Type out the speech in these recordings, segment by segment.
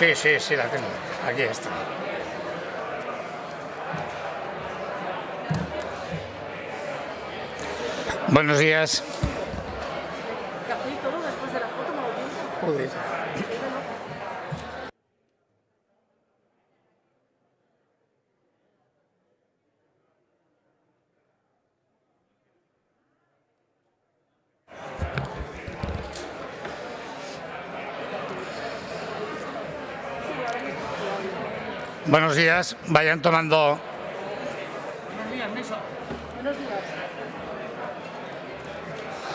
Sí, la tengo. Aquí está. Buenos días. Café y todo después de la foto, me lo pienso. Joder. Buenos días, vayan tomando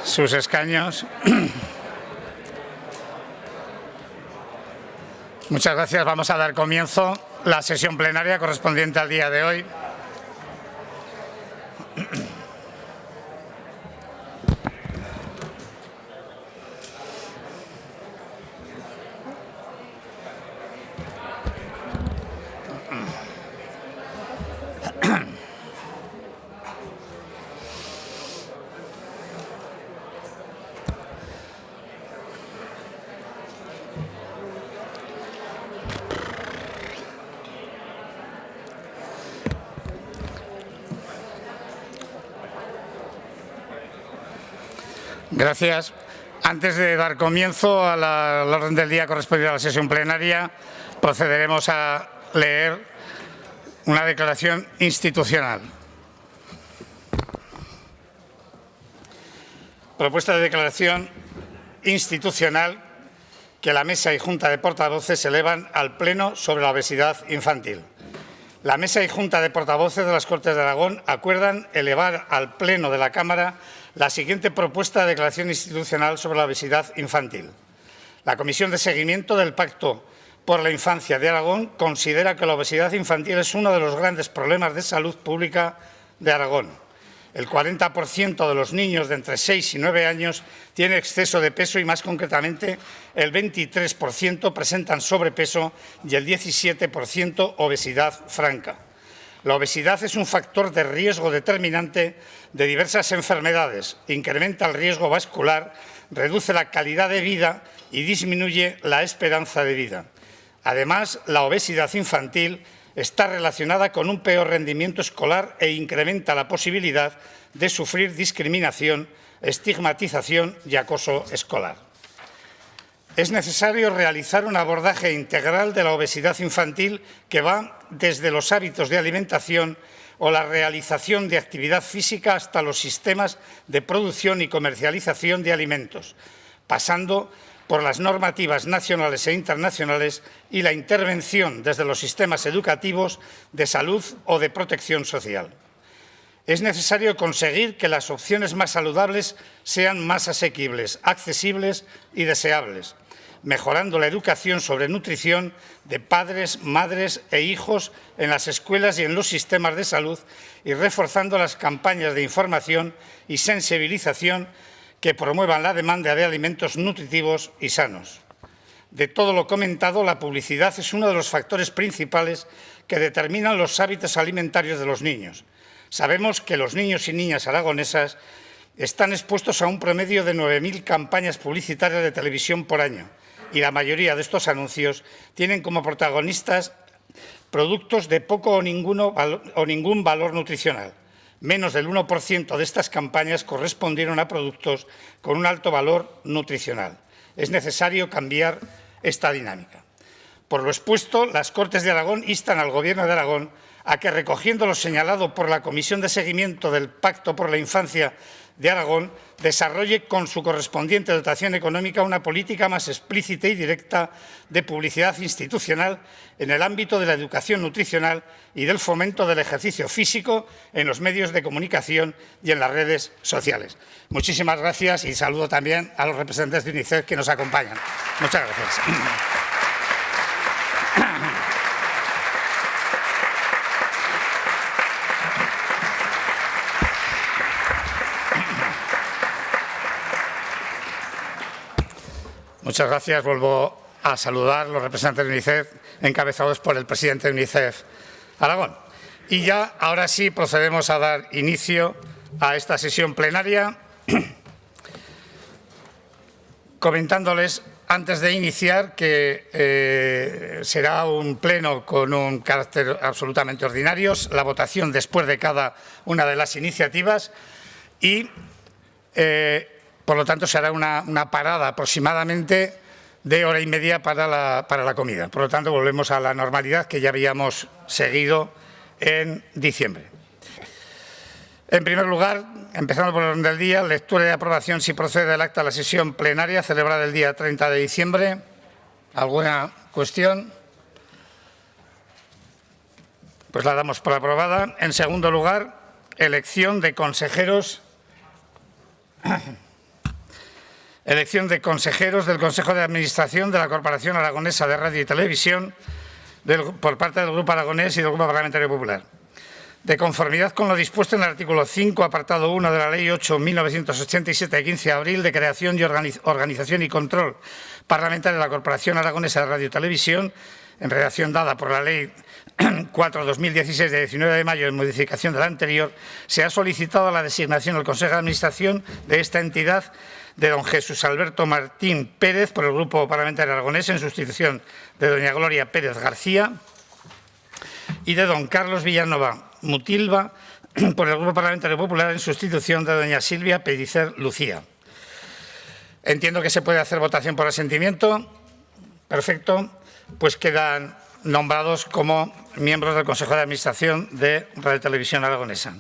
sus escaños. Muchas gracias. Vamos a dar comienzo a la sesión plenaria correspondiente al día de hoy. Gracias. Antes de dar comienzo al orden del día correspondiente a la sesión plenaria, procederemos a leer una declaración institucional. Propuesta de declaración institucional que la Mesa y Junta de Portavoces elevan al Pleno sobre la obesidad infantil. La Mesa y Junta de Portavoces de las Cortes de Aragón acuerdan elevar al Pleno de la Cámara la siguiente propuesta de declaración institucional sobre la obesidad infantil. La Comisión de Seguimiento del Pacto por la Infancia de Aragón considera que la obesidad infantil es uno de los grandes problemas de salud pública de Aragón. El 40% de los niños de entre 6 y 9 años tiene exceso de peso y, más concretamente, el 23% presentan sobrepeso y el 17% obesidad franca. La obesidad es un factor de riesgo determinante de diversas enfermedades, incrementa el riesgo vascular, reduce la calidad de vida y disminuye la esperanza de vida. Además, la obesidad infantil está relacionada con un peor rendimiento escolar e incrementa la posibilidad de sufrir discriminación, estigmatización y acoso escolar. Es necesario realizar un abordaje integral de la obesidad infantil que va desde los hábitos de alimentación o la realización de actividad física hasta los sistemas de producción y comercialización de alimentos, pasando por las normativas nacionales e internacionales y la intervención desde los sistemas educativos, de salud o de protección social. Es necesario conseguir que las opciones más saludables sean más asequibles, accesibles y deseables, mejorando la educación sobre nutrición de padres, madres e hijos en las escuelas y en los sistemas de salud y reforzando las campañas de información y sensibilización que promuevan la demanda de alimentos nutritivos y sanos. De todo lo comentado, la publicidad es uno de los factores principales que determinan los hábitos alimentarios de los niños. Sabemos que los niños y niñas aragonesas están expuestos a un promedio de 9.000 campañas publicitarias de televisión por año y la mayoría de estos anuncios tienen como protagonistas productos de poco o ningún valor nutricional. Menos del 1% de estas campañas correspondieron a productos con un alto valor nutricional. Es necesario cambiar esta dinámica. Por lo expuesto, las Cortes de Aragón instan al Gobierno de Aragón a que, recogiendo lo señalado por la Comisión de Seguimiento del Pacto por la Infancia de Aragón, desarrolle con su correspondiente dotación económica una política más explícita y directa de publicidad institucional en el ámbito de la educación nutricional y del fomento del ejercicio físico en los medios de comunicación y en las redes sociales. Muchísimas gracias y saludo también a los representantes de UNICEF que nos acompañan. Muchas gracias. Muchas gracias. Vuelvo a saludar a los representantes de UNICEF, encabezados por el presidente de UNICEF Aragón. Y ya, ahora sí, procedemos a dar inicio a esta sesión plenaria, comentándoles antes de iniciar, que será un pleno con un carácter absolutamente ordinario, la votación después de cada una de las iniciativas y, por lo tanto, se hará una parada aproximadamente de hora y media para la comida. Por lo tanto, volvemos a la normalidad que ya habíamos seguido en diciembre. En primer lugar, empezando por el orden del día, lectura y aprobación, si procede, del acta de la sesión plenaria celebrada el día 30 de diciembre. ¿Alguna cuestión? Pues la damos por aprobada. En segundo lugar, elección de consejeros. Elección de consejeros del Consejo de Administración de la Corporación Aragonesa de Radio y Televisión por parte del Grupo Aragonés y del Grupo Parlamentario Popular. De conformidad con lo dispuesto en el artículo 5, apartado 1 de la Ley 8/1987 de 15 de abril de creación y organización y control parlamentario de la Corporación Aragonesa de Radio y Televisión, en redacción dada por la Ley 4/2016 de 19 de mayo en modificación de la anterior, se ha solicitado la designación al Consejo de Administración de esta entidad de don Jesús Alberto Martín Pérez por el Grupo Parlamentario Aragonés en sustitución de doña Gloria Pérez García y de don Carlos Villanova Mutilva por el Grupo Parlamentario Popular en sustitución de doña Silvia Pellicer Lucía. Entiendo que se puede hacer votación por asentimiento. Perfecto. Pues quedan nombrados como miembros del Consejo de Administración de Radio y Televisión Aragonesa.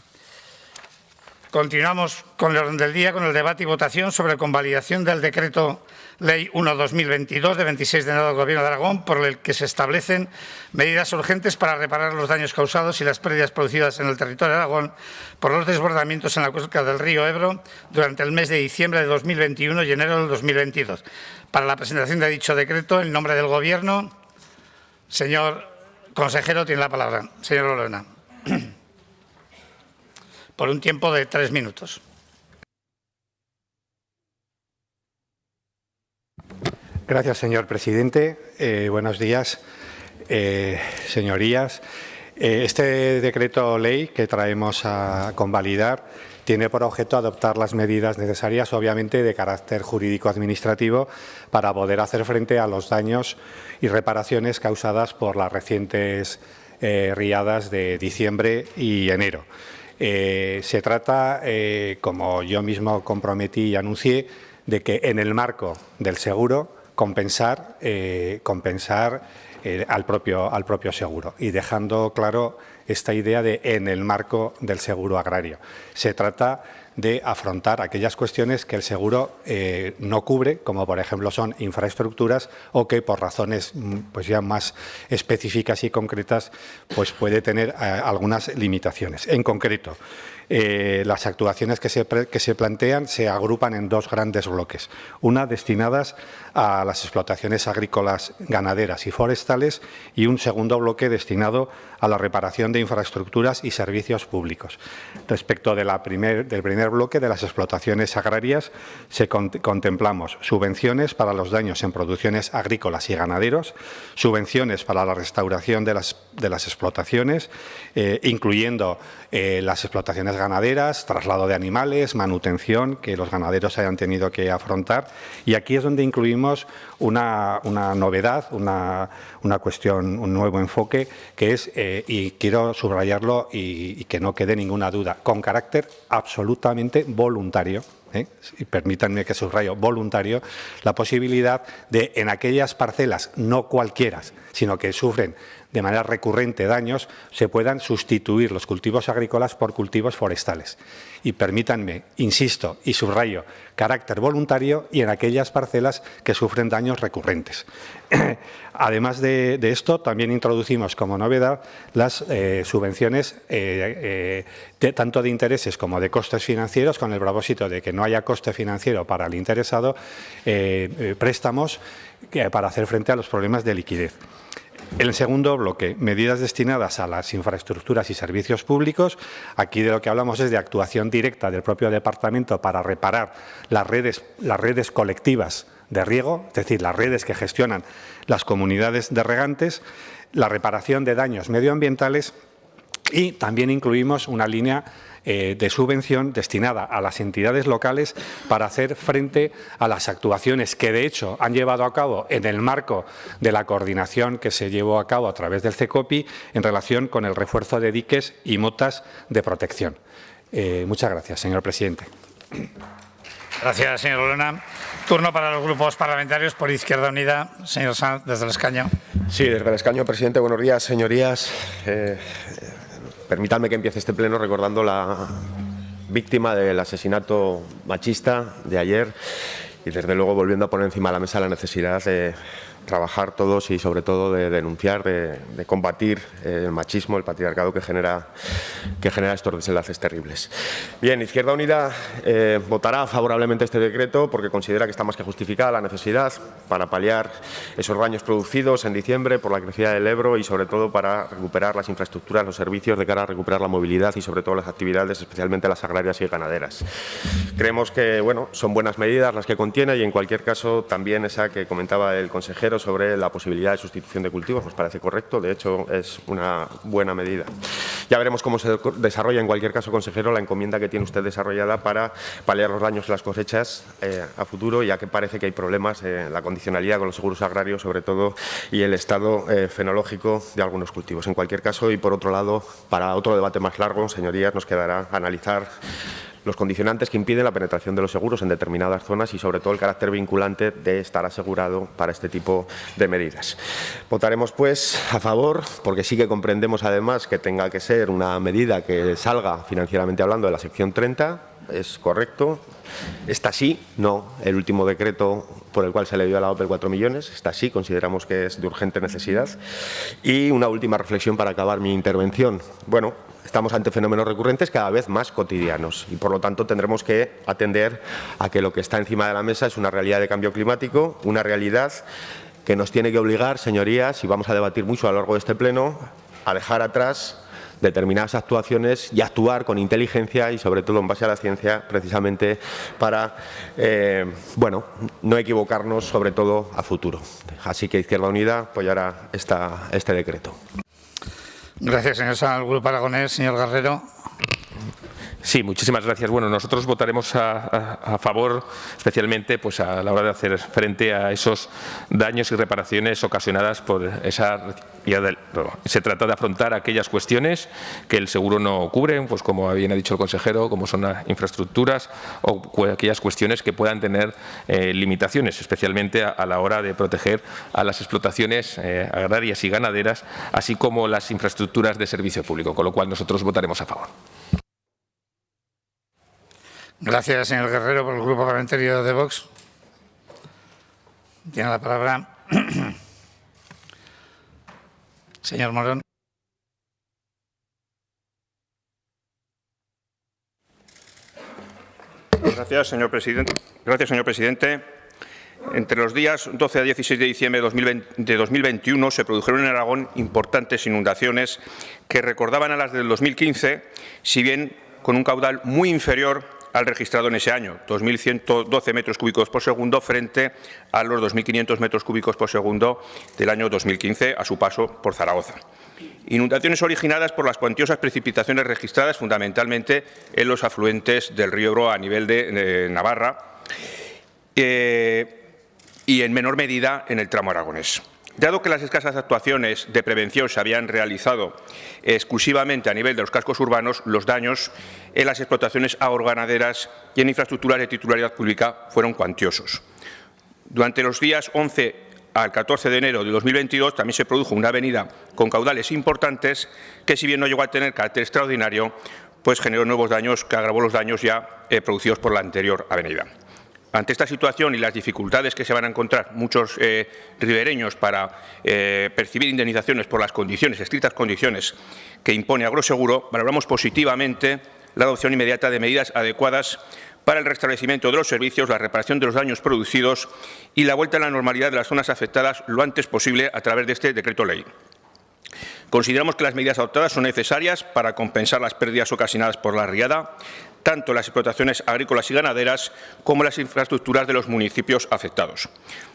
Continuamos con el orden del día, con el debate y votación sobre convalidación del Decreto Ley 1/2022 de 26 de enero del Gobierno de Aragón, por el que se establecen medidas urgentes para reparar los daños causados y las pérdidas producidas en el territorio de Aragón por los desbordamientos en la cuenca del río Ebro durante el mes de diciembre de 2021 y enero del 2022. Para la presentación de dicho decreto, en nombre del Gobierno, señor consejero, tiene la palabra. Señor Olona. Por un tiempo de 3 minutos. Gracias, señor presidente. Buenos días, señorías. Este decreto ley que traemos a convalidar tiene por objeto adoptar las medidas necesarias, obviamente, de carácter jurídico-administrativo para poder hacer frente a los daños y reparaciones causadas por las recientes riadas de diciembre y enero. Se trata, como yo mismo comprometí y anuncié, de que en el marco del seguro compensar al propio seguro y dejando claro esta idea de en el marco del seguro agrario. Se trata de afrontar aquellas cuestiones que el seguro no cubre, como por ejemplo son infraestructuras o que por razones pues ya más específicas y concretas pues puede tener algunas limitaciones. En concreto, las actuaciones que se plantean se agrupan en dos grandes bloques. Una destinadas a las explotaciones agrícolas, ganaderas y forestales y un segundo bloque destinado a la reparación de infraestructuras y servicios públicos. Respecto de del primer bloque de las explotaciones agrarias, contemplamos subvenciones para los daños en producciones agrícolas y ganaderos, subvenciones para la restauración de las explotaciones, incluyendo las explotaciones ganaderas, traslado de animales, manutención que los ganaderos hayan tenido que afrontar. Y aquí es donde incluimos una novedad, una cuestión, un nuevo enfoque que es, y quiero subrayarlo y que no quede ninguna duda, con carácter absolutamente voluntario. Y permítanme que subrayo voluntario, la posibilidad de, en aquellas parcelas, no cualquiera, sino que sufren de manera recurrente daños, se puedan sustituir los cultivos agrícolas por cultivos forestales. Y permítanme, insisto y subrayo, carácter voluntario y en aquellas parcelas que sufren daños recurrentes. Además de esto, también introducimos como novedad las subvenciones tanto de intereses como de costes financieros, con el propósito de que no haya coste financiero para el interesado, préstamos para hacer frente a los problemas de liquidez. El segundo bloque, medidas destinadas a las infraestructuras y servicios públicos. Aquí de lo que hablamos es de actuación directa del propio departamento para reparar las redes colectivas de riego, es decir, las redes que gestionan las comunidades de regantes, la reparación de daños medioambientales Y también incluimos una línea de subvención destinada a las entidades locales para hacer frente a las actuaciones que, de hecho, han llevado a cabo en el marco de la coordinación que se llevó a cabo a través del CECOPI en relación con el refuerzo de diques y motas de protección. Muchas gracias, señor presidente. Gracias, señor Olona. Turno para los grupos parlamentarios. Por Izquierda Unida, señor Sanz, desde el escaño. Sí, desde el escaño, presidente. Buenos días, señorías. Permítanme que empiece este pleno recordando la víctima del asesinato machista de ayer y, desde luego, volviendo a poner encima de la mesa la necesidad de trabajar todos y, sobre todo, de denunciar, de combatir el machismo, el patriarcado que genera estos desenlaces terribles. Bien, Izquierda Unida votará favorablemente este decreto porque considera que está más que justificada la necesidad para paliar esos daños producidos en diciembre por la crecida del Ebro y, sobre todo, para recuperar las infraestructuras, los servicios de cara a recuperar la movilidad y, sobre todo, las actividades, especialmente las agrarias y ganaderas. Creemos que, bueno, son buenas medidas las que contiene y, en cualquier caso, también esa que comentaba el consejero sobre la posibilidad de sustitución de cultivos nos parece correcto. De hecho, es una buena medida. Ya veremos cómo se desarrolla, en cualquier caso, consejero, la encomienda que tiene usted desarrollada para paliar los daños de las cosechas a futuro, ya que parece que hay problemas en la condicionalidad con los seguros agrarios, sobre todo, y el estado fenológico de algunos cultivos. En cualquier caso, y por otro lado, para otro debate más largo, señorías, nos quedará analizar los condicionantes que impiden la penetración de los seguros en determinadas zonas y, sobre todo, el carácter vinculante de estar asegurado para este tipo de medidas. Votaremos, pues, a favor, porque sí que comprendemos, además, que tenga que ser una medida que salga, financieramente hablando, de la sección 30. Es correcto. Esta sí, no el último decreto por el cual se le dio a la OPE 4 millones. Esta sí, consideramos que es de urgente necesidad. Y una última reflexión para acabar mi intervención. Bueno, estamos ante fenómenos recurrentes cada vez más cotidianos y, por lo tanto, tendremos que atender a que lo que está encima de la mesa es una realidad de cambio climático, una realidad que nos tiene que obligar, señorías, y vamos a debatir mucho a lo largo de este pleno, a dejar atrás determinadas actuaciones y actuar con inteligencia y, sobre todo, en base a la ciencia, precisamente para bueno, no equivocarnos, sobre todo, a futuro. Así que Izquierda Unida apoyará este decreto. Gracias, señor Sanz. El Grupo Aragonés, señor Guerrero. Sí, muchísimas gracias. Bueno, nosotros votaremos a favor, especialmente pues a la hora de hacer frente a esos daños y reparaciones ocasionadas por esa. Se trata de afrontar aquellas cuestiones que el seguro no cubre, pues como bien ha dicho el consejero, como son las infraestructuras o aquellas cuestiones que puedan tener limitaciones, especialmente a la hora de proteger a las explotaciones agrarias y ganaderas, así como las infraestructuras de servicio público, con lo cual nosotros votaremos a favor. Gracias, señor Guerrero. Por el Grupo Parlamentario de Vox. Tiene la palabra señor Morón. Gracias, señor presidente. Entre los días 12 a 16 de diciembre de 2021 se produjeron en Aragón importantes inundaciones que recordaban a las del 2015, si bien con un caudal muy inferior al registrado en ese año, 2.112 metros cúbicos por segundo frente a los 2.500 metros cúbicos por segundo del año 2015 a su paso por Zaragoza. Inundaciones originadas por las cuantiosas precipitaciones registradas fundamentalmente en los afluentes del río Ebro a nivel de Navarra y en menor medida en el tramo aragonés. Dado que las escasas actuaciones de prevención se habían realizado exclusivamente a nivel de los cascos urbanos, los daños en las explotaciones agroganaderas y en infraestructuras de titularidad pública fueron cuantiosos. Durante los días 11 al 14 de enero de 2022 también se produjo una avenida con caudales importantes que, si bien no llegó a tener carácter extraordinario, pues generó nuevos daños que agravó los daños ya producidos por la anterior avenida. Ante esta situación y las dificultades que se van a encontrar muchos ribereños para percibir indemnizaciones por las condiciones, estrictas condiciones que impone Agroseguro, valoramos positivamente la adopción inmediata de medidas adecuadas para el restablecimiento de los servicios, la reparación de los daños producidos y la vuelta a la normalidad de las zonas afectadas lo antes posible a través de este decreto ley. Consideramos que las medidas adoptadas son necesarias para compensar las pérdidas ocasionadas por la riada, tanto las explotaciones agrícolas y ganaderas como las infraestructuras de los municipios afectados.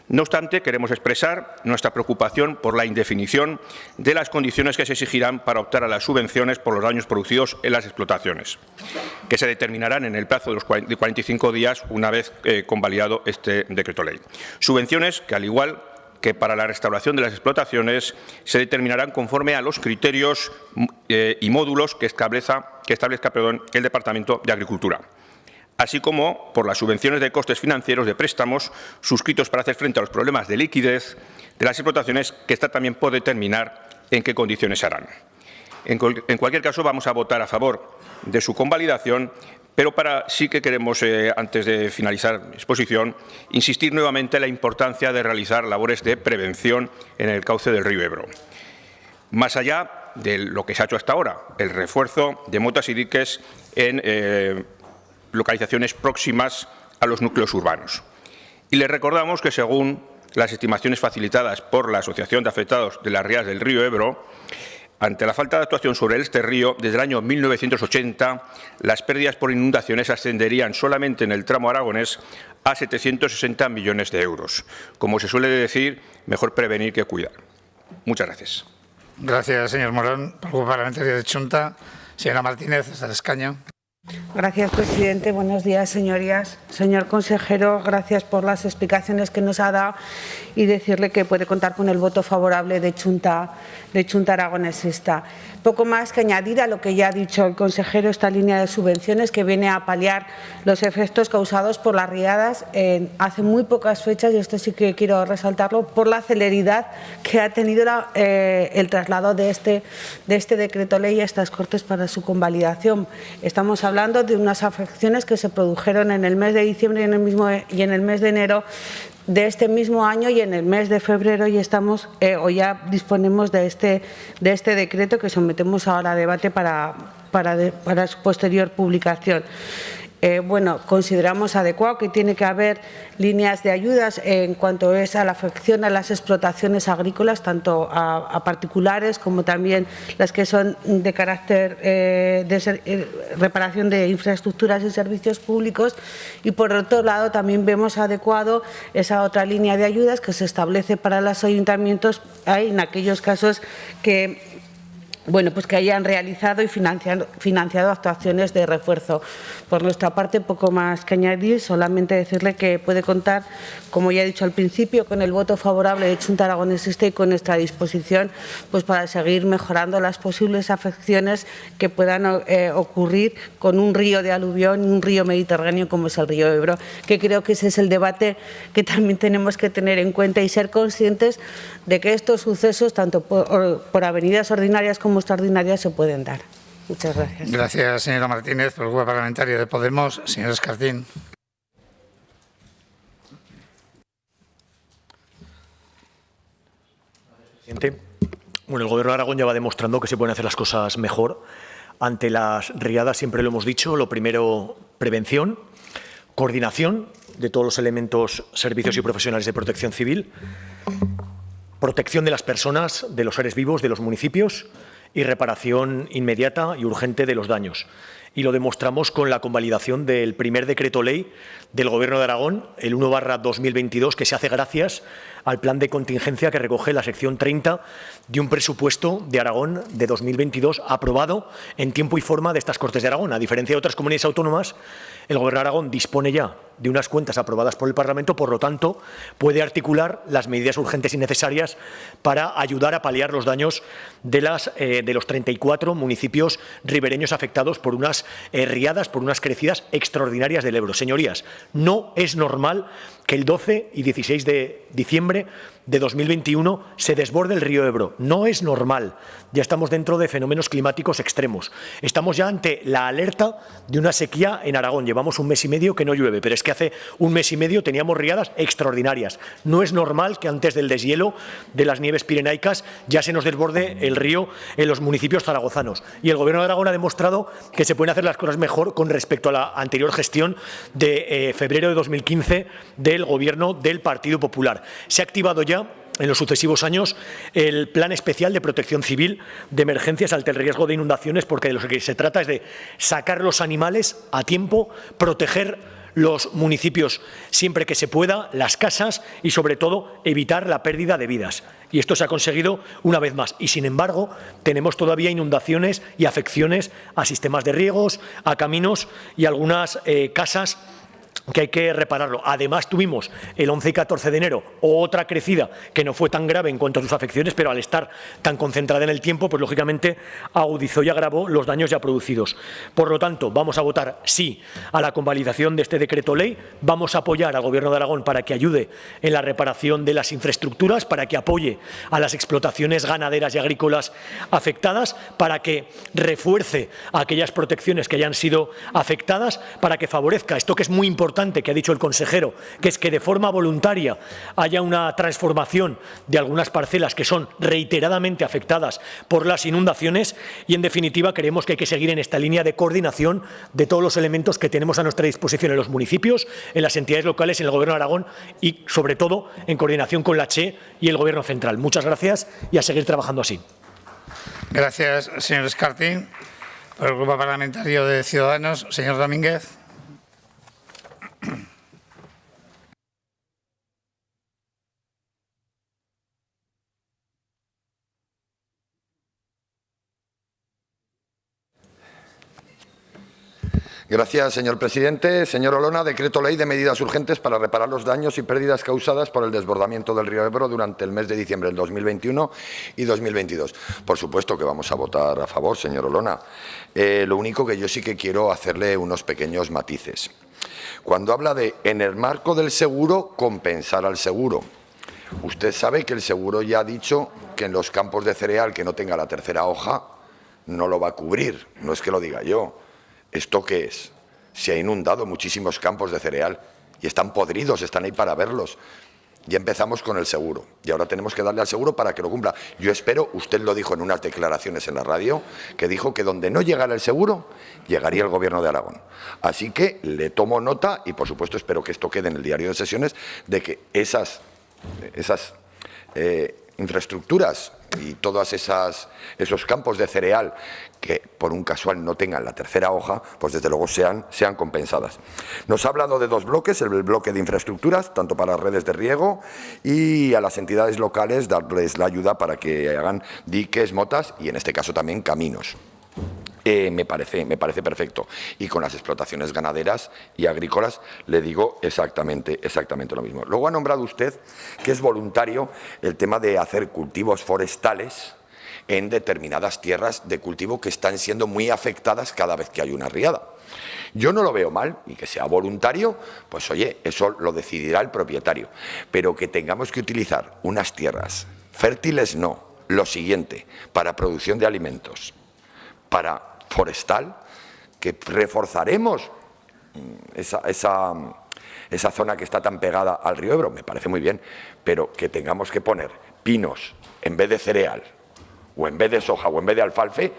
No obstante, queremos expresar nuestra preocupación por la indefinición de las condiciones que se exigirán para optar a las subvenciones por los daños producidos en las explotaciones, que se determinarán en el plazo de 45 días una vez convalidado este decreto ley. Subvenciones que, al igual que para la restauración de las explotaciones, se determinarán conforme a los criterios y módulos que establezca el Departamento de Agricultura, así como por las subvenciones de costes financieros de préstamos suscritos para hacer frente a los problemas de liquidez de las explotaciones, que esta también puede determinar en qué condiciones se harán. En cualquier caso, vamos a votar a favor de su convalidación, pero sí que queremos, antes de finalizar mi exposición, insistir nuevamente en la importancia de realizar labores de prevención en el cauce del río Ebro. Más allá de lo que se ha hecho hasta ahora, el refuerzo de motas y diques en localizaciones próximas a los núcleos urbanos. Y les recordamos que, según las estimaciones facilitadas por la Asociación de Afectados de las Rías del Río Ebro, ante la falta de actuación sobre este río, desde el año 1980, las pérdidas por inundaciones ascenderían solamente en el tramo aragonés a 760 millones de euros. Como se suele decir, mejor prevenir que cuidar. Muchas gracias. Gracias, señor Morón. Por el Grupo Parlamentario de Chunta, señora Martínez, desde el escaño. Gracias, presidente. Buenos días, señorías. Señor consejero, gracias por las explicaciones que nos ha dado y decirle que puede contar con el voto favorable de Chunta Aragonesista. Poco más que añadir a lo que ya ha dicho el consejero, esta línea de subvenciones que viene a paliar los efectos causados por las riadas hace muy pocas fechas, y esto sí que quiero resaltarlo, por la celeridad que ha tenido el traslado de este decreto ley a estas Cortes para su convalidación. Estamos hablando de unas afecciones que se produjeron en el mes de diciembre y en el mes de enero de este mismo año, y en el mes de febrero ya disponemos de este decreto que sometemos ahora a debate para su posterior publicación. Consideramos adecuado que tiene que haber líneas de ayudas en cuanto es a la afección a las explotaciones agrícolas, tanto a particulares como también las que son de carácter de reparación de infraestructuras y servicios públicos, y por otro lado también vemos adecuado esa otra línea de ayudas que se establece para los ayuntamientos en aquellos casos que hayan realizado y financiado actuaciones de refuerzo. Por nuestra parte, poco más que añadir, solamente decirle que puede contar, como ya he dicho al principio, con el voto favorable de Chunta Aragonesista y con nuestra disposición para seguir mejorando las posibles afecciones que puedan ocurrir con un río de aluvión y un río mediterráneo como es el río Ebro, que creo que ese es el debate que también tenemos que tener en cuenta y ser conscientes de que estos sucesos, tanto por avenidas ordinarias como extraordinarias, se pueden dar. Muchas gracias. Gracias, señora Martínez. Por el Grupo Parlamentario de Podemos, señor Escartín. Bueno, el Gobierno de Aragón ya va demostrando que se pueden hacer las cosas mejor. Ante las riadas, siempre lo hemos dicho, lo primero, prevención, coordinación de todos los elementos, servicios y profesionales de protección civil, protección de las personas, de los seres vivos, de los municipios y reparación inmediata y urgente de los daños. Y lo demostramos con la convalidación del primer decreto ley del Gobierno de Aragón, el 1/2022, que se hace gracias al plan de contingencia que recoge la sección 30 de un presupuesto de Aragón de 2022 aprobado en tiempo y forma de estas Cortes de Aragón. A diferencia de otras comunidades autónomas, el Gobierno de Aragón dispone ya de unas cuentas aprobadas por el Parlamento, por lo tanto, puede articular las medidas urgentes y necesarias para ayudar a paliar los daños de los 34 municipios ribereños afectados por unas riadas, por unas crecidas extraordinarias del Ebro. Señorías, no es normal que el 12 y 16 de diciembre de 2021 se desborde el río Ebro. No es normal. Ya estamos dentro de fenómenos climáticos extremos. Estamos ya ante la alerta de una sequía en Aragón. Llevamos un mes y medio que no llueve, pero es que hace un mes y medio teníamos riadas extraordinarias. No es normal que antes del deshielo de las nieves pirenaicas ya se nos desborde el río en los municipios zaragozanos. Y el Gobierno de Aragón ha demostrado que se pueden hacer las cosas mejor con respecto a la anterior gestión de febrero de 2015 del Gobierno del Partido Popular. Se ha activado ya en los sucesivos años el Plan Especial de Protección Civil de Emergencias ante el riesgo de inundaciones, porque de lo que se trata es de sacar los animales a tiempo, proteger los municipios siempre que se pueda, las casas y, sobre todo, evitar la pérdida de vidas. Y esto se ha conseguido una vez más. Y, sin embargo, tenemos todavía inundaciones y afecciones a sistemas de riegos, a caminos y algunas casas que hay que repararlo. Además, tuvimos el 11 y 14 de enero otra crecida que no fue tan grave en cuanto a sus afecciones, pero al estar tan concentrada en el tiempo, pues lógicamente agudizó y agravó los daños ya producidos. Por lo tanto, vamos a votar sí a la convalidación de este decreto ley, vamos a apoyar al Gobierno de Aragón para que ayude en la reparación de las infraestructuras, para que apoye a las explotaciones ganaderas y agrícolas afectadas, para que refuerce aquellas protecciones que hayan sido afectadas, para que favorezca esto que es muy importante que ha dicho el consejero, que es que de forma voluntaria haya una transformación de algunas parcelas que son reiteradamente afectadas por las inundaciones y, en definitiva, creemos que hay que seguir en esta línea de coordinación de todos los elementos que tenemos a nuestra disposición en los municipios, en las entidades locales, en el Gobierno de Aragón y, sobre todo, en coordinación con la CHE y el Gobierno central. Muchas gracias y a seguir trabajando así. Gracias, señor Escartín. Por el Grupo Parlamentario de Ciudadanos, señor Domínguez. Gracias, señor presidente. Señor Olona, decreto ley de medidas urgentes para reparar los daños y pérdidas causadas por el desbordamiento del río Ebro durante el mes de diciembre del 2021 y 2022. Por supuesto que vamos a votar a favor, señor Olona. Lo único que yo sí que quiero hacerle unos pequeños matices. Cuando habla de, en el marco del seguro, compensar al seguro. Usted sabe que el seguro ya ha dicho que en los campos de cereal que no tenga la tercera hoja no lo va a cubrir. No es que lo diga yo. ¿Esto qué es? Se ha inundado muchísimos campos de cereal y están podridos, están ahí para verlos. Ya empezamos con el seguro y ahora tenemos que darle al seguro para que lo cumpla. Yo espero, usted lo dijo en unas declaraciones en la radio, que dijo que donde no llegara el seguro, llegaría el Gobierno de Aragón. Así que le tomo nota y, por supuesto, espero que esto quede en el diario de sesiones de que esas infraestructuras y todos esos campos de cereal que por un casual no tengan la tercera hoja, pues desde luego sean compensadas. Nos ha hablado de dos bloques, el bloque de infraestructuras, tanto para redes de riego y a las entidades locales darles la ayuda para que hagan diques, motas y en este caso también caminos. Me parece perfecto. Y con las explotaciones ganaderas y agrícolas le digo exactamente lo mismo. Luego ha nombrado usted que es voluntario el tema de hacer cultivos forestales en determinadas tierras de cultivo que están siendo muy afectadas cada vez que hay una riada. Yo no lo veo mal y que sea voluntario, pues oye, eso lo decidirá el propietario. Pero que tengamos que utilizar unas tierras fértiles, no. Lo siguiente, para producción de alimentos, para forestal, que reforzaremos esa zona que está tan pegada al río Ebro, me parece muy bien, pero que tengamos que poner pinos en vez de cereal, o en vez de soja, o en vez de alfalfe,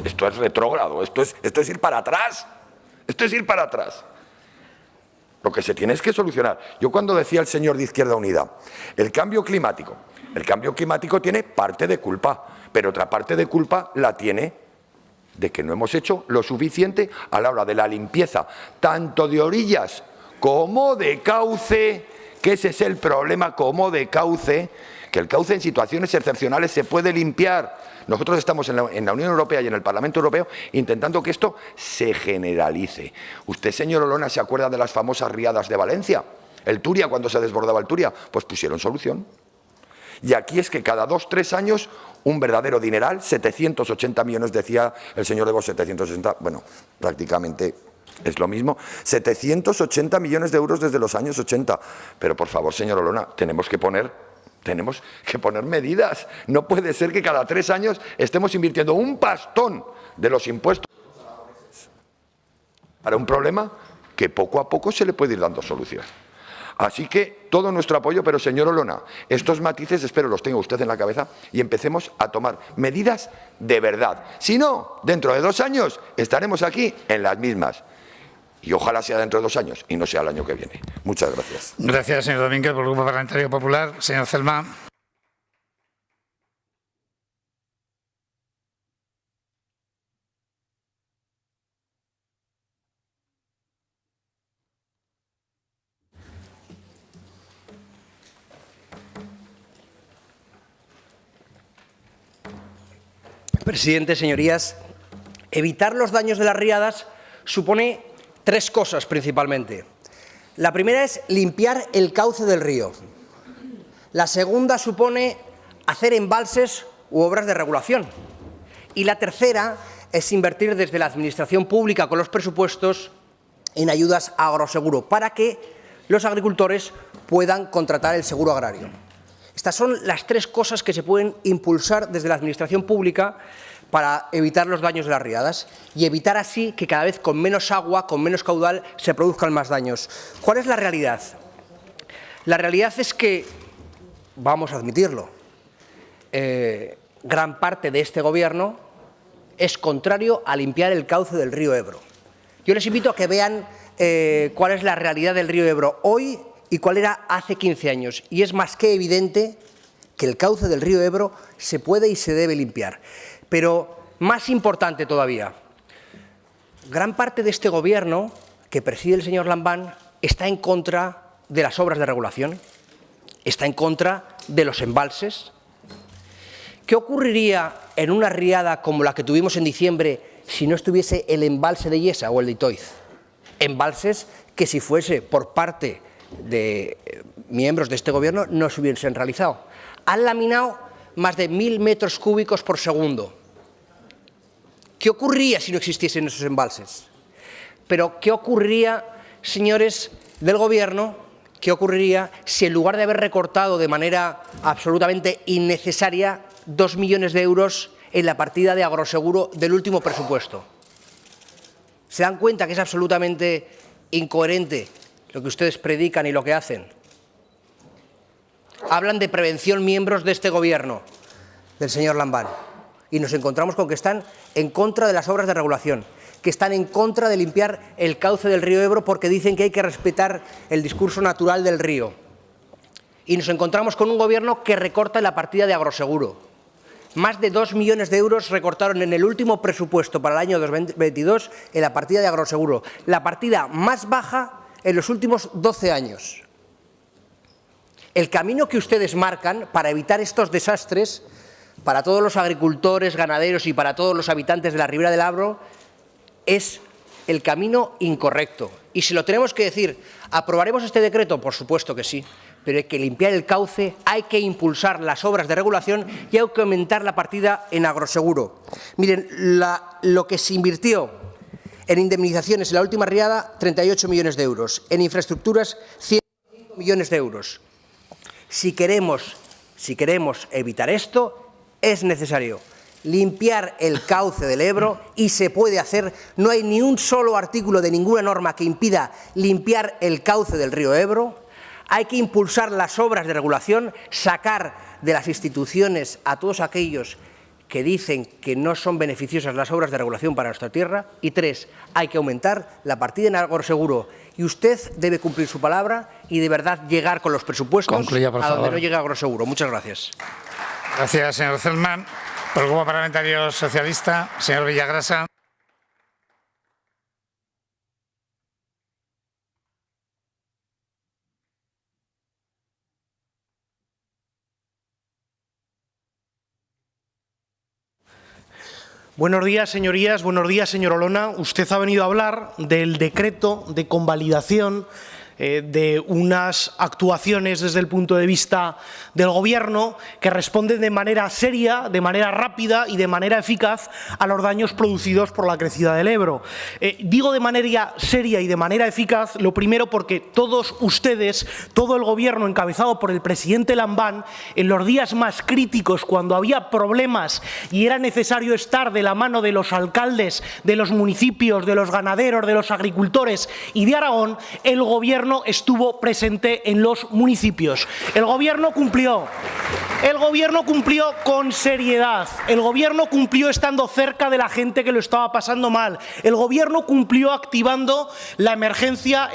esto es retrógrado, esto es ir para atrás, esto es ir para atrás. Lo que se tiene es que solucionar. Yo cuando decía el señor de Izquierda Unida, el cambio climático tiene parte de culpa, pero otra parte de culpa la tiene de que no hemos hecho lo suficiente a la hora de la limpieza, tanto de orillas como de cauce, que ese es el problema, como de cauce, que el cauce en situaciones excepcionales se puede limpiar. Nosotros estamos en la Unión Europea y en el Parlamento Europeo intentando que esto se generalice. Usted, señor Olona, ¿se acuerda de las famosas riadas de Valencia? El Turia, cuando se desbordaba el Turia, pues pusieron solución. Y aquí es que cada 2 o 3 años un verdadero dineral, 780 millones, decía el señor de Vos, 760, bueno, prácticamente es lo mismo, 780 millones de euros desde los años 80. Pero por favor, señor Olona, tenemos que poner medidas. No puede ser que cada 3 años estemos invirtiendo un pastón de los impuestos para un problema que poco a poco se le puede ir dando solución. Así que todo nuestro apoyo, pero señor Olona, estos matices espero los tenga usted en la cabeza y empecemos a tomar medidas de verdad. Si no, dentro de 2 años estaremos aquí en las mismas. Y ojalá sea dentro de 2 años y no sea el año que viene. Muchas gracias. Gracias, señor Domínguez. Por el Grupo Parlamentario Popular, señor Celma. Presidente, señorías, evitar los daños de las riadas supone tres cosas principalmente. La primera es limpiar el cauce del río. La segunda supone hacer embalses u obras de regulación. Y la tercera es invertir desde la Administración pública con los presupuestos en ayudas a agroseguro para que los agricultores puedan contratar el seguro agrario. Estas son las tres cosas que se pueden impulsar desde la Administración pública para evitar los daños de las riadas y evitar así que cada vez con menos agua, con menos caudal, se produzcan más daños. ¿Cuál es la realidad? La realidad es que, vamos a admitirlo, gran parte de este Gobierno es contrario a limpiar el cauce del río Ebro. Yo les invito a que vean cuál es la realidad del río Ebro hoy y cuál era hace 15 años. Y es más que evidente que el cauce del río Ebro se puede y se debe limpiar. Pero más importante todavía, gran parte de este Gobierno que preside el señor Lambán está en contra de las obras de regulación, está en contra de los embalses. ¿Qué ocurriría en una riada como la que tuvimos en diciembre si no estuviese el embalse de Yesa o el de Itoiz? Embalses que, si fuese por parte de miembros de este Gobierno, no se hubiesen realizado. Han laminado más de 1.000 metros cúbicos por segundo. ¿Qué ocurriría si no existiesen esos embalses? Pero ¿qué ocurriría, señores del Gobierno, qué ocurriría si en lugar de haber recortado de manera absolutamente innecesaria 2 millones de euros en la partida de agroseguro del último presupuesto? ¿Se dan cuenta que es absolutamente incoherente lo que ustedes predican y lo que hacen? Hablan de prevención miembros de este Gobierno, del señor Lambán, y nos encontramos con que están en contra de las obras de regulación, que están en contra de limpiar el cauce del río Ebro porque dicen que hay que respetar el discurso natural del río. Y nos encontramos con un Gobierno que recorta la partida de agroseguro. Más de 2 millones de euros recortaron en el último presupuesto para el año 2022 en la partida de agroseguro, la partida más baja en los últimos 12 años. El camino que ustedes marcan para evitar estos desastres para todos los agricultores, ganaderos y para todos los habitantes de la Ribera del Ebro es el camino incorrecto. Y si lo tenemos que decir, ¿aprobaremos este decreto? Por supuesto que sí, pero hay que limpiar el cauce, hay que impulsar las obras de regulación y hay que aumentar la partida en agroseguro. Miren, lo que se invirtió en indemnizaciones en la última riada, 38 millones de euros. En infraestructuras, 105 millones de euros. Si queremos evitar esto, es necesario limpiar el cauce del Ebro y se puede hacer. No hay ni un solo artículo de ninguna norma que impida limpiar el cauce del río Ebro. Hay que impulsar las obras de regulación, sacar de las instituciones a todos aquellos que dicen que no son beneficiosas las obras de regulación para nuestra tierra. Y 3, hay que aumentar la partida en agroseguro. Y usted debe cumplir su palabra y de verdad llegar con los presupuestos Concluya, por favor. donde no llegue agroseguro. Muchas gracias. Gracias, señor Celman. Por el Grupo Parlamentario Socialista, señor Villagrasa. Buenos días, señorías. Buenos días, señor Olona. Usted ha venido a hablar del decreto de convalidación de unas actuaciones desde el punto de vista del Gobierno que responden de manera seria, de manera rápida y de manera eficaz a los daños producidos por la crecida del Ebro. Digo de manera seria y de manera eficaz, lo primero porque todos ustedes, todo el Gobierno encabezado por el presidente Lambán, en los días más críticos, cuando había problemas y era necesario estar de la mano de los alcaldes, de los municipios, de los ganaderos, de los agricultores y de Aragón, el Gobierno estuvo presente en los municipios. El Gobierno cumplió con seriedad, el Gobierno cumplió estando cerca de la gente que lo estaba pasando mal, el Gobierno cumplió activando la emergencia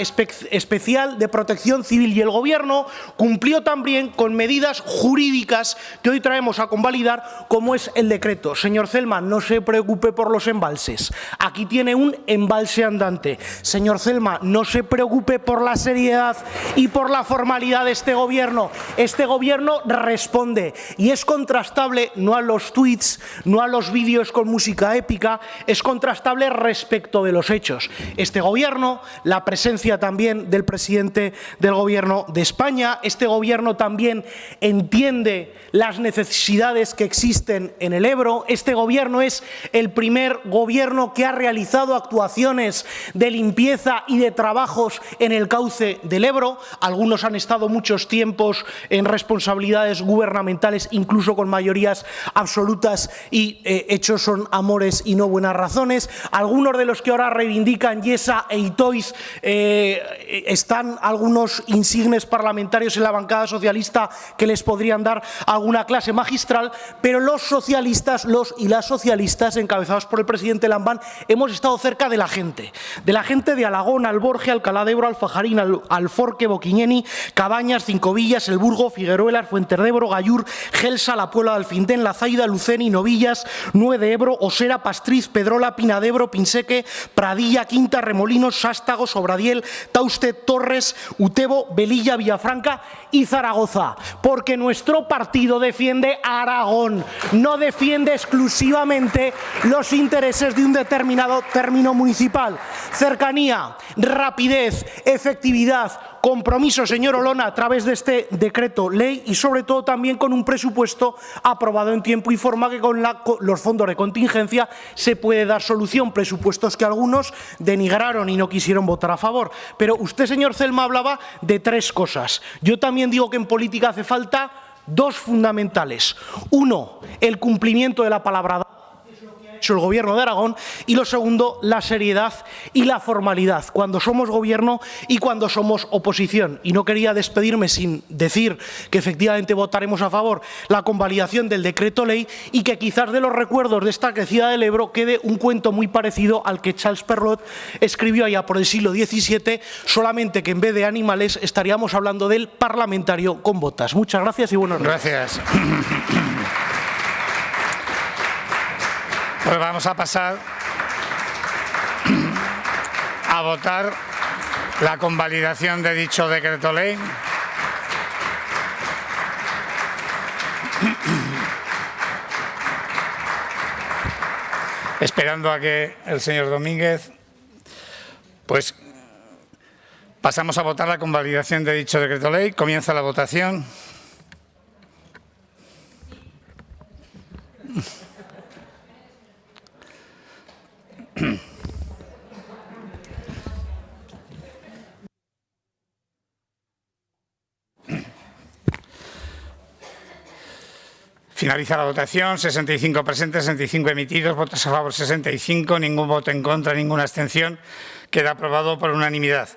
especial de protección civil y el Gobierno cumplió también con medidas jurídicas que hoy traemos a convalidar, como es el decreto. Señor Celman, no se preocupe por los embalses, aquí tiene un embalse andante. Señor Celman, no se preocupe por las la seriedad y por la formalidad de este Gobierno. Este Gobierno responde y es contrastable no a los tuits, no a los vídeos con música épica, es contrastable respecto de los hechos. Este Gobierno, la presencia también del presidente del Gobierno de España, este Gobierno también entiende las necesidades que existen en el Ebro. Este Gobierno es el primer Gobierno que ha realizado actuaciones de limpieza y de trabajos en el cauce del Ebro. Algunos han estado muchos tiempos en responsabilidades gubernamentales, incluso con mayorías absolutas, y hechos son amores y no buenas razones. Algunos de los que ahora reivindican Yesa e Itoiz están algunos insignes parlamentarios en la bancada socialista que les podrían dar alguna clase magistral, pero los socialistas, los y las socialistas, encabezados por el presidente Lambán, hemos estado cerca de la gente de Alagón, Alborge, Alcalá de Ebro, Alfajarín, Alforque, Boquiñeni, Cabañas, Cinco Villas, El Burgo, Figueruelas, Fuenterdebro, Gallur, Gelsa, La Puebla de Alfindén, La Zaida, Luceni, Novillas, Nue de Ebro, Osera, Pastriz, Pedrola, Pina de Ebro, Pinseque, Pradilla, Quinta, Remolinos, Sástago, Sobradiel, Tauste, Torres, Utebo, Velilla, Villafranca y Zaragoza. Porque nuestro partido defiende a Aragón, no defiende exclusivamente los intereses de un determinado término municipal. Cercanía, rapidez, efectividad, compromiso, señor Olona, a través de este decreto ley y sobre todo también con un presupuesto aprobado en tiempo y forma que con los fondos de contingencia se puede dar solución, presupuestos que algunos denigraron y no quisieron votar a favor. Pero usted, señor Celma, hablaba de tres cosas. Yo también digo que en política hace falta dos fundamentales. Uno, el cumplimiento de la palabra dada, el Gobierno de Aragón, y lo segundo, la seriedad y la formalidad cuando somos Gobierno y cuando somos oposición. Y no quería despedirme sin decir que efectivamente votaremos a favor la convalidación del decreto ley y que quizás de los recuerdos de esta crecida del Ebro quede un cuento muy parecido al que Charles Perrault escribió allá por el siglo XVII, solamente que en vez de animales estaríamos hablando del parlamentario con botas. Muchas gracias y buenos días. Gracias. Pues vamos a pasar a votar la convalidación de dicho decreto ley. Esperando a que el señor Domínguez, pues pasamos a votar la convalidación de dicho decreto ley. Comienza la votación. Finaliza la votación. 65 presentes, 65 emitidos, votos a favor 65, ningún voto en contra, ninguna abstención. Queda aprobado por unanimidad.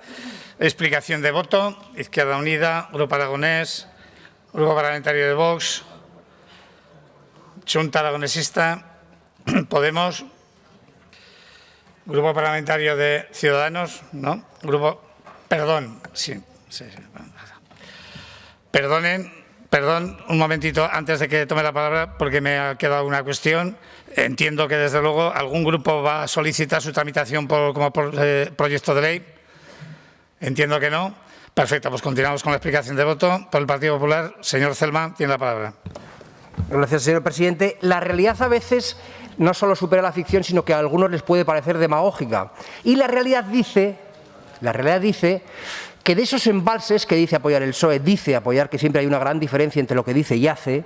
Explicación de voto. Izquierda Unida, Grupo Aragonés, Grupo Parlamentario de Vox, Xunta Aragonesista, Podemos, Grupo Parlamentario de Ciudadanos, ¿no? Perdón, sí. Perdón, un momentito antes de que tome la palabra, porque me ha quedado una cuestión. Entiendo que, desde luego, algún grupo va a solicitar su tramitación como proyecto de ley. Entiendo que no. Perfecto, pues continuamos con la explicación de voto. Por el Partido Popular, señor Celma, tiene la palabra. Gracias, señor presidente. La realidad a veces no solo supera la ficción, sino que a algunos les puede parecer demagógica. Y la realidad dice que de esos embalses que dice apoyar el PSOE, dice apoyar, que siempre hay una gran diferencia entre lo que dice y hace,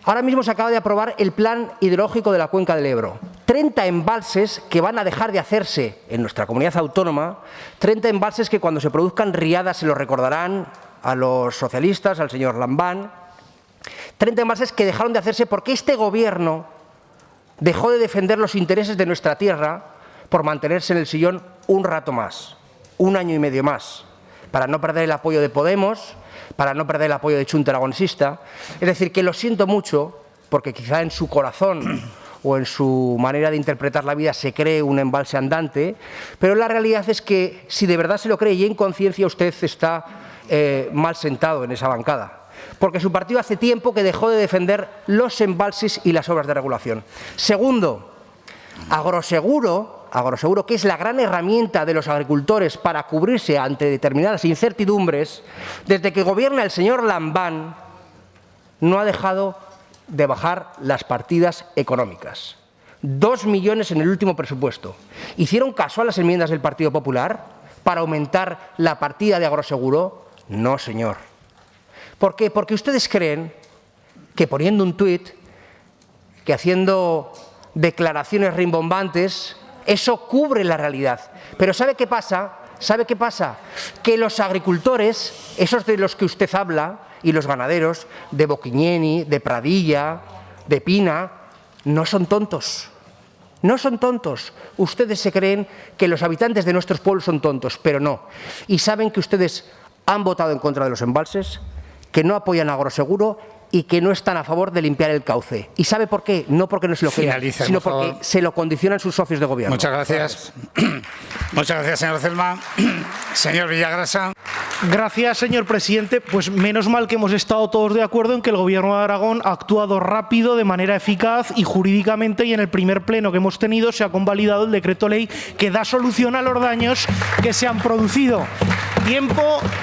ahora mismo se acaba de aprobar el plan hidrológico de la cuenca del Ebro. 30 embalses que van a dejar de hacerse en nuestra comunidad autónoma, 30 embalses que cuando se produzcan riadas se lo recordarán a los socialistas, al señor Lambán, 30 embalses que dejaron de hacerse porque este Gobierno dejó de defender los intereses de nuestra tierra por mantenerse en el sillón un rato más, un año y medio más, para no perder el apoyo de Podemos, para no perder el apoyo de Xunta Aragonesista. Es decir, que lo siento mucho, porque quizá en su corazón o en su manera de interpretar la vida se cree un embalse andante, pero la realidad es que si de verdad se lo cree y en conciencia, usted está mal sentado en esa bancada. Porque su partido hace tiempo que dejó de defender los embalses y las obras de regulación. Segundo, Agroseguro Agroseguro, que es la gran herramienta de los agricultores para cubrirse ante determinadas incertidumbres, desde que gobierna el señor Lambán, no ha dejado de bajar las partidas económicas. 2 millones en el último presupuesto. ¿Hicieron caso a las enmiendas del Partido Popular para aumentar la partida de Agroseguro? No, señor. ¿Por qué? Porque ustedes creen que poniendo un tuit, que haciendo declaraciones rimbombantes, eso cubre la realidad. Pero ¿sabe qué pasa? ¿Sabe qué pasa? Que los agricultores, esos de los que usted habla, y los ganaderos de Boquiñeni, de Pradilla, de Pina, no son tontos. No son tontos. Ustedes se creen que los habitantes de nuestros pueblos son tontos, pero no. Y saben que ustedes han votado en contra de los embalses, que no apoyan a Agroseguro y que no están a favor de limpiar el cauce. ¿Y sabe por qué? No porque no se lo quieran, sino porque se lo condicionan sus socios de gobierno. Muchas gracias. Muchas gracias, señor Celma. Señor Villagrasa. Gracias, señor presidente. Pues menos mal que hemos estado todos de acuerdo en que el Gobierno de Aragón ha actuado rápido, de manera eficaz y jurídicamente, y en el primer pleno que hemos tenido se ha convalidado el decreto ley que da solución a los daños que se han producido.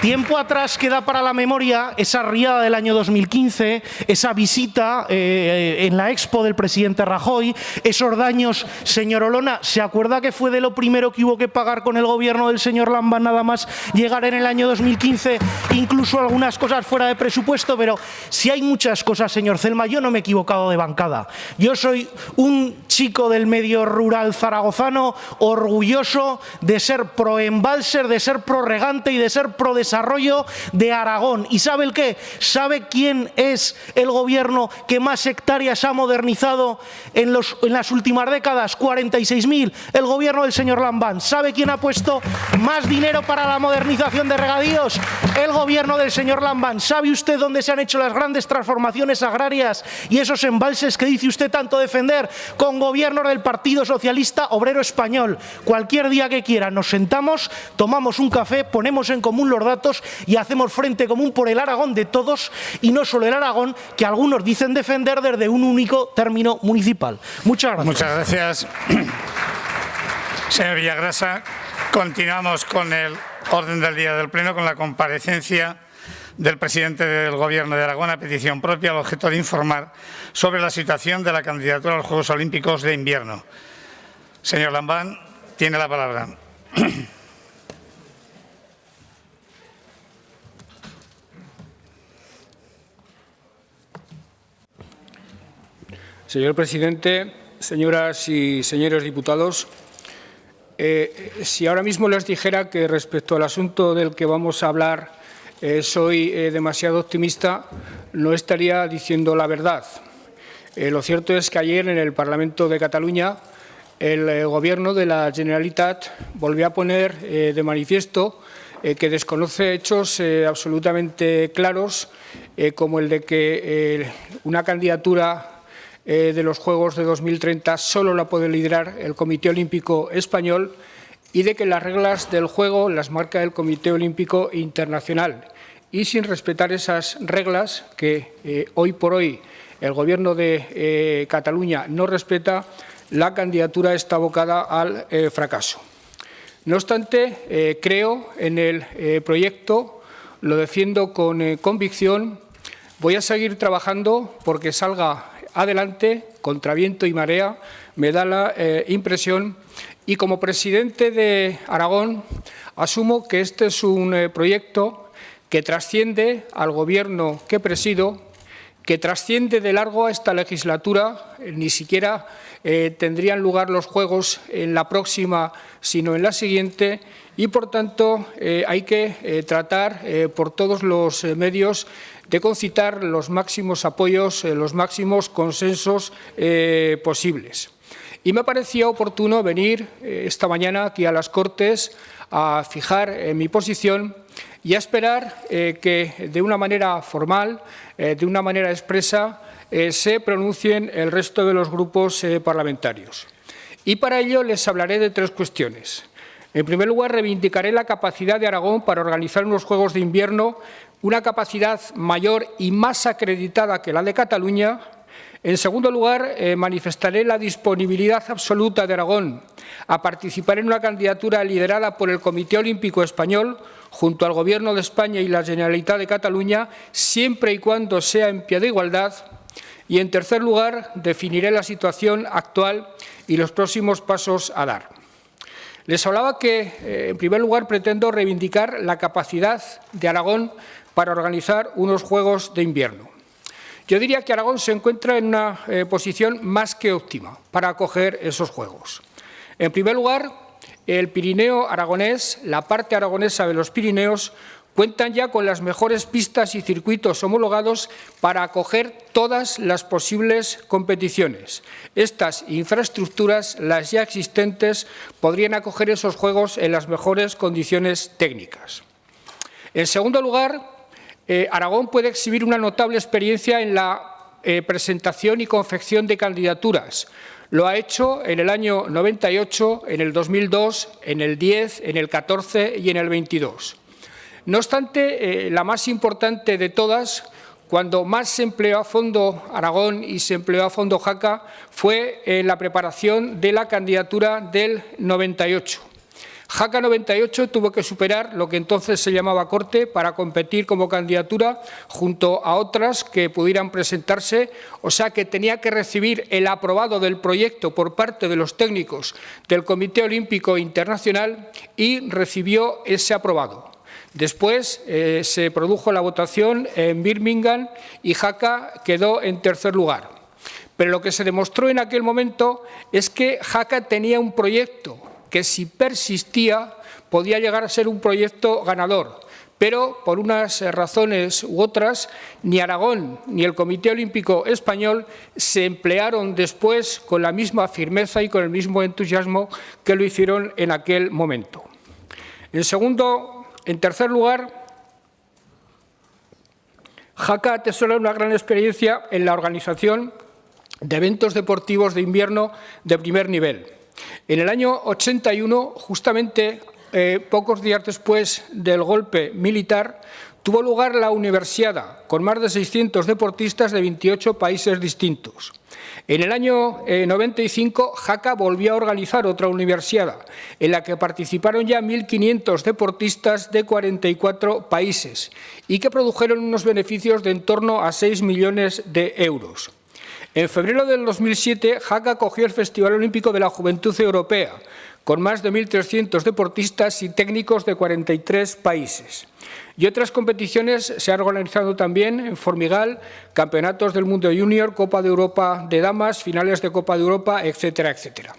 Tiempo atrás queda para la memoria esa riada del año 2015, esa visita en la Expo del presidente Rajoy, esos daños. Señor Olona, ¿se acuerda que fue de lo primero que hubo que pagar con el gobierno del señor Lambán nada más llegar en el año 2015, incluso algunas cosas fuera de presupuesto? Pero si hay muchas cosas, señor Celma, yo no me he equivocado de bancada. Yo soy un chico del medio rural zaragozano, orgulloso de ser pro embalser, de ser pro regante y de ser pro desarrollo de Aragón. ¿Y sabe el qué? ¿Sabe quién es el gobierno que más hectáreas ha modernizado en las últimas décadas? 46.000. El gobierno del señor Lambán. ¿Sabe quién ha puesto más dinero para la modernización de regadíos? El gobierno del señor Lambán. ¿Sabe usted dónde se han hecho las grandes transformaciones agrarias y esos embalses que dice usted tanto defender? Con gobiernos del Partido Socialista Obrero Español. Cualquier día que quiera nos sentamos, tomamos un café, ponemos en común los datos y hacemos frente común por el Aragón de todos, y no solo el Aragón que algunos dicen defender desde un único término municipal. Muchas gracias. Muchas gracias. Señor Villagrasa, continuamos con el orden del día del Pleno, con la comparecencia del presidente del Gobierno de Aragón a petición propia, al objeto de informar sobre la situación de la candidatura a los Juegos Olímpicos de Invierno. Señor Lambán, tiene la palabra. Señor presidente, señoras y señores diputados, si ahora mismo les dijera que respecto al asunto del que vamos a hablar soy demasiado optimista, no estaría diciendo la verdad. Lo cierto es que ayer en el Parlamento de Cataluña el Gobierno de la Generalitat volvió a poner de manifiesto que desconoce hechos absolutamente claros, como el de que una candidatura de los Juegos de 2030 solo la puede liderar el Comité Olímpico Español, y de que las reglas del juego las marca el Comité Olímpico Internacional. Y sin respetar esas reglas, que hoy por hoy el Gobierno de Cataluña no respeta, la candidatura está abocada al fracaso. No obstante, creo en el proyecto, lo defiendo con convicción. Voy a seguir trabajando porque salga adelante, contra viento y marea, me da la impresión, y como presidente de Aragón asumo que este es un proyecto que trasciende al Gobierno que presido, que trasciende de largo a esta legislatura. Ni siquiera tendrían lugar los Juegos en la próxima, sino en la siguiente, y por tanto hay que tratar por todos los medios de concitar los máximos apoyos, los máximos consensos posibles. Y me parecía oportuno venir esta mañana aquí a las Cortes a fijar mi posición y a esperar que de una manera formal, de una manera expresa, se pronuncien el resto de los grupos parlamentarios. Y para ello les hablaré de tres cuestiones. En primer lugar, reivindicaré la capacidad de Aragón para organizar unos Juegos de Invierno, una capacidad mayor y más acreditada que la de Cataluña. En segundo lugar, manifestaré la disponibilidad absoluta de Aragón a participar en una candidatura liderada por el Comité Olímpico Español junto al Gobierno de España y la Generalitat de Cataluña, siempre y cuando sea en pie de igualdad. Y, en tercer lugar, definiré la situación actual y los próximos pasos a dar. Les hablaba que, en primer lugar, pretendo reivindicar la capacidad de Aragón para organizar unos Juegos de Invierno. Yo diría que Aragón se encuentra en una posición más que óptima para acoger esos Juegos. En primer lugar, el Pirineo aragonés, la parte aragonesa de los Pirineos, cuentan ya con las mejores pistas y circuitos homologados para acoger todas las posibles competiciones. Estas infraestructuras, las ya existentes, podrían acoger esos Juegos en las mejores condiciones técnicas. En segundo lugar, Aragón puede exhibir una notable experiencia en la presentación y confección de candidaturas. Lo ha hecho en el año 98, en el 2002, en el 10, en el 14 y en el 22. No obstante, la más importante de todas, cuando más se empleó a fondo Aragón y se empleó a fondo Jaca, fue en la preparación de la candidatura del 98. Jaca 98 tuvo que superar lo que entonces se llamaba corte para competir como candidatura junto a otras que pudieran presentarse, o sea que tenía que recibir el aprobado del proyecto por parte de los técnicos del Comité Olímpico Internacional y recibió ese aprobado. Después se produjo la votación en Birmingham y Jaca quedó en tercer lugar. Pero lo que se demostró en aquel momento es que Jaca tenía un proyecto que, si persistía, podía llegar a ser un proyecto ganador. Pero, por unas razones u otras, ni Aragón ni el Comité Olímpico Español se emplearon después con la misma firmeza y con el mismo entusiasmo que lo hicieron en aquel momento. En tercer lugar, Jaca atesora una gran experiencia en la organización de eventos deportivos de invierno de primer nivel. En el año 81, justamente pocos días después del golpe militar, tuvo lugar la Universiada, con más de 600 deportistas de 28 países distintos. En el año 95, Jaca volvió a organizar otra Universiada, en la que participaron ya 1.500 deportistas de 44 países y que produjeron unos beneficios de en torno a 6 millones de euros. En febrero del 2007, Jaca acogió el Festival Olímpico de la Juventud Europea, con más de 1.300 deportistas y técnicos de 43 países. Y otras competiciones se han organizado también en Formigal, Campeonatos del Mundo Junior, Copa de Europa de Damas, finales de Copa de Europa, etcétera, etcétera.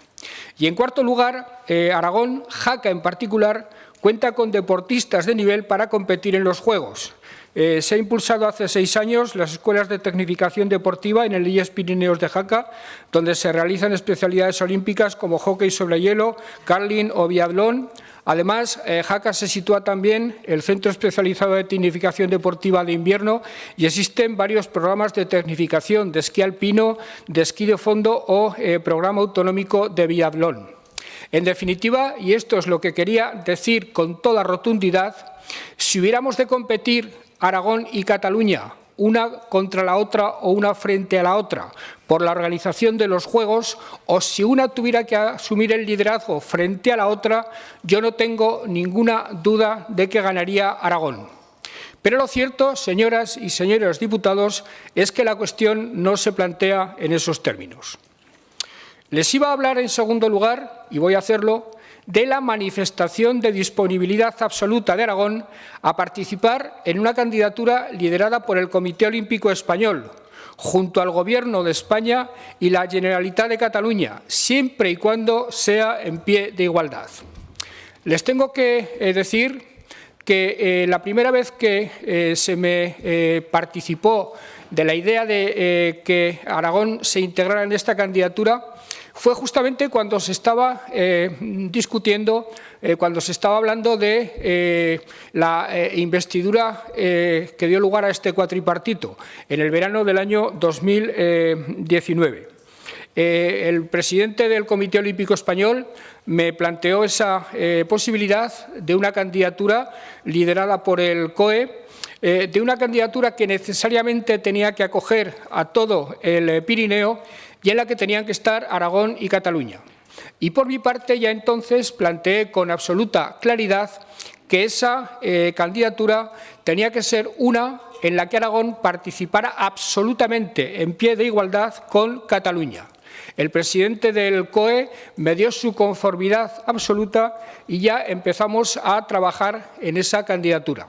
Y en cuarto lugar, Aragón, Jaca en particular, cuenta con deportistas de nivel para competir en los Juegos. Se ha impulsado hace 6 años las escuelas de tecnificación deportiva en el IES Pirineos de Jaca, donde se realizan especialidades olímpicas como hockey sobre hielo, curling o biatlón. Además, Jaca se sitúa también el Centro Especializado de Tecnificación Deportiva de Invierno y existen varios programas de tecnificación de esquí alpino, de esquí de fondo o programa autonómico de biatlón. En definitiva, y esto es lo que quería decir con toda rotundidad, si hubiéramos de competir Aragón y Cataluña, una contra la otra o una frente a la otra, por la organización de los Juegos, o si una tuviera que asumir el liderazgo frente a la otra, yo no tengo ninguna duda de que ganaría Aragón. Pero lo cierto, señoras y señores diputados, es que la cuestión no se plantea en esos términos. Les iba a hablar, en segundo lugar, y voy a hacerlo, de la manifestación de disponibilidad absoluta de Aragón a participar en una candidatura liderada por el Comité Olímpico Español, junto al Gobierno de España y la Generalitat de Cataluña, siempre y cuando sea en pie de igualdad. Les tengo que decir que la primera vez que se me participó de la idea de que Aragón se integrara en esta candidatura fue justamente cuando se estaba discutiendo, cuando se estaba hablando de la investidura que dio lugar a este cuatripartito en el verano del año 2019. El presidente del Comité Olímpico Español me planteó esa posibilidad de una candidatura liderada por el COE de una candidatura que necesariamente tenía que acoger a todo el Pirineo y en la que tenían que estar Aragón y Cataluña. Y por mi parte ya entonces planteé con absoluta claridad que esa candidatura tenía que ser una en la que Aragón participara absolutamente en pie de igualdad con Cataluña. El presidente del COE me dio su conformidad absoluta y ya empezamos a trabajar en esa candidatura.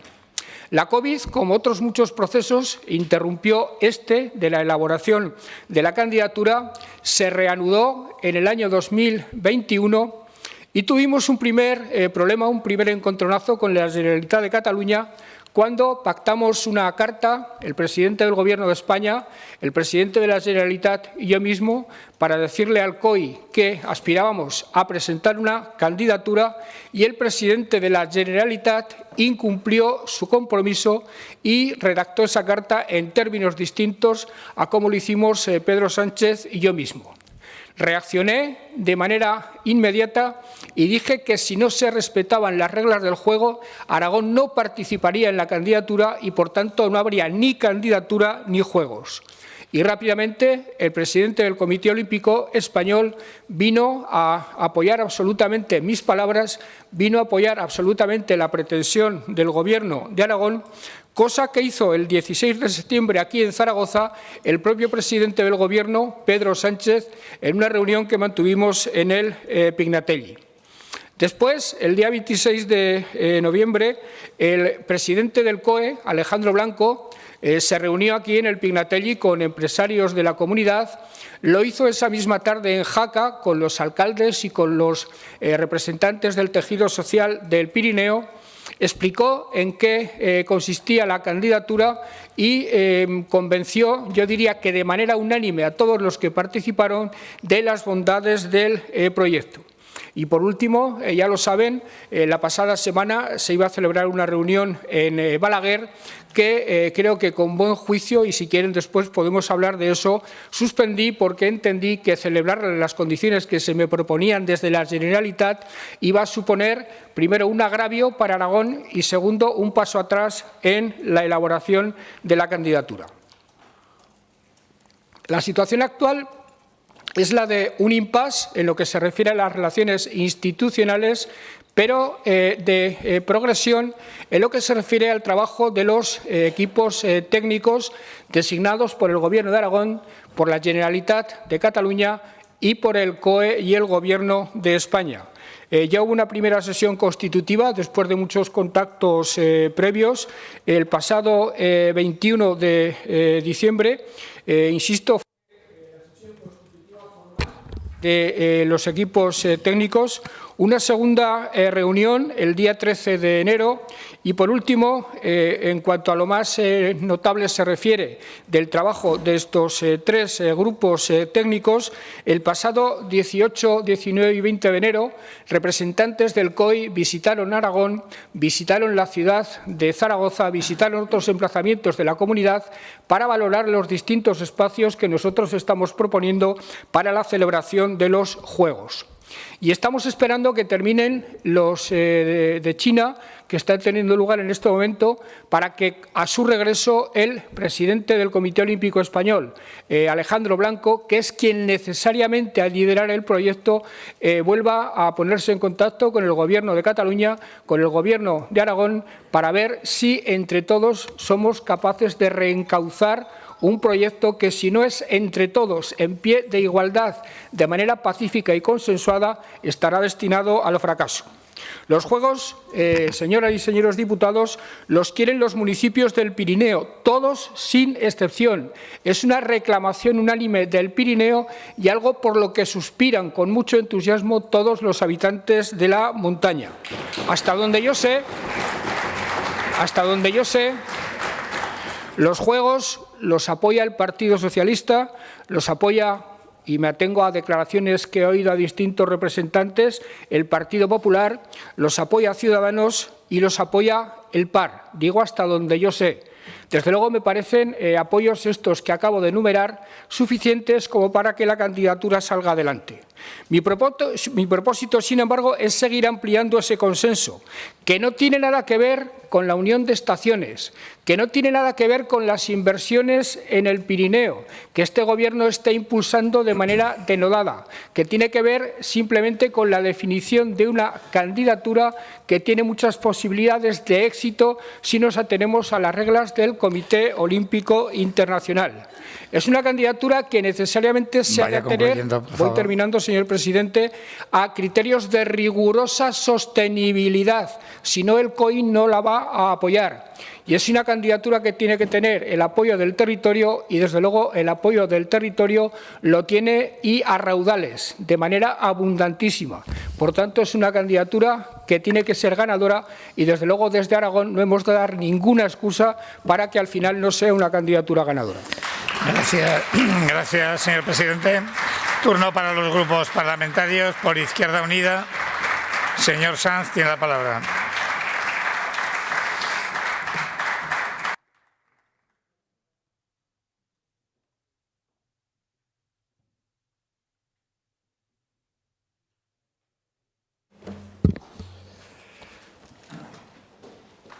La COVID, como otros muchos procesos, interrumpió de la elaboración de la candidatura, se reanudó en el año 2021 y tuvimos un primer problema, un primer encontronazo con la Generalitat de Cataluña, cuando pactamos una carta, el presidente del Gobierno de España, el presidente de la Generalitat y yo mismo, para decirle al COI que aspirábamos a presentar una candidatura y el presidente de la Generalitat incumplió su compromiso y redactó esa carta en términos distintos a como lo hicimos Pedro Sánchez y yo mismo. Reaccioné de manera inmediata y dije que si no se respetaban las reglas del juego, Aragón no participaría en la candidatura y, por tanto, no habría ni candidatura ni juegos. Y rápidamente el presidente del Comité Olímpico Español vino a apoyar absolutamente mis palabras, vino a apoyar absolutamente la pretensión del Gobierno de Aragón, cosa que hizo el 16 de septiembre aquí en Zaragoza el propio presidente del Gobierno, Pedro Sánchez, en una reunión que mantuvimos en el Pignatelli. Después, el día 26 de noviembre, el presidente del COE, Alejandro Blanco, se reunió aquí en el Pignatelli con empresarios de la comunidad. Lo hizo esa misma tarde en Jaca con los alcaldes y con los representantes del tejido social del Pirineo. Explicó en qué consistía la candidatura y convenció, yo diría que de manera unánime, a todos los que participaron de las bondades del proyecto. Y por último, ya lo saben, la pasada semana se iba a celebrar una reunión en Balaguer que creo que con buen juicio, y si quieren después podemos hablar de eso, suspendí porque entendí que celebrar en las condiciones que se me proponían desde la Generalitat iba a suponer, primero, un agravio para Aragón y, segundo, un paso atrás en la elaboración de la candidatura. La situación actual es la de un impasse en lo que se refiere a las relaciones institucionales, pero de progresión en lo que se refiere al trabajo de los equipos técnicos designados por el Gobierno de Aragón, por la Generalitat de Cataluña y por el COE y el Gobierno de España. Ya hubo una primera sesión constitutiva después de muchos contactos previos. El pasado 21 de diciembre, insisto, de los equipos técnicos, una segunda reunión el día 13 de enero y, por último, en cuanto a lo más notable se refiere del trabajo de estos tres grupos técnicos, el pasado 18, 19 y 20 de enero, representantes del COI visitaron Aragón, visitaron la ciudad de Zaragoza, visitaron otros emplazamientos de la comunidad para valorar los distintos espacios que nosotros estamos proponiendo para la celebración de los Juegos. Y estamos esperando que terminen los de China, que están teniendo lugar en este momento, para que a su regreso el presidente del Comité Olímpico Español, Alejandro Blanco, que es quien necesariamente al liderar el proyecto, vuelva a ponerse en contacto con el Gobierno de Cataluña, con el Gobierno de Aragón, para ver si entre todos somos capaces de reencauzar un proyecto que, si no es entre todos en pie de igualdad, de manera pacífica y consensuada, estará destinado al fracaso. Los Juegos, señoras y señores diputados, los quieren los municipios del Pirineo, todos sin excepción. Es una reclamación unánime del Pirineo y algo por lo que suspiran con mucho entusiasmo todos los habitantes de la montaña. Hasta donde yo sé, los Juegos los apoya el Partido Socialista, los apoya, y me atengo a declaraciones que he oído a distintos representantes, el Partido Popular, los apoya Ciudadanos y los apoya el PAR. Digo hasta donde yo sé. Desde luego me parecen apoyos estos que acabo de enumerar suficientes como para que la candidatura salga adelante. Mi propósito, sin embargo, es seguir ampliando ese consenso, que no tiene nada que ver con la unión de estaciones, que no tiene nada que ver con las inversiones en el Pirineo, que este Gobierno está impulsando de manera denodada, que tiene que ver simplemente con la definición de una candidatura que tiene muchas posibilidades de éxito si nos atenemos a las reglas del Comité Olímpico Internacional. Es una candidatura que necesariamente se ha de atener, voy terminando, señor presidente, a criterios de rigurosa sostenibilidad. Si no, el COI no la va a apoyar. Y es una candidatura que tiene que tener el apoyo del territorio y, desde luego, el apoyo del territorio lo tiene y a raudales, de manera abundantísima. Por tanto, es una candidatura que tiene que ser ganadora y, desde luego, desde Aragón no hemos de dar ninguna excusa para que al final no sea una candidatura ganadora. Gracias, señor presidente. Turno para los grupos parlamentarios. Por Izquierda Unida, señor Sanz tiene la palabra.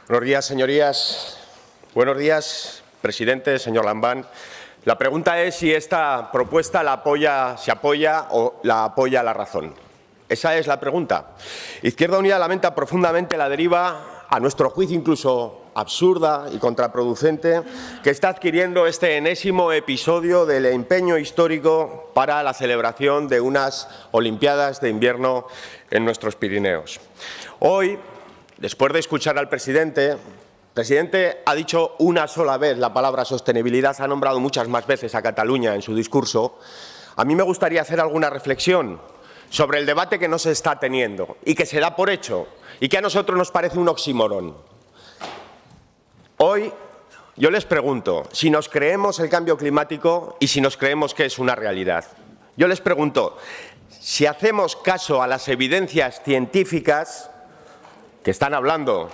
Buenos días, señorías. Buenos días, presidente, señor Lambán. La pregunta es si esta propuesta se apoya o la apoya la razón. Esa es la pregunta. Izquierda Unida lamenta profundamente la deriva, a nuestro juicio incluso absurda y contraproducente, que está adquiriendo este enésimo episodio del empeño histórico para la celebración de unas Olimpiadas de invierno en nuestros Pirineos. Hoy, después de escuchar al presidente, el presidente ha dicho una sola vez la palabra sostenibilidad, ha nombrado muchas más veces a Cataluña en su discurso. A mí me gustaría hacer alguna reflexión sobre el debate que no se está teniendo y que se da por hecho y que a nosotros nos parece un oxímoron. Hoy yo les pregunto si nos creemos el cambio climático y si nos creemos que es una realidad. Yo les pregunto si hacemos caso a las evidencias científicas que están hablando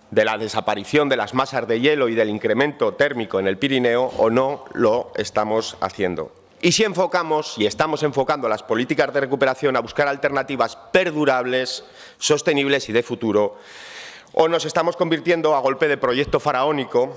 de la desaparición de las masas de hielo y del incremento térmico en el Pirineo o no lo estamos haciendo. Y si enfocamos y estamos enfocando las políticas de recuperación a buscar alternativas perdurables, sostenibles y de futuro, o nos estamos convirtiendo a golpe de proyecto faraónico,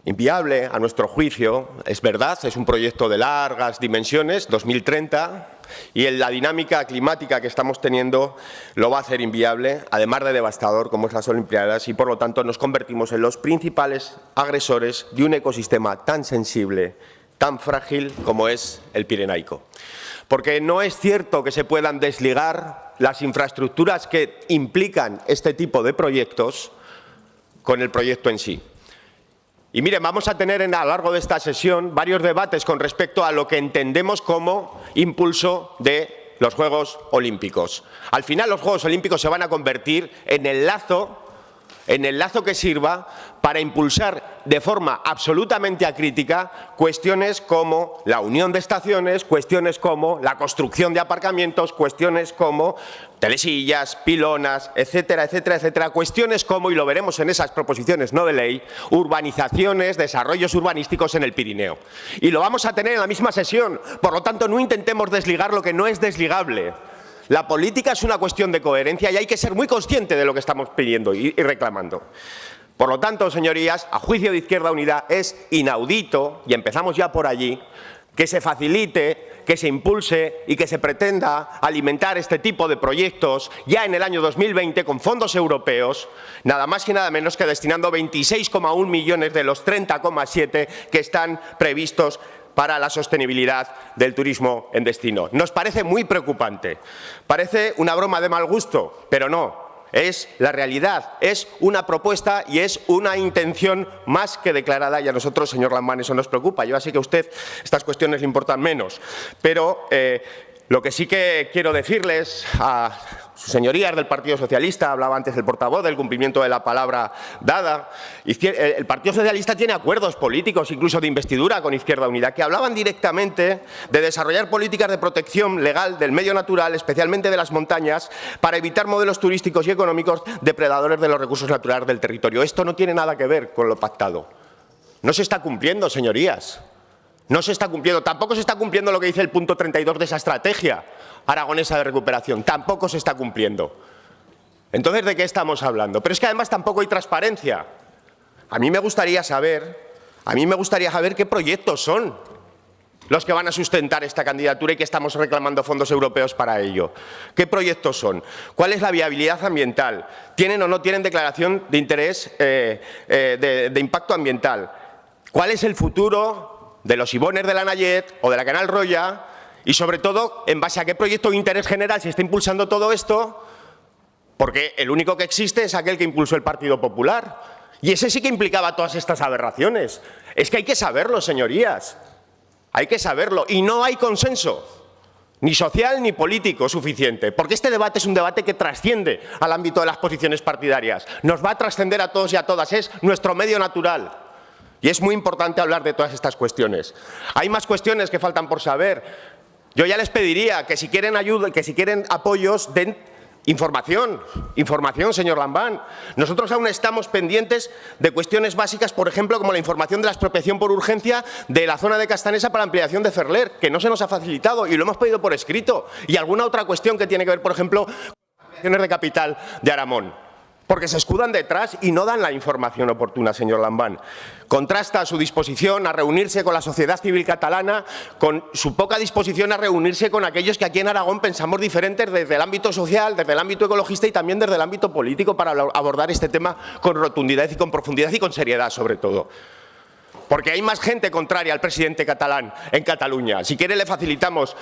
inviable a nuestro juicio, es verdad, es un proyecto de largas dimensiones, 2030, y la dinámica climática que estamos teniendo lo va a hacer inviable, además de devastador como es las Olimpiadas, y por lo tanto nos convertimos en los principales agresores de un ecosistema tan sensible, tan frágil como es el pirenaico. Porque no es cierto que se puedan desligar las infraestructuras que implican este tipo de proyectos con el proyecto en sí. Y miren, vamos a tener a lo largo de esta sesión varios debates con respecto a lo que entendemos como impulso de los Juegos Olímpicos. Al final los Juegos Olímpicos se van a convertir en el lazo que sirva para impulsar de forma absolutamente acrítica cuestiones como la unión de estaciones, cuestiones como la construcción de aparcamientos, cuestiones como telesillas, pilonas, etcétera, etcétera, etcétera, cuestiones como, y lo veremos en esas proposiciones no de ley, urbanizaciones, desarrollos urbanísticos en el Pirineo. Y lo vamos a tener en la misma sesión, por lo tanto no intentemos desligar lo que no es desligable. La política es una cuestión de coherencia y hay que ser muy consciente de lo que estamos pidiendo y reclamando. Por lo tanto, señorías, a juicio de Izquierda Unida es inaudito, y empezamos ya por allí, que se facilite, que se impulse y que se pretenda alimentar este tipo de proyectos ya en el año 2020 con fondos europeos, nada más y nada menos que destinando 26,1 millones de los 30,7 que están previstos para la sostenibilidad del turismo en destino. Nos parece muy preocupante. Parece una broma de mal gusto, pero no. Es la realidad, es una propuesta y es una intención más que declarada, y a nosotros, señor Lambán, eso nos preocupa. Yo sé que a usted estas cuestiones le importan menos, pero lo que sí que quiero decirles a sus señorías del Partido Socialista, hablaba antes el portavoz del cumplimiento de la palabra dada, el Partido Socialista tiene acuerdos políticos, incluso de investidura con Izquierda Unida, que hablaban directamente de desarrollar políticas de protección legal del medio natural, especialmente de las montañas, para evitar modelos turísticos y económicos depredadores de los recursos naturales del territorio. Esto no tiene nada que ver con lo pactado. No se está cumpliendo, señorías. No se está cumpliendo. Tampoco se está cumpliendo lo que dice el punto 32 de esa estrategia aragonesa de recuperación. Tampoco se está cumpliendo. Entonces, ¿de qué estamos hablando? Pero es que además tampoco hay transparencia. A mí me gustaría saber qué proyectos son los que van a sustentar esta candidatura y que estamos reclamando fondos europeos para ello. ¿Qué proyectos son? ¿Cuál es la viabilidad ambiental? ¿Tienen o no tienen declaración de interés de impacto ambiental? ¿Cuál es el futuro de los Ibones de la Nayet o de la Canal Roya? Y sobre todo, ¿en base a qué proyecto de interés general se está impulsando todo esto? Porque el único que existe es aquel que impulsó el Partido Popular. Y ese sí que implicaba todas estas aberraciones. Es que hay que saberlo, señorías. Hay que saberlo. Y no hay consenso, ni social ni político suficiente. Porque este debate es un debate que trasciende al ámbito de las posiciones partidarias. Nos va a trascender a todos y a todas. Es nuestro medio natural. Y es muy importante hablar de todas estas cuestiones. Hay más cuestiones que faltan por saber. Yo ya les pediría que si quieren ayuda, que si quieren apoyos, den información, señor Lambán. Nosotros aún estamos pendientes de cuestiones básicas, por ejemplo, como la información de la expropiación por urgencia de la zona de Castanesa para la ampliación de Ferler, que no se nos ha facilitado y lo hemos pedido por escrito. Y alguna otra cuestión que tiene que ver, por ejemplo, con las ampliaciones de capital de Aramón. Porque se escudan detrás y no dan la información oportuna, señor Lambán. Contrasta su disposición a reunirse con la sociedad civil catalana con su poca disposición a reunirse con aquellos que aquí en Aragón pensamos diferentes desde el ámbito social, desde el ámbito ecologista y también desde el ámbito político para abordar este tema con rotundidad y con profundidad y con seriedad, sobre todo. Porque hay más gente contraria al presidente catalán en Cataluña. Si quiere, le facilitamos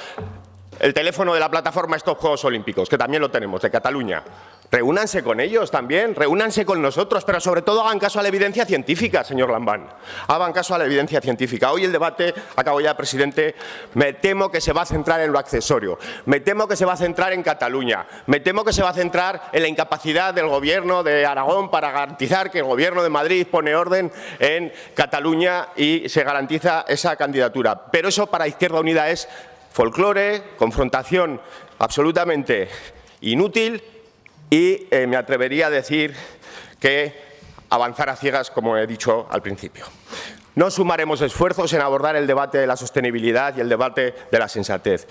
el teléfono de la plataforma Stop Juegos Olímpicos, que también lo tenemos, de Cataluña. Reúnanse con ellos también, reúnanse con nosotros, pero sobre todo hagan caso a la evidencia científica, señor Lambán. Hagan caso a la evidencia científica. Hoy el debate, acabo ya, presidente, me temo que se va a centrar en lo accesorio. Me temo que se va a centrar en Cataluña. Me temo que se va a centrar en la incapacidad del Gobierno de Aragón para garantizar que el Gobierno de Madrid pone orden en Cataluña y se garantiza esa candidatura. Pero eso para Izquierda Unida es folclore, confrontación absolutamente inútil y me atrevería a decir que avanzar a ciegas, como he dicho al principio. No sumaremos esfuerzos en abordar el debate de la sostenibilidad y el debate de la sensatez.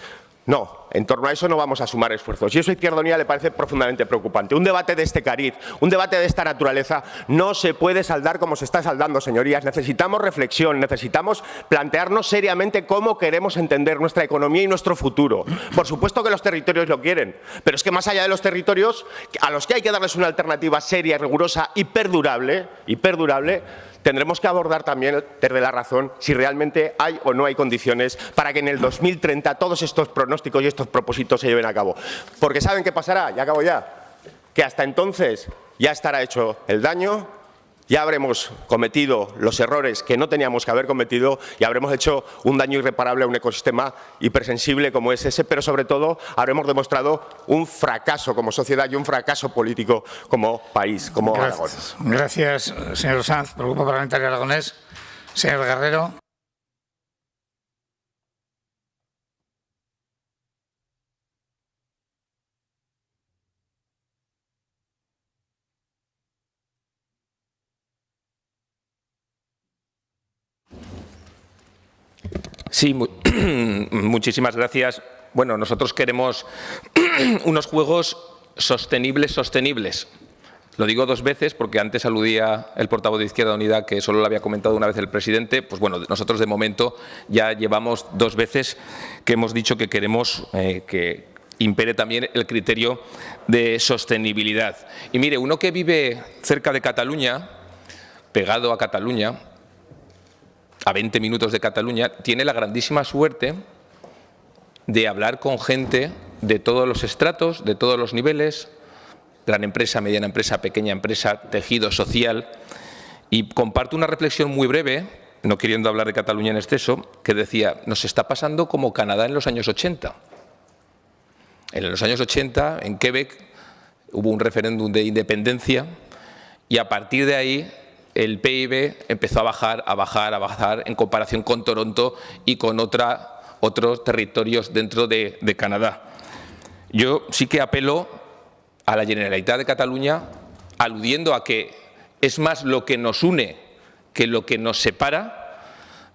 No, en torno a eso no vamos a sumar esfuerzos. Y eso a Izquierda Unida le parece profundamente preocupante. Un debate de este cariz, un debate de esta naturaleza, no se puede saldar como se está saldando, señorías. Necesitamos reflexión, necesitamos plantearnos seriamente cómo queremos entender nuestra economía y nuestro futuro. Por supuesto que los territorios lo quieren, pero es que más allá de los territorios, a los que hay que darles una alternativa seria, rigurosa y perdurable, tendremos que abordar también desde la razón si realmente hay o no hay condiciones para que en el 2030 todos estos pronósticos y estos propósitos se lleven a cabo. Porque ¿saben qué pasará? Ya acabo ya. Que hasta entonces ya estará hecho el daño, ya habremos cometido los errores que no teníamos que haber cometido y habremos hecho un daño irreparable a un ecosistema hipersensible como es ese, pero sobre todo habremos demostrado un fracaso como sociedad y un fracaso político como país, como Aragón. Gracias, señor Sanz, por el Grupo Parlamentario Aragonés. Señor Guerrero. Sí, muchísimas gracias. Bueno, nosotros queremos unos juegos sostenibles. Lo digo dos veces porque antes aludía el portavoz de Izquierda Unida que solo lo había comentado una vez el presidente. Pues bueno, nosotros de momento ya llevamos dos veces que hemos dicho que queremos que impere también el criterio de sostenibilidad. Y mire, uno que vive cerca de Cataluña, pegado a Cataluña, a 20 minutos de Cataluña, tiene la grandísima suerte de hablar con gente de todos los estratos, de todos los niveles, gran empresa, mediana empresa, pequeña empresa, tejido social, y comparto una reflexión muy breve, no queriendo hablar de Cataluña en exceso, que decía, nos está pasando como Canadá en los años 80. En los años 80, en Quebec, hubo un referéndum de independencia y a partir de ahí el PIB empezó a bajar en comparación con Toronto y con otros territorios dentro de Canadá. Yo sí que apelo a la Generalitat de Cataluña, aludiendo a que es más lo que nos une que lo que nos separa,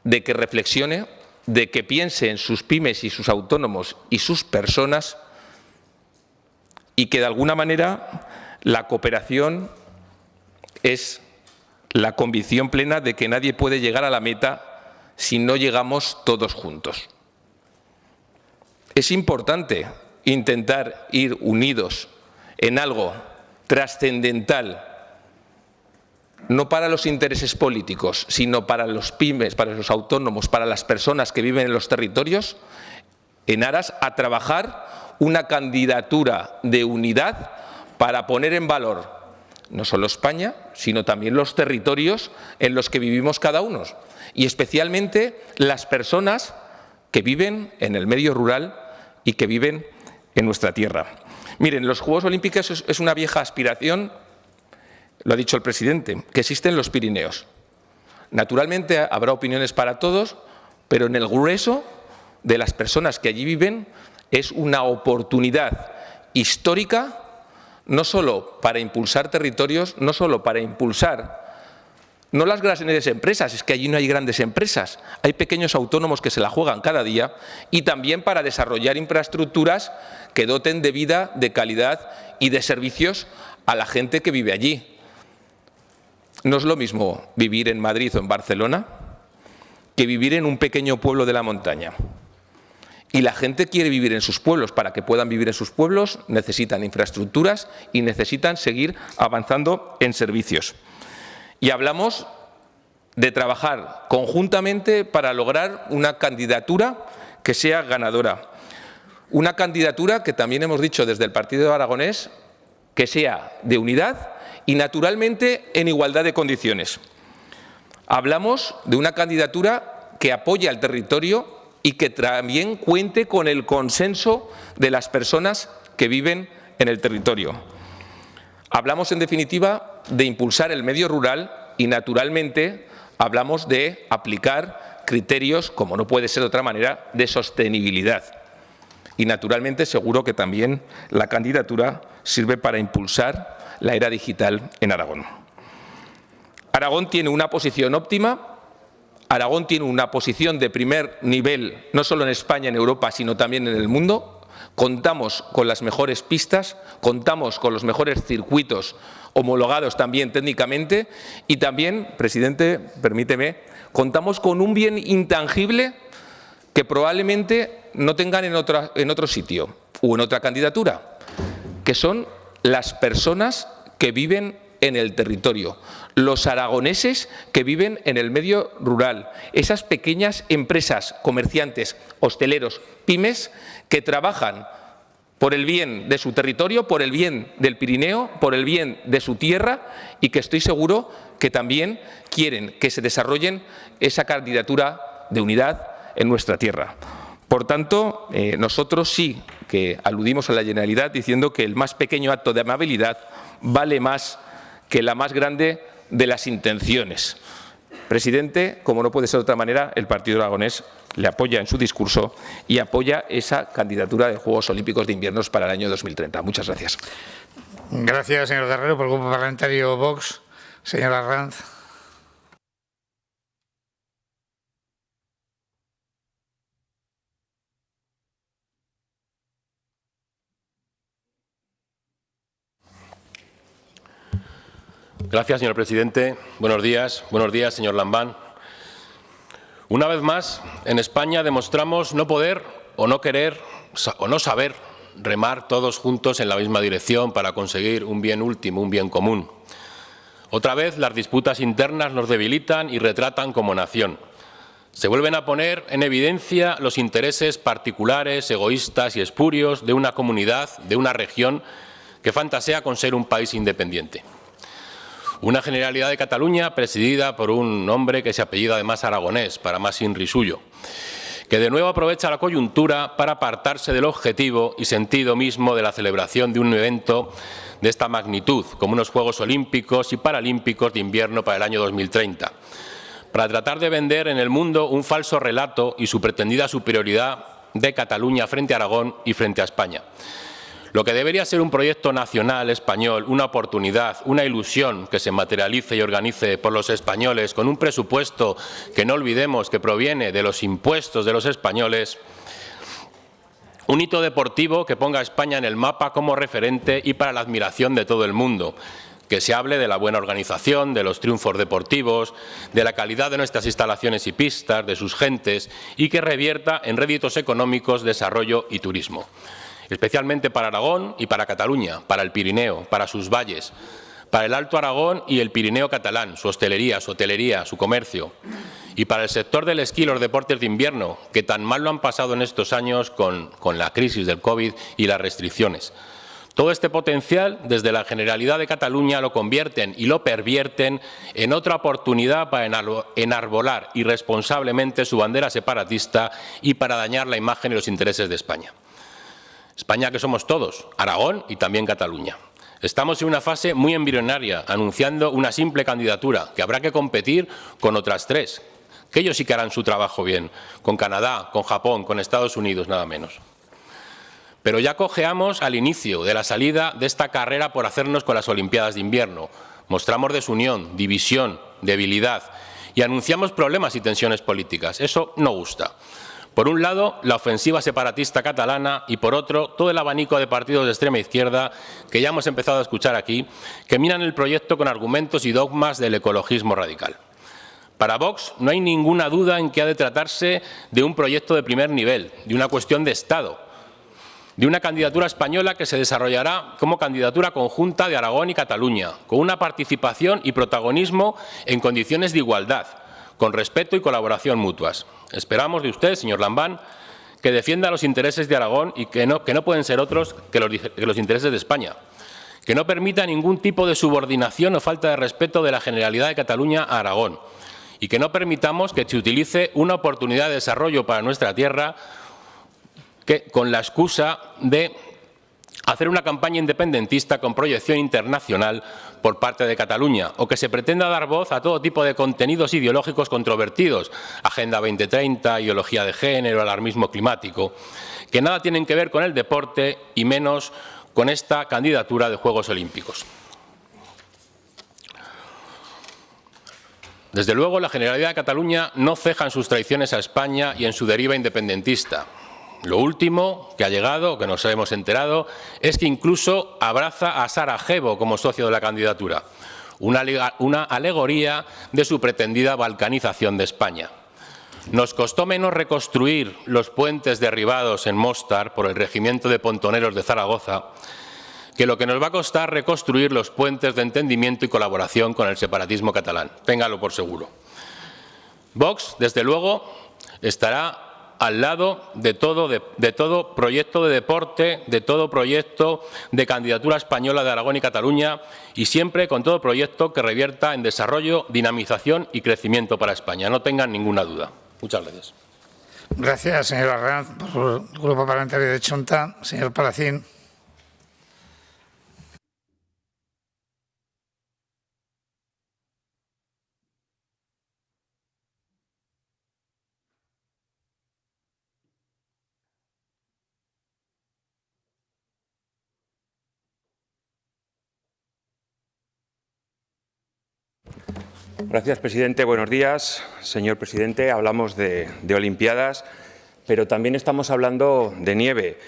de que reflexione, de que piense en sus pymes y sus autónomos y sus personas y que de alguna manera La cooperación es la convicción plena de que nadie puede llegar a la meta si no llegamos todos juntos. Es importante intentar ir unidos en algo trascendental, no para los intereses políticos, sino para los pymes, para los autónomos, para las personas que viven en los territorios, en aras a trabajar una candidatura de unidad para poner en valor no solo España, sino también los territorios en los que vivimos cada uno, y especialmente las personas que viven en el medio rural y que viven en nuestra tierra. Miren, los Juegos Olímpicos es una vieja aspiración, lo ha dicho el presidente, que existe en los Pirineos. Naturalmente habrá opiniones para todos, pero en el grueso de las personas que allí viven es una oportunidad histórica, no solo para impulsar territorios, no solo para impulsar no las grandes empresas, es que allí no hay grandes empresas, hay pequeños autónomos que se la juegan cada día, y también para desarrollar infraestructuras que doten de vida, de calidad y de servicios a la gente que vive allí. No es lo mismo vivir en Madrid o en Barcelona que vivir en un pequeño pueblo de la montaña. Y la gente quiere vivir en sus pueblos. Para que puedan vivir en sus pueblos necesitan infraestructuras y necesitan seguir avanzando en servicios. Y hablamos de trabajar conjuntamente para lograr una candidatura que sea ganadora. Una candidatura que también hemos dicho desde el Partido Aragonés que sea de unidad y naturalmente en igualdad de condiciones. Hablamos de una candidatura que apoye al territorio y que también cuente con el consenso de las personas que viven en el territorio. Hablamos, en definitiva, de impulsar el medio rural y, naturalmente, hablamos de aplicar criterios, como no puede ser de otra manera, de sostenibilidad. Y, naturalmente, seguro que también la candidatura sirve para impulsar la era digital en Aragón. Aragón tiene una posición óptima. Aragón tiene una posición de primer nivel, no solo en España, en Europa, sino también en el mundo. Contamos con las mejores pistas, contamos con los mejores circuitos homologados también técnicamente y también, presidente, permíteme, contamos con un bien intangible que probablemente no tengan en otro sitio o en otra candidatura, que son las personas que viven en el territorio, los aragoneses que viven en el medio rural, esas pequeñas empresas, comerciantes, hosteleros, pymes, que trabajan por el bien de su territorio, por el bien del Pirineo, por el bien de su tierra y que estoy seguro que también quieren que se desarrollen esa candidatura de unidad en nuestra tierra. Por tanto, nosotros sí que aludimos a la Generalidad diciendo que el más pequeño acto de amabilidad vale más que la más grande de las intenciones. Presidente, como no puede ser de otra manera, el Partido Aragonés le apoya en su discurso y apoya esa candidatura de Juegos Olímpicos de Invierno para el año 2030. Muchas gracias. Gracias, señor Guerrero. Por el Grupo Parlamentario Vox, señora Arranz. Gracias, señor presidente. Buenos días, señor Lambán. Una vez más, en España demostramos no poder o no querer o no saber remar todos juntos en la misma dirección para conseguir un bien último, un bien común. Otra vez, las disputas internas nos debilitan y retratan como nación. Se vuelven a poner en evidencia los intereses particulares, egoístas y espurios de una comunidad, de una región que fantasea con ser un país independiente. Una Generalidad de Cataluña presidida por un hombre que se apellida además Aragonés, para más inri suyo, que de nuevo aprovecha la coyuntura para apartarse del objetivo y sentido mismo de la celebración de un evento de esta magnitud, como unos Juegos Olímpicos y Paralímpicos de invierno para el año 2030, para tratar de vender en el mundo un falso relato y su pretendida superioridad de Cataluña frente a Aragón y frente a España. Lo que debería ser un proyecto nacional español, una oportunidad, una ilusión que se materialice y organice por los españoles con un presupuesto que no olvidemos que proviene de los impuestos de los españoles, Un hito deportivo que ponga a España en el mapa como referente y para la admiración de todo el mundo. Que se hable de la buena organización, de los triunfos deportivos, de la calidad de nuestras instalaciones y pistas, de sus gentes y que revierta en réditos económicos, desarrollo y turismo. Especialmente para Aragón y para Cataluña, para el Pirineo, para sus valles, para el Alto Aragón y el Pirineo catalán, su hostelería, su comercio, y para el sector del esquí y los deportes de invierno, que tan mal lo han pasado en estos años con la crisis del COVID y las restricciones. Todo este potencial, desde la Generalidad de Cataluña, lo convierten y lo pervierten en otra oportunidad para enarbolar irresponsablemente su bandera separatista y para dañar la imagen y los intereses de España. España que somos todos, Aragón y también Cataluña. Estamos en una fase muy embrionaria, anunciando una simple candidatura, que habrá que competir con otras tres, que ellos sí que harán su trabajo bien, con Canadá, con Japón, con Estados Unidos, nada menos. Pero ya cojeamos al inicio de la salida de esta carrera por hacernos con las Olimpiadas de invierno. Mostramos desunión, división, debilidad y anunciamos problemas y tensiones políticas. Eso no gusta. Por un lado, la ofensiva separatista catalana y, por otro, todo el abanico de partidos de extrema izquierda que ya hemos empezado a escuchar aquí, que miran el proyecto con argumentos y dogmas del ecologismo radical. Para Vox no hay ninguna duda en que ha de tratarse de un proyecto de primer nivel, de una cuestión de Estado, de una candidatura española que se desarrollará como candidatura conjunta de Aragón y Cataluña, con una participación y protagonismo en condiciones de igualdad, con respeto y colaboración mutuas. Esperamos de usted, señor Lambán, que defienda los intereses de Aragón y que no pueden ser otros que los intereses de España, que no permita ningún tipo de subordinación o falta de respeto de la Generalidad de Cataluña a Aragón y que no permitamos que se utilice una oportunidad de desarrollo para nuestra tierra con la excusa de hacer una campaña independentista con proyección internacional por parte de Cataluña o que se pretenda dar voz a todo tipo de contenidos ideológicos controvertidos, Agenda 2030, ideología de género, alarmismo climático, que nada tienen que ver con el deporte y menos con esta candidatura de Juegos Olímpicos. Desde luego, la Generalidad de Cataluña no ceja en sus traiciones a España y en su deriva independentista. Lo último que ha llegado, que nos hemos enterado, es que incluso abraza a Sarajevo como socio de la candidatura, una alegoría de su pretendida balcanización de España. Nos costó menos reconstruir los puentes derribados en Móstar por el Regimiento de Pontoneros de Zaragoza que lo que nos va a costar reconstruir los puentes de entendimiento y colaboración con el separatismo catalán. Téngalo por seguro. Vox, desde luego, estará al lado de todo proyecto de deporte, de todo proyecto de candidatura española de Aragón y Cataluña y siempre con todo proyecto que revierta en desarrollo, dinamización y crecimiento para España. No tengan ninguna duda. Muchas gracias. Gracias, señor Arranz, por el Grupo Parlamentario de Chunta. Señor Palacín. Gracias, presidente. Buenos días. Señor presidente, hablamos de Olimpiadas, pero también estamos hablando de nieve.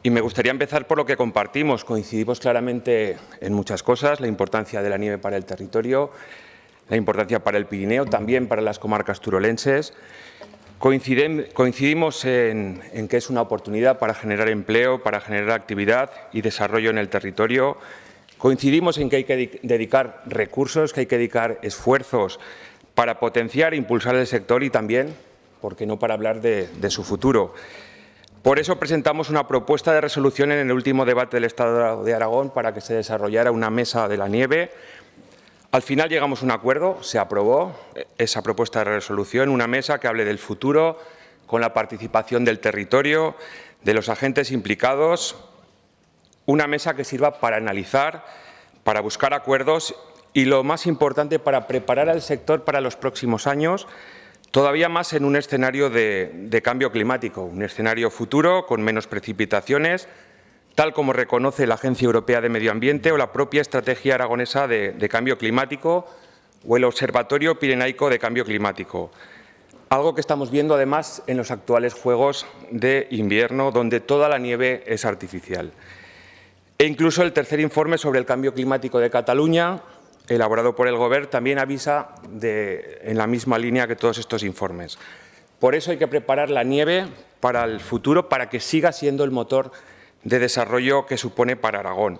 Y me gustaría empezar por lo que compartimos. Coincidimos claramente en muchas cosas, la importancia de la nieve para el territorio, la importancia para el Pirineo, también para las comarcas turolenses. Coincidimos en que es una oportunidad para generar empleo, para generar actividad y desarrollo en el territorio. Coincidimos en que hay que dedicar recursos, que hay que dedicar esfuerzos para potenciar e impulsar el sector y también, ¿por qué no?, para hablar de su futuro. Por eso presentamos una propuesta de resolución en el último debate del Estado de Aragón para que se desarrollara una mesa de la nieve. Al final llegamos a un acuerdo, se aprobó esa propuesta de resolución, una mesa que hable del futuro con la participación del territorio, de los agentes implicados, una mesa que sirva para analizar, para buscar acuerdos y, lo más importante, para preparar al sector para los próximos años, todavía más en un escenario de cambio climático, un escenario futuro con menos precipitaciones, tal como reconoce la Agencia Europea de Medio Ambiente o la propia Estrategia Aragonesa de Cambio Climático o el Observatorio Pirenaico de Cambio Climático. Algo que estamos viendo además en los actuales Juegos de invierno, donde toda la nieve es artificial. E incluso el tercer informe sobre el cambio climático de Cataluña, elaborado por el Govern, también avisa en la misma línea que todos estos informes. Por eso hay que preparar la nieve para el futuro, para que siga siendo el motor de desarrollo que supone para Aragón.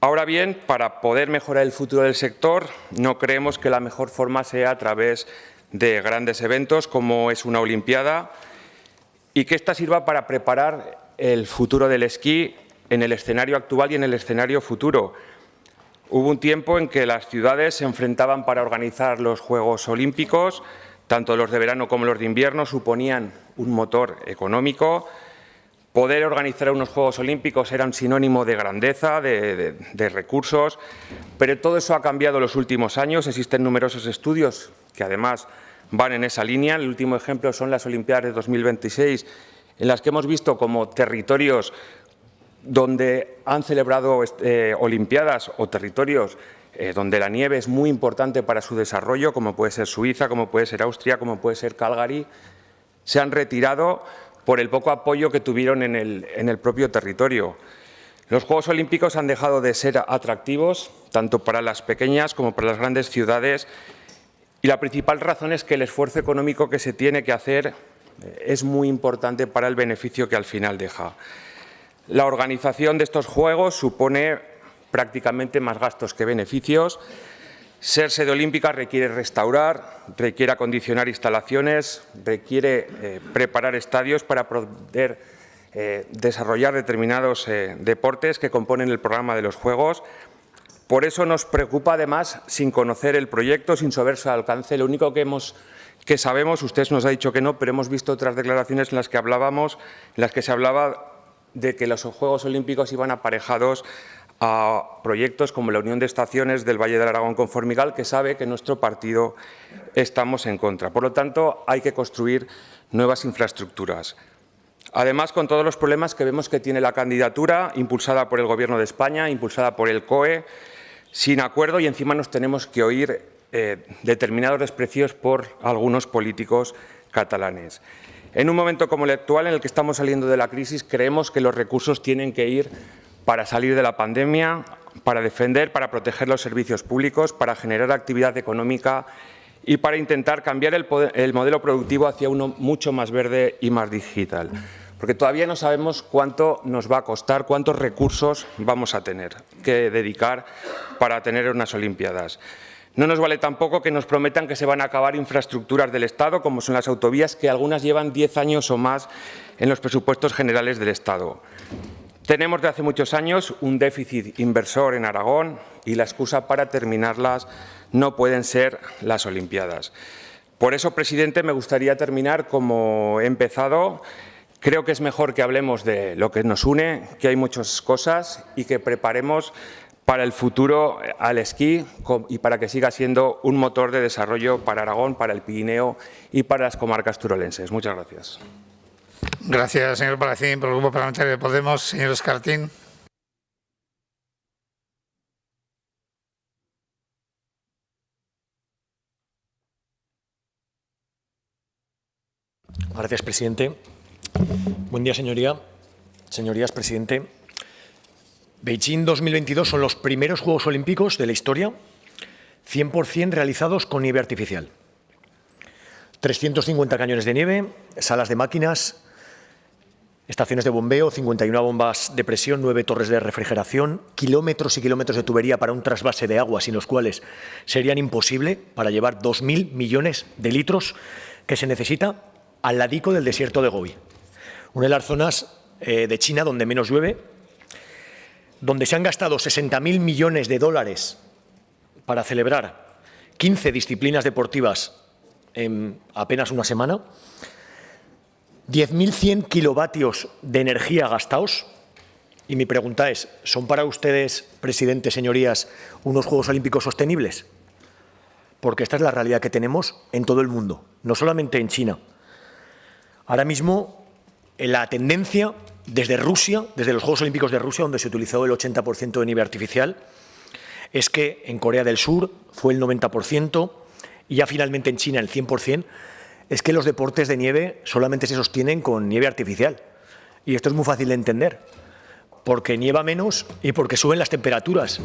Ahora bien, para poder mejorar el futuro del sector, no creemos que la mejor forma sea a través de grandes eventos como es una Olimpiada y que ésta sirva para preparar el futuro del esquí en el escenario actual y en el escenario futuro. Hubo un tiempo en que las ciudades se enfrentaban para organizar los Juegos Olímpicos, tanto los de verano como los de invierno suponían un motor económico. Poder organizar unos Juegos Olímpicos era un sinónimo de grandeza, de recursos, pero todo eso ha cambiado en los últimos años. Existen numerosos estudios que además van en esa línea. El último ejemplo son las Olimpiadas de 2026, en las que hemos visto como territorios donde han celebrado Olimpiadas o territorios donde la nieve es muy importante para su desarrollo, como puede ser Suiza, como puede ser Austria, como puede ser Calgary, se han retirado por el poco apoyo que tuvieron en el propio territorio. Los Juegos Olímpicos han dejado de ser atractivos, tanto para las pequeñas como para las grandes ciudades, y la principal razón es que el esfuerzo económico que se tiene que hacer es muy importante para el beneficio que al final deja. La organización de estos Juegos supone prácticamente más gastos que beneficios. Ser sede olímpica requiere restaurar, requiere acondicionar instalaciones, requiere preparar estadios para poder desarrollar determinados deportes que componen el programa de los Juegos. Por eso nos preocupa, además, sin conocer el proyecto, sin saber su alcance. Lo único que sabemos, usted nos ha dicho que no, pero hemos visto otras declaraciones en las que se hablaba de que los Juegos Olímpicos iban aparejados a proyectos como la Unión de Estaciones del Valle del Aragón con Formigal, que sabe que nuestro partido estamos en contra. Por lo tanto, hay que construir nuevas infraestructuras. Además, con todos los problemas que vemos que tiene la candidatura, impulsada por el Gobierno de España, impulsada por el COE, sin acuerdo, y encima nos tenemos que oír determinados desprecios por algunos políticos catalanes. En un momento como el actual, en el que estamos saliendo de la crisis, creemos que los recursos tienen que ir para salir de la pandemia, para defender, para proteger los servicios públicos, para generar actividad económica y para intentar cambiar el modelo productivo hacia uno mucho más verde y más digital. Porque todavía no sabemos cuánto nos va a costar, cuántos recursos vamos a tener que dedicar para tener unas Olimpiadas. No nos vale tampoco que nos prometan que se van a acabar infraestructuras del Estado, como son las autovías, que algunas llevan 10 años o más en los presupuestos generales del Estado. Tenemos desde hace muchos años un déficit inversor en Aragón y la excusa para terminarlas no pueden ser las Olimpiadas. Por eso, presidente, me gustaría terminar como he empezado. Creo que es mejor que hablemos de lo que nos une, que hay muchas cosas y que preparemos para el futuro al esquí y para que siga siendo un motor de desarrollo para Aragón, para el Pirineo y para las comarcas turolenses. Muchas gracias. Gracias, señor Palacín. Por el Grupo Parlamentario de Podemos, señor Escartín. Gracias, presidente. Buen día, señorías, presidente. Beijing 2022 son los primeros Juegos Olímpicos de la historia 100% realizados con nieve artificial. 350 cañones de nieve, salas de máquinas, estaciones de bombeo, 51 bombas de presión, 9 torres de refrigeración, kilómetros y kilómetros de tubería para un trasvase de agua sin los cuales serían imposible para llevar 2.000 millones de litros que se necesita al ladico del desierto de Gobi, una de las zonas de China donde menos llueve, donde se han gastado 60.000 millones de dólares para celebrar 15 disciplinas deportivas en apenas una semana, 10.100 kilovatios de energía gastados. Y mi pregunta es, ¿son para ustedes, presidente, señorías, unos Juegos Olímpicos sostenibles? Porque esta es la realidad que tenemos en todo el mundo, no solamente en China. Ahora mismo, la tendencia desde Rusia, desde los Juegos Olímpicos de Rusia, donde se utilizó el 80% de nieve artificial, es que en Corea del Sur fue el 90% y ya finalmente en China el 100%, es que los deportes de nieve solamente se sostienen con nieve artificial. Y esto es muy fácil de entender, porque nieva menos y porque suben las temperaturas.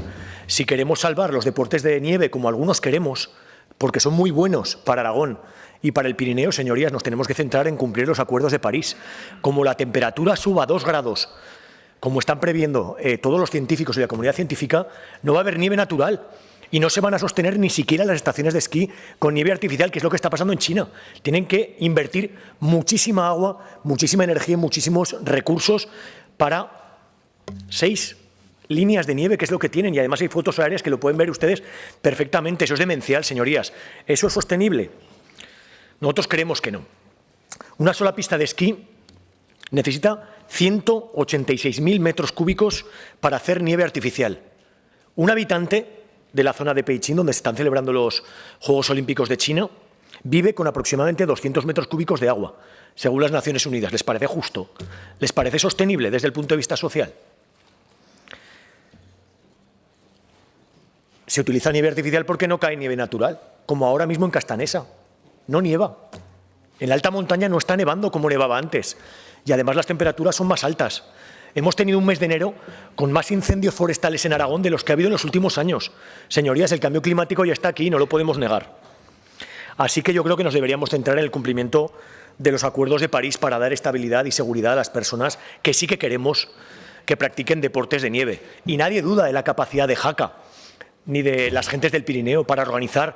Si queremos salvar los deportes de nieve, como algunos queremos, porque son muy buenos para Aragón y para el Pirineo, señorías, nos tenemos que centrar en cumplir los acuerdos de París. Como la temperatura suba 2 grados, como están previendo todos los científicos y la comunidad científica, no va a haber nieve natural. Y no se van a sostener ni siquiera las estaciones de esquí con nieve artificial, que es lo que está pasando en China. Tienen que invertir muchísima agua, muchísima energía y muchísimos recursos para 6 líneas de nieve, que es lo que tienen. Y además hay fotos aéreas que lo pueden ver ustedes perfectamente. Eso es demencial, señorías. ¿Eso es sostenible? Nosotros creemos que no. Una sola pista de esquí necesita 186.000 metros cúbicos para hacer nieve artificial. Un habitante de la zona de Beijing, donde se están celebrando los Juegos Olímpicos de China, vive con aproximadamente 200 metros cúbicos de agua, según las Naciones Unidas. ¿Les parece justo? ¿Les parece sostenible desde el punto de vista social? Se utiliza nieve artificial porque no cae nieve natural, como ahora mismo en Castanesa. No nieva. En la alta montaña no está nevando como nevaba antes. Y además las temperaturas son más altas. Hemos tenido un mes de enero con más incendios forestales en Aragón de los que ha habido en los últimos años. Señorías, el cambio climático ya está aquí, no lo podemos negar. Así que yo creo que nos deberíamos centrar en el cumplimiento de los acuerdos de París para dar estabilidad y seguridad a las personas que sí que queremos que practiquen deportes de nieve. Y nadie duda de la capacidad de Jaca ni de las gentes del Pirineo para organizar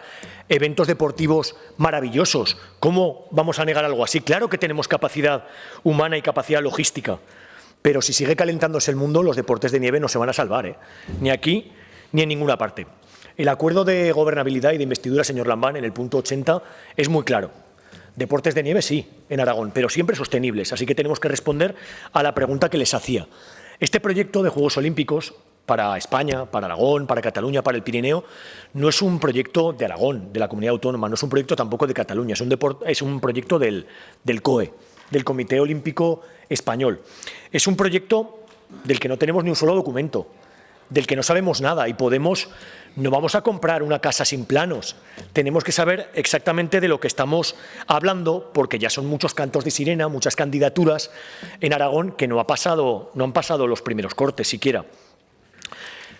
eventos deportivos maravillosos. ¿Cómo vamos a negar algo así? Claro que tenemos capacidad humana y capacidad logística. Pero si sigue calentándose el mundo, los deportes de nieve no se van a salvar, ni aquí ni en ninguna parte. El acuerdo de gobernabilidad y de investidura, señor Lambán, en el punto 80, es muy claro. Deportes de nieve sí, en Aragón, pero siempre sostenibles. Así que tenemos que responder a la pregunta que les hacía. Este proyecto de Juegos Olímpicos para España, para Aragón, para Cataluña, para el Pirineo, no es un proyecto de Aragón, de la comunidad autónoma, no es un proyecto tampoco de Cataluña, es un proyecto del COE, del Comité Olímpico Español. Es un proyecto del que no tenemos ni un solo documento, del que no sabemos nada y no vamos a comprar una casa sin planos. Tenemos que saber exactamente de lo que estamos hablando, porque ya son muchos cantos de sirena, muchas candidaturas en Aragón que no han pasado los primeros cortes siquiera.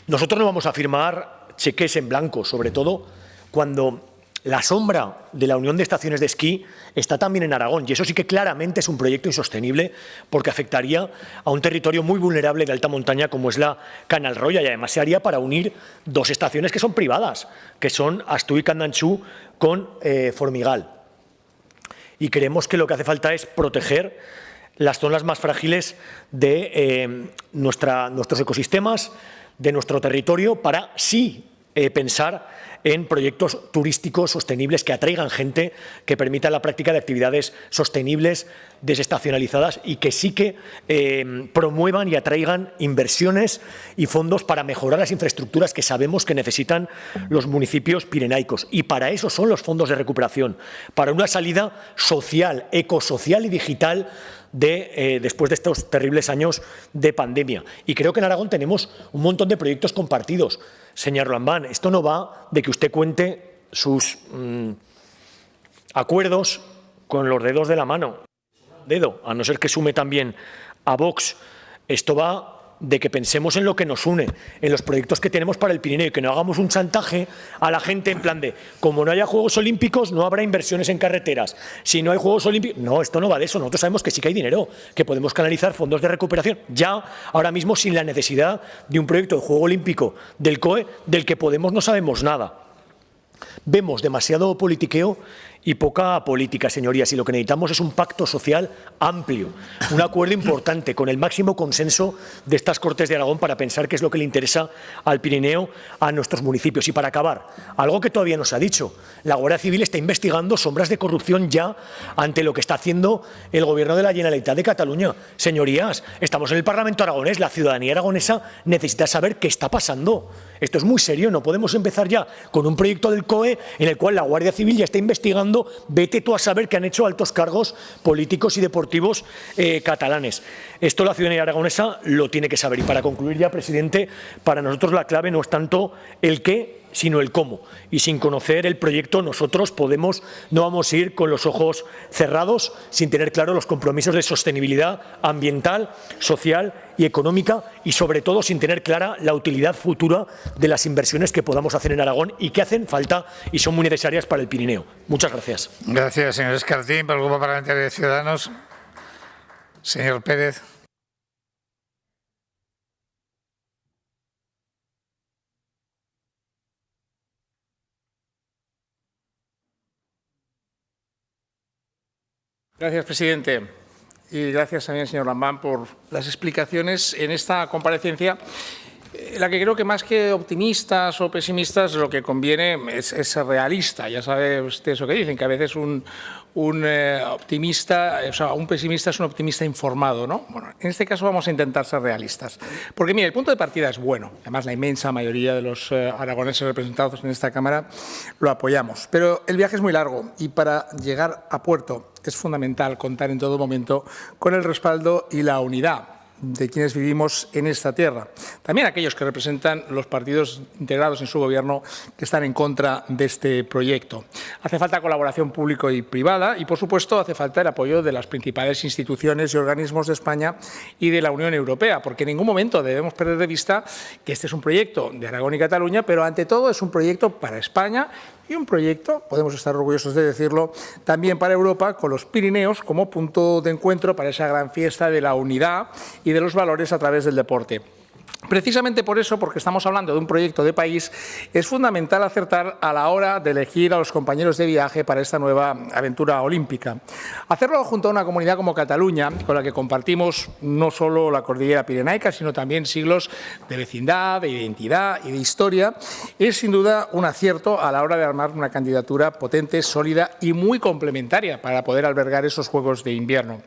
Nosotros no vamos a firmar cheques en blanco, sobre todo cuando la sombra de la Unión de Estaciones de Esquí está también en Aragón, y eso sí que claramente es un proyecto insostenible porque afectaría a un territorio muy vulnerable de alta montaña como es la Canalroya, y además se haría para unir 2 estaciones que son privadas, que son Astú y Candanchú con Formigal. Y creemos que lo que hace falta es proteger las zonas más frágiles de nuestros ecosistemas, de nuestro territorio, para sí pensar en proyectos turísticos sostenibles que atraigan gente, que permitan la práctica de actividades sostenibles, desestacionalizadas y que sí que promuevan y atraigan inversiones y fondos para mejorar las infraestructuras que sabemos que necesitan los municipios pirenaicos. Y para eso son los fondos de recuperación, para una salida social, ecosocial y digital después de estos terribles años de pandemia. Y creo que en Aragón tenemos un montón de proyectos compartidos. Señor Lambán, esto no va de que usted cuente sus acuerdos con los dedos de la mano, a no ser que sume también a Vox. Esto va de que pensemos en lo que nos une, en los proyectos que tenemos para el Pirineo, y que no hagamos un chantaje a la gente en plan de, como no haya Juegos Olímpicos, no habrá inversiones en carreteras. Si no hay Juegos Olímpicos... No, esto no va de eso. Nosotros sabemos que sí que hay dinero, que podemos canalizar fondos de recuperación, ya ahora mismo sin la necesidad de un proyecto de Juego Olímpico del COE, del que Podemos no sabemos nada. Vemos demasiado politiqueo y poca política, señorías, y lo que necesitamos es un pacto social amplio, un acuerdo importante con el máximo consenso de estas Cortes de Aragón para pensar qué es lo que le interesa al Pirineo, a nuestros municipios. Y para acabar, algo que todavía no se ha dicho, la Guardia Civil está investigando sombras de corrupción ya ante lo que está haciendo el Gobierno de la Generalitat de Cataluña. Señorías, estamos en el Parlamento aragonés, la ciudadanía aragonesa necesita saber qué está pasando. Esto es muy serio, no podemos empezar ya con un proyecto del COE en el cual la Guardia Civil ya está investigando, vete tú a saber qué han hecho altos cargos políticos y deportivos catalanes. Esto la ciudadanía aragonesa lo tiene que saber. Y para concluir ya, presidente, para nosotros la clave no es tanto el qué, sino el cómo. Y sin conocer el proyecto, nosotros no vamos a ir con los ojos cerrados, sin tener claro los compromisos de sostenibilidad ambiental, social y económica, y sobre todo sin tener clara la utilidad futura de las inversiones que podamos hacer en Aragón y que hacen falta y son muy necesarias para el Pirineo. Muchas gracias. Gracias, señor Escartín. Por el Grupo Parlamentario de Ciudadanos, señor Pérez. Gracias, presidente. Y gracias también, señor Lambán, por las explicaciones en esta comparecencia, la que creo que más que optimistas o pesimistas, lo que conviene es ser realista. Ya sabe usted eso que dicen, que a veces un optimista, o sea, un pesimista es un optimista informado, ¿no? Bueno, en este caso vamos a intentar ser realistas. Porque, mire, el punto de partida es bueno. Además, la inmensa mayoría de los aragoneses representados en esta Cámara lo apoyamos. Pero el viaje es muy largo y para llegar a puerto es fundamental contar en todo momento con el respaldo y la unidad de quienes vivimos en esta tierra. También aquellos que representan los partidos integrados en su gobierno que están en contra de este proyecto. Hace falta colaboración pública y privada y, por supuesto, hace falta el apoyo de las principales instituciones y organismos de España y de la Unión Europea, porque en ningún momento debemos perder de vista que este es un proyecto de Aragón y Cataluña, pero ante todo es un proyecto para España y un proyecto, podemos estar orgullosos de decirlo, también para Europa, con los Pirineos como punto de encuentro para esa gran fiesta de la unidad y de los valores a través del deporte. Precisamente por eso, porque estamos hablando de un proyecto de país, es fundamental acertar a la hora de elegir a los compañeros de viaje para esta nueva aventura olímpica. Hacerlo junto a una comunidad como Cataluña, con la que compartimos no solo la cordillera pirenaica, sino también siglos de vecindad, de identidad y de historia, es sin duda un acierto a la hora de armar una candidatura potente, sólida y muy complementaria para poder albergar esos Juegos de Invierno.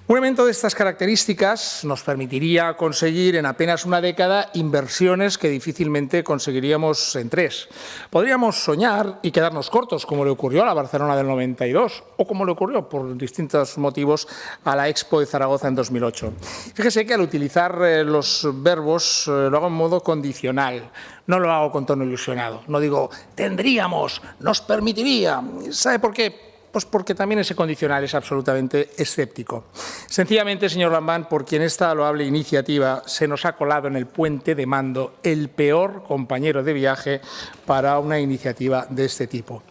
Un evento de estas características nos permitiría conseguir en apenas una década inversiones que difícilmente conseguiríamos en 3. Podríamos soñar y quedarnos cortos, como le ocurrió a la Barcelona del 92 o como le ocurrió por distintos motivos a la Expo de Zaragoza en 2008. Fíjese que al utilizar los verbos lo hago en modo condicional. No lo hago con tono ilusionado. No digo tendríamos, nos permitiría. ¿Sabe por qué? Pues porque también ese condicional es absolutamente escéptico. Sencillamente, señor Lambán, por quien esta loable iniciativa se nos ha colado en el puente de mando el peor compañero de viaje para una iniciativa de este tipo.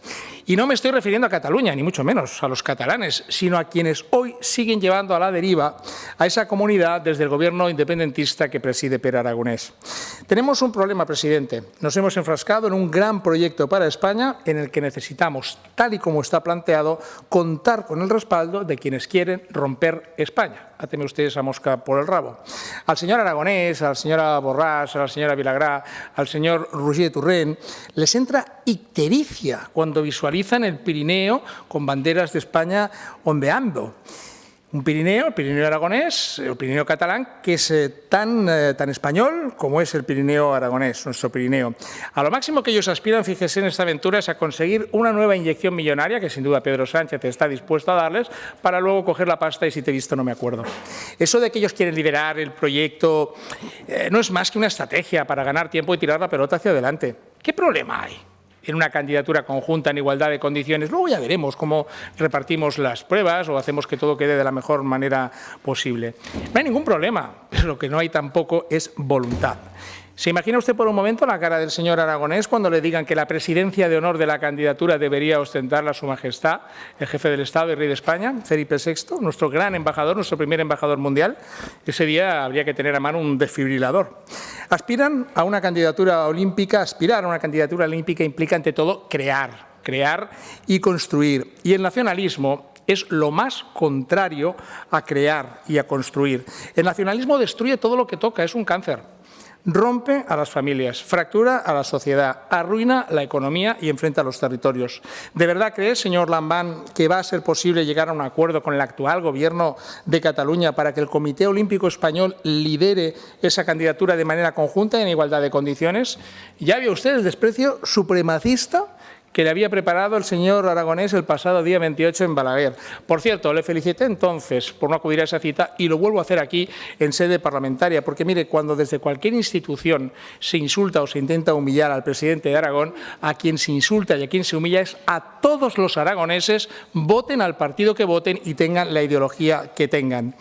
Y no me estoy refiriendo a Cataluña, ni mucho menos a los catalanes, sino a quienes hoy siguen llevando a la deriva a esa comunidad desde el gobierno independentista que preside Pere Aragonés. Tenemos un problema, presidente. Nos hemos enfrascado en un gran proyecto para España en el que necesitamos, tal y como está planteado, contar con el respaldo de quienes quieren romper España. Áteme usted esa mosca por el rabo. Al señor Aragonés, a la señora Borràs, a la señora Vilagrà, al señor Roger Torrent, les entra ictericia cuando visualizan el Pirineo con banderas de España ondeando. Un Pirineo, el Pirineo aragonés, el Pirineo catalán, que es tan español como es el Pirineo aragonés, nuestro Pirineo. A lo máximo que ellos aspiran, fíjese en esta aventura, es a conseguir una nueva inyección millonaria, que sin duda Pedro Sánchez está dispuesto a darles, para luego coger la pasta y si te he visto no me acuerdo. Eso de que ellos quieren liderar el proyecto no es más que una estrategia para ganar tiempo y tirar la pelota hacia adelante. ¿Qué problema hay en una candidatura conjunta en igualdad de condiciones? Luego ya veremos cómo repartimos las pruebas o hacemos que todo quede de la mejor manera posible. No hay ningún problema, pero lo que no hay tampoco es voluntad. ¿Se imagina usted por un momento la cara del señor Aragonés cuando le digan que la presidencia de honor de la candidatura debería ostentarla Su Majestad, el jefe del Estado y Rey de España, Felipe VI, nuestro gran embajador, nuestro primer embajador mundial? Ese día habría que tener a mano un desfibrilador. Aspirar a una candidatura olímpica implica ante todo crear y construir. Y el nacionalismo es lo más contrario a crear y a construir. El nacionalismo destruye todo lo que toca, es un cáncer. Rompe a las familias, fractura a la sociedad, arruina la economía y enfrenta a los territorios. ¿De verdad cree, señor Lambán, que va a ser posible llegar a un acuerdo con el actual Gobierno de Cataluña para que el Comité Olímpico Español lidere esa candidatura de manera conjunta y en igualdad de condiciones? Ya vio usted el desprecio supremacista que le había preparado el señor Aragonés el pasado día 28 en Balaguer. Por cierto, le felicité entonces por no acudir a esa cita y lo vuelvo a hacer aquí en sede parlamentaria, porque mire, cuando desde cualquier institución se insulta o se intenta humillar al presidente de Aragón, a quien se insulta y a quien se humilla es a todos los aragoneses, voten al partido que voten y tengan la ideología que tengan.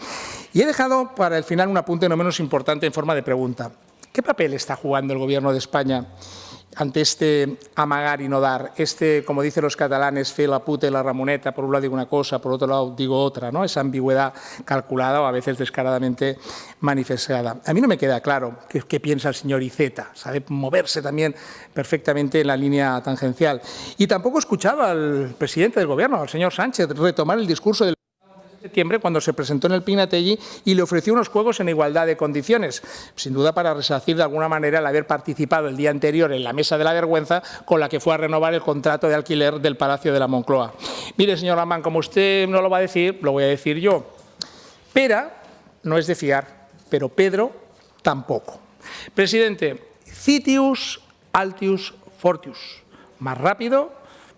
Y he dejado para el final un apunte no menos importante en forma de pregunta. ¿Qué papel está jugando el Gobierno de España ante este amagar y no dar, como dicen los catalanes, fer la puta y la ramoneta? Por un lado digo una cosa, por otro lado digo otra, ¿no? Esa ambigüedad calculada o a veces descaradamente manifestada. A mí no me queda claro qué piensa el señor Iceta, sabe moverse también perfectamente en la línea tangencial. Y tampoco he escuchado al presidente del Gobierno, al señor Sánchez, retomar el discurso del septiembre, cuando se presentó en el Pinatelli y le ofreció unos juegos en igualdad de condiciones, sin duda para resarcir de alguna manera el haber participado el día anterior en la mesa de la vergüenza con la que fue a renovar el contrato de alquiler del Palacio de la Moncloa. Mire, señor Lambán, como usted no lo va a decir, lo voy a decir yo. Pera no es de fiar, pero Pedro tampoco. Presidente, Citius Altius Fortius, más rápido,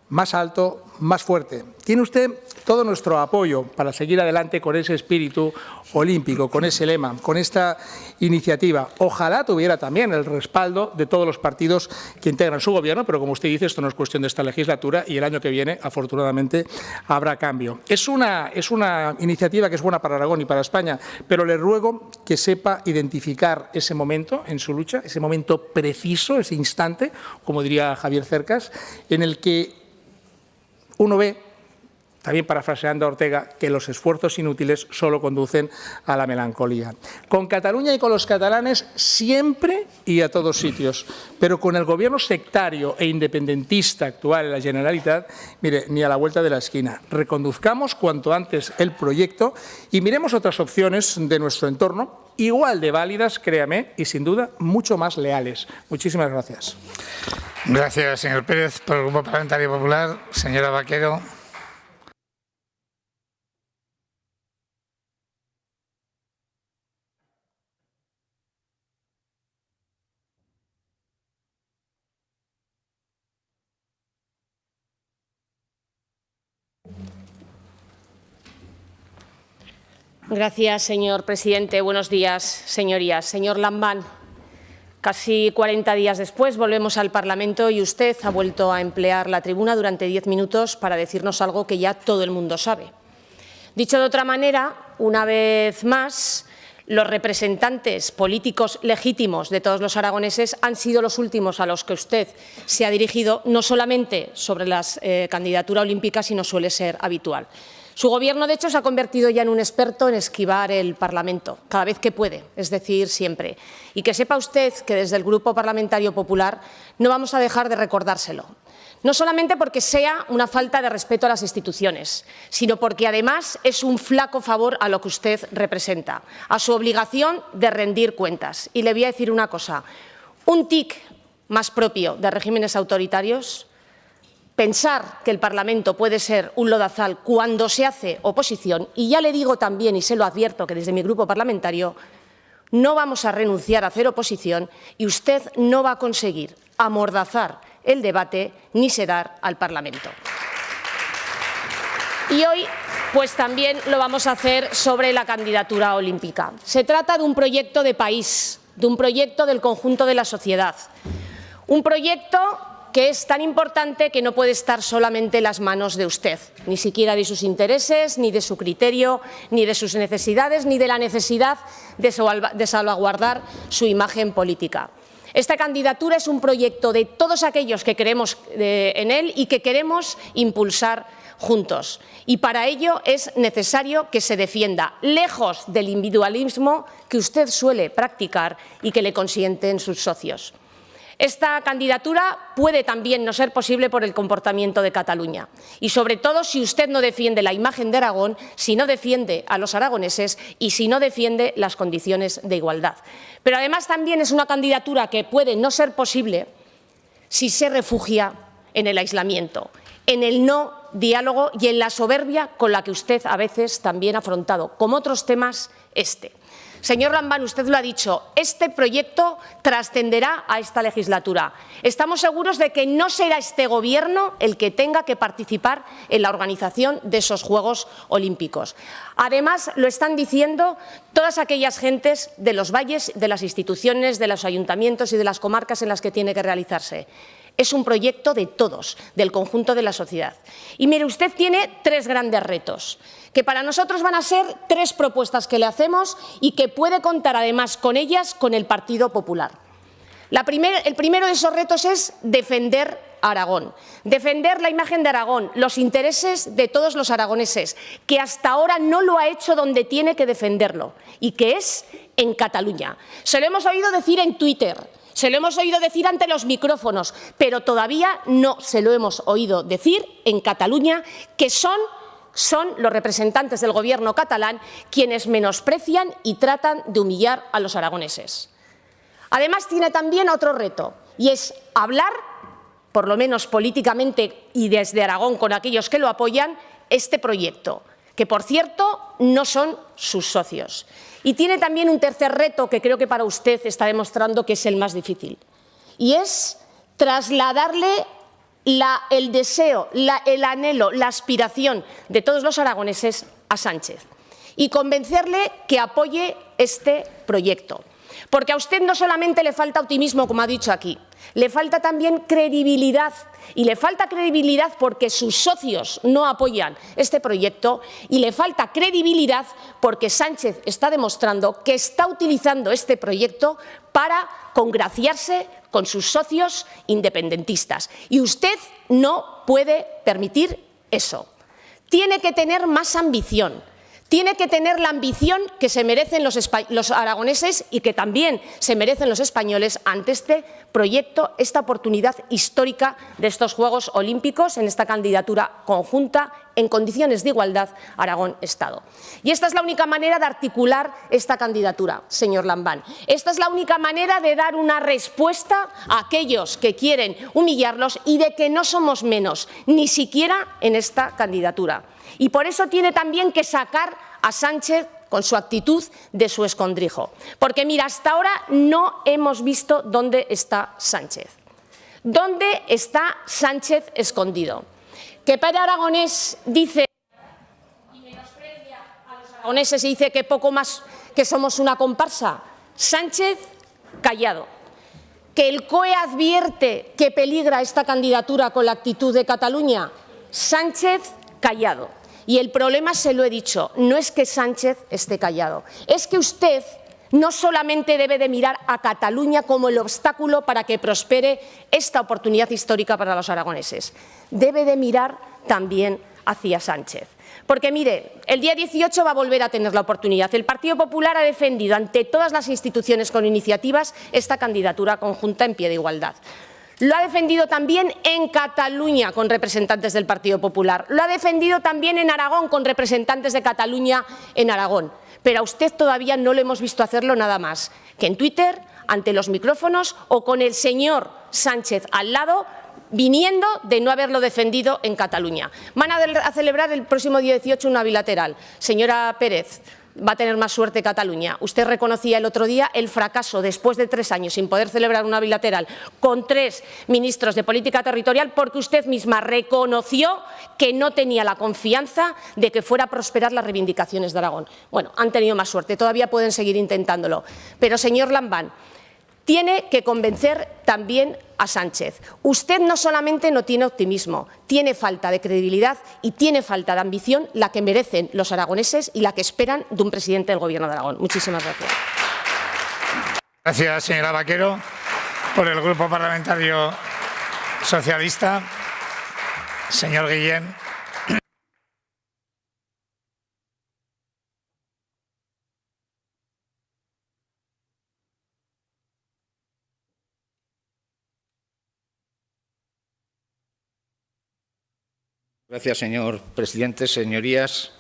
más alto, más fuerte. Tiene usted todo nuestro apoyo para seguir adelante con ese espíritu olímpico, con ese lema, con esta iniciativa. Ojalá tuviera también el respaldo de todos los partidos que integran su Gobierno, pero como usted dice, esto no es cuestión de esta legislatura y el año que viene, afortunadamente, habrá cambio. Es una iniciativa que es buena para Aragón y para España, pero le ruego que sepa identificar ese momento en su lucha, ese momento preciso, ese instante, como diría Javier Cercas, en el que uno ve, también parafraseando a Ortega, que los esfuerzos inútiles solo conducen a la melancolía. Con Cataluña y con los catalanes siempre y a todos sitios, pero con el Gobierno sectario e independentista actual en la Generalitat, mire, ni a la vuelta de la esquina. Reconduzcamos cuanto antes el proyecto y miremos otras opciones de nuestro entorno, igual de válidas, créame, y sin duda mucho más leales. Muchísimas gracias. Gracias, señor Pérez. Por el Grupo Parlamentario Popular, señora Vaquero. Gracias, señor presidente. Buenos días, señorías. Señor Lambán, casi 40 días después volvemos al Parlamento y usted ha vuelto a emplear la tribuna durante 10 minutos para decirnos algo que ya todo el mundo sabe. Dicho de otra manera, una vez más, los representantes políticos legítimos de todos los aragoneses han sido los últimos a los que usted se ha dirigido, no solamente sobre la candidatura olímpica, sino suele ser habitual. Su Gobierno, de hecho, se ha convertido ya en un experto en esquivar el Parlamento, cada vez que puede, es decir, siempre. Y que sepa usted que desde el Grupo Parlamentario Popular no vamos a dejar de recordárselo. No solamente porque sea una falta de respeto a las instituciones, sino porque además es un flaco favor a lo que usted representa, a su obligación de rendir cuentas. Y le voy a decir una cosa, un tic más propio de regímenes autoritarios, pensar que el Parlamento puede ser un lodazal cuando se hace oposición, y ya le digo también, y se lo advierto, que desde mi grupo parlamentario no vamos a renunciar a hacer oposición y usted no va a conseguir amordazar el debate ni sedar al Parlamento. Y hoy, pues también lo vamos a hacer sobre la candidatura olímpica. Se trata de un proyecto de país, de un proyecto del conjunto de la sociedad, un proyecto que es tan importante que no puede estar solamente en las manos de usted, ni siquiera de sus intereses, ni de su criterio, ni de sus necesidades, ni de la necesidad de salvaguardar su imagen política. Esta candidatura es un proyecto de todos aquellos que creemos en él y que queremos impulsar juntos. Y para ello es necesario que se defienda, lejos del individualismo que usted suele practicar y que le consienten sus socios. Esta candidatura puede también no ser posible por el comportamiento de Cataluña y, sobre todo, si usted no defiende la imagen de Aragón, si no defiende a los aragoneses y si no defiende las condiciones de igualdad. Pero además también es una candidatura que puede no ser posible si se refugia en el aislamiento, en el no diálogo y en la soberbia con la que usted a veces también ha afrontado, como otros temas, este. Señor Lambán, usted lo ha dicho, este proyecto trascenderá a esta legislatura. Estamos seguros de que no será este Gobierno el que tenga que participar en la organización de esos Juegos Olímpicos. Además, lo están diciendo todas aquellas gentes de los valles, de las instituciones, de los ayuntamientos y de las comarcas en las que tiene que realizarse. Es un proyecto de todos, del conjunto de la sociedad. Y mire, usted tiene 3 grandes retos, que para nosotros van a ser 3 propuestas que le hacemos y que puede contar además con ellas con el Partido Popular. El primero de esos retos es defender a Aragón, defender la imagen de Aragón, los intereses de todos los aragoneses, que hasta ahora no lo ha hecho donde tiene que defenderlo, y que es en Cataluña. Se lo hemos oído decir en Twitter, se lo hemos oído decir ante los micrófonos, pero todavía no se lo hemos oído decir en Cataluña, que son los representantes del Gobierno catalán quienes menosprecian y tratan de humillar a los aragoneses. Además, tiene también otro reto, y es hablar, por lo menos políticamente y desde Aragón con aquellos que lo apoyan, este proyecto, que, por cierto, no son sus socios. Y tiene también un tercer reto que creo que para usted está demostrando que es el más difícil, y es trasladarle el deseo, el anhelo, la aspiración de todos los aragoneses a Sánchez y convencerle que apoye este proyecto. Porque a usted no solamente le falta optimismo, como ha dicho aquí, le falta también credibilidad. Y le falta credibilidad porque sus socios no apoyan este proyecto, y le falta credibilidad porque Sánchez está demostrando que está utilizando este proyecto para congraciarse con sus socios independentistas. Y usted no puede permitir eso. Tiene que tener más ambición. Tiene que tener la ambición que se merecen los aragoneses y que también se merecen los españoles ante este proyecto, esta oportunidad histórica de estos Juegos Olímpicos en esta candidatura conjunta en condiciones de igualdad Aragón-Estado. Y esta es la única manera de articular esta candidatura, señor Lambán. Esta es la única manera de dar una respuesta a aquellos que quieren humillarlos y de que no somos menos, ni siquiera en esta candidatura. Y por eso tiene también que sacar a Sánchez con su actitud de su escondrijo. Porque, mira, hasta ahora no hemos visto dónde está Sánchez. ¿Dónde está Sánchez escondido? Que Pere Aragonés dice y menosprecia a los aragoneses y dice que poco más que somos una comparsa. Sánchez callado. Que el COE advierte que peligra esta candidatura con la actitud de Cataluña. Sánchez callado. Y el problema, se lo he dicho, no es que Sánchez esté callado, es que usted no solamente debe de mirar a Cataluña como el obstáculo para que prospere esta oportunidad histórica para los aragoneses, debe de mirar también hacia Sánchez. Porque, mire, el día 18 va a volver a tener la oportunidad. El Partido Popular ha defendido ante todas las instituciones con iniciativas esta candidatura conjunta en pie de igualdad. Lo ha defendido también en Cataluña con representantes del Partido Popular. Lo ha defendido también en Aragón con representantes de Cataluña en Aragón. Pero a usted todavía no lo hemos visto hacerlo nada más que en Twitter, ante los micrófonos o con el señor Sánchez al lado, viniendo de no haberlo defendido en Cataluña. Van a celebrar el próximo día 18 una bilateral. Señora Pérez, va a tener más suerte Cataluña. Usted reconocía el otro día el fracaso, después de 3 años sin poder celebrar una bilateral con 3 ministros de política territorial, porque usted misma reconoció que no tenía la confianza de que fuera a prosperar las reivindicaciones de Aragón. Bueno, han tenido más suerte, todavía pueden seguir intentándolo. Pero, señor Lambán, tiene que convencer también a Sánchez. Usted no solamente no tiene optimismo, tiene falta de credibilidad y tiene falta de ambición, la que merecen los aragoneses y la que esperan de un presidente del Gobierno de Aragón. Muchísimas gracias. Gracias, señora Vaquero. Por el Grupo Parlamentario Socialista, señor Guillén. Gracias, señor presidente. Señorías,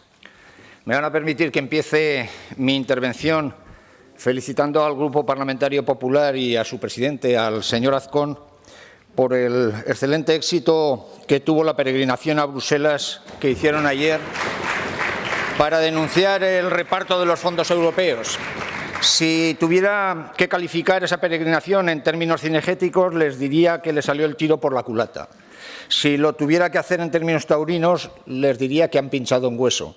me van a permitir que empiece mi intervención felicitando al Grupo Parlamentario Popular y a su presidente, al señor Azcón, por el excelente éxito que tuvo la peregrinación a Bruselas que hicieron ayer para denunciar el reparto de los fondos europeos. Si tuviera que calificar esa peregrinación en términos cinegéticos, les diría que le salió el tiro por la culata. Si lo tuviera que hacer en términos taurinos, les diría que han pinchado un hueso.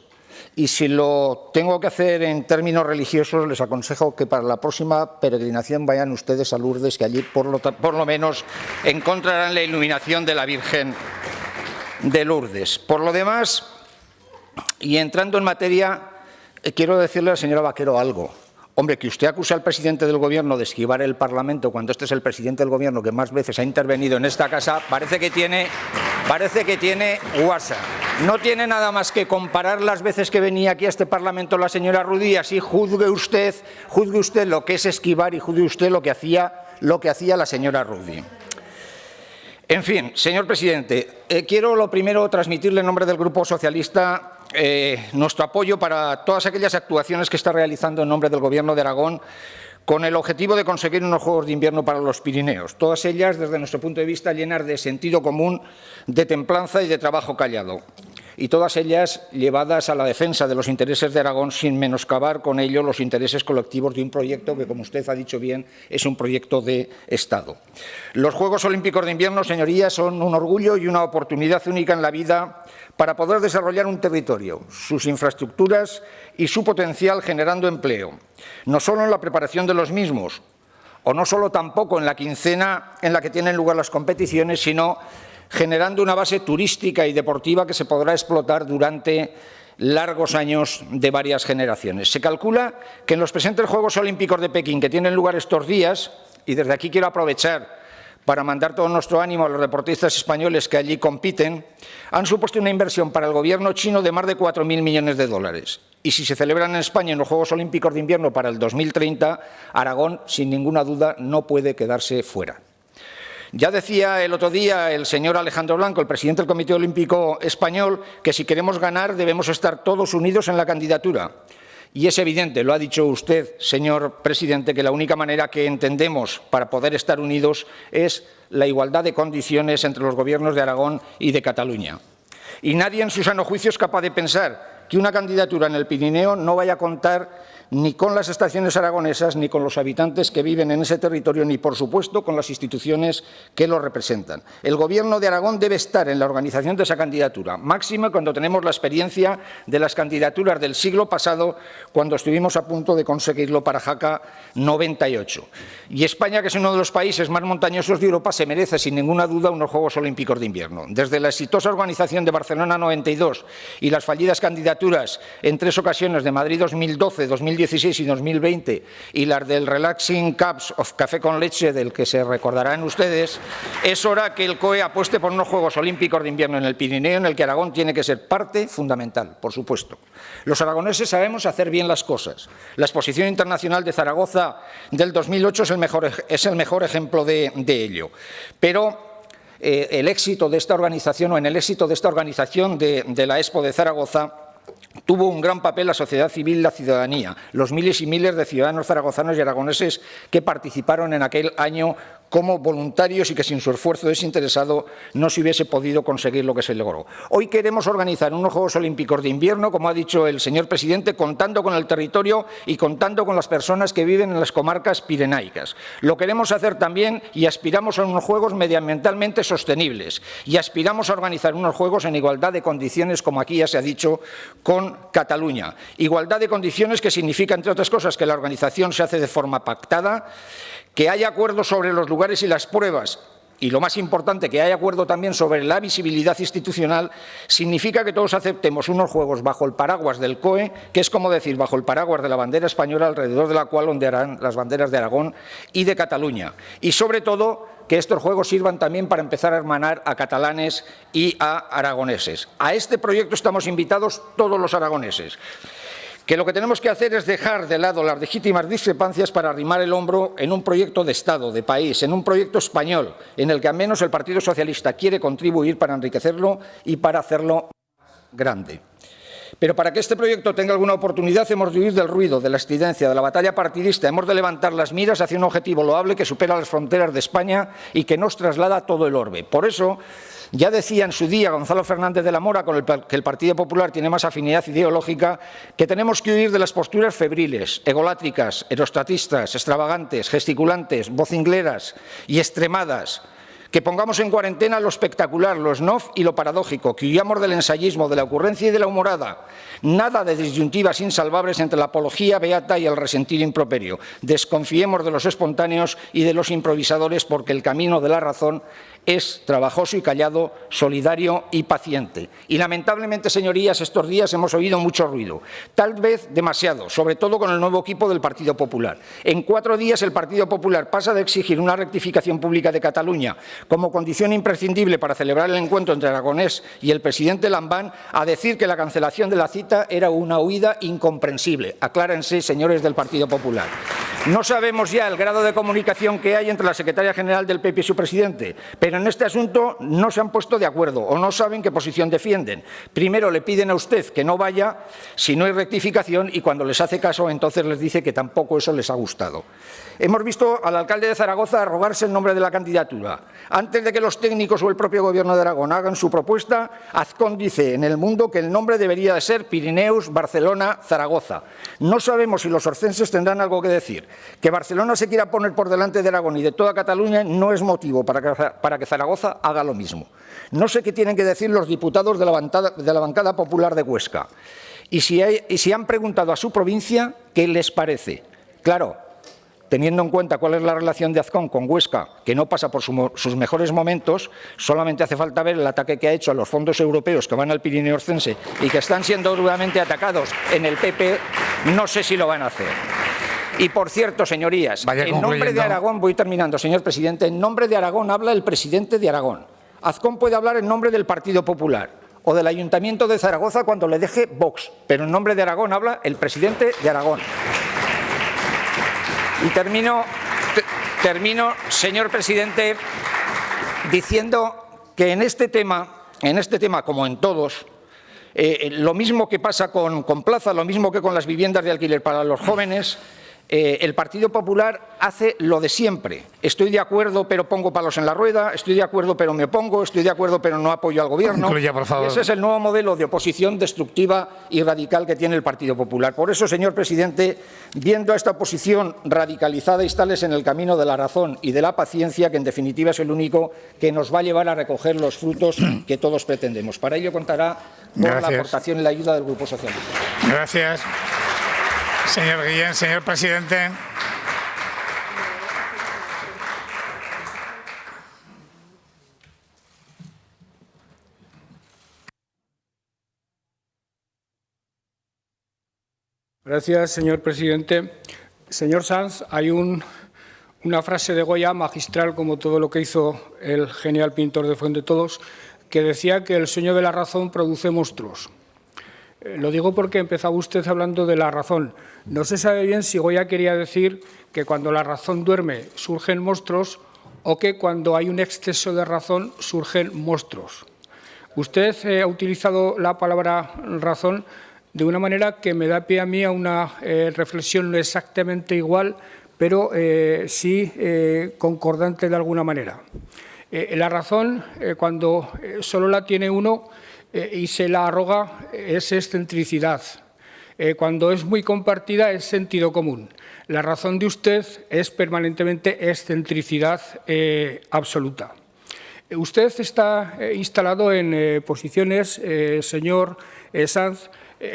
Y si lo tengo que hacer en términos religiosos, les aconsejo que para la próxima peregrinación vayan ustedes a Lourdes, que allí por lo menos encontrarán la iluminación de la Virgen de Lourdes. Por lo demás, y entrando en materia, quiero decirle a la señora Vaquero algo. Hombre, que usted acuse al presidente del Gobierno de esquivar el Parlamento cuando este es el presidente del Gobierno que más veces ha intervenido en esta casa, parece que tiene guasa. No tiene nada más que comparar las veces que venía aquí a este Parlamento la señora Rudí, así juzgue usted lo que es esquivar y juzgue usted lo que hacía la señora Rudí. En fin, señor presidente, quiero lo primero transmitirle en nombre del Grupo Socialista nuestro apoyo para todas aquellas actuaciones que está realizando en nombre del Gobierno de Aragón con el objetivo de conseguir unos Juegos de Invierno para los Pirineos. Todas ellas, desde nuestro punto de vista, llenas de sentido común, de templanza y de trabajo callado. Y todas ellas llevadas a la defensa de los intereses de Aragón sin menoscabar con ello los intereses colectivos de un proyecto que, como usted ha dicho bien, es un proyecto de Estado. Los Juegos Olímpicos de Invierno, señorías, son un orgullo y una oportunidad única en la vida para poder desarrollar un territorio, sus infraestructuras y su potencial generando empleo, no solo en la preparación de los mismos, o no solo tampoco en la quincena en la que tienen lugar las competiciones, sino generando una base turística y deportiva que se podrá explotar durante largos años de varias generaciones. Se calcula que en los presentes Juegos Olímpicos de Pekín, que tienen lugar estos días, y desde aquí quiero aprovechar para mandar todo nuestro ánimo a los deportistas españoles que allí compiten, han supuesto una inversión para el Gobierno chino de más de 4.000 millones de dólares. Y si se celebran en España en los Juegos Olímpicos de Invierno para el 2030, Aragón, sin ninguna duda, no puede quedarse fuera. Ya decía el otro día el señor Alejandro Blanco, el presidente del Comité Olímpico Español, que si queremos ganar debemos estar todos unidos en la candidatura. Y es evidente, lo ha dicho usted, señor presidente, que la única manera que entendemos para poder estar unidos es la igualdad de condiciones entre los gobiernos de Aragón y de Cataluña. Y nadie en su sano juicio es capaz de pensar que una candidatura en el Pirineo no vaya a contar ni con las estaciones aragonesas, ni con los habitantes que viven en ese territorio, ni, por supuesto, con las instituciones que lo representan. El Gobierno de Aragón debe estar en la organización de esa candidatura, máxima cuando tenemos la experiencia de las candidaturas del siglo pasado, cuando estuvimos a punto de conseguirlo para Jaca 98. Y España, que es uno de los países más montañosos de Europa, se merece, sin ninguna duda, unos Juegos Olímpicos de Invierno. Desde la exitosa organización de Barcelona 92 y las fallidas candidaturas en 3 ocasiones de Madrid 2012, 2016 y 2020 y las del Relaxing Cups of Café con Leche, del que se recordarán ustedes, es hora que el COE apueste por unos Juegos Olímpicos de Invierno en el Pirineo, en el que Aragón tiene que ser parte fundamental, por supuesto. Los aragoneses sabemos hacer bien las cosas. La Exposición Internacional de Zaragoza del 2008 es el mejor ejemplo de ello. Pero el éxito de esta organización, o en el éxito de esta organización de la Expo de Zaragoza, tuvo un gran papel la sociedad civil, la ciudadanía, los miles y miles de ciudadanos zaragozanos y aragoneses que participaron en aquel año como voluntarios y que sin su esfuerzo desinteresado no se hubiese podido conseguir lo que se logró. Hoy queremos organizar unos Juegos Olímpicos de Invierno, como ha dicho el señor presidente, contando con el territorio y contando con las personas que viven en las comarcas pirenaicas. Lo queremos hacer también y aspiramos a unos Juegos medioambientalmente sostenibles y aspiramos a organizar unos Juegos en igualdad de condiciones, como aquí ya se ha dicho, con Cataluña. Igualdad de condiciones que significa, entre otras cosas, que la organización se hace de forma pactada, que haya acuerdos sobre los lugares y las pruebas, y lo más importante, que haya acuerdo también sobre la visibilidad institucional, significa que todos aceptemos unos Juegos bajo el paraguas del COE, que es como decir, bajo el paraguas de la bandera española, alrededor de la cual ondearán las banderas de Aragón y de Cataluña. Y sobre todo, que estos Juegos sirvan también para empezar a hermanar a catalanes y a aragoneses. A este proyecto estamos invitados todos los aragoneses. Que lo que tenemos que hacer es dejar de lado las legítimas discrepancias para arrimar el hombro en un proyecto de Estado, de país, en un proyecto español, en el que al menos el Partido Socialista quiere contribuir para enriquecerlo y para hacerlo más grande. Pero para que este proyecto tenga alguna oportunidad hemos de huir del ruido, de la estridencia, de la batalla partidista. Hemos de levantar las miras hacia un objetivo loable que supera las fronteras de España y que nos traslada a todo el orbe. Por eso, ya decía en su día Gonzalo Fernández de la Mora, con que el Partido Popular tiene más afinidad ideológica, que tenemos que huir de las posturas febriles, egolátricas, erostatistas, extravagantes, gesticulantes, vocingleras y extremadas, que pongamos en cuarentena lo espectacular, lo snob y lo paradójico, que huyamos del ensayismo, de la ocurrencia y de la humorada. Nada de disyuntivas insalvables entre la apología beata y el resentido improperio. Desconfiemos de los espontáneos y de los improvisadores, porque el camino de la razón es trabajoso y callado, solidario y paciente. Y lamentablemente, señorías, estos días hemos oído mucho ruido, tal vez demasiado, sobre todo con el nuevo equipo del Partido Popular. En 4 días el Partido Popular pasa de exigir una rectificación pública de Cataluña como condición imprescindible para celebrar el encuentro entre Aragonés y el presidente Lambán a decir que la cancelación de la cita era una huida incomprensible. Aclárense, señores del Partido Popular. No sabemos ya el grado de comunicación que hay entre la secretaria general del PP y su presidente, pero en este asunto no se han puesto de acuerdo o no saben qué posición defienden. Primero le piden a usted que no vaya si no hay rectificación y cuando les hace caso entonces les dice que tampoco eso les ha gustado. Hemos visto al alcalde de Zaragoza arrogarse el nombre de la candidatura. Antes de que los técnicos o el propio Gobierno de Aragón hagan su propuesta, Azcón dice en El Mundo que el nombre debería de ser Pirineus, Barcelona, Zaragoza. No sabemos si los orcenses tendrán algo que decir. Que Barcelona se quiera poner por delante de Aragón y de toda Cataluña no es motivo para que Zaragoza haga lo mismo. No sé qué tienen que decir los diputados de la bancada popular de Huesca. Y si han preguntado a su provincia qué les parece. Claro, teniendo en cuenta cuál es la relación de Azcón con Huesca, que no pasa por sus mejores momentos, solamente hace falta ver el ataque que ha hecho a los fondos europeos que van al Pirineo Orcense y que están siendo duramente atacados en el PP, no sé si lo van a hacer. Y por cierto, señorías, en nombre de Aragón, voy terminando, señor presidente, en nombre de Aragón habla el presidente de Aragón. Azcón puede hablar en nombre del Partido Popular o del Ayuntamiento de Zaragoza cuando le deje Vox, pero en nombre de Aragón habla el presidente de Aragón. Y termino, señor presidente, diciendo que en este tema, como en todos, lo mismo que pasa con Plaza, lo mismo que con las viviendas de alquiler para los jóvenes, el Partido Popular hace lo de siempre. Estoy de acuerdo, pero pongo palos en la rueda. Estoy de acuerdo, pero me opongo. Estoy de acuerdo, pero no apoyo al Gobierno. Concluya, por favor. Ese es el nuevo modelo de oposición destructiva y radical que tiene el Partido Popular. Por eso, señor presidente, viendo a esta oposición radicalizada, instales en el camino de la razón y de la paciencia, que en definitiva es el único que nos va a llevar a recoger los frutos que todos pretendemos. Para ello contará con la aportación y la ayuda del Grupo Socialista. Gracias. Señor Guillén, señor presidente. Gracias, señor presidente. Señor Sanz, hay una frase de Goya magistral, como todo lo que hizo el genial pintor de Fuendetodos, que decía que el sueño de la razón produce monstruos. Lo digo porque empezaba usted hablando de la razón. No se sabe bien si Goya quería decir que cuando la razón duerme surgen monstruos o que cuando hay un exceso de razón surgen monstruos. Usted ha utilizado la palabra razón de una manera que me da pie a mí a una reflexión no exactamente igual, pero sí concordante de alguna manera. La razón, cuando solo la tiene uno, y se la arroga, es excentricidad. Cuando es muy compartida es sentido común. La razón de usted es permanentemente excentricidad absoluta. Usted está instalado en posiciones, señor Sanz,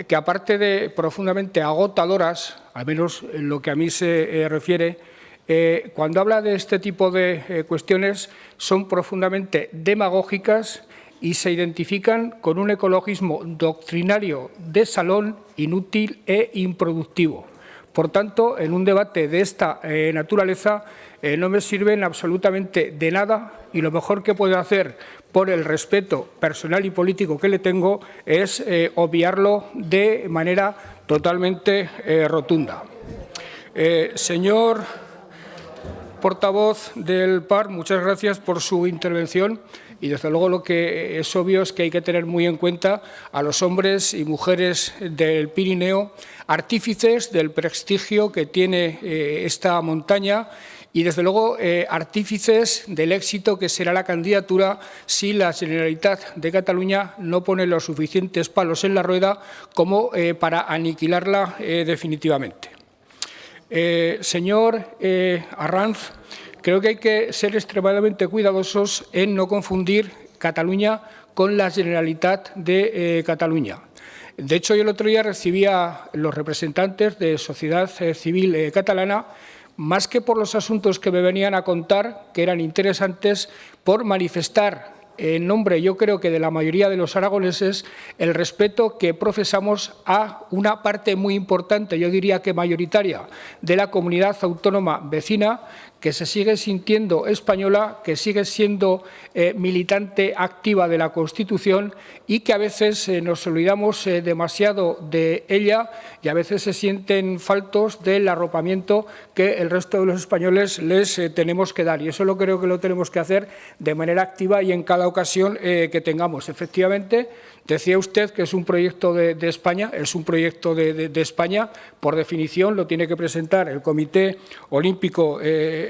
que aparte de profundamente agotadoras, al menos en lo que a mí se refiere, cuando habla de este tipo de cuestiones son profundamente demagógicas y se identifican con un ecologismo doctrinario de salón, inútil e improductivo. Por tanto, en un debate de esta naturaleza no me sirven absolutamente de nada y lo mejor que puedo hacer por el respeto personal y político que le tengo es obviarlo de manera totalmente rotunda. Señor portavoz del PAR, muchas gracias por su intervención. Y, desde luego, lo que es obvio es que hay que tener muy en cuenta a los hombres y mujeres del Pirineo, artífices del prestigio que tiene esta montaña y, desde luego, artífices del éxito que será la candidatura si la Generalitat de Cataluña no pone los suficientes palos en la rueda como para aniquilarla definitivamente. Señor Arranz, creo que hay que ser extremadamente cuidadosos en no confundir Cataluña con la Generalitat de Cataluña. De hecho, yo el otro día recibí a los representantes de sociedad civil catalana, más que por los asuntos que me venían a contar, que eran interesantes, por manifestar en nombre, yo creo que de la mayoría de los aragoneses, el respeto que profesamos a una parte muy importante, yo diría que mayoritaria, de la comunidad autónoma vecina, que se sigue sintiendo española, que sigue siendo militante activa de la Constitución y que a veces nos olvidamos demasiado de ella y a veces se sienten faltos del arropamiento que el resto de los españoles les tenemos que dar. Y eso lo creo que lo tenemos que hacer de manera activa y en cada ocasión que tengamos. Efectivamente, decía usted que es un proyecto de España, es un proyecto de España, por definición lo tiene que presentar el Comité Olímpico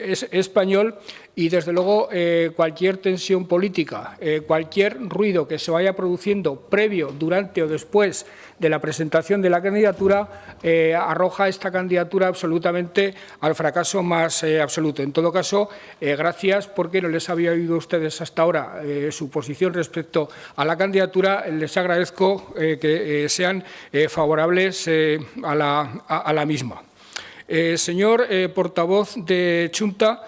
Español y, desde luego, cualquier tensión política, cualquier ruido que se vaya produciendo previo, durante o después de la presentación de la candidatura arroja esta candidatura absolutamente al fracaso más absoluto. En todo caso, gracias, porque no les había oído a ustedes hasta ahora su posición respecto a la candidatura. Les agradezco que sean favorables a la misma. Señor portavoz de Xunta,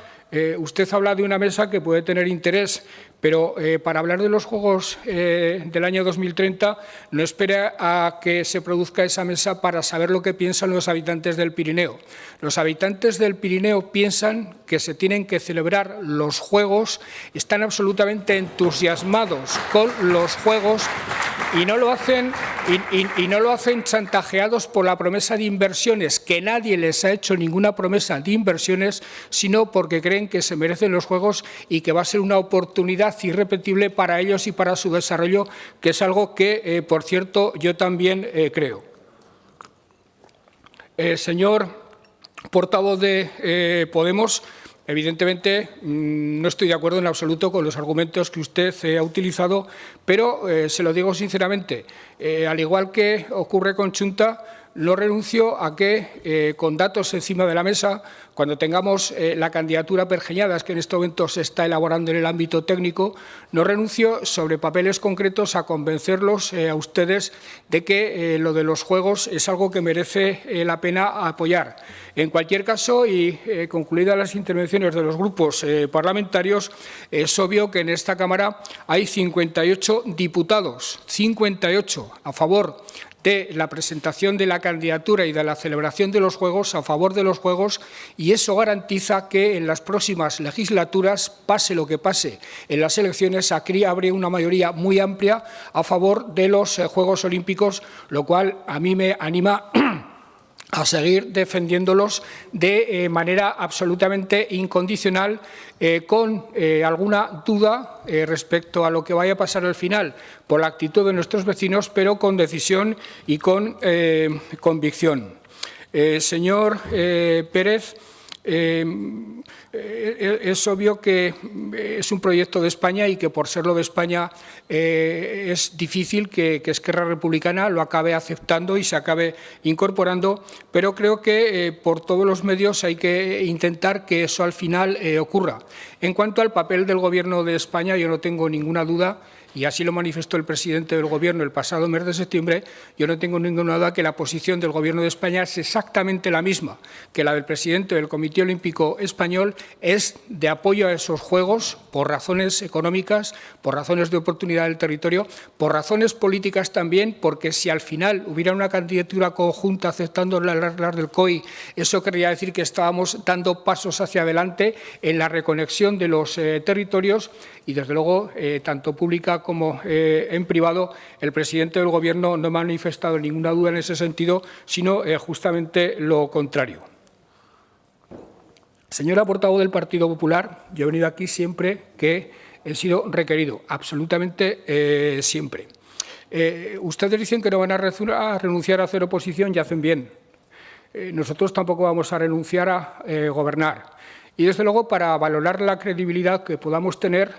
usted habla de una mesa que puede tener interés, pero para hablar de los Juegos del año 2030 no espera a que se produzca esa mesa para saber lo que piensan los habitantes del Pirineo. Los habitantes del Pirineo piensan que se tienen que celebrar los Juegos, están absolutamente entusiasmados con los Juegos y no lo hacen chantajeados por la promesa de inversiones, que nadie les ha hecho ninguna promesa de inversiones, sino porque creen que se merecen los Juegos y que va a ser una oportunidad irrepetible para ellos y para su desarrollo, que es algo que, por cierto, yo también creo. Señor portavoz de Podemos, evidentemente no estoy de acuerdo en absoluto con los argumentos que usted ha utilizado, pero se lo digo sinceramente, al igual que ocurre con Xunta, no renuncio a que, con datos encima de la mesa, cuando tengamos la candidatura pergeñadas que en este momento se está elaborando en el ámbito técnico, no renuncio sobre papeles concretos a convencerlos a ustedes de que lo de los Juegos es algo que merece la pena apoyar. En cualquier caso, y concluidas las intervenciones de los grupos parlamentarios, es obvio que en esta Cámara hay 58 diputados, 58 a favor de la presentación de la candidatura y de la celebración de los Juegos, a favor de los Juegos, y eso garantiza que en las próximas legislaturas, pase lo que pase en las elecciones, aquí habría una mayoría muy amplia a favor de los Juegos Olímpicos, lo cual a mí me anima a seguir defendiéndolos de manera absolutamente incondicional, con alguna duda respecto a lo que vaya a pasar al final por la actitud de nuestros vecinos, pero con decisión y con convicción. Señor Pérez, es obvio que es un proyecto de España y que, por serlo de España, es difícil que Esquerra Republicana lo acabe aceptando y se acabe incorporando, pero creo que por todos los medios hay que intentar que eso al final ocurra. En cuanto al papel del Gobierno de España, yo no tengo ninguna duda, y así lo manifestó el presidente del Gobierno el pasado mes de septiembre, yo no tengo ninguna duda que la posición del Gobierno de España es exactamente la misma que la del presidente del Comité Olímpico Español, es de apoyo a esos Juegos por razones económicas, por razones de oportunidad del territorio, por razones políticas también, porque si al final hubiera una candidatura conjunta aceptando las reglas del COI, eso querría decir que estábamos dando pasos hacia adelante en la reconexión de los territorios y, desde luego, tanto pública como en privado, el presidente del Gobierno no me ha manifestado ninguna duda en ese sentido, sino justamente lo contrario. Señora portavoz del Partido Popular, yo he venido aquí siempre que he sido requerido, absolutamente siempre. Ustedes dicen que no van a renunciar a hacer oposición y hacen bien. Nosotros tampoco vamos a renunciar a gobernar. Y, desde luego, para valorar la credibilidad que podamos tener,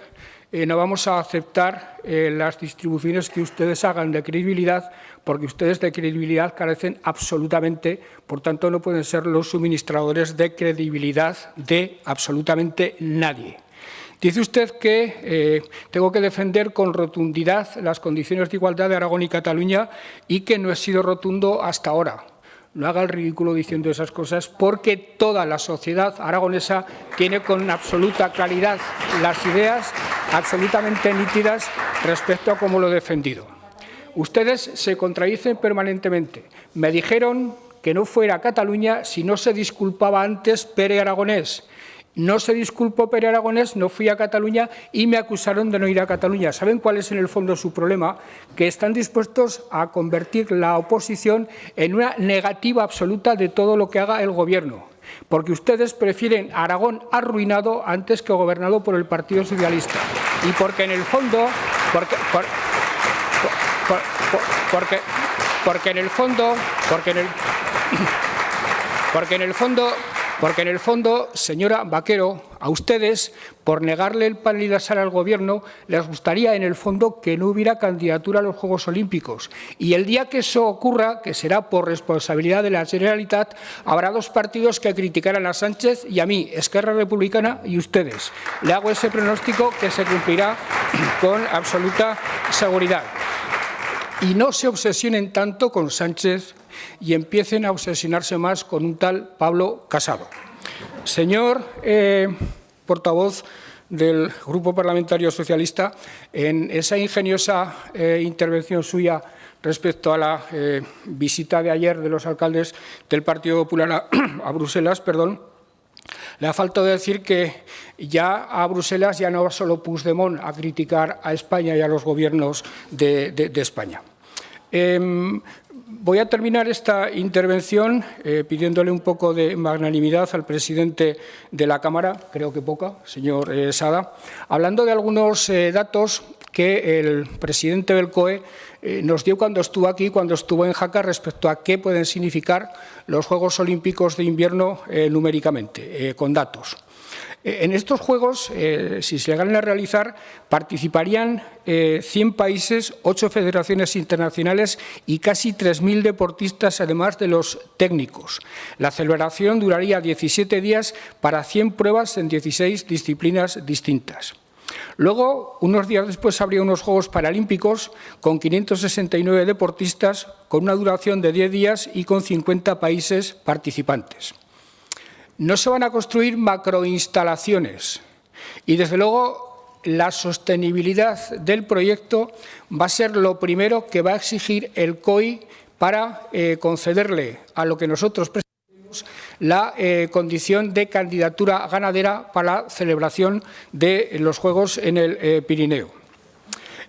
no vamos a aceptar las distribuciones que ustedes hagan de credibilidad, porque ustedes de credibilidad carecen absolutamente, por tanto, no pueden ser los suministradores de credibilidad de absolutamente nadie. Dice usted que tengo que defender con rotundidad las condiciones de igualdad de Aragón y Cataluña y que no he sido rotundo hasta ahora. No haga el ridículo diciendo esas cosas, porque toda la sociedad aragonesa tiene con absoluta claridad las ideas absolutamente nítidas respecto a cómo lo he defendido. Ustedes se contradicen permanentemente. Me dijeron que no fuera a Cataluña si no se disculpaba antes Pere Aragonés. No se disculpó Pere Aragonés, no fui a Cataluña y me acusaron de no ir a Cataluña. ¿Saben cuál es en el fondo su problema? Que están dispuestos a convertir la oposición en una negativa absoluta de todo lo que haga el Gobierno, porque ustedes prefieren Aragón arruinado antes que gobernado por el Partido Socialista. Y porque en el fondo, porque en el fondo, señora Vaquero, a ustedes, por negarle el pan y la sal al Gobierno, les gustaría en el fondo que no hubiera candidatura a los Juegos Olímpicos. Y el día que eso ocurra, que será por responsabilidad de la Generalitat, habrá dos partidos que criticarán a Sánchez y a mí, Esquerra Republicana y ustedes. Le hago ese pronóstico que se cumplirá con absoluta seguridad. Y no se obsesionen tanto con Sánchez y empiecen a obsesionarse más con un tal Pablo Casado. Señor portavoz del Grupo Parlamentario Socialista, en esa ingeniosa intervención suya respecto a la visita de ayer de los alcaldes del Partido Popular a Bruselas, le ha faltado decir que ya a Bruselas ya no va solo Puigdemont a criticar a España y a los gobiernos de España. Voy a terminar esta intervención pidiéndole un poco de magnanimidad al presidente de la Cámara, creo que poca, señor Sada, hablando de algunos datos que el presidente del COE nos dio cuando estuvo aquí, cuando estuvo en Jaca, respecto a qué pueden significar los Juegos Olímpicos de Invierno numéricamente, con datos. En estos Juegos, si se llegaran a realizar, participarían 100 países, 8 federaciones internacionales y casi 3.000 deportistas, además de los técnicos. La celebración duraría 17 días para 100 pruebas en 16 disciplinas distintas. Luego, unos días después, habría unos Juegos Paralímpicos con 569 deportistas, con una duración de 10 días y con 50 países participantes. No se van a construir macroinstalaciones y, desde luego, la sostenibilidad del proyecto va a ser lo primero que va a exigir el COI para concederle a lo que nosotros presentamos la condición de candidatura ganadera para la celebración de los Juegos en el Pirineo.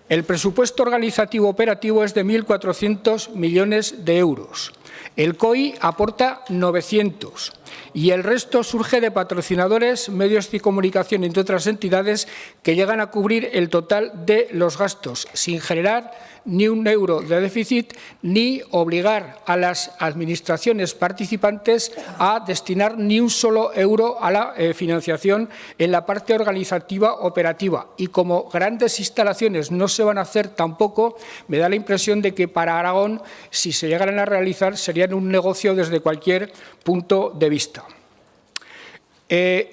El presupuesto organizativo operativo es de 1.400 millones de euros. El COI aporta 900 y el resto surge de patrocinadores, medios de comunicación, entre otras entidades, que llegan a cubrir el total de los gastos, sin generar ni un euro de déficit ni obligar a las administraciones participantes a destinar ni un solo euro a la financiación en la parte organizativa operativa. Y como grandes instalaciones no se van a hacer tampoco, me da la impresión de que para Aragón, si se llegaran a realizar, serían un negocio desde cualquier punto de vista.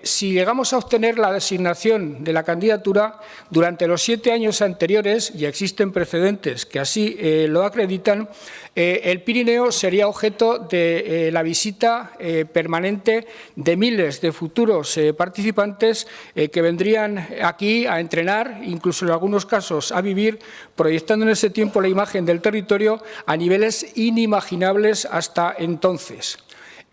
Si llegamos a obtener la designación de la candidatura, durante los 7 años anteriores, y existen precedentes que así lo acreditan, el Pirineo sería objeto de la visita permanente de miles de futuros participantes que vendrían aquí a entrenar, incluso en algunos casos a vivir, proyectando en ese tiempo la imagen del territorio a niveles inimaginables hasta entonces.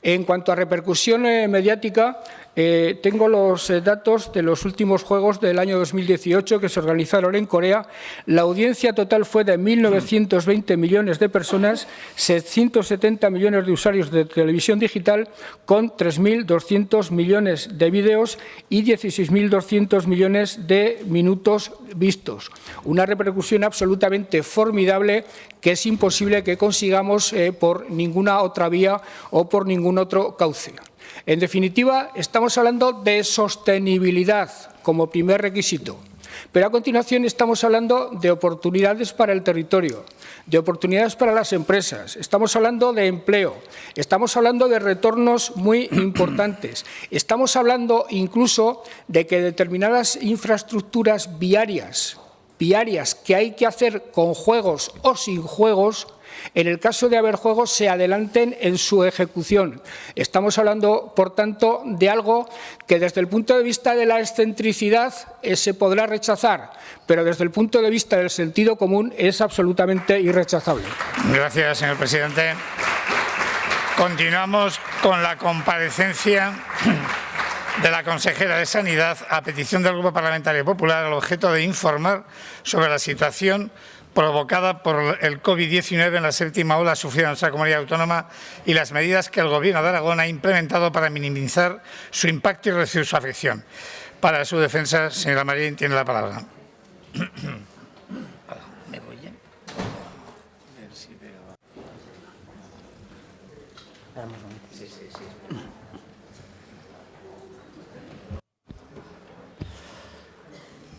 En cuanto a repercusión mediática, tengo los datos de los últimos Juegos del año 2018 que se organizaron en Corea. La audiencia total fue de 1.920 millones de personas, 670 millones de usuarios de televisión digital, con 3.200 millones de vídeos y 16.200 millones de minutos vistos. Una repercusión absolutamente formidable que es imposible que consigamos por ninguna otra vía o por ningún otro cauce. En definitiva, estamos hablando de sostenibilidad como primer requisito. Pero a continuación estamos hablando de oportunidades para el territorio, de oportunidades para las empresas, estamos hablando de empleo, estamos hablando de retornos muy importantes, estamos hablando incluso de que determinadas infraestructuras viarias que hay que hacer con juegos o sin juegos, en el caso de haber juegos, se adelanten en su ejecución. Estamos hablando, por tanto, de algo que desde el punto de vista de la excentricidad se podrá rechazar, pero desde el punto de vista del sentido común es absolutamente irrechazable. Gracias, señor presidente. Continuamos con la comparecencia de la consejera de Sanidad a petición del Grupo Parlamentario Popular al objeto de informar sobre la situación provocada por el COVID-19 en la séptima ola sufrida en nuestra comunidad autónoma y las medidas que el Gobierno de Aragón ha implementado para minimizar su impacto y reducir su afección. Para su defensa, señora Marín, tiene la palabra.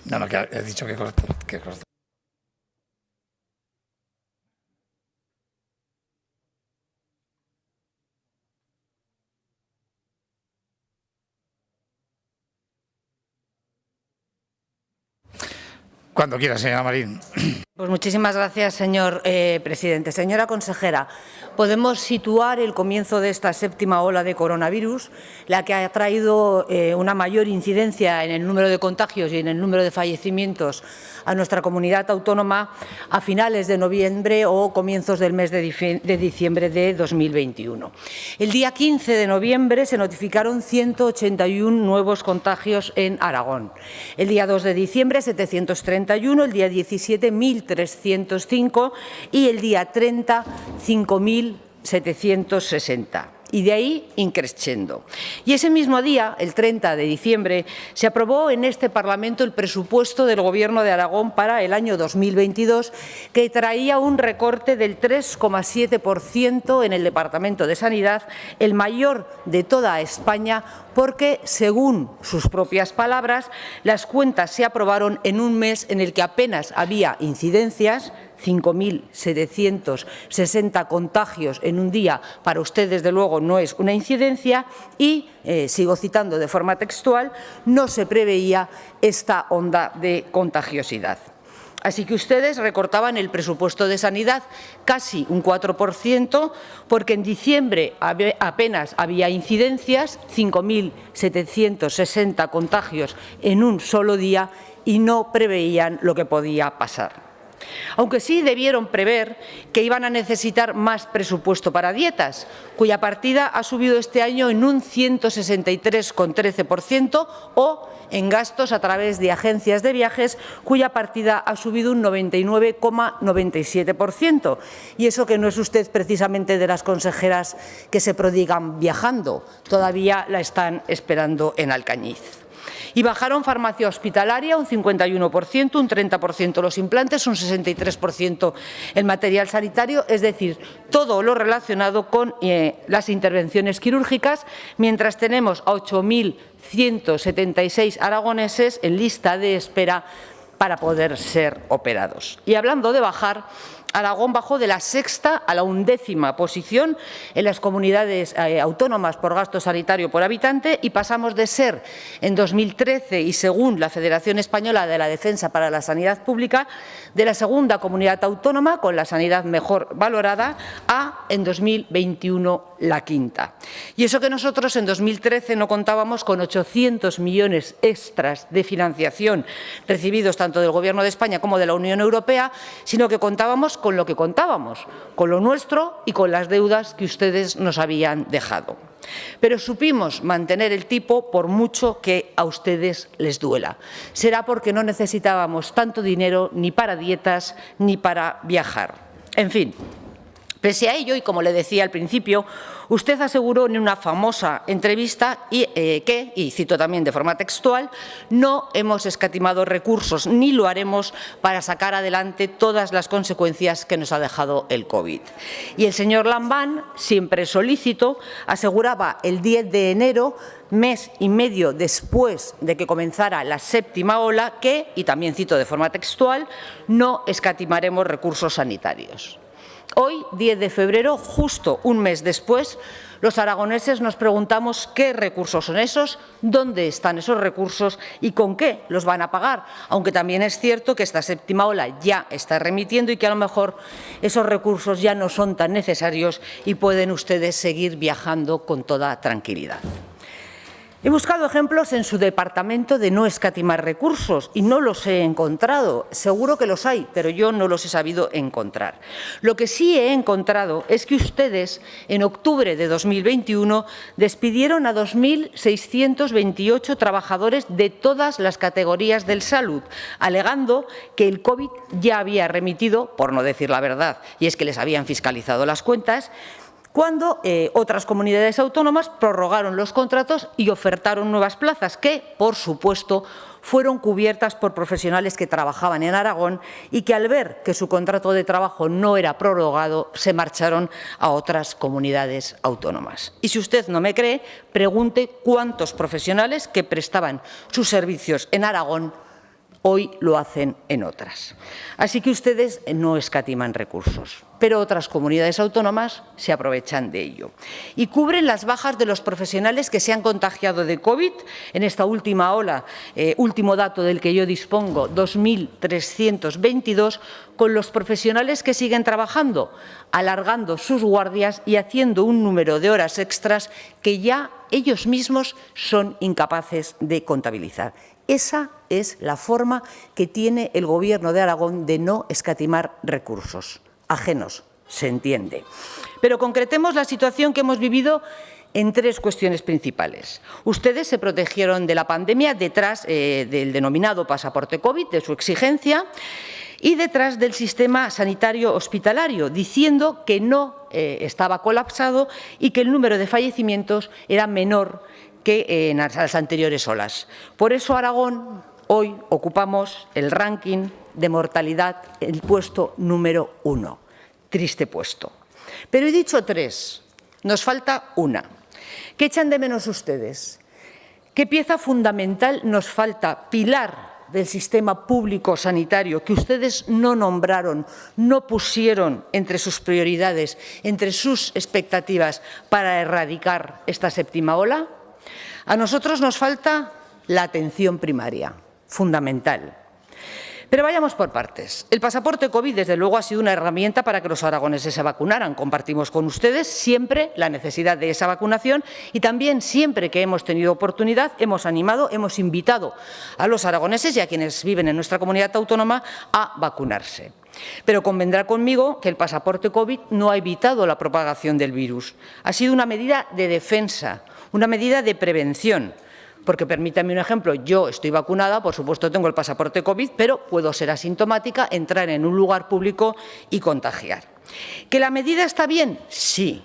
No, que he dicho que corto. Cuando quiera, señora Marín. Pues muchísimas gracias, señor presidente. Señora consejera, podemos situar el comienzo de esta séptima ola de coronavirus, la que ha traído una mayor incidencia en el número de contagios y en el número de fallecimientos a nuestra comunidad autónoma a finales de noviembre o comienzos del mes de diciembre de 2021. El día 15 de noviembre se notificaron 181 nuevos contagios en Aragón. El día 2 de diciembre, 731, el día 17, 1.305 y el día 30, 5.760. Y de ahí increciendo. Y ese mismo día, el 30 de diciembre, se aprobó en este Parlamento el presupuesto del Gobierno de Aragón para el año 2022, que traía un recorte del 3,7% en el Departamento de Sanidad, el mayor de toda España, porque, según sus propias palabras, las cuentas se aprobaron en un mes en el que apenas había incidencias, 5.760 contagios en un día, para usted, desde luego, no es una incidencia y, sigo citando de forma textual, no se preveía esta onda de contagiosidad. Así que ustedes recortaban el presupuesto de sanidad casi un 4%, porque en diciembre apenas había incidencias, 5.760 contagios en un solo día, y no preveían lo que podía pasar. Aunque sí debieron prever que iban a necesitar más presupuesto para dietas, cuya partida ha subido este año en un 163,13%, o en gastos a través de agencias de viajes, cuya partida ha subido un 99,97%. Y eso que no es usted precisamente de las consejeras que se prodigan viajando, todavía la están esperando en Alcañiz. Y bajaron farmacia hospitalaria un 51%, un 30% los implantes, un 63% el material sanitario, es decir, todo lo relacionado con las intervenciones quirúrgicas, mientras tenemos a 8.176 aragoneses en lista de espera para poder ser operados. Y hablando de bajar, Aragón bajó de la 6ª a la 11ª posición en las comunidades autónomas por gasto sanitario por habitante, y pasamos de ser, en 2013, y según la Federación Española de la Defensa para la Sanidad Pública, de la 2ª comunidad autónoma con la sanidad mejor valorada a, en 2021, la 5ª. Y eso que nosotros en 2013 no contábamos con 800 millones extras de financiación recibidos tanto del Gobierno de España como de la Unión Europea, sino que contábamos con lo que contábamos, con lo nuestro y con las deudas que ustedes nos habían dejado. Pero supimos mantener el tipo por mucho que a ustedes les duela. Será porque no necesitábamos tanto dinero ni para dietas ni para viajar. En fin. Pese a ello, y como le decía al principio, usted aseguró en una famosa entrevista y cito también de forma textual, no hemos escatimado recursos ni lo haremos para sacar adelante todas las consecuencias que nos ha dejado el COVID. Y el señor Lambán, siempre solícito, aseguraba el 10 de enero, mes y medio después de que comenzara la séptima ola, que, y también cito de forma textual, no escatimaremos recursos sanitarios. Hoy, 10 de febrero, justo un mes después, los aragoneses nos preguntamos qué recursos son esos, dónde están esos recursos y con qué los van a pagar, aunque también es cierto que esta séptima ola ya está remitiendo y que a lo mejor esos recursos ya no son tan necesarios y pueden ustedes seguir viajando con toda tranquilidad. He buscado ejemplos en su departamento de no escatimar recursos y no los he encontrado. Seguro que los hay, pero yo no los he sabido encontrar. Lo que sí he encontrado es que ustedes, en octubre de 2021, despidieron a 2.628 trabajadores de todas las categorías de salud, alegando que el COVID ya había remitido, por no decir la verdad, y es que les habían fiscalizado las cuentas, cuando otras comunidades autónomas prorrogaron los contratos y ofertaron nuevas plazas que, por supuesto, fueron cubiertas por profesionales que trabajaban en Aragón y que, al ver que su contrato de trabajo no era prorrogado, se marcharon a otras comunidades autónomas. Y si usted no me cree, pregunte cuántos profesionales que prestaban sus servicios en Aragón hoy lo hacen en otras. Así que ustedes no escatiman recursos, pero otras comunidades autónomas se aprovechan de ello y cubren las bajas de los profesionales que se han contagiado de COVID en esta última ola, último dato del que yo dispongo, 2.322, con los profesionales que siguen trabajando, alargando sus guardias y haciendo un número de horas extras que ya ellos mismos son incapaces de contabilizar. Esa es la forma que tiene el Gobierno de Aragón de no escatimar recursos ajenos, se entiende. Pero concretemos la situación que hemos vivido en tres cuestiones principales. Ustedes se protegieron de la pandemia detrás del denominado pasaporte COVID, de su exigencia, y detrás del sistema sanitario hospitalario, diciendo que no estaba colapsado y que el número de fallecimientos era menor que en las anteriores olas. Por eso Aragón hoy ocupamos el ranking de mortalidad, el puesto número 1. Triste puesto. Pero he dicho tres, nos falta una. ¿Qué echan de menos ustedes? ¿Qué pieza fundamental nos falta, pilar del sistema público sanitario que ustedes no nombraron, no pusieron entre sus prioridades, entre sus expectativas para erradicar esta séptima ola? A nosotros nos falta la atención primaria, fundamental. Pero vayamos por partes. El pasaporte COVID, desde luego, ha sido una herramienta para que los aragoneses se vacunaran. Compartimos con ustedes siempre la necesidad de esa vacunación y también siempre que hemos tenido oportunidad hemos animado, hemos invitado a los aragoneses y a quienes viven en nuestra comunidad autónoma a vacunarse. Pero convendrá conmigo que el pasaporte COVID no ha evitado la propagación del virus. Ha sido una medida de defensa, una medida de prevención. Porque, permítame un ejemplo, yo estoy vacunada, por supuesto tengo el pasaporte COVID, pero puedo ser asintomática, entrar en un lugar público y contagiar. ¿Que la medida está bien? Sí,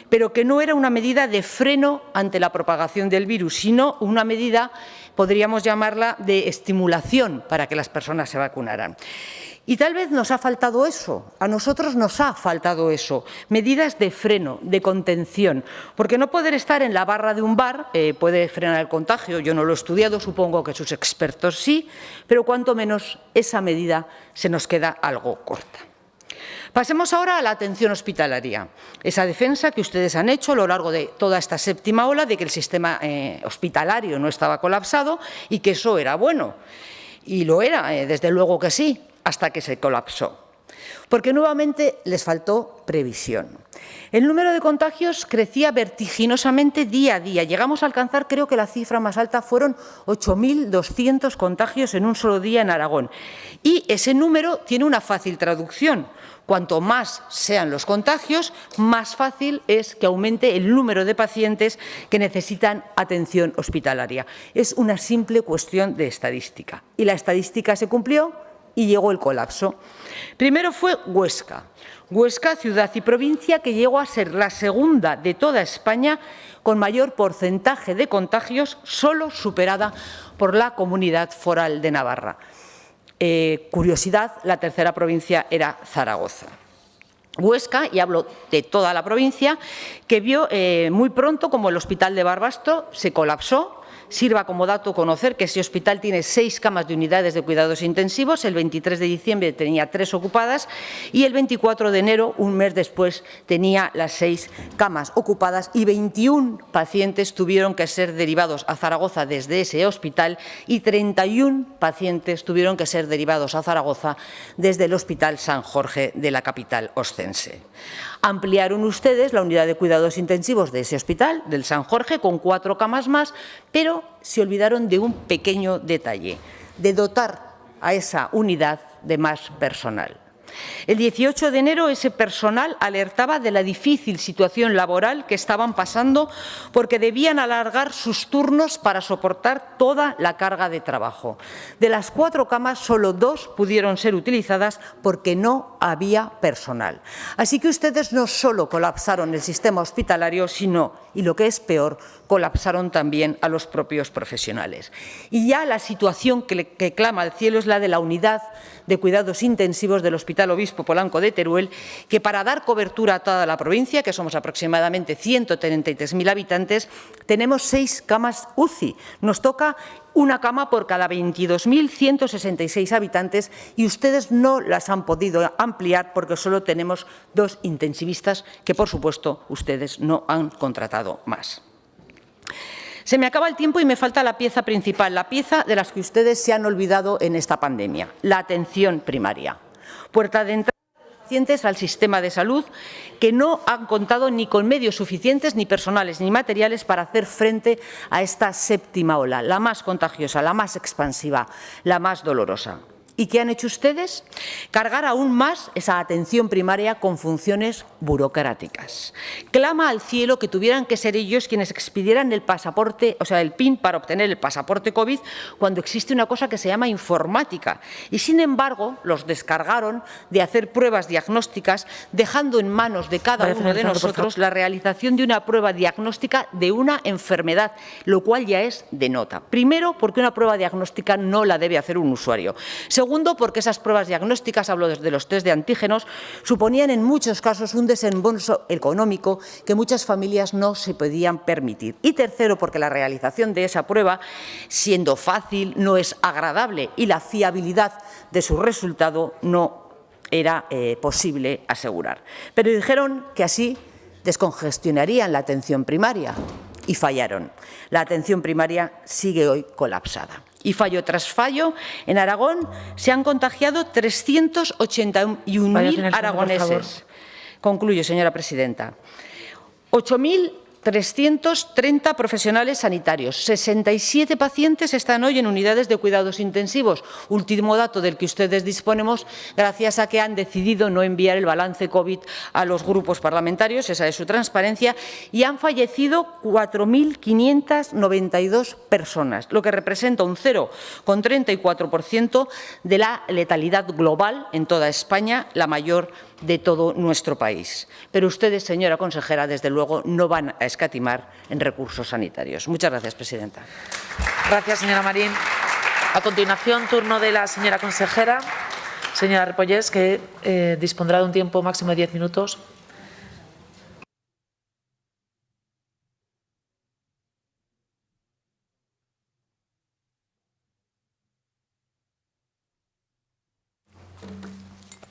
pero que no era una medida de freno ante la propagación del virus, sino una medida, podríamos llamarla, de estimulación para que las personas se vacunaran. Y tal vez nos ha faltado eso, a nosotros nos ha faltado eso, medidas de freno, de contención, porque no poder estar en la barra de un bar puede frenar el contagio, yo no lo he estudiado, supongo que sus expertos sí, pero cuanto menos esa medida se nos queda algo corta. Pasemos ahora a la atención hospitalaria, esa defensa que ustedes han hecho a lo largo de toda esta séptima ola de que el sistema hospitalario no estaba colapsado y que eso era bueno, y lo era, desde luego que sí, hasta que se colapsó. porque nuevamente les faltó previsión. El número de contagios crecía vertiginosamente día a día. Llegamos a alcanzar, creo que la cifra más alta fueron 8.200 contagios en un solo día en Aragón. Y ese número tiene una fácil traducción. Cuanto más sean los contagios, más fácil es que aumente el número de pacientes que necesitan atención hospitalaria. Es una simple cuestión de estadística. Y la estadística se cumplió y llegó el colapso. Primero fue Huesca. Huesca, ciudad y provincia, que llegó a ser la segunda de toda España con mayor porcentaje de contagios, solo superada por la Comunidad Foral de Navarra. Curiosidad, la tercera provincia era Zaragoza. Huesca, y hablo de toda la provincia, que vio muy pronto como el hospital de Barbastro se colapsó. Sirva como dato conocer que ese hospital tiene 6 camas de unidades de cuidados intensivos. El 23 de diciembre tenía 3 ocupadas y el 24 de enero, un mes después, tenía las 6 camas ocupadas y 21 pacientes tuvieron que ser derivados a Zaragoza desde ese hospital y 31 pacientes tuvieron que ser derivados a Zaragoza desde el Hospital San Jorge de la capital oscense. Ampliaron ustedes la unidad de cuidados intensivos de ese hospital, del San Jorge, con 4 camas más, pero se olvidaron de un pequeño detalle, de dotar a esa unidad de más personal. El 18 de enero ese personal alertaba de la difícil situación laboral que estaban pasando porque debían alargar sus turnos para soportar toda la carga de trabajo. De las 4 camas, solo 2 pudieron ser utilizadas porque no había personal. Así que ustedes no solo colapsaron el sistema hospitalario, sino, y lo que es peor, colapsaron también a los propios profesionales. Y ya la situación que clama al cielo es la de la unidad de cuidados intensivos del Hospital Obispo Polanco de Teruel, que para dar cobertura a toda la provincia, que somos aproximadamente 133.000 habitantes, tenemos 6 camas UCI. Nos toca una cama por cada 22.166 habitantes y ustedes no las han podido ampliar porque solo tenemos 2 intensivistas que, por supuesto, ustedes no han contratado más. Se me acaba el tiempo y me falta la pieza principal, la pieza de las que ustedes se han olvidado en esta pandemia, la atención primaria. Puerta de entrada de los pacientes al sistema de salud que no han contado ni con medios suficientes, ni personales, ni materiales para hacer frente a esta séptima ola, la más contagiosa, la más expansiva, la más dolorosa. ¿Y qué han hecho ustedes? Cargar aún más esa atención primaria con funciones burocráticas. Clama al cielo que tuvieran que ser ellos quienes expidieran el pasaporte, o sea, el PIN para obtener el pasaporte COVID, cuando existe una cosa que se llama informática. Y, sin embargo, los descargaron de hacer pruebas diagnósticas, dejando en manos de cada uno de nosotros la realización de una prueba diagnóstica de una enfermedad, lo cual ya es de nota. Primero, porque una prueba diagnóstica no la debe hacer un usuario. Segundo, porque esas pruebas diagnósticas, hablo desde los test de antígenos, suponían en muchos casos un desembolso económico que muchas familias no se podían permitir. Y tercero, porque la realización de esa prueba, siendo fácil, no es agradable y la fiabilidad de su resultado no era posible asegurar. Pero dijeron que así descongestionarían la atención primaria y fallaron. La atención primaria sigue hoy colapsada. Y fallo tras fallo, en Aragón se han contagiado 381.000 aragoneses. Concluyo, señora presidenta. 8.330 profesionales sanitarios, 67 pacientes están hoy en unidades de cuidados intensivos, último dato del que ustedes disponemos gracias a que han decidido no enviar el balance COVID a los grupos parlamentarios, esa es su transparencia, y han fallecido 4.592 personas, lo que representa un 0,34% de la letalidad global en toda España, la mayor de todo nuestro país. Pero ustedes, señora consejera, desde luego no van a escatimar en recursos sanitarios. Muchas gracias, presidenta. Gracias, señora Marín. A continuación, turno de la señora consejera, señora Repollés, que dispondrá de un tiempo máximo de 10 minutos.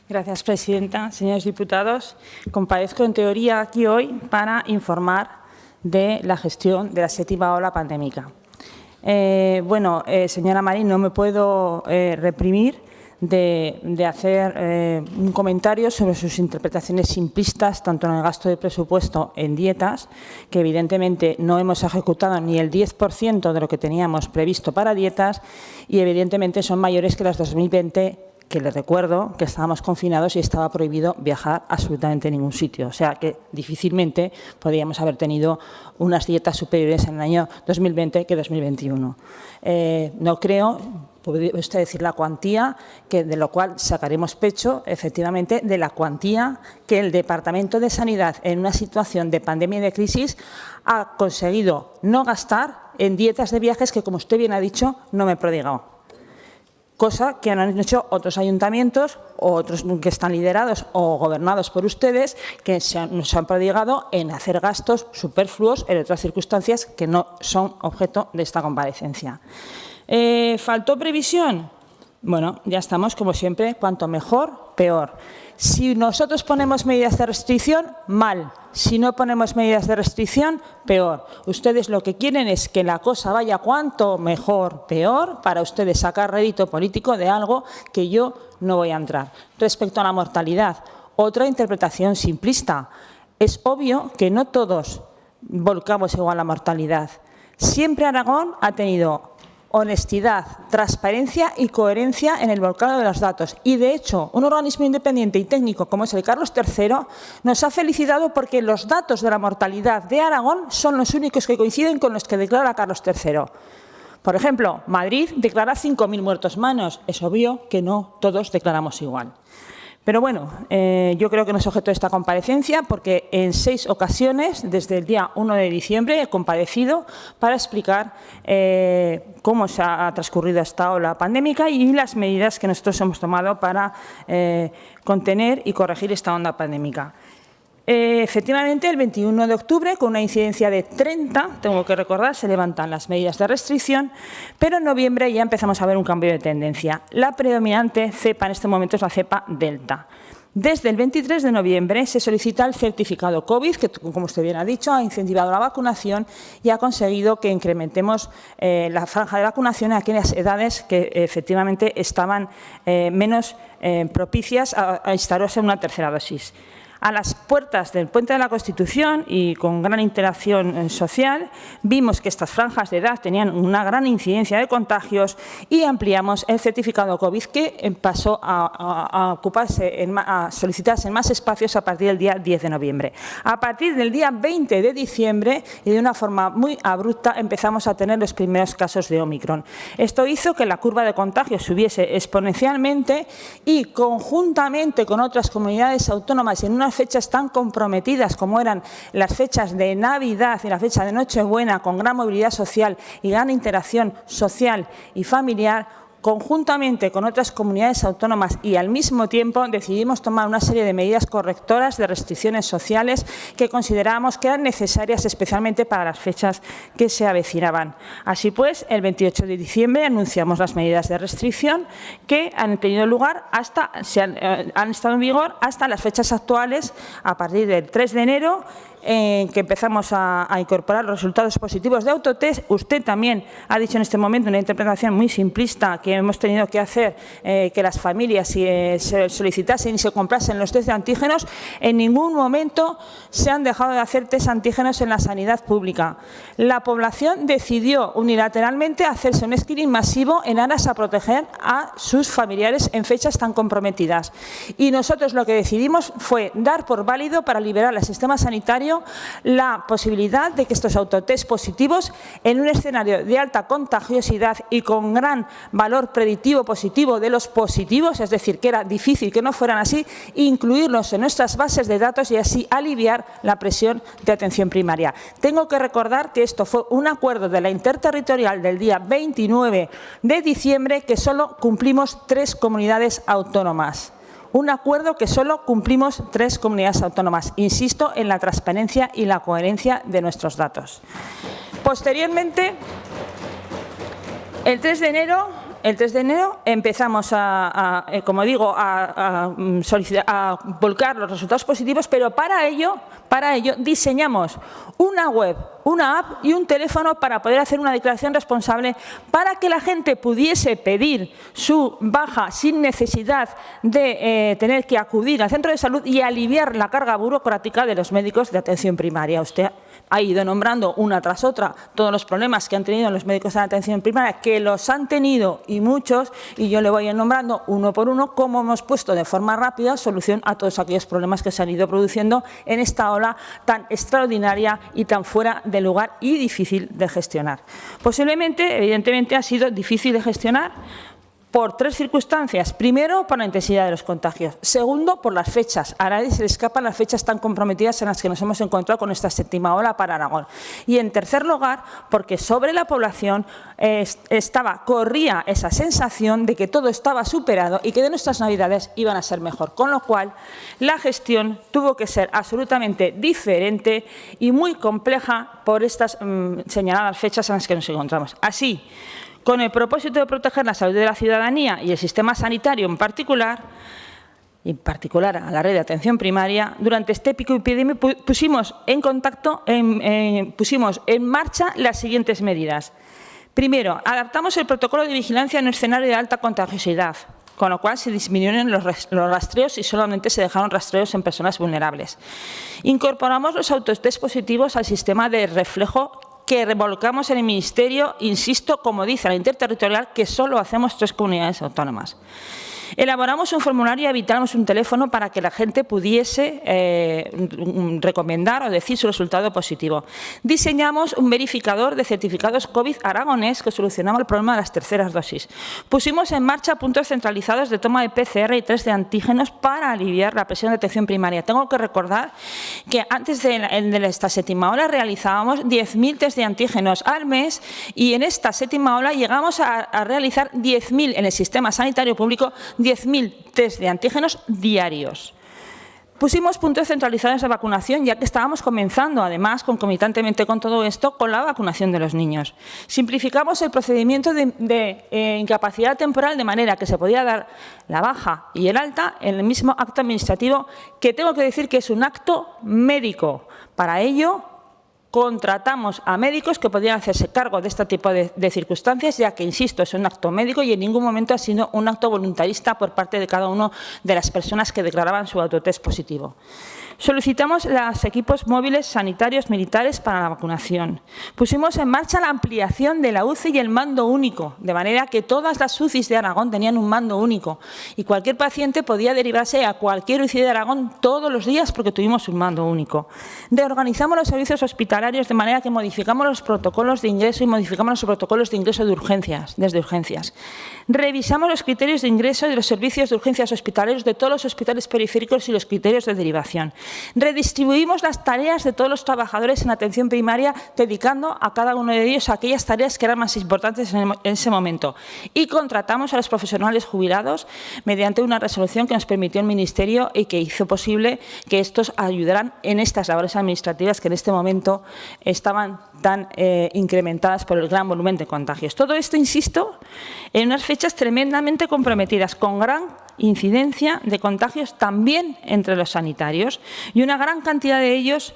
Gracias, presidenta. Señores diputados, comparezco en teoría aquí hoy para informar de la gestión de la séptima ola pandémica. Señora Marín, no me puedo reprimir de hacer un comentario sobre sus interpretaciones simplistas, tanto en el gasto de presupuesto en dietas, que evidentemente no hemos ejecutado ni el 10% de lo que teníamos previsto para dietas y evidentemente son mayores que las 2020, que les recuerdo que estábamos confinados y estaba prohibido viajar absolutamente a nningún sitio. O sea que difícilmente podríamos haber tenido unas dietas superiores en el año 2020 que 2021. No creo, podría usted decir la cuantía, de lo cual sacaremos pecho, efectivamente, de la cuantía que el Departamento de Sanidad, en una situación de pandemia y de crisis, ha conseguido no gastar en dietas de viajes que, como usted bien ha dicho, no me he prodigado. Cosa que han hecho otros ayuntamientos o otros que están liderados o gobernados por ustedes, que nos han prodigado en hacer gastos superfluos en otras circunstancias que no son objeto de esta comparecencia. ¿Faltó previsión? Bueno, ya estamos, como siempre, cuanto mejor, peor. Si nosotros ponemos medidas de restricción, mal. Si no ponemos medidas de restricción, peor. Ustedes lo que quieren es que la cosa vaya cuanto mejor, peor, para ustedes sacar rédito político de algo que yo no voy a entrar. Respecto a la mortalidad, otra interpretación simplista. Es obvio que no todos volcamos igual la mortalidad. Siempre Aragón ha tenido honestidad, transparencia y coherencia en el volcado de los datos. Y, de hecho, un organismo independiente y técnico como es el Carlos III nos ha felicitado porque los datos de la mortalidad de Aragón son los únicos que coinciden con los que declara Carlos III. Por ejemplo, Madrid declara 5.000 muertos menos. Es obvio que no todos declaramos igual. Pero bueno, yo creo que no es objeto de esta comparecencia porque en 6 ocasiones, desde el día 1 de diciembre, he comparecido para explicar cómo se ha transcurrido esta ola pandémica y las medidas que nosotros hemos tomado para contener y corregir esta onda pandémica. Efectivamente, el 21 de octubre, con una incidencia de 30, tengo que recordar, se levantan las medidas de restricción, pero en noviembre ya empezamos a ver un cambio de tendencia. La predominante cepa en este momento es la cepa Delta. Desde el 23 de noviembre se solicita el certificado COVID, que, como usted bien ha dicho, ha incentivado la vacunación y ha conseguido que incrementemos la franja de vacunación en aquellas edades que efectivamente estaban menos propicias a instalarse en una tercera dosis. A las puertas del Puente de la Constitución y con gran interacción social, vimos que estas franjas de edad tenían una gran incidencia de contagios y ampliamos el certificado COVID que pasó a ocuparse, a solicitarse en más espacios a partir del día 10 de noviembre. A partir del día 20 de diciembre y de una forma muy abrupta empezamos a tener los primeros casos de Ómicron. Esto hizo que la curva de contagios subiese exponencialmente y conjuntamente con otras comunidades autónomas en una fechas tan comprometidas como eran las fechas de Navidad y la fecha de Nochebuena, con gran movilidad social y gran interacción social y familiar, conjuntamente con otras comunidades autónomas y al mismo tiempo decidimos tomar una serie de medidas correctoras de restricciones sociales que considerábamos que eran necesarias especialmente para las fechas que se avecinaban. Así pues, el 28 de diciembre anunciamos las medidas de restricción que han tenido lugar han estado en vigor hasta las fechas actuales, a partir del 3 de enero, en que empezamos a incorporar los resultados positivos de autotest. Usted también ha dicho en este momento una interpretación muy simplista que hemos tenido que hacer que las familias se solicitasen y se comprasen los test de antígenos. En ningún momento se han dejado de hacer test antígenos en la sanidad pública. La población decidió unilateralmente hacerse un screening masivo en aras a proteger a sus familiares en fechas tan comprometidas. Y nosotros lo que decidimos fue dar por válido para liberar al sistema sanitario la posibilidad de que estos autotest positivos, en un escenario de alta contagiosidad y con gran valor predictivo positivo de los positivos, es decir, que era difícil que no fueran así, incluirlos en nuestras bases de datos y así aliviar la presión de atención primaria. Tengo que recordar que esto fue un acuerdo de la interterritorial del día 29 de diciembre que solo cumplimos 3 comunidades autónomas. Un acuerdo que solo cumplimos 3 comunidades autónomas. Insisto en la transparencia y la coherencia de nuestros datos. Posteriormente, el 3 de enero empezamos a volcar los resultados positivos, pero para ello diseñamos una web una app y un teléfono para poder hacer una declaración responsable para que la gente pudiese pedir su baja sin necesidad de tener que acudir al centro de salud y aliviar la carga burocrática de los médicos de atención primaria. Usted ha ido nombrando una tras otra todos los problemas que han tenido los médicos de atención primaria, que los han tenido y muchos, y yo le voy a ir nombrando uno por uno cómo hemos puesto de forma rápida solución a todos aquellos problemas que se han ido produciendo en esta ola tan extraordinaria y tan fuera de lugar y difícil de gestionar. Posiblemente, evidentemente, ha sido difícil de gestionar por tres circunstancias. Primero, por la intensidad de los contagios. Segundo, por las fechas. A nadie se le escapan las fechas tan comprometidas en las que nos hemos encontrado con esta séptima ola para Aragón. Y en tercer lugar, porque sobre la población corría esa sensación de que todo estaba superado y que de nuestras Navidades iban a ser mejor. Con lo cual, la gestión tuvo que ser absolutamente diferente y muy compleja por estas señaladas fechas en las que nos encontramos. Así, con el propósito de proteger la salud de la ciudadanía y el sistema sanitario en particular a la red de atención primaria, durante este pico epidémico pusimos en marcha las siguientes medidas. Primero, adaptamos el protocolo de vigilancia en un escenario de alta contagiosidad, con lo cual se disminuyeron los rastreos y solamente se dejaron rastreos en personas vulnerables. Incorporamos los autotest positivos al sistema de reflejo que revolcamos en el Ministerio, insisto, como dice la interterritorial, que solo hacemos 3 comunidades autónomas. Elaboramos un formulario y habilitamos un teléfono para que la gente pudiese recomendar o decir su resultado positivo. Diseñamos un verificador de certificados COVID aragonés que solucionaba el problema de las terceras dosis. Pusimos en marcha puntos centralizados de toma de PCR y test de antígenos para aliviar la presión de atención primaria. Tengo que recordar que antes de esta séptima ola realizábamos 10.000 test de antígenos al mes y en esta séptima ola llegamos a realizar 10.000 en el sistema sanitario público, 10.000 test de antígenos diarios. Pusimos puntos centralizados de vacunación, ya que estábamos comenzando, además, concomitantemente con todo esto, con la vacunación de los niños. Simplificamos el procedimiento de incapacidad temporal de manera que se podía dar la baja y el alta en el mismo acto administrativo, que tengo que decir que es un acto médico. Para ello, contratamos a médicos que podían hacerse cargo de este tipo de circunstancias, ya que, insisto, es un acto médico y en ningún momento ha sido un acto voluntarista por parte de cada una de las personas que declaraban su autotest positivo. Solicitamos los equipos móviles sanitarios militares para la vacunación. Pusimos en marcha la ampliación de la UCI y el mando único, de manera que todas las UCIs de Aragón tenían un mando único y cualquier paciente podía derivarse a cualquier UCI de Aragón todos los días porque tuvimos un mando único. Reorganizamos los servicios hospitalarios de manera que modificamos los protocolos de ingreso y modificamos los protocolos de ingreso de urgencias, desde urgencias. Revisamos los criterios de ingreso de los servicios de urgencias hospitalarios de todos los hospitales periféricos y los criterios de derivación. Redistribuimos las tareas de todos los trabajadores en atención primaria, dedicando a cada uno de ellos a aquellas tareas que eran más importantes en ese momento. Y contratamos a los profesionales jubilados mediante una resolución que nos permitió el Ministerio y que hizo posible que estos ayudaran en estas labores administrativas que en este momento estaban tan incrementadas por el gran volumen de contagios. Todo esto, insisto, en unas fechas tremendamente comprometidas, con gran incidencia de contagios también entre los sanitarios y una gran cantidad de ellos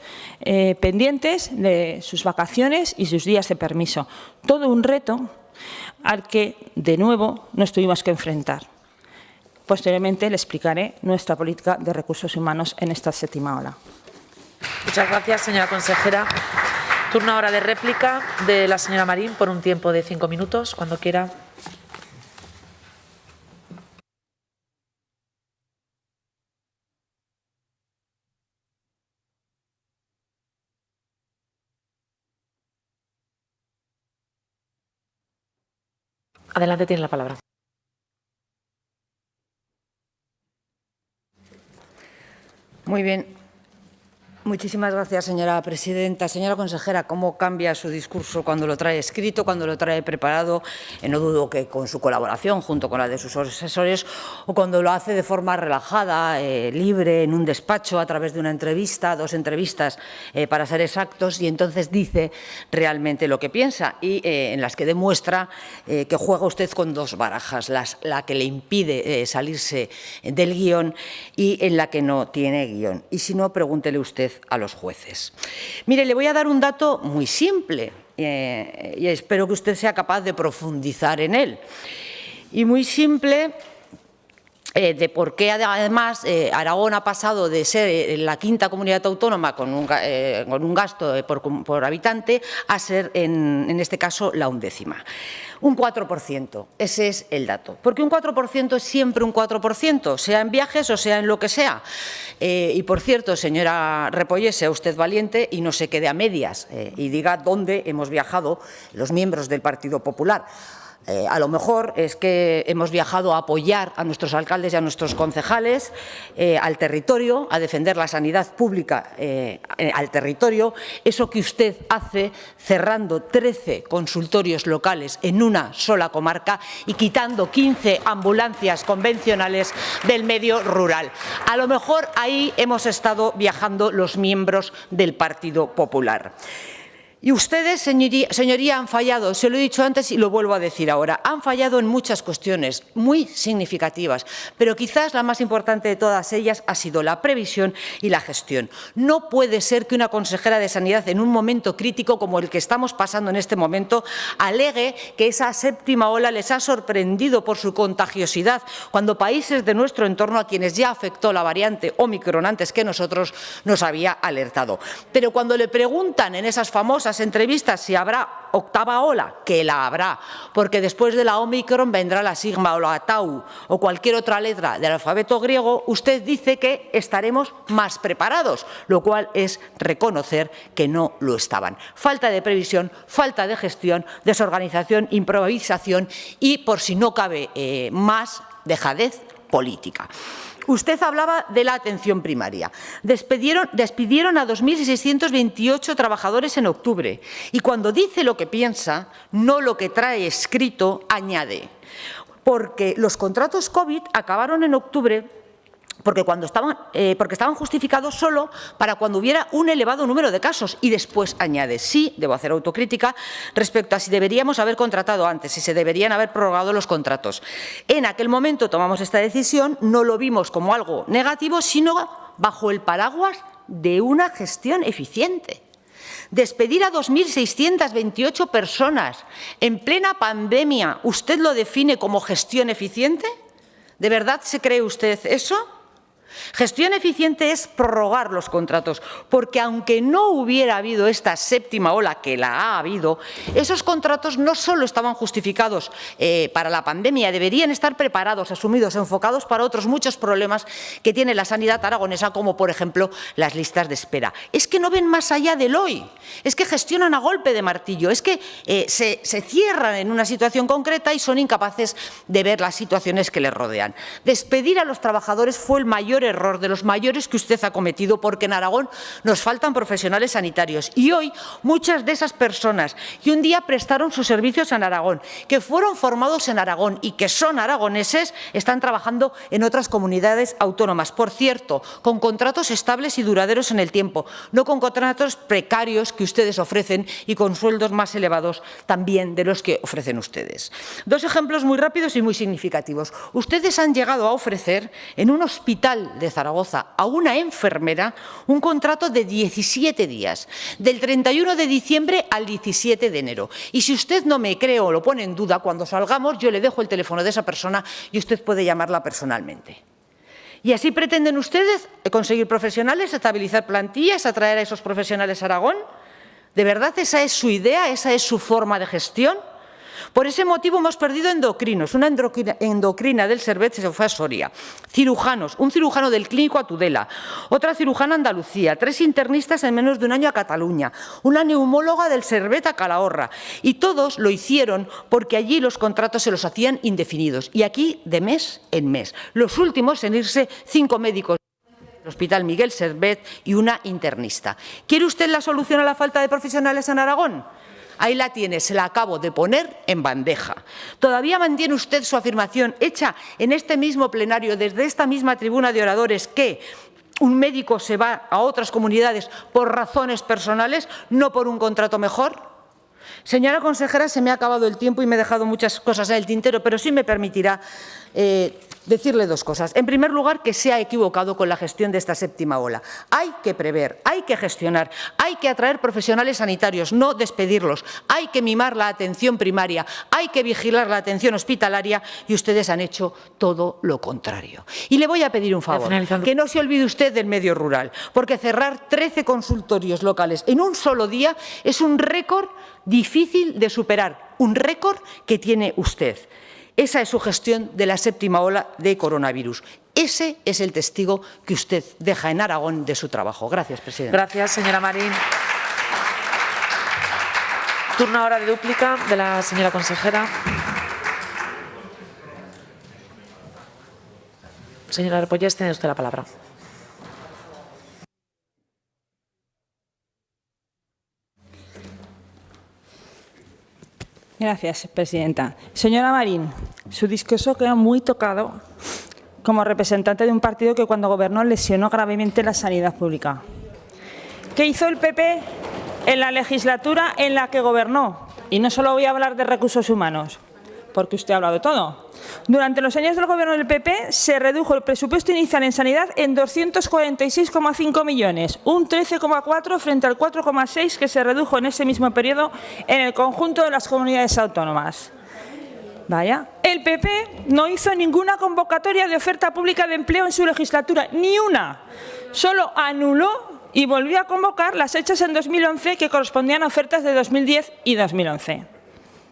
pendientes de sus vacaciones y sus días de permiso. Todo un reto al que, de nuevo, nos tuvimos que enfrentar. Posteriormente le explicaré nuestra política de recursos humanos en esta séptima ola. Muchas gracias, señora consejera. Turno ahora de réplica de la señora Marín por un tiempo de 5 minutos, cuando quiera. Adelante, tiene la palabra. Muy bien. Muchísimas gracias, señora presidenta. Señora consejera, ¿cómo cambia su discurso cuando lo trae escrito, cuando lo trae preparado? No dudo que con su colaboración, junto con la de sus asesores, o cuando lo hace de forma relajada, libre, en un despacho, a través de una entrevista, 2 entrevistas, para ser exactos, y entonces dice realmente lo que piensa y en las que demuestra que juega usted con 2 barajas, la que le impide salirse del guión y en la que no tiene guión. Y si no, pregúntele usted a los jueces. Mire, le voy a dar un dato muy simple y espero que usted sea capaz de profundizar en él. Y muy simple de por qué, además, Aragón ha pasado de ser la quinta comunidad autónoma con un gasto por habitante a ser, en este caso, la 11ª. Un 4%, ese es el dato. Porque un 4% es siempre un 4%, sea en viajes o sea en lo que sea. Y, por cierto, señora Repollés, sea usted valiente y no se quede a medias y diga dónde hemos viajado los miembros del Partido Popular. A lo mejor es que hemos viajado a apoyar a nuestros alcaldes y a nuestros concejales al territorio, a defender la sanidad pública al territorio. Eso que usted hace cerrando 13 consultorios locales en una sola comarca y quitando 15 ambulancias convencionales del medio rural. A lo mejor ahí hemos estado viajando los miembros del Partido Popular. Y ustedes, señoría, han fallado, se lo he dicho antes y lo vuelvo a decir ahora, han fallado en muchas cuestiones muy significativas, pero quizás la más importante de todas ellas ha sido la previsión y la gestión. No puede ser que una consejera de Sanidad en un momento crítico como el que estamos pasando en este momento alegue que esa 7ª ola les ha sorprendido por su contagiosidad, cuando países de nuestro entorno a quienes ya afectó la variante Ómicron antes que nosotros nos había alertado. Pero cuando le preguntan en esas famosas entrevistas si habrá 8ª ola, que la habrá, porque después de la Ómicron vendrá la sigma o la tau o cualquier otra letra del alfabeto griego, usted dice que estaremos más preparados, lo cual es reconocer que no lo estaban. Falta de previsión, falta de gestión, desorganización, improvisación y, por si no cabe más, dejadez política. Usted hablaba de la atención primaria. Despidieron a 2.628 trabajadores en octubre y cuando dice lo que piensa, no lo que trae escrito, añade. Porque los contratos COVID acabaron en octubre porque estaban justificados solo para cuando hubiera un elevado número de casos. Y después añade, sí, debo hacer autocrítica respecto a si deberíamos haber contratado antes, si se deberían haber prorrogado los contratos. En aquel momento tomamos esta decisión, no lo vimos como algo negativo, sino bajo el paraguas de una gestión eficiente. Despedir a 2.628 personas en plena pandemia, ¿usted lo define como gestión eficiente? ¿De verdad se cree usted eso? Gestión eficiente es prorrogar los contratos, porque aunque no hubiera habido esta 7ª ola, que la ha habido, esos contratos no solo estaban justificados para la pandemia, deberían estar preparados, asumidos, enfocados para otros muchos problemas que tiene la sanidad aragonesa, como por ejemplo las listas de espera. Es que no ven más allá del hoy, es que gestionan a golpe de martillo, es que se cierran en una situación concreta y son incapaces de ver las situaciones que les rodean. Despedir a los trabajadores fue el mayor error, de los mayores que usted ha cometido, porque en Aragón nos faltan profesionales sanitarios y hoy muchas de esas personas que un día prestaron sus servicios en Aragón, que fueron formados en Aragón y que son aragoneses, están trabajando en otras comunidades autónomas. Por cierto, con contratos estables y duraderos en el tiempo, no con contratos precarios que ustedes ofrecen y con sueldos más elevados también de los que ofrecen ustedes. Dos ejemplos muy rápidos y muy significativos. Ustedes han llegado a ofrecer en un hospital de Zaragoza a una enfermera un contrato de 17 días, del 31 de diciembre al 17 de enero. Y si usted no me cree o lo pone en duda, cuando salgamos yo le dejo el teléfono de esa persona y usted puede llamarla personalmente. ¿Y así pretenden ustedes conseguir profesionales, estabilizar plantillas, atraer a esos profesionales a Aragón? ¿De verdad esa es su idea, esa es su forma de gestión? Por ese motivo hemos perdido endocrinos. Una endocrina del Servet se fue a Soria. Cirujanos, un cirujano del Clínico a Tudela, otra cirujana a Andalucía, 3 internistas en menos de un año a Cataluña, una neumóloga del Servet a Calahorra. Y todos lo hicieron porque allí los contratos se los hacían indefinidos y aquí de mes en mes. Los últimos en irse 5 médicos del Hospital Miguel Servet y una internista. ¿Quiere usted la solución a la falta de profesionales en Aragón? Ahí la tiene, se la acabo de poner en bandeja. ¿Todavía mantiene usted su afirmación hecha en este mismo plenario, desde esta misma tribuna de oradores, que un médico se va a otras comunidades por razones personales, no por un contrato mejor? Señora consejera, se me ha acabado el tiempo y me he dejado muchas cosas en el tintero, pero sí me permitirá decirle dos cosas. En primer lugar, que se ha equivocado con la gestión de esta séptima ola. Hay que prever, hay que gestionar, hay que atraer profesionales sanitarios, no despedirlos, hay que mimar la atención primaria, hay que vigilar la atención hospitalaria y ustedes han hecho todo lo contrario. Y le voy a pedir un favor, que no se olvide usted del medio rural, porque cerrar 13 consultorios locales en un solo día es un récord difícil de superar, un récord que tiene usted. Esa es su gestión de la séptima ola de coronavirus. Ese es el testigo que usted deja en Aragón de su trabajo. Gracias, presidenta. Gracias, señora Marín. Turno ahora de dúplica de la señora consejera. Señora Repollés, tiene usted la palabra. Gracias, presidenta. Señora Marín, su discurso queda muy tocado como representante de un partido que cuando gobernó lesionó gravemente la sanidad pública. ¿Qué hizo el PP en la legislatura en la que gobernó? Y no solo voy a hablar de recursos humanos, porque usted ha hablado de todo. Durante los años del gobierno del PP se redujo el presupuesto inicial en sanidad en 246,5 millones, un 13,4 frente al 4,6 que se redujo en ese mismo periodo en el conjunto de las comunidades autónomas. Vaya, el PP no hizo ninguna convocatoria de oferta pública de empleo en su legislatura, ni una. Solo anuló y volvió a convocar las hechas en 2011 que correspondían a ofertas de 2010 y 2011.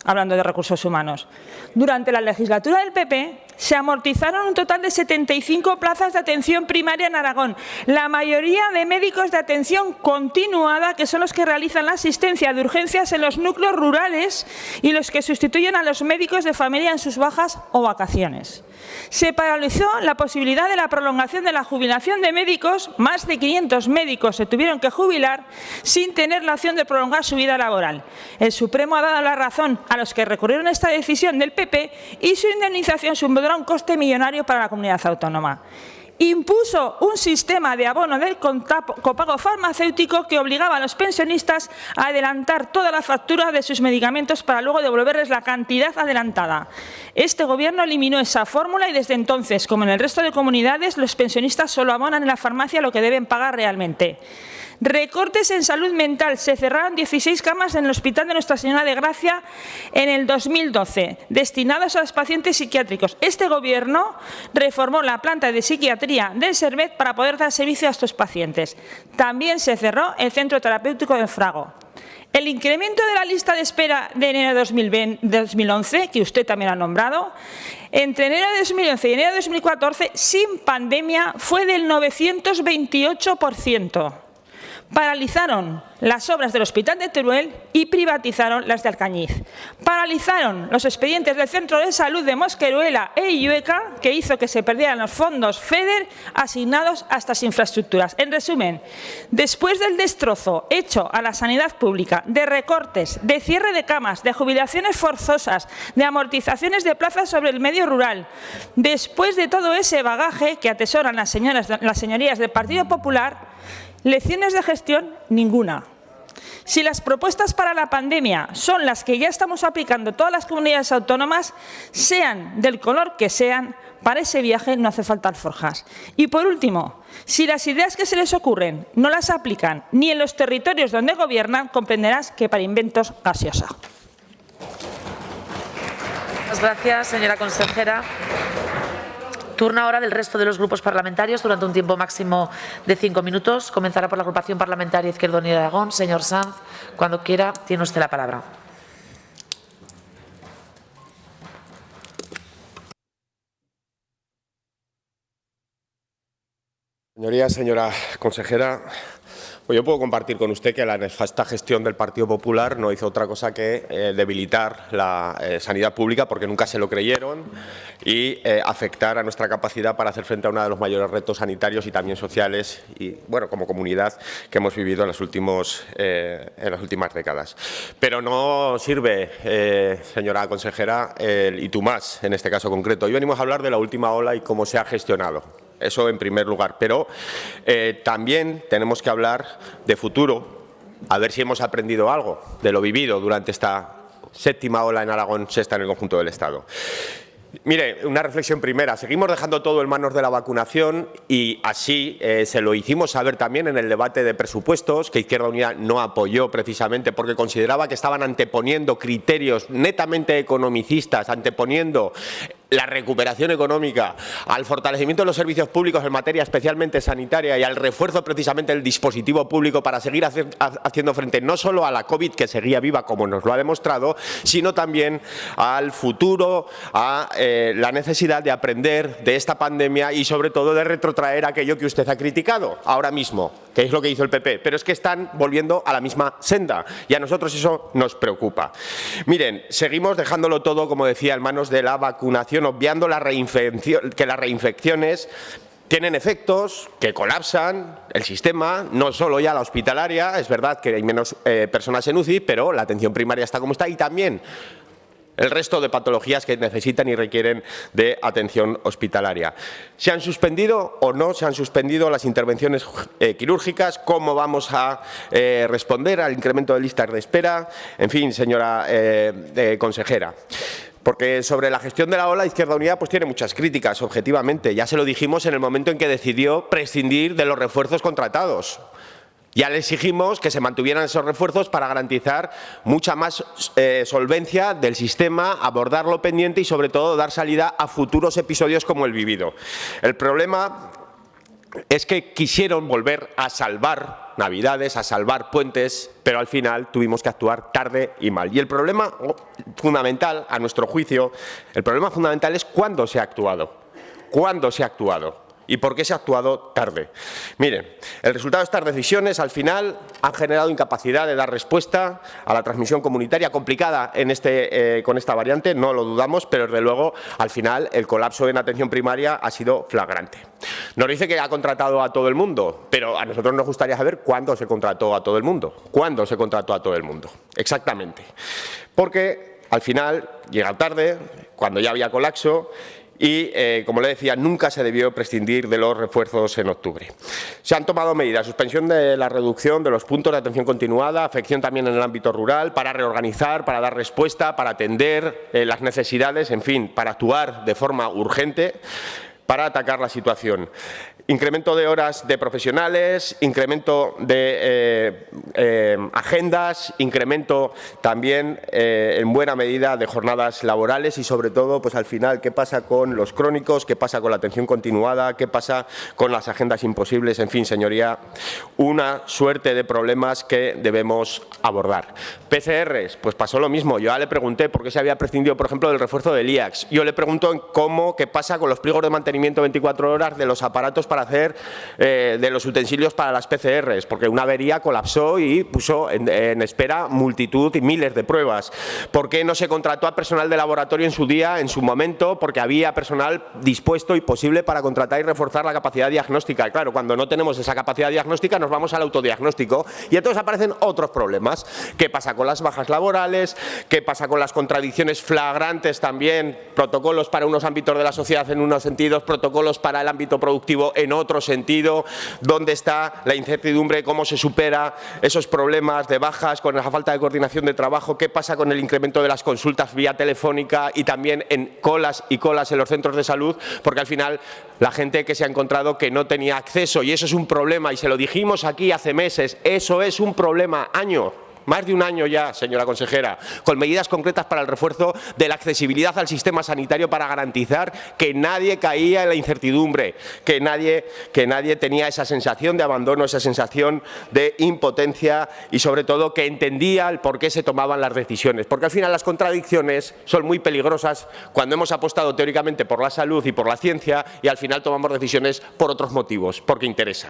Hablando de recursos humanos. Durante la legislatura del PP se amortizaron un total de 75 plazas de atención primaria en Aragón, la mayoría de médicos de atención continuada, que son los que realizan la asistencia de urgencias en los núcleos rurales y los que sustituyen a los médicos de familia en sus bajas o vacaciones. Se paralizó la posibilidad de la prolongación de la jubilación de médicos, más de 500 médicos se tuvieron que jubilar sin tener la opción de prolongar su vida laboral. El Supremo ha dado la razón a los que recurrieron a esta decisión del PP y su indemnización supondrá un coste millonario para la comunidad autónoma. Impuso un sistema de abono del copago farmacéutico que obligaba a los pensionistas a adelantar toda la factura de sus medicamentos para luego devolverles la cantidad adelantada. Este Gobierno eliminó esa fórmula y desde entonces, como en el resto de comunidades, los pensionistas solo abonan en la farmacia lo que deben pagar realmente. Recortes en salud mental. Se cerraron 16 camas en el Hospital de Nuestra Señora de Gracia en el 2012, destinados a los pacientes psiquiátricos. Este Gobierno reformó la planta de psiquiatría del Servet para poder dar servicio a estos pacientes. También se cerró el Centro Terapéutico del Frago. El incremento de la lista de espera de enero de 2011, que usted también ha nombrado, entre enero de 2011 y enero de 2014, sin pandemia, fue del 928%. Paralizaron las obras del Hospital de Teruel y privatizaron las de Alcañiz. Paralizaron los expedientes del Centro de Salud de Mosqueruela e Illueca, que hizo que se perdieran los fondos FEDER asignados a estas infraestructuras. En resumen, después del destrozo hecho a la sanidad pública, de recortes, de cierre de camas, de jubilaciones forzosas, de amortizaciones de plazas sobre el medio rural, después de todo ese bagaje que atesoran las señorías del Partido Popular, lecciones de gestión, ninguna. Si las propuestas para la pandemia son las que ya estamos aplicando todas las comunidades autónomas, sean del color que sean, para ese viaje no hace falta alforjas. Y por último, si las ideas que se les ocurren no las aplican ni en los territorios donde gobiernan, comprenderás que para inventos gaseosa. Muchas gracias, señora consejera. Turno ahora del resto de los grupos parlamentarios durante un tiempo máximo de 5 minutos. Comenzará por la agrupación parlamentaria Izquierda Unida de Aragón. Señor Sanz, cuando quiera, tiene usted la palabra. Señorías, señora consejera, pues yo puedo compartir con usted que la nefasta gestión del Partido Popular no hizo otra cosa que debilitar la sanidad pública, porque nunca se lo creyeron, y afectar a nuestra capacidad para hacer frente a uno de los mayores retos sanitarios y también sociales y, bueno, como comunidad que hemos vivido en las últimas décadas. Pero no sirve, señora consejera, el y tú más en este caso concreto. Hoy venimos a hablar de la última ola y cómo se ha gestionado. Eso en primer lugar, pero también tenemos que hablar de futuro, a ver si hemos aprendido algo de lo vivido durante esta séptima ola en Aragón, sexta en el conjunto del Estado. Mire, una reflexión primera. Seguimos dejando todo en manos de la vacunación y así se lo hicimos saber también en el debate de presupuestos, que Izquierda Unida no apoyó precisamente porque consideraba que estaban anteponiendo criterios netamente economicistas, anteponiendo la recuperación económica al fortalecimiento de los servicios públicos en materia especialmente sanitaria y al refuerzo precisamente del dispositivo público para seguir haciendo frente no solo a la COVID, que seguía viva como nos lo ha demostrado, sino también al futuro, a la necesidad de aprender de esta pandemia y sobre todo de retrotraer aquello que usted ha criticado ahora mismo, que es lo que hizo el PP. Pero es que están volviendo a la misma senda y a nosotros eso nos preocupa. Miren, seguimos dejándolo todo, como decía, en manos de la vacunación, obviando que las reinfecciones tienen efectos que colapsan el sistema, no solo ya la hospitalaria, es verdad que hay menos personas en UCI, pero la atención primaria está como está y también el resto de patologías que necesitan y requieren de atención hospitalaria. ¿Se han suspendido o no se han suspendido las intervenciones quirúrgicas? ¿Cómo vamos a responder al incremento de listas de espera? En fin, señora consejera. Porque sobre la gestión de la ola, Izquierda Unida pues tiene muchas críticas, objetivamente. Ya se lo dijimos en el momento en que decidió prescindir de los refuerzos contratados. Ya le exigimos que se mantuvieran esos refuerzos para garantizar mucha más solvencia del sistema, abordar lo pendiente y, sobre todo, dar salida a futuros episodios como el vivido. El problema es que quisieron volver a salvar Navidades, a salvar puentes, pero al final tuvimos que actuar tarde y mal. Y el problema fundamental, a nuestro juicio, el problema fundamental es cuándo se ha actuado. ¿Cuándo se ha actuado? ¿Y por qué se ha actuado tarde? Miren, el resultado de estas decisiones al final han generado incapacidad de dar respuesta a la transmisión comunitaria complicada con esta variante, no lo dudamos, pero desde luego al final el colapso en atención primaria ha sido flagrante. Nos dice que ha contratado a todo el mundo, pero a nosotros nos gustaría saber cuándo se contrató a todo el mundo. ¿Cuándo se contrató a todo el mundo? Exactamente. Porque al final llega tarde, cuando ya había colapso, y, como le decía, nunca se debió prescindir de los refuerzos en octubre. Se han tomado medidas, suspensión de la reducción de los puntos de atención continuada, afección también en el ámbito rural, para reorganizar, para dar respuesta, para atender las necesidades, en fin, para actuar de forma urgente, para atacar la situación. Incremento de horas de profesionales, incremento de agendas, incremento también en buena medida de jornadas laborales y sobre todo, pues al final, ¿qué pasa con los crónicos? ¿Qué pasa con la atención continuada? ¿Qué pasa con las agendas imposibles? En fin, señoría, una suerte de problemas que debemos abordar. PCRs, pues pasó lo mismo. Yo ya le pregunté por qué se había prescindido, por ejemplo, del refuerzo del IACS. Yo le pregunto qué pasa con los pliegos de mantenimiento 24 horas de los aparatos para hacer de los utensilios para las PCRs, porque una avería colapsó y puso en espera multitud y miles de pruebas. ¿Por qué no se contrató a personal de laboratorio en su día, en su momento? Porque había personal dispuesto y posible para contratar y reforzar la capacidad diagnóstica. Claro, cuando no tenemos esa capacidad diagnóstica nos vamos al autodiagnóstico y entonces aparecen otros problemas. ¿Qué pasa con las bajas laborales? ¿Qué pasa con las contradicciones flagrantes también? Protocolos para unos ámbitos de la sociedad en unos sentidos, protocolos para el ámbito productivo en otro sentido. ¿Dónde está la incertidumbre? ¿Cómo se supera esos problemas de bajas con la falta de coordinación de trabajo? ¿Qué pasa con el incremento de las consultas vía telefónica y también en colas y colas en los centros de salud? Porque al final la gente que se ha encontrado que no tenía acceso y eso es un problema y se lo dijimos aquí hace meses, eso es un problema, más de un año ya, señora consejera, con medidas concretas para el refuerzo de la accesibilidad al sistema sanitario para garantizar que nadie caía en la incertidumbre, que nadie tenía esa sensación de abandono, esa sensación de impotencia y, sobre todo, que entendía el por qué se tomaban las decisiones. Porque al final las contradicciones son muy peligrosas cuando hemos apostado teóricamente por la salud y por la ciencia y al final tomamos decisiones por otros motivos, porque interesa.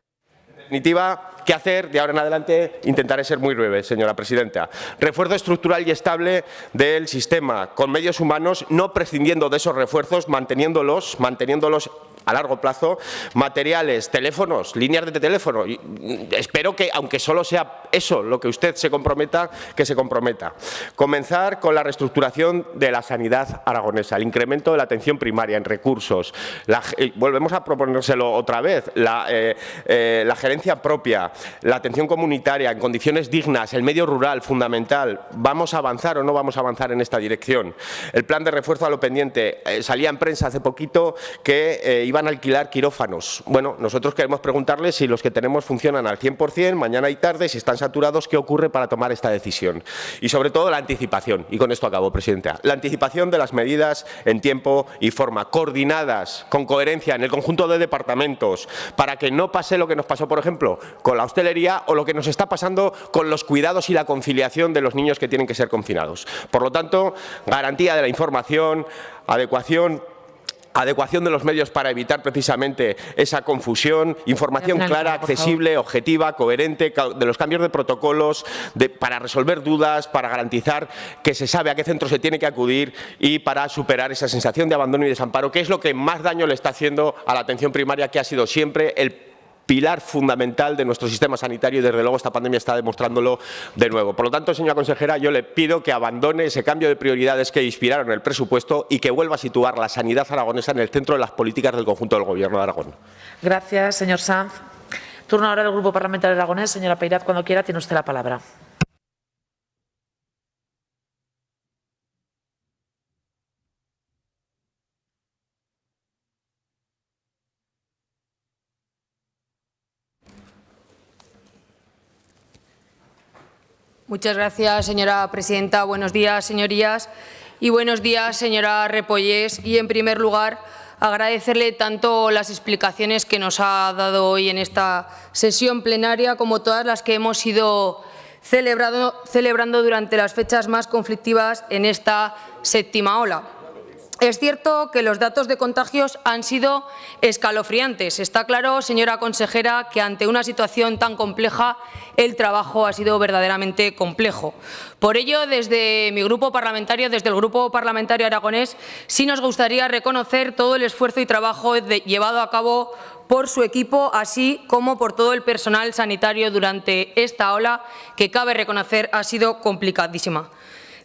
En definitiva, ¿qué hacer? De ahora en adelante intentaré ser muy breve, señora presidenta. Refuerzo estructural y estable del sistema, con medios humanos, no prescindiendo de esos refuerzos, manteniéndolos a largo plazo, materiales, teléfonos, líneas de teléfono. Y espero que, aunque solo sea eso lo que usted se comprometa, que se comprometa. Comenzar con la reestructuración de la sanidad aragonesa, el incremento de la atención primaria en recursos. Volvemos a proponérselo otra vez, la gerencia propia, la atención comunitaria en condiciones dignas, el medio rural fundamental. ¿Vamos a avanzar o no vamos a avanzar en esta dirección? El plan de refuerzo a lo pendiente. Salía en prensa hace poquito que iban a alquilar quirófanos. Bueno, nosotros queremos preguntarles si los que tenemos funcionan al 100%, mañana y tarde, si están saturados, ¿qué ocurre para tomar esta decisión? Y sobre todo la anticipación, y con esto acabo, Presidenta, la anticipación de las medidas en tiempo y forma, coordinadas, con coherencia en el conjunto de departamentos, para que no pase lo que nos pasó, por ejemplo, con la hostelería o lo que nos está pasando con los cuidados y la conciliación de los niños que tienen que ser confinados. Por lo tanto, garantía de la información, adecuación de los medios para evitar precisamente esa confusión, información clara, accesible, objetiva, coherente, de los cambios de protocolos, para resolver dudas, para garantizar que se sabe a qué centro se tiene que acudir y para superar esa sensación de abandono y desamparo, que es lo que más daño le está haciendo a la atención primaria, que ha sido siempre el pilar fundamental de nuestro sistema sanitario y, desde luego, esta pandemia está demostrándolo de nuevo. Por lo tanto, señora consejera, yo le pido que abandone ese cambio de prioridades que inspiraron el presupuesto y que vuelva a situar la sanidad aragonesa en el centro de las políticas del conjunto del Gobierno de Aragón. Gracias, señor Sanz. Turno ahora del Grupo Parlamentario Aragonés. Señora Peirat, cuando quiera, tiene usted la palabra. Muchas gracias, señora presidenta. Buenos días, señorías, y buenos días, señora Repollés. Y, en primer lugar, agradecerle tanto las explicaciones que nos ha dado hoy en esta sesión plenaria como todas las que hemos ido celebrando durante las fechas más conflictivas en esta séptima ola. Es cierto que los datos de contagios han sido escalofriantes. Está claro, señora consejera, que ante una situación tan compleja el trabajo ha sido verdaderamente complejo. Por ello, desde mi grupo parlamentario, desde el Grupo Parlamentario Aragonés, sí nos gustaría reconocer todo el esfuerzo y trabajo llevado a cabo por su equipo, así como por todo el personal sanitario durante esta ola, que cabe reconocer ha sido complicadísima.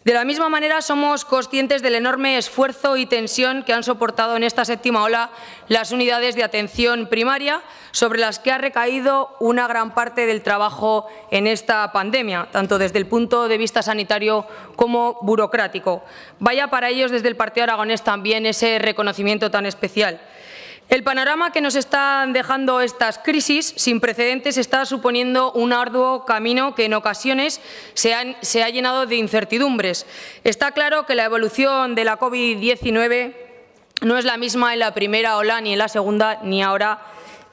De la misma manera, somos conscientes del enorme esfuerzo y tensión que han soportado en esta séptima ola las unidades de atención primaria, sobre las que ha recaído una gran parte del trabajo en esta pandemia, tanto desde el punto de vista sanitario como burocrático. Vaya para ellos, desde el Partido Aragonés, también ese reconocimiento tan especial. El panorama que nos están dejando estas crisis sin precedentes está suponiendo un arduo camino que en ocasiones se ha llenado de incertidumbres. Está claro que la evolución de la COVID-19 no es la misma en la primera ola, ni en la segunda, ni ahora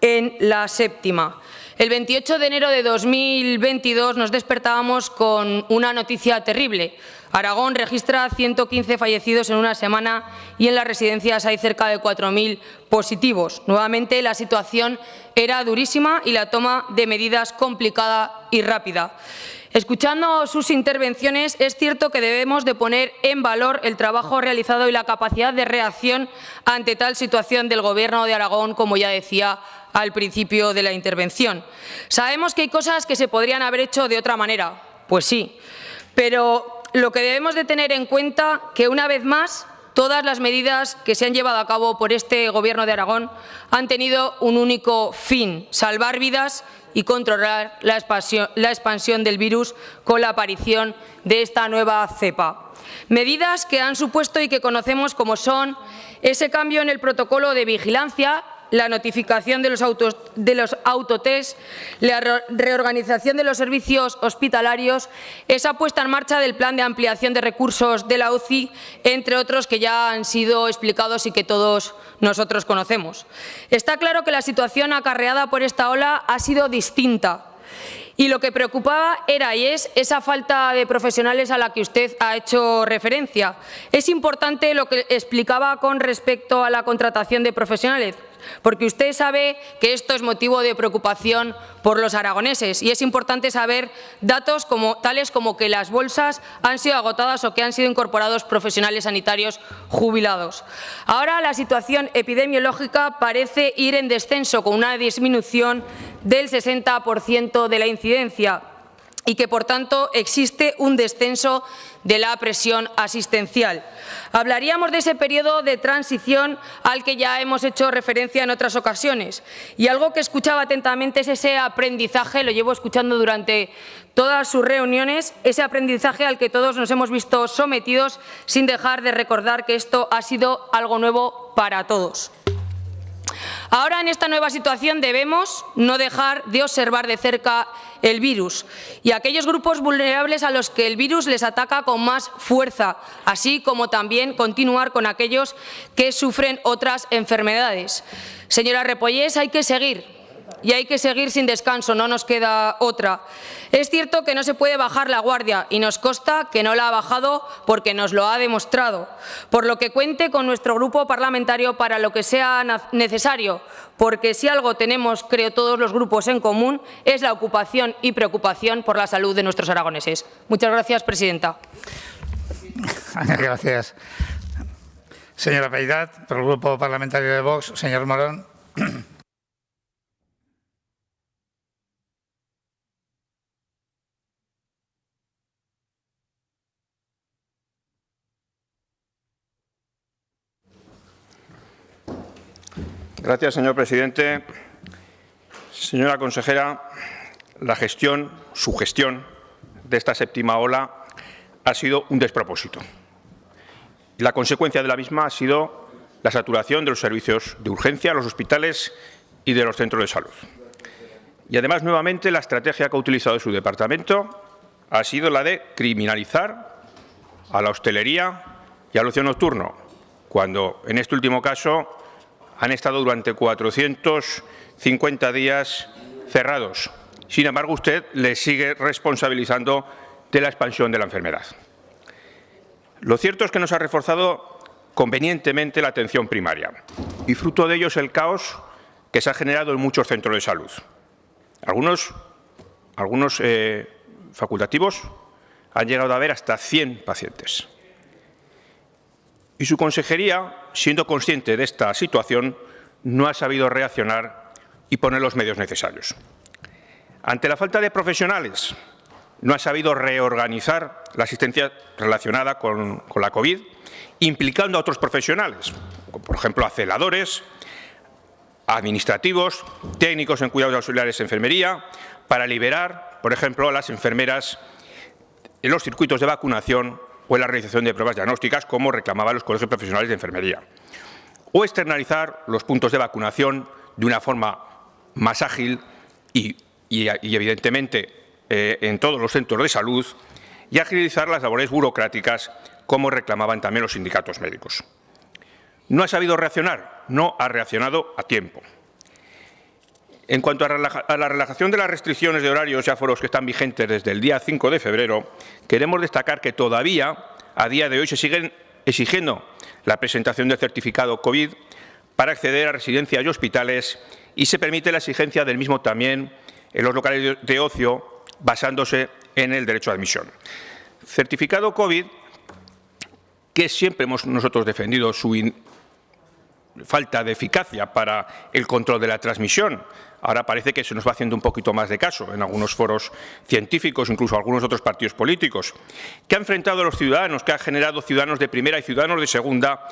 en la séptima. El 28 de enero de 2022 nos despertábamos con una noticia terrible. Aragón registra 115 fallecidos en una semana y en las residencias hay cerca de 4.000 positivos. Nuevamente, la situación era durísima y la toma de medidas complicada y rápida. Escuchando sus intervenciones, es cierto que debemos de poner en valor el trabajo realizado y la capacidad de reacción ante tal situación del Gobierno de Aragón, como ya decía al principio de la intervención. Sabemos que hay cosas que se podrían haber hecho de otra manera, pues sí, pero lo que debemos de tener en cuenta es que, una vez más, todas las medidas que se han llevado a cabo por este Gobierno de Aragón han tenido un único fin: salvar vidas y controlar la expansión del virus con la aparición de esta nueva cepa. Medidas que han supuesto y que conocemos como son ese cambio en el protocolo de vigilancia, la notificación de los autotest, la reorganización de los servicios hospitalarios, esa puesta en marcha del plan de ampliación de recursos de la UCI, entre otros que ya han sido explicados y que todos nosotros conocemos. Está claro que la situación acarreada por esta ola ha sido distinta. Y lo que preocupaba era y es esa falta de profesionales a la que usted ha hecho referencia. Es importante lo que explicaba con respecto a la contratación de profesionales. porque usted sabe que esto es motivo de preocupación por los aragoneses y es importante saber datos tales como que las bolsas han sido agotadas o que han sido incorporados profesionales sanitarios jubilados. Ahora la situación epidemiológica parece ir en descenso con una disminución del 60% de la incidencia y que, por tanto, existe un descenso de la presión asistencial. Hablaríamos de ese periodo de transición al que ya hemos hecho referencia en otras ocasiones. Y algo que escuchaba atentamente es ese aprendizaje, lo llevo escuchando durante todas sus reuniones, ese aprendizaje al que todos nos hemos visto sometidos sin dejar de recordar que esto ha sido algo nuevo para todos. Ahora, en esta nueva situación, debemos no dejar de observar de cerca el virus y aquellos grupos vulnerables a los que el virus les ataca con más fuerza, así como también continuar con aquellos que sufren otras enfermedades. Señora Repollés, hay que seguir. Y hay que seguir sin descanso, no nos queda otra. Es cierto que no se puede bajar la guardia y nos consta que no la ha bajado porque nos lo ha demostrado. Por lo que cuente con nuestro grupo parlamentario para lo que sea necesario, porque si algo tenemos, creo, todos los grupos en común, es la ocupación y preocupación por la salud de nuestros aragoneses. Muchas gracias, presidenta. Gracias. Señora Paidad, por el Grupo Parlamentario de Vox, señor Morón. Gracias, señor presidente. Señora consejera, su gestión de esta séptima ola ha sido un despropósito. Y la consecuencia de la misma ha sido la saturación de los servicios de urgencia, los hospitales y de los centros de salud. Y además, nuevamente, la estrategia que ha utilizado su departamento ha sido la de criminalizar a la hostelería y al ocio nocturno, cuando en este último caso han estado durante 450 días cerrados. Sin embargo, usted le sigue responsabilizando de la expansión de la enfermedad. Lo cierto es que nos ha reforzado convenientemente la atención primaria y fruto de ello es el caos que se ha generado en muchos centros de salud. Algunos facultativos han llegado a haber hasta 100 pacientes. Y su consejería, siendo consciente de esta situación, no ha sabido reaccionar y poner los medios necesarios. Ante la falta de profesionales, no ha sabido reorganizar la asistencia relacionada con la COVID, implicando a otros profesionales, como por ejemplo a celadores, administrativos, técnicos en cuidados auxiliares de enfermería, para liberar, por ejemplo, a las enfermeras en los circuitos de vacunación o en la realización de pruebas diagnósticas, como reclamaban los colegios profesionales de enfermería, o externalizar los puntos de vacunación de una forma más ágil y evidentemente, en todos los centros de salud, y agilizar las labores burocráticas, como reclamaban también los sindicatos médicos. No ha sabido reaccionar, no ha reaccionado a tiempo. En cuanto a la relajación de las restricciones de horarios y aforos que están vigentes desde el día 5 de febrero, queremos destacar que todavía, a día de hoy, se siguen exigiendo la presentación del certificado COVID para acceder a residencias y hospitales y se permite la exigencia del mismo también en los locales de ocio, basándose en el derecho de admisión. Certificado COVID, que siempre hemos nosotros defendido su falta de eficacia para el control de la transmisión. Ahora parece que se nos va haciendo un poquito más de caso en algunos foros científicos, incluso algunos otros partidos políticos, que ha enfrentado a los ciudadanos, que ha generado ciudadanos de primera y ciudadanos de segunda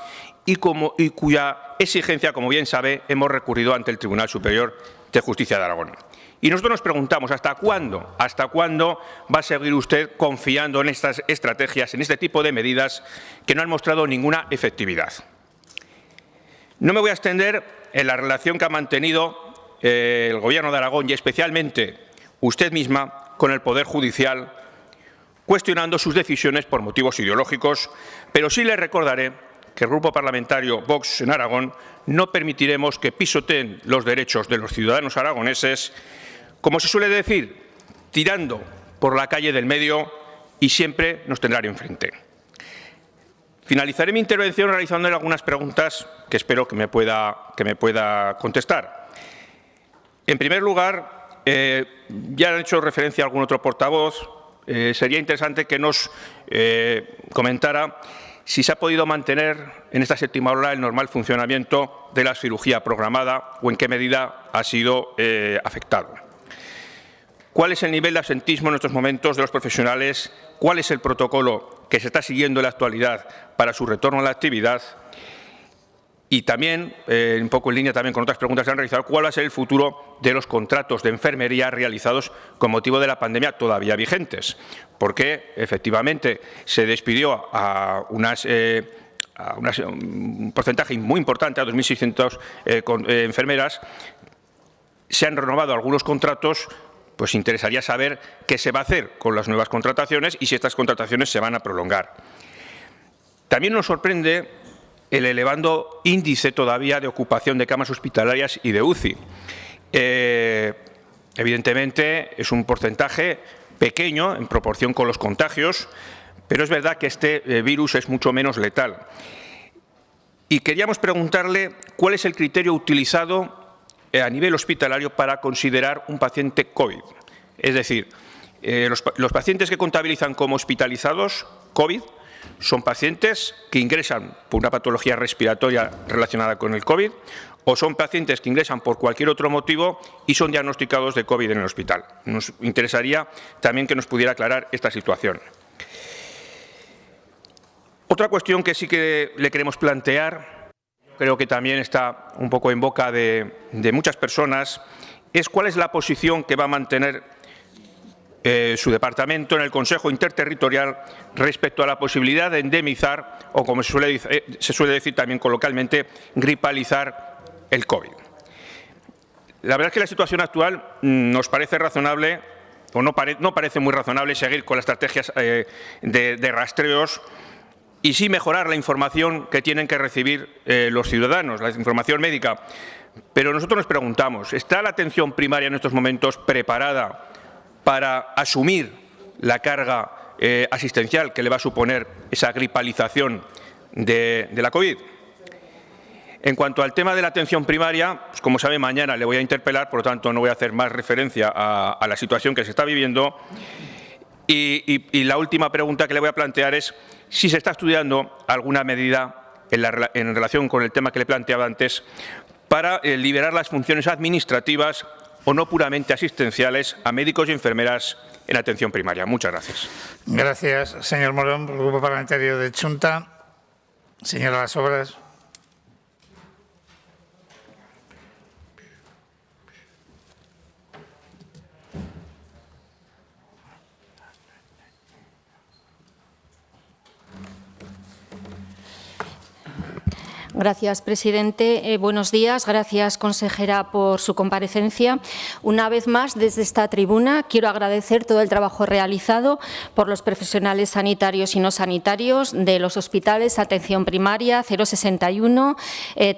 y cuya exigencia, como bien sabe, hemos recurrido ante el Tribunal Superior de Justicia de Aragón. Y nosotros nos preguntamos ¿hasta cuándo va a seguir usted confiando en estas estrategias, en este tipo de medidas que no han mostrado ninguna efectividad? No me voy a extender en la relación que ha mantenido el Gobierno de Aragón y especialmente usted misma con el Poder Judicial, cuestionando sus decisiones por motivos ideológicos, pero sí le recordaré que el Grupo Parlamentario Vox en Aragón no permitiremos que pisoteen los derechos de los ciudadanos aragoneses, como se suele decir, tirando por la calle del medio y siempre nos tendrán enfrente. Finalizaré mi intervención realizándole algunas preguntas que espero que me pueda contestar. En primer lugar, ya han hecho referencia a algún otro portavoz. Sería interesante que nos comentara si se ha podido mantener en esta séptima ola el normal funcionamiento de la cirugía programada o en qué medida ha sido afectado. ¿Cuál es el nivel de absentismo en estos momentos de los profesionales? ¿Cuál es el protocolo que se está siguiendo en la actualidad para su retorno a la actividad? Y también, un poco en línea también con otras preguntas que han realizado, ¿cuál va a ser el futuro de los contratos de enfermería realizados con motivo de la pandemia todavía vigentes? Porque, efectivamente, se despidió a un porcentaje muy importante, a 2.600 enfermeras. Se han renovado algunos contratos. Pues interesaría saber qué se va a hacer con las nuevas contrataciones y si estas contrataciones se van a prolongar. También nos sorprende el elevado índice todavía de ocupación de camas hospitalarias y de UCI. Evidentemente, es un porcentaje pequeño en proporción con los contagios, pero es verdad que este virus es mucho menos letal. Y queríamos preguntarle cuál es el criterio utilizado a nivel hospitalario para considerar un paciente COVID. Es decir, los pacientes que contabilizan como hospitalizados COVID son pacientes que ingresan por una patología respiratoria relacionada con el COVID o son pacientes que ingresan por cualquier otro motivo y son diagnosticados de COVID en el hospital. Nos interesaría también que nos pudiera aclarar esta situación. Otra cuestión que sí que le queremos plantear, creo que también está un poco en boca de muchas personas, es cuál es la posición que va a mantener su departamento en el Consejo Interterritorial respecto a la posibilidad de endemizar, o como se suele decir también coloquialmente, gripalizar el COVID. La verdad es que la situación actual nos parece razonable, o no parece muy razonable seguir con las estrategias de rastreos y sí mejorar la información que tienen que recibir los ciudadanos, la información médica. Pero nosotros nos preguntamos, ¿está la atención primaria en estos momentos preparada para asumir la carga asistencial que le va a suponer esa gripalización de la COVID? En cuanto al tema de la atención primaria, pues como sabe, mañana le voy a interpelar, por lo tanto no voy a hacer más referencia a la situación que se está viviendo. Y la última pregunta que le voy a plantear es si se está estudiando alguna medida en relación con el tema que le planteaba antes para liberar las funciones administrativas o no puramente asistenciales a médicos y enfermeras en atención primaria. Muchas gracias. Gracias, señor Morón. Por el Grupo Parlamentario de Chunta. Señora Las Obras. Gracias, presidente. Buenos días. Gracias, consejera, por su comparecencia. Una vez más, desde esta tribuna, quiero agradecer todo el trabajo realizado por los profesionales sanitarios y no sanitarios de los hospitales, atención primaria, 061,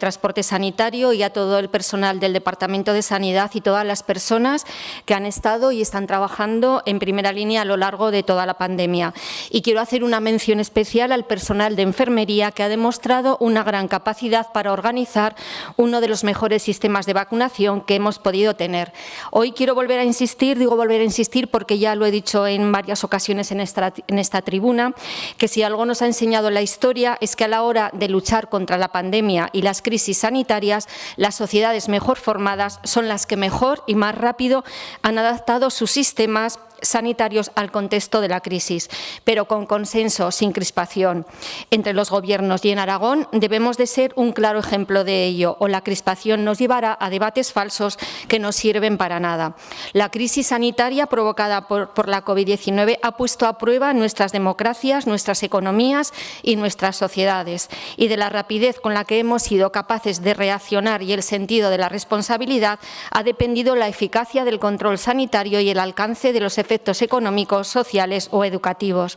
transporte sanitario y a todo el personal del Departamento de Sanidad y todas las personas que han estado y están trabajando en primera línea a lo largo de toda la pandemia. Y quiero hacer una mención especial al personal de enfermería que ha demostrado una gran capacidad para organizar uno de los mejores sistemas de vacunación que hemos podido tener. Hoy quiero volver a insistir, digo volver a insistir porque ya lo he dicho en varias ocasiones en esta tribuna, que si algo nos ha enseñado la historia es que a la hora de luchar contra la pandemia y las crisis sanitarias, las sociedades mejor formadas son las que mejor y más rápido han adaptado sus sistemas sanitarios al contexto de la crisis, pero con consenso, sin crispación. Entre los gobiernos y en Aragón debemos de ser un claro ejemplo de ello, o la crispación nos llevará a debates falsos que no sirven para nada. La crisis sanitaria provocada por la COVID-19 ha puesto a prueba nuestras democracias, nuestras economías y nuestras sociedades, y de la rapidez con la que hemos sido capaces de reaccionar y el sentido de la responsabilidad ha dependido la eficacia del control sanitario y el alcance de los efectos efectos económicos, sociales o educativos.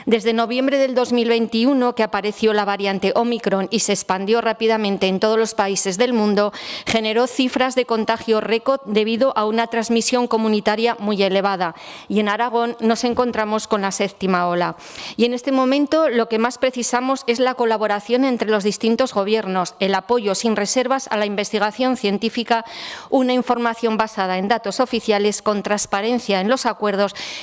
Desde noviembre del 2021, que apareció la variante Omicron y se expandió rápidamente en todos los países del mundo, generó cifras de contagio récord debido a una transmisión comunitaria muy elevada. Y en Aragón nos encontramos con la séptima ola. Y en este momento lo que más precisamos es la colaboración entre los distintos gobiernos, el apoyo sin reservas a la investigación científica, una información basada en datos oficiales con transparencia en los acuerdos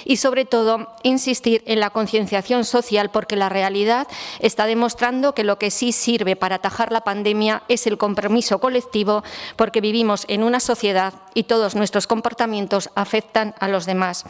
y, sobre todo, insistir en la concienciación social, porque la realidad está demostrando que lo que sí sirve para atajar la pandemia es el compromiso colectivo, porque vivimos en una sociedad y todos nuestros comportamientos afectan a los demás.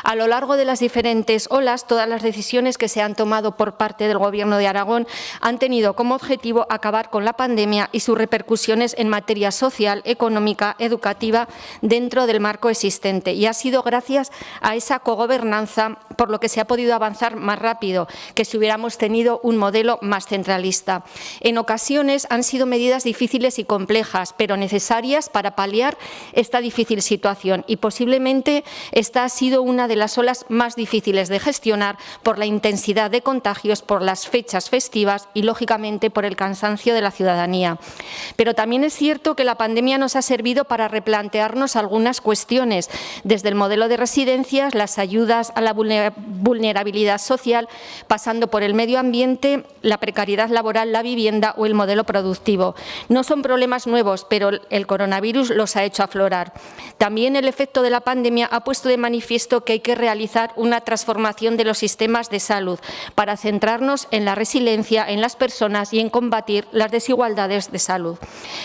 A lo largo de las diferentes olas, todas las decisiones que se han tomado por parte del Gobierno de Aragón han tenido como objetivo acabar con la pandemia y sus repercusiones en materia social, económica, educativa, dentro del marco existente. Y ha sido gracias a esa cogobernanza por lo que se ha podido avanzar más rápido que si hubiéramos tenido un modelo más centralista. En ocasiones han sido medidas difíciles y complejas, pero necesarias para paliar esta difícil situación, y posiblemente esta ha sido una de las olas más difíciles de gestionar por la intensidad de contagios, por las fechas festivas y, lógicamente, por el cansancio de la ciudadanía. Pero también es cierto que la pandemia nos ha servido para replantearnos algunas cuestiones, desde el modelo de residencias, las ayudas a la vulnerabilidad social, pasando por el medio ambiente, la precariedad laboral, la vivienda o el modelo productivo. No son problemas nuevos, pero el coronavirus los ha hecho aflorar. También el efecto de la pandemia ha puesto de manifiesto que hay que realizar una transformación de los sistemas de salud para centrarnos en la resiliencia en las personas y en combatir las desigualdades de salud.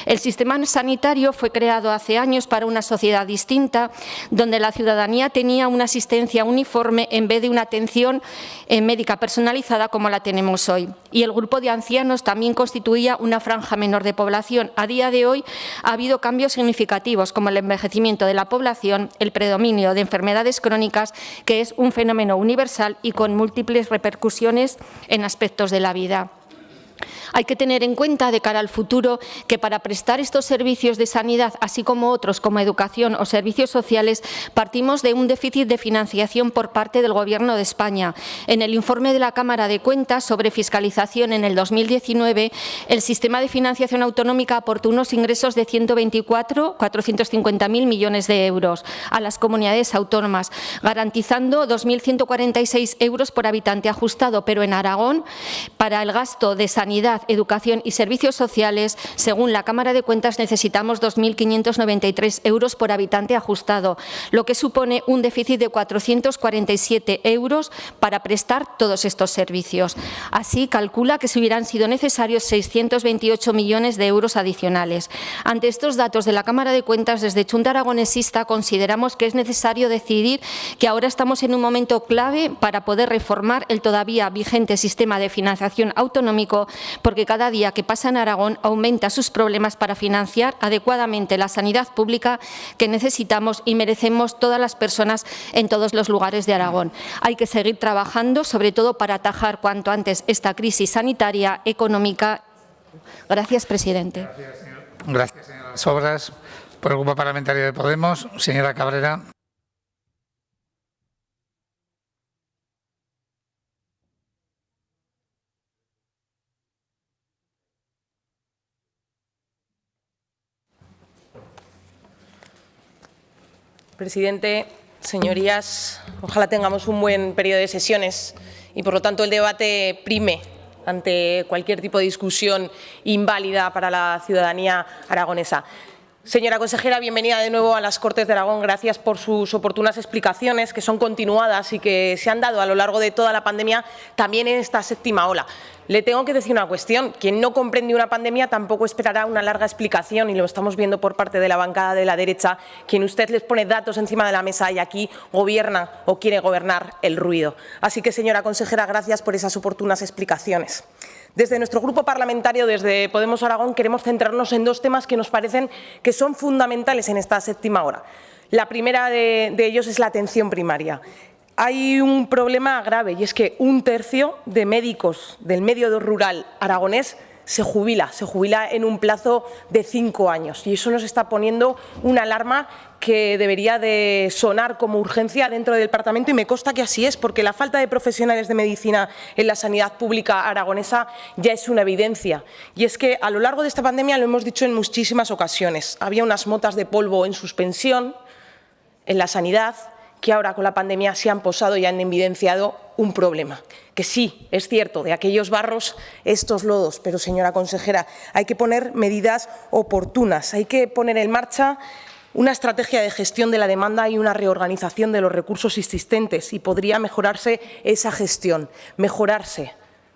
El sistema sanitario fue creado hace años para una sociedad distinta, donde la ciudadanía tenía una asistencia uniforme en vez de una atención médica personalizada como la tenemos hoy. Y el grupo de ancianos también constituía una franja menor de población. A día de hoy ha habido cambios significativos, como el envejecimiento de la población, el predominio de enfermedades crónicas, que es un fenómeno universal y con múltiples repercusiones en aspectos de la vida. Hay que tener en cuenta de cara al futuro que para prestar estos servicios de sanidad, así como otros como educación o servicios sociales, partimos de un déficit de financiación por parte del Gobierno de España. En el informe de la Cámara de Cuentas sobre fiscalización en el 2019, el sistema de financiación autonómica aportó unos ingresos de 450.000 millones de euros a las comunidades autónomas, garantizando 2.146 euros por habitante ajustado, pero en Aragón, para el gasto de sanidad, educación y servicios sociales, según la Cámara de Cuentas, necesitamos 2.593 euros por habitante ajustado, lo que supone un déficit de 447 euros para prestar todos estos servicios. Así, calcula que se hubieran sido necesarios 628 millones de euros adicionales. Ante estos datos de la Cámara de Cuentas, desde Chunta Aragonesista consideramos que es necesario decidir que ahora estamos en un momento clave para poder reformar el todavía vigente sistema de financiación autonómico, porque cada día que pasa en Aragón aumenta sus problemas para financiar adecuadamente la sanidad pública que necesitamos y merecemos todas las personas en todos los lugares de Aragón. Hay que seguir trabajando, sobre todo para atajar cuanto antes esta crisis sanitaria, económica. Gracias, presidente. Gracias, señora Sobras. Por el Grupo Parlamentario de Podemos, señora Cabrera. Presidente, señorías, ojalá tengamos un buen periodo de sesiones y, por lo tanto, el debate prime ante cualquier tipo de discusión inválida para la ciudadanía aragonesa. Señora consejera, bienvenida de nuevo a las Cortes de Aragón. Gracias por sus oportunas explicaciones, que son continuadas y que se han dado a lo largo de toda la pandemia, también en esta séptima ola. Le tengo que decir una cuestión. Quien no comprende una pandemia tampoco esperará una larga explicación, y lo estamos viendo por parte de la bancada de la derecha, quien usted les pone datos encima de la mesa y aquí gobierna o quiere gobernar el ruido. Así que, señora consejera, gracias por esas oportunas explicaciones. Desde nuestro grupo parlamentario, desde Podemos Aragón, queremos centrarnos en dos temas que nos parecen que son fundamentales en esta séptima hora. La primera de ellos es la atención primaria. Hay un problema grave, y es que un tercio de médicos del medio rural aragonés se jubila en un plazo de 5 años y eso nos está poniendo una alarma que debería de sonar como urgencia dentro del departamento y me consta que así es, porque la falta de profesionales de medicina en la sanidad pública aragonesa ya es una evidencia. Y es que a lo largo de esta pandemia, lo hemos dicho en muchísimas ocasiones, había unas motas de polvo en suspensión en la sanidad que ahora con la pandemia se han posado y han evidenciado un problema. Que sí, es cierto, de aquellos barros, estos lodos, pero señora consejera, hay que poner medidas oportunas, hay que poner en marcha una estrategia de gestión de la demanda y una reorganización de los recursos existentes y podría mejorarse esa gestión,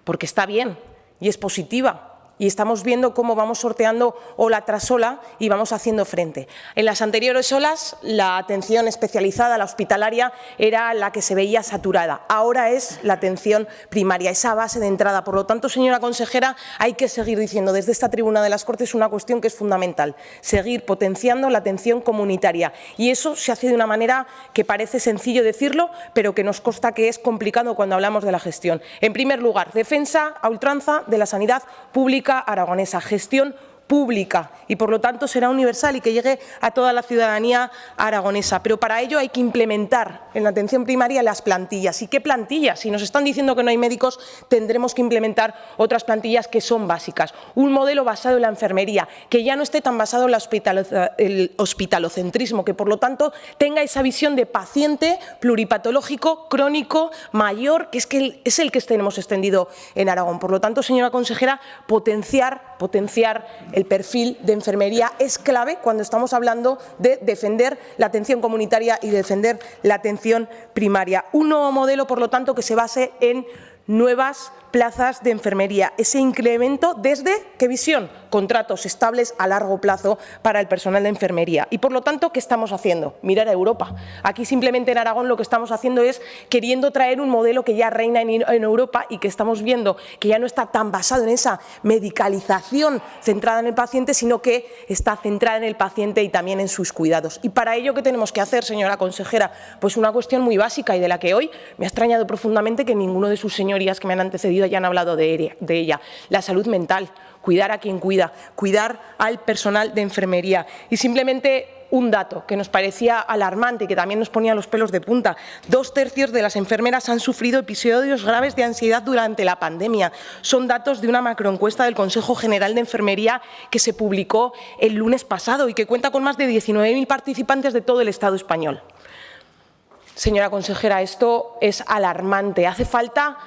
porque está bien y es positiva. Y estamos viendo cómo vamos sorteando ola tras ola y vamos haciendo frente. En las anteriores olas, la atención especializada, la hospitalaria, era la que se veía saturada. Ahora es la atención primaria, esa base de entrada. Por lo tanto, señora consejera, hay que seguir diciendo desde esta tribuna de las Cortes una cuestión que es fundamental, seguir potenciando la atención comunitaria. Y eso se hace de una manera que parece sencillo decirlo, pero que nos consta que es complicado cuando hablamos de la gestión. En primer lugar, defensa a ultranza de la sanidad pública aragonesa, gestión pública y, por lo tanto, será universal y que llegue a toda la ciudadanía aragonesa. Pero para ello hay que implementar en la atención primaria las plantillas. ¿Y qué plantillas? Si nos están diciendo que no hay médicos, tendremos que implementar otras plantillas que son básicas. Un modelo basado en la enfermería, que ya no esté tan basado en el hospitalocentrismo, que, por lo tanto, tenga esa visión de paciente pluripatológico, crónico, mayor, que es el que tenemos extendido en Aragón. Por lo tanto, señora consejera, potenciar el perfil de enfermería es clave cuando estamos hablando de defender la atención comunitaria y defender la atención primaria. Un nuevo modelo, por lo tanto, que se base en nuevas plazas de enfermería. Ese incremento desde, ¿qué visión? Contratos estables a largo plazo para el personal de enfermería. Y, por lo tanto, ¿qué estamos haciendo? Mirar a Europa. Aquí, simplemente en Aragón, lo que estamos haciendo es queriendo traer un modelo que ya reina en Europa y que estamos viendo que ya no está tan basado en esa medicalización centrada en el paciente, sino que está centrada en el paciente y también en sus cuidados. Y para ello, ¿qué tenemos que hacer, señora consejera? Pues una cuestión muy básica y de la que hoy me ha extrañado profundamente que ninguno de sus señorías que me han antecedido hayan hablado de ella. La salud mental, cuidar a quien cuida, cuidar al personal de enfermería. Y simplemente un dato que nos parecía alarmante y que también nos ponía los pelos de punta. 2/3 de las enfermeras han sufrido episodios graves de ansiedad durante la pandemia. Son datos de una macroencuesta del Consejo General de Enfermería que se publicó el lunes pasado y que cuenta con más de 19.000 participantes de todo el Estado español. Señora consejera, esto es alarmante. Hace falta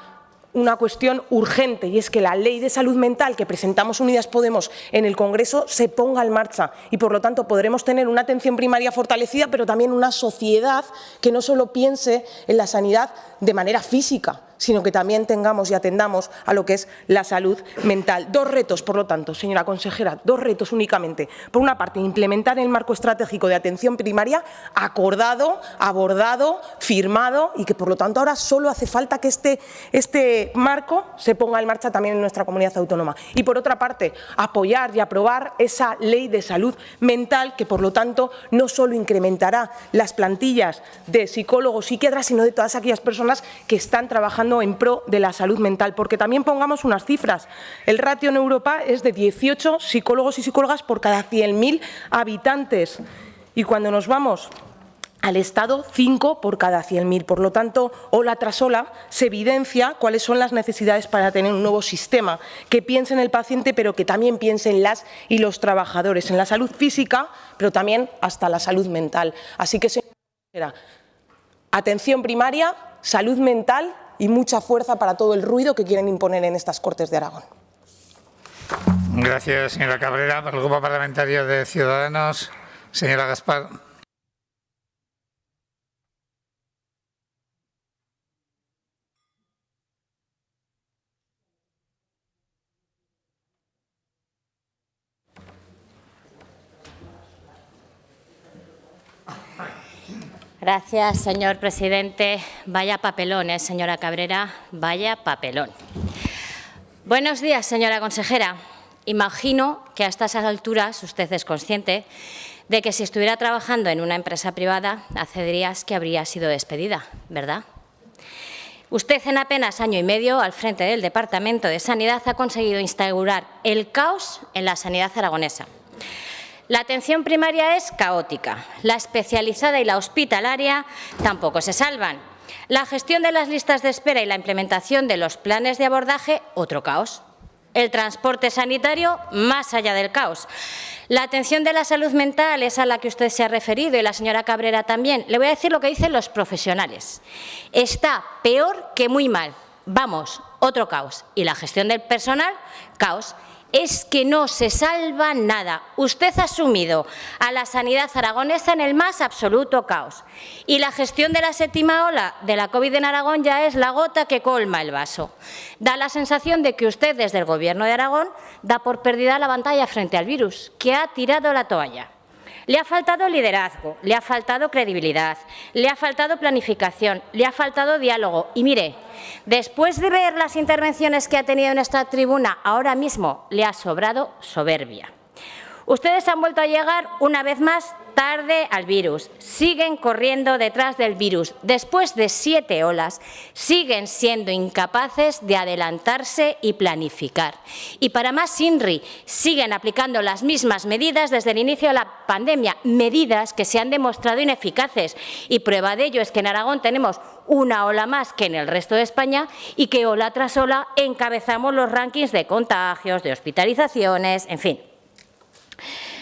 una cuestión urgente y es que la Ley de Salud Mental que presentamos Unidas Podemos en el Congreso se ponga en marcha y, por lo tanto, podremos tener una atención primaria fortalecida, pero también una sociedad que no solo piense en la sanidad de manera física, sino que también tengamos y atendamos a lo que es la salud mental. 2 retos, por lo tanto, señora consejera, 2 retos únicamente. Por una parte, implementar el marco estratégico de atención primaria acordado, abordado, firmado y que, por lo tanto, ahora solo hace falta que este marco se ponga en marcha también en nuestra comunidad autónoma. Y, por otra parte, apoyar y aprobar esa ley de salud mental que, por lo tanto, no solo incrementará las plantillas de psicólogos, psiquiatras, sino de todas aquellas personas que están trabajando en pro de la salud mental, porque también pongamos unas cifras. El ratio en Europa es de 18 psicólogos y psicólogas por cada 100.000 habitantes y cuando nos vamos al Estado, 5 por cada 100.000. Por lo tanto, ola tras ola se evidencia cuáles son las necesidades para tener un nuevo sistema que piense en el paciente, pero que también piense en las y los trabajadores, en la salud física, pero también hasta la salud mental. Así que, señora, atención primaria, salud mental y mucha fuerza para todo el ruido que quieren imponer en estas Cortes de Aragón. Gracias, señora Cabrera. Para el Grupo Parlamentario de Ciudadanos, señora Gaspar. Gracias, señor presidente. Vaya papelón, señora Cabrera, vaya papelón. Buenos días, señora consejera. Imagino que a estas alturas usted es consciente de que si estuviera trabajando en una empresa privada, hace días que habría sido despedida, ¿verdad? Usted en apenas año y medio al frente del Departamento de Sanidad ha conseguido instaurar el caos en la sanidad aragonesa. La atención primaria es caótica, la especializada y la hospitalaria tampoco se salvan. La gestión de las listas de espera y la implementación de los planes de abordaje, otro caos. El transporte sanitario, más allá del caos. La atención de la salud mental es a la que usted se ha referido y la señora Cabrera también. Le voy a decir lo que dicen los profesionales. Está peor que muy mal. Vamos, otro caos. Y la gestión del personal, caos. Es que no se salva nada. Usted ha sumido a la sanidad aragonesa en el más absoluto caos. Y la gestión de la séptima ola de la COVID en Aragón ya es la gota que colma el vaso. Da la sensación de que usted, desde el Gobierno de Aragón, da por perdida la batalla frente al virus, que ha tirado la toalla. Le ha faltado liderazgo, le ha faltado credibilidad, le ha faltado planificación, le ha faltado diálogo. Y mire, después de ver las intervenciones que ha tenido en esta tribuna, ahora mismo le ha sobrado soberbia. Ustedes han vuelto a llegar una vez más tarde al virus, siguen corriendo detrás del virus. Después de 7 olas, siguen siendo incapaces de adelantarse y planificar. Y para más INRI, siguen aplicando las mismas medidas desde el inicio de la pandemia, medidas que se han demostrado ineficaces. Y prueba de ello es que en Aragón tenemos una ola más que en el resto de España y que ola tras ola encabezamos los rankings de contagios, de hospitalizaciones, en fin.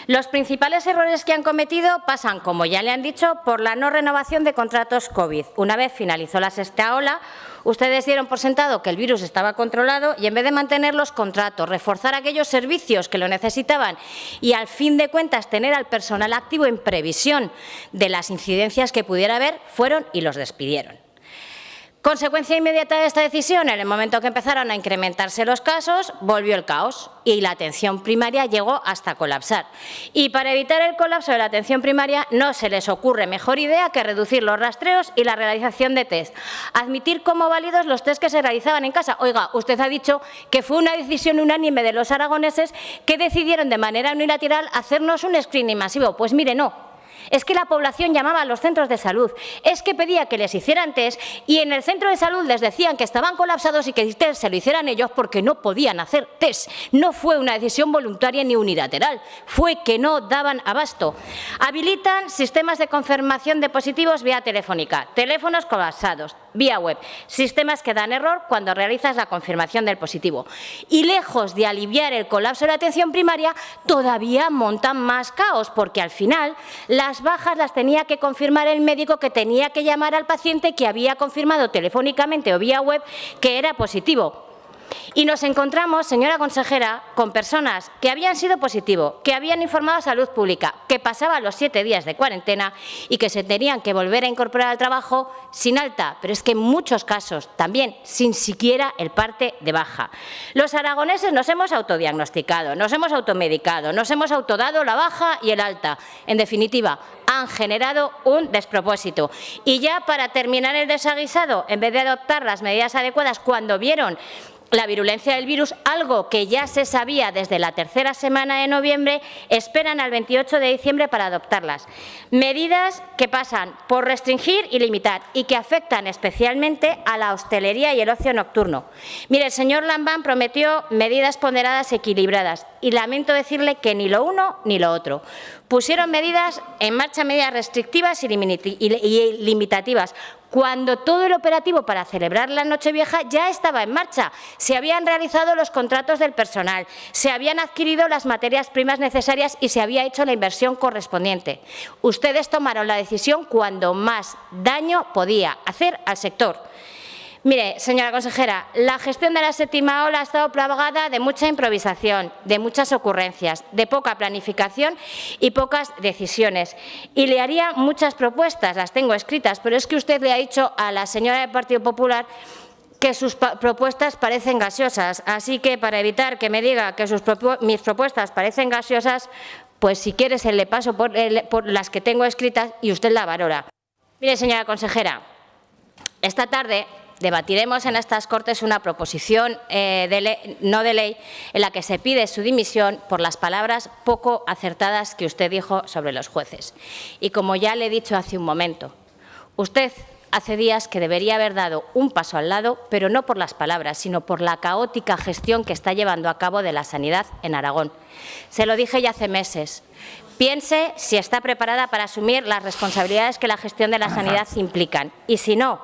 Los principales errores que han cometido pasan, como ya le han dicho, por la no renovación de contratos COVID. Una vez finalizó la sexta ola, ustedes dieron por sentado que el virus estaba controlado y en vez de mantener los contratos, reforzar aquellos servicios que lo necesitaban y, al fin de cuentas, tener al personal activo en previsión de las incidencias que pudiera haber, fueron y los despidieron. Consecuencia inmediata de esta decisión, en el momento que empezaron a incrementarse los casos, volvió el caos y la atención primaria llegó hasta colapsar. Y para evitar el colapso de la atención primaria no se les ocurre mejor idea que reducir los rastreos y la realización de test. Admitir como válidos los test que se realizaban en casa. Oiga, usted ha dicho que fue una decisión unánime de los aragoneses que decidieron de manera unilateral hacernos un screening masivo. Pues mire, no. Es que la población llamaba a los centros de salud, es que pedía que les hicieran test y en el centro de salud les decían que estaban colapsados y que el test se lo hicieran ellos porque no podían hacer test. No fue una decisión voluntaria ni unilateral, fue que no daban abasto. Habilitan sistemas de confirmación de positivos vía telefónica, teléfonos colapsados, vía web, sistemas que dan error cuando realizas la confirmación del positivo. Y lejos de aliviar el colapso de la atención primaria, todavía montan más caos porque al final las bajas las tenía que confirmar el médico que tenía que llamar al paciente que había confirmado telefónicamente o vía web que era positivo. Y nos encontramos, señora consejera, con personas que habían sido positivo, que habían informado a Salud Pública, que pasaban los 7 días de cuarentena y que se tenían que volver a incorporar al trabajo sin alta, pero es que en muchos casos también sin siquiera el parte de baja. Los aragoneses nos hemos autodiagnosticado, nos hemos automedicado, nos hemos autodado la baja y el alta. En definitiva, han generado un despropósito. Y ya para terminar el desaguisado, en vez de adoptar las medidas adecuadas cuando vieron la virulencia del virus, algo que ya se sabía desde la tercera semana de noviembre, esperan al 28 de diciembre para adoptarlas. Medidas que pasan por restringir y limitar y que afectan especialmente a la hostelería y el ocio nocturno. Mire, el señor Lambán prometió medidas ponderadas equilibradas y lamento decirle que ni lo uno ni lo otro. Pusieron medidas en marcha, medidas restrictivas y limitativas, cuando todo el operativo para celebrar la Nochevieja ya estaba en marcha. Se habían realizado los contratos del personal, se habían adquirido las materias primas necesarias y se había hecho la inversión correspondiente. Ustedes tomaron la decisión cuando más daño podía hacer al sector. Mire, señora consejera, la gestión de la séptima ola ha estado plagada de mucha improvisación, de muchas ocurrencias, de poca planificación y pocas decisiones. Y le haría muchas propuestas, las tengo escritas, pero es que usted le ha dicho a la señora del Partido Popular que sus propuestas parecen gaseosas. Así que, para evitar que me diga que mis propuestas parecen gaseosas, pues si quiere se le paso por las que tengo escritas y usted la valora. Mire, señora consejera, esta tarde debatiremos en estas Cortes una proposición no de ley en la que se pide su dimisión por las palabras poco acertadas que usted dijo sobre los jueces. Y como ya le he dicho hace un momento, usted hace días que debería haber dado un paso al lado, pero no por las palabras, sino por la caótica gestión que está llevando a cabo de la sanidad en Aragón. Se lo dije ya hace meses. Piense si está preparada para asumir las responsabilidades que la gestión de la sanidad implican. Y si no,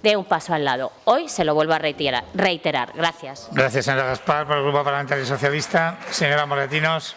dé un paso al lado. Hoy se lo vuelvo a reiterar. Gracias. Gracias, señora Gaspar. Por el Grupo Parlamentario Socialista, señora Moratinos.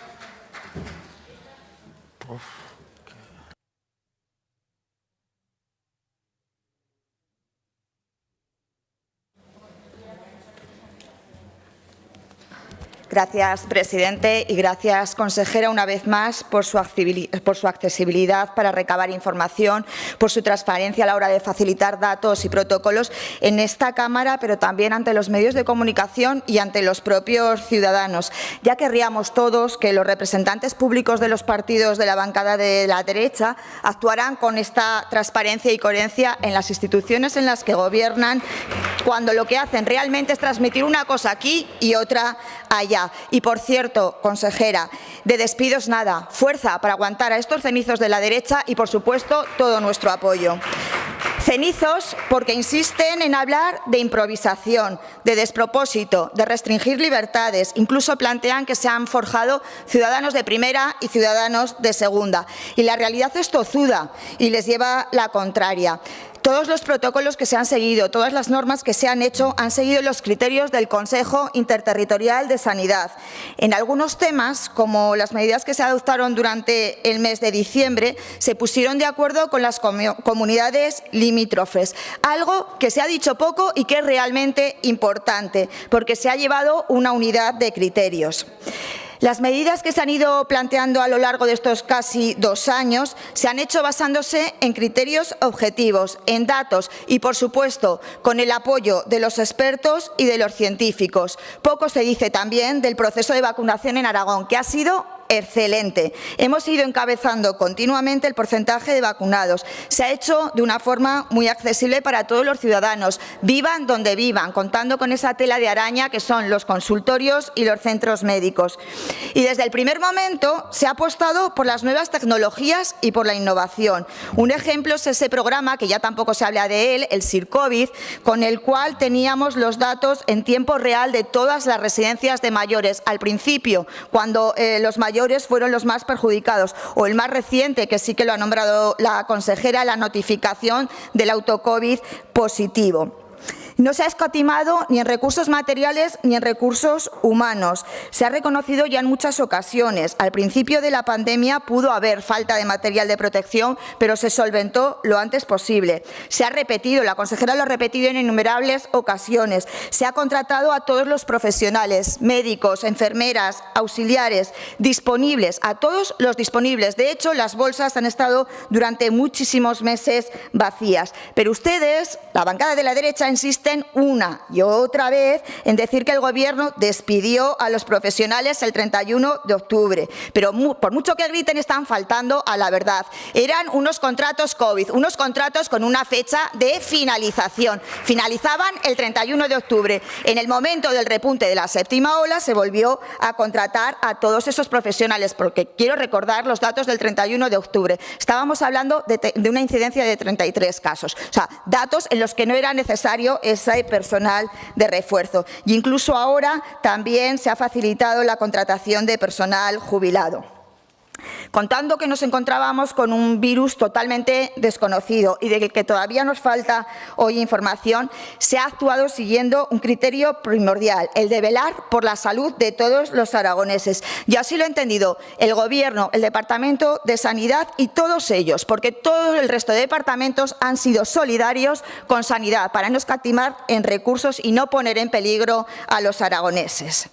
Gracias, presidente, y gracias, consejera, una vez más por su accesibilidad para recabar información, por su transparencia a la hora de facilitar datos y protocolos en esta Cámara, pero también ante los medios de comunicación y ante los propios ciudadanos. Ya querríamos todos que los representantes públicos de los partidos de la bancada de la derecha actuaran con esta transparencia y coherencia en las instituciones en las que gobiernan, cuando lo que hacen realmente es transmitir una cosa aquí y otra allá. Y, por cierto, consejera, de despidos nada, fuerza para aguantar a estos cenizos de la derecha y, por supuesto, todo nuestro apoyo. Cenizos porque insisten en hablar de improvisación, de despropósito, de restringir libertades. Incluso plantean que se han forjado ciudadanos de primera y ciudadanos de segunda. Y la realidad es tozuda y les lleva la contraria. Todos los protocolos que se han seguido, todas las normas que se han hecho, han seguido los criterios del Consejo Interterritorial de Sanidad. En algunos temas, como las medidas que se adoptaron durante el mes de diciembre, se pusieron de acuerdo con las comunidades limítrofes, algo que se ha dicho poco y que es realmente importante, porque se ha llevado una unidad de criterios. Las medidas que se han ido planteando a lo largo de estos casi 2 años se han hecho basándose en criterios objetivos, en datos y, por supuesto, con el apoyo de los expertos y de los científicos. Poco se dice también del proceso de vacunación en Aragón, que ha sido excelente. Hemos ido encabezando continuamente el porcentaje de vacunados. Se ha hecho de una forma muy accesible para todos los ciudadanos, vivan donde vivan, contando con esa tela de araña que son los consultorios y los centros médicos. Y desde el primer momento se ha apostado por las nuevas tecnologías y por la innovación. Un ejemplo es ese programa, que ya tampoco se habla de él, el SIRCOVID, con el cual teníamos los datos en tiempo real de todas las residencias de mayores. Al principio, cuando los mayores fueron los más perjudicados, o el más reciente, que sí que lo ha nombrado la consejera, la notificación del autocovid positivo. No se ha escatimado ni en recursos materiales ni en recursos humanos. Se ha reconocido ya en muchas ocasiones. Al principio de la pandemia pudo haber falta de material de protección, pero se solventó lo antes posible. Se ha repetido, la consejera lo ha repetido en innumerables ocasiones. Se ha contratado a todos los profesionales, médicos, enfermeras, auxiliares, disponibles, a todos los disponibles. De hecho, las bolsas han estado durante muchísimos meses vacías. Pero ustedes, la bancada de la derecha, insisten una y otra vez en decir que el Gobierno despidió a los profesionales el 31 de octubre. Pero por mucho que griten, están faltando a la verdad. Eran unos contratos COVID, unos contratos con una fecha de finalización. Finalizaban el 31 de octubre. En el momento del repunte de la séptima ola se volvió a contratar a todos esos profesionales, porque quiero recordar los datos del 31 de octubre. Estábamos hablando de una incidencia de 33 casos. O sea, datos en los que no era necesario ese personal de refuerzo. Y incluso ahora también se ha facilitado la contratación de personal jubilado. Contando que nos encontrábamos con un virus totalmente desconocido y de que todavía nos falta hoy información, se ha actuado siguiendo un criterio primordial, el de velar por la salud de todos los aragoneses. Y así lo ha entendido el Gobierno, el Departamento de Sanidad y todos ellos, porque todo el resto de departamentos han sido solidarios con Sanidad para no escatimar en recursos y no poner en peligro a los aragoneses.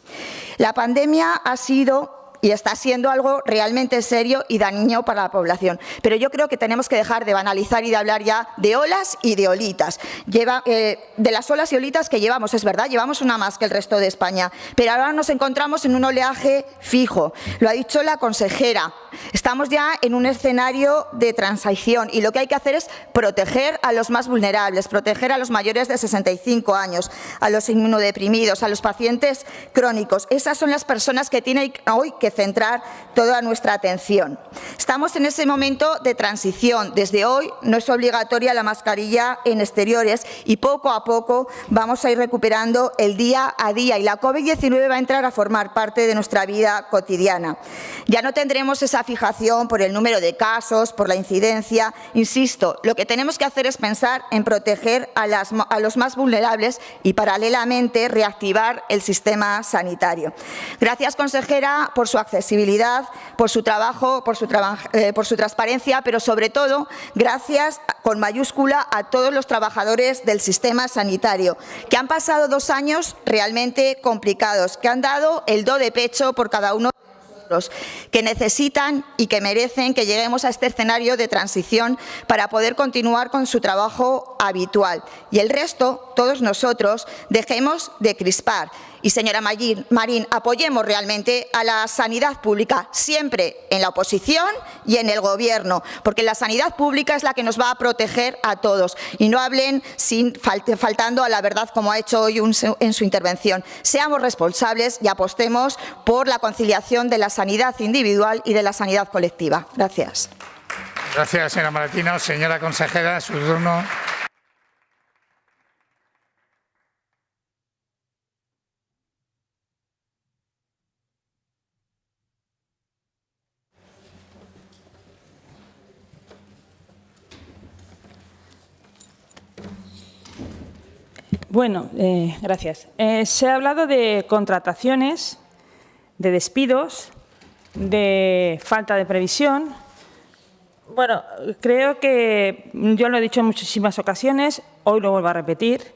La pandemia ha sido y está siendo algo realmente serio y dañino para la población. Pero yo creo que tenemos que dejar de banalizar y de hablar ya de olas y de olitas. De las olas y olitas que llevamos, es verdad, llevamos una más que el resto de España, pero ahora nos encontramos en un oleaje fijo. Lo ha dicho la consejera. Estamos ya en un escenario de transición y lo que hay que hacer es proteger a los más vulnerables, proteger a los mayores de 65 años, a los inmunodeprimidos, a los pacientes crónicos. Esas son las personas que tienen hoy que que centrar toda nuestra atención. Estamos en ese momento de transición. Desde hoy no es obligatoria la mascarilla en exteriores y poco a poco vamos a ir recuperando el día a día y la COVID-19 va a entrar a formar parte de nuestra vida cotidiana. Ya no tendremos esa fijación por el número de casos, por la incidencia. Insisto, lo que tenemos que hacer es pensar en proteger a los más vulnerables y, paralelamente, reactivar el sistema sanitario. Gracias, consejera, por su accesibilidad, por su trabajo, por su transparencia, pero sobre todo, gracias con mayúscula a todos los trabajadores del sistema sanitario, que han pasado 2 años realmente complicados, que han dado el do de pecho por cada uno de nosotros, que necesitan y que merecen que lleguemos a este escenario de transición para poder continuar con su trabajo habitual. Y el resto, todos nosotros, dejemos de crispar. Y, señora Marín, apoyemos realmente a la sanidad pública, siempre en la oposición y en el Gobierno, porque la sanidad pública es la que nos va a proteger a todos. Y no hablen faltando a la verdad, como ha hecho hoy en su intervención. Seamos responsables y apostemos por la conciliación de la sanidad individual y de la sanidad colectiva. Gracias. Gracias, señora Maratino. Señora consejera, su turno. Bueno, gracias. Se ha hablado de contrataciones, de despidos, de falta de previsión. Bueno, creo que yo lo he dicho en muchísimas ocasiones, hoy lo vuelvo a repetir.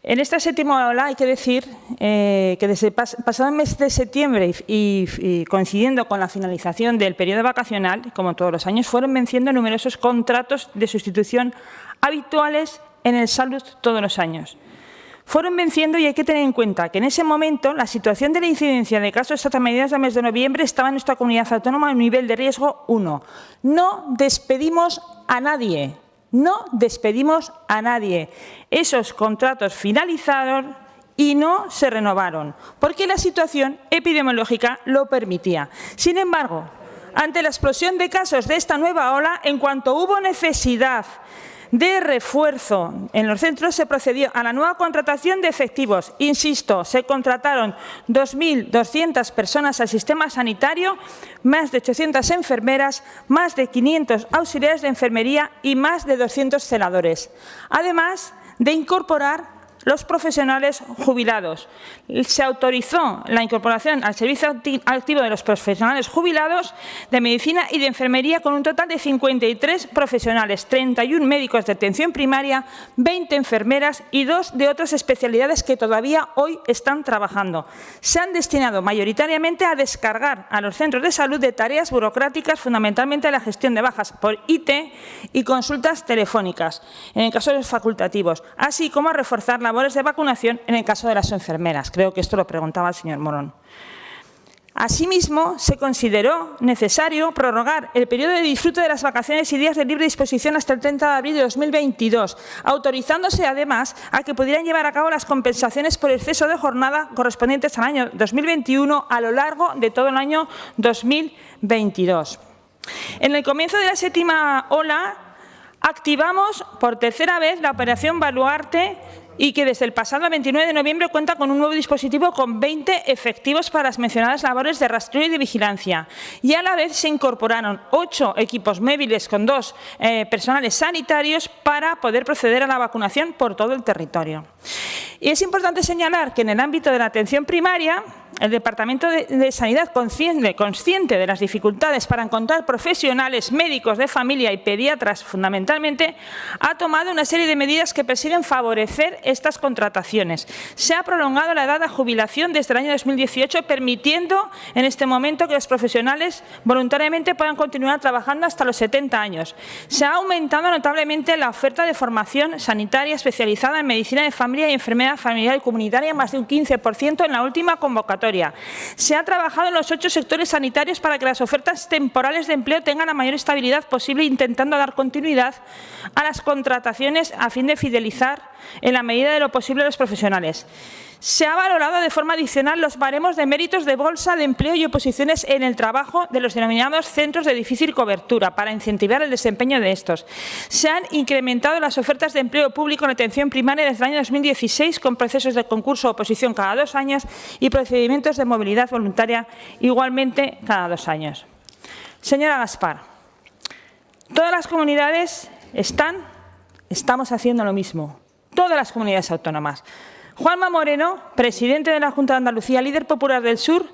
En esta séptima ola hay que decir que desde el pasado mes de septiembre y coincidiendo con la finalización del periodo vacacional, como todos los años, fueron venciendo numerosos contratos de sustitución habituales en el Salud todos los años. Fueron venciendo y hay que tener en cuenta que en ese momento la situación de la incidencia de casos hasta mediados del mes de noviembre estaba en nuestra comunidad autónoma en nivel de riesgo 1. No despedimos a nadie, no despedimos a nadie. Esos contratos finalizaron y no se renovaron, porque la situación epidemiológica lo permitía. Sin embargo, ante la explosión de casos de esta nueva ola, en cuanto hubo necesidad de refuerzo en los centros, se procedió a la nueva contratación de efectivos. Insisto, se contrataron 2.200 personas al sistema sanitario, más de 800 enfermeras, más de 500 auxiliares de enfermería y más de 200 celadores. Además de incorporar los profesionales jubilados. Se autorizó la incorporación al servicio activo de los profesionales jubilados de medicina y de enfermería con un total de 53 profesionales, 31 médicos de atención primaria, 20 enfermeras y 2 de otras especialidades que todavía hoy están trabajando. Se han destinado mayoritariamente a descargar a los centros de salud de tareas burocráticas, fundamentalmente la gestión de bajas por IT y consultas telefónicas, en el caso de los facultativos, así como a reforzar labores de vacunación en el caso de las enfermeras. Creo que esto lo preguntaba el señor Morón. Asimismo, se consideró necesario prorrogar el periodo de disfrute de las vacaciones y días de libre disposición hasta el 30 de abril de 2022, autorizándose además a que pudieran llevar a cabo las compensaciones por exceso de jornada correspondientes al año 2021 a lo largo de todo el año 2022. En el comienzo de la séptima ola, activamos por tercera vez la operación Baluarte y que desde el pasado 29 de noviembre cuenta con un nuevo dispositivo con 20 efectivos para las mencionadas labores de rastreo y de vigilancia. Y a la vez se incorporaron 8 equipos móviles con 2 personales sanitarios para poder proceder a la vacunación por todo el territorio. Y es importante señalar que en el ámbito de la atención primaria, el Departamento de Sanidad, consciente de las dificultades para encontrar profesionales médicos de familia y pediatras fundamentalmente, ha tomado una serie de medidas que persiguen favorecer estas contrataciones. Se ha prolongado la edad de jubilación desde el año 2018, permitiendo en este momento que los profesionales voluntariamente puedan continuar trabajando hasta los 70 años. Se ha aumentado notablemente la oferta de formación sanitaria especializada en medicina de familia y enfermedad familiar y comunitaria, más de un 15% en la última convocatoria. Se ha trabajado en los 8 sectores sanitarios para que las ofertas temporales de empleo tengan la mayor estabilidad posible, intentando dar continuidad a las contrataciones a fin de fidelizar en la medida de lo posible a los profesionales. Se ha valorado de forma adicional los baremos de méritos de bolsa de empleo y oposiciones en el trabajo de los denominados centros de difícil cobertura para incentivar el desempeño de estos. Se han incrementado las ofertas de empleo público en atención primaria desde el año 2016 con procesos de concurso o oposición cada 2 años y procedimientos de movilidad voluntaria igualmente cada 2 años. Señora Gaspar, todas las comunidades estamos haciendo lo mismo, todas las comunidades autónomas. Juanma Moreno, presidente de la Junta de Andalucía, líder popular del Sur,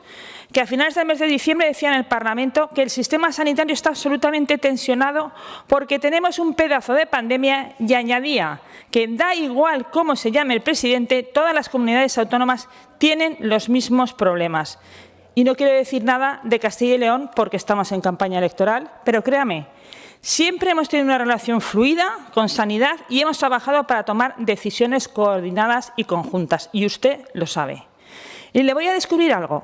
que a finales del mes de diciembre decía en el Parlamento que el sistema sanitario está absolutamente tensionado porque tenemos un pedazo de pandemia y añadía que da igual cómo se llame el presidente, todas las comunidades autónomas tienen los mismos problemas. Y no quiero decir nada de Castilla y León porque estamos en campaña electoral, pero créame, siempre hemos tenido una relación fluida con Sanidad y hemos trabajado para tomar decisiones coordinadas y conjuntas, y usted lo sabe. Y le voy a descubrir algo.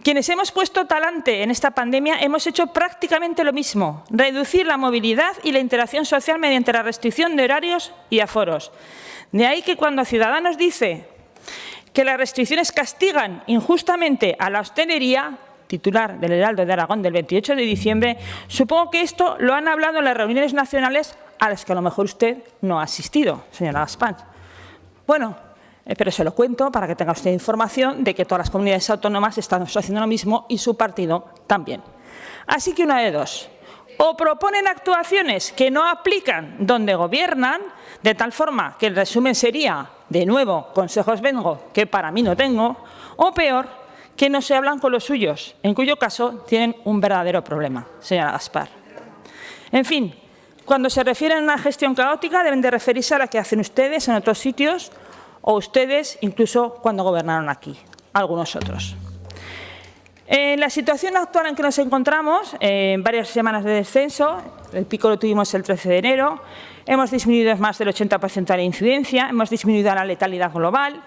Quienes hemos puesto talante en esta pandemia hemos hecho prácticamente lo mismo, reducir la movilidad y la interacción social mediante la restricción de horarios y aforos. De ahí que cuando Ciudadanos dice que las restricciones castigan injustamente a la hostelería, titular del Heraldo de Aragón del 28 de diciembre, supongo que esto lo han hablado en las reuniones nacionales a las que a lo mejor usted no ha asistido, señora Gaspar. Bueno, pero se lo cuento para que tenga usted información de que todas las comunidades autónomas están haciendo lo mismo y su partido también. Así que una de dos. O proponen actuaciones que no aplican donde gobiernan, de tal forma que el resumen sería, de nuevo, consejos vengo, que para mí no tengo, o peor, que no se hablan con los suyos, en cuyo caso tienen un verdadero problema, señora Gaspar. En fin, cuando se refieren a una gestión caótica deben de referirse a la que hacen ustedes en otros sitios o ustedes incluso cuando gobernaron aquí, algunos otros. En la situación actual en que nos encontramos, en varias semanas de descenso, el pico lo tuvimos el 13 de enero, hemos disminuido más del 80% de la incidencia, hemos disminuido la letalidad global,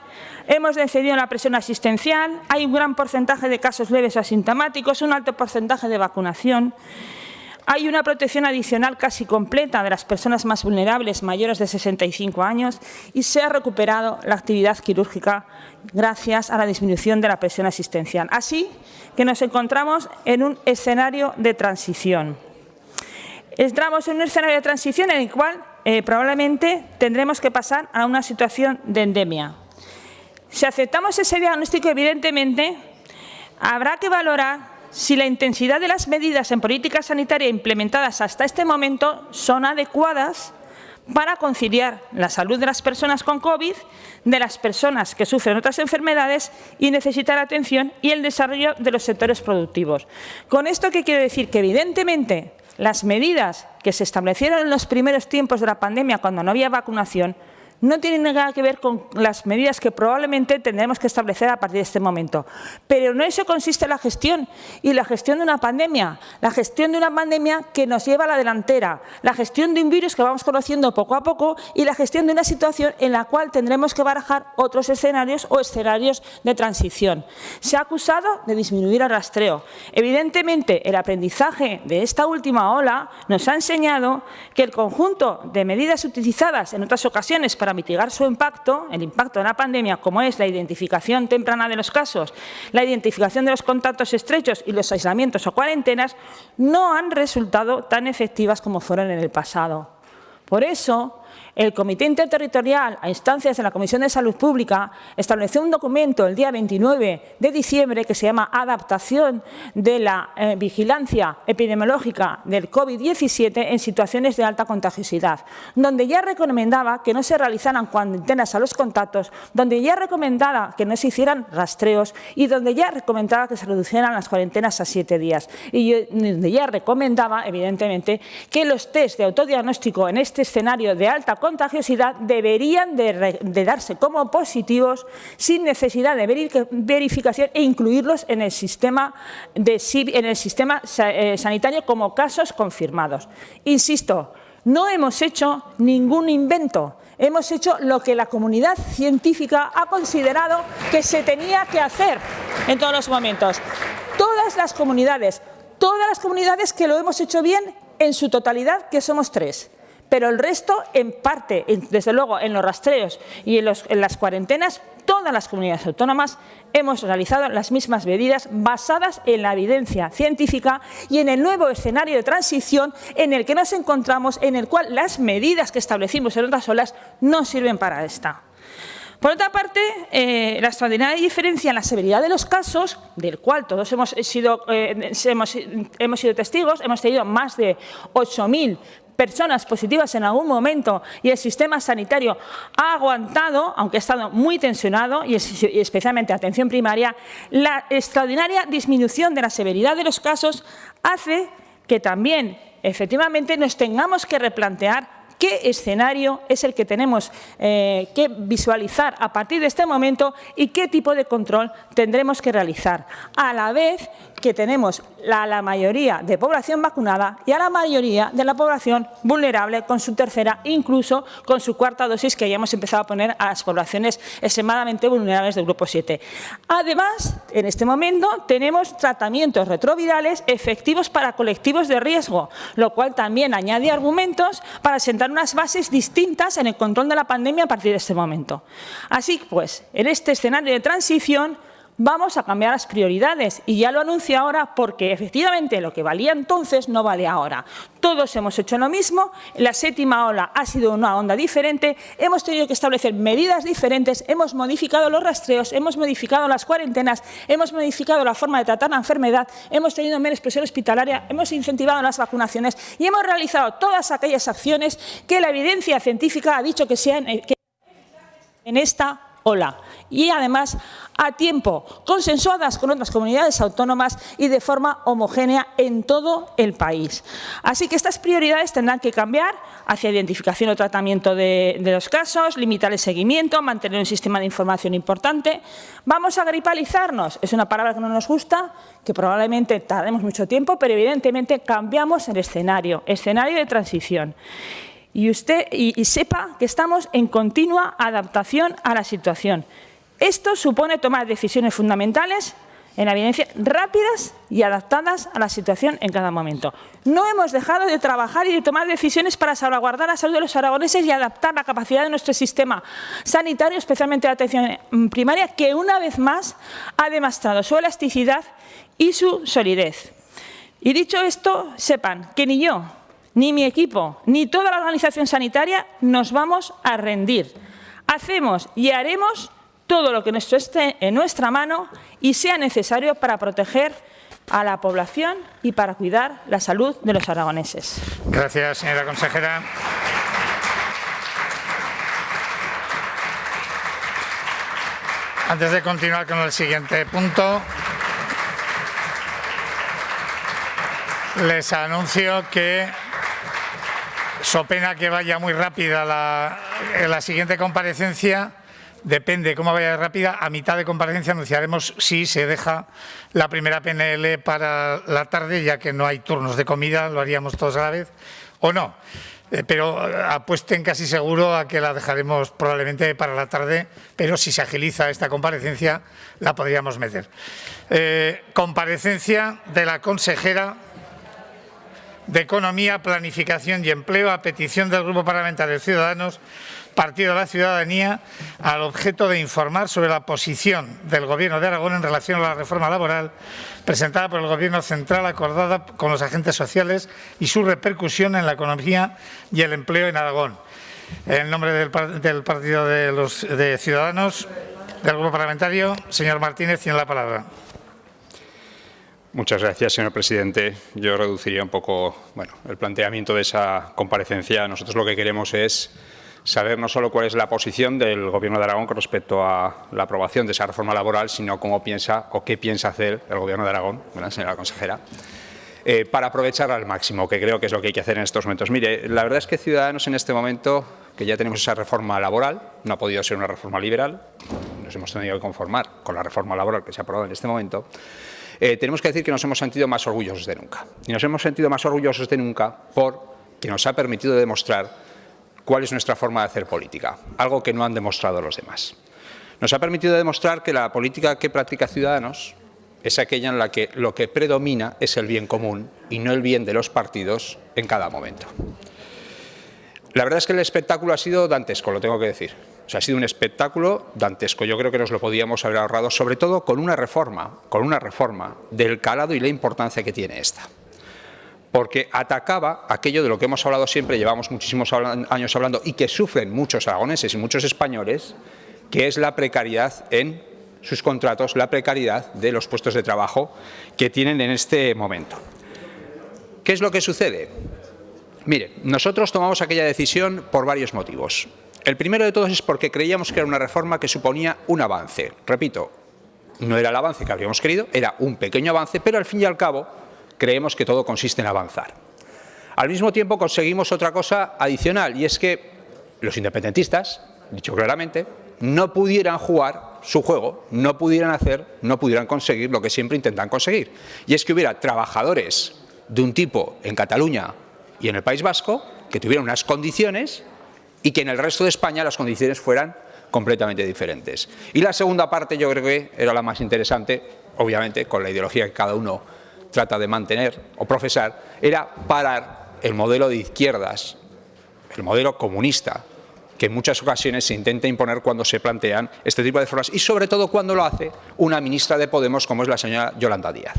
hemos descendido la presión asistencial, hay un gran porcentaje de casos leves asintomáticos, un alto porcentaje de vacunación, hay una protección adicional casi completa de las personas más vulnerables mayores de 65 años y se ha recuperado la actividad quirúrgica gracias a la disminución de la presión asistencial. Así que nos encontramos en un escenario de transición. Entramos en un escenario de transición en el cual probablemente tendremos que pasar a una situación de endemia. Si aceptamos ese diagnóstico, evidentemente, habrá que valorar si la intensidad de las medidas en política sanitaria implementadas hasta este momento son adecuadas para conciliar la salud de las personas con COVID, de las personas que sufren otras enfermedades y necesitan atención y el desarrollo de los sectores productivos. Con esto, ¿qué quiero decir? Que evidentemente las medidas que se establecieron en los primeros tiempos de la pandemia, cuando no había vacunación, no tienen nada que ver con las medidas que probablemente tendremos que establecer a partir de este momento. Pero no eso consiste la gestión y la gestión de una pandemia. La gestión de una pandemia que nos lleva a la delantera. La gestión de un virus que vamos conociendo poco a poco y la gestión de una situación en la cual tendremos que barajar otros escenarios o escenarios de transición. Se ha acusado de disminuir el rastreo. Evidentemente, el aprendizaje de esta última ola nos ha enseñado que el conjunto de medidas utilizadas en otras ocasiones para mitigar su impacto, el impacto de la pandemia, como es la identificación temprana de los casos, la identificación de los contactos estrechos y los aislamientos o cuarentenas, no han resultado tan efectivas como fueron en el pasado. Por eso, el Comité Interterritorial, a instancias de la Comisión de Salud Pública, estableció un documento el día 29 de diciembre que se llama Adaptación de la vigilancia epidemiológica del COVID-17 en situaciones de alta contagiosidad, donde ya recomendaba que no se realizaran cuarentenas a los contactos, donde ya recomendaba que no se hicieran rastreos y donde ya recomendaba que se reducieran las cuarentenas a 7 días. Y donde ya recomendaba, evidentemente, que los test de autodiagnóstico en este escenario de alta contagiosidad deberían de darse como positivos sin necesidad de verificación e incluirlos en el sistema, sanitario como casos confirmados. Insisto, no hemos hecho ningún invento. Hemos hecho lo que la comunidad científica ha considerado que se tenía que hacer en todos los momentos. Todas las comunidades que lo hemos hecho bien en su totalidad, que somos 3. pero el resto, en parte, desde luego, en los rastreos y en las cuarentenas, todas las comunidades autónomas hemos realizado las mismas medidas basadas en la evidencia científica y en el nuevo escenario de transición en el que nos encontramos, en el cual las medidas que establecimos en otras olas no sirven para esta. Por otra parte, la extraordinaria diferencia en la severidad de los casos, del cual todos hemos sido testigos, hemos tenido más de 8.000 personas positivas en algún momento y el sistema sanitario ha aguantado, aunque ha estado muy tensionado, y especialmente atención primaria, la extraordinaria disminución de la severidad de los casos hace que también, efectivamente, nos tengamos que replantear qué escenario es el que tenemos que visualizar a partir de este momento y qué tipo de control tendremos que realizar, a la vez que tenemos la mayoría de población vacunada y a la mayoría de la población vulnerable con su tercera, incluso con su cuarta dosis, que ya hemos empezado a poner a las poblaciones extremadamente vulnerables del grupo 7. Además, en este momento tenemos tratamientos retrovirales efectivos para colectivos de riesgo, lo cual también añade argumentos para sentar unas bases distintas en el control de la pandemia a partir de este momento. Así pues, en este escenario de transición vamos a cambiar las prioridades y ya lo anuncio ahora porque efectivamente lo que valía entonces no vale ahora. Todos hemos hecho lo mismo, la séptima ola ha sido una onda diferente, hemos tenido que establecer medidas diferentes, hemos modificado los rastreos, hemos modificado las cuarentenas, hemos modificado la forma de tratar la enfermedad, hemos tenido menos presión hospitalaria, hemos incentivado las vacunaciones y hemos realizado todas aquellas acciones que la evidencia científica ha dicho que sean en esta ola y además a tiempo, consensuadas con otras comunidades autónomas y de forma homogénea en todo el país. Así que estas prioridades tendrán que cambiar hacia identificación o tratamiento de los casos, limitar el seguimiento, mantener un sistema de información importante. ¿Vamos a gripalizarnos? Es una palabra que no nos gusta, que probablemente tardemos mucho tiempo, pero evidentemente cambiamos el escenario de transición. Y sepa que estamos en continua adaptación a la situación. Esto supone tomar decisiones fundamentales en la evidencia rápidas y adaptadas a la situación en cada momento. No hemos dejado de trabajar y de tomar decisiones para salvaguardar la salud de los aragoneses y adaptar la capacidad de nuestro sistema sanitario, especialmente de atención primaria, que una vez más ha demostrado su elasticidad y su solidez. Y dicho esto, sepan que ni yo, ni mi equipo, ni toda la organización sanitaria nos vamos a rendir. Hacemos y haremos todo lo que esté en nuestra mano y sea necesario para proteger a la población y para cuidar la salud de los aragoneses. Gracias, señora consejera. Antes de continuar con el siguiente punto, les anuncio que, so pena que vaya muy rápida la siguiente comparecencia, depende cómo vaya de rápida, a mitad de comparecencia anunciaremos si se deja la primera PNL para la tarde, ya que no hay turnos de comida, lo haríamos todos a la vez, o no. Pero apuesten casi seguro a que la dejaremos probablemente para la tarde, pero si se agiliza esta comparecencia la podríamos meter. Comparecencia de la consejera de Economía, Planificación y Empleo a petición del Grupo Parlamentario de Ciudadanos, Partido de la Ciudadanía, al objeto de informar sobre la posición del Gobierno de Aragón en relación a la reforma laboral presentada por el Gobierno central, acordada con los agentes sociales y su repercusión en la economía y el empleo en Aragón. En nombre del Partido de Ciudadanos, del Grupo Parlamentario, señor Martínez, tiene la palabra. Muchas gracias, señor presidente. Yo reduciría un poco el planteamiento de esa comparecencia. Nosotros lo que queremos es saber no solo cuál es la posición del Gobierno de Aragón con respecto a la aprobación de esa reforma laboral, sino cómo piensa o qué piensa hacer el Gobierno de Aragón, ¿verdad, señora consejera?, para aprovecharla al máximo, que creo que es lo que hay que hacer en estos momentos. Mire, la verdad es que Ciudadanos en este momento, que ya tenemos esa reforma laboral, no ha podido ser una reforma liberal, nos hemos tenido que conformar con la reforma laboral que se ha aprobado en este momento. Tenemos que decir que nos hemos sentido más orgullosos de nunca. Y nos hemos sentido más orgullosos de nunca porque nos ha permitido demostrar cuál es nuestra forma de hacer política, algo que no han demostrado los demás. Nos ha permitido demostrar que la política que practica Ciudadanos es aquella en la que lo que predomina es el bien común y no el bien de los partidos en cada momento. La verdad es que el espectáculo ha sido dantesco, lo tengo que decir. O sea, ha sido un espectáculo dantesco. Yo creo que nos lo podíamos haber ahorrado, sobre todo con una reforma del calado y la importancia que tiene esta. Porque atacaba aquello de lo que hemos hablado siempre, llevamos muchísimos años hablando y que sufren muchos aragoneses y muchos españoles, que es la precariedad en sus contratos, la precariedad de los puestos de trabajo que tienen en este momento. ¿Qué es lo que sucede? Mire, nosotros tomamos aquella decisión por varios motivos. El primero de todos es porque creíamos que era una reforma que suponía un avance. Repito, no era el avance que habríamos querido, era un pequeño avance, pero al fin y al cabo creemos que todo consiste en avanzar. Al mismo tiempo conseguimos otra cosa adicional, y es que los independentistas, dicho claramente, no pudieran jugar su juego, no pudieran conseguir lo que siempre intentan conseguir. Y es que hubiera trabajadores de un tipo en Cataluña y en el País Vasco que tuvieran unas condiciones y que en el resto de España las condiciones fueran completamente diferentes. Y la segunda parte yo creo que era la más interesante, obviamente con la ideología que cada uno trata de mantener o profesar, era parar el modelo de izquierdas, el modelo comunista, que en muchas ocasiones se intenta imponer cuando se plantean este tipo de reformas y sobre todo cuando lo hace una ministra de Podemos como es la señora Yolanda Díaz.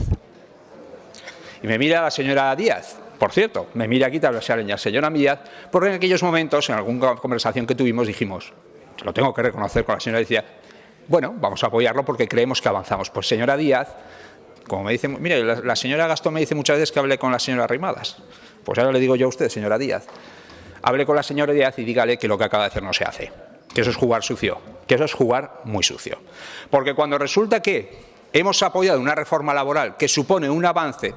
Y me mira la señora Díaz, por cierto, me mira aquí la señora Díaz, porque en aquellos momentos, en alguna conversación que tuvimos, dijimos, lo tengo que reconocer con la señora Díaz, bueno, vamos a apoyarlo porque creemos que avanzamos. Pues señora Díaz, como me dice, mire, la señora Gastón me dice muchas veces que hable con la señora Arrimadas. Pues ahora le digo yo a usted, señora Díaz, hable con la señora Díaz y dígale que lo que acaba de hacer no se hace, que eso es jugar sucio, que eso es jugar muy sucio. Porque cuando resulta que hemos apoyado una reforma laboral que supone un avance,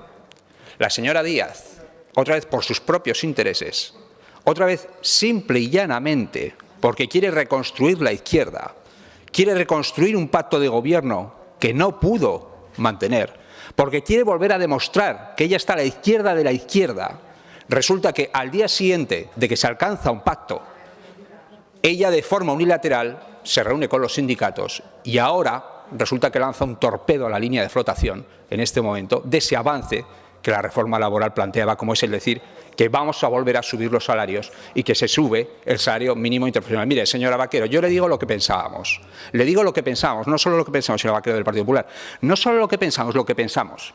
la señora Díaz, otra vez por sus propios intereses, otra vez simple y llanamente porque quiere reconstruir la izquierda, quiere reconstruir un pacto de gobierno que no pudo mantener, porque quiere volver a demostrar que ella está a la izquierda de la izquierda, resulta que al día siguiente de que se alcanza un pacto, ella de forma unilateral se reúne con los sindicatos y ahora resulta que lanza un torpedo a la línea de flotación en este momento de ese avance que la reforma laboral planteaba, como es el decir que vamos a volver a subir los salarios y que se sube el salario mínimo interprofesional. Mire, señora Vaquero, yo le digo lo que pensábamos. Le digo lo que pensamos, no solo lo que pensamos, señora Vaquero del Partido Popular, no solo lo que pensamos, lo que pensamos.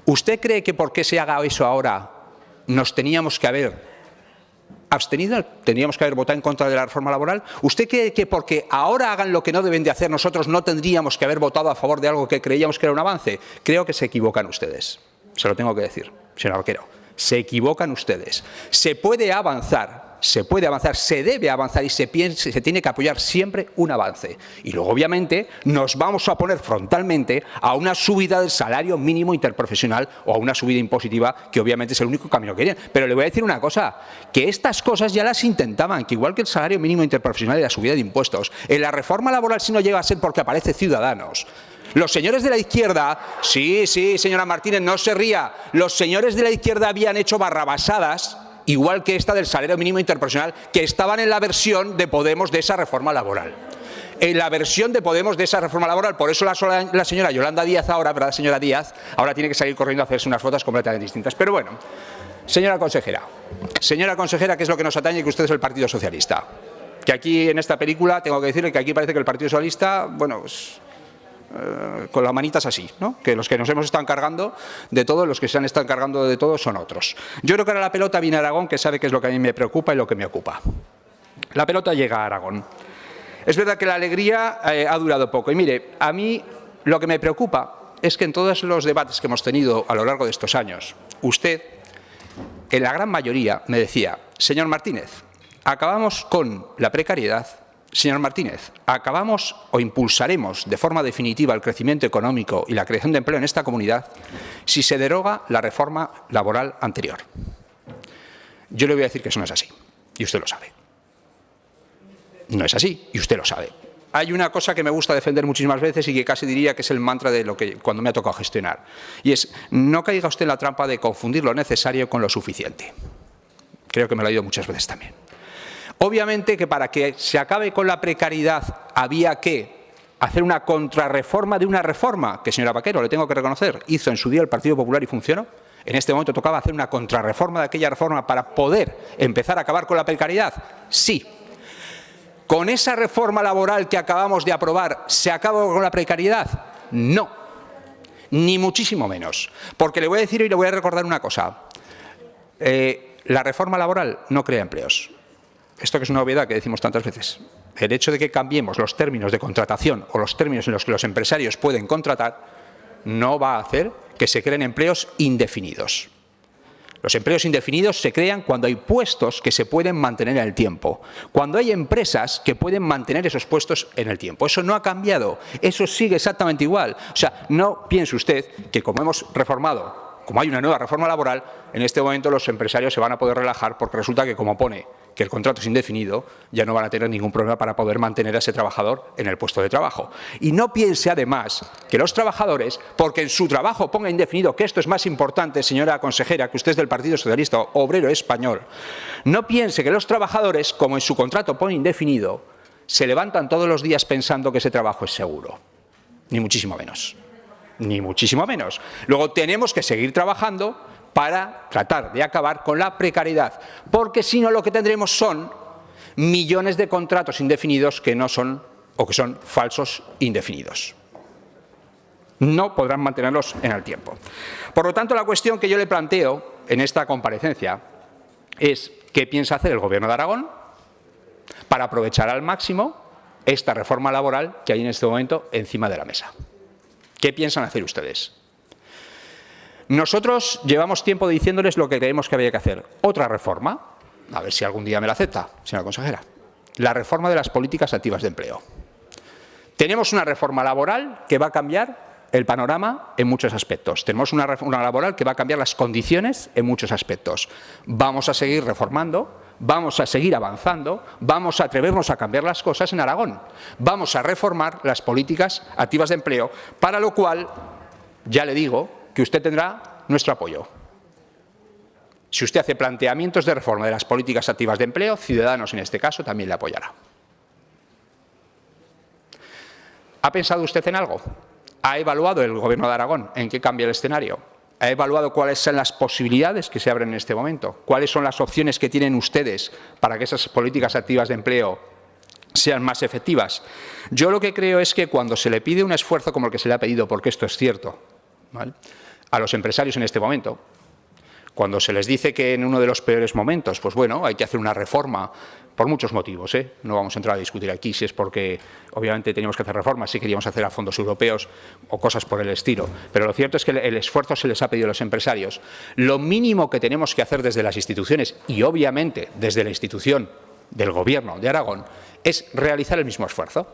¿Usted cree que por qué se haga eso ahora nos teníamos que haber abstenido, teníamos que haber votado en contra de la reforma laboral? ¿Usted cree que porque ahora hagan lo que no deben de hacer nosotros no tendríamos que haber votado a favor de algo que creíamos que era un avance? Creo que se equivocan ustedes. Se lo tengo que decir, señora Vaquero. Se equivocan ustedes. Se puede avanzar, se debe avanzar y se tiene que apoyar siempre un avance. Y luego, obviamente, nos vamos a oponer frontalmente a una subida del salario mínimo interprofesional o a una subida impositiva, que obviamente es el único camino que tienen. Pero le voy a decir una cosa, que estas cosas ya las intentaban, que igual que el salario mínimo interprofesional y la subida de impuestos, en la reforma laboral si no llega a ser porque aparece Ciudadanos. Los señores de la izquierda, sí, señora Martínez, no se ría, los señores de la izquierda habían hecho barrabasadas, igual que esta del salario mínimo interprofesional, que estaban en la versión de Podemos de esa reforma laboral. En la versión de Podemos de esa reforma laboral, por eso la señora Yolanda Díaz ahora, ¿verdad, señora Díaz? Ahora tiene que salir corriendo a hacerse unas fotos completamente distintas. Pero bueno, señora consejera, ¿qué es lo que nos atañe? Que usted es el Partido Socialista. Que aquí en esta película, tengo que decirle que aquí parece que el Partido Socialista, bueno, con las manitas así, ¿no? Que los que nos hemos estado encargando de todo, los que se han estado encargando de todo son otros. Yo creo que ahora la pelota viene a Aragón, que sabe que es lo que a mí me preocupa y lo que me ocupa. La pelota llega a Aragón. Es verdad que la alegría ha durado poco. Y mire, a mí lo que me preocupa es que en todos los debates que hemos tenido a lo largo de estos años, usted, en la gran mayoría, me decía, señor Martínez, acabamos con la precariedad. Señor Martínez, acabamos o impulsaremos de forma definitiva el crecimiento económico y la creación de empleo en esta comunidad si se deroga la reforma laboral anterior. Yo le voy a decir que eso no es así, y usted lo sabe. No es así, y usted lo sabe. Hay una cosa que me gusta defender muchísimas veces y que casi diría que es el mantra de lo que cuando me ha tocado gestionar, y es, no caiga usted en la trampa de confundir lo necesario con lo suficiente. Creo que me lo he oído muchas veces también. Obviamente que para que se acabe con la precariedad había que hacer una contrarreforma de una reforma que, señora Vaquero, le tengo que reconocer, hizo en su día el Partido Popular y funcionó, En este momento tocaba hacer una contrarreforma de aquella reforma para poder empezar a acabar con la precariedad. Sí. ¿Con esa reforma laboral que acabamos de aprobar se acaba con la precariedad? No. Ni muchísimo menos. Porque le voy a decir y le voy a recordar una cosa. La reforma laboral no crea empleos. Esto que es una obviedad que decimos tantas veces. El hecho de que cambiemos los términos de contratación o los términos en los que los empresarios pueden contratar no va a hacer que se creen empleos indefinidos. Los empleos indefinidos se crean cuando hay puestos que se pueden mantener en el tiempo, cuando hay empresas que pueden mantener esos puestos en el tiempo. Eso no ha cambiado, eso sigue exactamente igual. O sea, no piense usted que como hemos reformado, como hay una nueva reforma laboral, en este momento los empresarios se van a poder relajar porque resulta que como pone que el contrato es indefinido, ya no van a tener ningún problema para poder mantener a ese trabajador en el puesto de trabajo. Y no piense además que los trabajadores, porque en su trabajo ponga indefinido, que esto es más importante, señora consejera, que usted es del Partido Socialista Obrero Español, no piense que los trabajadores, como en su contrato pone indefinido, se levantan todos los días pensando que ese trabajo es seguro. Ni muchísimo menos. Ni muchísimo menos. Luego tenemos que seguir trabajando para tratar de acabar con la precariedad, porque si no lo que tendremos son millones de contratos indefinidos que no son o que son falsos indefinidos. No podrán mantenerlos en el tiempo. Por lo tanto, la cuestión que yo le planteo en esta comparecencia es ¿qué piensa hacer el Gobierno de Aragón para aprovechar al máximo esta reforma laboral que hay en este momento encima de la mesa? ¿Qué piensan hacer ustedes? Nosotros llevamos tiempo diciéndoles lo que creemos que había que hacer. Otra reforma, a ver si algún día me la acepta, señora consejera, la reforma de las políticas activas de empleo. Tenemos una reforma laboral que va a cambiar el panorama en muchos aspectos. Tenemos una reforma laboral que va a cambiar las condiciones en muchos aspectos. Vamos a seguir reformando, vamos a seguir avanzando, vamos a atrevernos a cambiar las cosas en Aragón. Vamos a reformar las políticas activas de empleo, para lo cual, ya le digo, que usted tendrá nuestro apoyo. Si usted hace planteamientos de reforma de las políticas activas de empleo, Ciudadanos en este caso también le apoyará. ¿Ha pensado usted en algo? ¿Ha evaluado el Gobierno de Aragón en qué cambia el escenario? ¿Ha evaluado cuáles son las posibilidades que se abren en este momento? ¿Cuáles son las opciones que tienen ustedes para que esas políticas activas de empleo sean más efectivas? Yo lo que creo es que cuando se le pide un esfuerzo como el que se le ha pedido, porque esto es cierto, ¿vale?, a los empresarios en este momento, cuando se les dice que en uno de los peores momentos, pues bueno, hay que hacer una reforma, por muchos motivos, no vamos a entrar a discutir aquí si es porque obviamente teníamos que hacer reformas, si queríamos hacer a fondos europeos o cosas por el estilo, pero lo cierto es que el esfuerzo se les ha pedido a los empresarios. Lo mínimo que tenemos que hacer desde las instituciones y obviamente desde la institución del Gobierno de Aragón es realizar el mismo esfuerzo.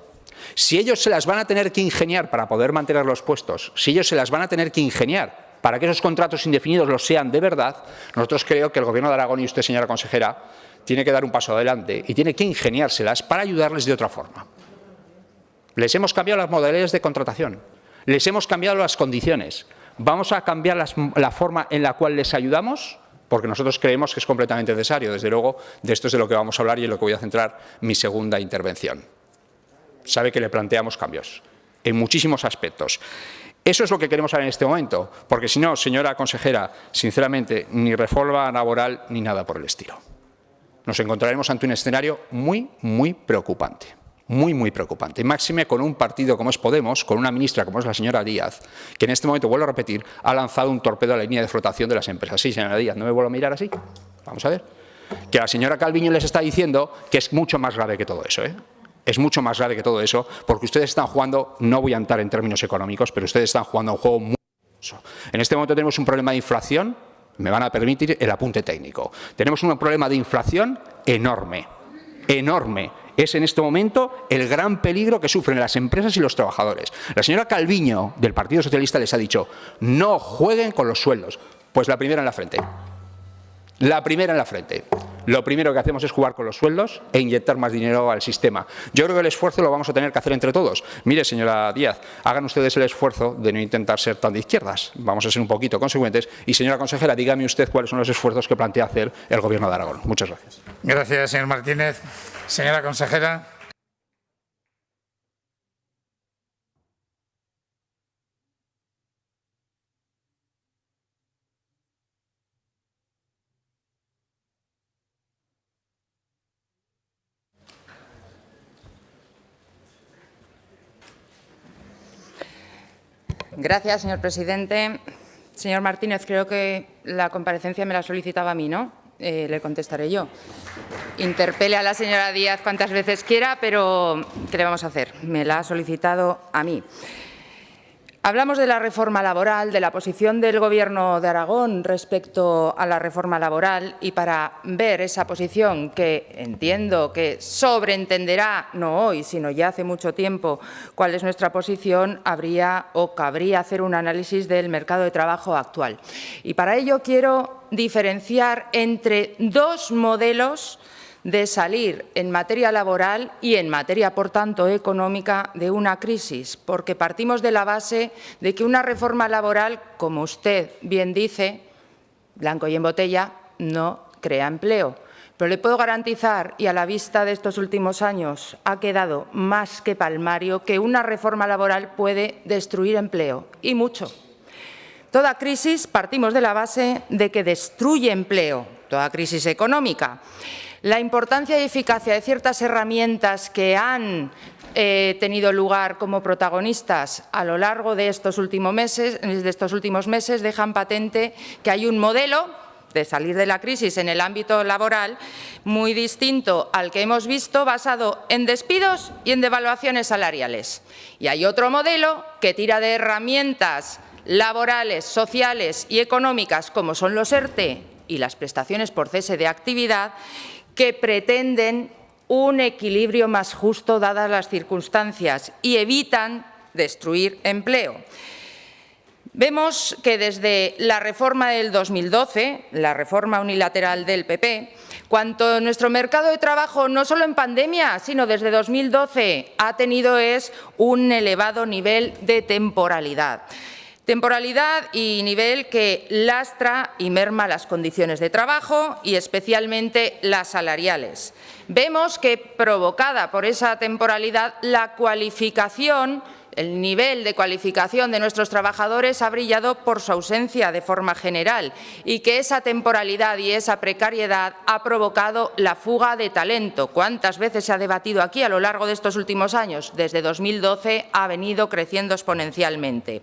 Si ellos se las van a tener que ingeniar para poder mantener los puestos, si ellos se las van a tener que ingeniar para que esos contratos indefinidos lo sean de verdad, nosotros creo que el Gobierno de Aragón y usted, señora consejera, tiene que dar un paso adelante y tiene que ingeniárselas para ayudarles de otra forma. Les hemos cambiado las modalidades de contratación, les hemos cambiado las condiciones. ¿Vamos a cambiar la forma en la cual les ayudamos? Porque nosotros creemos que es completamente necesario. Desde luego, de esto es de lo que vamos a hablar y en lo que voy a centrar mi segunda intervención. Sabe que le planteamos cambios en muchísimos aspectos. Eso es lo que queremos saber en este momento, porque si no, señora consejera, sinceramente, ni reforma laboral ni nada por el estilo. Nos encontraremos ante un escenario muy, muy preocupante. Muy, muy preocupante. Y máxime con un partido como es Podemos, con una ministra como es la señora Díaz, que en este momento, vuelvo a repetir, ha lanzado un torpedo a la línea de flotación de las empresas. Sí, señora Díaz, ¿no me vuelvo a mirar así? Vamos a ver. Que la señora Calviño les está diciendo que es mucho más grave que todo eso, Es mucho más grave que todo eso, porque ustedes están jugando, no voy a entrar en términos económicos, pero ustedes están jugando a un juego muy peligroso. En este momento tenemos un problema de inflación, me van a permitir el apunte técnico. Tenemos un problema de inflación enorme, enorme. Es en este momento el gran peligro que sufren las empresas y los trabajadores. La señora Calviño, del Partido Socialista, les ha dicho, no jueguen con los sueldos. Pues la primera en la frente. La primera en la frente. Lo primero que hacemos es jugar con los sueldos e inyectar más dinero al sistema. Yo creo que el esfuerzo lo vamos a tener que hacer entre todos. Mire, señora Díaz, hagan ustedes el esfuerzo de no intentar ser tan de izquierdas. Vamos a ser un poquito consecuentes. Y, señora consejera, dígame usted cuáles son los esfuerzos que plantea hacer el Gobierno de Aragón. Muchas gracias. Gracias, señor Martínez. Señora consejera. Gracias, señor presidente. Señor Martínez, creo que la comparecencia me la solicitaba a mí, ¿no? Le contestaré yo. Interpele a la señora Díaz cuantas veces quiera, pero ¿qué le vamos a hacer? Me la ha solicitado a mí. Hablamos de la reforma laboral, de la posición del Gobierno de Aragón respecto a la reforma laboral, y para ver esa posición, que entiendo que sobreentenderá, no hoy, sino ya hace mucho tiempo, cuál es nuestra posición, habría o cabría hacer un análisis del mercado de trabajo actual. Y para ello quiero diferenciar entre dos modelos de salir en materia laboral y en materia, por tanto, económica de una crisis, porque partimos de la base de que una reforma laboral, como usted bien dice, blanco y en botella, no crea empleo. Pero le puedo garantizar, y a la vista de estos últimos años ha quedado más que palmario, que una reforma laboral puede destruir empleo, y mucho. Toda crisis partimos de la base de que destruye empleo, toda crisis económica. La importancia y eficacia de ciertas herramientas que han tenido lugar como protagonistas a lo largo de estos últimos meses dejan patente que hay un modelo de salir de la crisis en el ámbito laboral muy distinto al que hemos visto, basado en despidos y en devaluaciones salariales. Y hay otro modelo que tira de herramientas laborales, sociales y económicas, como son los ERTE y las prestaciones por cese de actividad, que pretenden un equilibrio más justo dadas las circunstancias y evitan destruir empleo. Vemos que desde la reforma del 2012, la reforma unilateral del PP, cuanto nuestro mercado de trabajo, no solo en pandemia, sino desde 2012, ha tenido es un elevado nivel de temporalidad. Temporalidad y nivel que lastra y merma las condiciones de trabajo y especialmente las salariales. Vemos que, provocada por esa temporalidad, la cualificación, el nivel de cualificación de nuestros trabajadores ha brillado por su ausencia de forma general, y que esa temporalidad y esa precariedad ha provocado la fuga de talento. ¿Cuántas veces se ha debatido aquí a lo largo de estos últimos años? Desde 2012 ha venido creciendo exponencialmente.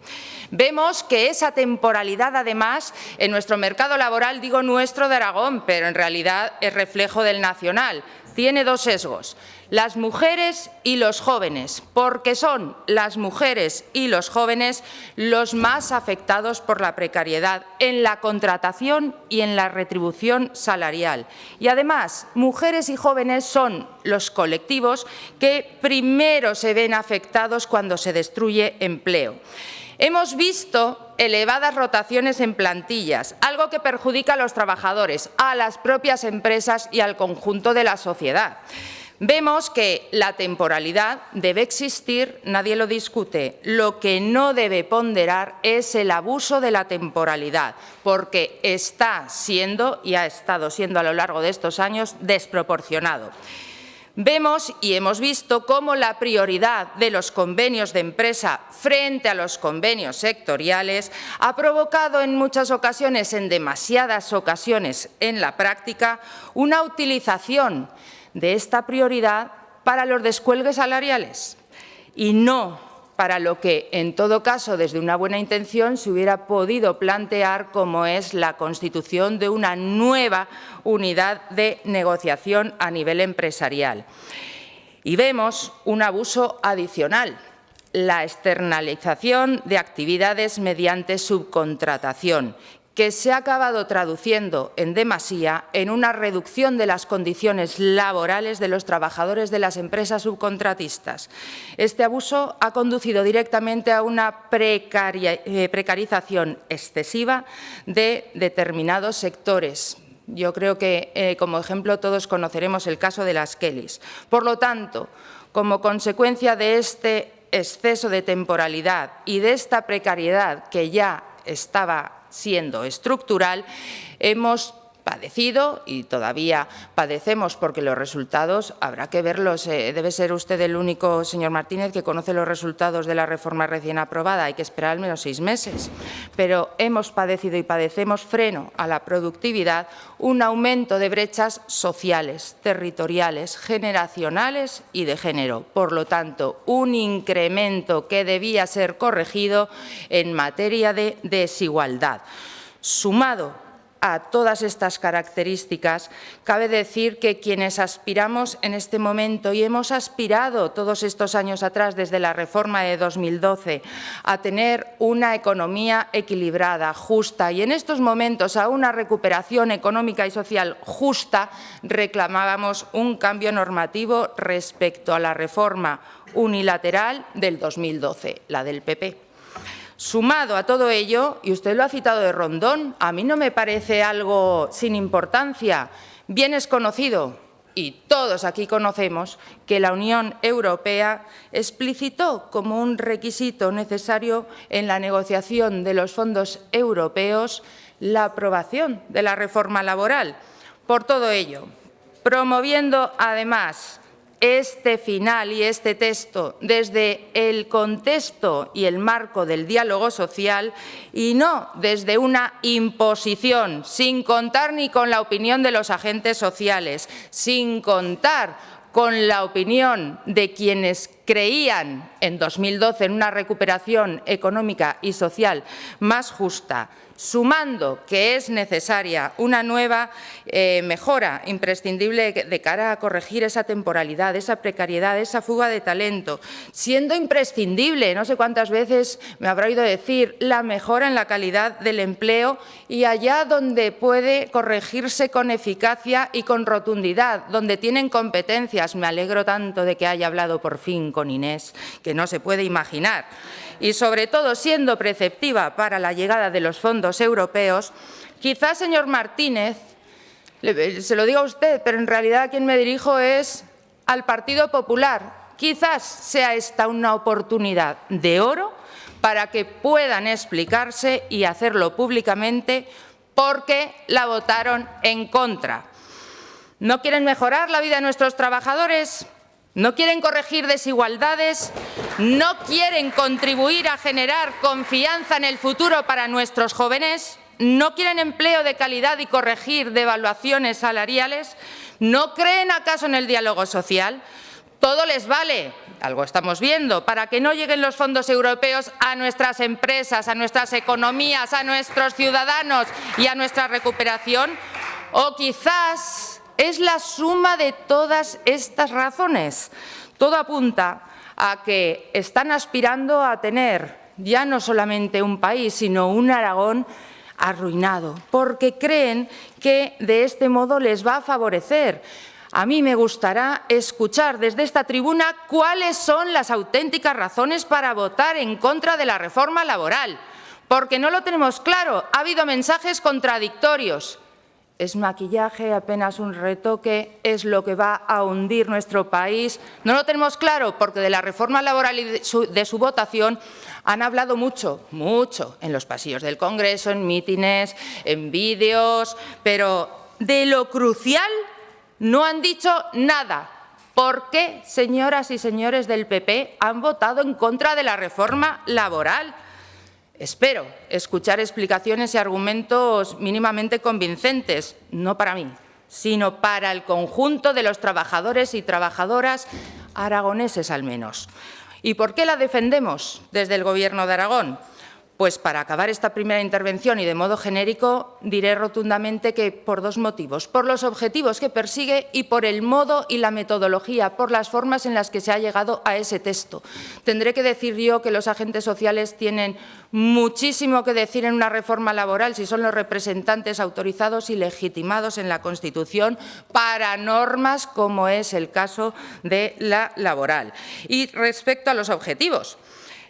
Vemos que esa temporalidad, además, en nuestro mercado laboral, digo nuestro de Aragón, pero en realidad es reflejo del nacional, tiene dos sesgos: las mujeres y los jóvenes, porque son las mujeres y los jóvenes los más afectados por la precariedad en la contratación y en la retribución salarial. Y además, mujeres y jóvenes son los colectivos que primero se ven afectados cuando se destruye empleo. Hemos visto elevadas rotaciones en plantillas, algo que perjudica a los trabajadores, a las propias empresas y al conjunto de la sociedad. Vemos que la temporalidad debe existir, nadie lo discute. Lo que no debe ponderar es el abuso de la temporalidad, porque está siendo y ha estado siendo a lo largo de estos años desproporcionado. Vemos y hemos visto cómo la prioridad de los convenios de empresa frente a los convenios sectoriales ha provocado en muchas ocasiones, en demasiadas ocasiones en la práctica, una utilización de esta prioridad para los descuelgues salariales y no para lo que, en todo caso, desde una buena intención se hubiera podido plantear, como es la constitución de una nueva unidad de negociación a nivel empresarial. Y vemos un abuso adicional: la externalización de actividades mediante subcontratación, que se ha acabado traduciendo en demasía en una reducción de las condiciones laborales de los trabajadores de las empresas subcontratistas. Este abuso ha conducido directamente a una precarización excesiva de determinados sectores. Yo creo que, como ejemplo, todos conoceremos el caso de las Kellys. Por lo tanto, como consecuencia de este exceso de temporalidad y de esta precariedad que ya estaba siendo estructural, hemos padecido y todavía padecemos, porque los resultados habrá que verlos. Debe ser usted el único, señor Martínez, que conoce los resultados de la reforma recién aprobada. Hay que esperar al menos 6 meses. Pero hemos padecido y padecemos freno a la productividad, un aumento de brechas sociales, territoriales, generacionales y de género. Por lo tanto, un incremento que debía ser corregido en materia de desigualdad. Sumado a todas estas características, cabe decir que quienes aspiramos en este momento, y hemos aspirado todos estos años atrás, desde la reforma de 2012, a tener una economía equilibrada, justa, y en estos momentos a una recuperación económica y social justa, reclamábamos un cambio normativo respecto a la reforma unilateral del 2012, la del PP. Sumado a todo ello, y usted lo ha citado de rondón, a mí no me parece algo sin importancia. Bien es conocido, y todos aquí conocemos, que la Unión Europea explicitó como un requisito necesario en la negociación de los fondos europeos la aprobación de la reforma laboral. Por todo ello, promoviendo además este final y este texto desde el contexto y el marco del diálogo social y no desde una imposición, sin contar ni con la opinión de los agentes sociales, sin contar con la opinión de quienes creían en 2012 en una recuperación económica y social más justa, sumando que es necesaria una nueva mejora imprescindible de cara a corregir esa temporalidad, esa precariedad, esa fuga de talento, siendo imprescindible, no sé cuántas veces me habrá oído decir, la mejora en la calidad del empleo y allá donde puede corregirse con eficacia y con rotundidad, donde tienen competencias. Me alegro tanto de que haya hablado por fin con Inés, que no se puede imaginar. Y sobre todo siendo preceptiva para la llegada de los fondos europeos, quizás, señor Martínez, se lo digo a usted, pero en realidad a quien me dirijo es al Partido Popular, quizás sea esta una oportunidad de oro para que puedan explicarse y hacerlo públicamente por qué la votaron en contra. ¿No quieren mejorar la vida de nuestros trabajadores? ¿No quieren corregir desigualdades? ¿No quieren contribuir a generar confianza en el futuro para nuestros jóvenes? ¿No quieren empleo de calidad y corregir devaluaciones salariales? ¿No creen acaso en el diálogo social? Todo les vale, algo estamos viendo, para que no lleguen los fondos europeos a nuestras empresas, a nuestras economías, a nuestros ciudadanos y a nuestra recuperación. O quizás es la suma de todas estas razones. Todo apunta a que están aspirando a tener ya no solamente un país, sino un Aragón arruinado, porque creen que de este modo les va a favorecer. A mí me gustará escuchar desde esta tribuna cuáles son las auténticas razones para votar en contra de la reforma laboral, porque no lo tenemos claro. Ha habido mensajes contradictorios. Es maquillaje, apenas un retoque, es lo que va a hundir nuestro país. No lo tenemos claro porque de la reforma laboral y de su votación han hablado mucho, mucho en los pasillos del Congreso, en mítines, en vídeos, pero de lo crucial no han dicho nada. ¿Por qué, señoras y señores del PP, han votado en contra de la reforma laboral? Espero escuchar explicaciones y argumentos mínimamente convincentes, no para mí, sino para el conjunto de los trabajadores y trabajadoras aragoneses al menos. ¿Y por qué la defendemos desde el Gobierno de Aragón? Pues para acabar esta primera intervención y de modo genérico diré rotundamente que por dos motivos, por los objetivos que persigue y por el modo y la metodología, por las formas en las que se ha llegado a ese texto. Tendré que decir yo que los agentes sociales tienen muchísimo que decir en una reforma laboral si son los representantes autorizados y legitimados en la Constitución para normas como es el caso de la laboral. Y respecto a los objetivos,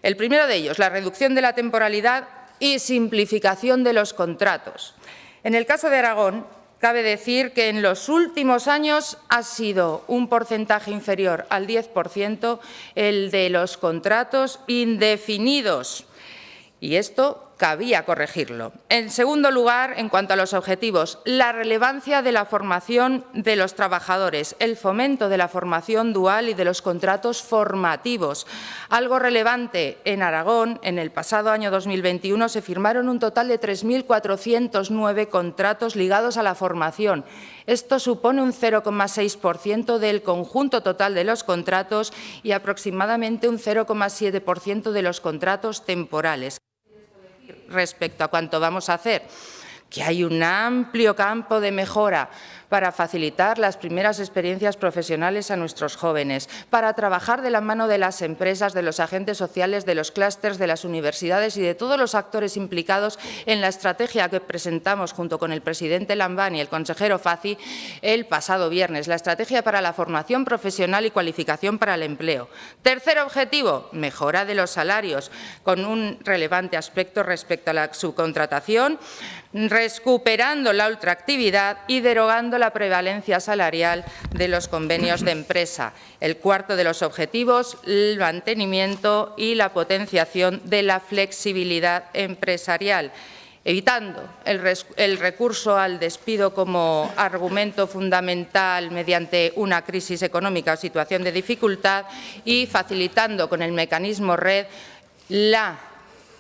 el primero de ellos, la reducción de la temporalidad y simplificación de los contratos. En el caso de Aragón, cabe decir que en los últimos años ha sido un porcentaje inferior al 10% el de los contratos indefinidos. Y esto cabía corregirlo. En segundo lugar, en cuanto a los objetivos, la relevancia de la formación de los trabajadores, el fomento de la formación dual y de los contratos formativos. Algo relevante en Aragón, en el pasado año 2021 se firmaron un total de 3.409 contratos ligados a la formación. Esto supone un 0,6% del conjunto total de los contratos y aproximadamente un 0,7% de los contratos temporales. Respecto a cuánto vamos a hacer, que hay un amplio campo de mejora para facilitar las primeras experiencias profesionales a nuestros jóvenes, para trabajar de la mano de las empresas, de los agentes sociales, de los clústeres, de las universidades y de todos los actores implicados en la estrategia que presentamos junto con el presidente Lambán y el consejero Fazi el pasado viernes, la estrategia para la formación profesional y cualificación para el empleo. Tercer objetivo, mejora de los salarios, con un relevante aspecto respecto a la subcontratación, recuperando la ultraactividad y derogando la prevalencia salarial de los convenios de empresa. El cuarto de los objetivos, el mantenimiento y la potenciación de la flexibilidad empresarial, evitando el recurso al despido como argumento fundamental mediante una crisis económica o situación de dificultad y facilitando con el mecanismo RED la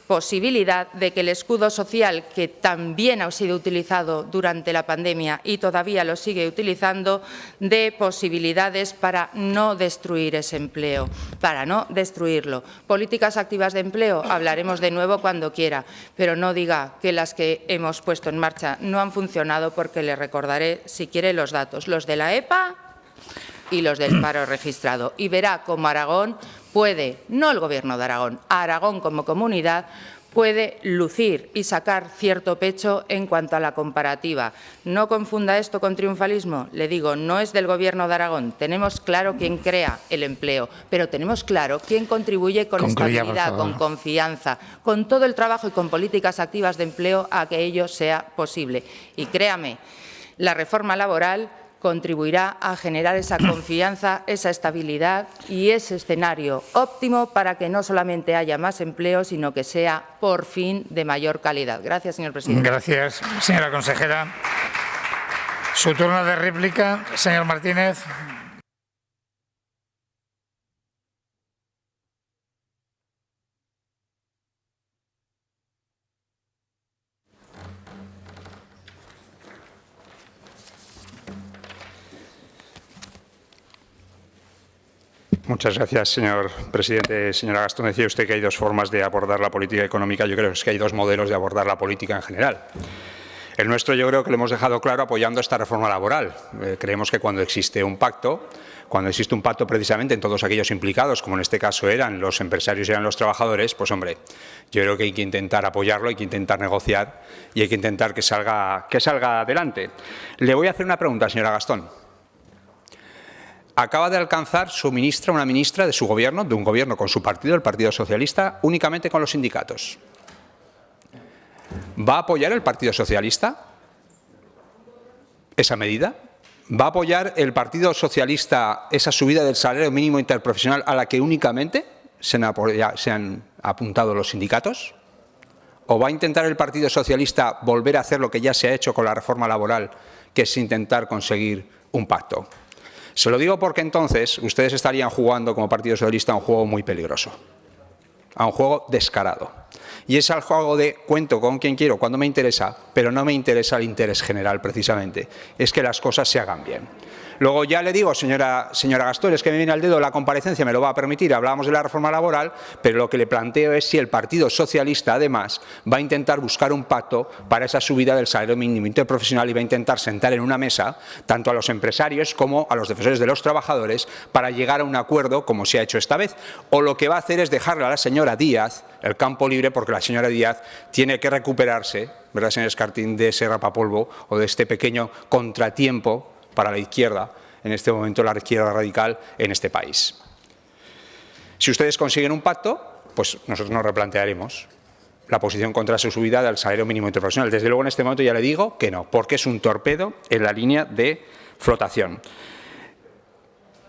posibilidad de que el escudo social, que también ha sido utilizado durante la pandemia y todavía lo sigue utilizando, dé posibilidades para no destruir ese empleo, para no destruirlo. Políticas activas de empleo, hablaremos de nuevo cuando quiera, pero no diga que las que hemos puesto en marcha no han funcionado, porque le recordaré, si quiere, los datos, los de la EPA y los del paro registrado. Y verá cómo Aragón puede, no el Gobierno de Aragón, Aragón como comunidad, puede lucir y sacar cierto pecho en cuanto a la comparativa. No confunda esto con triunfalismo. Le digo, no es del Gobierno de Aragón. Tenemos claro quién crea el empleo, pero tenemos claro quién contribuye con estabilidad, con confianza, con todo el trabajo y con políticas activas de empleo a que ello sea posible. Y créame, la reforma laboral contribuirá a generar esa confianza, esa estabilidad y ese escenario óptimo para que no solamente haya más empleo, sino que sea, por fin, de mayor calidad. Gracias, señor presidente. Gracias, señora consejera. Su turno de réplica, señor Martínez. Muchas gracias, señor presidente. Señora Gastón, decía usted que hay dos formas de abordar la política económica. Yo creo que hay dos modelos de abordar la política en general. El nuestro, yo creo que lo hemos dejado claro apoyando esta reforma laboral. Creemos que cuando existe un pacto precisamente en todos aquellos implicados, como en este caso eran los empresarios y eran los trabajadores, pues hombre, yo creo que hay que intentar apoyarlo, hay que intentar negociar y hay que intentar que salga adelante. Le voy a hacer una pregunta, señora Gastón. Acaba de alcanzar su ministra, una ministra de su gobierno, de un gobierno con su partido, el Partido Socialista, únicamente con los sindicatos. ¿Va a apoyar el Partido Socialista esa medida? ¿Va a apoyar el Partido Socialista esa subida del salario mínimo interprofesional a la que únicamente se han apuntado los sindicatos? ¿O va a intentar el Partido Socialista volver a hacer lo que ya se ha hecho con la reforma laboral, que es intentar conseguir un pacto? Se lo digo porque entonces ustedes estarían jugando como Partido Socialista a un juego muy peligroso, a un juego descarado. Y es al juego de cuento con quien quiero, cuando me interesa, pero no me interesa el interés general precisamente, es que las cosas se hagan bien. Luego ya le digo, señora Gastón, es que me viene al dedo la comparecencia, me lo va a permitir, hablábamos de la reforma laboral, pero lo que le planteo es si el Partido Socialista, además, va a intentar buscar un pacto para esa subida del salario mínimo interprofesional y va a intentar sentar en una mesa tanto a los empresarios como a los defensores de los trabajadores para llegar a un acuerdo como se ha hecho esta vez. O lo que va a hacer es dejarle a la señora Díaz el campo libre, porque la señora Díaz tiene que recuperarse, ¿verdad, señor Escartín?, de ese rapapolvo o de este pequeño contratiempo para la izquierda, en este momento la izquierda radical en este país. Si ustedes consiguen un pacto, pues nosotros nos replantearemos la posición contra su subida del salario mínimo interprofesional. Desde luego en este momento ya le digo que no, porque es un torpedo en la línea de flotación.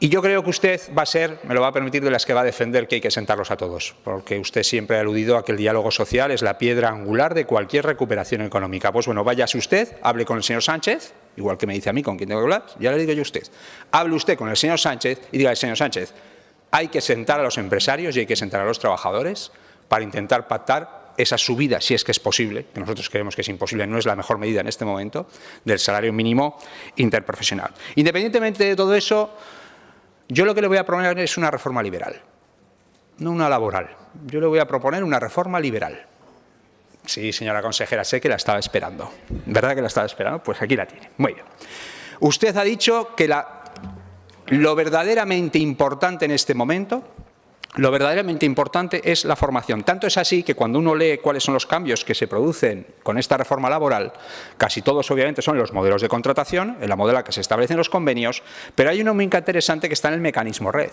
Y yo creo que usted va a ser, me lo va a permitir, de las que va a defender que hay que sentarlos a todos, porque usted siempre ha aludido a que el diálogo social es la piedra angular de cualquier recuperación económica. Pues bueno, váyase usted, hable con el señor Sánchez, igual que me dice a mí con quién tengo que hablar, ya le digo yo a usted. Hable usted con el señor Sánchez y diga al señor Sánchez, hay que sentar a los empresarios y hay que sentar a los trabajadores para intentar pactar esa subida, si es que es posible, que nosotros creemos que es imposible, no es la mejor medida en este momento, del salario mínimo interprofesional. Independientemente de todo eso, yo lo que le voy a proponer es una reforma liberal, no una laboral. Yo le voy a proponer una reforma liberal. Sí, señora consejera, sé que la estaba esperando. ¿Verdad que la estaba esperando? Pues aquí la tiene. Muy bien. Usted ha dicho que lo verdaderamente importante en este momento, lo verdaderamente importante es la formación. Tanto es así que cuando uno lee cuáles son los cambios que se producen con esta reforma laboral, casi todos obviamente son los modelos de contratación, en la modelo que se establecen los convenios, pero hay uno muy interesante que está en el mecanismo red.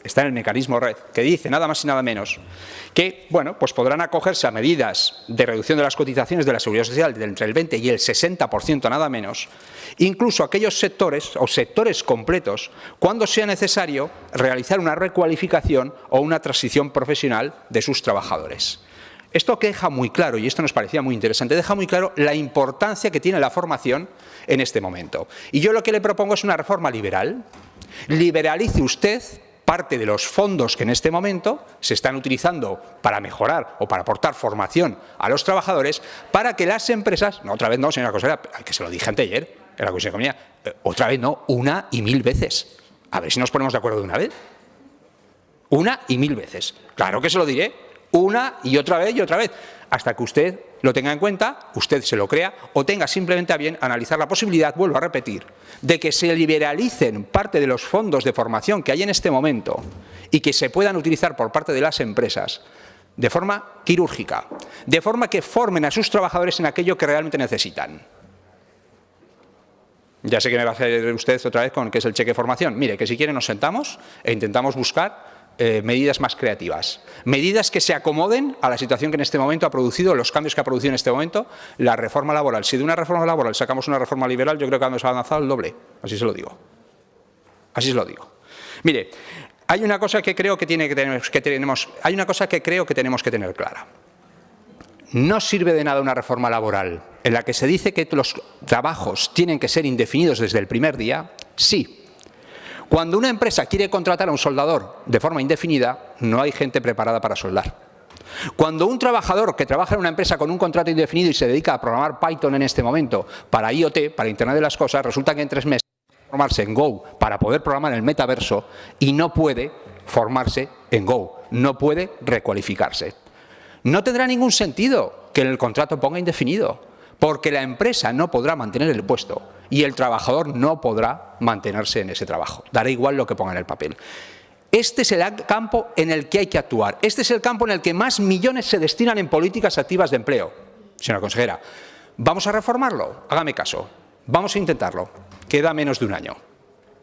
Está en el mecanismo red, que dice nada más y nada menos que, bueno, pues podrán acogerse a medidas de reducción de las cotizaciones de la Seguridad Social de entre el 20 y el 60% nada menos, incluso aquellos sectores o sectores completos, cuando sea necesario realizar una recualificación o una transición profesional de sus trabajadores. Esto que deja muy claro, y esto nos parecía muy interesante, deja muy claro la importancia que tiene la formación en este momento. Y yo lo que le propongo es una reforma liberal. Liberalice usted parte de los fondos que en este momento se están utilizando para mejorar o para aportar formación a los trabajadores, para que las empresas, no, otra vez no, señora consejera, que se lo dije anteayer en la Comisión de Economía, otra vez no, una y mil veces. A ver si nos ponemos de acuerdo de una vez. Una y mil veces. Claro que se lo diré, una y otra vez, hasta que usted lo tenga en cuenta, usted se lo crea o tenga simplemente a bien analizar la posibilidad, vuelvo a repetir, de que se liberalicen parte de los fondos de formación que hay en este momento y que se puedan utilizar por parte de las empresas de forma quirúrgica, de forma que formen a sus trabajadores en aquello que realmente necesitan. Ya sé que me va a hacer usted otra vez con que es el cheque de formación. Mire, que si quiere nos sentamos e intentamos buscar medidas más creativas, medidas que se acomoden a la situación que en este momento ha producido, los cambios que ha producido en este momento la reforma laboral. Si de una reforma laboral sacamos una reforma liberal, yo creo que hemos avanzado el doble, así se lo digo. Así se lo digo. Mire, hay una cosa que creo que tenemos que tener clara. No sirve de nada una reforma laboral en la que se dice que los trabajos tienen que ser indefinidos desde el primer día, sí. Cuando una empresa quiere contratar a un soldador de forma indefinida, no hay gente preparada para soldar. Cuando un trabajador que trabaja en una empresa con un contrato indefinido y se dedica a programar Python en este momento para IoT, para Internet de las Cosas, resulta que en 3 meses puede formarse en Go para poder programar en el metaverso y no puede formarse en Go, no puede recualificarse. No tendrá ningún sentido que en el contrato ponga indefinido, porque la empresa no podrá mantener el puesto y el trabajador no podrá mantenerse en ese trabajo. Dará igual lo que ponga en el papel. Este es el campo en el que hay que actuar. Este es el campo en el que más millones se destinan en políticas activas de empleo. Señora consejera, ¿vamos a reformarlo? Hágame caso. Vamos a intentarlo. Queda menos de un año.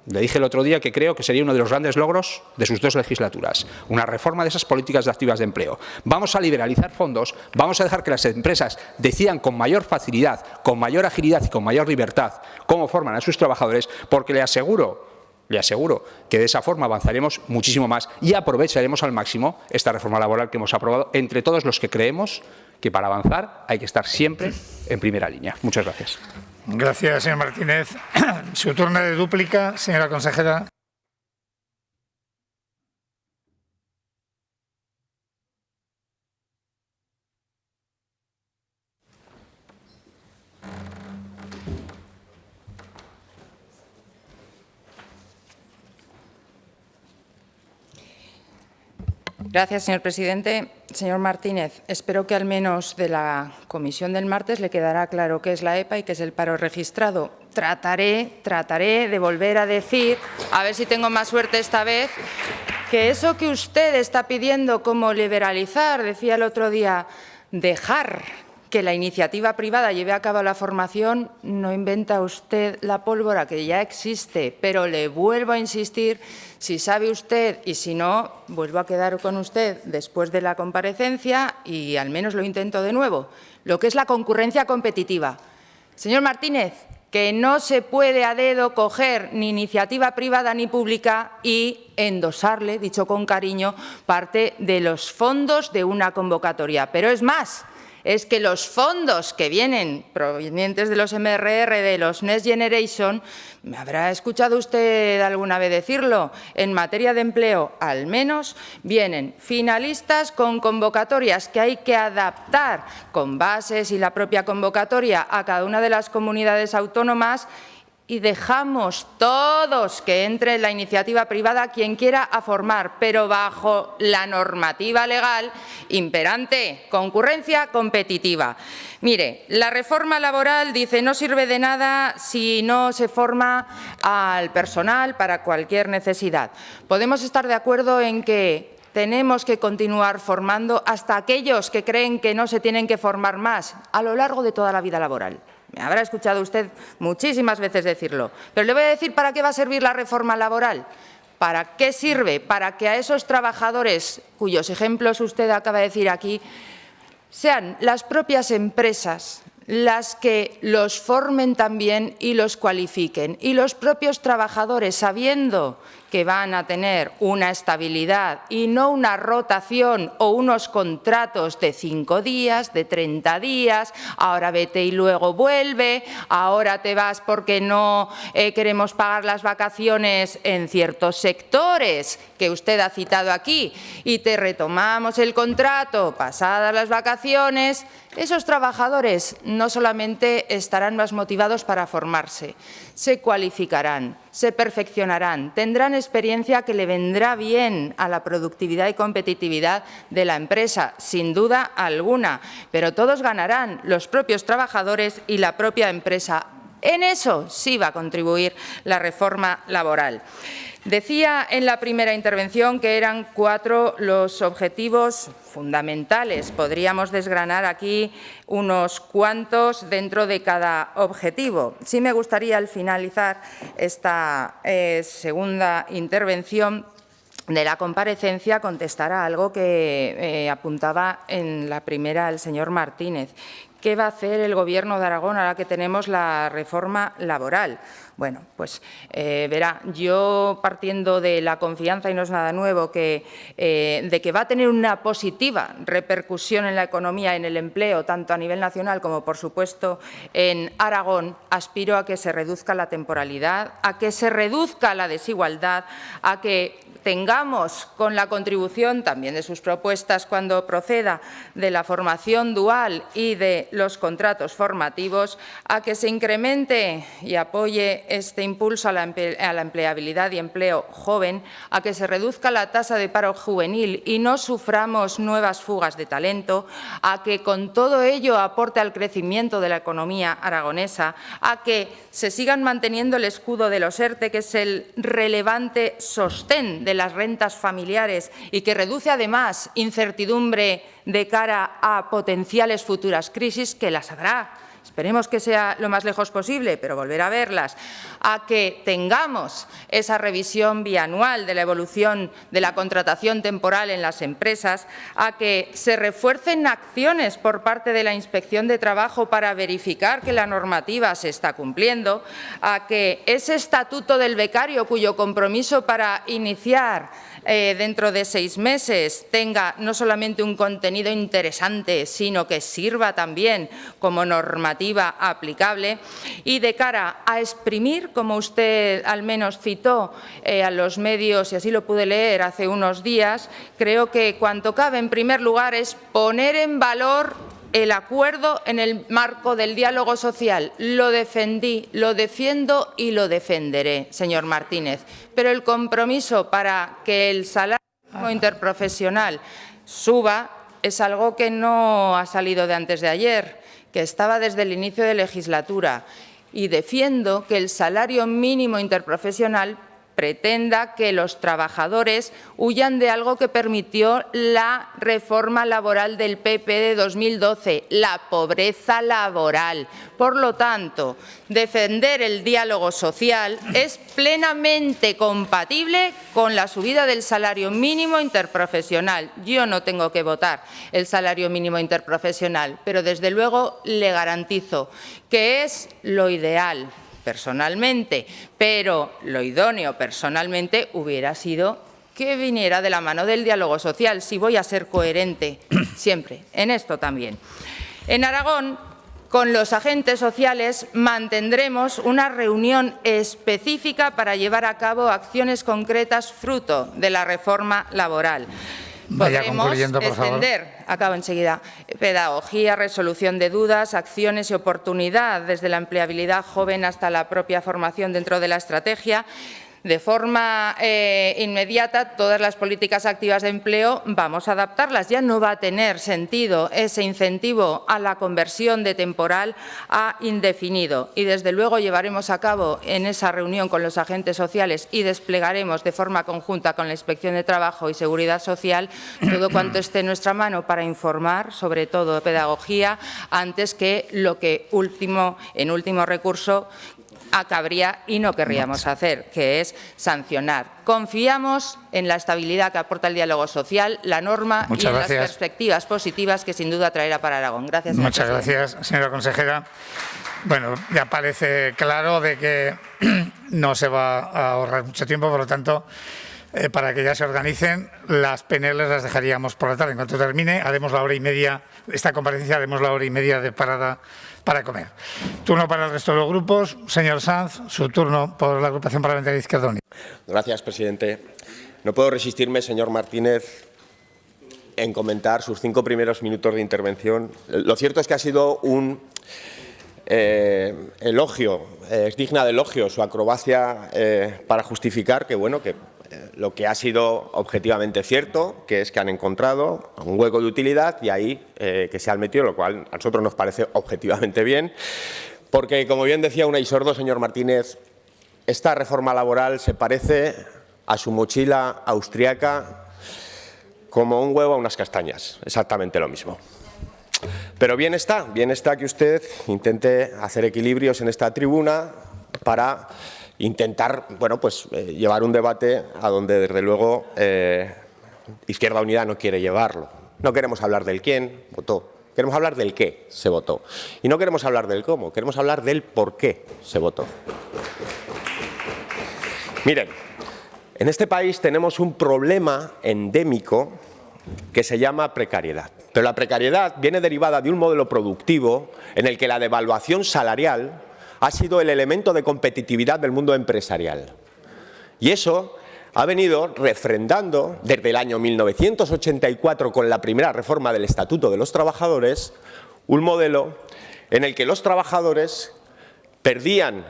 Le dije el otro día que creo que sería uno de los grandes logros de sus 2 legislaturas, una reforma de esas políticas activas de empleo. Vamos a liberalizar fondos, vamos a dejar que las empresas decidan con mayor facilidad, con mayor agilidad y con mayor libertad cómo forman a sus trabajadores, porque le aseguro que de esa forma avanzaremos muchísimo más y aprovecharemos al máximo esta reforma laboral que hemos aprobado entre todos los que creemos que para avanzar hay que estar siempre en primera línea. Muchas gracias. Gracias, señor Martínez. Su turno de dúplica, señora consejera. Gracias, señor presidente. Señor Martínez, espero que al menos de la comisión del martes le quedará claro qué es la EPA y qué es el paro registrado. Trataré de volver a decir, a ver si tengo más suerte esta vez, que eso que usted está pidiendo como liberalizar, decía el otro día, dejar que la iniciativa privada lleve a cabo la formación, no inventa usted la pólvora, que ya existe, pero le vuelvo a insistir, si sabe usted y si no, vuelvo a quedar con usted después de la comparecencia y al menos lo intento de nuevo, lo que es la concurrencia competitiva. Señor Martínez, que no se puede a dedo coger ni iniciativa privada ni pública y endosarle, dicho con cariño, parte de los fondos de una convocatoria. Pero es más, es que los fondos que vienen provenientes de los MRR, de los Next Generation, me habrá escuchado usted alguna vez decirlo, en materia de empleo al menos, vienen finalistas con convocatorias que hay que adaptar con bases y la propia convocatoria a cada una de las comunidades autónomas, y dejamos todos que entre la iniciativa privada quien quiera a formar, pero bajo la normativa legal imperante, concurrencia competitiva. Mire, la reforma laboral dice no sirve de nada si no se forma al personal para cualquier necesidad. Podemos estar de acuerdo en que tenemos que continuar formando hasta aquellos que creen que no se tienen que formar más a lo largo de toda la vida laboral. Me habrá escuchado usted muchísimas veces decirlo. Pero le voy a decir para qué va a servir la reforma laboral. ¿Para qué sirve? Para que a esos trabajadores, cuyos ejemplos usted acaba de decir aquí, sean las propias empresas las que los formen también y los cualifiquen. Y los propios trabajadores, sabiendo que van a tener una estabilidad y no una rotación o unos contratos de 5 días, de 30 días, ahora vete y luego vuelve, ahora te vas porque no queremos pagar las vacaciones en ciertos sectores que usted ha citado aquí y te retomamos el contrato pasadas las vacaciones. Esos trabajadores no solamente estarán más motivados para formarse, se cualificarán, se perfeccionarán, tendrán experiencia que le vendrá bien a la productividad y competitividad de la empresa, sin duda alguna, pero todos ganarán, los propios trabajadores y la propia empresa. En eso sí va a contribuir la reforma laboral. Decía en la primera intervención que eran 4 los objetivos fundamentales. Podríamos desgranar aquí unos cuantos dentro de cada objetivo. Sí me gustaría, al finalizar esta segunda intervención de la comparecencia, contestar a algo que apuntaba en la primera el señor Martínez. ¿Qué va a hacer el Gobierno de Aragón ahora que tenemos la reforma laboral? Bueno, pues verá, yo partiendo de la confianza, y no es nada nuevo, de que va a tener una positiva repercusión en la economía, en el empleo, tanto a nivel nacional como, por supuesto, en Aragón, aspiro a que se reduzca la temporalidad, a que se reduzca la desigualdad, a que tengamos, con la contribución también de sus propuestas cuando proceda, de la formación dual y de los contratos formativos, a que se incremente y apoye este impulso a la empleabilidad y empleo joven, a que se reduzca la tasa de paro juvenil y no suframos nuevas fugas de talento, a que con todo ello aporte al crecimiento de la economía aragonesa, a que se sigan manteniendo el escudo de los ERTE, que es el relevante sostén de las rentas familiares y que reduce además incertidumbre de cara a potenciales futuras crisis, que las habrá. Esperemos que sea lo más lejos posible, pero volver a verlas, a que tengamos esa revisión bianual de la evolución de la contratación temporal en las empresas, a que se refuercen acciones por parte de la Inspección de Trabajo para verificar que la normativa se está cumpliendo, a que ese estatuto del becario, cuyo compromiso para iniciar dentro de 6 meses tenga no solamente un contenido interesante, sino que sirva también como normativa aplicable, y de cara a exprimir, como usted al menos citó a los medios, y así lo pude leer hace unos días, creo que cuanto cabe en primer lugar es poner en valor el acuerdo en el marco del diálogo social. Lo defendí, lo defiendo y lo defenderé, señor Martínez. Pero el compromiso para que el salario interprofesional suba es algo que no ha salido de antes de ayer, que estaba desde el inicio de legislatura. Y defiendo que el salario mínimo interprofesional pretenda que los trabajadores huyan de algo que permitió la reforma laboral del PP de 2012, la pobreza laboral. Por lo tanto, defender el diálogo social es plenamente compatible con la subida del salario mínimo interprofesional. Yo no tengo que votar el salario mínimo interprofesional, pero desde luego le garantizo que es lo ideal personalmente, pero lo idóneo personalmente hubiera sido que viniera de la mano del diálogo social, si voy a ser coherente siempre, en esto también. En Aragón, con los agentes sociales mantendremos una reunión específica para llevar a cabo acciones concretas fruto de la reforma laboral. Podremos extender, acabo enseguida, pedagogía, resolución de dudas, acciones y oportunidad, desde la empleabilidad joven hasta la propia formación dentro de la estrategia. De forma inmediata, todas las políticas activas de empleo vamos a adaptarlas. Ya no va a tener sentido ese incentivo a la conversión de temporal a indefinido. Y, desde luego, llevaremos a cabo en esa reunión con los agentes sociales y desplegaremos de forma conjunta con la Inspección de Trabajo y Seguridad Social todo cuanto esté en nuestra mano para informar, sobre todo de pedagogía, antes que lo que en último recurso acabaría y no querríamos hacer, que es sancionar. Confiamos en la estabilidad que aporta el diálogo social, la norma y en las perspectivas positivas que sin duda traerá para Aragón. Gracias. Muchas gracias, señora consejera. Bueno, ya parece claro de que no se va a ahorrar mucho tiempo, por lo tanto, para que ya se organicen, las PNL las dejaríamos por la tarde. En cuanto termine, haremos la hora y media, esta comparecencia haremos la hora y media de parada para comer. Turno para el resto de los grupos. Señor Sanz, su turno por la agrupación parlamentaria de Izquierda Unida. Gracias, presidente. No puedo resistirme, señor Martínez, en comentar sus 5 primeros minutos de intervención. Lo cierto es que ha sido un elogio, es digna de elogio su acrobacia para justificar que, bueno, que lo que ha sido objetivamente cierto, que es que han encontrado un hueco de utilidad y ahí que se han metido, lo cual a nosotros nos parece objetivamente bien, porque, como bien decía Unai Sordo, señor Martínez, esta reforma laboral se parece a su mochila austriaca como un huevo a unas castañas, exactamente lo mismo. Pero bien está que usted intente hacer equilibrios en esta tribuna para intentar, bueno, pues llevar un debate a donde, desde luego, Izquierda Unida no quiere llevarlo. No queremos hablar del quién votó, queremos hablar del qué se votó. Y no queremos hablar del cómo, queremos hablar del por qué se votó. Miren, en este país tenemos un problema endémico que se llama precariedad. Pero la precariedad viene derivada de un modelo productivo en el que la devaluación salarial ha sido el elemento de competitividad del mundo empresarial. Y eso ha venido refrendando desde el año 1984 con la primera reforma del Estatuto de los Trabajadores, un modelo en el que los trabajadores perdían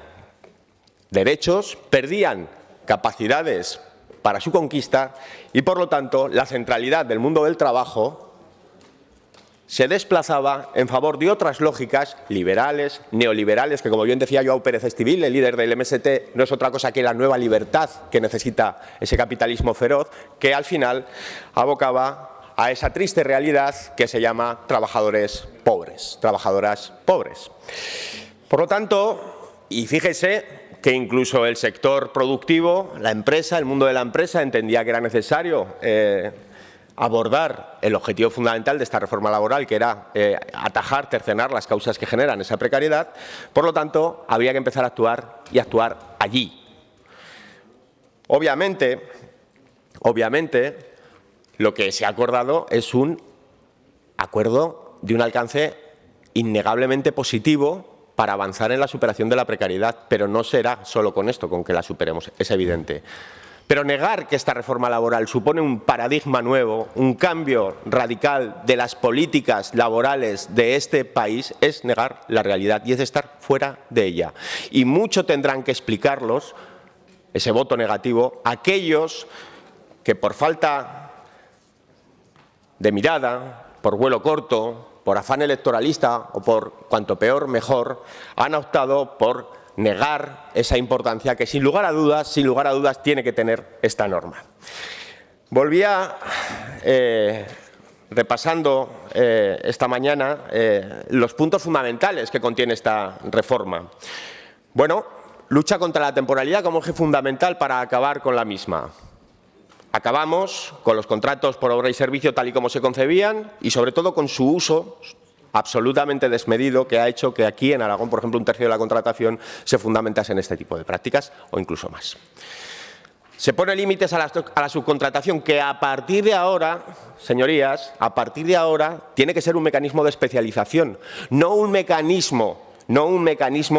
derechos, perdían capacidades para su conquista y, por lo tanto, la centralidad del mundo del trabajo se desplazaba en favor de otras lógicas liberales, neoliberales, que, como bien decía Joao Pérez Estivil, el líder del MST, no es otra cosa que la nueva libertad que necesita ese capitalismo feroz, que al final abocaba a esa triste realidad que se llama trabajadores pobres, trabajadoras pobres. Por lo tanto, y fíjese que incluso el sector productivo, la empresa, el mundo de la empresa, entendía que era necesario abordar el objetivo fundamental de esta reforma laboral, que era atajar, cercenar las causas que generan esa precariedad. Por lo tanto, había que empezar a actuar y actuar allí. Obviamente, lo que se ha acordado es un acuerdo de un alcance innegablemente positivo para avanzar en la superación de la precariedad, pero no será solo con esto con que la superemos, es evidente. Pero negar que esta reforma laboral supone un paradigma nuevo, un cambio radical de las políticas laborales de este país, es negar la realidad y es estar fuera de ella. Y mucho tendrán que explicarlos, ese voto negativo, aquellos que por falta de mirada, por vuelo corto, por afán electoralista o por cuanto peor mejor, han optado por negar esa importancia que sin lugar a dudas tiene que tener esta norma. Volvía repasando esta mañana los puntos fundamentales que contiene esta reforma. Bueno, lucha contra la temporalidad como eje fundamental para acabar con la misma. Acabamos con los contratos por obra y servicio tal y como se concebían y, sobre todo, con su uso absolutamente desmedido que ha hecho que aquí en Aragón, por ejemplo, un tercio de la contratación se fundamentase en este tipo de prácticas o incluso más. Se pone límites a la subcontratación que a partir de ahora, señorías, a partir de ahora tiene que ser un mecanismo de especialización, no un mecanismo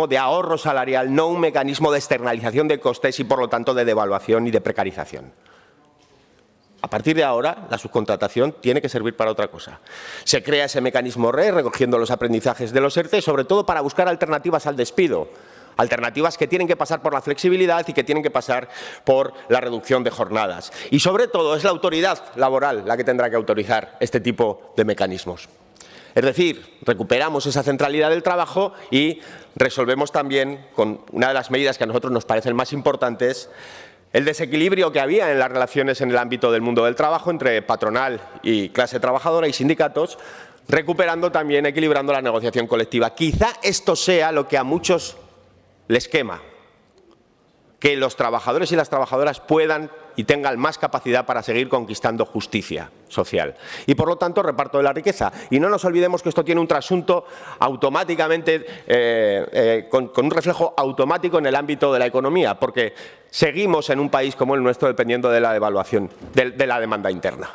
de ahorro salarial, no un mecanismo de externalización de costes y, por lo tanto, de devaluación y de precarización. A partir de ahora, la subcontratación tiene que servir para otra cosa. Se crea ese mecanismo RE, recogiendo los aprendizajes de los ERTE, sobre todo para buscar alternativas al despido. Alternativas que tienen que pasar por la flexibilidad y que tienen que pasar por la reducción de jornadas. Y, sobre todo, es la autoridad laboral la que tendrá que autorizar este tipo de mecanismos. Es decir, recuperamos esa centralidad del trabajo y resolvemos también, con una de las medidas que a nosotros nos parecen más importantes, el desequilibrio que había en las relaciones en el ámbito del mundo del trabajo entre patronal y clase trabajadora y sindicatos, recuperando también, equilibrando la negociación colectiva. Quizá esto sea lo que a muchos les quema, que los trabajadores y las trabajadoras puedan y tengan más capacidad para seguir conquistando justicia social y, por lo tanto, reparto de la riqueza. Y no nos olvidemos que esto tiene un trasunto automáticamente, con un reflejo automático en el ámbito de la economía, porque seguimos en un país como el nuestro dependiendo de la devaluación, de la demanda interna,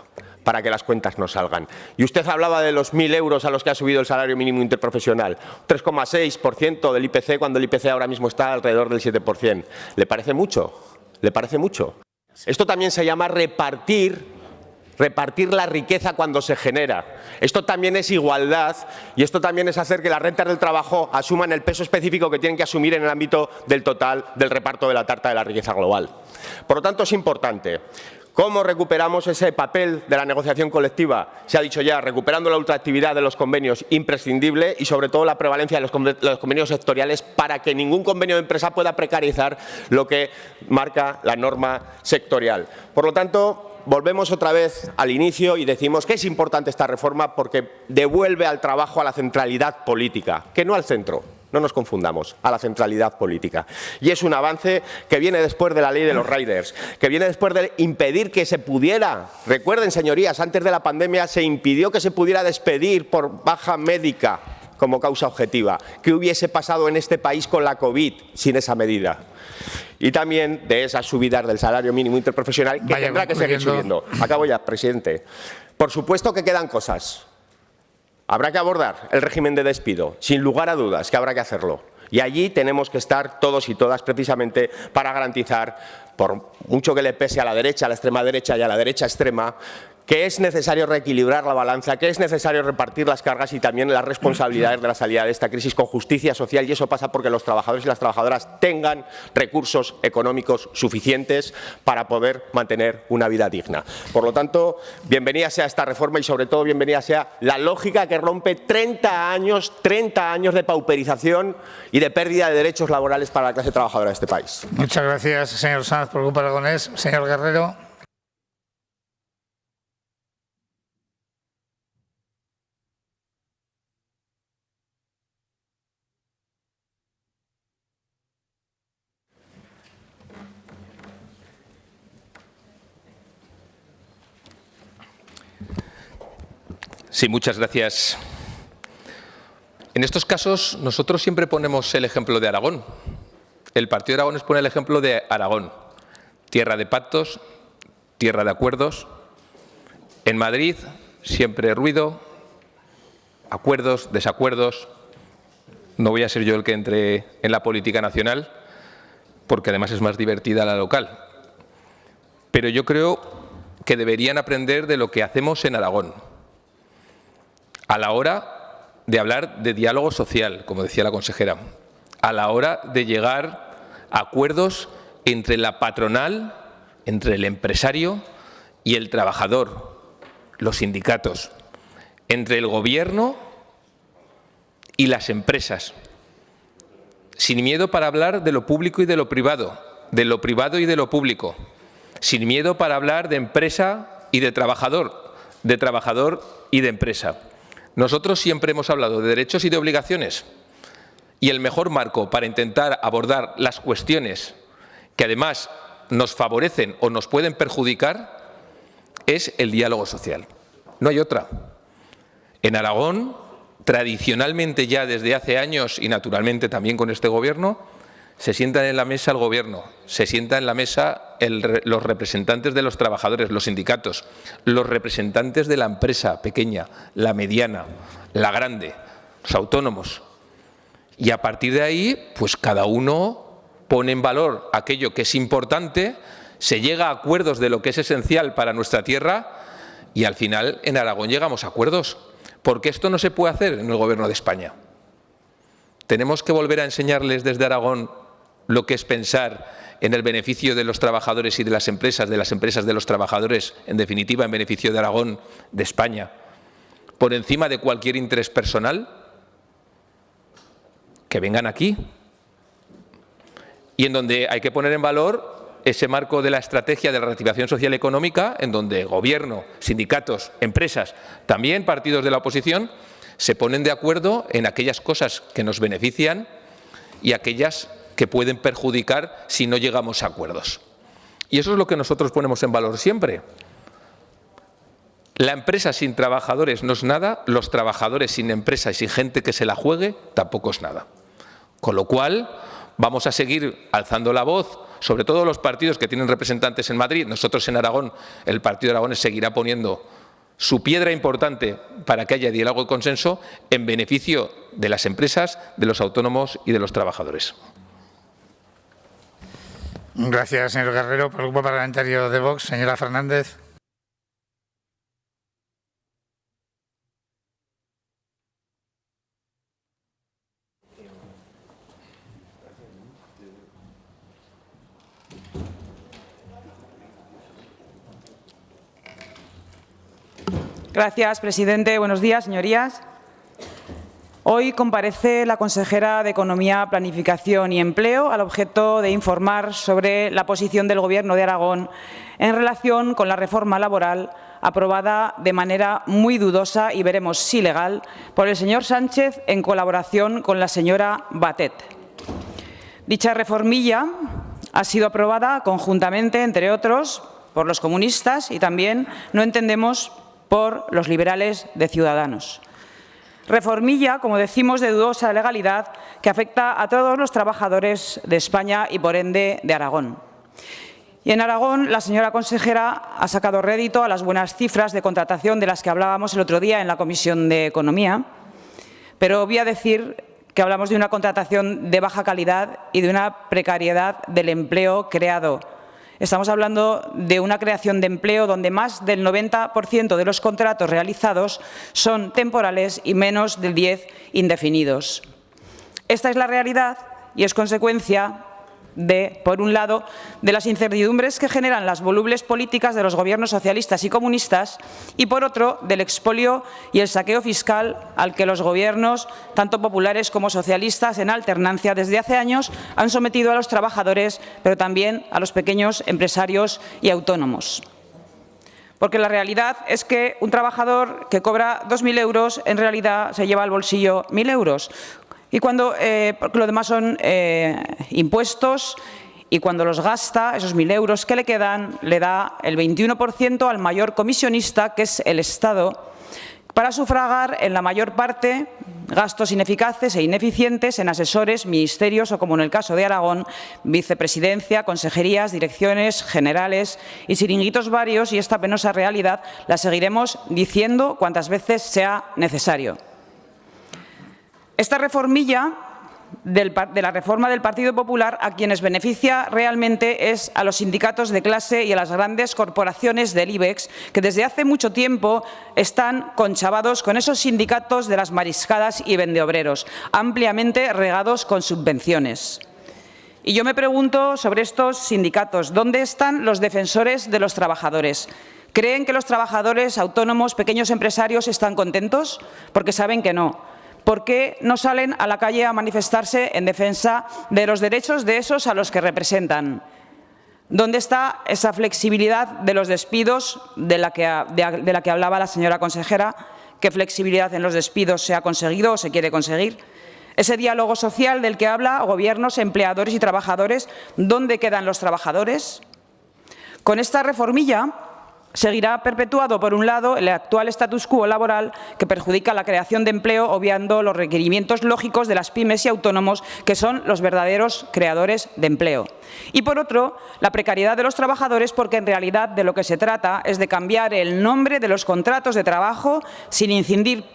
para que las cuentas no salgan. Y usted hablaba de los 1.000 euros a los que ha subido el salario mínimo interprofesional, 3,6% del IPC, cuando el IPC ahora mismo está alrededor del 7%. ¿Le parece mucho? ¿Le parece mucho? Esto también se llama repartir la riqueza cuando se genera. Esto también es igualdad y esto también es hacer que las rentas del trabajo asuman el peso específico que tienen que asumir en el ámbito del total del reparto de la tarta de la riqueza global. Por lo tanto, es importante. ¿Cómo recuperamos ese papel de la negociación colectiva? Se ha dicho ya, recuperando la ultraactividad de los convenios, imprescindible, y sobre todo la prevalencia de los convenios sectoriales para que ningún convenio de empresa pueda precarizar lo que marca la norma sectorial. Por lo tanto, volvemos otra vez al inicio y decimos que es importante esta reforma porque devuelve al trabajo a la centralidad política, que no al centro. No nos confundamos, a la centralidad política. Y es un avance que viene después de la ley de los riders, que viene después de impedir que se pudiera, recuerden, señorías, antes de la pandemia se impidió que se pudiera despedir por baja médica como causa objetiva. ¿Qué hubiese pasado en este país con la COVID sin esa medida? Y también de esas subidas del salario mínimo interprofesional que tendrá que seguir subiendo. Acabo ya, presidente. Por supuesto que quedan cosas. Habrá que abordar el régimen de despido, sin lugar a dudas que habrá que hacerlo. Y allí tenemos que estar todos y todas precisamente para garantizar, por mucho que le pese a la extrema derecha y a la derecha extrema, que es necesario reequilibrar la balanza, que es necesario repartir las cargas y también las responsabilidades de la salida de esta crisis con justicia social, y eso pasa porque los trabajadores y las trabajadoras tengan recursos económicos suficientes para poder mantener una vida digna. Por lo tanto, bienvenida sea esta reforma y, sobre todo, bienvenida sea la lógica que rompe 30 años de pauperización y de pérdida de derechos laborales para la clase trabajadora de este país. Muchas gracias, señor Sanz, por el Grupo Aragonés. Señor Guerrero. Sí, muchas gracias. En estos casos, nosotros siempre ponemos el ejemplo de Aragón. El Partido de Aragones pone el ejemplo de Aragón. Tierra de pactos, tierra de acuerdos. En Madrid, siempre ruido, acuerdos, desacuerdos. No voy a ser yo el que entre en la política nacional, porque además es más divertida la local. Pero yo creo que deberían aprender de lo que hacemos en Aragón. A la hora de hablar de diálogo social, como decía la consejera, a la hora de llegar a acuerdos entre la patronal, entre el empresario y el trabajador, los sindicatos, entre el gobierno y las empresas. sin miedo para hablar de lo público y de lo privado y de lo público, sin miedo para hablar de empresa y de trabajador y de empresa. Nosotros siempre hemos hablado de derechos y de obligaciones, y el mejor marco para intentar abordar las cuestiones que además nos favorecen o nos pueden perjudicar es el diálogo social. No hay otra. En Aragón, tradicionalmente ya desde hace años y naturalmente también con este Gobierno, se sientan en la mesa el Gobierno, se sientan en la mesa los representantes de los trabajadores, los sindicatos, los representantes de la empresa pequeña, la mediana, la grande, los autónomos. Y a partir de ahí, pues cada uno pone en valor aquello que es importante, se llega a acuerdos de lo que es esencial para nuestra tierra y al final en Aragón llegamos a acuerdos. Porque esto no se puede hacer en el Gobierno de España. Tenemos que volver a enseñarles desde Aragón lo que es pensar en el beneficio de los trabajadores y de las empresas de los trabajadores, en definitiva en beneficio de Aragón, de España, por encima de cualquier interés personal. Que vengan aquí. Y en donde hay que poner en valor ese marco de la estrategia de la reactivación social y económica, en donde Gobierno, sindicatos, empresas, también partidos de la oposición, se ponen de acuerdo en aquellas cosas que nos benefician y aquellas que pueden perjudicar si no llegamos a acuerdos. Y eso es lo que nosotros ponemos en valor siempre. La empresa sin trabajadores no es nada, los trabajadores sin empresa y sin gente que se la juegue tampoco es nada. Con lo cual, vamos a seguir alzando la voz, sobre todo los partidos que tienen representantes en Madrid. Nosotros en Aragón, el Partido de Aragón seguirá poniendo su piedra importante para que haya diálogo y consenso en beneficio de las empresas, de los autónomos y de los trabajadores. Gracias, señor Guerrero. Por el Grupo Parlamentario de Vox, señora Fernández. Gracias, presidente. Buenos días, señorías. Hoy comparece la consejera de Economía, Planificación y Empleo al objeto de informar sobre la posición del Gobierno de Aragón en relación con la reforma laboral aprobada de manera muy dudosa y veremos si legal por el señor Sánchez en colaboración con la señora Batet. Dicha reformilla ha sido aprobada conjuntamente, entre otros, por los comunistas y también, no entendemos, por los liberales de Ciudadanos. Reformilla, como decimos, de dudosa legalidad que afecta a todos los trabajadores de España y, por ende, de Aragón. Y en Aragón, la señora consejera ha sacado rédito a las buenas cifras de contratación de las que hablábamos el otro día en la Comisión de Economía, pero voy a decir que hablamos de una contratación de baja calidad y de una precariedad del empleo creado. Estamos hablando de una creación de empleo donde más del 90% de los contratos realizados son temporales y menos del 10% indefinidos. Esta es la realidad y es consecuencia de, por un lado, de las incertidumbres que generan las volubles políticas de los gobiernos socialistas y comunistas y, por otro, del expolio y el saqueo fiscal al que los gobiernos, tanto populares como socialistas en alternancia desde hace años, han sometido a los trabajadores, pero también a los pequeños empresarios y autónomos. Porque la realidad es que un trabajador que cobra 2.000 euros en realidad se lleva al bolsillo 1.000 euros. Y cuando lo demás son impuestos y cuando los gasta, esos 1.000 euros que le quedan, le da el 21% al mayor comisionista, que es el Estado, para sufragar en la mayor parte gastos ineficaces e ineficientes en asesores, ministerios o, como en el caso de Aragón, vicepresidencia, consejerías, direcciones generales y chiringuitos varios, y esta penosa realidad la seguiremos diciendo cuantas veces sea necesario. Esta reformilla de la reforma del Partido Popular a quienes beneficia realmente es a los sindicatos de clase y a las grandes corporaciones del IBEX, que desde hace mucho tiempo están conchavados con esos sindicatos de las mariscadas y vendeobreros, ampliamente regados con subvenciones. Y yo me pregunto sobre estos sindicatos, ¿dónde están los defensores de los trabajadores? ¿Creen que los trabajadores autónomos, pequeños empresarios, están contentos? Porque saben que no. ¿Por qué no salen a la calle a manifestarse en defensa de los derechos de esos a los que representan? ¿Dónde está esa flexibilidad de los despidos de la que hablaba la señora consejera? ¿Qué flexibilidad en los despidos se ha conseguido o se quiere conseguir? Ese diálogo social del que habla gobiernos, empleadores y trabajadores, ¿dónde quedan los trabajadores? Con esta reformilla seguirá perpetuado, por un lado, el actual status quo laboral que perjudica la creación de empleo, obviando los requerimientos lógicos de las pymes y autónomos, que son los verdaderos creadores de empleo. Y, por otro, la precariedad de los trabajadores, porque en realidad de lo que se trata es de cambiar el nombre de los contratos de trabajo sin incidir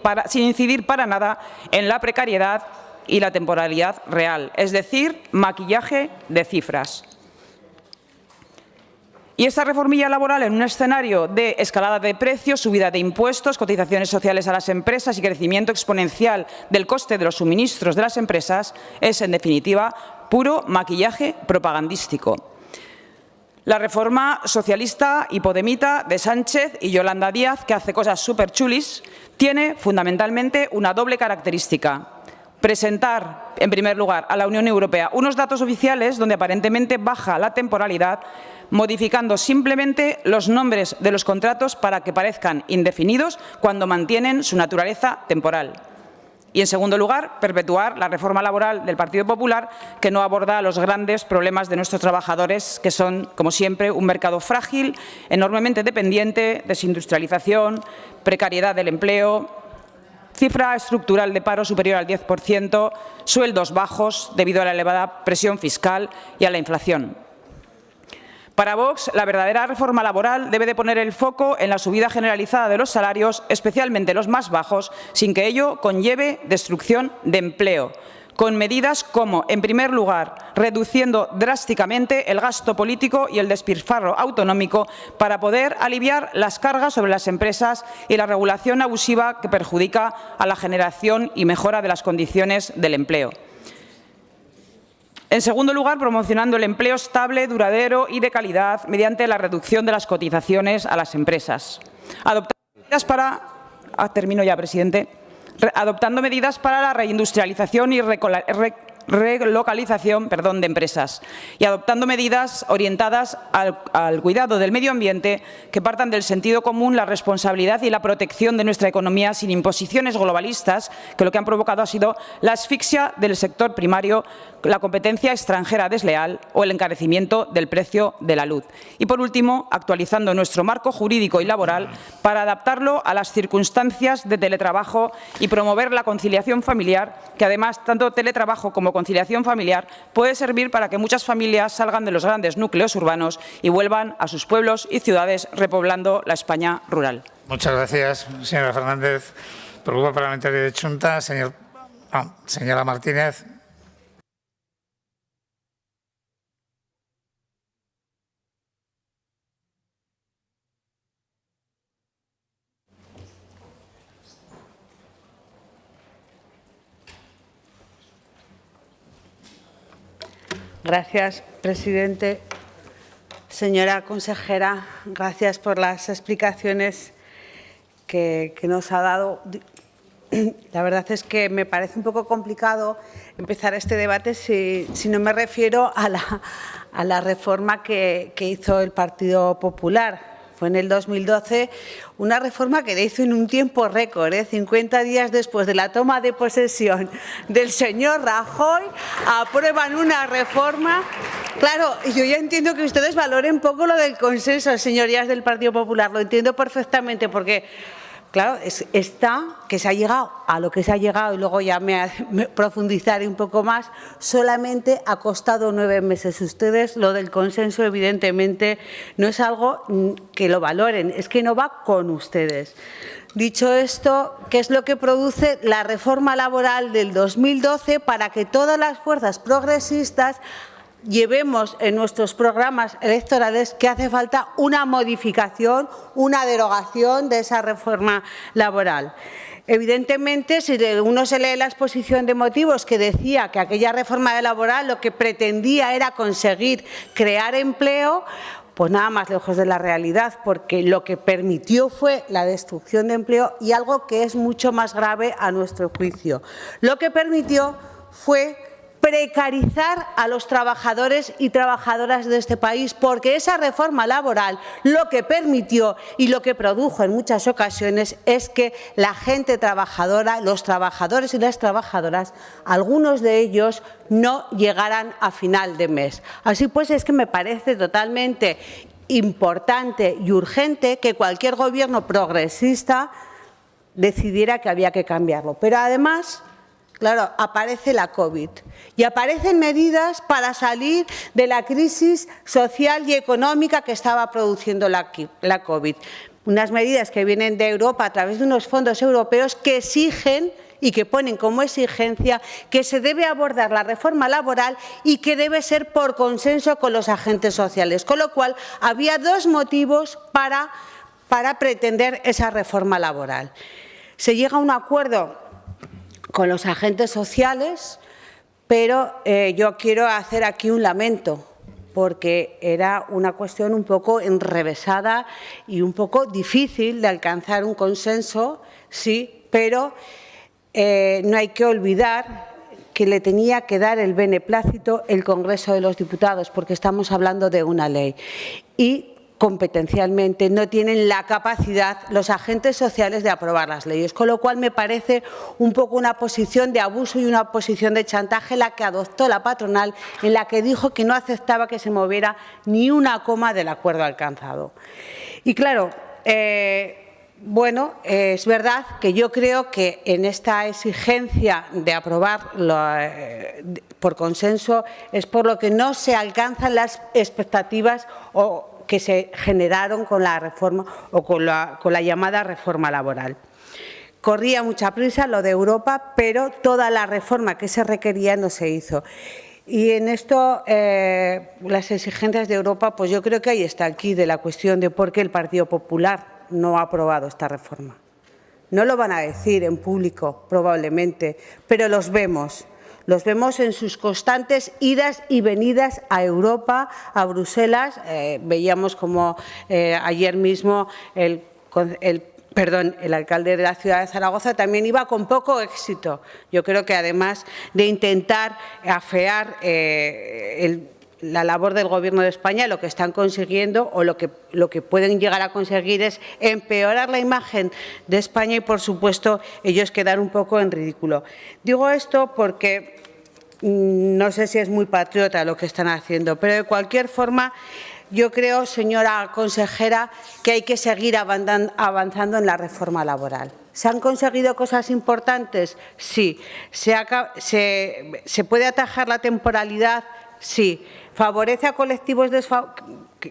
para nada en la precariedad y la temporalidad real, es decir, maquillaje de cifras. Y esta reformilla laboral, en un escenario de escalada de precios, subida de impuestos, cotizaciones sociales a las empresas y crecimiento exponencial del coste de los suministros de las empresas, es, en definitiva, puro maquillaje propagandístico. La reforma socialista y podemita de Sánchez y Yolanda Díaz, que hace cosas súper chulis, tiene fundamentalmente una doble característica. Presentar, en primer lugar, a la Unión Europea unos datos oficiales donde aparentemente baja la temporalidad, modificando simplemente los nombres de los contratos para que parezcan indefinidos cuando mantienen su naturaleza temporal. Y, en segundo lugar, perpetuar la reforma laboral del Partido Popular, que no aborda los grandes problemas de nuestros trabajadores, que son, como siempre, un mercado frágil, enormemente dependiente, desindustrialización, precariedad del empleo, cifra estructural de paro superior al 10%, sueldos bajos debido a la elevada presión fiscal y a la inflación. Para Vox, la verdadera reforma laboral debe de poner el foco en la subida generalizada de los salarios, especialmente los más bajos, sin que ello conlleve destrucción de empleo, con medidas como, en primer lugar, reduciendo drásticamente el gasto político y el despilfarro autonómico para poder aliviar las cargas sobre las empresas y la regulación abusiva que perjudica a la generación y mejora de las condiciones del empleo. En segundo lugar, promocionando el empleo estable, duradero y de calidad mediante la reducción de las cotizaciones a las empresas. Adoptando medidas para la reindustrialización y relocalización de empresas, y adoptando medidas orientadas al cuidado del medio ambiente que partan del sentido común, la responsabilidad y la protección de nuestra economía sin imposiciones globalistas que lo que han provocado ha sido la asfixia del sector primario, la competencia extranjera desleal o el encarecimiento del precio de la luz. Y, por último, actualizando nuestro marco jurídico y laboral para adaptarlo a las circunstancias de teletrabajo y promover la conciliación familiar, que además tanto teletrabajo como conciliación familiar puede servir para que muchas familias salgan de los grandes núcleos urbanos y vuelvan a sus pueblos y ciudades, repoblando la España rural. Muchas gracias, señora Fernández. Por el Grupo Parlamentario de Chunta, señora Martínez. Gracias, presidente. Señora consejera, gracias por las explicaciones que nos ha dado. La verdad es que me parece un poco complicado empezar este debate si no me refiero a la reforma que hizo el Partido Popular. Fue en el 2012 una reforma que le hizo en un tiempo récord, 50 días después de la toma de posesión del señor Rajoy, aprueban una reforma. Claro, yo ya entiendo que ustedes valoren poco lo del consenso, señorías del Partido Popular, lo entiendo perfectamente, porque claro, que se ha llegado a lo que se ha llegado, y luego ya me profundizaré un poco más, solamente ha costado 9 meses. Ustedes, lo del consenso, evidentemente, no es algo que lo valoren, es que no va con ustedes. Dicho esto, ¿qué es lo que produce la reforma laboral del 2012 para que todas las fuerzas progresistas llevemos en nuestros programas electorales que hace falta una modificación, una derogación de esa reforma laboral? Evidentemente, si uno se lee la exposición de motivos que decía que aquella reforma laboral lo que pretendía era conseguir crear empleo, pues nada más lejos de la realidad, porque lo que permitió fue la destrucción de empleo y algo que es mucho más grave a nuestro juicio. Lo que permitió fue precarizar a los trabajadores y trabajadoras de este país, porque esa reforma laboral lo que permitió y lo que produjo en muchas ocasiones es que la gente trabajadora, los trabajadores y las trabajadoras, algunos de ellos no llegaran a final de mes. Así pues, es que me parece totalmente importante y urgente que cualquier gobierno progresista decidiera que había que cambiarlo. Pero además, claro, aparece la COVID y aparecen medidas para salir de la crisis social y económica que estaba produciendo la COVID. Unas medidas que vienen de Europa a través de unos fondos europeos que exigen y que ponen como exigencia que se debe abordar la reforma laboral y que debe ser por consenso con los agentes sociales. Con lo cual, había dos motivos para pretender esa reforma laboral. Se llega a un acuerdo con los agentes sociales, pero yo quiero hacer aquí un lamento, porque era una cuestión un poco enrevesada y un poco difícil de alcanzar un consenso, sí, pero no hay que olvidar que le tenía que dar el beneplácito el Congreso de los Diputados, porque estamos hablando de una ley. Y competencialmente no tienen la capacidad los agentes sociales de aprobar las leyes, con lo cual me parece un poco una posición de abuso y una posición de chantaje la que adoptó la patronal, en la que dijo que no aceptaba que se moviera ni una coma del acuerdo alcanzado. Y claro, bueno, es verdad que yo creo que en esta exigencia de aprobar por consenso es por lo que no se alcanzan las expectativas que se generaron con la reforma o con la llamada reforma laboral. Corría mucha prisa lo de Europa, pero toda la reforma que se requería no se hizo. Y en esto, las exigencias de Europa, pues yo creo que ahí está aquí de la cuestión de por qué el Partido Popular no ha aprobado esta reforma. No lo van a decir en público, probablemente, pero los vemos. Los vemos en sus constantes idas y venidas a Europa, a Bruselas. Veíamos como ayer mismo el alcalde de la ciudad de Zaragoza también iba con poco éxito. Yo creo que además de intentar afear la labor del Gobierno de España, lo que están consiguiendo o lo que pueden llegar a conseguir es empeorar la imagen de España y, por supuesto, ellos quedar un poco en ridículo. Digo esto porque no sé si es muy patriota lo que están haciendo, pero de cualquier forma yo creo, señora consejera, que hay que seguir avanzando en la reforma laboral. ¿Se han conseguido cosas importantes? Sí. ¿Se puede atajar la temporalidad? Sí. ¿Favorece a colectivos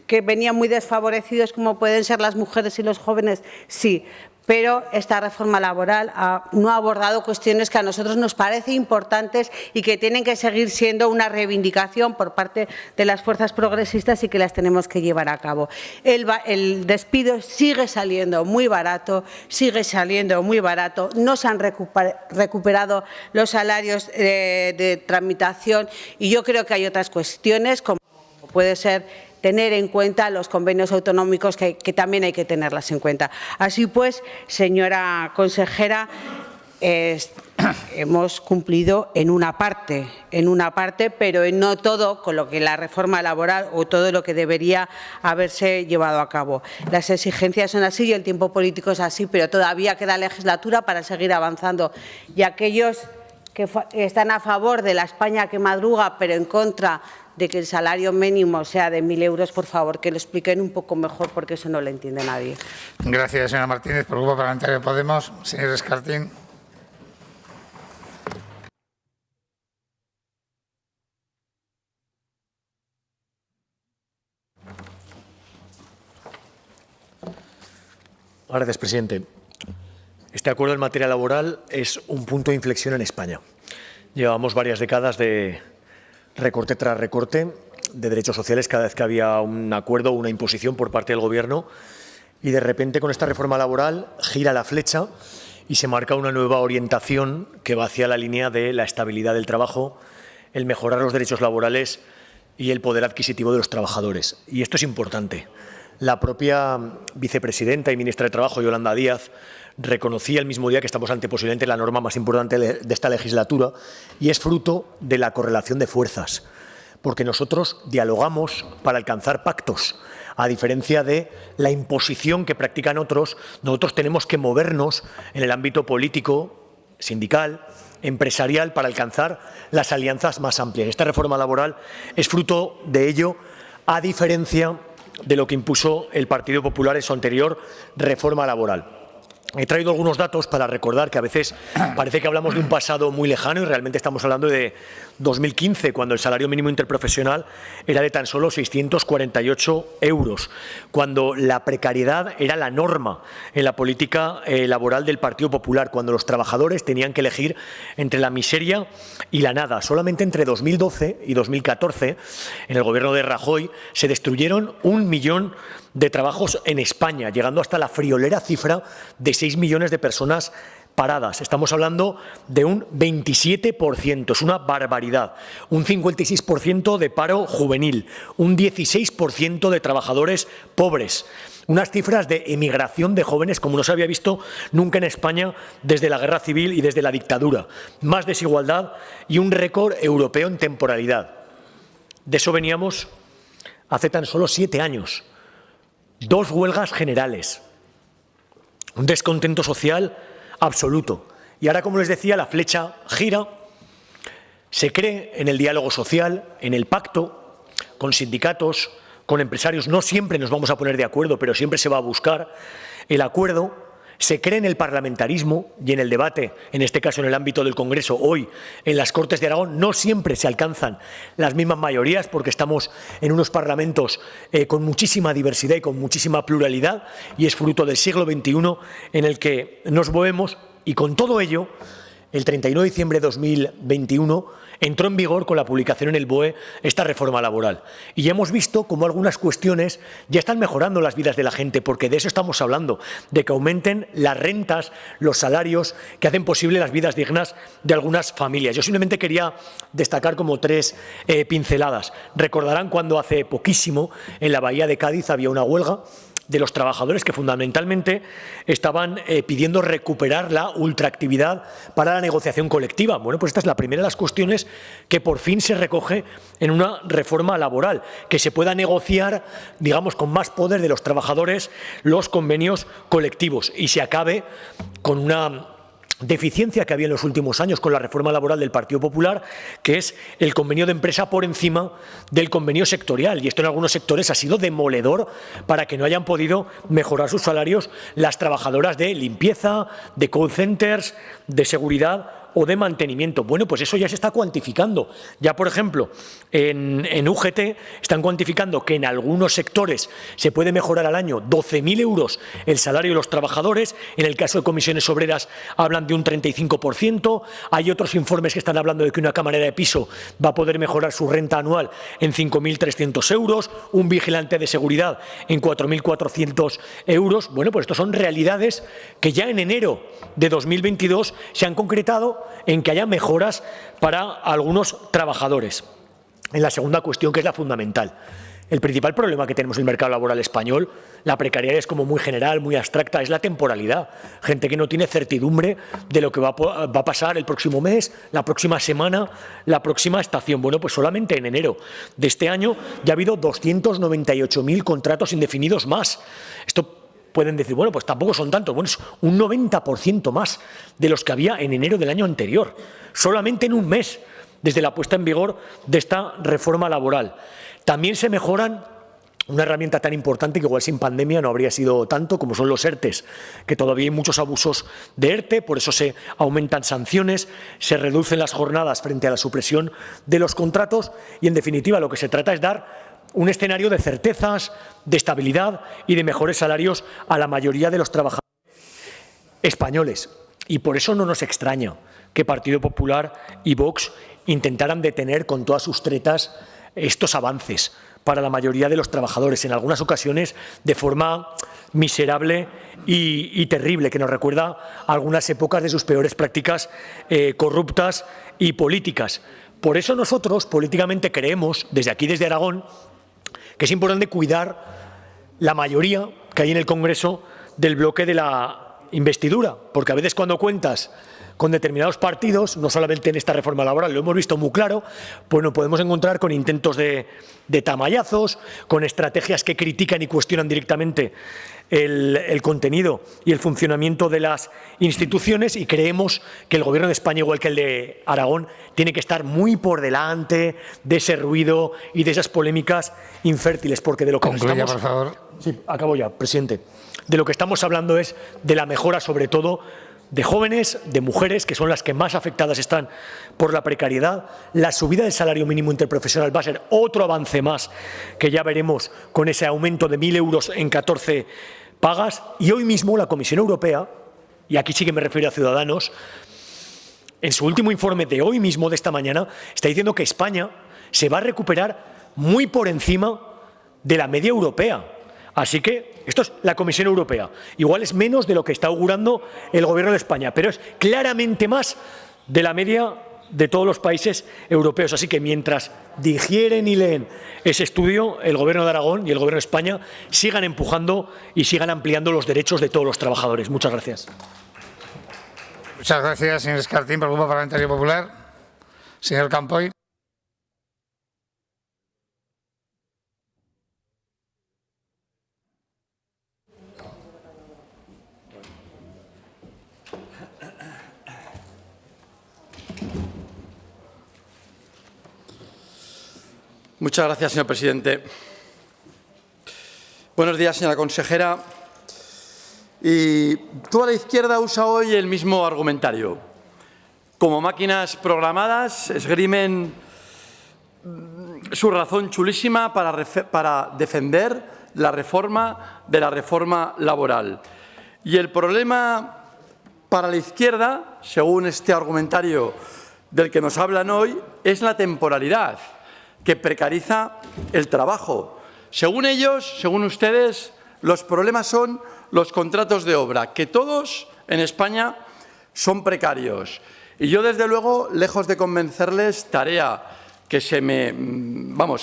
que venían muy desfavorecidos, como pueden ser las mujeres y los jóvenes? Sí. Pero esta reforma laboral no ha abordado cuestiones que a nosotros nos parecen importantes y que tienen que seguir siendo una reivindicación por parte de las fuerzas progresistas y que las tenemos que llevar a cabo. El despido sigue saliendo muy barato, no se han recuperado los salarios de tramitación y yo creo que hay otras cuestiones, como puede ser tener en cuenta los convenios autonómicos que también hay que tenerlas en cuenta. Así pues, señora consejera, hemos cumplido en una parte, pero en no todo con lo que la reforma laboral o todo lo que debería haberse llevado a cabo. Las exigencias son así y el tiempo político es así, pero todavía queda legislatura para seguir avanzando. Y aquellos que están a favor de la España que madruga, pero en contra de que el salario mínimo sea de 1.000 euros, por favor, que lo expliquen un poco mejor, porque eso no lo entiende nadie. Gracias, señora Martínez. Por el Grupo Parlamentario de Podemos, señor Escartín. Gracias, presidente. Este acuerdo en materia laboral es un punto de inflexión en España. Llevamos varias décadas de recorte tras recorte de derechos sociales cada vez que había un acuerdo o una imposición por parte del Gobierno y de repente con esta reforma laboral gira la flecha y se marca una nueva orientación que va hacia la línea de la estabilidad del trabajo, el mejorar los derechos laborales y el poder adquisitivo de los trabajadores. Y esto es importante. La propia vicepresidenta y ministra de Trabajo, Yolanda Díaz, reconocía el mismo día que estamos ante posiblemente la norma más importante de esta legislatura, y es fruto de la correlación de fuerzas, porque nosotros dialogamos para alcanzar pactos. A diferencia de la imposición que practican otros, nosotros tenemos que movernos en el ámbito político, sindical, empresarial, para alcanzar las alianzas más amplias. Esta reforma laboral es fruto de ello, a diferencia de lo que impuso el Partido Popular en su anterior reforma laboral. He traído algunos datos para recordar que a veces parece que hablamos de un pasado muy lejano y realmente estamos hablando de 2015, cuando el salario mínimo interprofesional era de tan solo 648 euros, cuando la precariedad era la norma en la política laboral del Partido Popular, cuando los trabajadores tenían que elegir entre la miseria y la nada. Solamente entre 2012 y 2014, en el gobierno de Rajoy, se destruyeron 1 millón de trabajos en España, llegando hasta la friolera cifra de 6 millones de personas paradas. Estamos hablando de un 27%, es una barbaridad. Un 56% de paro juvenil, un 16% de trabajadores pobres. Unas cifras de emigración de jóvenes como no se había visto nunca en España desde la guerra civil y desde la dictadura. Más desigualdad y un récord europeo en temporalidad. De eso veníamos hace tan solo 7 años. 2 huelgas generales, un descontento social absoluto. Y ahora, como les decía, la flecha gira, se cree en el diálogo social, en el pacto con sindicatos, con empresarios. No siempre nos vamos a poner de acuerdo, pero siempre se va a buscar el acuerdo. Se cree en el parlamentarismo y en el debate, en este caso en el ámbito del Congreso, hoy en las Cortes de Aragón. No siempre se alcanzan las mismas mayorías porque estamos en unos parlamentos con muchísima diversidad y con muchísima pluralidad, y es fruto del siglo XXI en el que nos movemos. Y con todo ello, el 31 de diciembre de 2021 entró en vigor con la publicación en el BOE esta reforma laboral. Y ya hemos visto cómo algunas cuestiones ya están mejorando las vidas de la gente, porque de eso estamos hablando, de que aumenten las rentas, los salarios, que hacen posible las vidas dignas de algunas familias. Yo simplemente quería destacar como 3 pinceladas. Recordarán cuando hace poquísimo en la Bahía de Cádiz había una huelga de los trabajadores que fundamentalmente estaban pidiendo recuperar la ultraactividad para la negociación colectiva. Bueno, pues esta es la primera de las cuestiones que por fin se recoge en una reforma laboral, que se pueda negociar, digamos, con más poder de los trabajadores los convenios colectivos y se acabe con una deficiencia que había en los últimos años con la reforma laboral del Partido Popular, que es el convenio de empresa por encima del convenio sectorial. Y esto en algunos sectores ha sido demoledor para que no hayan podido mejorar sus salarios las trabajadoras de limpieza, de call centers, de seguridad o de mantenimiento. Bueno, pues eso ya se está cuantificando. Ya, por ejemplo, en UGT están cuantificando que en algunos sectores se puede mejorar al año 12.000 euros el salario de los trabajadores. En el caso de comisiones obreras hablan de un 35%. Hay otros informes que están hablando de que una camarera de piso va a poder mejorar su renta anual en 5.300 euros, un vigilante de seguridad en 4.400 euros. Bueno, pues estos son realidades que ya en enero de 2022 se han concretado en que haya mejoras para algunos trabajadores. En la segunda cuestión, que es la fundamental, el principal problema que tenemos en el mercado laboral español, la precariedad es como muy general, muy abstracta, es la temporalidad. Gente que no tiene certidumbre de lo que va a pasar el próximo mes, la próxima semana, la próxima estación. Bueno, pues solamente en enero de este año ya ha habido 298.000 contratos indefinidos más. Esto pueden decir, bueno, pues tampoco son tantos. Bueno, es un 90% más de los que había en enero del año anterior, solamente en un mes, desde la puesta en vigor de esta reforma laboral. También se mejoran una herramienta tan importante que igual sin pandemia no habría sido tanto, como son los ERTEs, que todavía hay muchos abusos de ERTE, por eso se aumentan sanciones, se reducen las jornadas frente a la supresión de los contratos y, en definitiva, lo que se trata es dar un escenario de certezas, de estabilidad y de mejores salarios a la mayoría de los trabajadores españoles. Y por eso no nos extraña que Partido Popular y Vox intentaran detener con todas sus tretas estos avances para la mayoría de los trabajadores, en algunas ocasiones de forma miserable y terrible, que nos recuerda a algunas épocas de sus peores prácticas corruptas y políticas. Por eso nosotros políticamente creemos, desde aquí, desde Aragón, que es importante cuidar la mayoría que hay en el Congreso del bloque de la investidura, porque a veces cuando cuentas con determinados partidos, no solamente en esta reforma laboral, lo hemos visto muy claro, pues nos podemos encontrar con intentos de tamayazos, con estrategias que critican y cuestionan directamente el contenido y el funcionamiento de las instituciones, y creemos que el Gobierno de España, igual que el de Aragón, tiene que estar muy por delante de ese ruido y de esas polémicas infértiles, porque de lo que concluya, por favor. Sí, acabo ya, presidente. De lo que estamos hablando es de la mejora, sobre todo, de jóvenes, de mujeres, que son las que más afectadas están por la precariedad. La subida del salario mínimo interprofesional va a ser otro avance más, que ya veremos con ese aumento de 1.000 euros en 14 pagas. Y hoy mismo la Comisión Europea, y aquí sí que me refiero a Ciudadanos, en su último informe de hoy mismo, de esta mañana, está diciendo que España se va a recuperar muy por encima de la media europea. Así que esto es la Comisión Europea. Igual es menos de lo que está augurando el Gobierno de España, pero es claramente más de la media de todos los países europeos. Así que mientras digieren y leen ese estudio, el Gobierno de Aragón y el Gobierno de España sigan empujando y sigan ampliando los derechos de todos los trabajadores. Muchas gracias. Muchas gracias, señor Escartín, por el Grupo Parlamentario Popular. Señor Campoy. Muchas gracias, señor presidente. Buenos días, señora consejera. Y toda la izquierda usa hoy el mismo argumentario. Como máquinas programadas, esgrimen su razón chulísima para defender la reforma de la reforma laboral. Y el problema para la izquierda, según este argumentario del que nos hablan hoy, es la temporalidad, que precariza el trabajo. Según ellos, según ustedes, los problemas son los contratos de obra, que todos en España son precarios. Y yo, desde luego, lejos de convencerles, tarea que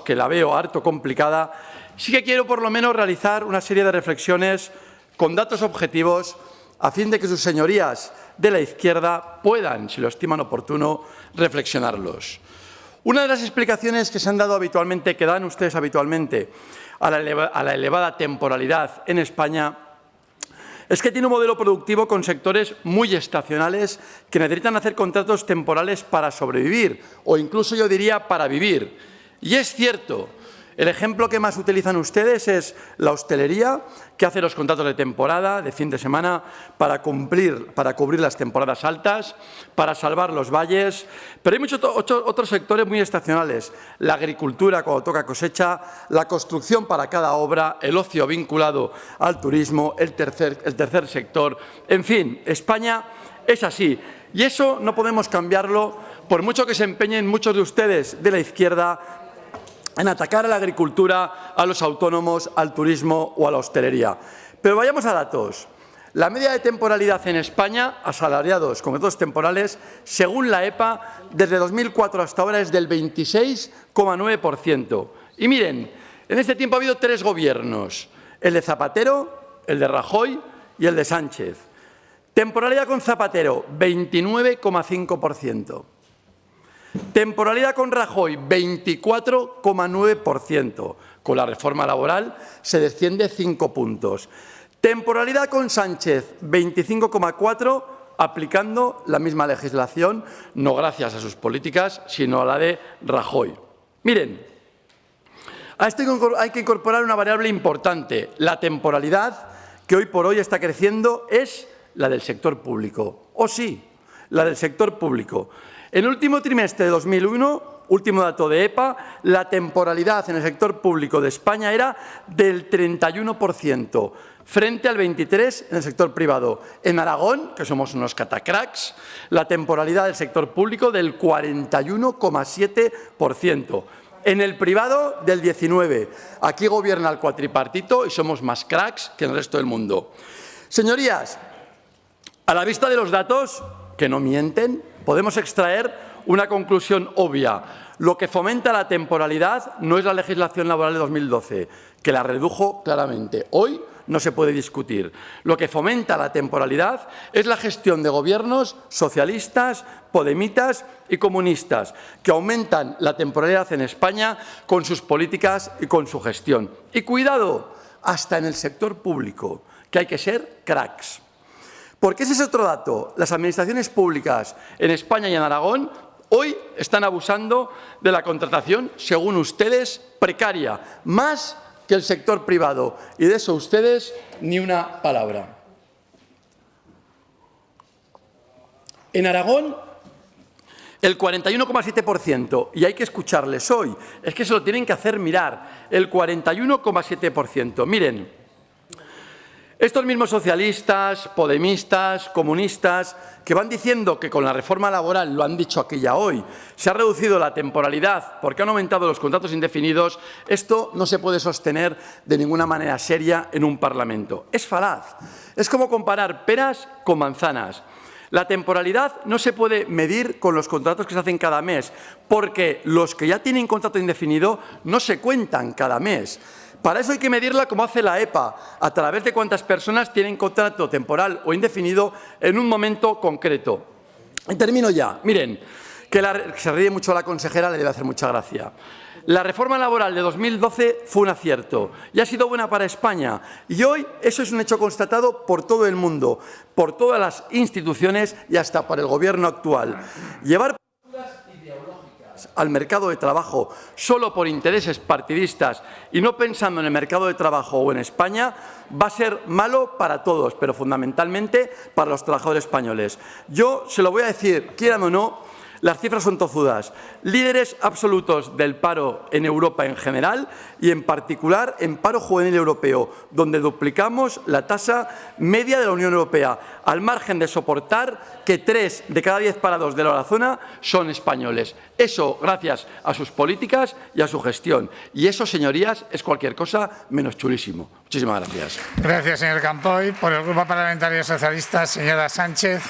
que la veo harto complicada, sí que quiero por lo menos realizar una serie de reflexiones con datos objetivos a fin de que sus señorías de la izquierda puedan, si lo estiman oportuno, reflexionarlos. Una de las explicaciones que se han dado habitualmente, que dan ustedes habitualmente, a la elevada temporalidad en España, es que tiene un modelo productivo con sectores muy estacionales que necesitan hacer contratos temporales para sobrevivir, o incluso yo diría para vivir. Y es cierto. El ejemplo que más utilizan ustedes es la hostelería, que hace los contratos de temporada, de fin de semana, para cubrir las temporadas altas, para salvar los valles. Pero hay muchos otros sectores muy estacionales. La agricultura cuando toca cosecha, la construcción para cada obra, el ocio vinculado al turismo, el tercer sector. En fin, España es así. Y eso no podemos cambiarlo, por mucho que se empeñen muchos de ustedes de la izquierda en atacar a la agricultura, a los autónomos, al turismo o a la hostelería. Pero vayamos a datos. La media de temporalidad en España, asalariados con contratos temporales, según la EPA, desde 2004 hasta ahora es del 26,9%. Y miren, en este tiempo ha habido 3 gobiernos, el de Zapatero, el de Rajoy y el de Sánchez. Temporalidad con Zapatero, 29,5%. Temporalidad con Rajoy, 24,9%. Con la reforma laboral se desciende 5 puntos. Temporalidad con Sánchez, 25,4%, aplicando la misma legislación, no gracias a sus políticas, sino a la de Rajoy. Miren, a esto hay que incorporar una variable importante. La temporalidad, que hoy por hoy está creciendo, es la del sector público. ¿O sí? La del sector público. En el último trimestre de 2001, último dato de EPA, la temporalidad en el sector público de España era del 31%, frente al 23% en el sector privado. En Aragón, que somos unos catacracks, la temporalidad del sector público del 41,7%. En el privado, del 19%. Aquí gobierna el cuatripartito y somos más cracks que en el resto del mundo. Señorías, a la vista de los datos, que no mienten, podemos extraer una conclusión obvia. Lo que fomenta la temporalidad no es la legislación laboral de 2012, que la redujo claramente. Hoy no se puede discutir. Lo que fomenta la temporalidad es la gestión de gobiernos socialistas, podemitas y comunistas, que aumentan la temporalidad en España con sus políticas y con su gestión. Y cuidado, hasta en el sector público, que hay que ser cracks. Porque ese es otro dato. Las administraciones públicas en España y en Aragón hoy están abusando de la contratación, según ustedes, precaria, más que el sector privado. Y de eso ustedes ni una palabra. En Aragón, el 41,7%, y hay que escucharles hoy, es que se lo tienen que hacer mirar, el 41,7%. Miren, estos mismos socialistas, podemistas, comunistas, que van diciendo que con la reforma laboral, lo han dicho aquí ya hoy, se ha reducido la temporalidad porque han aumentado los contratos indefinidos, esto no se puede sostener de ninguna manera seria en un Parlamento. Es falaz. Es como comparar peras con manzanas. La temporalidad no se puede medir con los contratos que se hacen cada mes, porque los que ya tienen contrato indefinido no se cuentan cada mes. Para eso hay que medirla como hace la EPA, a través de cuántas personas tienen contrato temporal o indefinido en un momento concreto. Y termino ya. Miren, que se ríe mucho la consejera, le debe hacer mucha gracia. La reforma laboral de 2012 fue un acierto y ha sido buena para España. Y hoy eso es un hecho constatado por todo el mundo, por todas las instituciones y hasta por el Gobierno actual. Llevar al mercado de trabajo solo por intereses partidistas y no pensando en el mercado de trabajo o en España va a ser malo para todos, pero fundamentalmente para los trabajadores españoles. Yo se lo voy a decir, quieran o no, las cifras son tozudas. Líderes absolutos del paro en Europa en general y en particular en paro juvenil europeo, donde duplicamos la tasa media de la Unión Europea, al margen de soportar que 3 de cada 10 parados de la eurozona son españoles. Eso gracias a sus políticas y a su gestión. Y eso, señorías, es cualquier cosa menos chulísimo. Muchísimas gracias. Gracias, señor Campoy. Por el Grupo Parlamentario Socialista, señora Sánchez.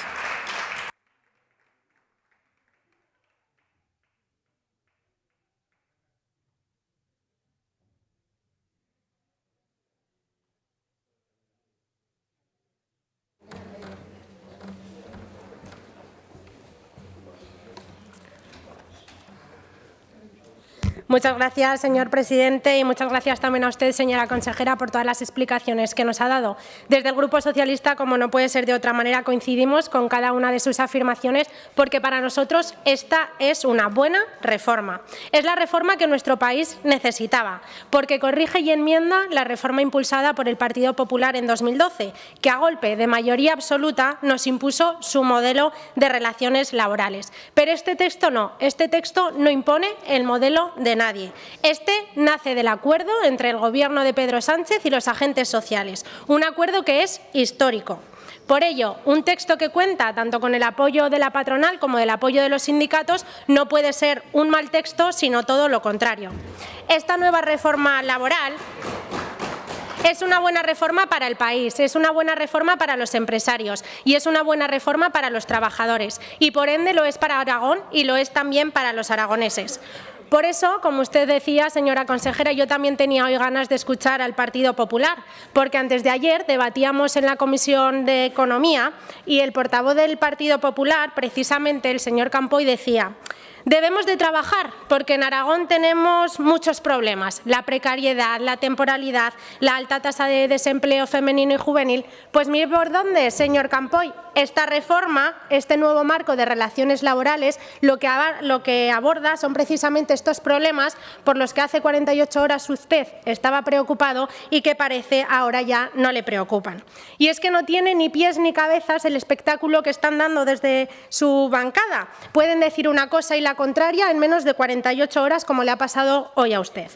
Muchas gracias, señor presidente, y muchas gracias también a usted, señora consejera, por todas las explicaciones que nos ha dado. Desde el Grupo Socialista, como no puede ser de otra manera, coincidimos con cada una de sus afirmaciones, porque para nosotros esta es una buena reforma. Es la reforma que nuestro país necesitaba, porque corrige y enmienda la reforma impulsada por el Partido Popular en 2012, que a golpe de mayoría absoluta nos impuso su modelo de relaciones laborales. Pero este texto no impone el modelo de nadie. Este nace del acuerdo entre el Gobierno de Pedro Sánchez y los agentes sociales, un acuerdo que es histórico. Por ello, un texto que cuenta tanto con el apoyo de la patronal como del apoyo de los sindicatos no puede ser un mal texto, sino todo lo contrario. Esta nueva reforma laboral es una buena reforma para el país, es una buena reforma para los empresarios y es una buena reforma para los trabajadores y por ende lo es para Aragón y lo es también para los aragoneses. Por eso, como usted decía, señora consejera, yo también tenía hoy ganas de escuchar al Partido Popular, porque antes de ayer debatíamos en la Comisión de Economía y el portavoz del Partido Popular, precisamente el señor Campoy, decía: debemos de trabajar porque en Aragón tenemos muchos problemas, la precariedad, la temporalidad, la alta tasa de desempleo femenino y juvenil. Pues mire por dónde, señor Campoy, esta reforma, este nuevo marco de relaciones laborales, lo que aborda son precisamente estos problemas por los que hace 48 horas usted estaba preocupado y que parece ahora ya no le preocupan. Y es que no tiene ni pies ni cabezas el espectáculo que están dando desde su bancada. Pueden decir una cosa y la contraria en menos de 48 horas, como le ha pasado hoy a usted.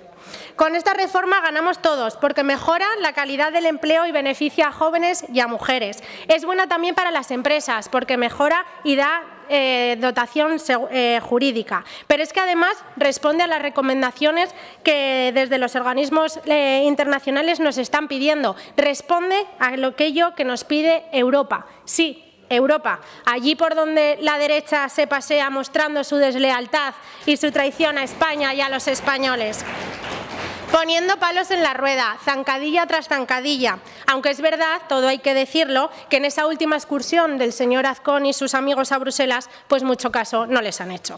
Con esta reforma ganamos todos, porque mejora la calidad del empleo y beneficia a jóvenes y a mujeres. Es buena también para las empresas, porque mejora y da dotación jurídica. Pero es que además responde a las recomendaciones que desde los organismos internacionales nos están pidiendo. Responde a aquello que nos pide Europa. Sí, Europa, allí por donde la derecha se pasea mostrando su deslealtad y su traición a España y a los españoles. Poniendo palos en la rueda, zancadilla tras zancadilla. Aunque es verdad, todo hay que decirlo, que en esa última excursión del señor Azcón y sus amigos a Bruselas, pues mucho caso no les han hecho.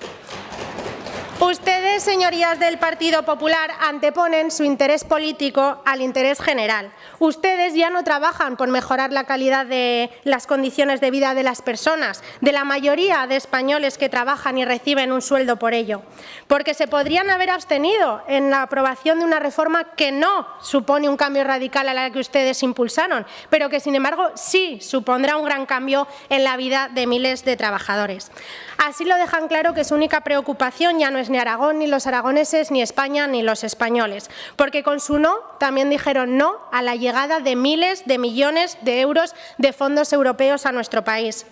Ustedes, señorías del Partido Popular, anteponen su interés político al interés general. Ustedes ya no trabajan por mejorar la calidad de las condiciones de vida de las personas, de la mayoría de españoles que trabajan y reciben un sueldo por ello, porque se podrían haber abstenido en la aprobación de una reforma que no supone un cambio radical a la que ustedes impulsaron, pero que, sin embargo, sí supondrá un gran cambio en la vida de miles de trabajadores. Así lo dejan claro que su única preocupación ya no es ni Aragón, ni los aragoneses, ni España, ni los españoles, porque con su no también dijeron no a la llegada de miles de millones de euros de fondos europeos a nuestro país.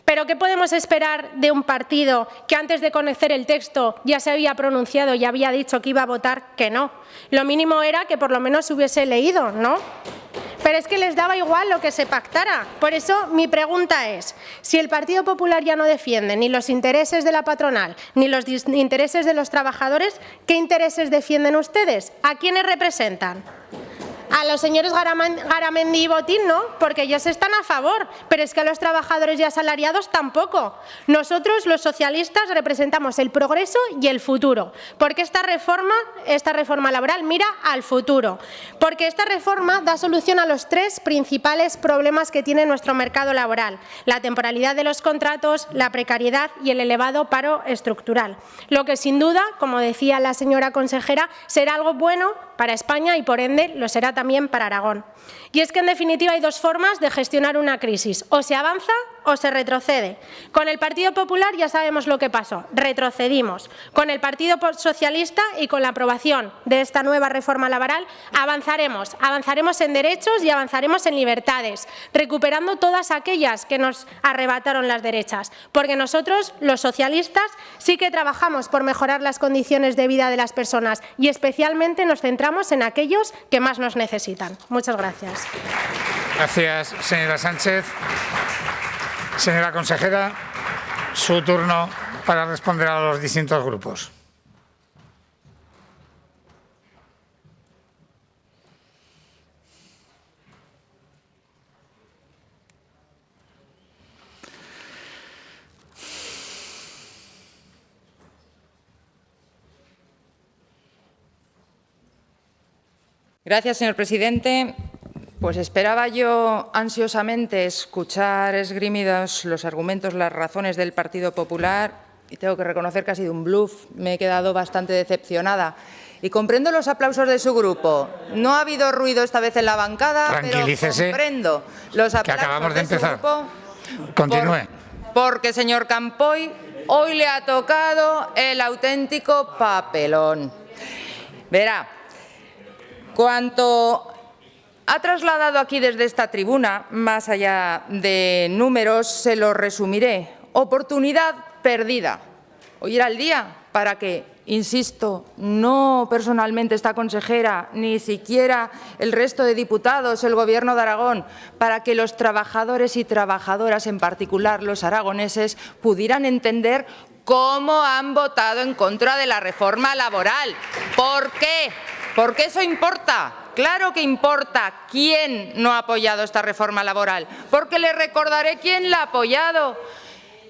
Pero ¿qué podemos esperar de un partido que antes de conocer el texto ya se había pronunciado y había dicho que iba a votar que no? Lo mínimo era que por lo menos se hubiese leído, ¿no? Pero es que les daba igual lo que se pactara. Por eso mi pregunta es, si el Partido Popular ya no defiende ni los intereses de la patronal ni los intereses de los trabajadores, ¿qué intereses defienden ustedes? ¿A quiénes representan? A los señores Garamendi y Botín no, porque ellos están a favor, pero es que a los trabajadores y asalariados tampoco. Nosotros, los socialistas, representamos el progreso y el futuro, porque esta reforma laboral mira al futuro, porque esta reforma da solución a los tres principales problemas que tiene nuestro mercado laboral: la temporalidad de los contratos, la precariedad y el elevado paro estructural. Lo que sin duda, como decía la señora consejera, será algo bueno para España y por ende lo será también para Aragón. Y es que en definitiva hay dos formas de gestionar una crisis: o se avanza o se retrocede. Con el Partido Popular ya sabemos lo que pasó, retrocedimos. Con el Partido Socialista y con la aprobación de esta nueva reforma laboral avanzaremos en derechos y avanzaremos en libertades, recuperando todas aquellas que nos arrebataron las derechas, porque nosotros, los socialistas, sí que trabajamos por mejorar las condiciones de vida de las personas y especialmente nos centramos en aquellos que más nos necesitan. Muchas gracias. Gracias, señora Sánchez. Señora consejera, su turno para responder a los distintos grupos. Gracias, señor presidente. Pues esperaba yo ansiosamente escuchar esgrimidos los argumentos, las razones del Partido Popular, y tengo que reconocer que ha sido un bluff. Me he quedado bastante decepcionada. Y comprendo los aplausos de su grupo. No ha habido ruido esta vez en la bancada, pero comprendo los aplausos que acabamos de empezar. Su grupo. Continúe. Porque, señor Campoy, hoy le ha tocado el auténtico papelón. Verá, cuanto ha trasladado aquí desde esta tribuna, más allá de números, se lo resumiré. Oportunidad perdida. Hoy era el día para que, insisto, no personalmente esta consejera, ni siquiera el resto de diputados, el Gobierno de Aragón, para que los trabajadores y trabajadoras, en particular los aragoneses, pudieran entender cómo han votado en contra de la reforma laboral. ¿Por qué? Porque eso importa. Claro que importa quién no ha apoyado esta reforma laboral, porque le recordaré quién la ha apoyado.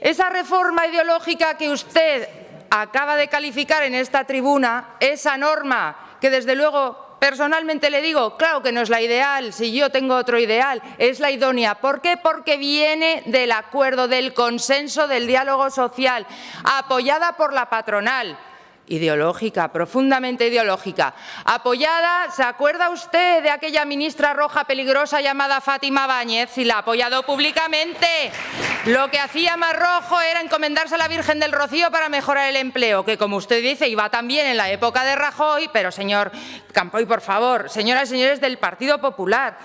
Esa reforma ideológica que usted acaba de calificar en esta tribuna, esa norma que desde luego personalmente le digo, claro que no es la ideal, si yo tengo otro ideal, es la idónea. ¿Por qué? Porque viene del acuerdo, del consenso, del diálogo social, apoyada por la patronal. Ideológica, profundamente ideológica. Apoyada, ¿se acuerda usted de aquella ministra roja peligrosa llamada Fátima Báñez? Si la ha apoyado públicamente. Lo que hacía más rojo era encomendarse a la Virgen del Rocío para mejorar el empleo, que como usted dice iba también en la época de Rajoy, pero señor Campoy, por favor, señoras y señores del Partido Popular,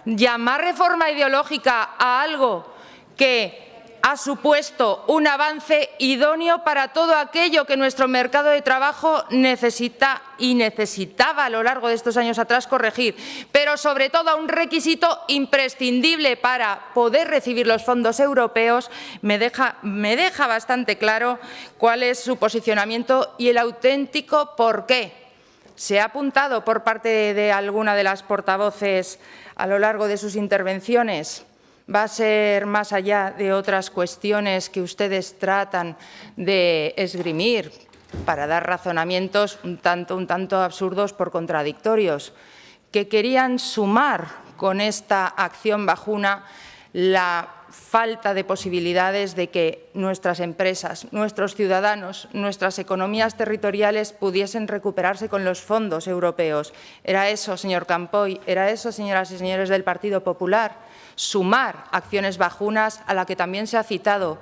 llamar reforma ideológica a algo que ha supuesto un avance idóneo para todo aquello que nuestro mercado de trabajo necesita y necesitaba a lo largo de estos años atrás corregir, pero sobre todo un requisito imprescindible para poder recibir los fondos europeos. Me deja bastante claro cuál es su posicionamiento y el auténtico porqué. Se ha apuntado por parte de alguna de las portavoces a lo largo de sus intervenciones. Va a ser más allá de otras cuestiones que ustedes tratan de esgrimir para dar razonamientos un tanto absurdos por contradictorios, que querían sumar con esta acción bajuna la falta de posibilidades de que nuestras empresas, nuestros ciudadanos, nuestras economías territoriales pudiesen recuperarse con los fondos europeos. ¿Era eso, señor Campoy? ¿Era eso, señoras y señores del Partido Popular? Sumar acciones bajunas a la que también se ha citado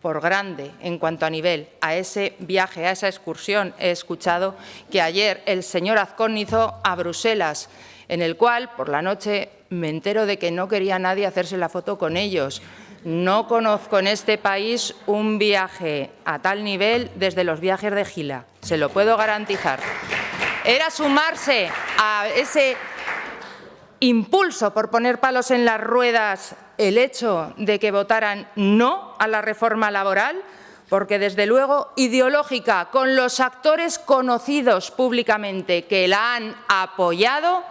por grande en cuanto a nivel a ese viaje, a esa excursión. He escuchado que ayer el señor Azcón hizo a Bruselas, en el cual por la noche me entero de que no quería nadie hacerse la foto con ellos. No conozco en este país un viaje a tal nivel desde los viajes de Gila, se lo puedo garantizar. Era sumarse a ese impulso por poner palos en las ruedas el hecho de que votaran no a la reforma laboral, porque desde luego ideológica, con los actores conocidos públicamente que la han apoyado,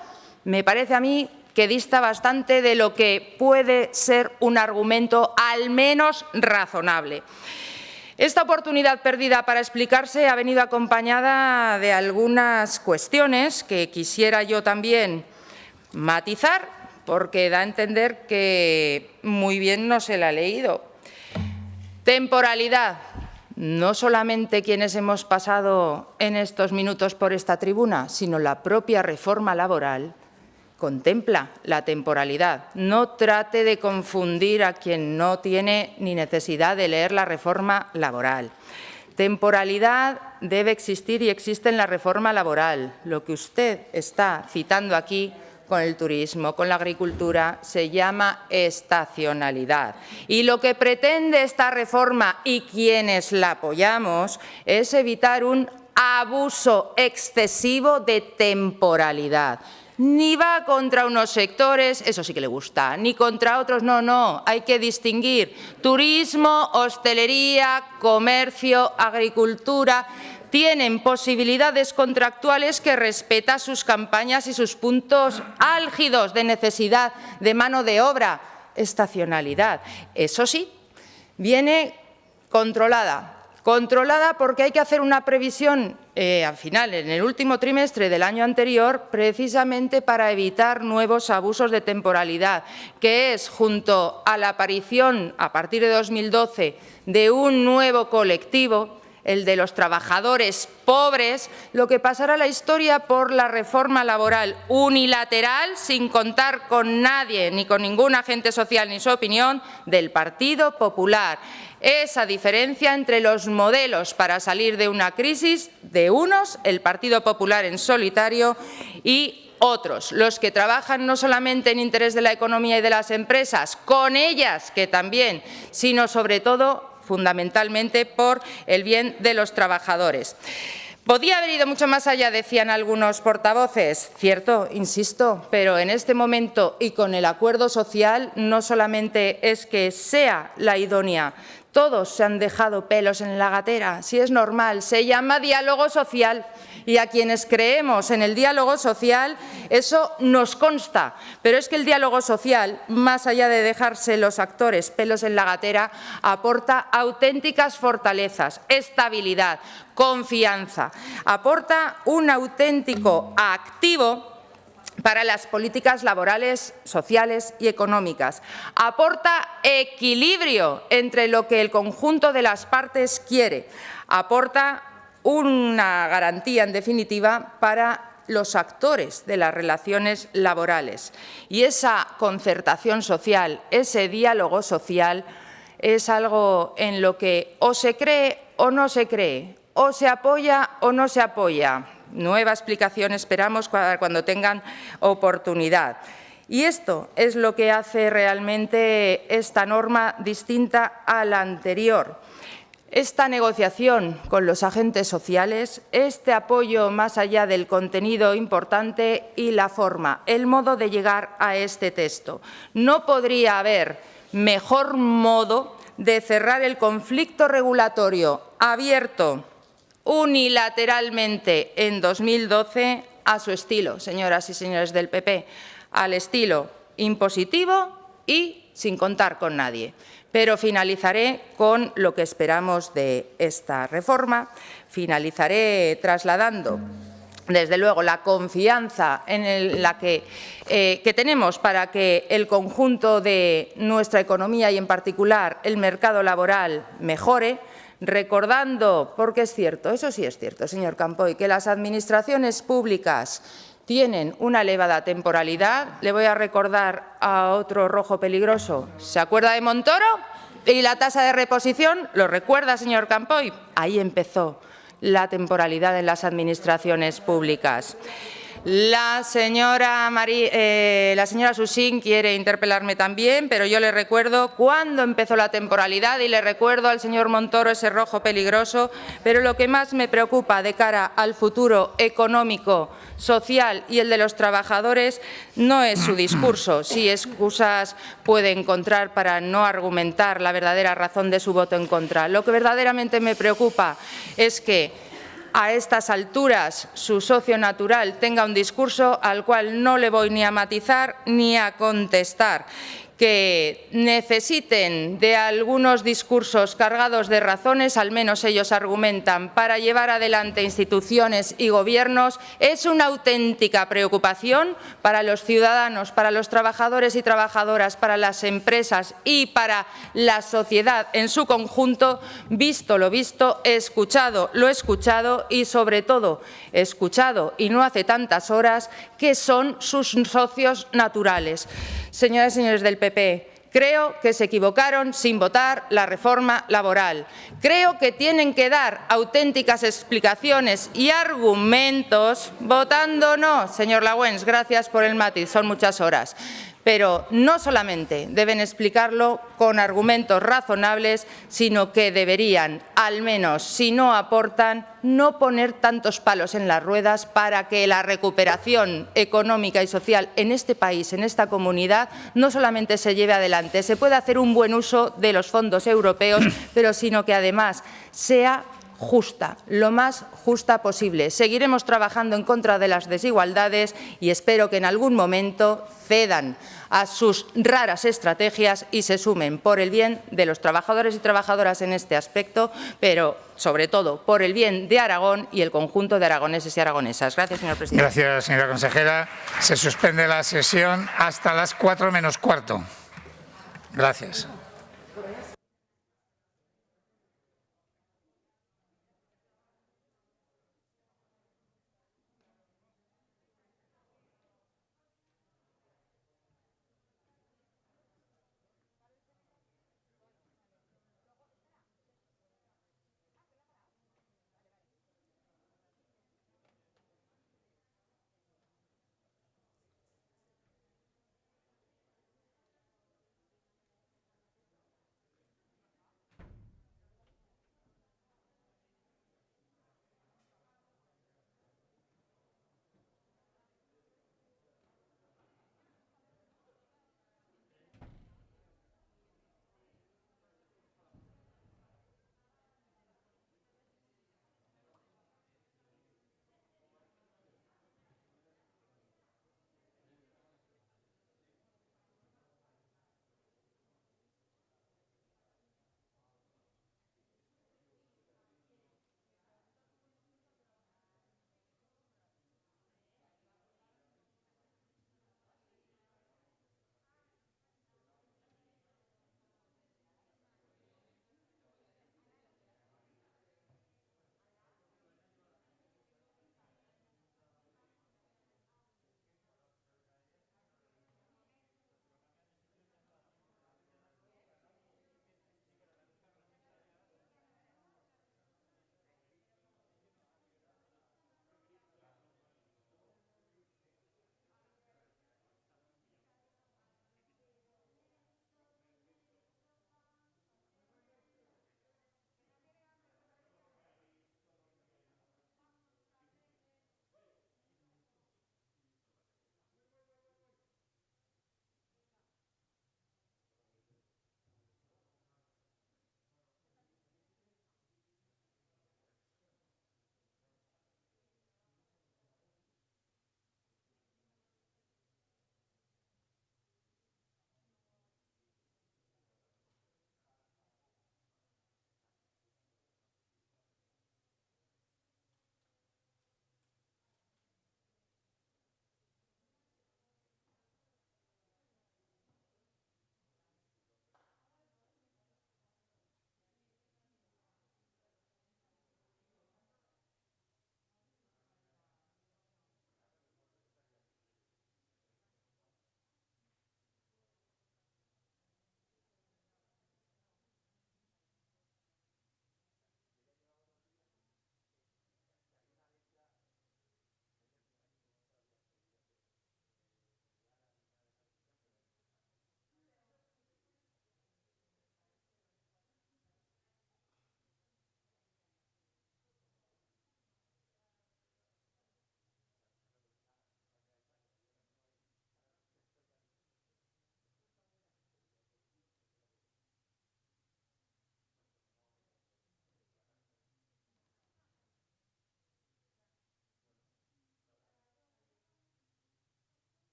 me parece a mí que dista bastante de lo que puede ser un argumento al menos razonable. Esta oportunidad perdida para explicarse ha venido acompañada de algunas cuestiones que quisiera yo también matizar, porque da a entender que muy bien no se la ha leído. Temporalidad. No solamente quienes hemos pasado en estos minutos por esta tribuna, sino la propia reforma laboral contempla la temporalidad. No trate de confundir a quien no tiene ni necesidad de leer la reforma laboral. Temporalidad debe existir y existe en la reforma laboral. Lo que usted está citando aquí con el turismo, con la agricultura, se llama estacionalidad. Y lo que pretende esta reforma y quienes la apoyamos es evitar un abuso excesivo de temporalidad. Ni va contra unos sectores, eso sí que le gusta, ni contra otros, no, hay que distinguir turismo, hostelería, comercio, agricultura. Tienen posibilidades contractuales que respeta sus campañas y sus puntos álgidos de necesidad de mano de obra, estacionalidad. Eso sí, viene controlada porque hay que hacer una previsión al final, en el último trimestre del año anterior, precisamente para evitar nuevos abusos de temporalidad, que es, junto a la aparición, a partir de 2012, de un nuevo colectivo, el de los trabajadores pobres, lo que pasará a la historia por la reforma laboral unilateral, sin contar con nadie, ni con ningún agente social ni su opinión, del Partido Popular. Esa diferencia entre los modelos para salir de una crisis de unos, el Partido Popular en solitario, y otros, los que trabajan no solamente en interés de la economía y de las empresas, con ellas que también, sino sobre todo fundamentalmente por el bien de los trabajadores. Podía haber ido mucho más allá, decían algunos portavoces, cierto, insisto, pero en este momento y con el acuerdo social no solamente es que sea la idónea, todos se han dejado pelos en la gatera, si es normal, se llama diálogo social. Y a quienes creemos en el diálogo social, eso nos consta. Pero es que el diálogo social, más allá de dejarse los actores pelos en la gatera, aporta auténticas fortalezas, estabilidad, confianza. Aporta un auténtico activo para las políticas laborales, sociales y económicas. Aporta equilibrio entre lo que el conjunto de las partes quiere. Aporta una garantía, en definitiva, para los actores de las relaciones laborales. Y esa concertación social, ese diálogo social, es algo en lo que o se cree o no se cree, o se apoya o no se apoya. Nueva explicación esperamos cuando tengan oportunidad. Y esto es lo que hace realmente esta norma distinta a la anterior. Esta negociación con los agentes sociales, este apoyo más allá del contenido importante y la forma, el modo de llegar a este texto. No podría haber mejor modo de cerrar el conflicto regulatorio abierto unilateralmente en 2012 a su estilo, señoras y señores del PP, al estilo impositivo y sin contar con nadie. Pero finalizaré con lo que esperamos de esta reforma. Finalizaré trasladando, desde luego, la confianza en la que tenemos para que el conjunto de nuestra economía y, en particular, el mercado laboral mejore, recordando, porque es cierto, eso sí es cierto, señor Campoy, que las administraciones públicas tienen una elevada temporalidad. Le voy a recordar a otro rojo peligroso. ¿Se acuerda de Montoro y la tasa de reposición? ¿Lo recuerda, señor Campoy? Ahí empezó la temporalidad en las administraciones públicas. La señora Susín quiere interpelarme también, pero yo le recuerdo cuándo empezó la temporalidad y le recuerdo al señor Montoro ese rojo peligroso. Pero lo que más me preocupa de cara al futuro económico, social y el de los trabajadores no es su discurso. Sí, excusas puede encontrar para no argumentar la verdadera razón de su voto en contra. Lo que verdaderamente me preocupa es que a estas alturas su socio natural tenga un discurso al cual no le voy ni a matizar ni a contestar. Que necesiten de algunos discursos cargados de razones, al menos ellos argumentan, para llevar adelante instituciones y gobiernos, es una auténtica preocupación para los ciudadanos, para los trabajadores y trabajadoras, para las empresas y para la sociedad en su conjunto, visto lo visto, escuchado lo escuchado y, sobre todo, escuchado, y no hace tantas horas, que son sus socios naturales. Señoras y señores del PP, creo que se equivocaron sin votar la reforma laboral. Creo que tienen que dar auténticas explicaciones y argumentos votando no. Señor Laüens, gracias por el matiz, son muchas horas. Pero no solamente deben explicarlo con argumentos razonables, sino que deberían, al menos si no aportan, no poner tantos palos en las ruedas para que la recuperación económica y social en este país, en esta comunidad, no solamente se lleve adelante, se pueda hacer un buen uso de los fondos europeos, pero sino que además sea justa, lo más justa posible. Seguiremos trabajando en contra de las desigualdades y espero que en algún momento cedan a sus raras estrategias y se sumen por el bien de los trabajadores y trabajadoras en este aspecto, pero sobre todo por el bien de Aragón y el conjunto de aragoneses y aragonesas. Gracias, señor presidente. Gracias, señora consejera. Se suspende la sesión hasta las 4 menos cuarto. Gracias.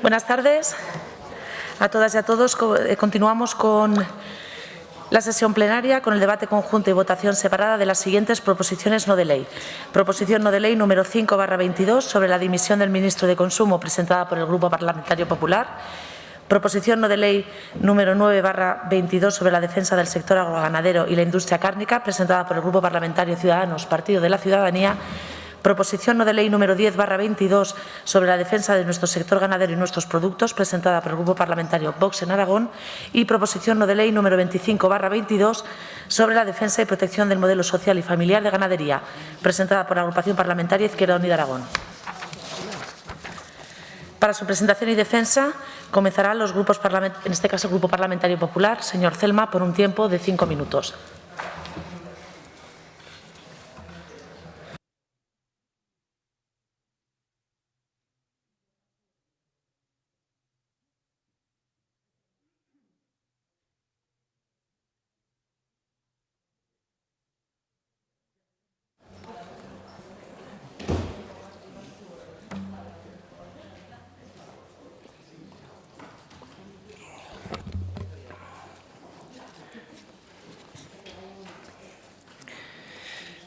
Buenas tardes a todas y a todos. Continuamos con la sesión plenaria con el debate conjunto y votación separada de las siguientes proposiciones no de ley. Proposición no de ley número 5/22 sobre la dimisión del ministro de Consumo presentada por el Grupo Parlamentario Popular. Proposición no de ley número 9/22 sobre la defensa del sector agroganadero y la industria cárnica presentada por el Grupo Parlamentario Ciudadanos, Partido de la Ciudadanía. Proposición no de ley número 10/22 sobre la defensa de nuestro sector ganadero y nuestros productos, presentada por el Grupo Parlamentario Vox en Aragón. Y proposición no de ley número 25/22 sobre la defensa y protección del modelo social y familiar de ganadería, presentada por la Agrupación Parlamentaria Izquierda Unida Aragón. Para su presentación y defensa comenzarán los grupos parlamentarios, en este caso el Grupo Parlamentario Popular. Señor Celma, por un tiempo de 5 minutos.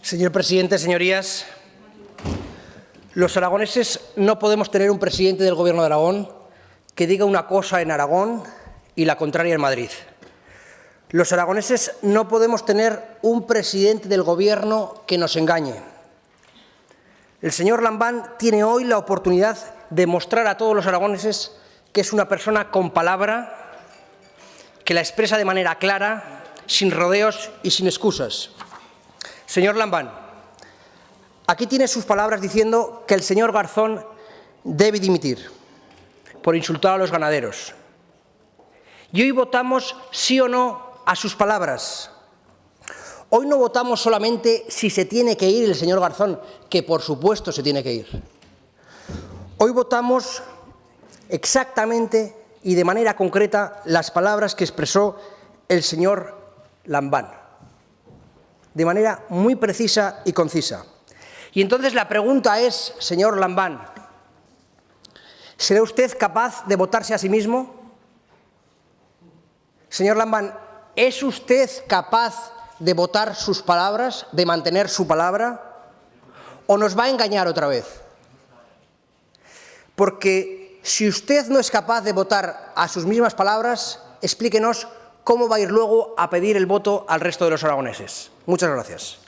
Señor presidente, señorías, los aragoneses no podemos tener un presidente del Gobierno de Aragón que diga una cosa en Aragón y la contraria en Madrid. Los aragoneses no podemos tener un presidente del Gobierno que nos engañe. El señor Lambán tiene hoy la oportunidad de mostrar a todos los aragoneses que es una persona con palabra, que la expresa de manera clara, sin rodeos y sin excusas. Señor Lambán, aquí tiene sus palabras diciendo que el señor Garzón debe dimitir por insultar a los ganaderos. Y hoy votamos sí o no a sus palabras. Hoy no votamos solamente si se tiene que ir el señor Garzón, que por supuesto se tiene que ir. Hoy votamos exactamente y de manera concreta las palabras que expresó el señor Lambán, de manera muy precisa y concisa. Y entonces la pregunta es, señor Lambán, ¿será usted capaz de votarse a sí mismo? Señor Lambán, ¿es usted capaz de votar sus palabras, de mantener su palabra? ¿O nos va a engañar otra vez? Porque si usted no es capaz de votar a sus mismas palabras, explíquenos cómo va a ir luego a pedir el voto al resto de los aragoneses. Muchas gracias.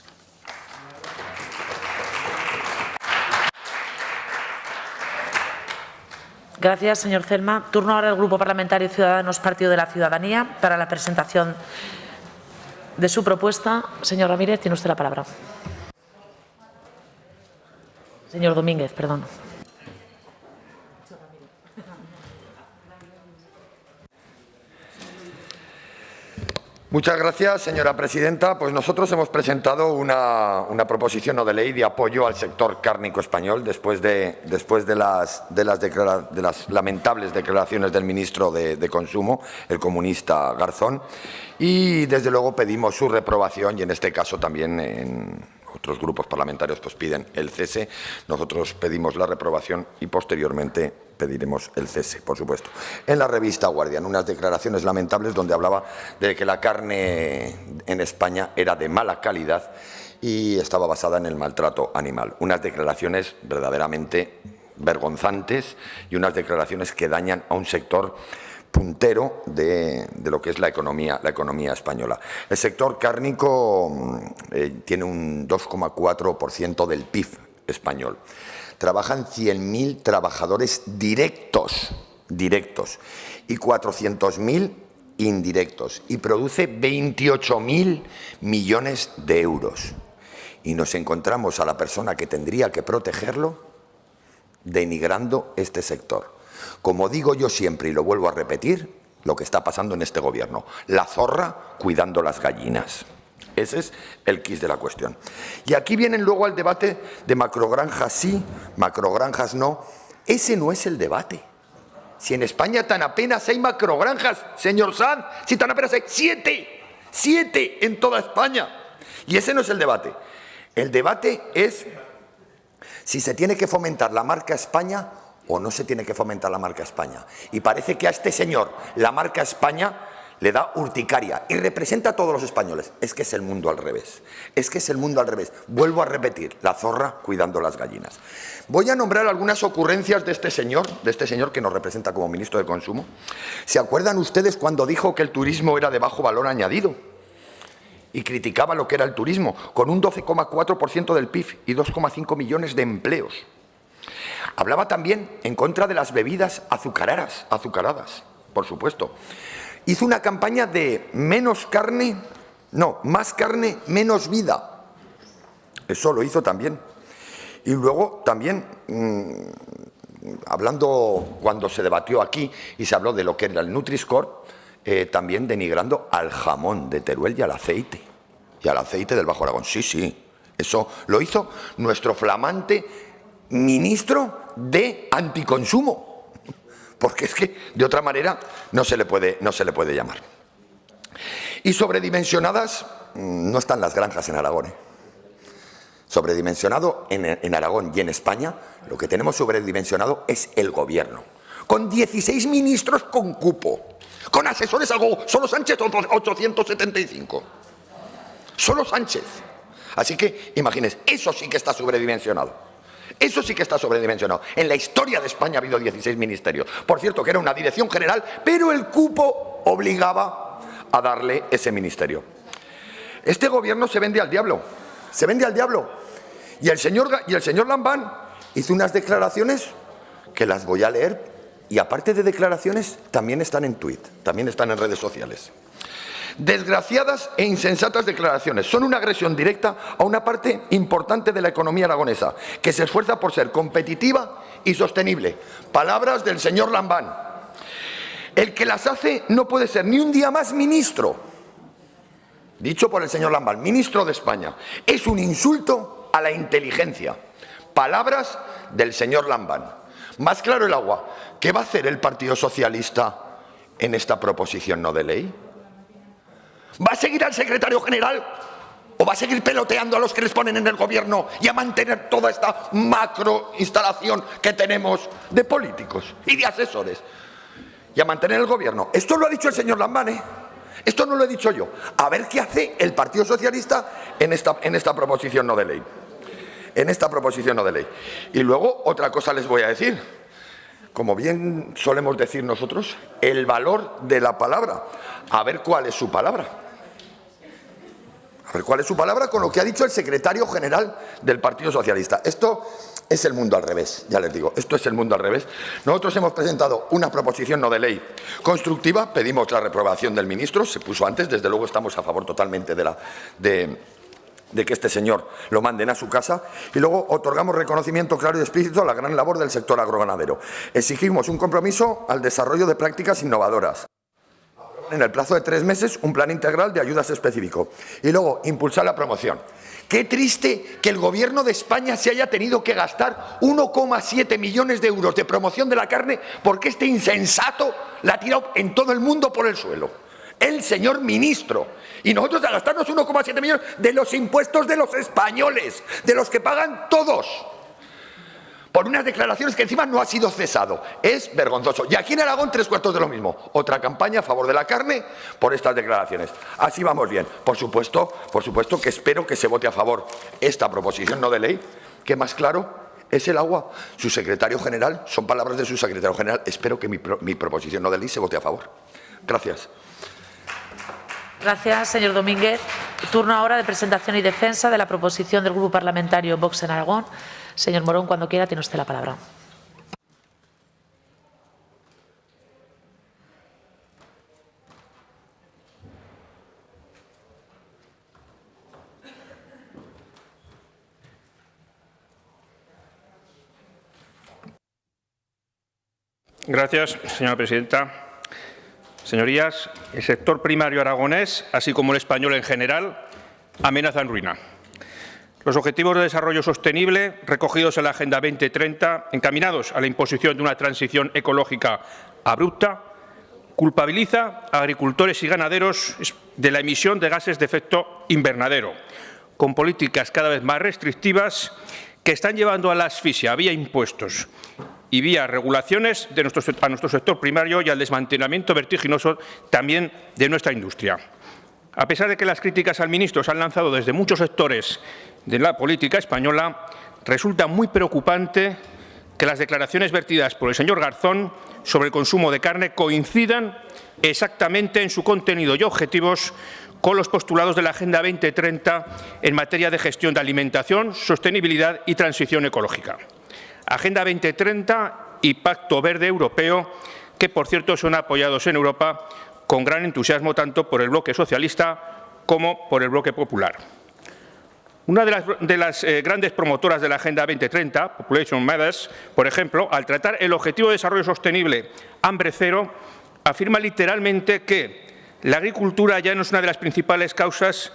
Gracias, señor Celma. Turno ahora al Grupo Parlamentario Ciudadanos, Partido de la Ciudadanía, para la presentación de su propuesta. Señor Ramírez, tiene usted la palabra. Señor Domínguez, perdón. Muchas gracias, señora presidenta. Pues nosotros hemos presentado una proposición no de ley de apoyo al sector cárnico español después de las lamentables declaraciones del ministro de Consumo, el comunista Garzón, y desde luego pedimos su reprobación y en este caso también en otros grupos parlamentarios pues piden el cese. Nosotros pedimos la reprobación y posteriormente pediremos el cese, por supuesto. En la revista Guardian, unas declaraciones lamentables donde hablaba de que la carne en España era de mala calidad y estaba basada en el maltrato animal. Unas declaraciones verdaderamente vergonzantes y unas declaraciones que dañan a un sector puntero de lo que es la economía española. El sector cárnico tiene un 2,4% del PIB español. Trabajan 100.000 trabajadores directos y 400.000 indirectos y produce 28.000 millones de euros. Y nos encontramos a la persona que tendría que protegerlo denigrando este sector. Como digo yo siempre y lo vuelvo a repetir, lo que está pasando en este gobierno, la zorra cuidando las gallinas. Ese es el quid de la cuestión. Y aquí vienen luego al debate de macrogranjas sí, macrogranjas no. Ese no es el debate. Si en España tan apenas hay macrogranjas, señor Sanz, si tan apenas hay 7 en toda España. Y ese no es el debate. El debate es si se tiene que fomentar la marca España o no se tiene que fomentar la marca España. Y parece que a este señor la marca España le da urticaria y representa a todos los españoles. Es que es el mundo al revés. Es que es el mundo al revés. Vuelvo a repetir, la zorra cuidando las gallinas. Voy a nombrar algunas ocurrencias de este señor que nos representa como ministro de Consumo. ¿Se acuerdan ustedes cuando dijo que el turismo era de bajo valor añadido? Y criticaba lo que era el turismo, con un 12,4% del PIB y 2,5 millones de empleos. Hablaba también en contra de las bebidas azucaradas, por supuesto. Hizo una campaña de más carne, menos vida. Eso lo hizo también. Y luego también, hablando cuando se debatió aquí y se habló de lo que era el Nutri-Score, también denigrando al jamón de Teruel y al aceite del Bajo Aragón. Sí, eso lo hizo nuestro flamante ministro de anticonsumo. Porque es que de otra manera no se le puede llamar. Y sobredimensionadas no están las granjas en Aragón. Sobredimensionado en Aragón y en España, lo que tenemos sobredimensionado es el gobierno. Con 16 ministros con cupo, con asesores algo, solo Sánchez 875. Solo Sánchez. Así que imagínense, eso sí que está sobredimensionado. Eso sí que está sobredimensionado. En la historia de España ha habido 16 ministerios. Por cierto, que era una dirección general, pero el cupo obligaba a darle ese ministerio. Este gobierno se vende al diablo. Se vende al diablo. Y el señor Lambán hizo unas declaraciones que las voy a leer. Y aparte de declaraciones, también están en tuit, también están en redes sociales. Desgraciadas e insensatas declaraciones. Son una agresión directa a una parte importante de la economía aragonesa, que se esfuerza por ser competitiva y sostenible. Palabras del señor Lambán. El que las hace no puede ser ni un día más ministro. Dicho por el señor Lambán, ministro de España. Es un insulto a la inteligencia. Palabras del señor Lambán. Más claro el agua. ¿Qué va a hacer el Partido Socialista en esta proposición no de ley? ¿Va a seguir al secretario general o va a seguir peloteando a los que les ponen en el gobierno y a mantener toda esta macro instalación que tenemos de políticos y de asesores? Y a mantener el gobierno. Esto lo ha dicho el señor Lambán, ¿eh? Esto no lo he dicho yo. A ver qué hace el Partido Socialista en esta proposición no de ley. En esta proposición no de ley. Y luego otra cosa les voy a decir. Como bien solemos decir nosotros, el valor de la palabra. A ver cuál es su palabra. A ver cuál es su palabra con lo que ha dicho el secretario general del Partido Socialista. Esto es el mundo al revés, ya les digo, esto es el mundo al revés. Nosotros hemos presentado una proposición no de ley constructiva, pedimos la reprobación del ministro, se puso antes, desde luego estamos a favor totalmente de que este señor lo manden a su casa, y luego otorgamos reconocimiento claro y explícito a la gran labor del sector agroganadero. Exigimos un compromiso al desarrollo de prácticas innovadoras. En el plazo de 3 meses, un plan integral de ayudas específico. Y luego, impulsar la promoción. Qué triste que el Gobierno de España se haya tenido que gastar 1,7 millones de euros de promoción de la carne porque este insensato la ha tirado en todo el mundo por el suelo. El señor ministro. Y nosotros a gastarnos 1,7 millones de los impuestos de los españoles, de los que pagan todos, por unas declaraciones que encima no ha sido cesado. Es vergonzoso. Y aquí en Aragón 3/4 de lo mismo. Otra campaña a favor de la carne por estas declaraciones. Así vamos bien. Por supuesto que espero que se vote a favor esta proposición no de ley, que más claro es el agua. Su secretario general, son palabras de su secretario general. Espero que mi proposición no de ley se vote a favor. Gracias. Gracias, señor Domínguez. Turno ahora de presentación y defensa de la proposición del Grupo Parlamentario Vox en Aragón. Señor Morón, cuando quiera, tiene usted la palabra. Gracias, señora presidenta. Señorías, el sector primario aragonés, así como el español en general, amenaza en ruina. Los objetivos de desarrollo sostenible recogidos en la Agenda 2030, encaminados a la imposición de una transición ecológica abrupta, culpabiliza a agricultores y ganaderos de la emisión de gases de efecto invernadero, con políticas cada vez más restrictivas que están llevando a la asfixia vía impuestos y vía regulaciones a nuestro sector primario y al desmantelamiento vertiginoso también de nuestra industria. A pesar de que las críticas al ministro se han lanzado desde muchos sectores de la política española, resulta muy preocupante que las declaraciones vertidas por el señor Garzón sobre el consumo de carne coincidan exactamente en su contenido y objetivos con los postulados de la Agenda 2030 en materia de gestión de alimentación, sostenibilidad y transición ecológica. Agenda 2030 y Pacto Verde Europeo, que por cierto son apoyados en Europa con gran entusiasmo tanto por el bloque socialista como por el bloque popular. Una de las grandes promotoras de la Agenda 2030, Population Matters, por ejemplo, al tratar el Objetivo de Desarrollo Sostenible Hambre Cero, afirma literalmente que la agricultura ya es una de las principales causas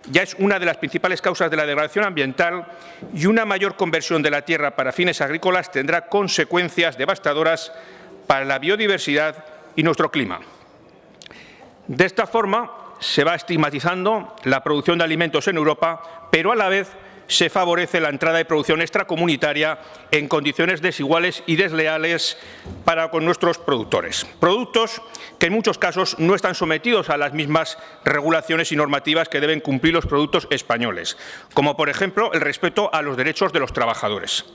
de la degradación ambiental y una mayor conversión de la tierra para fines agrícolas tendrá consecuencias devastadoras para la biodiversidad y nuestro clima. De esta forma, se va estigmatizando la producción de alimentos en Europa, pero a la vez se favorece la entrada de producción extracomunitaria en condiciones desiguales y desleales para con nuestros productores. Productos que en muchos casos no están sometidos a las mismas regulaciones y normativas que deben cumplir los productos españoles, como por ejemplo el respeto a los derechos de los trabajadores,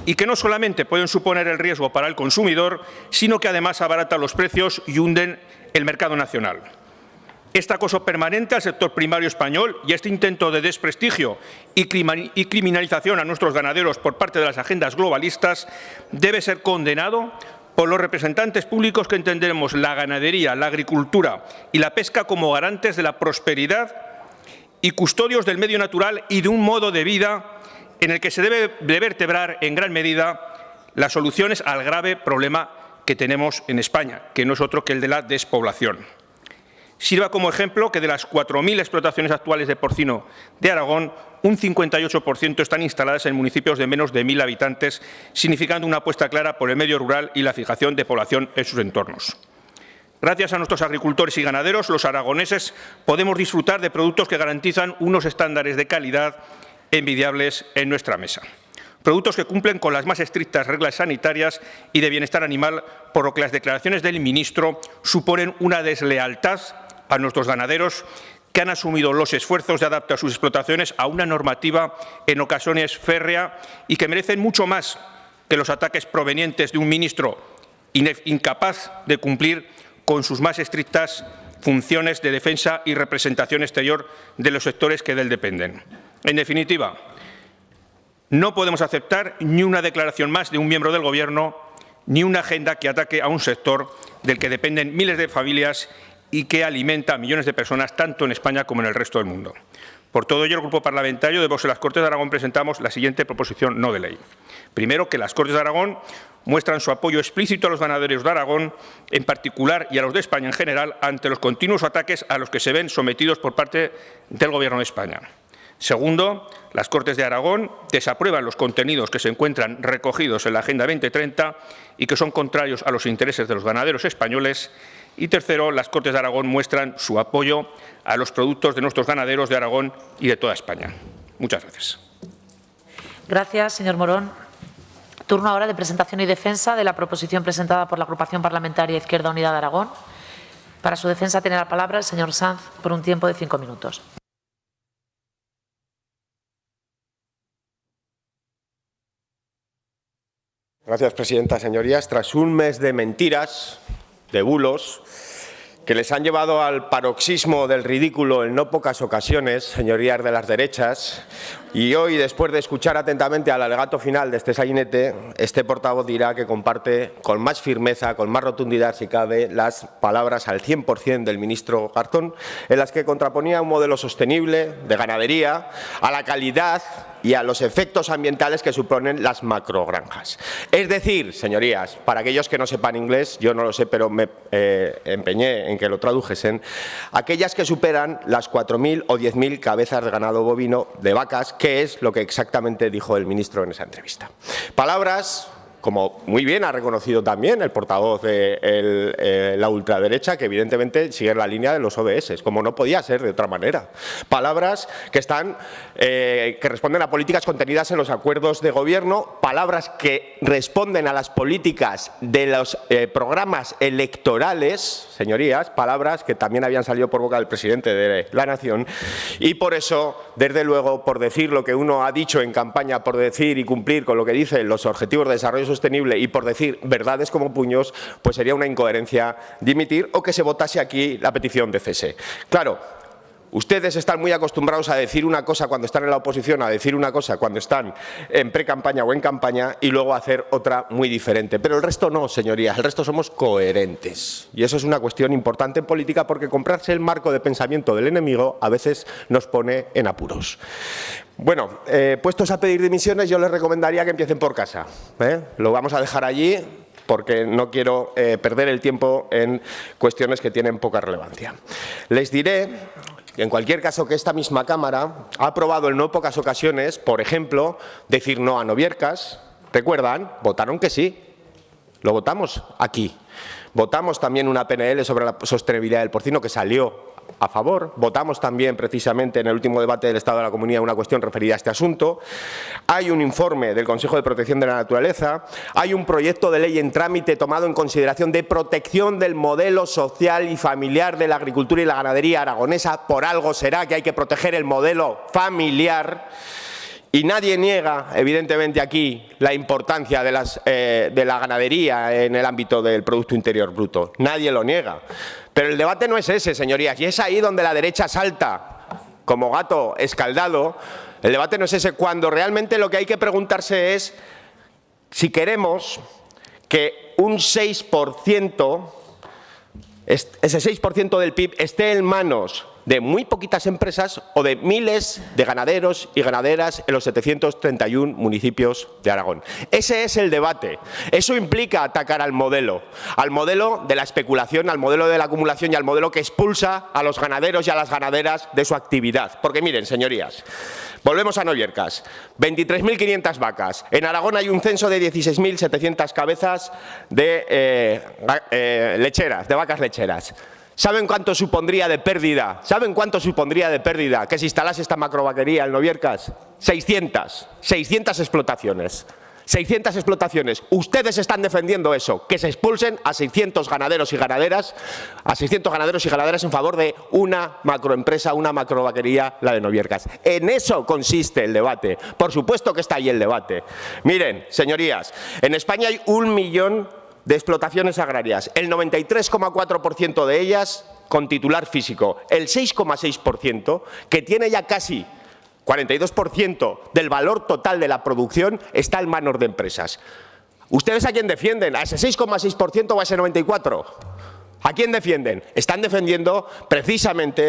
y que no solamente pueden suponer el riesgo para el consumidor, sino que además abaratan los precios y hunden el mercado nacional. Este acoso permanente al sector primario español y este intento de desprestigio y criminalización a nuestros ganaderos por parte de las agendas globalistas debe ser condenado por los representantes públicos que entendemos la ganadería, la agricultura y la pesca como garantes de la prosperidad y custodios del medio natural y de un modo de vida en el que se debe de vertebrar en gran medida las soluciones al grave problema que tenemos en España, que no es otro que el de la despoblación. Sirva como ejemplo que de las 4.000 explotaciones actuales de porcino de Aragón, un 58% están instaladas en municipios de menos de 1.000 habitantes, significando una apuesta clara por el medio rural y la fijación de población en sus entornos. Gracias a nuestros agricultores y ganaderos, los aragoneses podemos disfrutar de productos que garantizan unos estándares de calidad envidiables en nuestra mesa. Productos que cumplen con las más estrictas reglas sanitarias y de bienestar animal, por lo que las declaraciones del ministro suponen una deslealtad a nuestros ganaderos que han asumido los esfuerzos de adaptar sus explotaciones a una normativa en ocasiones férrea y que merecen mucho más que los ataques provenientes de un ministro incapaz de cumplir con sus más estrictas funciones de defensa y representación exterior de los sectores que de él dependen. En definitiva, no podemos aceptar ni una declaración más de un miembro del Gobierno, ni una agenda que ataque a un sector del que dependen miles de familias y que alimenta a millones de personas, tanto en España como en el resto del mundo. Por todo ello, el Grupo Parlamentario de Vox en las Cortes de Aragón presentamos la siguiente proposición no de ley. Primero, que las Cortes de Aragón muestran su apoyo explícito a los ganaderos de Aragón, en particular, y a los de España en general, ante los continuos ataques a los que se ven sometidos por parte del Gobierno de España. Segundo, las Cortes de Aragón desaprueban los contenidos que se encuentran recogidos en la Agenda 2030 y que son contrarios a los intereses de los ganaderos españoles. Y tercero, las Cortes de Aragón muestran su apoyo a los productos de nuestros ganaderos de Aragón y de toda España. Muchas gracias. Gracias, señor Morón. Turno ahora de presentación y defensa de la proposición presentada por la Agrupación Parlamentaria Izquierda Unida de Aragón. Para su defensa tiene la palabra el señor Sanz por un tiempo de 5 minutos. Gracias, presidenta. Señorías, tras un mes de mentiras, de bulos, que les han llevado al paroxismo del ridículo en no pocas ocasiones, señorías de las derechas, y hoy, después de escuchar atentamente al alegato final de este sainete, este portavoz dirá que comparte con más firmeza, con más rotundidad, si cabe, las palabras al 100% del ministro Garzón, en las que contraponía un modelo sostenible de ganadería a la calidad y a los efectos ambientales que suponen las macrogranjas. Es decir, señorías, para aquellos que no sepan inglés, yo no lo sé, pero me empeñé en que lo tradujesen, aquellas que superan las 4.000 o 10.000 cabezas de ganado bovino de vacas, que es lo que exactamente dijo el ministro en esa entrevista. Palabras como muy bien ha reconocido también el portavoz de la ultraderecha, que evidentemente sigue la línea de los ODS, como no podía ser de otra manera. Palabras que que responden a políticas contenidas en los acuerdos de gobierno, palabras que responden a las políticas de los programas electorales, señorías, palabras que también habían salido por boca del presidente de la Nación, y por eso, desde luego, por decir lo que uno ha dicho en campaña, por decir y cumplir con lo que dicen los objetivos de desarrollo sostenible y por decir verdades como puños, pues sería una incoherencia dimitir o que se votase aquí la petición de cese. Claro, ustedes están muy acostumbrados a decir una cosa cuando están en la oposición, a decir una cosa cuando están en pre-campaña o en campaña y luego hacer otra muy diferente. Pero el resto no, señorías, el resto somos coherentes. Y eso es una cuestión importante en política porque comprarse el marco de pensamiento del enemigo a veces nos pone en apuros. Bueno, puestos a pedir dimisiones, yo les recomendaría que empiecen por casa. Lo vamos a dejar allí porque no quiero perder el tiempo en cuestiones que tienen poca relevancia. Les diré, en cualquier caso, que esta misma Cámara ha aprobado en no pocas ocasiones, por ejemplo, decir no a Noviercas. ¿Recuerdan? Votaron que sí. Lo votamos aquí. Votamos también una PNL sobre la sostenibilidad del porcino que salió a favor. Votamos también precisamente en el último debate del Estado de la Comunidad una cuestión referida a este asunto. Hay un informe del Consejo de Protección de la Naturaleza. Hay un proyecto de ley en trámite tomado en consideración de protección del modelo social y familiar de la agricultura y la ganadería aragonesa. Por algo será que hay que proteger el modelo familiar. Y nadie niega, evidentemente, aquí la importancia de la ganadería en el ámbito del Producto Interior Bruto. Nadie lo niega. Pero el debate no es ese, señorías, y es ahí donde la derecha salta como gato escaldado. El debate no es ese, cuando realmente lo que hay que preguntarse es si queremos que un 6%, ese 6% del PIB esté en manos de muy poquitas empresas o de miles de ganaderos y ganaderas en los 731 municipios de Aragón. Ese es el debate. Eso implica atacar al modelo de la especulación, al modelo de la acumulación y al modelo que expulsa a los ganaderos y a las ganaderas de su actividad. Porque miren, señorías, volvemos a Noviercas. 23.500 vacas. En Aragón hay un censo de 16.700 cabezas de lecheras, de vacas lecheras. ¿Saben cuánto supondría de pérdida? ¿Saben cuánto supondría de pérdida que se instalase esta macrovaquería en Noviercas? 600 explotaciones. 600 explotaciones. Ustedes están defendiendo eso, que se expulsen a 600 ganaderos y ganaderas, en favor de una macroempresa, una macrovaquería, la de Noviercas. En eso consiste el debate. Por supuesto que está ahí el debate. Miren, señorías, en España hay 1 millón de explotaciones agrarias, el 93,4% de ellas con titular físico, el 6,6%, que tiene ya casi 42% del valor total de la producción, está en manos de empresas. ¿Ustedes a quién defienden? ¿A ese 6,6% o a ese 94%? ¿A quién defienden? Están defendiendo precisamente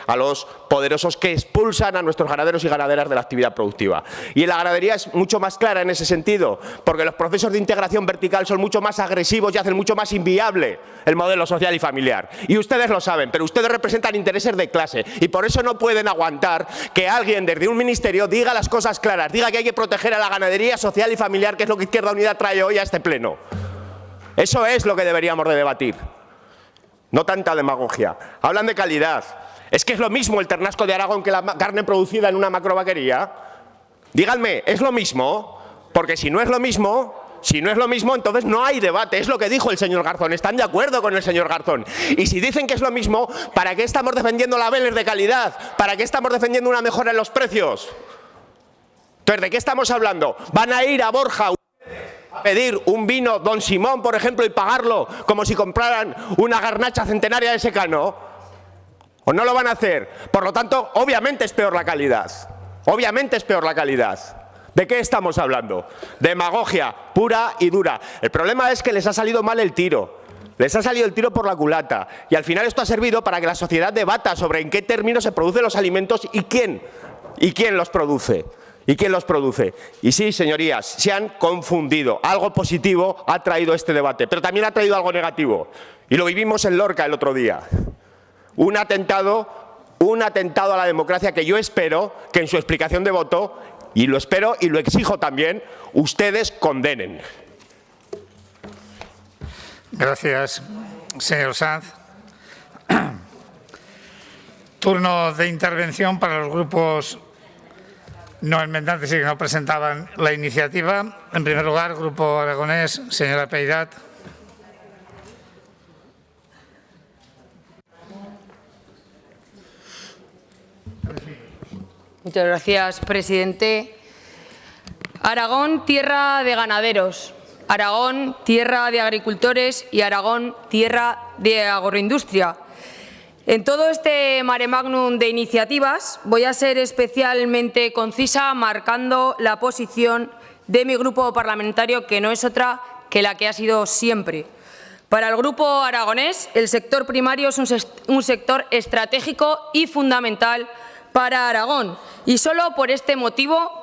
a los poderosos que expulsan a nuestros ganaderos y ganaderas de la actividad productiva. Y la ganadería es mucho más clara en ese sentido, porque los procesos de integración vertical son mucho más agresivos y hacen mucho más inviable el modelo social y familiar. Y ustedes lo saben, pero ustedes representan intereses de clase y por eso no pueden aguantar que alguien desde un ministerio diga las cosas claras, diga que hay que proteger a la ganadería social y familiar, que es lo que Izquierda Unida trae hoy a este pleno. Eso es lo que deberíamos de debatir, no tanta demagogia. Hablan de calidad. ¿Es que es lo mismo el ternasco de Aragón que la carne producida en una macrovaquería? Díganme, ¿es lo mismo? Porque si no es lo mismo, entonces no hay debate. Es lo que dijo el señor Garzón. Están de acuerdo con el señor Garzón. Y si dicen que es lo mismo, ¿para qué estamos defendiendo labeles de calidad? ¿Para qué estamos defendiendo una mejora en los precios? Entonces, ¿de qué estamos hablando? ¿Van a ir a Borja a pedir un vino Don Simón, por ejemplo, y pagarlo como si compraran una garnacha centenaria de secano? ¿O no lo van a hacer? Por lo tanto, obviamente es peor la calidad. Obviamente es peor la calidad. ¿De qué estamos hablando? Demagogia pura y dura. El problema es que les ha salido mal el tiro. Les ha salido el tiro por la culata. Y al final esto ha servido para que la sociedad debata sobre en qué términos se producen los alimentos y quién los produce. Y sí, señorías, se han confundido. Algo positivo ha traído este debate, pero también ha traído algo negativo. Y lo vivimos en Lorca el otro día. Un atentado a la democracia que yo espero que en su explicación de voto Y lo espero y lo exijo también, ustedes condenen. Gracias, señor Sanz. Turno de intervención para los grupos no enmendantes y que no presentaban la iniciativa. En primer lugar, Grupo Aragonés, señora Peirat. Muchas gracias, presidente. Aragón, tierra de ganaderos. Aragón, tierra de agricultores y Aragón, tierra de agroindustria. En todo este mare magnum de iniciativas voy a ser especialmente concisa marcando la posición de mi grupo parlamentario, que no es otra que la que ha sido siempre. Para el Grupo Aragonés, el sector primario es un sector estratégico y fundamental para Aragón, y solo por este motivo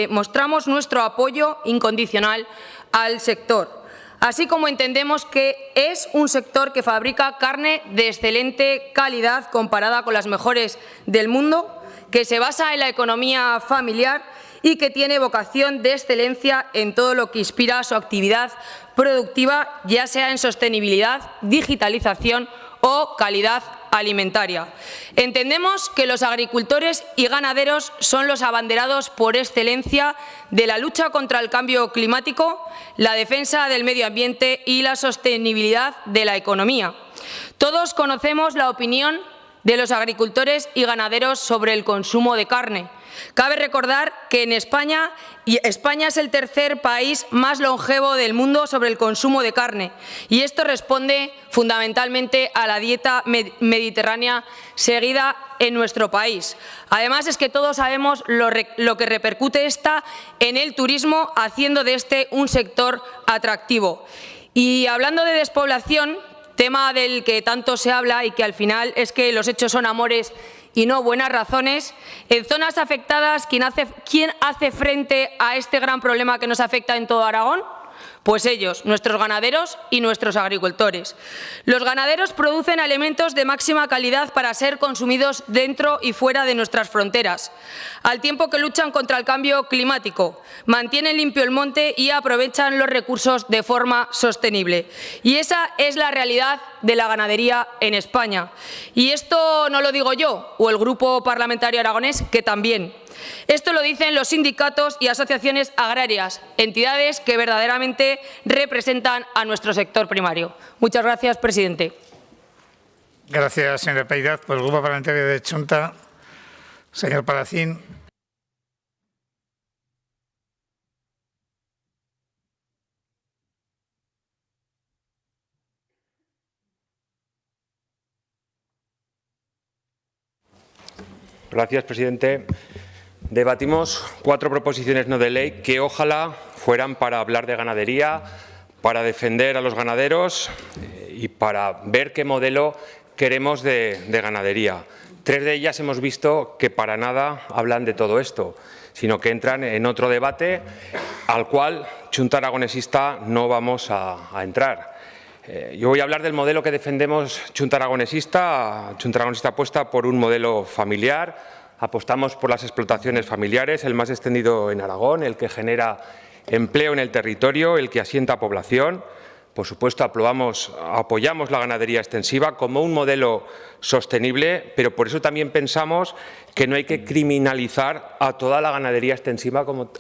mostramos nuestro apoyo incondicional al sector. Así como entendemos que es un sector que fabrica carne de excelente calidad comparada con las mejores del mundo, que se basa en la economía familiar y que tiene vocación de excelencia en todo lo que inspira su actividad productiva, ya sea en sostenibilidad, digitalización o calidad alimentaria. Entendemos que los agricultores y ganaderos son los abanderados por excelencia de la lucha contra el cambio climático, la defensa del medio ambiente y la sostenibilidad de la economía. Todos conocemos la opinión de los agricultores y ganaderos sobre el consumo de carne. Cabe recordar que en España es el tercer país más longevo del mundo sobre el consumo de carne, y esto responde fundamentalmente a la dieta mediterránea seguida en nuestro país. Además, es que todos sabemos lo que repercute esta en el turismo, haciendo de este un sector atractivo. Y hablando de despoblación, tema del que tanto se habla y que al final es que los hechos son amores y no buenas razones, en zonas afectadas, ¿quién hace frente a este gran problema que nos afecta en todo Aragón? Pues ellos, nuestros ganaderos y nuestros agricultores. Los ganaderos producen alimentos de máxima calidad para ser consumidos dentro y fuera de nuestras fronteras, al tiempo que luchan contra el cambio climático, mantienen limpio el monte y aprovechan los recursos de forma sostenible. Y esa es la realidad de la ganadería en España. Y esto no lo digo yo o el Grupo Parlamentario Aragonés, que también. Esto lo dicen los sindicatos y asociaciones agrarias, entidades que verdaderamente representan a nuestro sector primario. Muchas gracias, presidente. Gracias, señora Peirat. Por el Grupo Parlamentario de Chunta, señor Palacín. Gracias, presidente. Debatimos 4 proposiciones no de ley que ojalá fueran para hablar de ganadería, para defender a los ganaderos y para ver qué modelo queremos de ganadería. 3 de ellas hemos visto que para nada hablan de todo esto, sino que entran en otro debate al cual Chunta Aragonesista no vamos a entrar. Yo voy a hablar del modelo que defendemos Chunta Aragonesista. Chunta Aragonesista apuesta por un modelo familiar. Apostamos por las explotaciones familiares, el más extendido en Aragón, el que genera empleo en el territorio, el que asienta población. Por supuesto, apoyamos la ganadería extensiva como un modelo sostenible, pero por eso también pensamos que no hay que criminalizar a toda la ganadería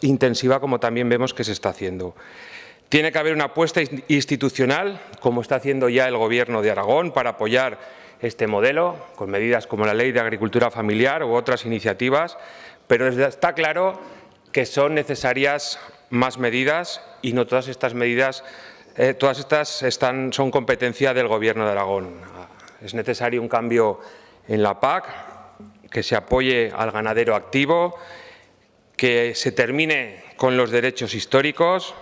intensiva como también vemos que se está haciendo. Tiene que haber una apuesta institucional, como está haciendo ya el Gobierno de Aragón, para apoyar este modelo, con medidas como la Ley de Agricultura Familiar u otras iniciativas, pero está claro que son necesarias más medidas y no todas estas medidas, son competencia del Gobierno de Aragón. Es necesario un cambio en la PAC, que se apoye al ganadero activo, que se termine con los derechos históricos.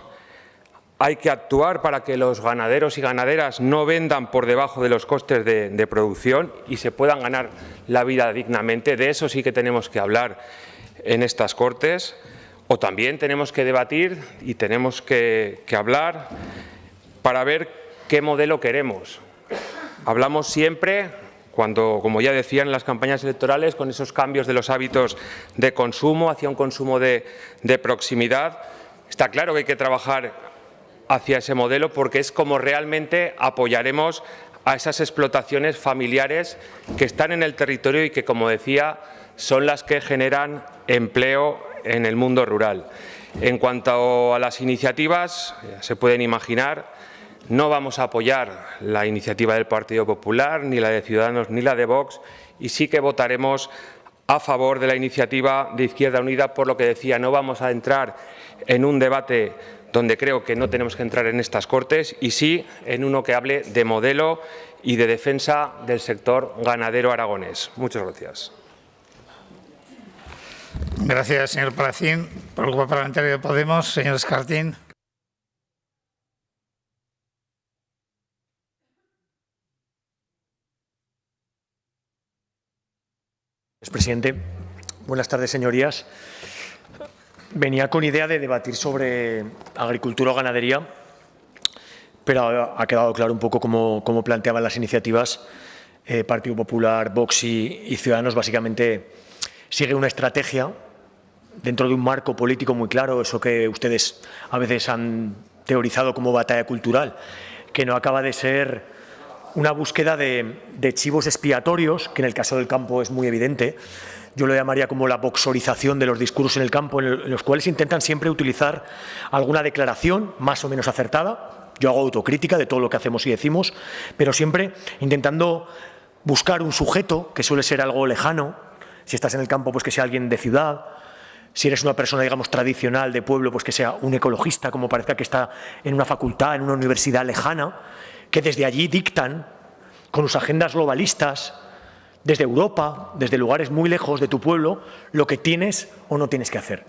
Hay que actuar para que los ganaderos y ganaderas no vendan por debajo de los costes de producción y se puedan ganar la vida dignamente. De eso sí que tenemos que hablar en estas Cortes. O también tenemos que debatir y tenemos que hablar para ver qué modelo queremos. Hablamos siempre, cuando, como ya decían en las campañas electorales, con esos cambios de los hábitos de consumo hacia un consumo de proximidad. Está claro que hay que trabajar hacia ese modelo porque es como realmente apoyaremos a esas explotaciones familiares que están en el territorio y que, como decía, son las que generan empleo en el mundo rural. En cuanto a las iniciativas, ya se pueden imaginar, no vamos a apoyar la iniciativa del Partido Popular, ni la de Ciudadanos, ni la de Vox, y sí que votaremos a favor de la iniciativa de Izquierda Unida, por lo que decía, no vamos a entrar en un debate donde creo que no tenemos que entrar en estas Cortes, y sí en uno que hable de modelo y de defensa del sector ganadero aragonés. Muchas gracias. Gracias, señor Palacín. Por el Grupo Parlamentario de Podemos, señor Escartín. Presidente, buenas tardes, señorías. Venía con idea de debatir sobre agricultura o ganadería, pero ha quedado claro un poco cómo planteaban las iniciativas. Partido Popular, Vox y Ciudadanos básicamente sigue una estrategia dentro de un marco político muy claro, eso que ustedes a veces han teorizado como batalla cultural, que no acaba de ser una búsqueda de chivos expiatorios, que en el caso del campo es muy evidente. Yo lo llamaría como la boxorización de los discursos en el campo, en los cuales intentan siempre utilizar alguna declaración más o menos acertada. Yo hago autocrítica de todo lo que hacemos y decimos, pero siempre intentando buscar un sujeto que suele ser algo lejano. Si estás en el campo, pues que sea alguien de ciudad. Si eres una persona, digamos, tradicional de pueblo, pues que sea un ecologista, como parezca que está en una facultad, en una universidad lejana, que desde allí dictan, con sus agendas globalistas, desde Europa, desde lugares muy lejos de tu pueblo, lo que tienes o no tienes que hacer.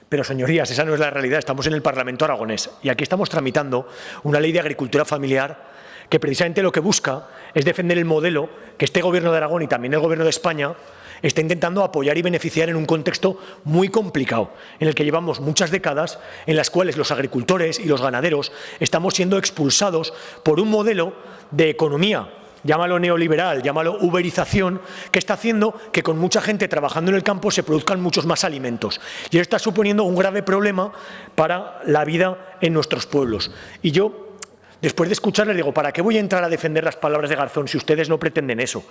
Pero, señorías, esa no es la realidad. Estamos en el Parlamento aragonés y aquí estamos tramitando una ley de agricultura familiar que precisamente lo que busca es defender el modelo que este Gobierno de Aragón y también el Gobierno de España está intentando apoyar y beneficiar en un contexto muy complicado, en el que llevamos muchas décadas en las cuales los agricultores y los ganaderos estamos siendo expulsados por un modelo de economía, llámalo neoliberal, llámalo uberización, que está haciendo que con mucha gente trabajando en el campo se produzcan muchos más alimentos. Y esto está suponiendo un grave problema para la vida en nuestros pueblos. Y yo, después de escucharles, digo, ¿para qué voy a entrar a defender las palabras de Garzón si ustedes no pretenden eso?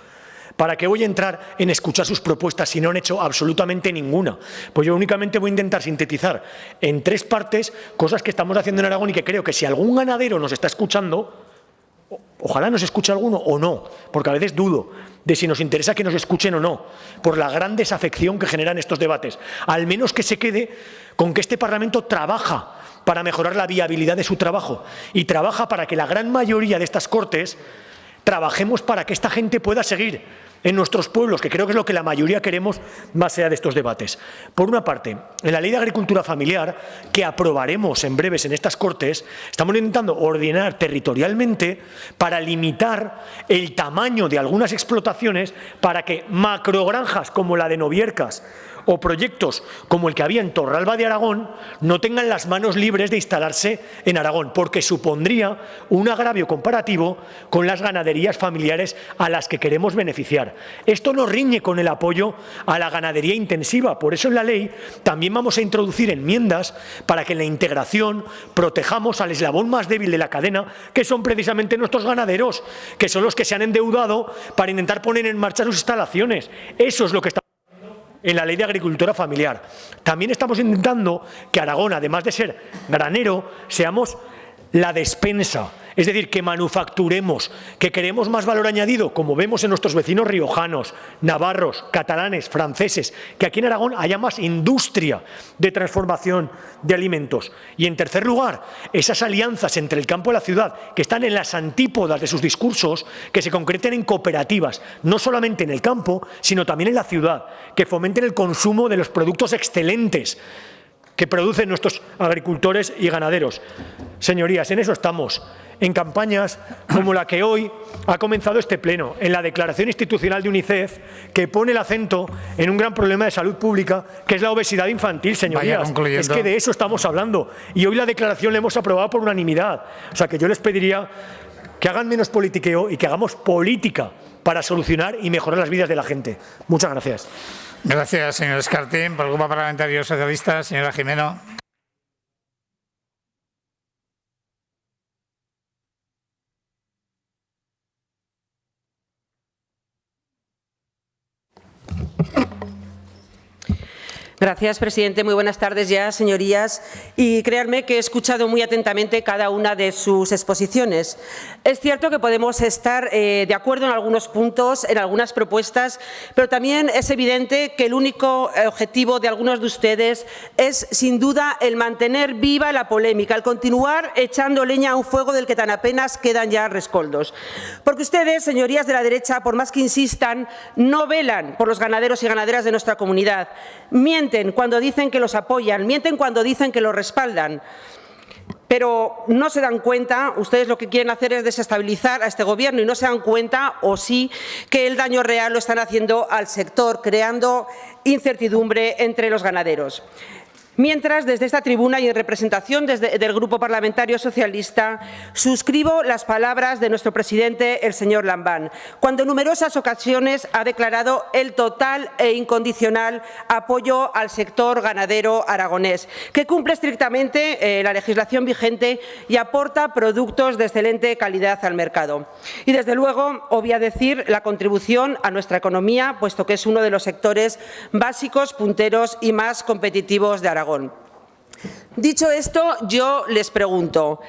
¿Para qué voy a entrar en escuchar sus propuestas si no han hecho absolutamente ninguna? Pues yo únicamente voy a intentar sintetizar en 3 partes cosas que estamos haciendo en Aragón y que creo que si algún ganadero nos está escuchando, ojalá nos escuche alguno o no, porque a veces dudo de si nos interesa que nos escuchen o no, por la gran desafección que generan estos debates. Al menos que se quede con que este Parlamento trabaja para mejorar la viabilidad de su trabajo y trabaja para que la gran mayoría de estas Cortes trabajemos para que esta gente pueda seguir en nuestros pueblos, que creo que es lo que la mayoría queremos más allá de estos debates. Por una parte, en la Ley de Agricultura Familiar, que aprobaremos en breves en estas Cortes, estamos intentando ordenar territorialmente para limitar el tamaño de algunas explotaciones para que macrogranjas como la de Noviercas o proyectos como el que había en Torralba de Aragón no tengan las manos libres de instalarse en Aragón, porque supondría un agravio comparativo con las ganaderías familiares a las que queremos beneficiar. Esto no riñe con el apoyo a la ganadería intensiva. Por eso en la ley también vamos a introducir enmiendas para que en la integración protejamos al eslabón más débil de la cadena, que son precisamente nuestros ganaderos, que son los que se han endeudado para intentar poner en marcha sus instalaciones. Eso es lo que está en la Ley de Agricultura Familiar. También estamos intentando que Aragón, además de ser granero, seamos la despensa, es decir, que manufacturemos, que queremos más valor añadido, como vemos en nuestros vecinos riojanos, navarros, catalanes, franceses, que aquí en Aragón haya más industria de transformación de alimentos. Y en tercer lugar, esas alianzas entre el campo y la ciudad, que están en las antípodas de sus discursos, que se concreten en cooperativas, no solamente en el campo, sino también en la ciudad, que fomenten el consumo de los productos excelentes que producen nuestros agricultores y ganaderos. Señorías, en eso estamos, en campañas como la que hoy ha comenzado este pleno, en la declaración institucional de UNICEF, que pone el acento en un gran problema de salud pública, que es la obesidad infantil, señorías. Es que de eso estamos hablando. Y hoy la declaración la hemos aprobado por unanimidad. O sea, que yo les pediría que hagan menos politiqueo y que hagamos política para solucionar y mejorar las vidas de la gente. Muchas gracias. Gracias, señor Escartín. Por el Grupo Parlamentario Socialista, señora Jimeno. Gracias, presidente. Muy buenas tardes ya, señorías. Y créanme que he escuchado muy atentamente cada una de sus exposiciones. Es cierto que podemos estar de acuerdo en algunos puntos, en algunas propuestas, pero también es evidente que el único objetivo de algunos de ustedes es, sin duda, el mantener viva la polémica, el continuar echando leña a un fuego del que tan apenas quedan ya rescoldos. Porque ustedes, señorías de la derecha, por más que insistan, no velan por los ganaderos y ganaderas de nuestra comunidad. Mienten cuando dicen que los apoyan, mienten cuando dicen que los respaldan. Pero no se dan cuenta, ustedes lo que quieren hacer es desestabilizar a este Gobierno y no se dan cuenta, o sí, que el daño real lo están haciendo al sector, creando incertidumbre entre los ganaderos. Mientras, desde esta tribuna y en representación del Grupo Parlamentario Socialista, suscribo las palabras de nuestro presidente, el señor Lambán, cuando en numerosas ocasiones ha declarado el total e incondicional apoyo al sector ganadero aragonés, que cumple estrictamente la legislación vigente y aporta productos de excelente calidad al mercado. Y, desde luego, obvia decir la contribución a nuestra economía, puesto que es uno de los sectores básicos, punteros y más competitivos de Aragón. Dicho esto, yo les pregunto,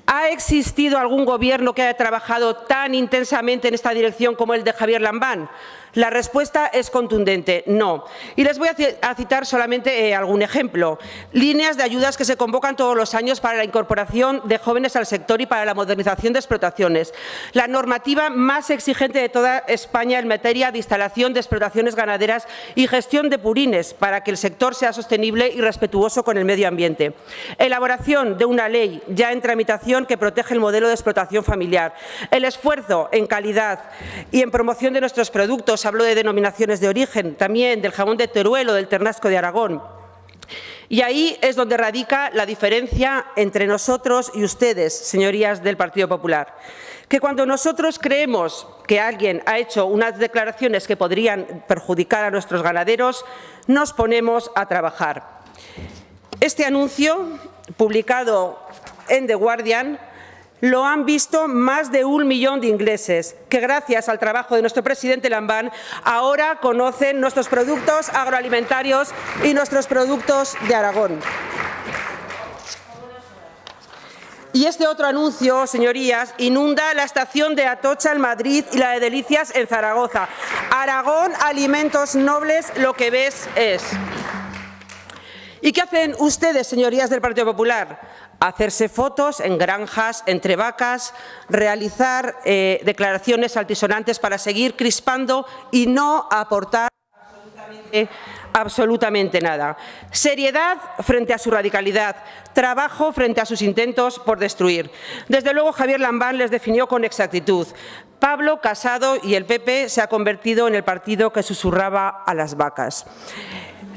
¿ha existido algún Gobierno que haya trabajado tan intensamente en esta dirección como el de Javier Lambán? La respuesta es contundente, no. Y les voy a citar solamente algún ejemplo. Líneas de ayudas que se convocan todos los años para la incorporación de jóvenes al sector y para la modernización de explotaciones. La normativa más exigente de toda España en materia de instalación de explotaciones ganaderas y gestión de purines para que el sector sea sostenible y respetuoso con el medio ambiente. Elaboración de una ley ya en tramitación que protege el modelo de explotación familiar. El esfuerzo en calidad y en promoción de nuestros productos. Hablo de denominaciones de origen, también del jamón de Teruel o del ternasco de Aragón. Y ahí es donde radica la diferencia entre nosotros y ustedes, señorías del Partido Popular. Que cuando nosotros creemos que alguien ha hecho unas declaraciones que podrían perjudicar a nuestros ganaderos, nos ponemos a trabajar. Este anuncio, publicado en The Guardian, lo han visto más de 1 millón de ingleses, que gracias al trabajo de nuestro presidente Lambán ahora conocen nuestros productos agroalimentarios y nuestros productos de Aragón. Y este otro anuncio, señorías, inunda la estación de Atocha en Madrid y la de Delicias en Zaragoza. Aragón, alimentos nobles, lo que ves es. ¿Y qué hacen ustedes, señorías del Partido Popular? Hacerse fotos en granjas, entre vacas, realizar declaraciones altisonantes para seguir crispando y no aportar absolutamente nada. Seriedad frente a su radicalidad, trabajo frente a sus intentos por destruir. Desde luego, Javier Lambán les definió con exactitud. Pablo Casado y el PP se ha convertido en el partido que susurraba a las vacas.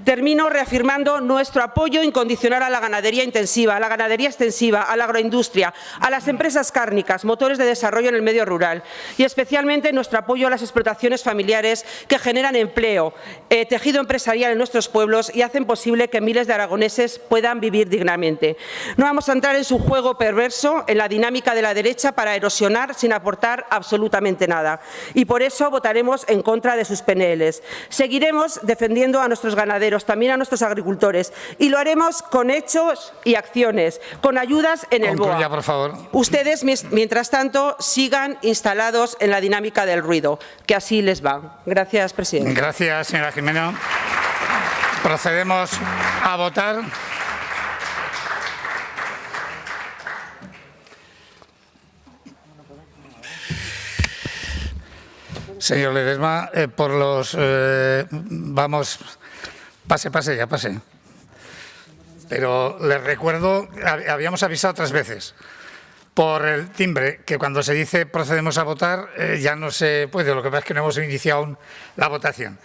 Termino reafirmando nuestro apoyo incondicional a la ganadería intensiva, a la ganadería extensiva, a la agroindustria, a las empresas cárnicas, motores de desarrollo en el medio rural y especialmente nuestro apoyo a las explotaciones familiares que generan empleo, tejido empresarial en nuestros pueblos y hacen posible que miles de aragoneses puedan vivir dignamente. No vamos a entrar en su juego perverso, en la dinámica de la derecha para erosionar sin aportar absolutamente nada. Y por eso votaremos en contra de sus PNLs. Seguiremos defendiendo a nuestros ganaderos, también a nuestros agricultores, y lo haremos con hechos y acciones, con ayudas en el BOA. Por favor. Ustedes, mientras tanto, sigan instalados en la dinámica del ruido, que así les va. Gracias, presidente. Gracias, señora Jimeno. Procedemos a votar. Señor Ledesma, por los... vamos... Pase, ya pase. Pero les recuerdo, habíamos avisado 3 veces por el timbre, que cuando se dice procedemos a votar, ya no se puede. Lo que pasa es que no hemos iniciado aún la votación.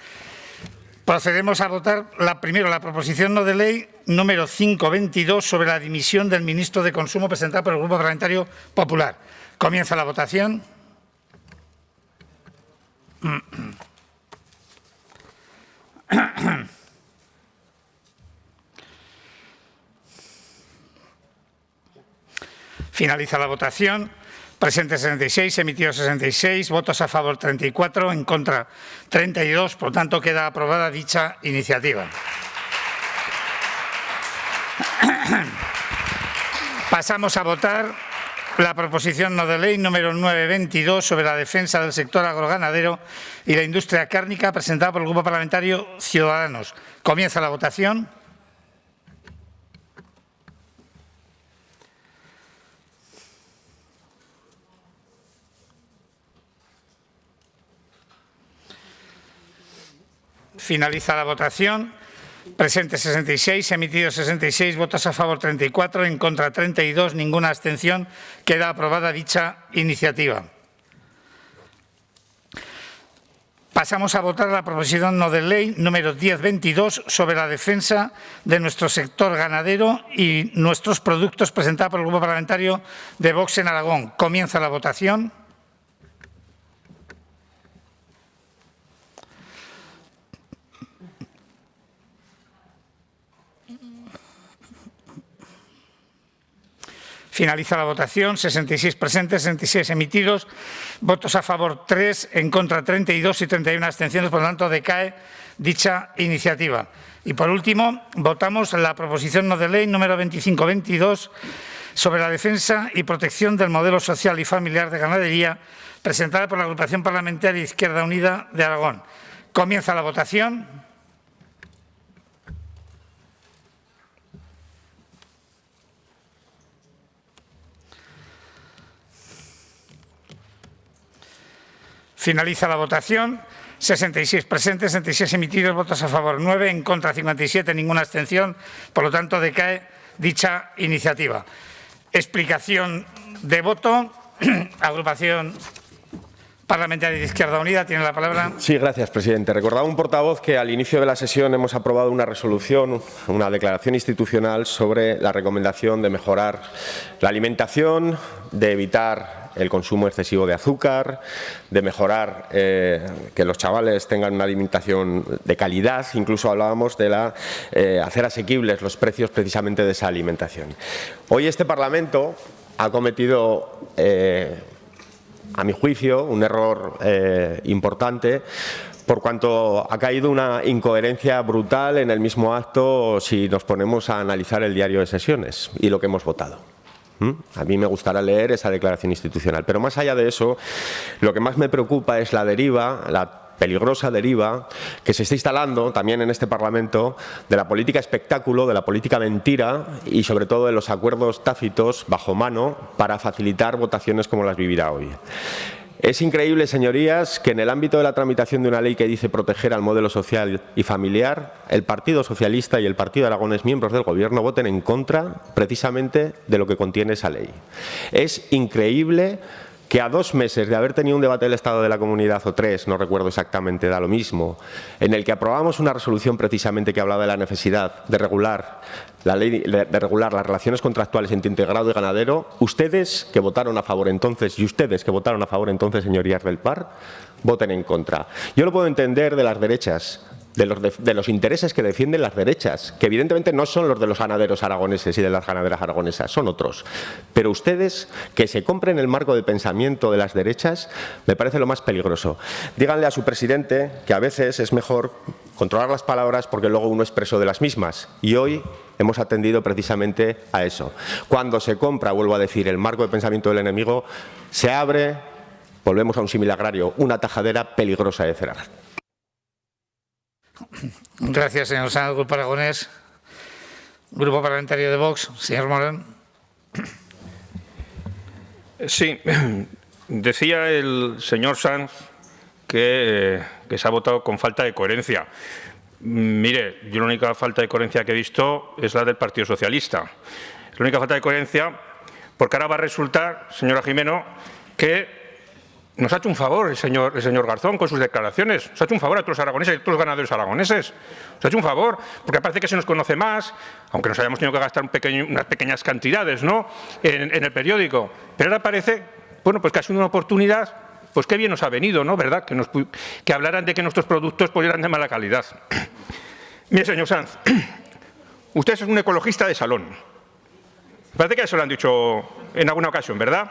Procedemos a votar primero la proposición no de ley número 522 sobre la dimisión del ministro de Consumo presentada por el Grupo Parlamentario Popular. Comienza la votación. Finaliza la votación. Presentes 66, emitidos 66, votos a favor 34, en contra 32. Por tanto, queda aprobada dicha iniciativa. Pasamos a votar la proposición no de ley número 922 sobre la defensa del sector agroganadero y la industria cárnica, presentada por el Grupo Parlamentario Ciudadanos. Comienza la votación. Finaliza la votación. Presentes 66, emitidos 66, votos a favor 34, en contra 32, ninguna abstención. Queda aprobada dicha iniciativa. Pasamos a votar la proposición no de ley número 1022 sobre la defensa de nuestro sector ganadero y nuestros productos, presentada por el Grupo Parlamentario de Vox en Aragón. Comienza la votación. Finaliza la votación. 66 presentes, 66 emitidos, votos a favor 3, en contra 32 y 31 abstenciones. Por lo tanto, decae dicha iniciativa. Y por último, votamos la proposición no de ley número 2522 sobre la defensa y protección del modelo social y familiar de ganadería, presentada por la Agrupación Parlamentaria Izquierda Unida de Aragón. Comienza la votación. Finaliza la votación. 66 presentes, 66 emitidos, votos a favor 9, en contra 57, ninguna abstención. Por lo tanto, decae dicha iniciativa. Explicación de voto. Agrupación Parlamentaria de Izquierda Unida tiene la palabra. Sí, gracias, presidente. Recordaba un portavoz que al inicio de la sesión hemos aprobado una resolución, una declaración institucional sobre la recomendación de mejorar la alimentación, de evitar el consumo excesivo de azúcar, de mejorar que los chavales tengan una alimentación de calidad. Incluso hablábamos de hacer asequibles los precios precisamente de esa alimentación. Hoy este Parlamento ha cometido, a mi juicio, un error importante, por cuanto ha caído una incoherencia brutal en el mismo acto si nos ponemos a analizar el diario de sesiones y lo que hemos votado. A mí me gustará leer esa declaración institucional, pero más allá de eso, lo que más me preocupa es la deriva, la peligrosa deriva que se está instalando también en este Parlamento de la política espectáculo, de la política mentira y sobre todo de los acuerdos tácitos bajo mano para facilitar votaciones como las vivirá hoy. Es increíble, señorías, que en el ámbito de la tramitación de una ley que dice proteger al modelo social y familiar, el Partido Socialista y el Partido Aragonés, miembros del Gobierno, voten en contra precisamente de lo que contiene esa ley. Es increíble que a 2 meses de haber tenido un debate del Estado de la Comunidad, o 3, no recuerdo exactamente, da lo mismo, en el que aprobamos una resolución precisamente que hablaba de la necesidad de regular la ley, de regular las relaciones contractuales entre integrado y ganadero, ustedes que votaron a favor entonces y ustedes que votaron a favor entonces, señorías del PAR, voten en contra. Yo lo puedo entender de las derechas, de los intereses que defienden las derechas, que evidentemente no son los de los ganaderos aragoneses y de las ganaderas aragonesas, son otros. Pero ustedes, que se compren el marco de pensamiento de las derechas, me parece lo más peligroso. Díganle a su presidente que a veces es mejor controlar las palabras porque luego uno es preso de las mismas. Y hoy hemos atendido precisamente a eso. Cuando se compra, vuelvo a decir, el marco de pensamiento del enemigo, se abre, volvemos a un símil agrario, una tajadera peligrosa de cerrar. Gracias, señor Sanz. Grupo Aragonés. Grupo Parlamentario de Vox. Señor Morán. Sí, decía el señor Sanz que se ha votado con falta de coherencia. Mire, yo la única falta de coherencia que he visto es la del Partido Socialista. La única falta de coherencia, porque ahora va a resultar, señora Jimeno, que nos ha hecho un favor el señor Garzón con sus declaraciones. Nos ha hecho un favor a todos los aragoneses y a todos los ganaderos aragoneses. Nos ha hecho un favor, porque parece que se nos conoce más, aunque nos hayamos tenido que gastar unas pequeñas cantidades, ¿no?, en el periódico. Pero ahora parece, bueno, pues que ha sido una oportunidad pues qué bien nos ha venido, ¿no? ¿Verdad? Que hablaran de que nuestros productos pues, eran de mala calidad. Mire, señor Sanz, usted es un ecologista de salón. Me parece que eso lo han dicho en alguna ocasión, ¿verdad?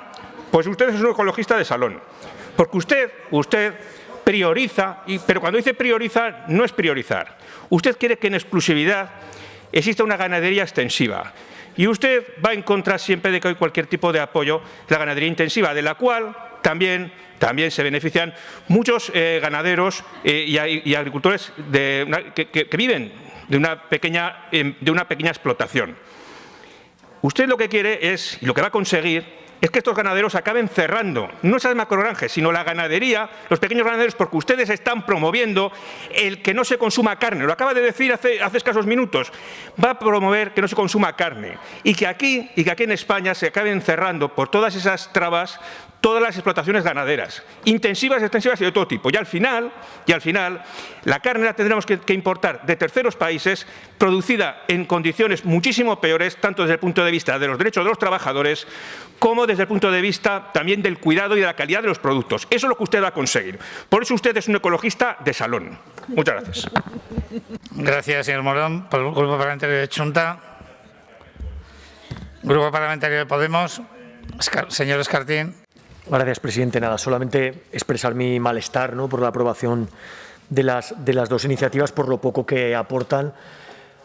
Pues usted es un ecologista de salón. Porque usted prioriza, pero cuando dice priorizar, no es priorizar. Usted quiere que en exclusividad exista una ganadería extensiva. Y usted va en contra siempre de que hay cualquier tipo de apoyo a la ganadería intensiva, de la cual también se benefician muchos ganaderos y agricultores que viven de una pequeña explotación. Usted lo que quiere es, y lo que va a conseguir, es que estos ganaderos acaben cerrando, no esas macrogranjas, sino la ganadería, los pequeños ganaderos, porque ustedes están promoviendo el que no se consuma carne. Lo acaba de decir hace escasos minutos. Va a promover que no se consuma carne y que aquí en España se acaben cerrando por todas esas trabas todas las explotaciones ganaderas, intensivas, extensivas y de todo tipo. Y al final, la carne la tendremos que importar de terceros países, producida en condiciones muchísimo peores, tanto desde el punto de vista de los derechos de los trabajadores, como desde el punto de vista también del cuidado y de la calidad de los productos. Eso es lo que usted va a conseguir. Por eso usted es un ecologista de salón. Muchas gracias. Gracias, señor Morón. Por el Grupo Parlamentario de Chunta. Grupo Parlamentario de Podemos. Señor Escartín. Gracias, presidente. Nada, solamente expresar mi malestar, ¿no?, por la aprobación de las dos iniciativas, por lo poco que aportan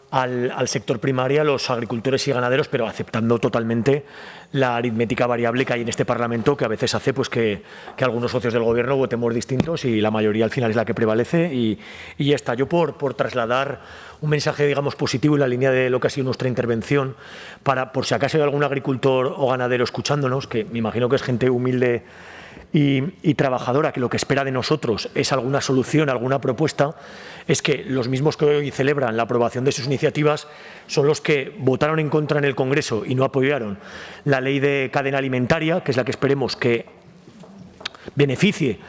al sector primario, a los agricultores y ganaderos, pero aceptando totalmente la aritmética variable que hay en este Parlamento, que a veces hace pues que algunos socios del Gobierno votemos distintos y la mayoría al final es la que prevalece. Y ya está. Yo por trasladar un mensaje, digamos, positivo en la línea de lo que ha sido nuestra intervención, por si acaso hay algún agricultor o ganadero escuchándonos, que me imagino que es gente humilde y trabajadora, que lo que espera de nosotros es alguna solución, alguna propuesta, es que los mismos que hoy celebran la aprobación de sus iniciativas son los que votaron en contra en el Congreso y no apoyaron la ley de cadena alimentaria, que es la que esperemos que beneficie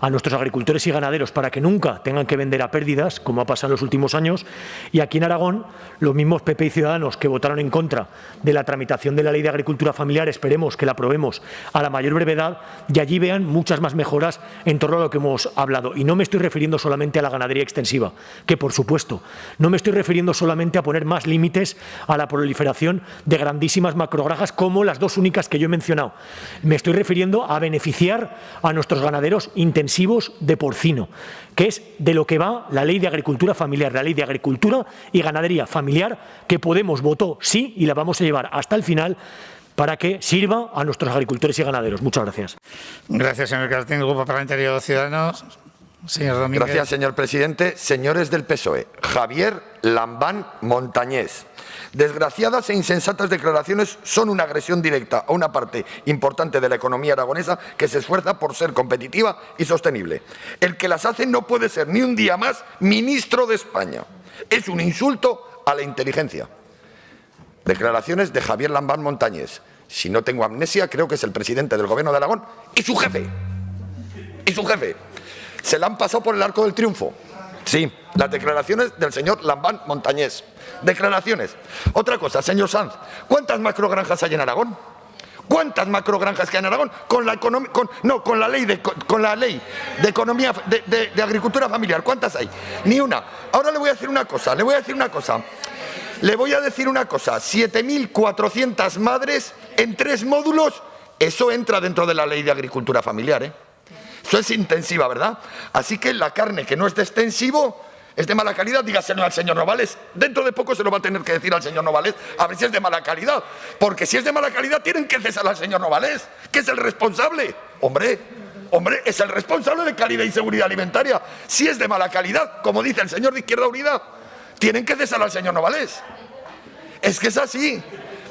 a nuestros agricultores y ganaderos para que nunca tengan que vender a pérdidas, como ha pasado en los últimos años. Y aquí en Aragón, los mismos PP y Ciudadanos que votaron en contra de la tramitación de la Ley de Agricultura Familiar, esperemos que la aprobemos a la mayor brevedad y allí vean muchas más mejoras en torno a lo que hemos hablado. Y no me estoy refiriendo solamente a la ganadería extensiva, que por supuesto, no me estoy refiriendo solamente a poner más límites a la proliferación de grandísimas macrogranjas como las dos únicas que yo he mencionado. Me estoy refiriendo a beneficiar a nuestros ganaderos intensivos de porcino, que es de lo que va la Ley de Agricultura Familiar, la Ley de Agricultura y Ganadería Familiar, que Podemos votó sí y la vamos a llevar hasta el final para que sirva a nuestros agricultores y ganaderos. Muchas gracias. Gracias, señor Cartín. Grupo Parlamentario de Ciudadanos. Señor Domínguez. Gracias, señor presidente. Señores del PSOE, Javier Lambán Montañés. Desgraciadas e insensatas declaraciones son una agresión directa a una parte importante de la economía aragonesa que se esfuerza por ser competitiva y sostenible. El que las hace no puede ser ni un día más ministro de España. Es un insulto a la inteligencia. Declaraciones de Javier Lambán Montañés. Si no tengo amnesia, creo que es el presidente del Gobierno de Aragón y su jefe. Se la han pasado por el arco del triunfo. Sí, las declaraciones del señor Lambán Montañés. Declaraciones. Otra cosa, señor Sanz, ¿cuántas macrogranjas hay en Aragón? ¿Cuántas macrogranjas que hay en Aragón? Con la ley de economía de agricultura familiar, ¿cuántas hay? Ni una. Ahora le voy a decir una cosa. 7.400 madres en 3 módulos, eso entra dentro de la ley de agricultura familiar, ¿eh? Eso es intensiva, ¿verdad? Así que la carne que no es de extensivo es de mala calidad, dígaselo al señor Novales. Dentro de poco se lo va a tener que decir al señor Novales a ver si es de mala calidad. Porque si es de mala calidad tienen que cesar al señor Novales, que es el responsable. Hombre, es el responsable de calidad y seguridad alimentaria. Si es de mala calidad, como dice el señor de Izquierda Unida, tienen que cesar al señor Novales. Es que es así,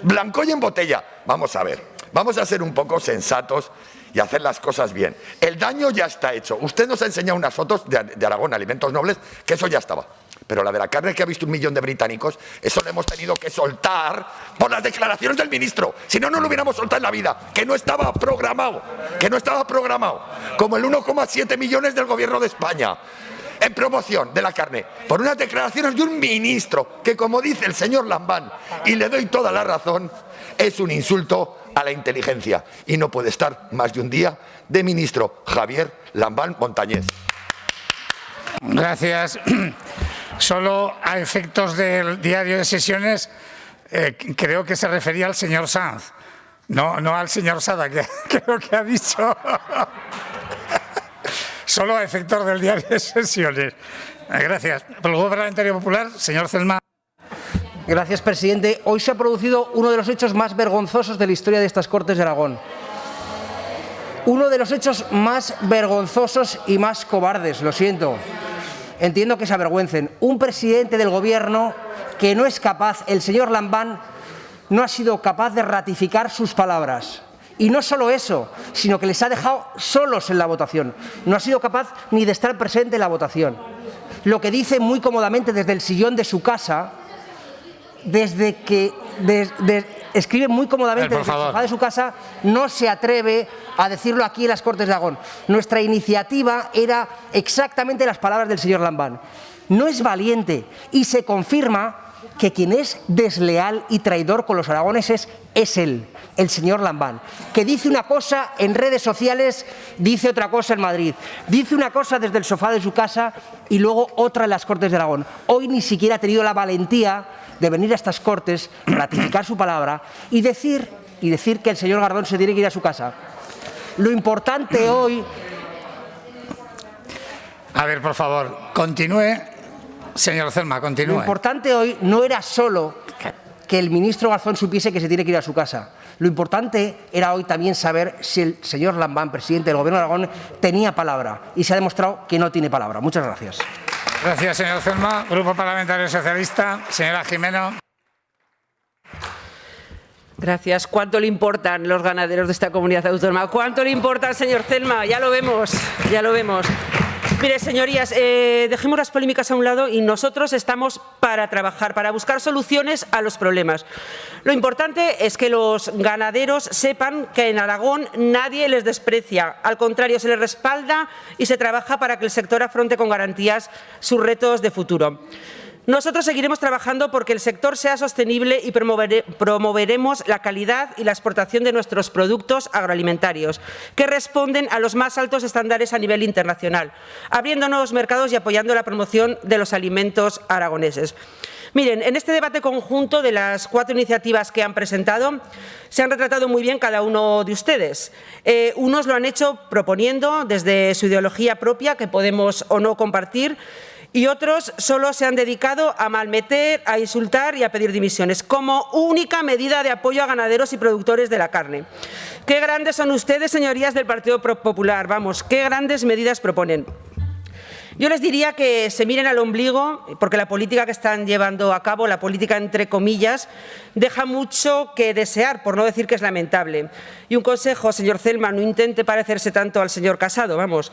blanco y en botella. Vamos a ver, vamos a ser un poco sensatos y hacer las cosas bien. El daño ya está hecho. Usted nos ha enseñado unas fotos de Aragón, Alimentos Nobles, que eso ya estaba. Pero la de la carne que ha visto 1 millón de británicos, eso lo hemos tenido que soltar por las declaraciones del ministro. Si no, no lo hubiéramos soltado en la vida, que no estaba programado. Como el 1,7 millones del Gobierno de España en promoción de la carne, por unas declaraciones de un ministro que, como dice el señor Lambán, y le doy toda la razón, es un insulto a la inteligencia y no puede estar más de un día de ministro Javier Lambán Montañés. Gracias. Solo a efectos del diario de sesiones, creo que se refería al señor Sanz, no al señor Sada, que creo que ha dicho. Solo a efectos del diario de sesiones. Gracias. Por el Grupo Parlamentario Popular, señor Celma. Gracias, presidente. Hoy se ha producido uno de los hechos más vergonzosos de la historia de estas Cortes de Aragón. Uno de los hechos más vergonzosos y más cobardes, lo siento. Entiendo que se avergüencen. Un presidente del Gobierno que no es capaz, el señor Lambán, no ha sido capaz de ratificar sus palabras. Y no solo eso, sino que les ha dejado solos en la votación. No ha sido capaz ni de estar presente en la votación. Lo que dice muy cómodamente desde el sillón de su casa, escribe muy cómodamente desde el sofá de su casa, no se atreve a decirlo aquí en las Cortes de Aragón. Nuestra iniciativa era exactamente las palabras del señor Lambán. No es valiente y se confirma que quien es desleal y traidor con los aragoneses es él, el señor Lambán, que dice una cosa en redes sociales, dice otra cosa en Madrid, dice una cosa desde el sofá de su casa y luego otra en las Cortes de Aragón. Hoy ni siquiera ha tenido la valentía de venir a estas Cortes, ratificar su palabra y decir que el señor Gardón se tiene que ir a su casa. Lo importante hoy... A ver, por favor, continúe. Señor Celma, continúe. Lo importante hoy no era solo que el ministro Garzón supiese que se tiene que ir a su casa. Lo importante era hoy también saber si el señor Lambán, presidente del Gobierno de Aragón, tenía palabra. Y se ha demostrado que no tiene palabra. Muchas gracias. Gracias, señor Celma. Grupo Parlamentario Socialista, señora Jimeno. Gracias. ¿Cuánto le importan los ganaderos de esta comunidad autónoma? ¿Cuánto le importa al señor Celma? Ya lo vemos, ya lo vemos. Mire, señorías, dejemos las polémicas a un lado y nosotros estamos para trabajar, para buscar soluciones a los problemas. Lo importante es que los ganaderos sepan que en Aragón nadie les desprecia. Al contrario, se les respalda y se trabaja para que el sector afronte con garantías sus retos de futuro. Nosotros seguiremos trabajando porque el sector sea sostenible y promoveremos la calidad y la exportación de nuestros productos agroalimentarios, que responden a los más altos estándares a nivel internacional, abriendo nuevos mercados y apoyando la promoción de los alimentos aragoneses. Miren, en este debate conjunto de las 4 iniciativas que han presentado, se han retratado muy bien cada uno de ustedes. Unos lo han hecho proponiendo desde su ideología propia, que podemos o no compartir, y otros solo se han dedicado a malmeter, a insultar y a pedir dimisiones, como única medida de apoyo a ganaderos y productores de la carne. Qué grandes son ustedes, señorías del Partido Popular, vamos, qué grandes medidas proponen. Yo les diría que se miren al ombligo, porque la política que están llevando a cabo, la política entre comillas, deja mucho que desear, por no decir que es lamentable. Y un consejo, señor Celma, no intente parecerse tanto al señor Casado, vamos,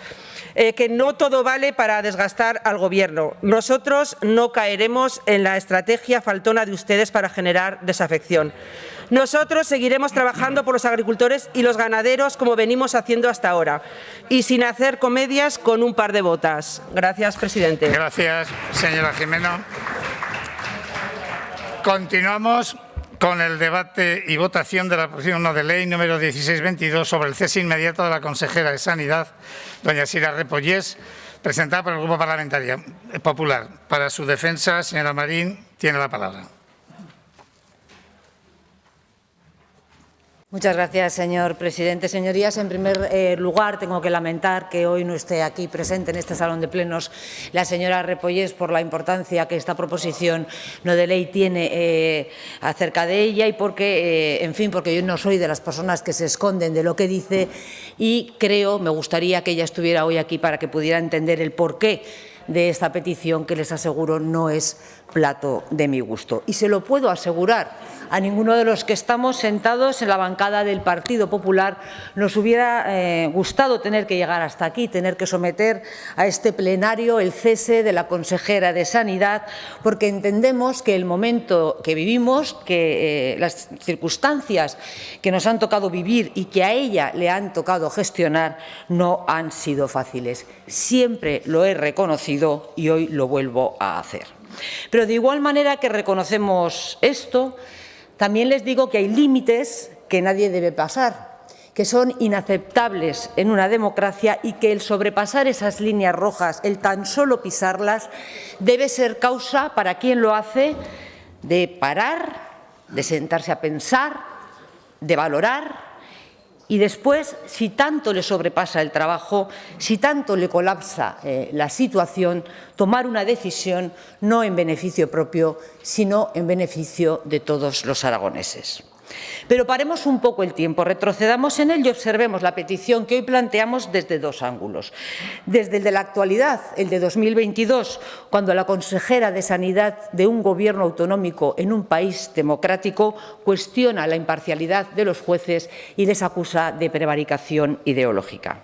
que no todo vale para desgastar al Gobierno. Nosotros no caeremos en la estrategia faltona de ustedes para generar desafección. Nosotros seguiremos trabajando por los agricultores y los ganaderos como venimos haciendo hasta ahora y sin hacer comedias con un par de botas. Gracias, presidente. Gracias, señora Jimeno. Continuamos con el debate y votación de la proposición no de ley número 1622 sobre el cese inmediato de la consejera de Sanidad, doña Sira Repollés, presentada por el Grupo Parlamentario Popular. Para su defensa, señora Marín, tiene la palabra. Muchas gracias, señor presidente. Señorías, en primer lugar, tengo que lamentar que hoy no esté aquí presente en este salón de plenos la señora Repollés por la importancia que esta proposición no de ley tiene acerca de ella y porque, en fin, porque yo no soy de las personas que se esconden de lo que dice y me gustaría que ella estuviera hoy aquí para que pudiera entender el porqué de esta petición que les aseguro no es plato de mi gusto. Y se lo puedo asegurar. A ninguno de los que estamos sentados en la bancada del Partido Popular nos hubiera gustado tener que llegar hasta aquí, tener que someter a este plenario el cese de la consejera de Sanidad, porque entendemos que el momento que vivimos, que las circunstancias que nos han tocado vivir y que a ella le han tocado gestionar no han sido fáciles. Siempre lo he reconocido y hoy lo vuelvo a hacer. Pero de igual manera que reconocemos esto, También les digo que hay límites que nadie debe pasar, que son inaceptables en una democracia y que el sobrepasar esas líneas rojas, el tan solo pisarlas, debe ser causa para quien lo hace de parar, de sentarse a pensar, de valorar y después, si tanto le sobrepasa el trabajo, si tanto le colapsa la situación, tomar una decisión no en beneficio propio, sino en beneficio de todos los aragoneses. Pero paremos un poco el tiempo, retrocedamos en él y observemos la petición que hoy planteamos desde dos ángulos. Desde el de la actualidad, el de 2022, cuando la consejera de Sanidad de un gobierno autonómico en un país democrático cuestiona la imparcialidad de los jueces y les acusa de prevaricación ideológica.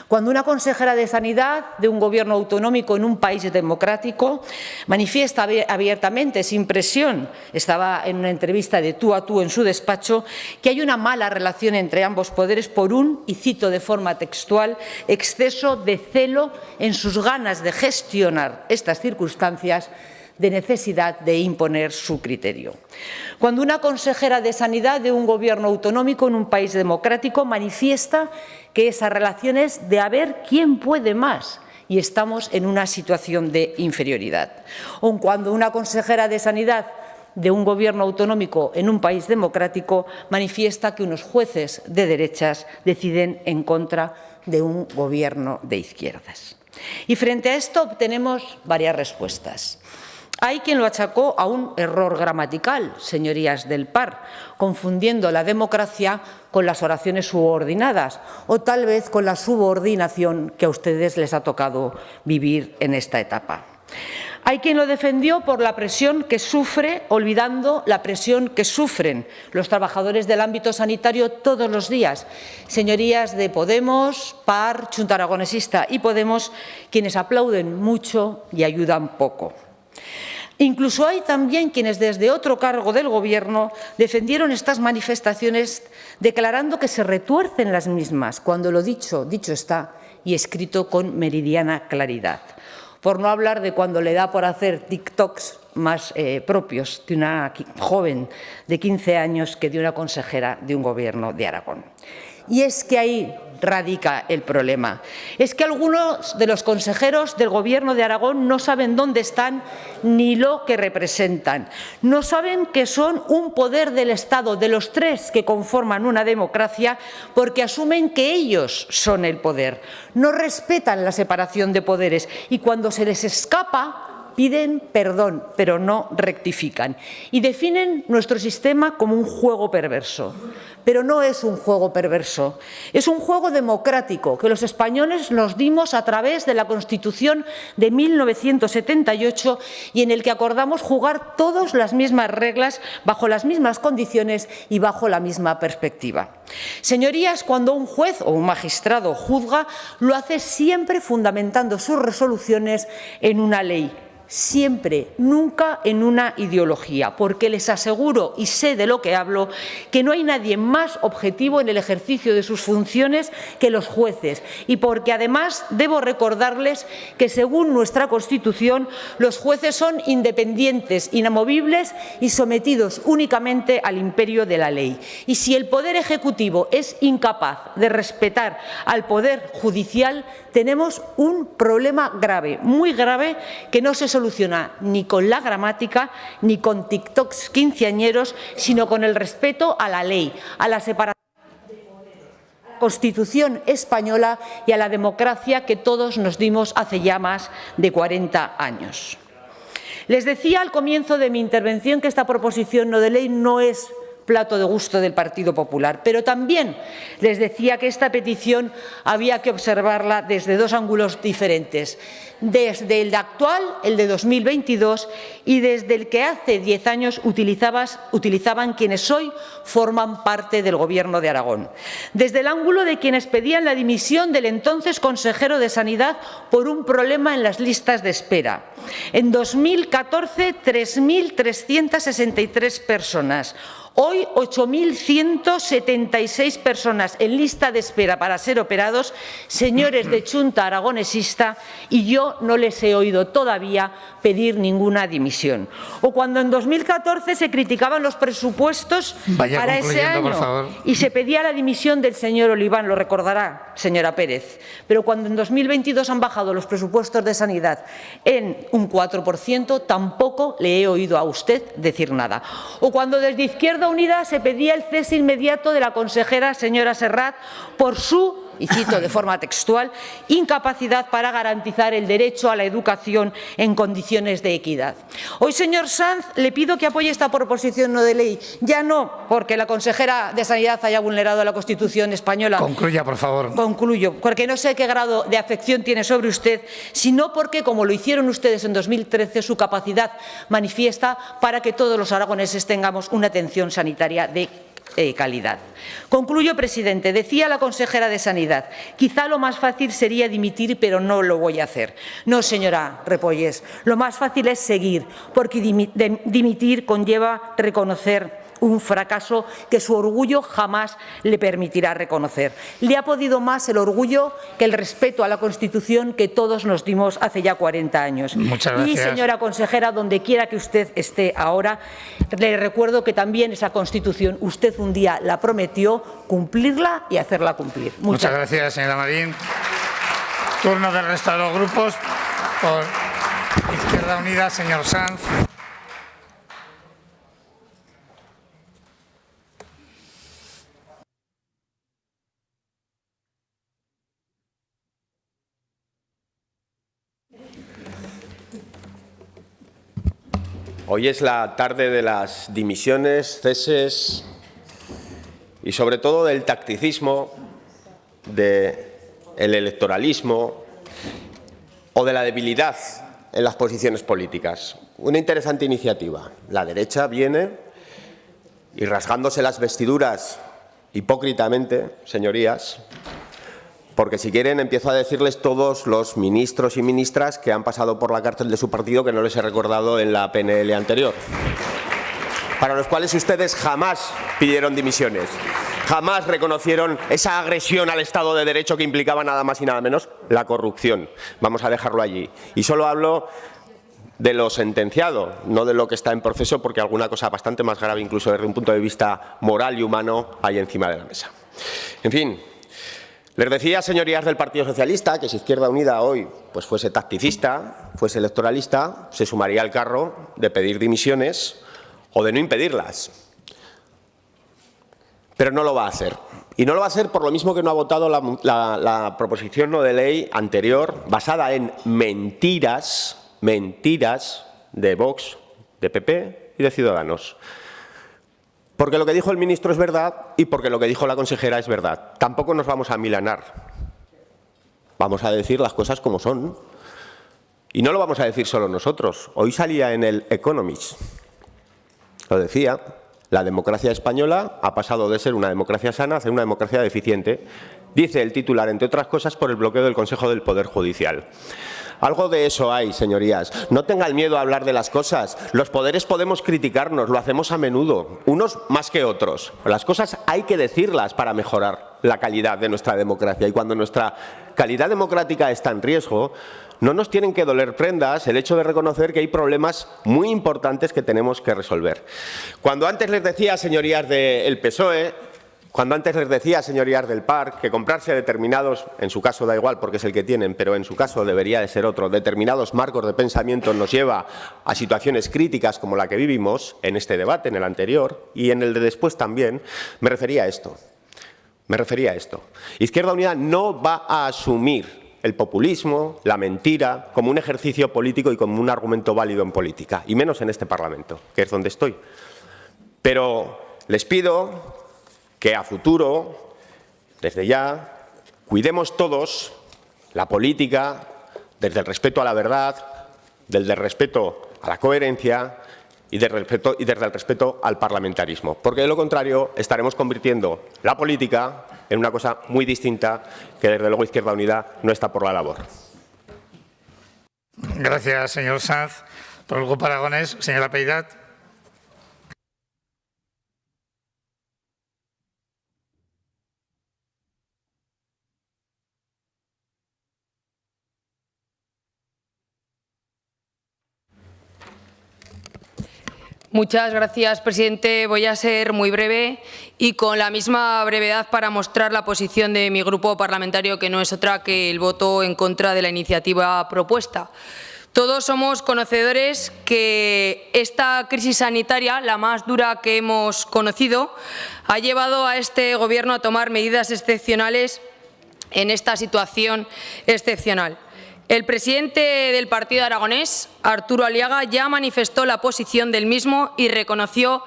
Cuando una consejera de Sanidad de un gobierno autonómico en un país democrático manifiesta abiertamente, sin presión, estaba en una entrevista de tú a tú en su despacho, que hay una mala relación entre ambos poderes por un, y cito de forma textual, exceso de celo en sus ganas de gestionar estas circunstancias de necesidad de imponer su criterio. Cuando una consejera de Sanidad de un gobierno autonómico en un país democrático manifiesta que esa relación es de a ver quién puede más y estamos en una situación de inferioridad. O cuando una consejera de Sanidad de un gobierno autonómico en un país democrático manifiesta que unos jueces de derechas deciden en contra de un gobierno de izquierdas. Y frente a esto obtenemos varias respuestas. Hay quien lo achacó a un error gramatical, señorías del PAR, confundiendo la democracia con las oraciones subordinadas o tal vez con la subordinación que a ustedes les ha tocado vivir en esta etapa. Hay quien lo defendió por la presión que sufre, olvidando la presión que sufren los trabajadores del ámbito sanitario todos los días. Señorías de Podemos, PAR, Xunta Aragonesista y Podemos, quienes aplauden mucho y ayudan poco. Incluso hay también quienes desde otro cargo del Gobierno defendieron estas manifestaciones declarando que se retuercen las mismas, cuando lo dicho, dicho está y escrito con meridiana claridad. Por no hablar de cuando le da por hacer TikToks más propios de una joven de 15 años que de una consejera de un Gobierno de Aragón. Y es que ahí radica el problema. Es que algunos de los consejeros del Gobierno de Aragón no saben dónde están ni lo que representan. No saben que son un poder del Estado, de los tres que conforman una democracia, porque asumen que ellos son el poder. No respetan la separación de poderes y cuando se les escapa piden perdón, pero no rectifican. Y definen nuestro sistema como un juego perverso. Pero no es un juego perverso, es un juego democrático que los españoles nos dimos a través de la Constitución de 1978 y en el que acordamos jugar todas las mismas reglas, bajo las mismas condiciones y bajo la misma perspectiva. Señorías, cuando un juez o un magistrado juzga, lo hace siempre fundamentando sus resoluciones en una ley. Siempre, nunca en una ideología, porque les aseguro, y sé de lo que hablo, que no hay nadie más objetivo en el ejercicio de sus funciones que los jueces, y porque además debo recordarles que según nuestra Constitución los jueces son independientes, inamovibles y sometidos únicamente al imperio de la ley. Y si el Poder Ejecutivo es incapaz de respetar al Poder Judicial, tenemos un problema grave, muy grave, que no se soluciona ni con la gramática ni con TikToks quinceañeros, sino con el respeto a la ley, a la separación de poderes, a la Constitución española y a la democracia que todos nos dimos hace ya más de 40 años. Les decía al comienzo de mi intervención que esta proposición no de ley no es plato de gusto del Partido Popular, pero también les decía que esta petición había que observarla desde dos ángulos diferentes, desde el actual, el de 2022, y desde el que hace 10 años utilizaban quienes hoy forman parte del Gobierno de Aragón. Desde el ángulo de quienes pedían la dimisión del entonces consejero de Sanidad por un problema en las listas de espera. En 2014, 3.363 personas. Hoy Hoy 8.176 personas en lista de espera para ser operados, señores de Chunta aragonesista, y yo no les he oído todavía pedir ninguna dimisión. O cuando en 2014 se criticaban los presupuestos para ese año y se pedía la dimisión del señor Oliván, lo recordará, señora Pérez. Pero cuando en 2022 han bajado los presupuestos de sanidad en un 4%, tampoco le he oído a usted decir nada. O cuando desde Izquierda Unida se pedía el cese inmediato de la consejera señora Serrat por su, y cito de forma textual, incapacidad para garantizar el derecho a la educación en condiciones de equidad. Hoy, señor Sanz, le pido que apoye esta proposición no de ley, ya no porque la consejera de Sanidad haya vulnerado la Constitución española. Concluya, por favor. Concluyo, porque no sé qué grado de afección tiene sobre usted, sino porque, como lo hicieron ustedes en 2013, su capacidad manifiesta para que todos los aragoneses tengamos una atención sanitaria de calidad. Concluyo, presidente. Decía la consejera de Sanidad, quizá lo más fácil sería dimitir, pero no lo voy a hacer. No, señora Repollés, lo más fácil es seguir, porque dimitir conlleva reconocer un fracaso que su orgullo jamás le permitirá reconocer. Le ha podido más el orgullo que el respeto a la Constitución que todos nos dimos hace ya 40 años. Muchas gracias. Y, señora consejera, donde quiera que usted esté ahora, le recuerdo que también esa Constitución usted un día la prometió cumplirla y hacerla cumplir. Muchas gracias, señora Marín. Turno del resto de los grupos. Por Izquierda Unida, señor Sanz. Hoy es la tarde de las dimisiones, ceses y sobre todo del tacticismo, del electoralismo o de la debilidad en las posiciones políticas. Una interesante iniciativa. La derecha viene y, rasgándose las vestiduras hipócritamente, señorías, porque si quieren empiezo a decirles todos los ministros y ministras que han pasado por la cárcel de su partido que no les he recordado en la PNL anterior, para los cuales ustedes jamás pidieron dimisiones, jamás reconocieron esa agresión al Estado de Derecho que implicaba nada más y nada menos la corrupción. Vamos a dejarlo allí. Y solo hablo de lo sentenciado, no de lo que está en proceso, porque alguna cosa bastante más grave, incluso desde un punto de vista moral y humano, hay encima de la mesa. En fin. Les decía, señorías del Partido Socialista, que si Izquierda Unida hoy pues fuese tacticista, fuese electoralista, se sumaría al carro de pedir dimisiones o de no impedirlas. Pero no lo va a hacer. Y no lo va a hacer por lo mismo que no ha votado la proposición no de ley anterior, basada en mentiras de Vox, de PP y de Ciudadanos. Porque lo que dijo el ministro es verdad y porque lo que dijo la consejera es verdad. Tampoco nos vamos a amilanar. Vamos a decir las cosas como son. Y no lo vamos a decir solo nosotros. Hoy salía en el Economist. Lo decía, la democracia española ha pasado de ser una democracia sana a ser una democracia deficiente. Dice el titular, entre otras cosas, por el bloqueo del Consejo del Poder Judicial. Algo de eso hay, señorías. No tengan miedo a hablar de las cosas. Los poderes podemos criticarnos, lo hacemos a menudo, unos más que otros. Las cosas hay que decirlas para mejorar la calidad de nuestra democracia. Y cuando nuestra calidad democrática está en riesgo, no nos tienen que doler prendas el hecho de reconocer que hay problemas muy importantes que tenemos que resolver. Cuando antes les decía, señorías del PSOE, cuando antes les decía, señorías del PAR, que comprarse determinados, en su caso da igual porque es el que tienen, pero en su caso debería de ser otro, determinados marcos de pensamiento nos lleva a situaciones críticas como la que vivimos en este debate, en el anterior y en el de después también, me refería a esto. Izquierda Unida no va a asumir el populismo, la mentira, como un ejercicio político y como un argumento válido en política, y menos en este Parlamento, que es donde estoy. Pero les pido que a futuro, desde ya, cuidemos todos la política desde el respeto a la verdad, desde el respeto a la coherencia y desde el respeto al parlamentarismo. Porque de lo contrario estaremos convirtiendo la política en una cosa muy distinta que desde luego Izquierda Unida no está por la labor. Gracias, señor Sanz. Por el Grupo Aragonés, señora Peidad. Muchas gracias, presidente. Voy a ser muy breve y con la misma brevedad para mostrar la posición de mi grupo parlamentario, que no es otra que el voto en contra de la iniciativa propuesta. Todos somos conocedores que esta crisis sanitaria, la más dura que hemos conocido, ha llevado a este Gobierno a tomar medidas excepcionales en esta situación excepcional. El presidente del partido aragonés, Arturo Aliaga, ya manifestó la posición del mismo y reconoció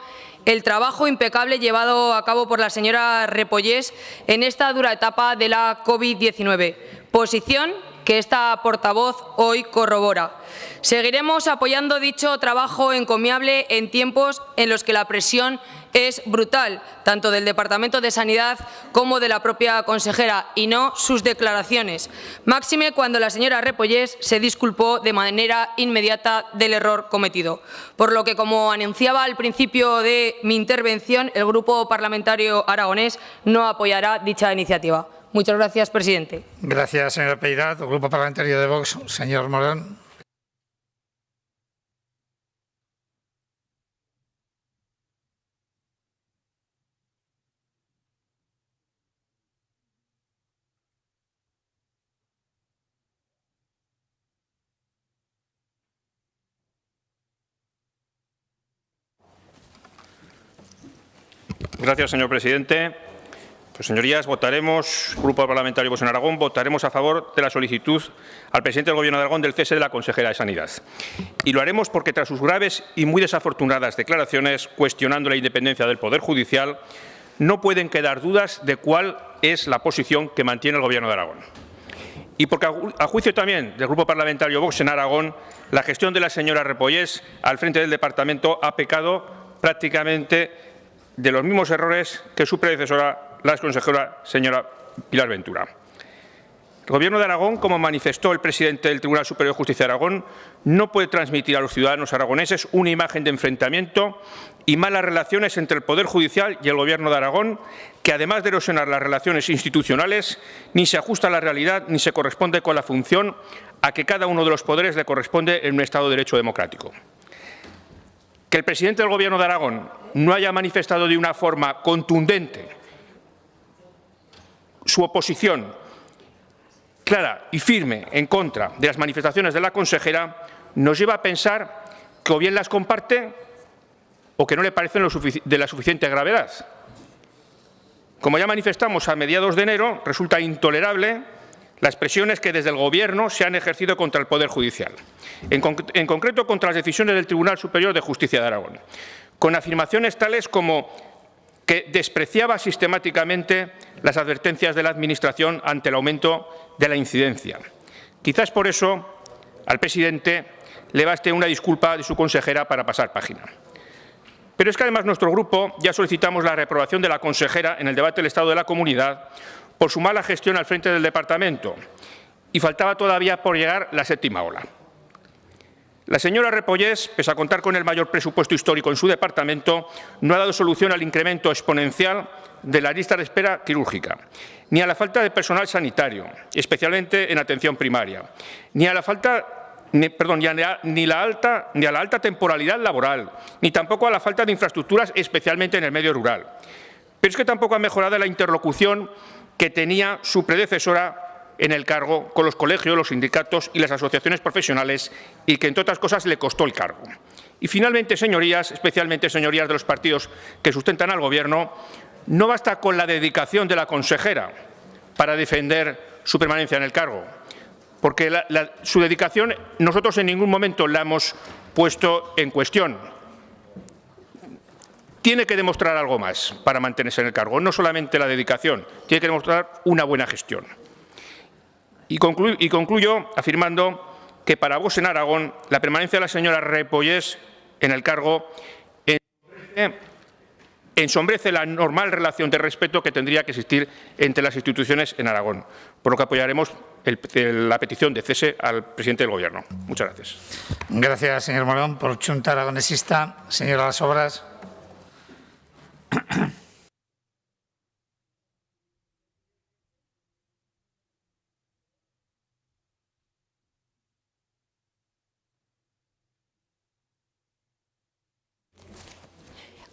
el trabajo impecable llevado a cabo por la señora Repollés en esta dura etapa de la COVID-19, posición que esta portavoz hoy corrobora. Seguiremos apoyando dicho trabajo encomiable en tiempos en los que la presión es brutal, tanto del Departamento de Sanidad como de la propia consejera, y no sus declaraciones. Máxime cuando la señora Repollés se disculpó de manera inmediata del error cometido. Por lo que, como anunciaba al principio de mi intervención, el Grupo Parlamentario aragonés no apoyará dicha iniciativa. Muchas gracias, presidente. Gracias, señora Peirad. El Grupo Parlamentario de Vox, señor Morón. Gracias, señor presidente. Pues, señorías, Grupo Parlamentario Vox en Aragón, votaremos a favor de la solicitud al presidente del Gobierno de Aragón del cese de la consejera de Sanidad. Y lo haremos porque, tras sus graves y muy desafortunadas declaraciones cuestionando la independencia del Poder Judicial, no pueden quedar dudas de cuál es la posición que mantiene el Gobierno de Aragón. Y porque, a juicio también del Grupo Parlamentario Vox en Aragón, la gestión de la señora Repollés al frente del departamento ha pecado prácticamente de los mismos errores que su predecesora, la exconsejera señora Pilar Ventura. El Gobierno de Aragón, como manifestó el presidente del Tribunal Superior de Justicia de Aragón, no puede transmitir a los ciudadanos aragoneses una imagen de enfrentamiento y malas relaciones entre el Poder Judicial y el Gobierno de Aragón, que además de erosionar las relaciones institucionales, ni se ajusta a la realidad ni se corresponde con la función a que cada uno de los poderes le corresponde en un Estado de Derecho democrático. Que el presidente del Gobierno de Aragón no haya manifestado de una forma contundente su oposición clara y firme en contra de las manifestaciones de la consejera nos lleva a pensar que o bien las comparte o que no le parecen de la suficiente gravedad. Como ya manifestamos a mediados de enero, resulta intolerable las presiones que desde el Gobierno se han ejercido contra el Poder Judicial, en concreto contra las decisiones del Tribunal Superior de Justicia de Aragón, con afirmaciones tales como que despreciaba sistemáticamente las advertencias de la Administración ante el aumento de la incidencia. Quizás por eso al presidente le baste una disculpa de su consejera para pasar página. Pero es que además nuestro grupo ya solicitamos la reprobación de la consejera en el debate del Estado de la Comunidad por su mala gestión al frente del departamento, y faltaba todavía por llegar la séptima ola. La señora Repollés, pese a contar con el mayor presupuesto histórico en su departamento, no ha dado solución al incremento exponencial de la lista de espera quirúrgica, ni a la falta de personal sanitario, especialmente en atención primaria, ni a la alta temporalidad laboral, ni tampoco a la falta de infraestructuras, especialmente en el medio rural. Pero es que tampoco ha mejorado la interlocución que tenía su predecesora en el cargo con los colegios, los sindicatos y las asociaciones profesionales, y que, entre otras cosas, le costó el cargo. Y finalmente, señorías, especialmente señorías de los partidos que sustentan al Gobierno, no basta con la dedicación de la consejera para defender su permanencia en el cargo, porque su dedicación nosotros en ningún momento la hemos puesto en cuestión. Tiene que demostrar algo más para mantenerse en el cargo, no solamente la dedicación, tiene que demostrar una buena gestión. Y concluyo afirmando que para Vox en Aragón la permanencia de la señora Repollés en el cargo ensombrece la normal relación de respeto que tendría que existir entre las instituciones en Aragón, por lo que apoyaremos la petición de cese al presidente del Gobierno. Muchas gracias. Gracias, señor Morón. Por Junta Aragonesista, señora Las Obras.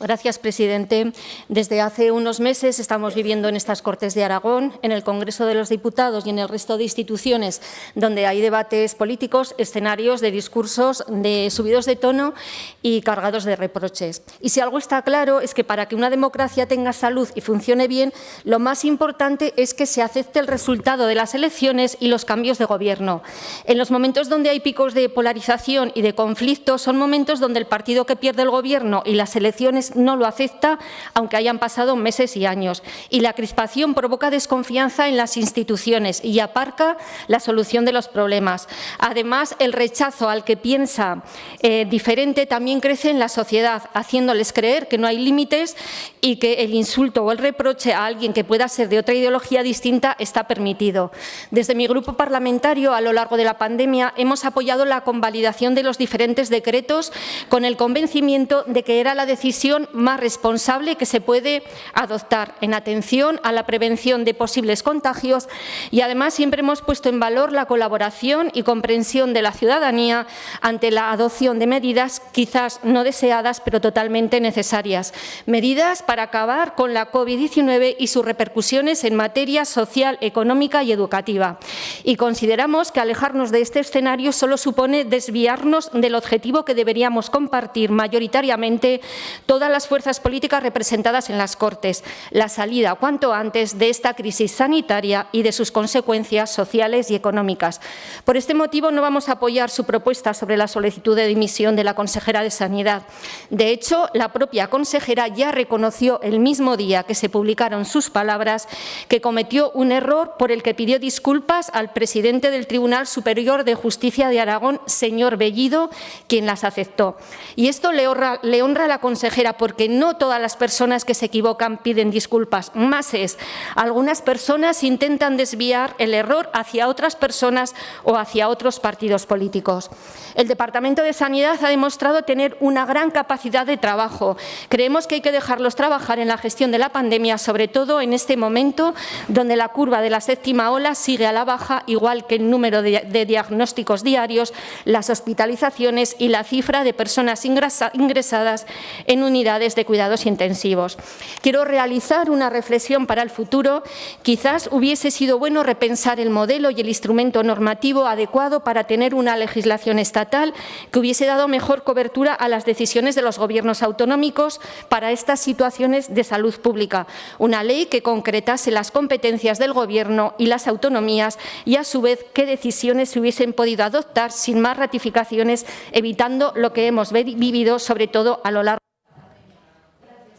Gracias, presidente. Desde hace unos meses estamos viviendo en estas Cortes de Aragón, en el Congreso de los Diputados y en el resto de instituciones donde hay debates políticos, escenarios de discursos subidos de tono y cargados de reproches. Y si algo está claro es que para que una democracia tenga salud y funcione bien, lo más importante es que se acepte el resultado de las elecciones y los cambios de gobierno. En los momentos donde hay picos de polarización y de conflicto son momentos donde el partido que pierde el gobierno y las elecciones no lo acepta, aunque hayan pasado meses y años. Y la crispación provoca desconfianza en las instituciones y aparca la solución de los problemas. Además, el rechazo al que piensa diferente también crece en la sociedad, haciéndoles creer que no hay límites y que el insulto o el reproche a alguien que pueda ser de otra ideología distinta está permitido. Desde mi grupo parlamentario, a lo largo de la pandemia, hemos apoyado la convalidación de los diferentes decretos con el convencimiento de que era la decisión más responsable que se puede adoptar en atención a la prevención de posibles contagios y, además, siempre hemos puesto en valor la colaboración y comprensión de la ciudadanía ante la adopción de medidas quizás no deseadas, pero totalmente necesarias. Medidas para acabar con la COVID-19 y sus repercusiones en materia social, económica y educativa. Y consideramos que alejarnos de este escenario solo supone desviarnos del objetivo que deberíamos compartir mayoritariamente todas las fuerzas políticas representadas en las Cortes, la salida cuanto antes de esta crisis sanitaria y de sus consecuencias sociales y económicas. Por este motivo no vamos a apoyar su propuesta sobre la solicitud de dimisión de la consejera de Sanidad. De hecho, la propia consejera ya reconoció el mismo día que se publicaron sus palabras que cometió un error por el que pidió disculpas al presidente del Tribunal Superior de Justicia de Aragón, señor Bellido, quien las aceptó. Y esto le honra a la consejera, porque no todas las personas que se equivocan piden disculpas. Más es, algunas personas intentan desviar el error hacia otras personas o hacia otros partidos políticos. El Departamento de Sanidad ha demostrado tener una gran capacidad de trabajo. Creemos que hay que dejarlos trabajar en la gestión de la pandemia, sobre todo en este momento donde la curva de la séptima ola sigue a la baja, igual que el número de diagnósticos diarios, las hospitalizaciones y la cifra de personas ingresadas en unidades de cuidados intensivos. Quiero realizar una reflexión para el futuro. Quizás hubiese sido bueno repensar el modelo y el instrumento normativo adecuado para tener una legislación estatal que hubiese dado mejor cobertura a las decisiones de los gobiernos autonómicos para estas situaciones de salud pública. Una ley que concretase las competencias del Gobierno y las autonomías y, a su vez, qué decisiones se hubiesen podido adoptar sin más ratificaciones, evitando lo que hemos vivido, sobre todo a lo largo.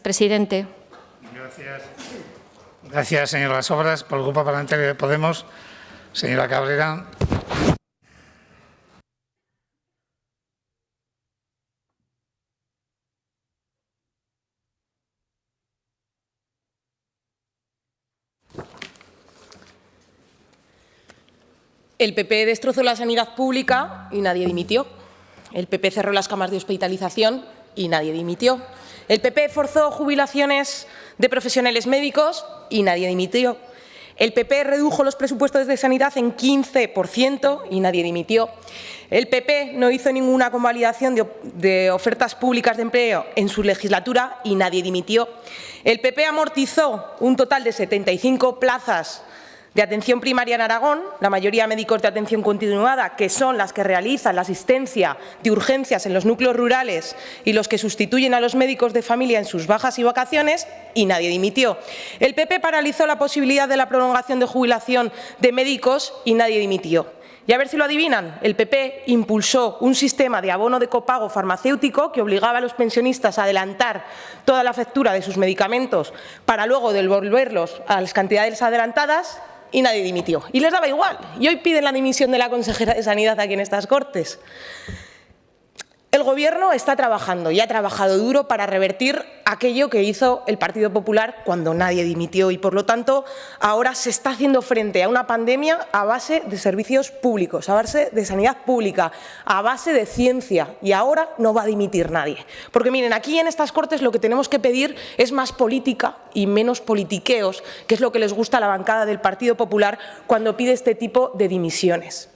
Presidente. Gracias. Gracias, señora Sobras. Por el Grupo Parlamentario de Podemos, señora Cabrera. El PP destrozó la sanidad pública y nadie dimitió. El PP cerró las camas de hospitalización y nadie dimitió. El PP forzó jubilaciones de profesionales médicos y nadie dimitió. El PP redujo los presupuestos de sanidad en 15% y nadie dimitió. El PP no hizo ninguna convalidación de ofertas públicas de empleo en su legislatura y nadie dimitió. El PP amortizó un total de 75 plazas de atención primaria en Aragón, la mayoría médicos de atención continuada, que son las que realizan la asistencia de urgencias en los núcleos rurales y los que sustituyen a los médicos de familia en sus bajas y vacaciones, y nadie dimitió. El PP paralizó la posibilidad de la prolongación de jubilación de médicos y nadie dimitió. Y a ver si lo adivinan, el PP impulsó un sistema de abono de copago farmacéutico que obligaba a los pensionistas a adelantar toda la factura de sus medicamentos para luego devolverlos a las cantidades adelantadas, y nadie dimitió. Y les daba igual. Y hoy piden la dimisión de la consejera de Sanidad aquí en estas Cortes. El Gobierno está trabajando y ha trabajado duro para revertir aquello que hizo el Partido Popular cuando nadie dimitió y, por lo tanto, ahora se está haciendo frente a una pandemia a base de servicios públicos, a base de sanidad pública, a base de ciencia, y ahora no va a dimitir nadie. Porque, miren, aquí en estas Cortes lo que tenemos que pedir es más política y menos politiqueos, que es lo que les gusta a la bancada del Partido Popular cuando pide este tipo de dimisiones.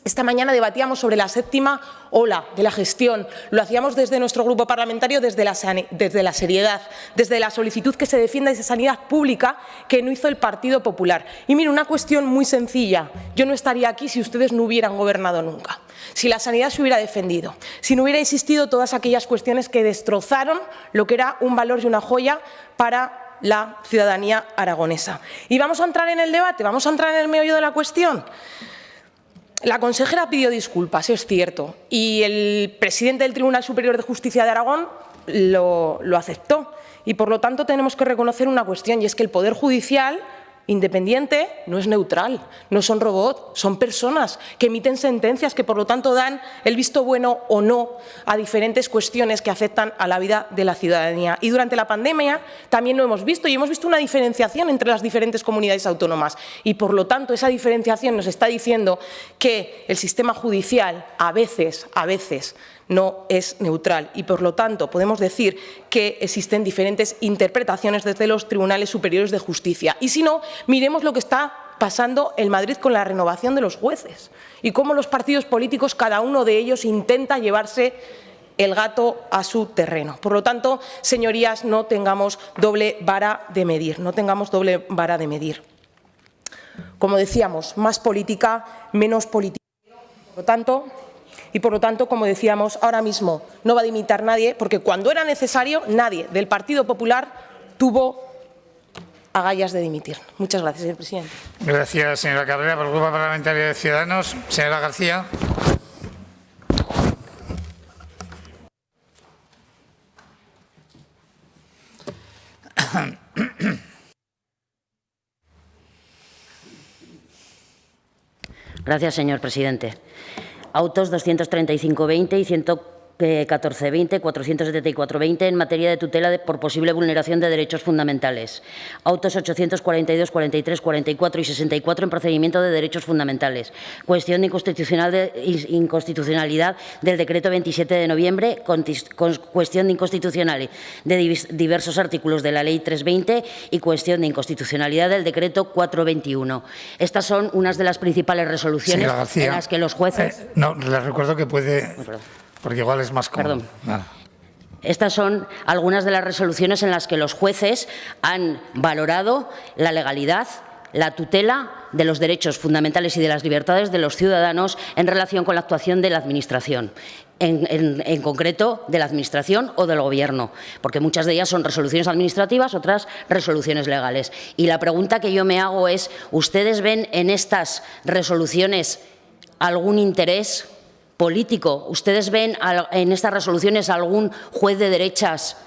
Esta mañana debatíamos sobre la séptima ola de la gestión. Lo hacíamos desde nuestro grupo parlamentario, desde la seriedad, desde la solicitud que se defienda esa sanidad pública que no hizo el Partido Popular. Y mire, una cuestión muy sencilla. Yo no estaría aquí si ustedes no hubieran gobernado nunca, si la sanidad se hubiera defendido, si no hubiera existido todas aquellas cuestiones que destrozaron lo que era un valor y una joya para la ciudadanía aragonesa. Y vamos a entrar en el debate, vamos a entrar en el meollo de la cuestión. La consejera pidió disculpas, es cierto, y el presidente del Tribunal Superior de Justicia de Aragón lo aceptó. Y, por lo tanto, tenemos que reconocer una cuestión, y es que el Poder Judicial independiente no es neutral, no son robots, son personas que emiten sentencias, que por lo tanto dan el visto bueno o no a diferentes cuestiones que afectan a la vida de la ciudadanía. Y durante la pandemia también lo hemos visto, y hemos visto una diferenciación entre las diferentes comunidades autónomas. Y por lo tanto esa diferenciación nos está diciendo que el sistema judicial a veces no es neutral, y por lo tanto podemos decir que existen diferentes interpretaciones desde los tribunales superiores de justicia. Y si no, miremos lo que está pasando en Madrid con la renovación de los jueces y cómo los partidos políticos, cada uno de ellos, intenta llevarse el gato a su terreno. Por lo tanto, señorías, no tengamos doble vara de medir, Como decíamos, más política, menos política. Por lo tanto, como decíamos, ahora mismo no va a dimitir nadie, porque cuando era necesario, nadie del Partido Popular tuvo agallas de dimitir. Muchas gracias, señor presidente. Gracias, señora Cabrera. Por el Grupo Parlamentario de Ciudadanos, señora García. Gracias, señor presidente. Autos 235-20 y 114-20, 474-20 en materia de tutela por posible vulneración de derechos fundamentales. Autos 842, 43, 44 y 64 en procedimiento de derechos fundamentales. Cuestión de inconstitucionalidad del decreto 27 de noviembre, cuestión de inconstitucionalidad de diversos artículos de la Ley 320 y cuestión de inconstitucionalidad del decreto 421. Estas son unas de las principales resoluciones en las que los jueces… no, les recuerdo que puede… Porque igual es más cómodo. Perdón. Estas son algunas de las resoluciones en las que los jueces han valorado la legalidad, la tutela de los derechos fundamentales y de las libertades de los ciudadanos en relación con la actuación de la Administración, en concreto de la Administración o del Gobierno, porque muchas de ellas son resoluciones administrativas, otras resoluciones legales. Y la pregunta que yo me hago es, ¿ustedes ven en estas resoluciones algún interés político? ¿Ustedes ven en estas resoluciones algún juez de derechas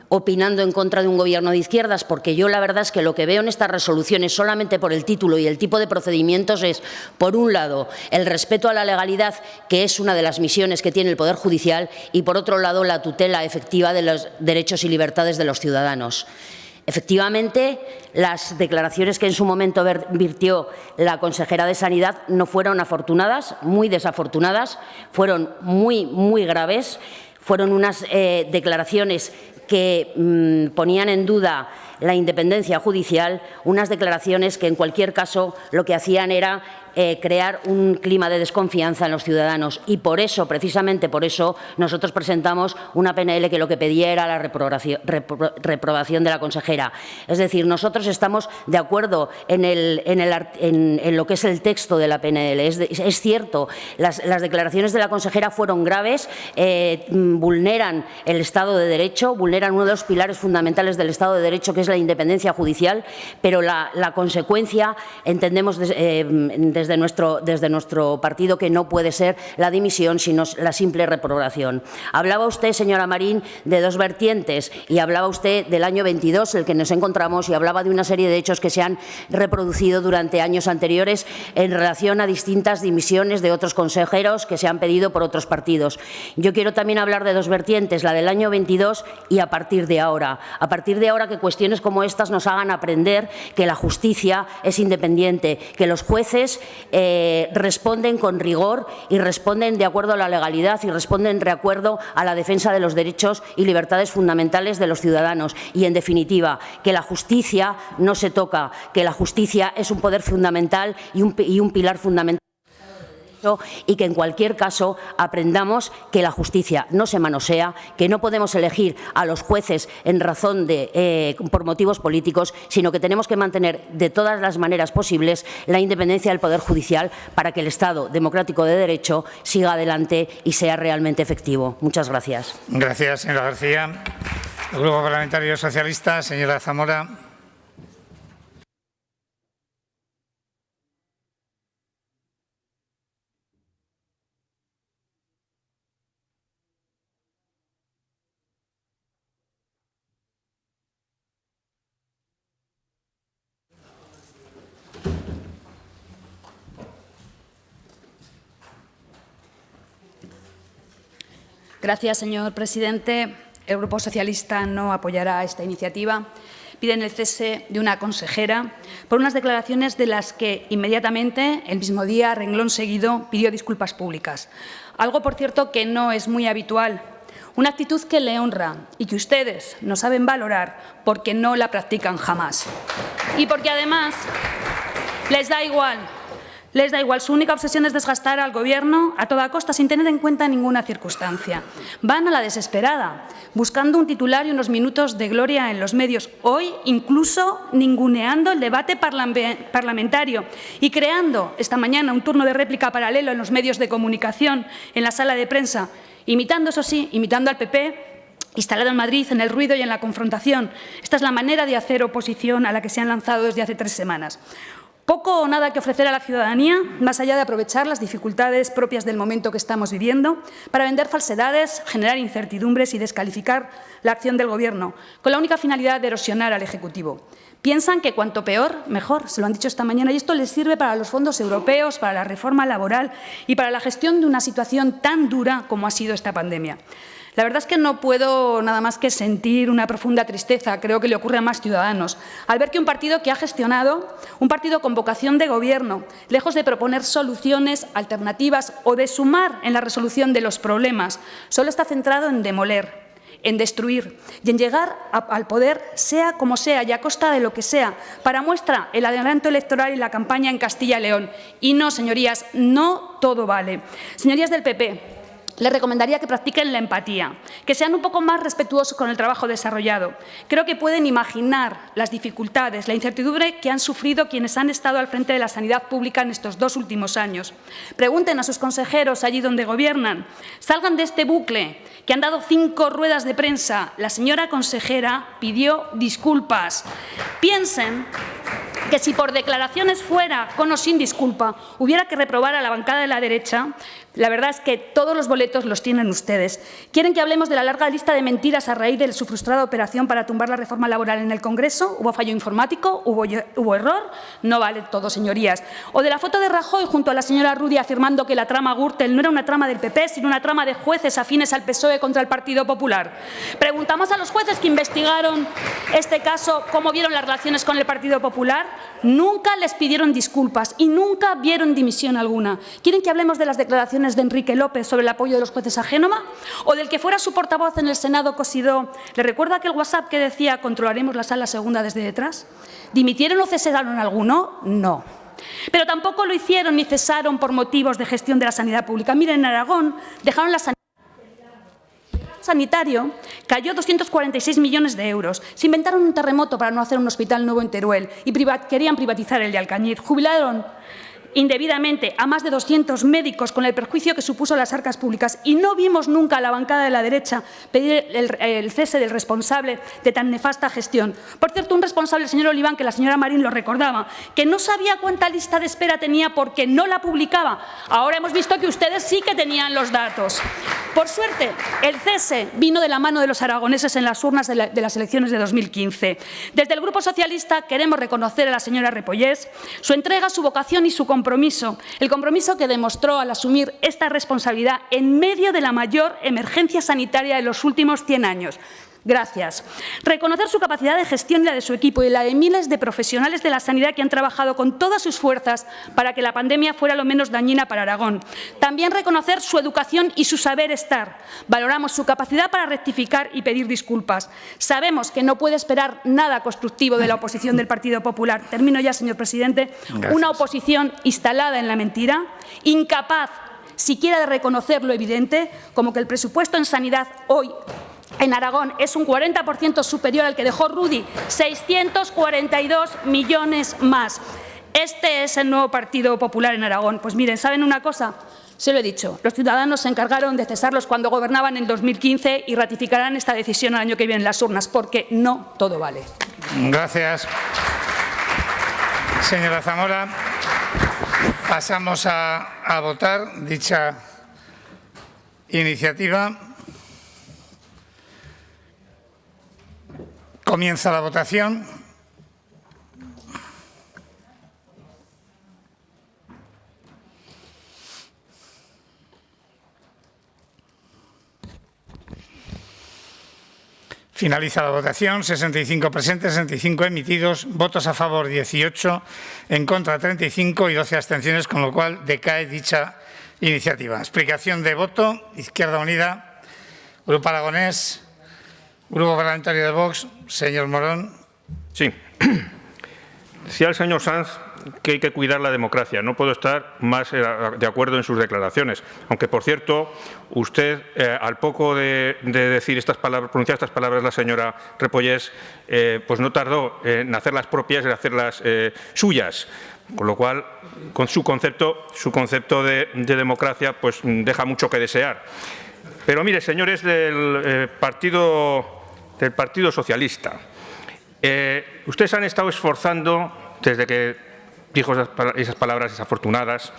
opinando en contra de un gobierno de izquierdas? Porque yo la verdad es que lo que veo en estas resoluciones, solamente por el título y el tipo de procedimientos, es, por un lado, el respeto a la legalidad, que es una de las misiones que tiene el Poder Judicial, y por otro lado, la tutela efectiva de los derechos y libertades de los ciudadanos. Efectivamente, las declaraciones que en su momento vertió la consejera de Sanidad no fueron afortunadas, muy desafortunadas, fueron muy graves, fueron unas declaraciones que ponían en duda la independencia judicial, unas declaraciones que en cualquier caso lo que hacían era crear un clima de desconfianza en los ciudadanos, y por eso, precisamente por eso, nosotros presentamos una PNL que lo que pedía era la reprobación de la consejera. Es decir, nosotros estamos de acuerdo en lo que es el texto de la PNL. Es cierto, las declaraciones de la consejera fueron graves, vulneran el Estado de Derecho, vulneran uno de los pilares fundamentales del Estado de Derecho, que es la independencia judicial, pero la consecuencia, entendemos desde nuestro partido, que no puede ser la dimisión, sino la simple reprobación. Hablaba usted, señora Marín, de dos vertientes, y hablaba usted del año 22, el que nos encontramos, y hablaba de una serie de hechos que se han reproducido durante años anteriores en relación a distintas dimisiones de otros consejeros que se han pedido por otros partidos. Yo quiero también hablar de dos vertientes, la del año 22 y a partir de ahora. A partir de ahora, que cuestiones como estas nos hagan aprender que la justicia es independiente, que los jueces responden con rigor y responden de acuerdo a la legalidad y responden de acuerdo a la defensa de los derechos y libertades fundamentales de los ciudadanos, y, en definitiva, que la justicia no se toca, que la justicia es un poder fundamental y un pilar fundamental. y que en cualquier caso aprendamos que la justicia no se manosea, que no podemos elegir a los jueces en razón de por motivos políticos, sino que tenemos que mantener de todas las maneras posibles la independencia del Poder Judicial para que el Estado democrático de derecho siga adelante y sea realmente efectivo. Muchas gracias. Gracias, señora García. El Grupo Parlamentario Socialista, señora Zamora. Gracias, señor presidente. El Grupo Socialista no apoyará esta iniciativa. Piden el cese de una consejera por unas declaraciones de las que inmediatamente, el mismo día, renglón seguido, pidió disculpas públicas. Algo, por cierto, que no es muy habitual. Una actitud que le honra y que ustedes no saben valorar porque no la practican jamás. Y porque, además, les da igual. Les da igual, su única obsesión es desgastar al Gobierno a toda costa, sin tener en cuenta ninguna circunstancia. Van a la desesperada, buscando un titular y unos minutos de gloria en los medios, hoy incluso ninguneando el debate parlamentario y creando esta mañana un turno de réplica paralelo en los medios de comunicación, en la sala de prensa, imitando, eso sí, imitando al PP, instalado en Madrid en el ruido y en la confrontación. Esta es la manera de hacer oposición a la que se han lanzado desde hace 3 semanas. Poco o nada que ofrecer a la ciudadanía, más allá de aprovechar las dificultades propias del momento que estamos viviendo para vender falsedades, generar incertidumbres y descalificar la acción del Gobierno, con la única finalidad de erosionar al Ejecutivo. Piensan que cuanto peor, mejor, se lo han dicho esta mañana, y esto les sirve para los fondos europeos, para la reforma laboral y para la gestión de una situación tan dura como ha sido esta pandemia. La verdad es que no puedo nada más que sentir una profunda tristeza, creo que le ocurre a más ciudadanos, al ver que un partido que ha gestionado, un partido con vocación de gobierno, lejos de proponer soluciones alternativas o de sumar en la resolución de los problemas, solo está centrado en demoler, en destruir y en llegar al poder, sea como sea y a costa de lo que sea, para muestra el adelanto electoral y la campaña en Castilla y León. Y no, señorías, no todo vale. Señorías del PP, les recomendaría que practiquen la empatía, que sean un poco más respetuosos con el trabajo desarrollado. Creo que pueden imaginar las dificultades, la incertidumbre que han sufrido quienes han estado al frente de la sanidad pública en estos 2 últimos años. Pregunten a sus consejeros allí donde gobiernan. Salgan de este bucle, que han dado 5 ruedas de prensa. La señora consejera pidió disculpas. Piensen que si por declaraciones fuera, con o sin disculpa, hubiera que reprobar a la bancada de la derecha, la verdad es que todos los boletos los tienen ustedes. ¿Quieren que hablemos de la larga lista de mentiras a raíz de su frustrada operación para tumbar la reforma laboral en el Congreso? ¿Hubo fallo informático? ¿Hubo error? No vale todo, señorías. O de la foto de Rajoy junto a la señora Rudi afirmando que la trama Gürtel no era una trama del PP, sino una trama de jueces afines al PSOE contra el Partido Popular. Preguntamos a los jueces que investigaron este caso cómo vieron las relaciones con el Partido Popular. Nunca les pidieron disculpas y nunca vieron dimisión alguna. ¿Quieren que hablemos de las declaraciones de Enrique López sobre el apoyo de los jueces a Génova? ¿O del que fuera su portavoz en el Senado, Cosidó? ¿Le recuerda aquel WhatsApp que decía controlaremos la sala segunda desde detrás? ¿Dimitieron o cesaron alguno? No. Pero tampoco lo hicieron ni cesaron por motivos de gestión de la sanidad pública. Miren, en Aragón dejaron la sanitario, cayó 246 millones de euros. Se inventaron un terremoto para no hacer un hospital nuevo en Teruel y querían privatizar el de Alcañiz. Jubilaron indebidamente a más de 200 médicos con el perjuicio que supuso las arcas públicas y no vimos nunca a la bancada de la derecha pedir el cese del responsable de tan nefasta gestión. Por cierto, un responsable, el señor Oliván, que la señora Marín lo recordaba, que no sabía cuánta lista de espera tenía porque no la publicaba. Ahora hemos visto que ustedes sí que tenían los datos. Por suerte, el cese vino de la mano de los aragoneses en las urnas de las elecciones de 2015. Desde el Grupo Socialista queremos reconocer a la señora Repollés su entrega, su vocación y su compromiso. El compromiso que demostró al asumir esta responsabilidad en medio de la mayor emergencia sanitaria de los últimos 100 años. Gracias. Reconocer su capacidad de gestión y la de su equipo y la de miles de profesionales de la sanidad que han trabajado con todas sus fuerzas para que la pandemia fuera lo menos dañina para Aragón. También reconocer su educación y su saber estar. Valoramos su capacidad para rectificar y pedir disculpas. Sabemos que no puede esperar nada constructivo de la oposición del Partido Popular. Termino ya, señor presidente. Gracias. Una oposición instalada en la mentira, incapaz siquiera de reconocer lo evidente, como que el presupuesto en sanidad hoy en Aragón es un 40% superior al que dejó Rudy, 642 millones más. Este es el nuevo Partido Popular en Aragón. Pues miren, ¿saben una cosa? Se lo he dicho, los ciudadanos se encargaron de cesarlos cuando gobernaban en 2015 y ratificarán esta decisión el año que viene en las urnas, porque no todo vale. Gracias. Señora Zamora, pasamos a votar dicha iniciativa. Comienza la votación. Finaliza la votación. 65 presentes, 65 emitidos, votos a favor 18, en contra 35 y 12 abstenciones, con lo cual decae dicha iniciativa. Explicación de voto. Izquierda Unida, Grupo Aragonés, Grupo Parlamentario de Vox, señor Morón. Sí. Decía el señor Sanz que hay que cuidar la democracia. No puedo estar más de acuerdo en sus declaraciones. Aunque, por cierto, usted, al poco de decir estas palabras, pronunciar estas palabras la señora Repollés, pues no tardó en hacerlas propias, en hacerlas suyas. Con lo cual, con su concepto de democracia, pues deja mucho que desear. Pero mire, señores del Partido Socialista, ustedes han estado esforzando, desde que dijo esas palabras desafortunadas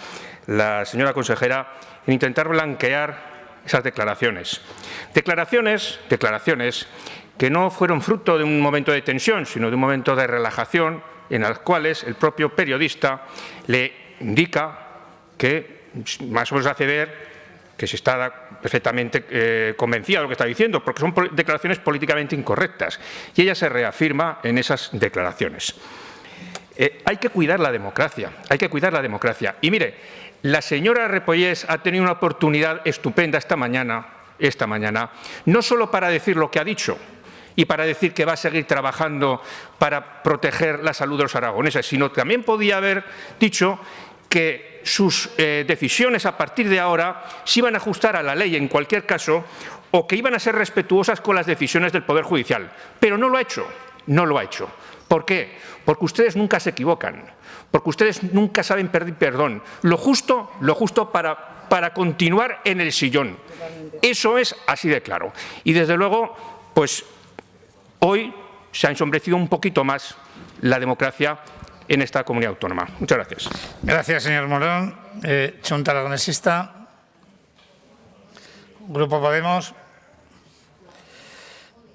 la señora consejera, en intentar blanquear esas declaraciones. Declaraciones que no fueron fruto de un momento de tensión, sino de un momento de relajación, en las cuales el propio periodista le indica que más o menos hace ver que se está perfectamente convencida de lo que está diciendo, porque son declaraciones políticamente incorrectas. Y ella se reafirma en esas declaraciones. Hay que cuidar la democracia, hay que cuidar la democracia. Y mire, la señora Repollés ha tenido una oportunidad estupenda esta mañana, no solo para decir lo que ha dicho y para decir que va a seguir trabajando para proteger la salud de los aragoneses, sino que también podía haber dicho que sus decisiones a partir de ahora se iban a ajustar a la ley en cualquier caso, o que iban a ser respetuosas con las decisiones del Poder Judicial. Pero no lo ha hecho, no lo ha hecho. ¿Por qué? Porque ustedes nunca se equivocan, porque ustedes nunca saben pedir perdón. Lo justo para continuar en el sillón. Eso es así de claro. Y desde luego, pues hoy se ha ensombrecido un poquito más la democracia en esta comunidad autónoma. Muchas gracias. Gracias, señor Morón. Xunta Aragonesista, Grupo Podemos,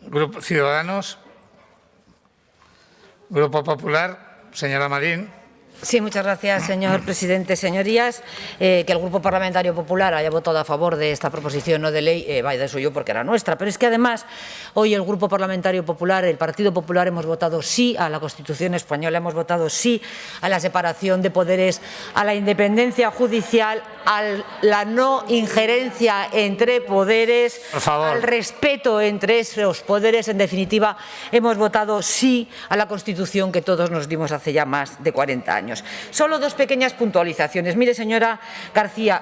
Grupo Ciudadanos, Grupo Popular, señora Marín. Sí, muchas gracias, señor presidente. Señorías, que el Grupo Parlamentario Popular haya votado a favor de esta proposición no de ley, vaya de suyo porque era nuestra. Pero es que además, hoy el Grupo Parlamentario Popular, el Partido Popular, hemos votado sí a la Constitución española, hemos votado sí a la separación de poderes, a la independencia judicial, a la no injerencia entre poderes, al respeto entre esos poderes. En definitiva, hemos votado sí a la Constitución que todos nos dimos hace ya más de 40 años. Solo dos pequeñas puntualizaciones. Mire, señora García,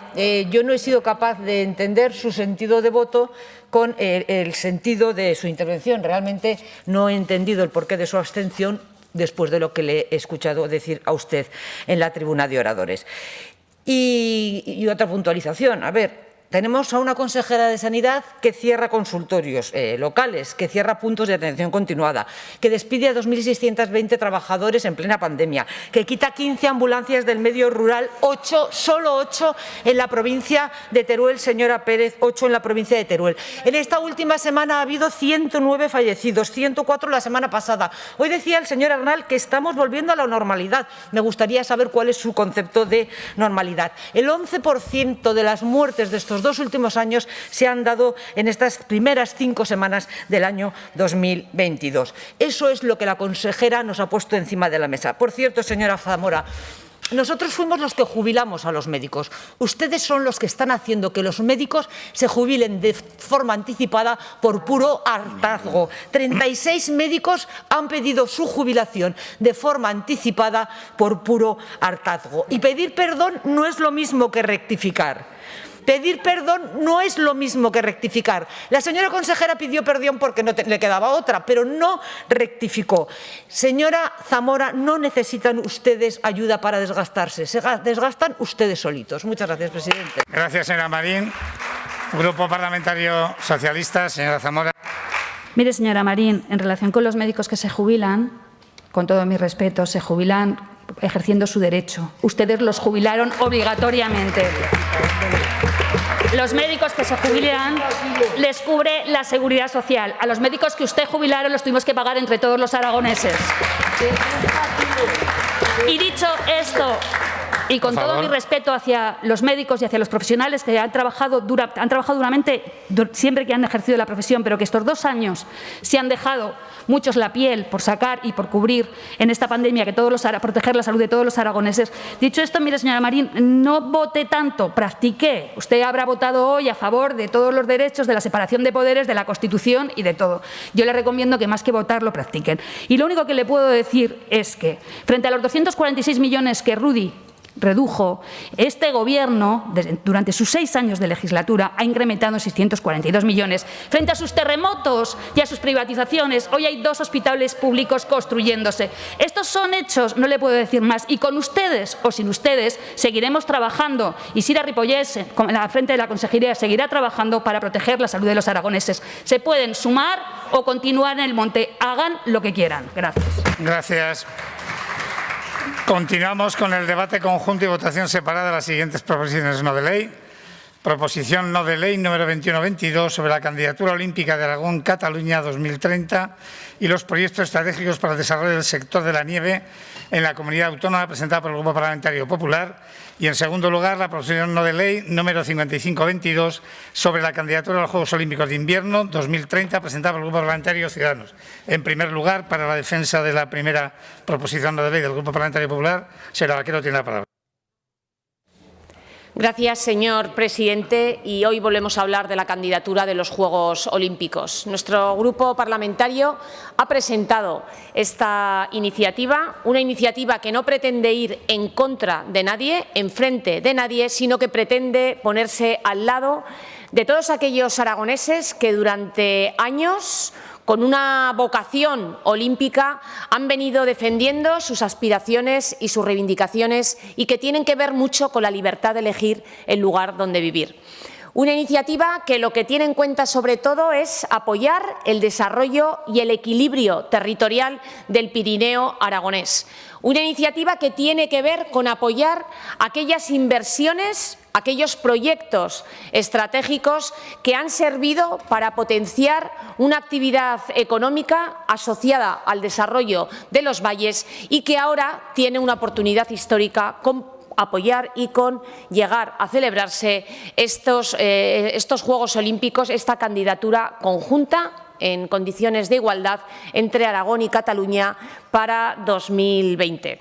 yo no he sido capaz de entender su sentido de voto con el sentido de su intervención. Realmente no he entendido el porqué de su abstención después de lo que le he escuchado decir a usted en la tribuna de oradores. Y otra puntualización. A ver, tenemos a una consejera de Sanidad que cierra consultorios locales, que cierra puntos de atención continuada, que despide a 2.620 trabajadores en plena pandemia, que quita 15 ambulancias del medio rural, solo 8 en la provincia de Teruel, señora Pérez, 8 en la provincia de Teruel. En esta última semana ha habido 109 fallecidos, 104 la semana pasada. Hoy decía el señor Arnal que estamos volviendo a la normalidad. Me gustaría saber cuál es su concepto de normalidad. El 11% de las muertes de estos estos 2 últimos años se han dado en estas primeras 5 semanas del año 2022. Eso es lo que la consejera nos ha puesto encima de la mesa. Por cierto, señora Zamora, nosotros fuimos los que jubilamos a los médicos. Ustedes son los que están haciendo que los médicos se jubilen de forma anticipada por puro hartazgo. 36 médicos han pedido su jubilación de forma anticipada por puro hartazgo. Y pedir perdón no es lo mismo que rectificar. Pedir perdón no es lo mismo que rectificar. La señora consejera pidió perdón porque no le quedaba otra, pero no rectificó. Señora Zamora, no necesitan ustedes ayuda para desgastarse. Se desgastan ustedes solitos. Muchas gracias, presidente. Gracias, señora Marín. Grupo Parlamentario Socialista, señora Zamora. Mire, señora Marín, en relación con los médicos que se jubilan, con todo mi respeto, se jubilan ejerciendo su derecho. Ustedes los jubilaron obligatoriamente. Los médicos que se jubilan les cubre la seguridad social. A los médicos que usted jubilaron los tuvimos que pagar entre todos los aragoneses. Y dicho esto, y con todo mi respeto hacia los médicos y hacia los profesionales que han trabajado duramente siempre que han ejercido la profesión, pero que estos 2 años se han dejado muchos la piel por sacar y por cubrir en esta pandemia, proteger la salud de todos los aragoneses. Dicho esto, mire, señora Marín, no voté tanto, practiqué. Usted habrá votado hoy a favor de todos los derechos, de la separación de poderes, de la Constitución y de todo. Yo le recomiendo que más que votar lo practiquen. Y lo único que le puedo decir es que frente a los 246 millones que Rudy redujo, este Gobierno, durante sus 6 años de legislatura, ha incrementado en 642 millones. Frente a sus terremotos y a sus privatizaciones, hoy hay 2 hospitales públicos construyéndose. Estos son hechos, no le puedo decir más. Y con ustedes o sin ustedes seguiremos trabajando. Y Sira Ripollès, a la frente de la Consejería, seguirá trabajando para proteger la salud de los aragoneses. Se pueden sumar o continuar en el monte. Hagan lo que quieran. Gracias. Gracias. Continuamos con el debate conjunto y votación separada de las siguientes proposiciones no de ley. Proposición no de ley número 2122 sobre la candidatura olímpica de Aragón-Cataluña 2030 y los proyectos estratégicos para el desarrollo del sector de la nieve en la comunidad autónoma, presentada por el Grupo Parlamentario Popular. Y, en segundo lugar, la proposición no de ley número 5522 sobre la candidatura a los Juegos Olímpicos de Invierno 2030, presentada por el Grupo Parlamentario Ciudadanos. En primer lugar, para la defensa de la primera proposición no de ley del Grupo Parlamentario Popular, señora Vaquero tiene la palabra. Gracias, señor presidente. Y hoy volvemos a hablar de la candidatura de los Juegos Olímpicos. Nuestro grupo parlamentario ha presentado esta iniciativa, una iniciativa que no pretende ir en contra de nadie, en frente de nadie, sino que pretende ponerse al lado de todos aquellos aragoneses que durante años, con una vocación olímpica, han venido defendiendo sus aspiraciones y sus reivindicaciones y que tienen que ver mucho con la libertad de elegir el lugar donde vivir. Una iniciativa que lo que tiene en cuenta sobre todo es apoyar el desarrollo y el equilibrio territorial del Pirineo aragonés. Una iniciativa que tiene que ver con apoyar aquellas inversiones, aquellos proyectos estratégicos que han servido para potenciar una actividad económica asociada al desarrollo de los valles y que ahora tiene una oportunidad histórica con apoyar y con llegar a celebrarse estos Juegos Olímpicos, esta candidatura conjunta en condiciones de igualdad entre Aragón y Cataluña para 2020.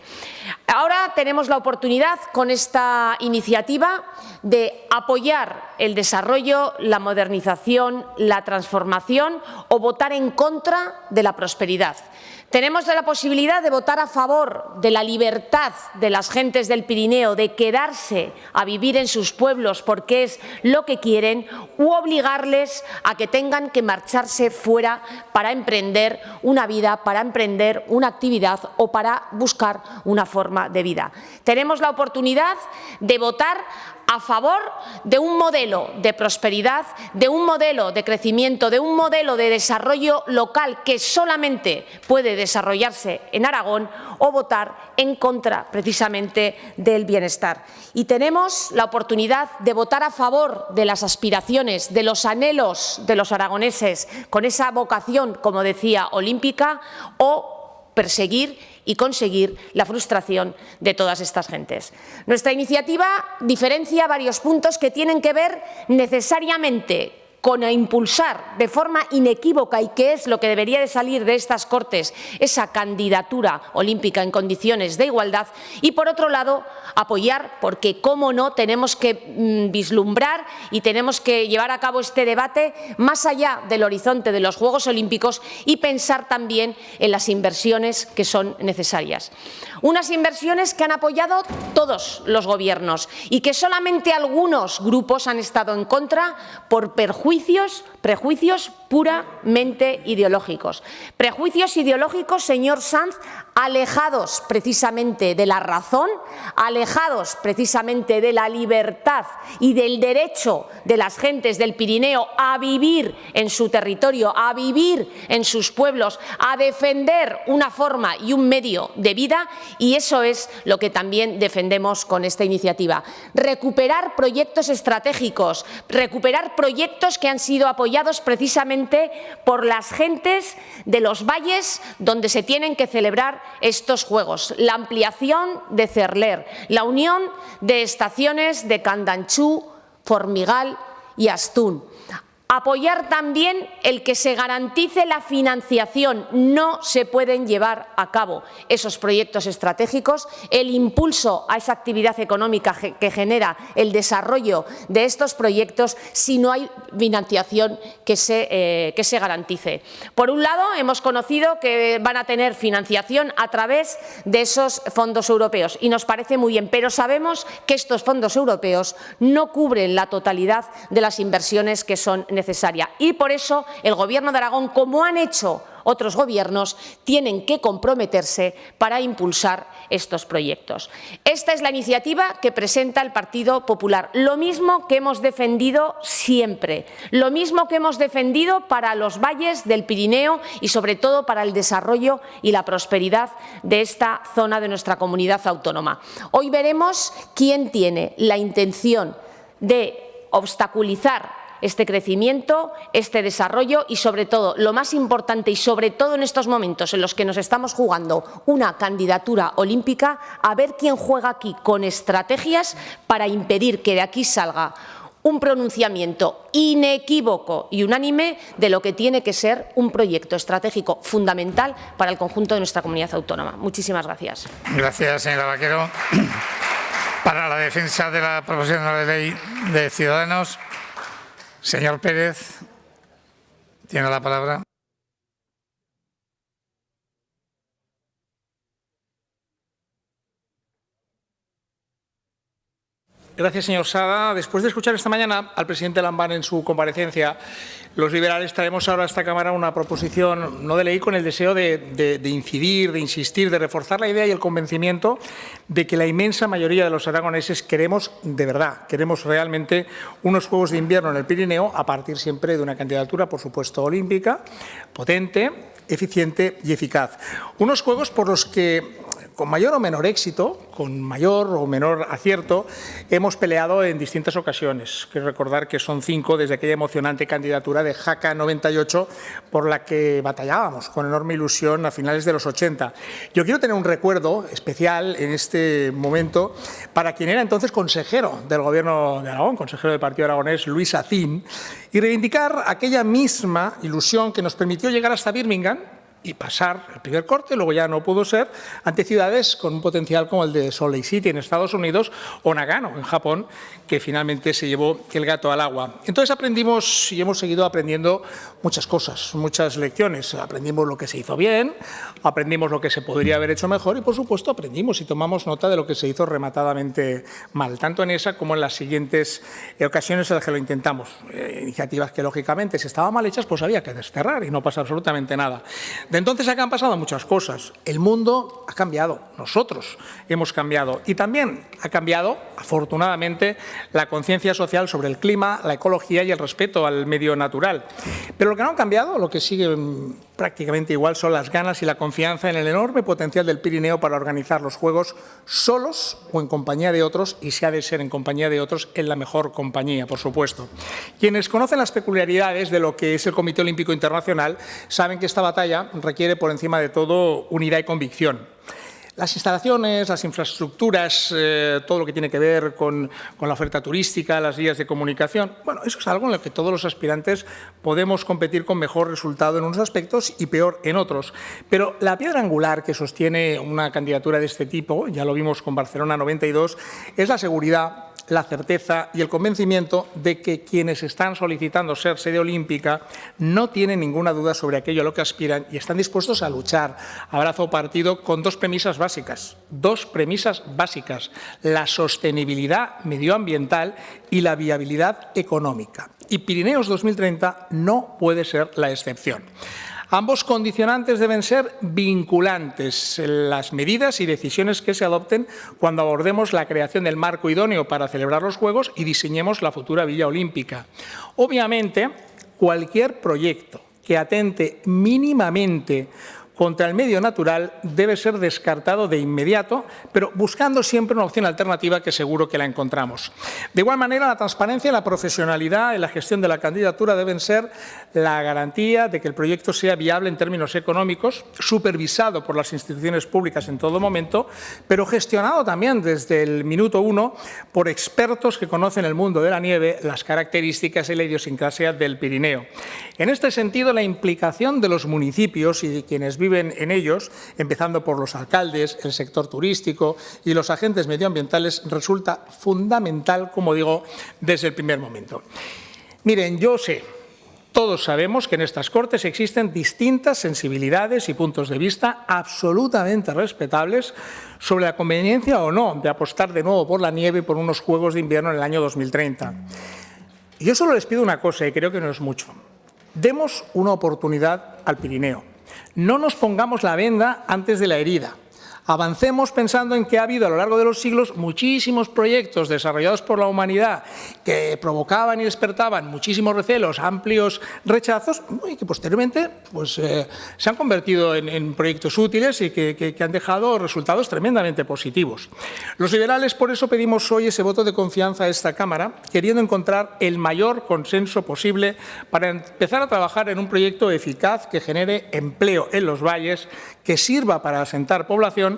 Ahora tenemos la oportunidad con esta iniciativa de apoyar el desarrollo, la modernización, la transformación o votar en contra de la prosperidad. Tenemos la posibilidad de votar a favor de la libertad de las gentes del Pirineo, de quedarse a vivir en sus pueblos porque es lo que quieren, u obligarles a que tengan que marcharse fuera para emprender una vida, para emprender una actividad o para buscar una forma de vida. Tenemos la oportunidad de votar a favor de un modelo de prosperidad, de un modelo de crecimiento, de un modelo de desarrollo local que solamente puede desarrollarse en Aragón, o votar en contra precisamente del bienestar. Y tenemos la oportunidad de votar a favor de las aspiraciones, de los anhelos de los aragoneses con esa vocación, como decía, olímpica, o perseguir y conseguir la frustración de todas estas gentes. Nuestra iniciativa diferencia varios puntos que tienen que ver necesariamente con impulsar de forma inequívoca, y que es lo que debería de salir de estas Cortes, esa candidatura olímpica en condiciones de igualdad, y por otro lado apoyar, porque cómo no, tenemos que vislumbrar y tenemos que llevar a cabo este debate más allá del horizonte de los Juegos Olímpicos y pensar también en las inversiones que son necesarias. Unas inversiones que han apoyado todos los gobiernos y que solamente algunos grupos han estado en contra por prejuicios puramente ideológicos. Prejuicios ideológicos, señor Sanz, alejados precisamente de la razón, alejados precisamente de la libertad y del derecho de las gentes del Pirineo a vivir en su territorio, a vivir en sus pueblos, a defender una forma y un medio de vida, y eso es lo que también defendemos con esta iniciativa. Recuperar proyectos estratégicos, recuperar proyectos que han sido apoyados precisamente por las gentes de los valles donde se tienen que celebrar estos Juegos. La ampliación de Cerler, la unión de estaciones de Candanchú, Formigal y Astún. Apoyar también el que se garantice la financiación. No se pueden llevar a cabo esos proyectos estratégicos, el impulso a esa actividad económica que genera el desarrollo de estos proyectos si no hay financiación que se garantice. Por un lado, hemos conocido que van a tener financiación a través de esos fondos europeos y nos parece muy bien, pero sabemos que estos fondos europeos no cubren la totalidad de las inversiones que son necesaria, y por eso el Gobierno de Aragón, como han hecho otros gobiernos, tienen que comprometerse para impulsar estos proyectos. Esta es la iniciativa que presenta el Partido Popular, lo mismo que hemos defendido siempre, lo mismo que hemos defendido para los valles del Pirineo y sobre todo para el desarrollo y la prosperidad de esta zona de nuestra comunidad autónoma. Hoy veremos quién tiene la intención de obstaculizar este crecimiento, este desarrollo y, sobre todo, lo más importante y sobre todo en estos momentos en los que nos estamos jugando una candidatura olímpica, a ver quién juega aquí con estrategias para impedir que de aquí salga un pronunciamiento inequívoco y unánime de lo que tiene que ser un proyecto estratégico fundamental para el conjunto de nuestra comunidad autónoma. Muchísimas gracias. Gracias, señora Vaquero. Para la defensa de la proposición de ley de Ciudadanos, señor Pérez, tiene la palabra. Gracias, señor Sada. Después de escuchar esta mañana al presidente Lambán en su comparecencia, los liberales traemos ahora a esta Cámara una proposición no de ley con el deseo de incidir, de insistir, de reforzar la idea y el convencimiento de que la inmensa mayoría de los aragoneses queremos de verdad, queremos realmente unos Juegos de Invierno en el Pirineo a partir siempre de una candidatura, por supuesto, olímpica, potente, eficiente y eficaz. Unos Juegos por los que, con mayor o menor éxito, con mayor o menor acierto, hemos peleado en distintas ocasiones. Quiero recordar que son 5 desde aquella emocionante candidatura de Jaca 98, por la que batallábamos con enorme ilusión a finales de los 80. Yo quiero tener un recuerdo especial en este momento para quien era entonces consejero del Gobierno de Aragón, consejero del Partido Aragonés, Luis Acín, y reivindicar aquella misma ilusión que nos permitió llegar hasta Birmingham y pasar el primer corte, luego ya no pudo ser, ante ciudades con un potencial como el de Salt Lake City en Estados Unidos o Nagano en Japón, que finalmente se llevó el gato al agua. Entonces aprendimos y hemos seguido aprendiendo muchas cosas, muchas lecciones. Aprendimos lo que se hizo bien, aprendimos lo que se podría haber hecho mejor y, por supuesto, aprendimos y tomamos nota de lo que se hizo rematadamente mal, tanto en esa como en las siguientes ocasiones en las que lo intentamos. Iniciativas que, lógicamente, si estaban mal hechas, pues había que desterrar y no pasa absolutamente nada. De entonces acá han pasado muchas cosas. El mundo ha cambiado, nosotros hemos cambiado y también ha cambiado, afortunadamente, la conciencia social sobre el clima, la ecología y el respeto al medio natural. Pero lo que no ha cambiado, lo que sigue prácticamente igual, son las ganas y la confianza en el enorme potencial del Pirineo para organizar los Juegos solos o en compañía de otros, y si ha de ser en compañía de otros, en la mejor compañía, por supuesto. Quienes conocen las peculiaridades de lo que es el Comité Olímpico Internacional saben que esta batalla requiere, por encima de todo, unidad y convicción. Las instalaciones, las infraestructuras, todo lo que tiene que ver con la oferta turística, las vías de comunicación, bueno, eso es algo en lo que todos los aspirantes podemos competir con mejor resultado en unos aspectos y peor en otros. Pero la piedra angular que sostiene una candidatura de este tipo, ya lo vimos con Barcelona 92, es la seguridad, la certeza y el convencimiento de que quienes están solicitando ser sede olímpica no tienen ninguna duda sobre aquello a lo que aspiran y están dispuestos a luchar a brazo partido con dos premisas básicas. La sostenibilidad medioambiental y la viabilidad económica. Y Pirineos 2030 no puede ser la excepción. Ambos condicionantes deben ser vinculantes en las medidas y decisiones que se adopten cuando abordemos la creación del marco idóneo para celebrar los Juegos y diseñemos la futura Villa Olímpica. Obviamente, cualquier proyecto que atente mínimamente contra el medio natural debe ser descartado de inmediato, pero buscando siempre una opción alternativa que seguro que la encontramos. De igual manera, la transparencia y la profesionalidad en la gestión de la candidatura deben ser la garantía de que el proyecto sea viable en términos económicos, supervisado por las instituciones públicas en todo momento, pero gestionado también desde el minuto uno por expertos que conocen el mundo de la nieve, las características y la idiosincrasia del Pirineo. En este sentido, la implicación de los municipios y de quienes viven en ellos, empezando por los alcaldes, el sector turístico y los agentes medioambientales, resulta fundamental, como digo, desde el primer momento. Miren, yo sé, todos sabemos que en estas Cortes existen distintas sensibilidades y puntos de vista absolutamente respetables sobre la conveniencia o no de apostar de nuevo por la nieve y por unos Juegos de Invierno en el año 2030. Yo solo les pido una cosa, y creo que no es mucho. Demos una oportunidad al Pirineo. No nos pongamos la venda antes de la herida. Avancemos pensando en que ha habido a lo largo de los siglos muchísimos proyectos desarrollados por la humanidad que provocaban y despertaban muchísimos recelos, amplios rechazos y que posteriormente se han convertido en proyectos útiles y que han dejado resultados tremendamente positivos. Los liberales por eso pedimos hoy ese voto de confianza a esta Cámara, queriendo encontrar el mayor consenso posible para empezar a trabajar en un proyecto eficaz que genere empleo en los valles, que sirva para asentar población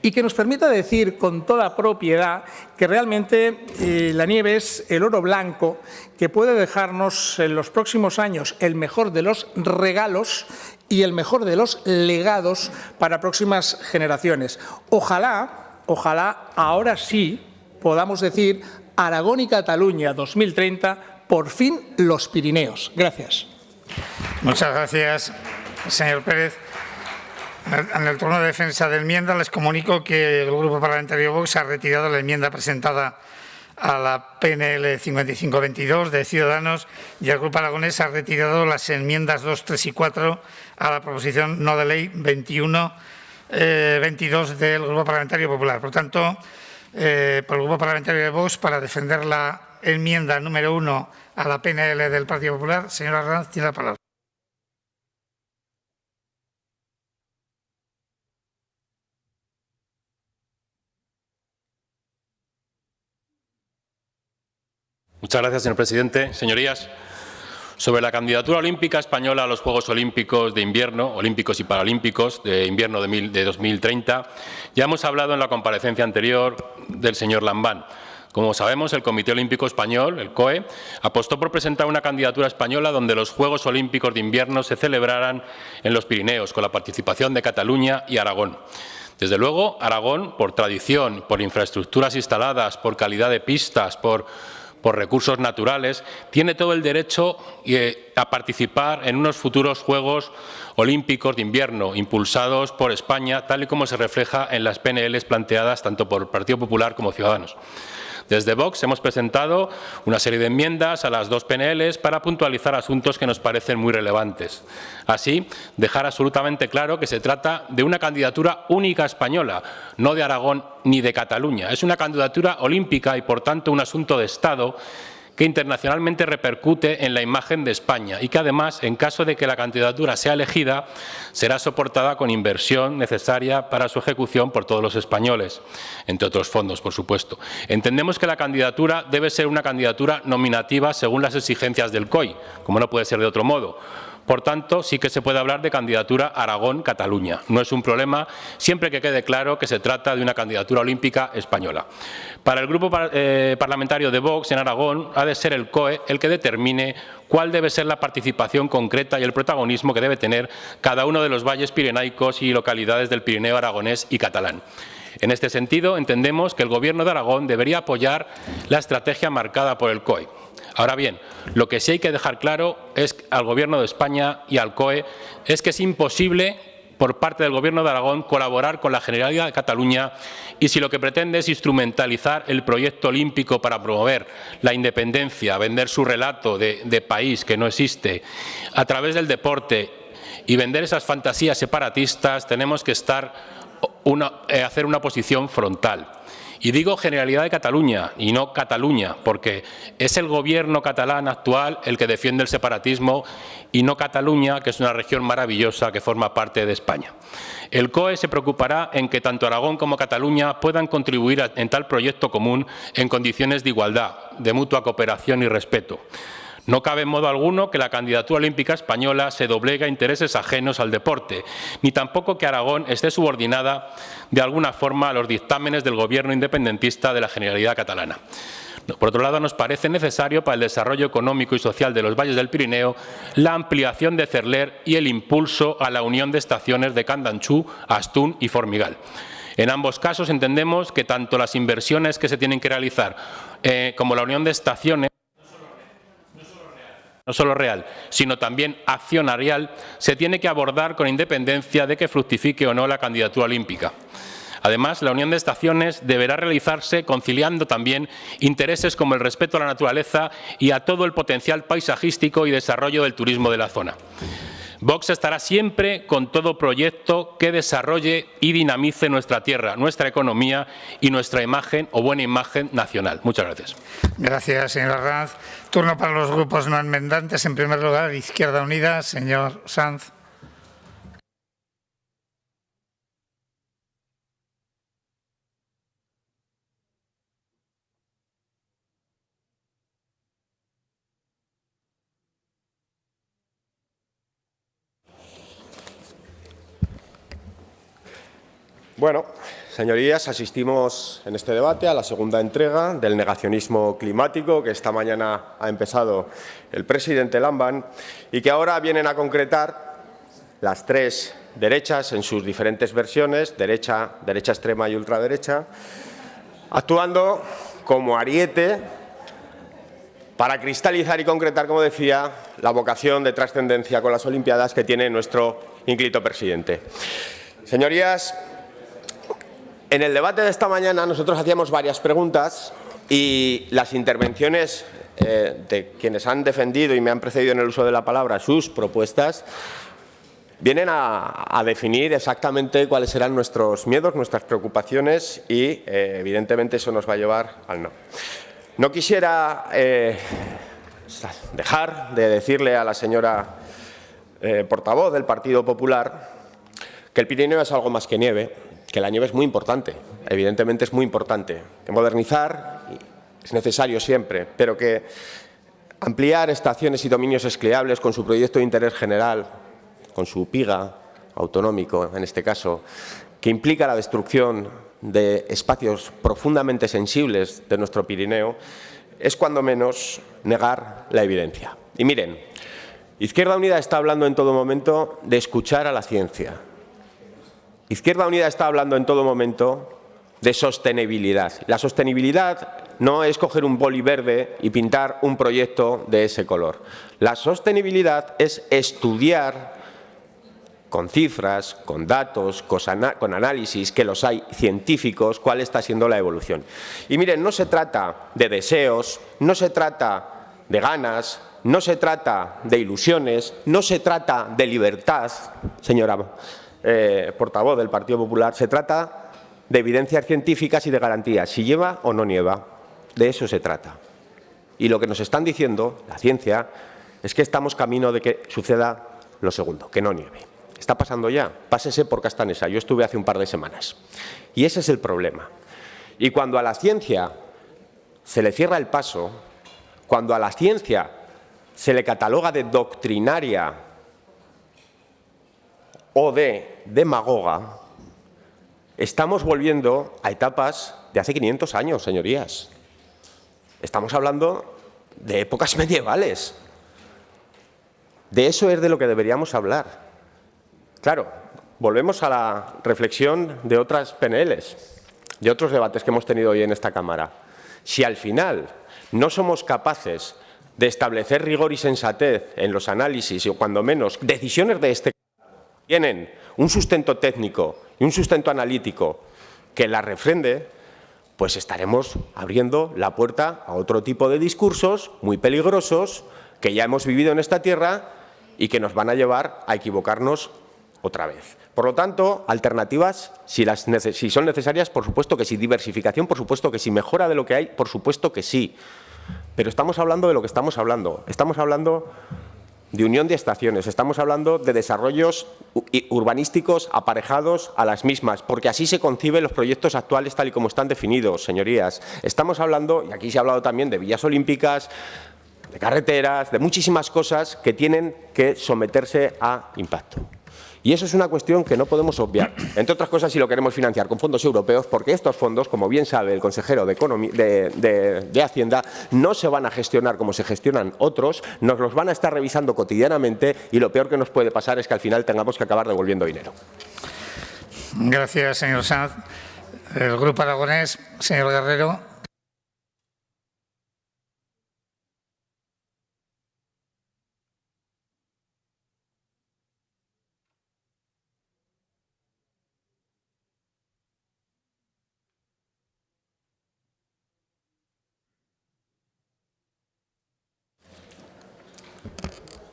y que nos permita decir con toda propiedad que realmente la nieve es el oro blanco que puede dejarnos en los próximos años el mejor de los regalos y el mejor de los legados para próximas generaciones. Ojalá ahora sí podamos decir Aragón y Cataluña 2030, por fin los Pirineos. Gracias. Muchas gracias, señor Pérez. En el turno de defensa de enmienda les comunico que el Grupo Parlamentario Vox ha retirado la enmienda presentada a la PNL 5522 de Ciudadanos y el Grupo Aragonés ha retirado las enmiendas 2, 3 y 4 a la proposición no de ley 22 del Grupo Parlamentario Popular. Por tanto, por el Grupo Parlamentario de Vox, para defender la enmienda número 1 a la PNL del Partido Popular, señora Arranz, tiene la palabra. Muchas gracias, señor presidente. Señorías, sobre la candidatura olímpica española a los Juegos Olímpicos de Invierno, Olímpicos y Paralímpicos de Invierno de 2030, ya hemos hablado en la comparecencia anterior del señor Lambán. Como sabemos, el Comité Olímpico Español, el COE, apostó por presentar una candidatura española donde los Juegos Olímpicos de Invierno se celebraran en los Pirineos, con la participación de Cataluña y Aragón. Desde luego, Aragón, por tradición, por infraestructuras instaladas, por calidad de pistas, por recursos naturales, tiene todo el derecho a participar en unos futuros Juegos Olímpicos de Invierno impulsados por España, tal y como se refleja en las PNLs planteadas tanto por el Partido Popular como Ciudadanos. Desde Vox hemos presentado una serie de enmiendas a las dos PNLs para puntualizar asuntos que nos parecen muy relevantes. Así, dejar absolutamente claro que se trata de una candidatura única española, no de Aragón ni de Cataluña. Es una candidatura olímpica y, por tanto, un asunto de Estado que internacionalmente repercute en la imagen de España y que además, en caso de que la candidatura sea elegida, será soportada con inversión necesaria para su ejecución por todos los españoles, entre otros fondos, por supuesto. Entendemos que la candidatura debe ser una candidatura nominativa según las exigencias del COI, como no puede ser de otro modo. Por tanto, sí que se puede hablar de candidatura Aragón-Cataluña. No es un problema, siempre que quede claro que se trata de una candidatura olímpica española. Para el Grupo Parlamentario de Vox en Aragón ha de ser el COE el que determine cuál debe ser la participación concreta y el protagonismo que debe tener cada uno de los valles pirenaicos y localidades del Pirineo aragonés y catalán. En este sentido, entendemos que el Gobierno de Aragón debería apoyar la estrategia marcada por el COE. Ahora bien, lo que sí hay que dejar claro es al Gobierno de España y al COE es que es imposible por parte del Gobierno de Aragón colaborar con la Generalidad de Cataluña y si lo que pretende es instrumentalizar el proyecto olímpico para promover la independencia, vender su relato de país que no existe a través del deporte y vender esas fantasías separatistas, tenemos que hacer una posición frontal. Y digo Generalidad de Cataluña y no Cataluña, porque es el Gobierno catalán actual el que defiende el separatismo y no Cataluña, que es una región maravillosa que forma parte de España. El COE se preocupará en que tanto Aragón como Cataluña puedan contribuir en tal proyecto común en condiciones de igualdad, de mutua cooperación y respeto. No cabe en modo alguno que la candidatura olímpica española se doblegue a intereses ajenos al deporte, ni tampoco que Aragón esté subordinada de alguna forma a los dictámenes del Gobierno independentista de la Generalidad catalana. Por otro lado, nos parece necesario para el desarrollo económico y social de los valles del Pirineo la ampliación de Cerler y el impulso a la unión de estaciones de Candanchú, Astún y Formigal. En ambos casos entendemos que tanto las inversiones que se tienen que realizar como la unión de estaciones, no solo real, sino también accionarial, se tiene que abordar con independencia de que fructifique o no la candidatura olímpica. Además, la unión de estaciones deberá realizarse conciliando también intereses como el respeto a la naturaleza y a todo el potencial paisajístico y desarrollo del turismo de la zona. Vox estará siempre con todo proyecto que desarrolle y dinamice nuestra tierra, nuestra economía y nuestra imagen o buena imagen nacional. Muchas gracias. Gracias, señor Arranz. Turno para los grupos no enmendantes. En primer lugar, Izquierda Unida, señor Sanz. Bueno, señorías, asistimos en este debate a la segunda entrega del negacionismo climático que esta mañana ha empezado el presidente Lambán y que ahora vienen a concretar las tres derechas en sus diferentes versiones, derecha, derecha extrema y ultraderecha, actuando como ariete para cristalizar y concretar, como decía, la vocación de trascendencia con las Olimpiadas que tiene nuestro ínclito presidente. Señorías, en el debate de esta mañana nosotros hacíamos varias preguntas y las intervenciones de quienes han defendido y me han precedido en el uso de la palabra sus propuestas vienen a definir exactamente cuáles serán nuestros miedos, nuestras preocupaciones y evidentemente eso nos va a llevar al no. No quisiera dejar de decirle a la señora portavoz del Partido Popular que el Pirineo es algo más que nieve, que la nieve es muy importante, evidentemente es muy importante, que modernizar es necesario siempre, pero que ampliar estaciones y dominios escleables con su proyecto de interés general, con su PIGA autonómico en este caso, que implica la destrucción de espacios profundamente sensibles de nuestro Pirineo, es cuando menos negar la evidencia. Y miren, Izquierda Unida está hablando en todo momento de escuchar a la ciencia. Izquierda Unida está hablando en todo momento de sostenibilidad. La sostenibilidad no es coger un boli verde y pintar un proyecto de ese color. La sostenibilidad es estudiar con cifras, con datos, con análisis, que los hay científicos, cuál está siendo la evolución. Y miren, no se trata de deseos, no se trata de ganas, no se trata de ilusiones, no se trata de libertad, señora portavoz del Partido Popular, se trata de evidencias científicas y de garantías, si lleva o no nieva. De eso se trata. Y lo que nos están diciendo, la ciencia, es que estamos camino de que suceda lo segundo, que no nieve. Está pasando ya, pásese por Castanesa, yo estuve hace un par de semanas. Y ese es el problema. Y cuando a la ciencia se le cierra el paso, cuando a la ciencia se le cataloga de doctrinaria o de demagoga, estamos volviendo a etapas de hace 500 años, señorías. Estamos hablando de épocas medievales. De eso es de lo que deberíamos hablar. Claro, volvemos a la reflexión de otras PNLs, de otros debates que hemos tenido hoy en esta Cámara. Si al final no somos capaces de establecer rigor y sensatez en los análisis o, cuando menos, decisiones de este tienen un sustento técnico y un sustento analítico que la refrende, pues estaremos abriendo la puerta a otro tipo de discursos muy peligrosos que ya hemos vivido en esta tierra y que nos van a llevar a equivocarnos otra vez. Por lo tanto, alternativas, si son necesarias, por supuesto que sí. Diversificación, por supuesto que sí. Mejora de lo que hay, por supuesto que sí. Pero estamos hablando de lo que estamos hablando. Estamos hablando de unión de estaciones, estamos hablando de desarrollos urbanísticos aparejados a las mismas, porque así se conciben los proyectos actuales tal y como están definidos, señorías. Estamos hablando, y aquí se ha hablado también de villas olímpicas, de carreteras, de muchísimas cosas que tienen que someterse a impacto. Y eso es una cuestión que no podemos obviar, entre otras cosas si lo queremos financiar con fondos europeos, porque estos fondos, como bien sabe el consejero de Hacienda, no se van a gestionar como se gestionan otros, nos los van a estar revisando cotidianamente y lo peor que nos puede pasar es que al final tengamos que acabar devolviendo dinero. Gracias, señor Sanz. El Grupo Aragonés, señor Guerrero.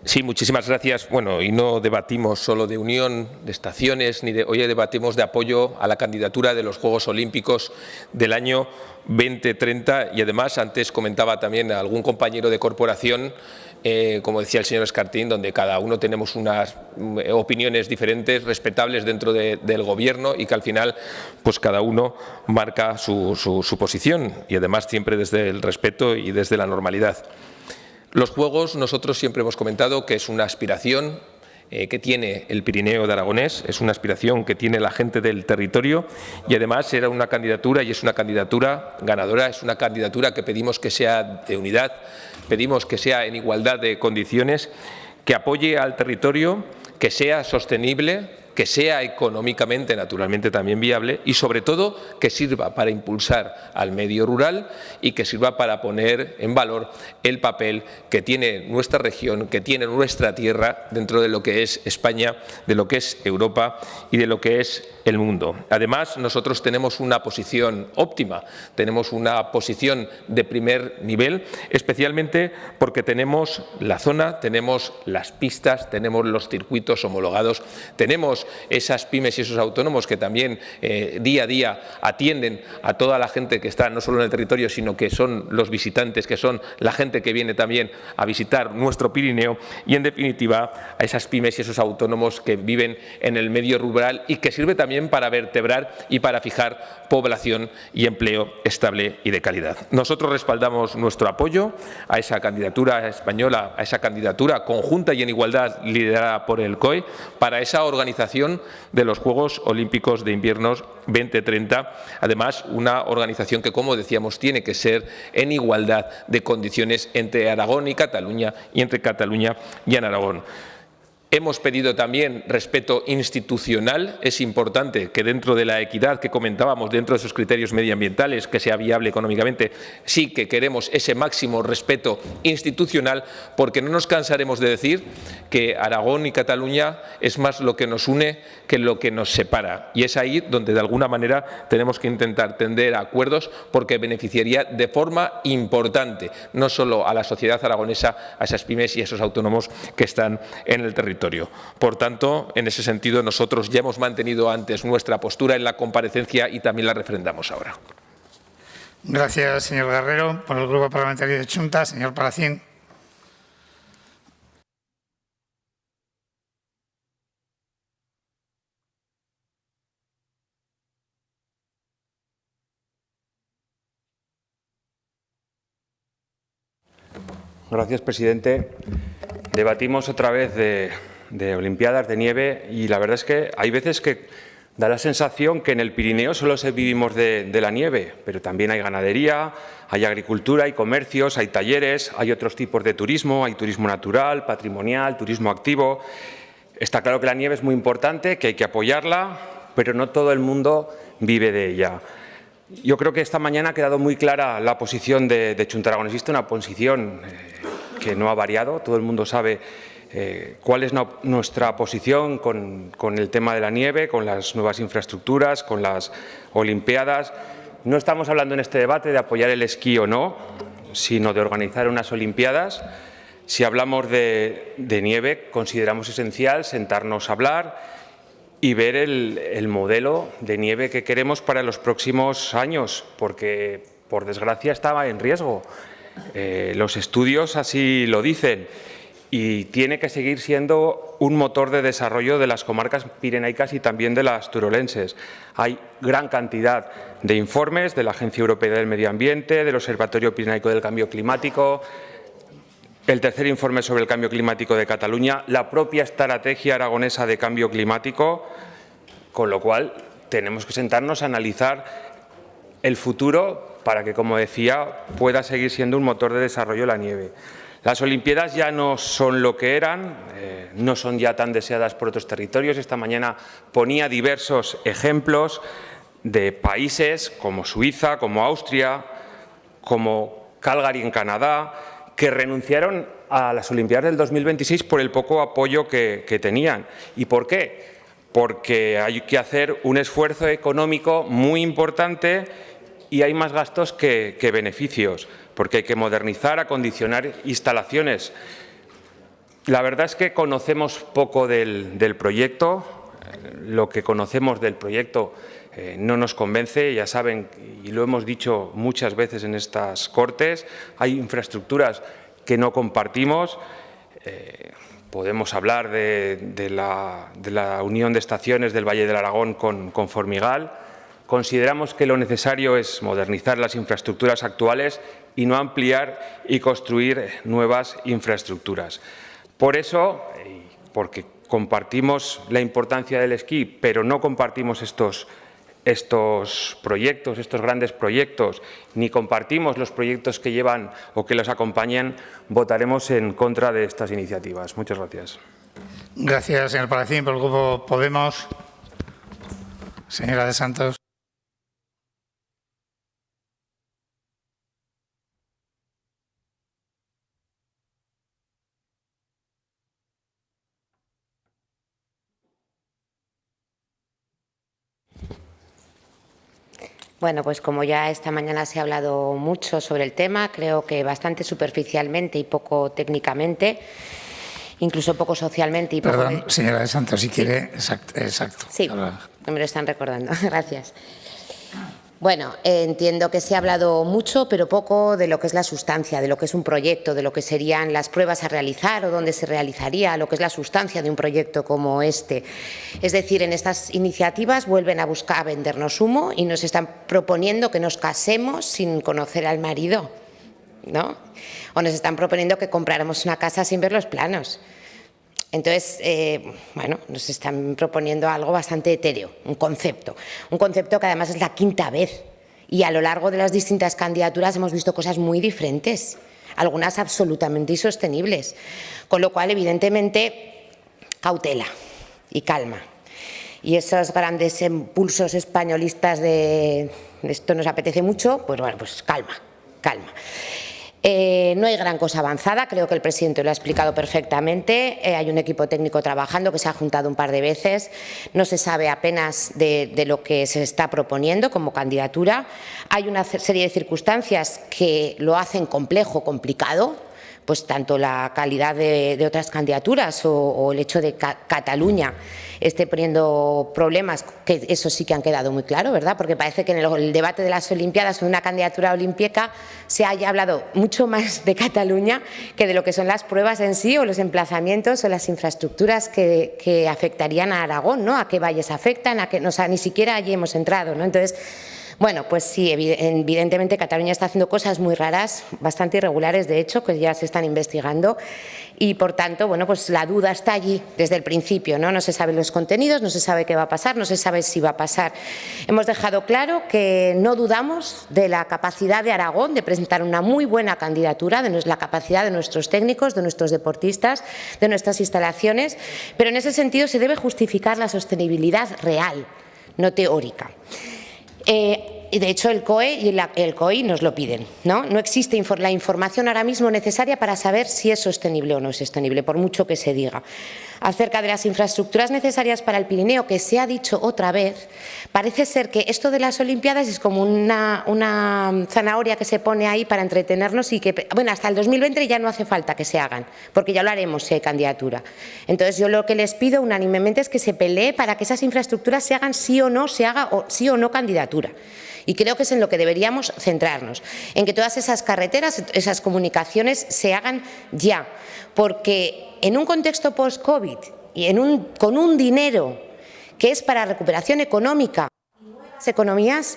Sí, muchísimas gracias. Bueno, y no debatimos solo de unión de estaciones, hoy debatimos de apoyo a la candidatura de los Juegos Olímpicos del año 2030 y además antes comentaba también a algún compañero de corporación, como decía el señor Escartín, donde cada uno tenemos unas opiniones diferentes, respetables dentro del Gobierno y que al final pues cada uno marca su posición y además siempre desde el respeto y desde la normalidad. Los Juegos, nosotros siempre hemos comentado que es una aspiración que tiene el Pirineo de Aragonés, es una aspiración que tiene la gente del territorio y además era una candidatura y es una candidatura ganadora, es una candidatura que pedimos que sea de unidad, pedimos que sea en igualdad de condiciones, que apoye al territorio, que sea sostenible, que sea económicamente, naturalmente, también viable y, sobre todo, que sirva para impulsar al medio rural y que sirva para poner en valor el papel que tiene nuestra región, que tiene nuestra tierra dentro de lo que es España, de lo que es Europa y de lo que es el mundo. Además, nosotros tenemos una posición óptima, tenemos una posición de primer nivel, especialmente porque tenemos la zona, tenemos las pistas, tenemos los circuitos homologados, tenemos esas pymes y esos autónomos que también día a día atienden a toda la gente que está no solo en el territorio, sino que son los visitantes, que son la gente que viene también a visitar nuestro Pirineo y, en definitiva, a esas pymes y esos autónomos que viven en el medio rural y que sirve también para vertebrar y para fijar población y empleo estable y de calidad. Nosotros respaldamos nuestro apoyo a esa candidatura española, a esa candidatura conjunta y en igualdad liderada por el COE para esa organización de los Juegos Olímpicos de Invierno 2030. Además, una organización que, como decíamos, tiene que ser en igualdad de condiciones entre Aragón y Cataluña y entre Cataluña y en Aragón. Hemos pedido también respeto institucional. Es importante que dentro de la equidad que comentábamos, dentro de esos criterios medioambientales, que sea viable económicamente, sí que queremos ese máximo respeto institucional, porque no nos cansaremos de decir que Aragón y Cataluña es más lo que nos une que lo que nos separa. Y es ahí donde, de alguna manera, tenemos que intentar tender a acuerdos, porque beneficiaría de forma importante, no solo a la sociedad aragonesa, a esas pymes y a esos autónomos que están en el territorio. Por tanto, en ese sentido, nosotros ya hemos mantenido antes nuestra postura en la comparecencia y también la refrendamos ahora. Gracias, señor Guerrero. Por el Grupo Parlamentario de Chunta, señor Palacín. Gracias, presidente. Debatimos otra vez de Olimpiadas de nieve y la verdad es que hay veces que da la sensación que en el Pirineo solo vivimos de la nieve, pero también hay ganadería, hay agricultura, hay comercios, hay talleres, hay otros tipos de turismo, hay turismo natural, patrimonial, turismo activo. Está claro que la nieve es muy importante, que hay que apoyarla, pero no todo el mundo vive de ella. Yo creo que esta mañana ha quedado muy clara la posición de Chunta Aragonesista, una posición que no ha variado. Todo el mundo sabe cuál es nuestra posición con el tema de la nieve, con las nuevas infraestructuras, con las Olimpiadas. No estamos hablando en este debate de apoyar el esquí o no, sino de organizar unas Olimpiadas. Si hablamos de nieve, consideramos esencial sentarnos a hablar y ver el modelo de nieve que queremos para los próximos años, porque, por desgracia, estaba en riesgo. Los estudios así lo dicen y tiene que seguir siendo un motor de desarrollo de las comarcas pirenaicas y también de las turolenses. Hay gran cantidad de informes de la Agencia Europea del Medio Ambiente, del Observatorio Pirenaico del Cambio Climático, el tercer informe sobre el cambio climático de Cataluña, la propia estrategia aragonesa de cambio climático, con lo cual tenemos que sentarnos a analizar el futuro para que, como decía, pueda seguir siendo un motor de desarrollo la nieve. Las Olimpiadas ya no son lo que eran, no son ya tan deseadas por otros territorios. Esta mañana ponía diversos ejemplos de países como Suiza, como Austria, como Calgary en Canadá, que renunciaron a las Olimpiadas del 2026 por el poco apoyo que tenían. ¿Y por qué? Porque hay que hacer un esfuerzo económico muy importante y hay más gastos que beneficios, porque hay que modernizar, acondicionar instalaciones. La verdad es que conocemos poco del proyecto. Lo que conocemos del proyecto no nos convence, ya saben, y lo hemos dicho muchas veces en estas Cortes, hay infraestructuras que no compartimos. Podemos hablar de la unión de estaciones del Valle del Aragón con Formigal. Consideramos que lo necesario es modernizar las infraestructuras actuales y no ampliar y construir nuevas infraestructuras. Por eso, porque compartimos la importancia del esquí, pero no compartimos estos proyectos, estos grandes proyectos, ni compartimos los proyectos que llevan o que los acompañan, votaremos en contra de estas iniciativas. Muchas gracias. Gracias, señor Palacín. Por el Grupo Podemos, señora de Santos. Bueno, pues como ya esta mañana se ha hablado mucho sobre el tema, creo que bastante superficialmente y poco técnicamente, incluso poco socialmente y poco... Perdón, señora de Santos, si quiere, exacto. Sí, me lo están recordando. Gracias. Bueno, entiendo que se ha hablado mucho, pero poco de lo que es la sustancia, de lo que es un proyecto, de lo que serían las pruebas a realizar o dónde se realizaría, lo que es la sustancia de un proyecto como este. Es decir, en estas iniciativas vuelven a buscar vendernos humo y nos están proponiendo que nos casemos sin conocer al marido, ¿no? O nos están proponiendo que compráramos una casa sin ver los planos. Entonces, bueno, nos están proponiendo algo bastante etéreo, un concepto que además es la quinta vez y a lo largo de las distintas candidaturas hemos visto cosas muy diferentes, algunas absolutamente insostenibles, con lo cual, evidentemente, cautela y calma. Y esos grandes impulsos españolistas de esto nos apetece mucho, pues bueno, pues calma, calma. No hay gran cosa avanzada, creo que el presidente lo ha explicado perfectamente. Hay un equipo técnico trabajando que se ha juntado un par de veces, no se sabe apenas de lo que se está proponiendo como candidatura. Hay una serie de circunstancias que lo hacen complejo, complicado, pues tanto la calidad de otras candidaturas o el hecho de que Cataluña esté poniendo problemas, que eso sí que han quedado muy claro, ¿verdad? Porque parece que en el debate de las Olimpiadas o una candidatura olimpíaca se haya hablado mucho más de Cataluña que de lo que son las pruebas en sí o los emplazamientos o las infraestructuras que afectarían a Aragón, ¿no? A qué valles afectan, ni siquiera allí hemos entrado, ¿no? Entonces, bueno, pues sí, evidentemente Cataluña está haciendo cosas muy raras, bastante irregulares de hecho, que ya se están investigando y por tanto, bueno, pues la duda está allí desde el principio, ¿no? No se saben los contenidos, no se sabe qué va a pasar, no se sabe si va a pasar. Hemos dejado claro que no dudamos de la capacidad de Aragón de presentar una muy buena candidatura, de la capacidad de nuestros técnicos, de nuestros deportistas, de nuestras instalaciones, pero en ese sentido se debe justificar la sostenibilidad real, no teórica. Y de hecho el COE y el COI nos lo piden, ¿no? No existe la información ahora mismo necesaria para saber si es sostenible o no es sostenible, por mucho que se diga. Acerca de las infraestructuras necesarias para el Pirineo, que se ha dicho otra vez, parece ser que esto de las Olimpiadas es como una zanahoria que se pone ahí para entretenernos y que, bueno, hasta el 2020 ya no hace falta que se hagan, porque ya lo haremos si hay candidatura. Entonces yo lo que les pido unánimemente es que se pelee para que esas infraestructuras se hagan sí o no, se haga sí o no candidatura. Y creo que es en lo que deberíamos centrarnos, en que todas esas carreteras, esas comunicaciones se hagan ya, porque en un contexto post-COVID y con un dinero que es para recuperación económica, las economías,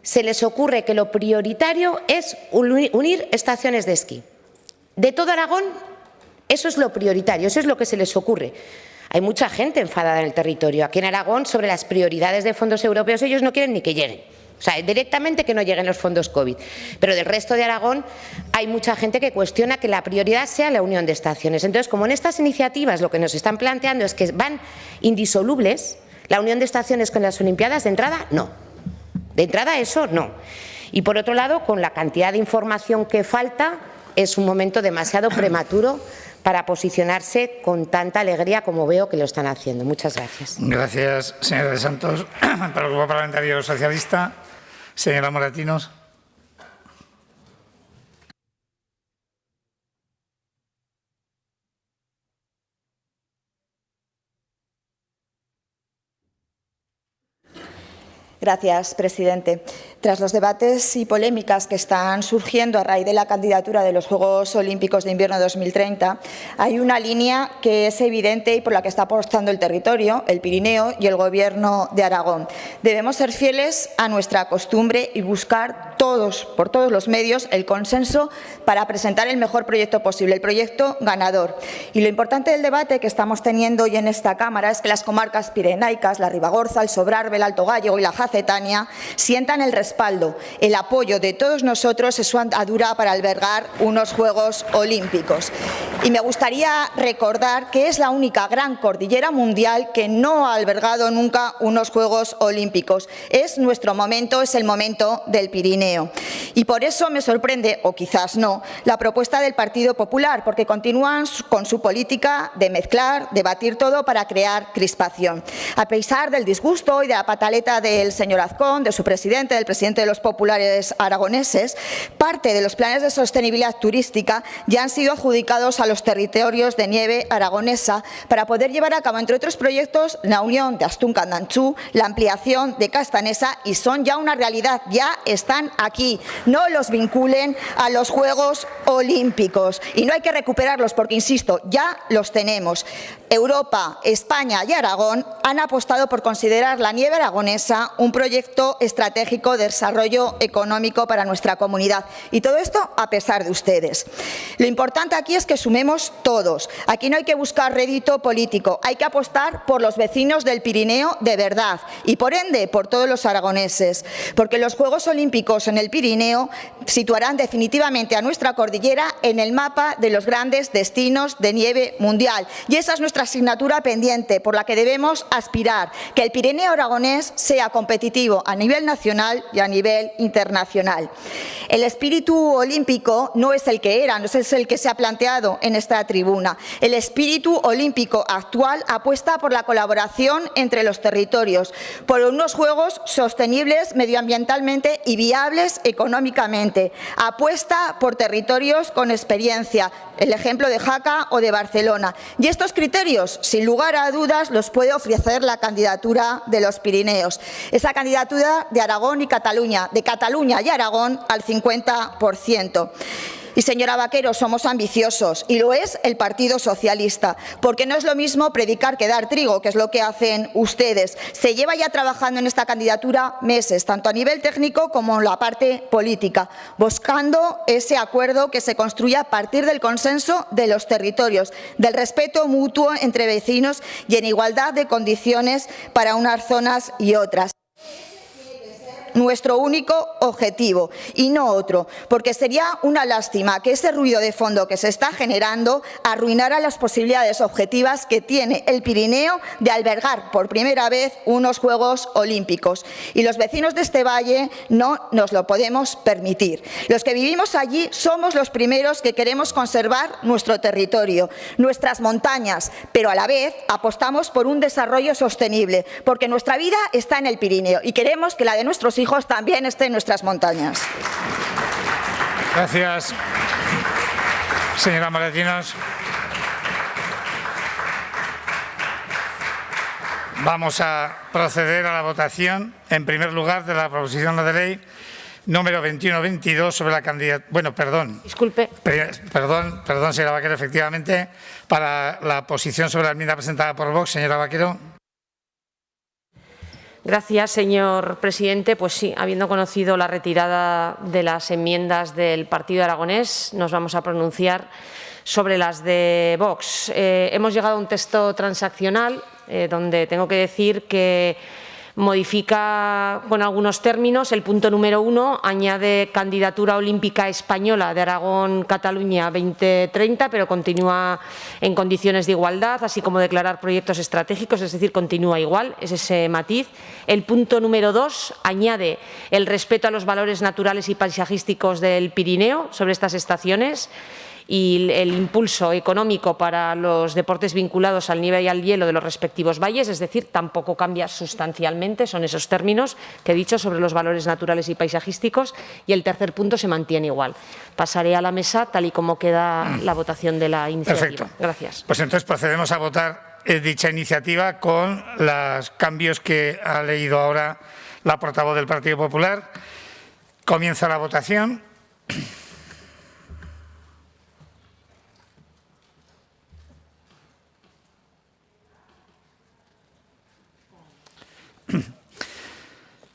se les ocurre que lo prioritario es unir estaciones de esquí. De todo Aragón, eso es lo prioritario, eso es lo que se les ocurre. Hay mucha gente enfadada en el territorio. Aquí en Aragón, sobre las prioridades de fondos europeos, ellos no quieren ni que lleguen. O sea, directamente que no lleguen los fondos COVID. Pero del resto de Aragón hay mucha gente que cuestiona que la prioridad sea la unión de estaciones. Entonces, como en estas iniciativas lo que nos están planteando es que van indisolubles, la unión de estaciones con las Olimpiadas, de entrada, no. De entrada, eso no. Y por otro lado, con la cantidad de información que falta, es un momento demasiado prematuro para posicionarse con tanta alegría como veo que lo están haciendo. Muchas gracias. Gracias, señora de Santos. Para el Grupo Parlamentario Socialista, señora Moratinos. Gracias, presidente. Tras los debates y polémicas que están surgiendo a raíz de la candidatura de los Juegos Olímpicos de Invierno 2030, hay una línea que es evidente y por la que está apostando el territorio, el Pirineo y el Gobierno de Aragón. Debemos ser fieles a nuestra costumbre y buscar por todos los medios el consenso para presentar el mejor proyecto posible, el proyecto ganador. Y lo importante del debate que estamos teniendo hoy en esta Cámara es que las comarcas pirenaicas, la Ribagorza, el Sobrarbe, el Alto Gállego y la Jacetania sientan el respaldo, el apoyo de todos nosotros en su andadura para albergar unos Juegos Olímpicos. Y me gustaría recordar que es la única gran cordillera mundial que no ha albergado nunca unos Juegos Olímpicos. Es nuestro momento, es el momento del Pirineo. Y por eso me sorprende, o quizás no, la propuesta del Partido Popular, porque continúan con su política de mezclar, debatir todo para crear crispación. A pesar del disgusto y de la pataleta del señor Azcón, de su presidente, del presidente de los populares aragoneses, parte de los planes de sostenibilidad turística ya han sido adjudicados a los territorios de nieve aragonesa para poder llevar a cabo, entre otros proyectos, la unión de Astún-Candanchú, la ampliación de Castanesa, y son ya una realidad, ya están aquí. No los vinculen a los Juegos Olímpicos y no hay que recuperarlos porque, insisto, ya los tenemos. Europa, España y Aragón han apostado por considerar la nieve aragonesa un proyecto estratégico de desarrollo económico para nuestra comunidad. Y todo esto a pesar de ustedes. Lo importante aquí es que sumemos todos. Aquí no hay que buscar rédito político, hay que apostar por los vecinos del Pirineo de verdad y, por ende, por todos los aragoneses. Porque los Juegos Olímpicos en el Pirineo situarán definitivamente a nuestra cordillera en el mapa de los grandes destinos de nieve mundial. Y esa es nuestra asignatura pendiente por la que debemos aspirar, que el Pirineo aragonés sea competitivo a nivel nacional y a nivel internacional. El espíritu olímpico no es el que era, no es el que se ha planteado en esta tribuna. El espíritu olímpico actual apuesta por la colaboración entre los territorios, por unos juegos sostenibles medioambientalmente y viables económicamente. Apuesta por territorios con experiencia, el ejemplo de Jaca o de Barcelona. Y estos criterios, sin lugar a dudas, los puede ofrecer la candidatura de los Pirineos. Esa candidatura de Aragón y Cataluña, de Cataluña y Aragón al 50%. Y, señora Vaquero, somos ambiciosos, y lo es el Partido Socialista, porque no es lo mismo predicar que dar trigo, que es lo que hacen ustedes. Se lleva ya trabajando en esta candidatura meses, tanto a nivel técnico como en la parte política, buscando ese acuerdo que se construya a partir del consenso de los territorios, del respeto mutuo entre vecinos y en igualdad de condiciones para unas zonas y otras. Nuestro único objetivo y no otro, porque sería una lástima que ese ruido de fondo que se está generando arruinara las posibilidades objetivas que tiene el Pirineo de albergar por primera vez unos Juegos Olímpicos. Y los vecinos de este valle no nos lo podemos permitir. Los que vivimos allí somos los primeros que queremos conservar nuestro territorio, nuestras montañas, pero a la vez apostamos por un desarrollo sostenible, porque nuestra vida está en el Pirineo y queremos que la de nuestros hijos también estén en nuestras montañas. Gracias, señora Moratinos. Vamos a proceder a la votación, en primer lugar, de la proposición no de ley número 2122 sobre la candidatura... Bueno, perdón. Disculpe. Perdón, señora Vaquero, efectivamente, para la posición sobre la enmienda presentada por Vox, señora Vaquero. Gracias, señor presidente. Pues sí, habiendo conocido la retirada de las enmiendas del Partido Aragonés, nos vamos a pronunciar sobre las de Vox. Hemos llegado a un texto transaccional donde tengo que decir que modifica con algunos términos. El punto número 1 añade candidatura olímpica española de Aragón-Cataluña 2030, pero continúa en condiciones de igualdad, así como declarar proyectos estratégicos, es decir, continúa igual, es ese matiz. El punto número 2 añade el respeto a los valores naturales y paisajísticos del Pirineo sobre estas estaciones y el impulso económico para los deportes vinculados al nieve y al hielo de los respectivos valles, es decir, tampoco cambia sustancialmente, son esos términos que he dicho sobre los valores naturales y paisajísticos, y el tercer punto se mantiene igual. Pasaré a la mesa tal y como queda la votación de la iniciativa. Perfecto. Gracias. Pues entonces procedemos a votar dicha iniciativa con los cambios que ha leído ahora la portavoz del Partido Popular. Comienza la votación.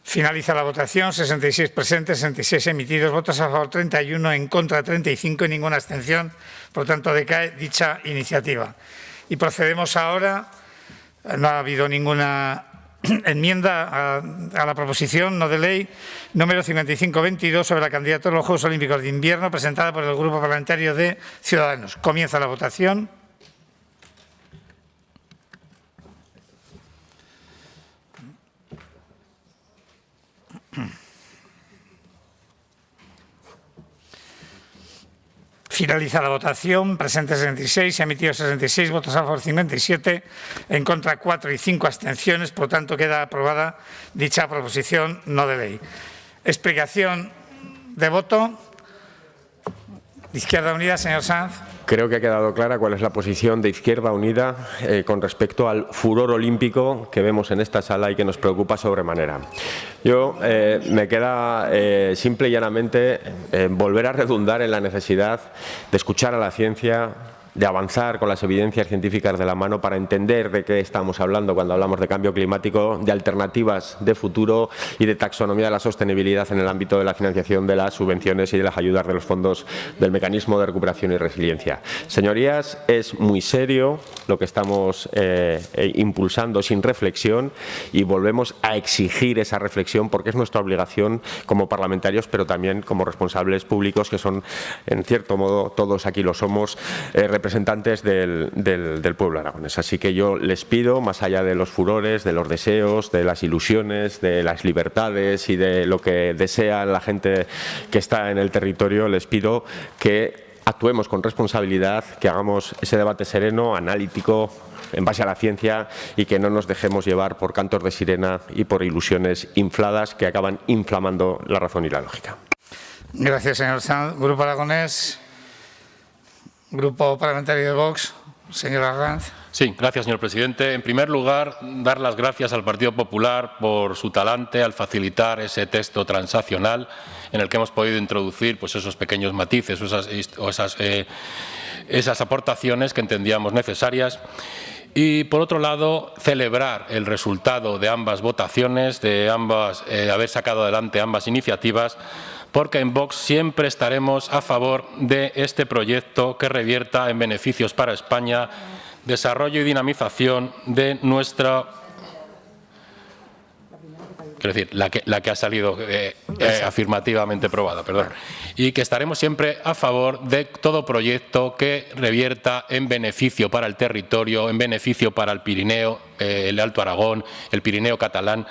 Finaliza la votación. 66 presentes, 66 emitidos, votos a favor 31, en contra 35 y ninguna abstención. Por tanto, decae dicha iniciativa. Y procedemos ahora, no ha habido ninguna enmienda a la proposición no de ley número 5522 sobre la candidatura a los Juegos Olímpicos de Invierno presentada por el Grupo Parlamentario de Ciudadanos. Comienza la votación. Finaliza la votación. Presentes 66, emitidos 66, votos a favor 57, en contra 4 y 5 abstenciones. Por tanto, queda aprobada dicha proposición no de ley. Explicación de voto. Izquierda Unida, señor Sanz. Creo que ha quedado clara cuál es la posición de Izquierda Unida con respecto al furor olímpico que vemos en esta sala y que nos preocupa sobremanera. Yo me queda simple y llanamente volver a redundar en la necesidad de escuchar a la ciencia, de avanzar con las evidencias científicas de la mano para entender de qué estamos hablando cuando hablamos de cambio climático, de alternativas de futuro y de taxonomía de la sostenibilidad en el ámbito de la financiación de las subvenciones y de las ayudas de los fondos del mecanismo de recuperación y resiliencia. Señorías, es muy serio lo que estamos impulsando sin reflexión y volvemos a exigir esa reflexión porque es nuestra obligación como parlamentarios, pero también como responsables públicos que son, en cierto modo, todos aquí lo somos, representantes del pueblo aragonés. Así que yo les pido, más allá de los furores, de los deseos, de las ilusiones, de las libertades y de lo que desea la gente que está en el territorio, les pido que actuemos con responsabilidad, que hagamos ese debate sereno, analítico, en base a la ciencia y que no nos dejemos llevar por cantos de sirena y por ilusiones infladas que acaban inflamando la razón y la lógica. Gracias, señor Sanz. Grupo Aragonés. Grupo Parlamentario de Vox, señor Arranz. Sí, gracias, señor presidente. En primer lugar, dar las gracias al Partido Popular por su talante al facilitar ese texto transaccional en el que hemos podido introducir pues, esos pequeños matices o esas aportaciones que entendíamos necesarias. Y, por otro lado, celebrar el resultado de ambas votaciones, de haber sacado adelante ambas iniciativas, porque en Vox siempre estaremos a favor de este proyecto que revierta en beneficios para España, desarrollo y dinamización de nuestra... Quiero decir, la que ha salido afirmativamente aprobada, perdón. Y que estaremos siempre a favor de todo proyecto que revierta en beneficio para el territorio, en beneficio para el Pirineo, el Alto Aragón, el Pirineo catalán,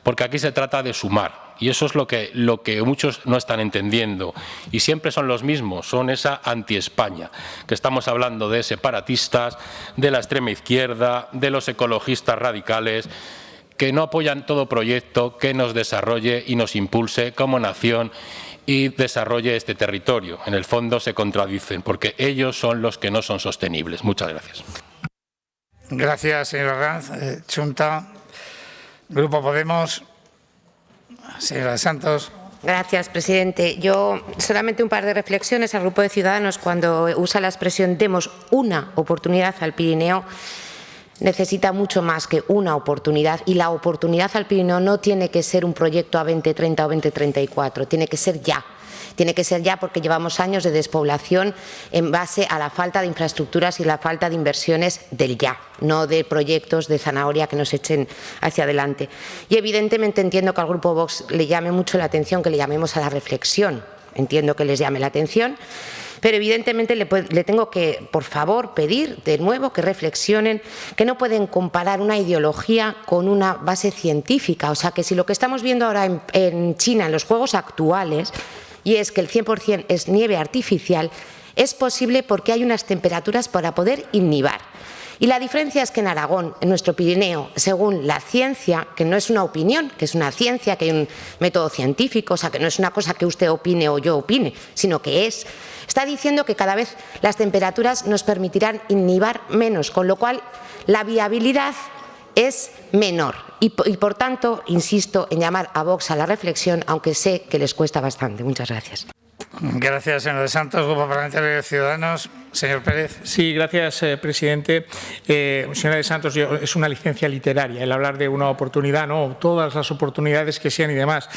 porque aquí se trata de sumar. Y eso es lo que muchos no están entendiendo. Y siempre son los mismos, son esa anti-España, que estamos hablando de separatistas, de la extrema izquierda, de los ecologistas radicales, que no apoyan todo proyecto que nos desarrolle y nos impulse como nación y desarrolle este territorio. En el fondo se contradicen, porque ellos son los que no son sostenibles. Muchas gracias. Gracias, señor Arranz. Chunta, Grupo Podemos, señora Santos. Gracias, presidente. Yo solamente un par de reflexiones al Grupo de Ciudadanos cuando usa la expresión demos una oportunidad al Pirineo. Necesita mucho más que una oportunidad y la oportunidad al Pirineo no tiene que ser un proyecto a 2030 o 2034, tiene que ser ya. Tiene que ser ya porque llevamos años de despoblación en base a la falta de infraestructuras y la falta de inversiones del ya, no de proyectos de zanahoria que nos echen hacia adelante. Y evidentemente entiendo que al Grupo Vox le llame mucho la atención que le llamemos a la reflexión. Entiendo que les llame la atención. Pero evidentemente le tengo que, por favor, pedir de nuevo que reflexionen, que no pueden comparar una ideología con una base científica. O sea, que si lo que estamos viendo ahora en China, en los juegos actuales, y es que el 100% es nieve artificial, es posible porque hay unas temperaturas para poder innivar. Y la diferencia es que en Aragón, en nuestro Pirineo, según la ciencia, que no es una opinión, que es una ciencia, que hay un método científico, o sea, que no es una cosa que usted opine o yo opine, sino que está diciendo que cada vez las temperaturas nos permitirán innivar menos, con lo cual la viabilidad es menor. Y por tanto, insisto en llamar a Vox a la reflexión, aunque sé que les cuesta bastante. Muchas gracias. Gracias, señor de Santos. Grupo Parlamentario de Ciudadanos. Señor Pérez. Sí, gracias, presidente. Señora de Santos, es una licencia literaria el hablar de una oportunidad, no todas las oportunidades que sean y demás.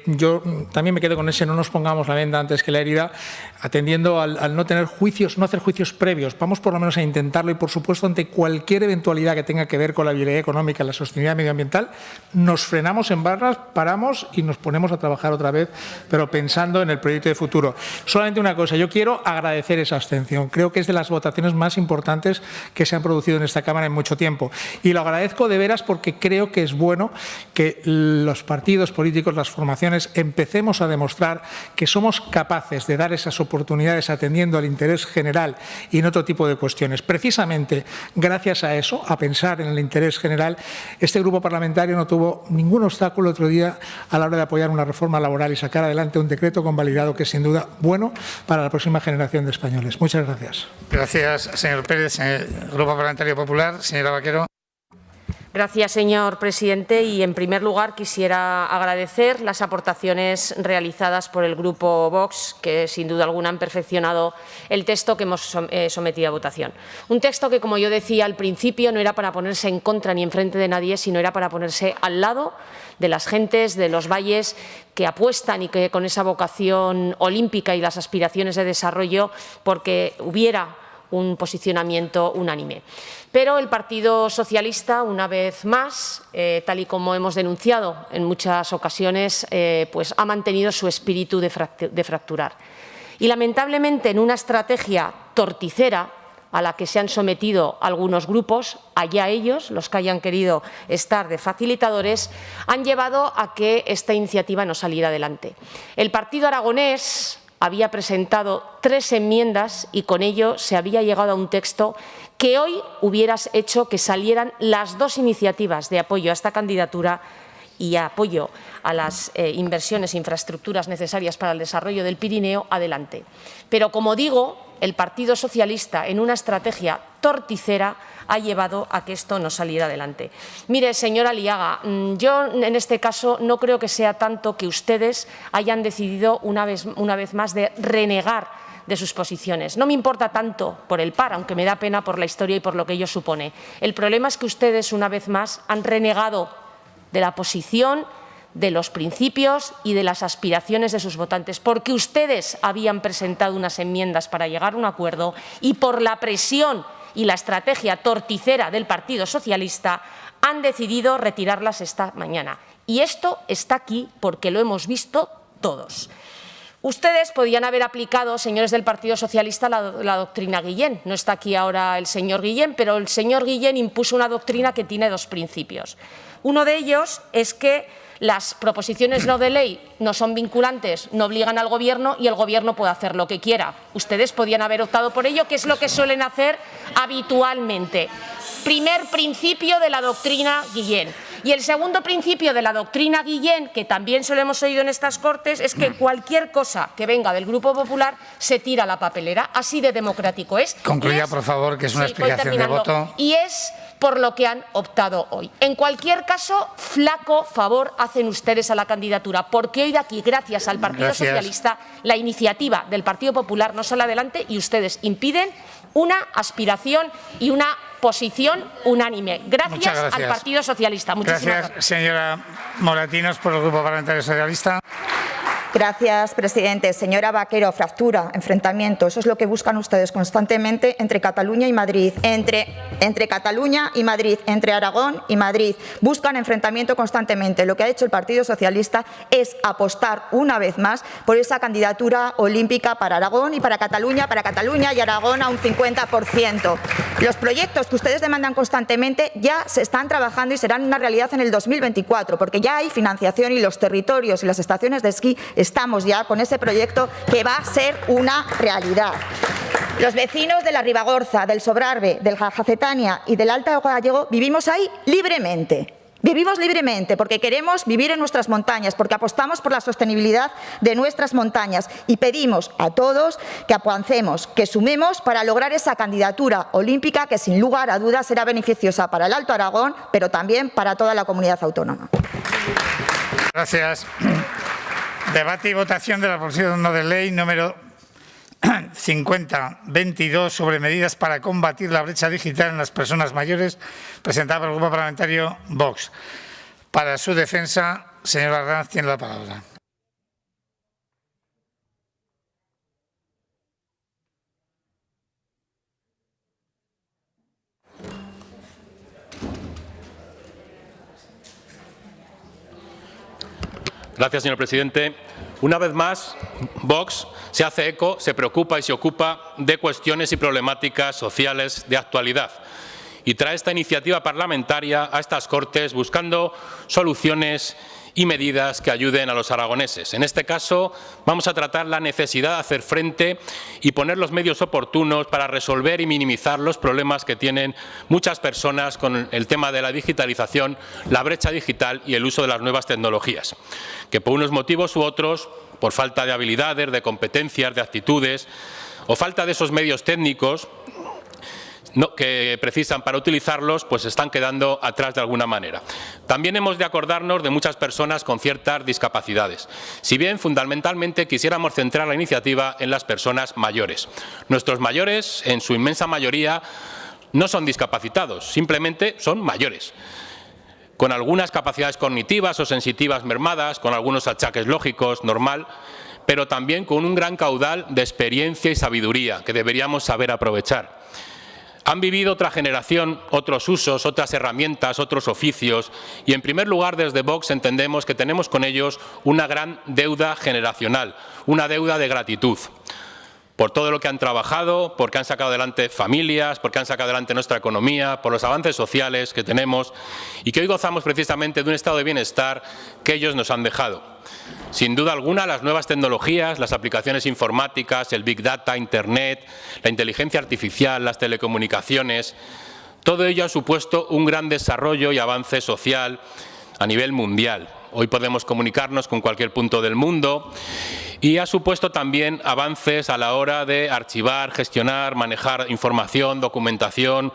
Yo también me quedo con ese no nos pongamos la venda antes que la herida, atendiendo al no tener juicios, no hacer juicios previos. Vamos por lo menos a intentarlo y, por supuesto, ante cualquier eventualidad que tenga que ver con la viabilidad económica, la sostenibilidad medioambiental, nos frenamos en barras, paramos y nos ponemos a trabajar otra vez, pero pensando en el proyecto de futuro. Solamente una cosa, yo quiero agradecer esa abstención. Creo que es de las votaciones más importantes que se han producido en esta Cámara en mucho tiempo. Y lo agradezco de veras porque creo que es bueno que los partidos políticos, las formaciones, empecemos a demostrar que somos capaces de dar esas oportunidades atendiendo al interés general y en otro tipo de cuestiones. Precisamente gracias a eso, a pensar en el interés general, este grupo parlamentario no tuvo ningún obstáculo otro día a la hora de apoyar una reforma laboral y sacar adelante un decreto convalidado que es sin duda bueno para la próxima generación de españoles. Muchas gracias. Gracias, señor Pérez. Grupo Parlamentario Popular, señora Vaquero. Gracias, señor presidente. Y, en primer lugar, quisiera agradecer las aportaciones realizadas por el Grupo Vox, que, sin duda alguna, han perfeccionado el texto que hemos sometido a votación. Un texto que, como yo decía al principio, no era para ponerse en contra ni en frente de nadie, sino era para ponerse al lado de las gentes de los valles que apuestan y que con esa vocación olímpica y las aspiraciones de desarrollo porque hubiera un posicionamiento unánime. Pero el Partido Socialista, una vez más, tal y como hemos denunciado en muchas ocasiones, pues ha mantenido su espíritu de fracturar. Y, lamentablemente, en una estrategia torticera a la que se han sometido algunos grupos, allá ellos, los que hayan querido estar de facilitadores, han llevado a que esta iniciativa no saliera adelante. El partido aragonés había presentado 3 enmiendas y con ello se había llegado a un texto que hoy hubiera hecho que salieran las 2 iniciativas de apoyo a esta candidatura y apoyo a las inversiones e infraestructuras necesarias para el desarrollo del Pirineo adelante. Pero, como digo, el Partido Socialista, en una estrategia torticera, ha llevado a que esto no saliera adelante. Mire, señora Aliaga, yo en este caso no creo que sea tanto que ustedes hayan decidido una vez más de renegar de sus posiciones. No me importa tanto por el PAR, aunque me da pena por la historia y por lo que ello supone. El problema es que ustedes, una vez más, han renegado de la posición, de los principios y de las aspiraciones de sus votantes, porque ustedes habían presentado unas enmiendas para llegar a un acuerdo y por la presión y la estrategia torticera del Partido Socialista han decidido retirarlas esta mañana. Y esto está aquí porque lo hemos visto todos. Ustedes podían haber aplicado, señores del Partido Socialista, la doctrina Guillén. No está aquí ahora el señor Guillén, pero el señor Guillén impuso una doctrina que tiene dos principios. Uno de ellos es que las proposiciones no de ley no son vinculantes, no obligan al Gobierno y el Gobierno puede hacer lo que quiera. Ustedes podían haber optado por ello, que es lo que suelen hacer habitualmente. Primer principio de la doctrina Guillén. Y el segundo principio de la doctrina Guillén, que también se lo hemos oído en estas Cortes, es que cualquier cosa que venga del Grupo Popular se tira a la papelera. Así de democrático es. Concluya, por favor, que es una explicación de voto. Y es por lo que han optado hoy. En cualquier caso, flaco favor hacen ustedes a la candidatura, porque hoy de aquí, gracias al Partido Socialista, la iniciativa del Partido Popular no sale adelante y ustedes impiden una aspiración y una posición unánime. Gracias al Partido Socialista. Muchísimas gracias, señora Moratinos, por el Grupo Parlamentario Socialista. Gracias, presidente. Señora Vaquero, fractura, enfrentamiento. Eso es lo que buscan ustedes constantemente entre Cataluña y Madrid. Entre Cataluña y Madrid, entre Aragón y Madrid. Buscan enfrentamiento constantemente. Lo que ha hecho el Partido Socialista es apostar una vez más por esa candidatura olímpica para Aragón y para Cataluña y Aragón a un 50%. Los proyectos que ustedes demandan constantemente ya se están trabajando y serán una realidad en el 2024, porque ya hay financiación y los territorios y las estaciones de esquí estamos ya con ese proyecto que va a ser una realidad. Los vecinos de la Ribagorza, del Sobrarbe, del Jacetania y del Alto Gallego vivimos ahí libremente. Vivimos libremente porque queremos vivir en nuestras montañas, porque apostamos por la sostenibilidad de nuestras montañas y pedimos a todos que avancemos, que sumemos para lograr esa candidatura olímpica que sin lugar a dudas será beneficiosa para el Alto Aragón, pero también para toda la comunidad autónoma. Gracias. Debate y votación de la proposición no de ley número 5022 sobre medidas para combatir la brecha digital en las personas mayores, presentada por el Grupo Parlamentario Vox. Para su defensa, señora Arranz, tiene la palabra. Gracias, señor presidente. Una vez más, Vox se hace eco, se preocupa y se ocupa de cuestiones y problemáticas sociales de actualidad y trae esta iniciativa parlamentaria a estas Cortes buscando soluciones y medidas que ayuden a los aragoneses. En este caso, vamos a tratar la necesidad de hacer frente y poner los medios oportunos para resolver y minimizar los problemas que tienen muchas personas con el tema de la digitalización, la brecha digital y el uso de las nuevas tecnologías, que por unos motivos u otros, por falta de habilidades, de competencias, de actitudes o falta de esos medios técnicos que precisan para utilizarlos, pues están quedando atrás de alguna manera. También hemos de acordarnos de muchas personas con ciertas discapacidades, si bien fundamentalmente quisiéramos centrar la iniciativa en las personas mayores. Nuestros mayores, en su inmensa mayoría, no son discapacitados, simplemente son mayores, con algunas capacidades cognitivas o sensitivas mermadas, con algunos achaques lógicos, normal, pero también con un gran caudal de experiencia y sabiduría que deberíamos saber aprovechar. Han vivido otra generación, otros usos, otras herramientas, otros oficios y, en primer lugar, desde Vox entendemos que tenemos con ellos una gran deuda generacional, una deuda de gratitud por todo lo que han trabajado, porque han sacado adelante familias, porque han sacado adelante nuestra economía, por los avances sociales que tenemos y que hoy gozamos precisamente de un estado de bienestar que ellos nos han dejado. Sin duda alguna, las nuevas tecnologías, las aplicaciones informáticas, el Big Data, Internet, la inteligencia artificial, las telecomunicaciones, todo ello ha supuesto un gran desarrollo y avance social a nivel mundial. Hoy podemos comunicarnos con cualquier punto del mundo y ha supuesto también avances a la hora de archivar, gestionar, manejar información, documentación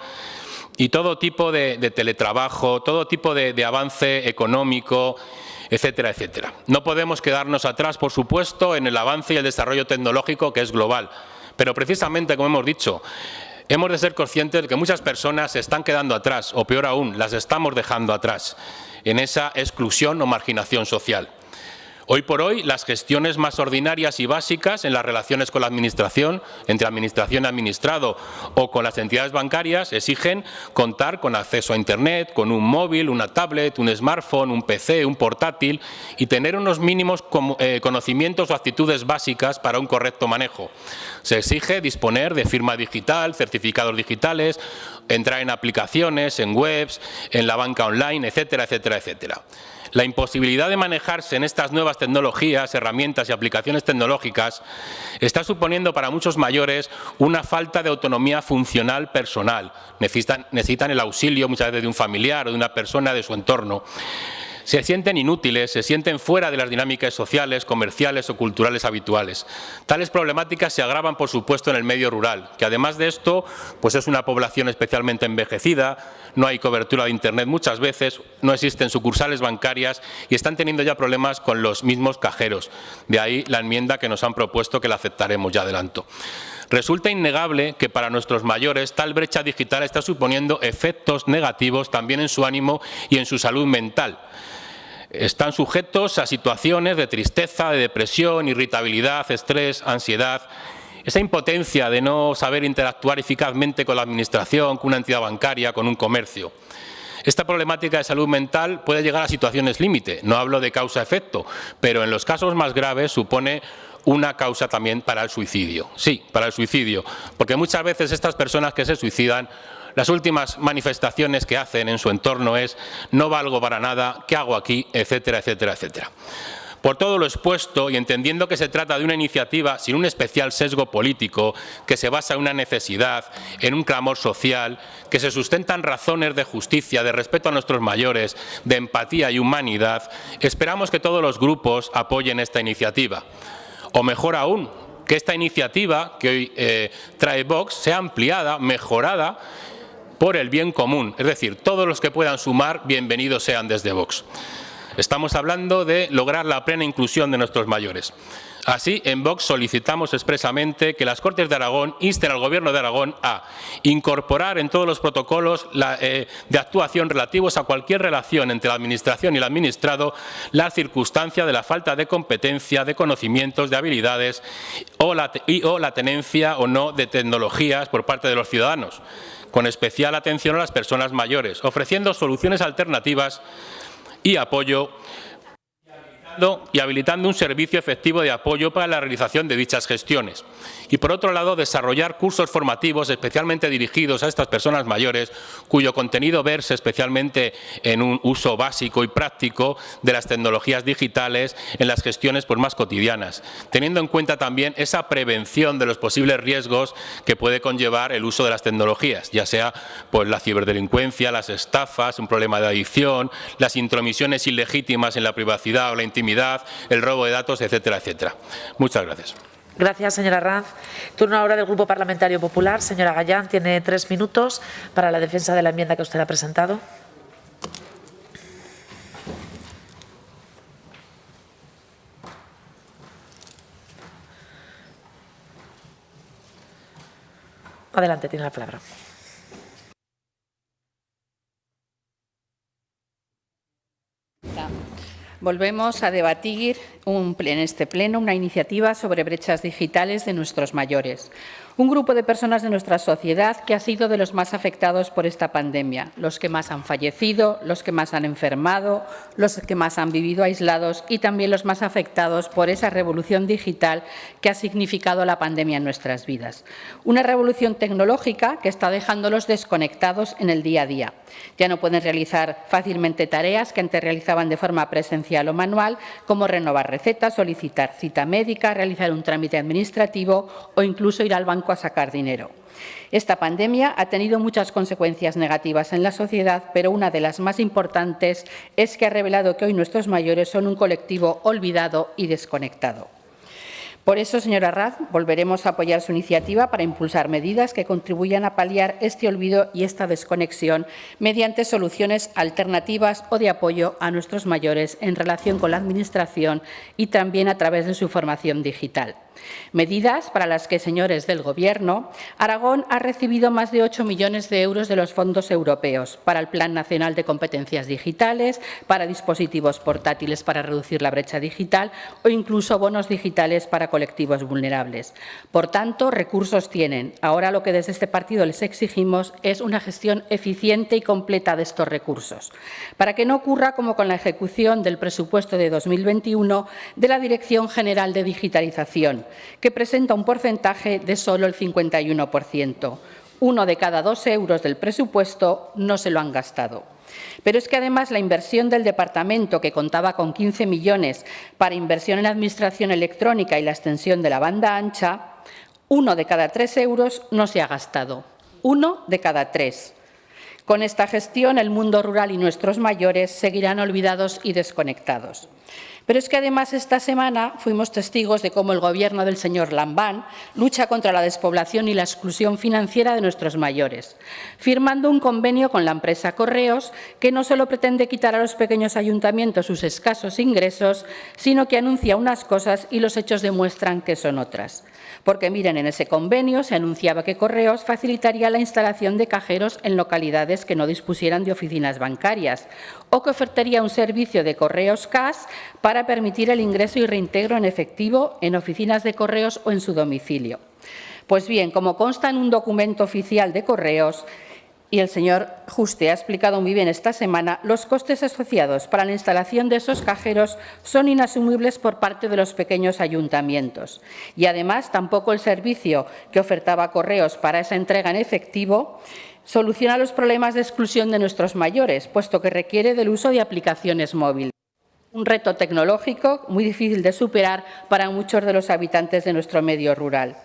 y todo tipo de teletrabajo, todo tipo de avance económico, etcétera, etcétera. No podemos quedarnos atrás, por supuesto, en el avance y el desarrollo tecnológico que es global, pero precisamente, como hemos dicho, hemos de ser conscientes de que muchas personas se están quedando atrás, o peor aún, las estamos dejando atrás, en esa exclusión o marginación social. Hoy por hoy, las gestiones más ordinarias y básicas en las relaciones con la Administración, entre Administración y Administrado o con las entidades bancarias, exigen contar con acceso a Internet, con un móvil, una tablet, un smartphone, un PC, un portátil y tener unos mínimos conocimientos o actitudes básicas para un correcto manejo. Se exige disponer de firma digital, certificados digitales, entrar en aplicaciones, en webs, en la banca online, etcétera, etcétera, etcétera. La imposibilidad de manejarse en estas nuevas tecnologías, herramientas y aplicaciones tecnológicas está suponiendo para muchos mayores una falta de autonomía funcional personal. Necesitan el auxilio muchas veces de un familiar o de una persona de su entorno. Se sienten inútiles, se sienten fuera de las dinámicas sociales, comerciales o culturales habituales. Tales problemáticas se agravan, por supuesto, en el medio rural, que además de esto, pues es una población especialmente envejecida, no hay cobertura de Internet muchas veces, no existen sucursales bancarias y están teniendo ya problemas con los mismos cajeros. De ahí la enmienda que nos han propuesto, que la aceptaremos, ya adelanto. Resulta innegable que para nuestros mayores tal brecha digital está suponiendo efectos negativos también en su ánimo y en su salud mental. Están sujetos a situaciones de tristeza, de depresión, irritabilidad, estrés, ansiedad. Esa impotencia de no saber interactuar eficazmente con la Administración, con una entidad bancaria, con un comercio. Esta problemática de salud mental puede llegar a situaciones límite. No hablo de causa-efecto, pero en los casos más graves supone una causa también para el suicidio. Sí, para el suicidio, porque muchas veces estas personas que se suicidan, las últimas manifestaciones que hacen en su entorno es no valgo para nada, ¿qué hago aquí?, etcétera, etcétera, etcétera. Por todo lo expuesto y entendiendo que se trata de una iniciativa sin un especial sesgo político, que se basa en una necesidad, en un clamor social, que se sustentan razones de justicia, de respeto a nuestros mayores, de empatía y humanidad, esperamos que todos los grupos apoyen esta iniciativa. O mejor aún, que esta iniciativa que hoy trae Vox sea ampliada, mejorada, por el bien común, es decir, todos los que puedan sumar, bienvenidos sean desde Vox. Estamos hablando de lograr la plena inclusión de nuestros mayores. Así, en Vox solicitamos expresamente que las Cortes de Aragón insten al Gobierno de Aragón a incorporar en todos los protocolos de actuación relativos a cualquier relación entre la Administración y el administrado la circunstancia de la falta de competencia, de conocimientos, de habilidades o la tenencia o no de tecnologías por parte de los ciudadanos, con especial atención a las personas mayores, ofreciendo soluciones alternativas y apoyo y habilitando un servicio efectivo de apoyo para la realización de dichas gestiones. Y, por otro lado, desarrollar cursos formativos especialmente dirigidos a estas personas mayores, cuyo contenido verse especialmente en un uso básico y práctico de las tecnologías digitales en las gestiones pues, más cotidianas, teniendo en cuenta también esa prevención de los posibles riesgos que puede conllevar el uso de las tecnologías, ya sea pues, la ciberdelincuencia, las estafas, un problema de adicción, las intromisiones ilegítimas en la privacidad o la intimidad, el robo de datos, etcétera, etcétera. Muchas gracias. Gracias, señora Ranz. Turno ahora del Grupo Parlamentario Popular. Señora Gallán, tiene 3 minutos para la defensa de la enmienda que usted ha presentado. Adelante, tiene la palabra. Volvemos a debatir en este pleno una iniciativa sobre brechas digitales de nuestros mayores. Un grupo de personas de nuestra sociedad que ha sido de los más afectados por esta pandemia, los que más han fallecido, los que más han enfermado, los que más han vivido aislados y también los más afectados por esa revolución digital que ha significado la pandemia en nuestras vidas. Una revolución tecnológica que está dejándolos desconectados en el día a día. Ya no pueden realizar fácilmente tareas que antes realizaban de forma presencial o manual, como renovar recetas, solicitar cita médica, realizar un trámite administrativo o incluso ir al banco a sacar dinero. Esta pandemia ha tenido muchas consecuencias negativas en la sociedad, pero una de las más importantes es que ha revelado que hoy nuestros mayores son un colectivo olvidado y desconectado. Por eso, señora Arranz, volveremos a apoyar su iniciativa para impulsar medidas que contribuyan a paliar este olvido y esta desconexión mediante soluciones alternativas o de apoyo a nuestros mayores en relación con la Administración y también a través de su formación digital. Medidas para las que, señores del Gobierno, Aragón ha recibido más de 8 millones de euros de los fondos europeos para el Plan Nacional de Competencias Digitales, para dispositivos portátiles para reducir la brecha digital o incluso bonos digitales para colectivos vulnerables. Por tanto, recursos tienen. Ahora lo que desde este partido les exigimos es una gestión eficiente y completa de estos recursos, para que no ocurra como con la ejecución del presupuesto de 2021 de la Dirección General de Digitalización, que presenta un porcentaje de solo el 51%. 1 de cada 2 euros del presupuesto no se lo han gastado. Pero es que además la inversión del departamento, que contaba con 15 millones para inversión en la administración electrónica y la extensión de la banda ancha, 1 de cada 3 euros no se ha gastado. 1 de cada 3. Con esta gestión, el mundo rural y nuestros mayores seguirán olvidados y desconectados. Pero es que además esta semana fuimos testigos de cómo el Gobierno del señor Lambán lucha contra la despoblación y la exclusión financiera de nuestros mayores, firmando un convenio con la empresa Correos que no solo pretende quitar a los pequeños ayuntamientos sus escasos ingresos, sino que anuncia unas cosas y los hechos demuestran que son otras. Porque miren, en ese convenio se anunciaba que Correos facilitaría la instalación de cajeros en localidades que no dispusieran de oficinas bancarias o que ofertaría un servicio de correos cash para permitir el ingreso y reintegro en efectivo en oficinas de correos o en su domicilio. Pues bien, como consta en un documento oficial de Correos, y el señor Juste ha explicado muy bien esta semana, los costes asociados para la instalación de esos cajeros son inasumibles por parte de los pequeños ayuntamientos. Y además, tampoco el servicio que ofertaba Correos para esa entrega en efectivo soluciona los problemas de exclusión de nuestros mayores, puesto que requiere del uso de aplicaciones móviles. Un reto tecnológico muy difícil de superar para muchos de los habitantes de nuestro medio rural.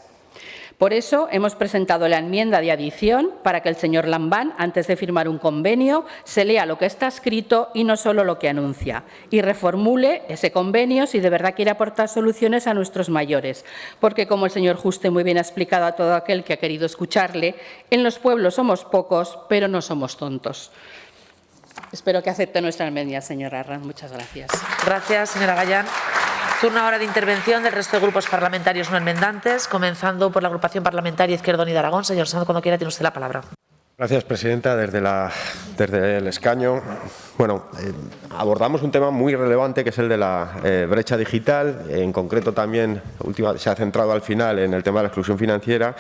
Por eso hemos presentado la enmienda de adición para que el señor Lambán, antes de firmar un convenio, se lea lo que está escrito y no solo lo que anuncia, y reformule ese convenio si de verdad quiere aportar soluciones a nuestros mayores. Porque, como el señor Juste muy bien ha explicado a todo aquel que ha querido escucharle, en los pueblos somos pocos, pero no somos tontos. Espero que acepte nuestra enmienda, señora Arranz. Muchas gracias. Gracias, señora Gallán. Turno ahora de intervención del resto de grupos parlamentarios no enmendantes, comenzando por la agrupación parlamentaria Izquierda Unida Aragón. Señor Sanz, cuando quiera tiene usted la palabra. Gracias, presidenta. Desde el escaño, abordamos un tema muy relevante que es el de la brecha digital. En concreto también se ha centrado al final en el tema de la exclusión financiera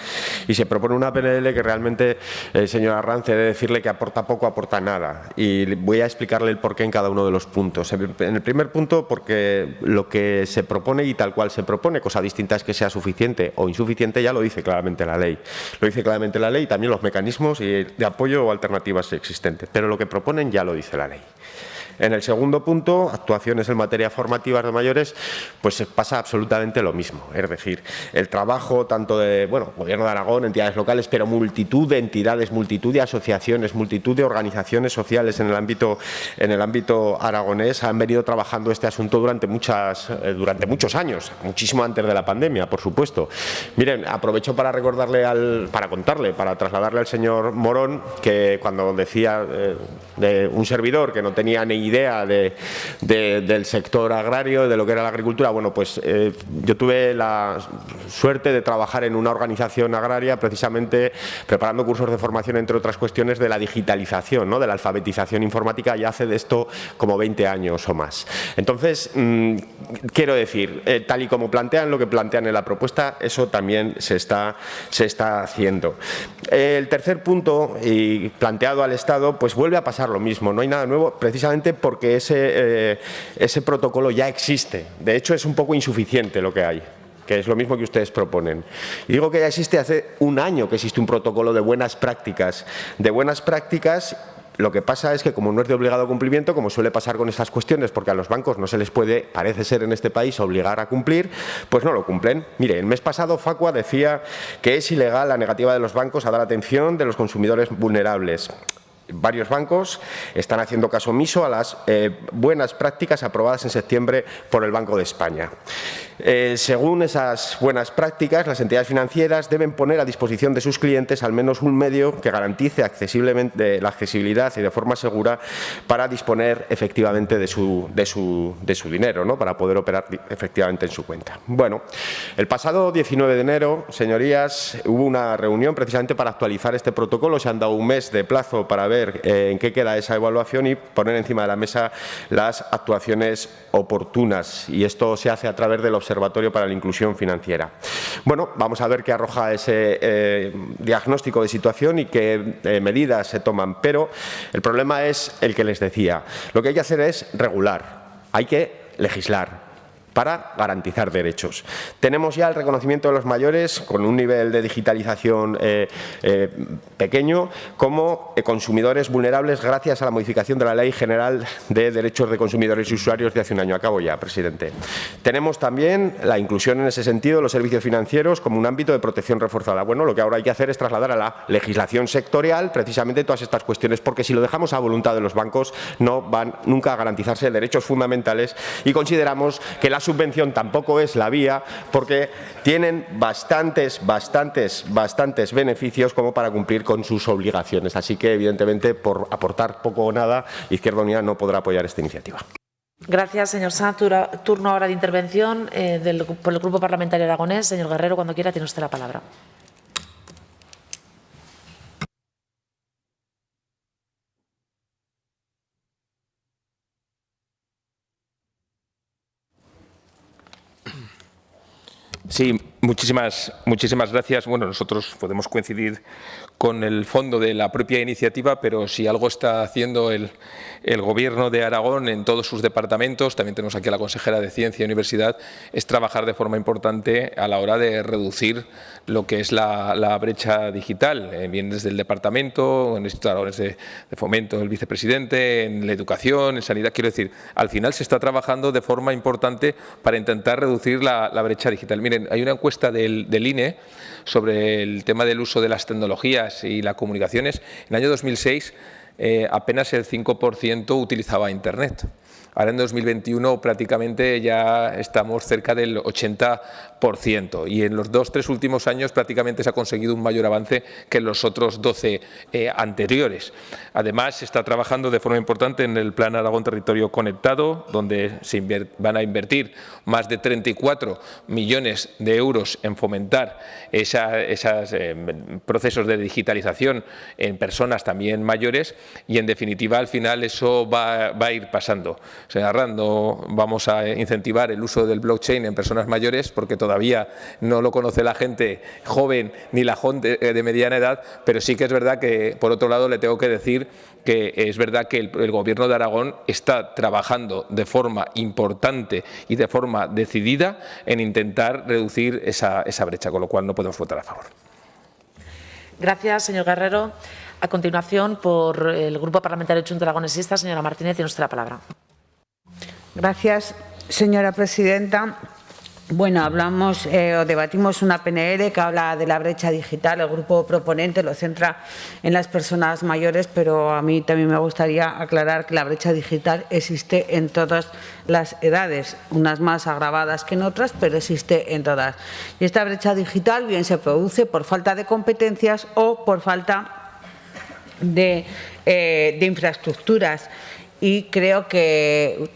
y se propone una PNL que realmente, señora Arranz, he de decirle que aporta poco, aporta nada. Y voy a explicarle el porqué en cada uno de los puntos. En el primer punto, porque lo que se propone y tal cual se propone, cosa distinta es que sea suficiente o insuficiente, ya lo dice claramente la ley. Lo dice claramente la ley y también los mecanismos de apoyo o alternativas existentes, pero lo que proponen ya lo dice la ley. En el segundo punto, actuaciones en materia formativa de mayores, pues pasa absolutamente lo mismo. Es decir, el trabajo tanto de Gobierno de Aragón, entidades locales, pero multitud de entidades, multitud de asociaciones, multitud de organizaciones sociales en el ámbito aragonés han venido trabajando este asunto durante muchos años, muchísimo antes de la pandemia, por supuesto. Miren, aprovecho para para trasladarle al señor Morón que cuando decía de un servidor que no tenía ni idea del sector agrario, de lo que era la agricultura, yo tuve la suerte de trabajar en una organización agraria precisamente preparando cursos de formación, entre otras cuestiones, de la digitalización, de la alfabetización informática, y hace de esto como 20 años o más. Entonces, quiero decir, tal y como plantean lo que plantean en la propuesta, eso también se está haciendo. El tercer punto, y planteado al Estado, pues vuelve a pasar lo mismo, no hay nada nuevo, precisamente porque ese protocolo ya existe. De hecho, es un poco insuficiente lo que hay, que es lo mismo que ustedes proponen. Y digo que ya existe, hace un año que existe un protocolo de buenas prácticas Lo que pasa es que, como no es de obligado cumplimiento, como suele pasar con estas cuestiones, porque a los bancos no se les puede, parece ser en este país, obligar a cumplir, pues no lo cumplen. Mire, el mes pasado Facua decía que es ilegal la negativa de los bancos a dar atención de los consumidores vulnerables. Varios bancos están haciendo caso omiso a las buenas prácticas aprobadas en septiembre por el Banco de España. Según esas buenas prácticas, las entidades financieras deben poner a disposición de sus clientes al menos un medio que garantice la accesibilidad y de forma segura para disponer efectivamente de su dinero, ¿no? Para poder operar efectivamente en su cuenta. Bueno, el pasado 19 de enero, señorías, hubo una reunión precisamente para actualizar este protocolo. Se han dado un mes de plazo para ver en qué queda esa evaluación y poner encima de la mesa las actuaciones oportunas. Y esto se hace a través del Observatorio para la Inclusión Financiera. Bueno, vamos a ver qué arroja ese diagnóstico de situación y qué medidas se toman. Pero el problema es el que les decía. Lo que hay que hacer es regular, hay que legislar para garantizar derechos. Tenemos ya el reconocimiento de los mayores con un nivel de digitalización pequeño como consumidores vulnerables gracias a la modificación de la Ley General de Derechos de Consumidores y Usuarios de hace un año. Acabo ya, presidente. Tenemos también la inclusión en ese sentido de los servicios financieros como un ámbito de protección reforzada. Bueno, lo que ahora hay que hacer es trasladar a la legislación sectorial precisamente todas estas cuestiones, porque si lo dejamos a voluntad de los bancos no van nunca a garantizarse derechos fundamentales, y consideramos que la subvención tampoco es la vía, porque tienen bastantes beneficios como para cumplir con sus obligaciones. Así que, evidentemente, por aportar poco o nada, Izquierda Unida no podrá apoyar esta iniciativa. Gracias, señor Sanz. Turno ahora de intervención por el Grupo Parlamentario Aragonés. Señor Guerrero, cuando quiera, tiene usted la palabra. Sí, muchísimas gracias. Bueno, nosotros podemos coincidir con el fondo de la propia iniciativa, pero si algo está haciendo el Gobierno de Aragón en todos sus departamentos, también tenemos aquí a la consejera de Ciencia y Universidad, es trabajar de forma importante a la hora de reducir lo que es la brecha digital, bien desde el departamento, en el Instituto Aragonés de Fomento, el vicepresidente, en la educación, en sanidad. Quiero decir, al final se está trabajando de forma importante para intentar reducir la brecha digital. Miren, hay una encuesta del INE sobre el tema del uso de las tecnologías y las comunicaciones. En el año 2006 apenas el 5% utilizaba Internet. Ahora en 2021 prácticamente ya estamos cerca del 80% y en los 2-3 últimos años prácticamente se ha conseguido un mayor avance que en los otros 12 anteriores. Además, se está trabajando de forma importante en el Plan Aragón Territorio Conectado, donde se van a invertir más de 34 millones de euros en fomentar esos procesos de digitalización en personas también mayores y, en definitiva, al final eso va a ir pasando. Señora Arranz, no vamos a incentivar el uso del blockchain en personas mayores porque todavía no lo conoce la gente joven ni la gente de mediana edad, pero sí que es verdad que, por otro lado, le tengo que decir que es verdad que el Gobierno de Aragón está trabajando de forma importante y de forma decidida en intentar reducir esa brecha, con lo cual no podemos votar a favor. Gracias, señor Guerrero. A continuación, por el Grupo Parlamentario Junts Aragonesista, señora Martínez, tiene usted la palabra. Gracias, señora presidenta. Bueno, hablamos o debatimos una PNL que habla de la brecha digital. El grupo proponente lo centra en las personas mayores, pero a mí también me gustaría aclarar que la brecha digital existe en todas las edades, unas más agravadas que en otras, pero existe en todas. Y esta brecha digital bien se produce por falta de competencias o por falta de infraestructuras. Y creo que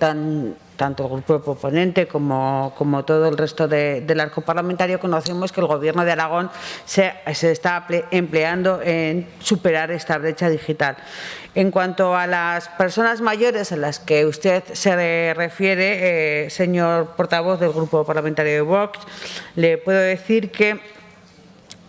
tanto el grupo proponente como todo el resto del arco parlamentario conocemos que el Gobierno de Aragón se está empleando en superar esta brecha digital. En cuanto a las personas mayores a las que usted se refiere, señor portavoz del grupo parlamentario de Vox, le puedo decir que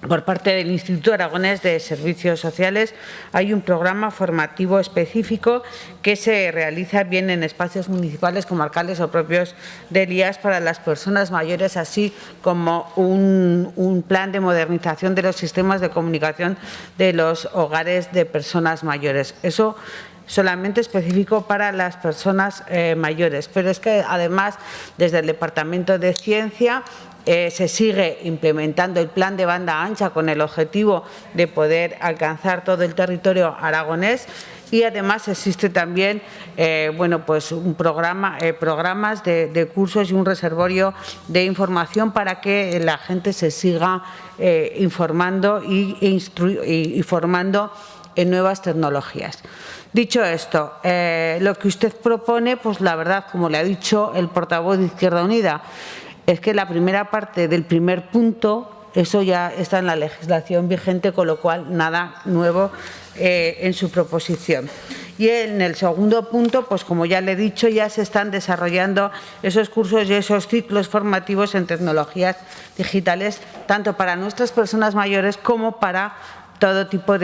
Por parte del Instituto Aragonés de Servicios Sociales hay un programa formativo específico que se realiza bien en espacios municipales, comarcales o propios del IAS para las personas mayores, así como un plan de modernización de los sistemas de comunicación de los hogares de personas mayores. Eso solamente específico para las personas mayores, pero es que además desde el Departamento de Ciencia se sigue implementando el plan de banda ancha con el objetivo de poder alcanzar todo el territorio aragonés y además existe también pues un programas de cursos y un reservorio de información para que la gente se siga informando y formando en nuevas tecnologías. Dicho esto, lo que usted propone, pues la verdad, como le ha dicho el portavoz de Izquierda Unida, es que la primera parte del primer punto, eso ya está en la legislación vigente, con lo cual nada nuevo en su proposición. Y en el segundo punto, pues como ya le he dicho, ya se están desarrollando esos cursos y esos ciclos formativos en tecnologías digitales, tanto para nuestras personas mayores como para todo tipo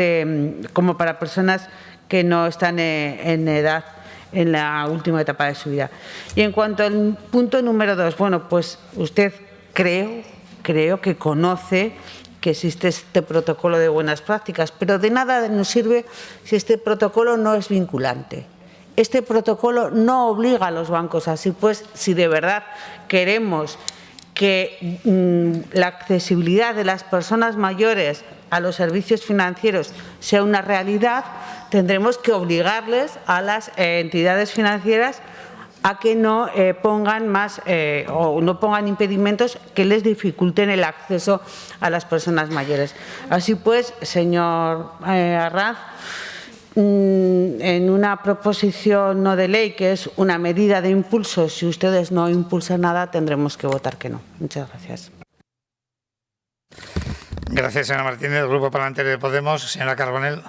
como para personas que no están en edad, en la última etapa de su vida. Y en cuanto al punto número 2, bueno, pues usted creo que conoce que existe este protocolo de buenas prácticas, pero de nada nos sirve si este protocolo no es vinculante. Este protocolo no obliga a los bancos. Así pues, si de verdad queremos que la accesibilidad de las personas mayores a los servicios financieros sea una realidad, tendremos que obligarles a las entidades financieras a que no pongan o no pongan impedimentos que les dificulten el acceso a las personas mayores. Así pues, señor Arranz, en una proposición no de ley que es una medida de impulso, si ustedes no impulsan nada, tendremos que votar que no. Muchas gracias. Gracias, señora Martínez. El Grupo Parlamentario de Podemos, señora Carbonell.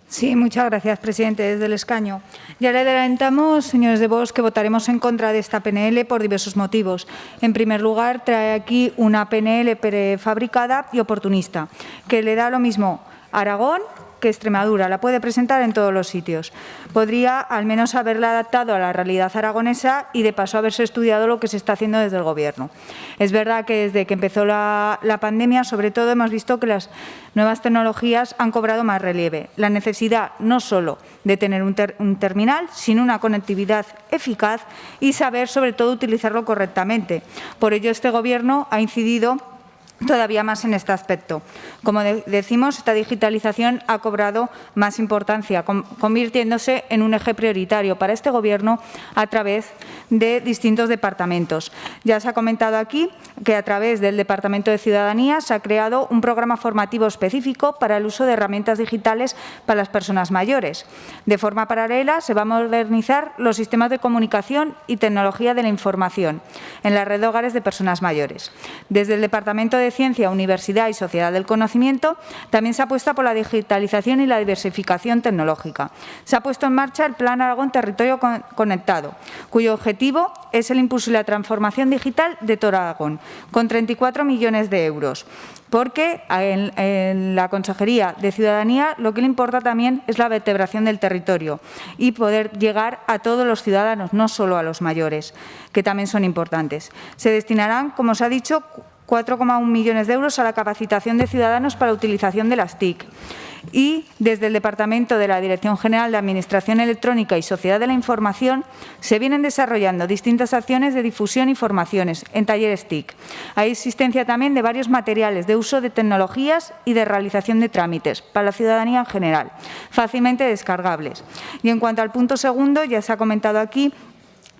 Sí, muchas gracias, presidente. Desde el escaño. Ya le adelantamos, señores de Vox, que votaremos en contra de esta PNL por diversos motivos. En primer lugar, trae aquí una PNL prefabricada y oportunista, que le da lo mismo a Aragón que Extremadura, la puede presentar en todos los sitios. Podría al menos haberla adaptado a la realidad aragonesa y de paso haberse estudiado lo que se está haciendo desde el Gobierno. Es verdad que desde que empezó la pandemia, sobre todo, hemos visto que las nuevas tecnologías han cobrado más relieve. La necesidad no solo de tener un terminal, sino una conectividad eficaz y saber, sobre todo, utilizarlo correctamente. Por ello, este Gobierno ha incidido todavía más en este aspecto. Como decimos, esta digitalización ha cobrado más importancia, convirtiéndose en un eje prioritario para este Gobierno a través de distintos departamentos. Ya se ha comentado aquí que a través del Departamento de Ciudadanía se ha creado un programa formativo específico para el uso de herramientas digitales para las personas mayores. De forma paralela, se va a modernizar los sistemas de comunicación y tecnología de la información en la red de hogares de personas mayores. Desde el Departamento de Ciencia, Universidad y Sociedad del Conocimiento, también se apuesta por la digitalización y la diversificación tecnológica. Se ha puesto en marcha el Plan Aragón Territorio Conectado, cuyo objetivo es el impulso y la transformación digital de todo Aragón, con 34 millones de euros. Porque en la Consejería de Ciudadanía lo que le importa también es la vertebración del territorio y poder llegar a todos los ciudadanos, no solo a los mayores, que también son importantes. Se destinarán, como se ha dicho, 4,1 millones de euros a la capacitación de ciudadanos para la utilización de las TIC. Y desde el Departamento de la Dirección General de Administración Electrónica y Sociedad de la Información se vienen desarrollando distintas acciones de difusión y formaciones en talleres TIC. Hay existencia también de varios materiales de uso de tecnologías y de realización de trámites para la ciudadanía en general, fácilmente descargables. Y en cuanto al punto segundo, ya se ha comentado aquí,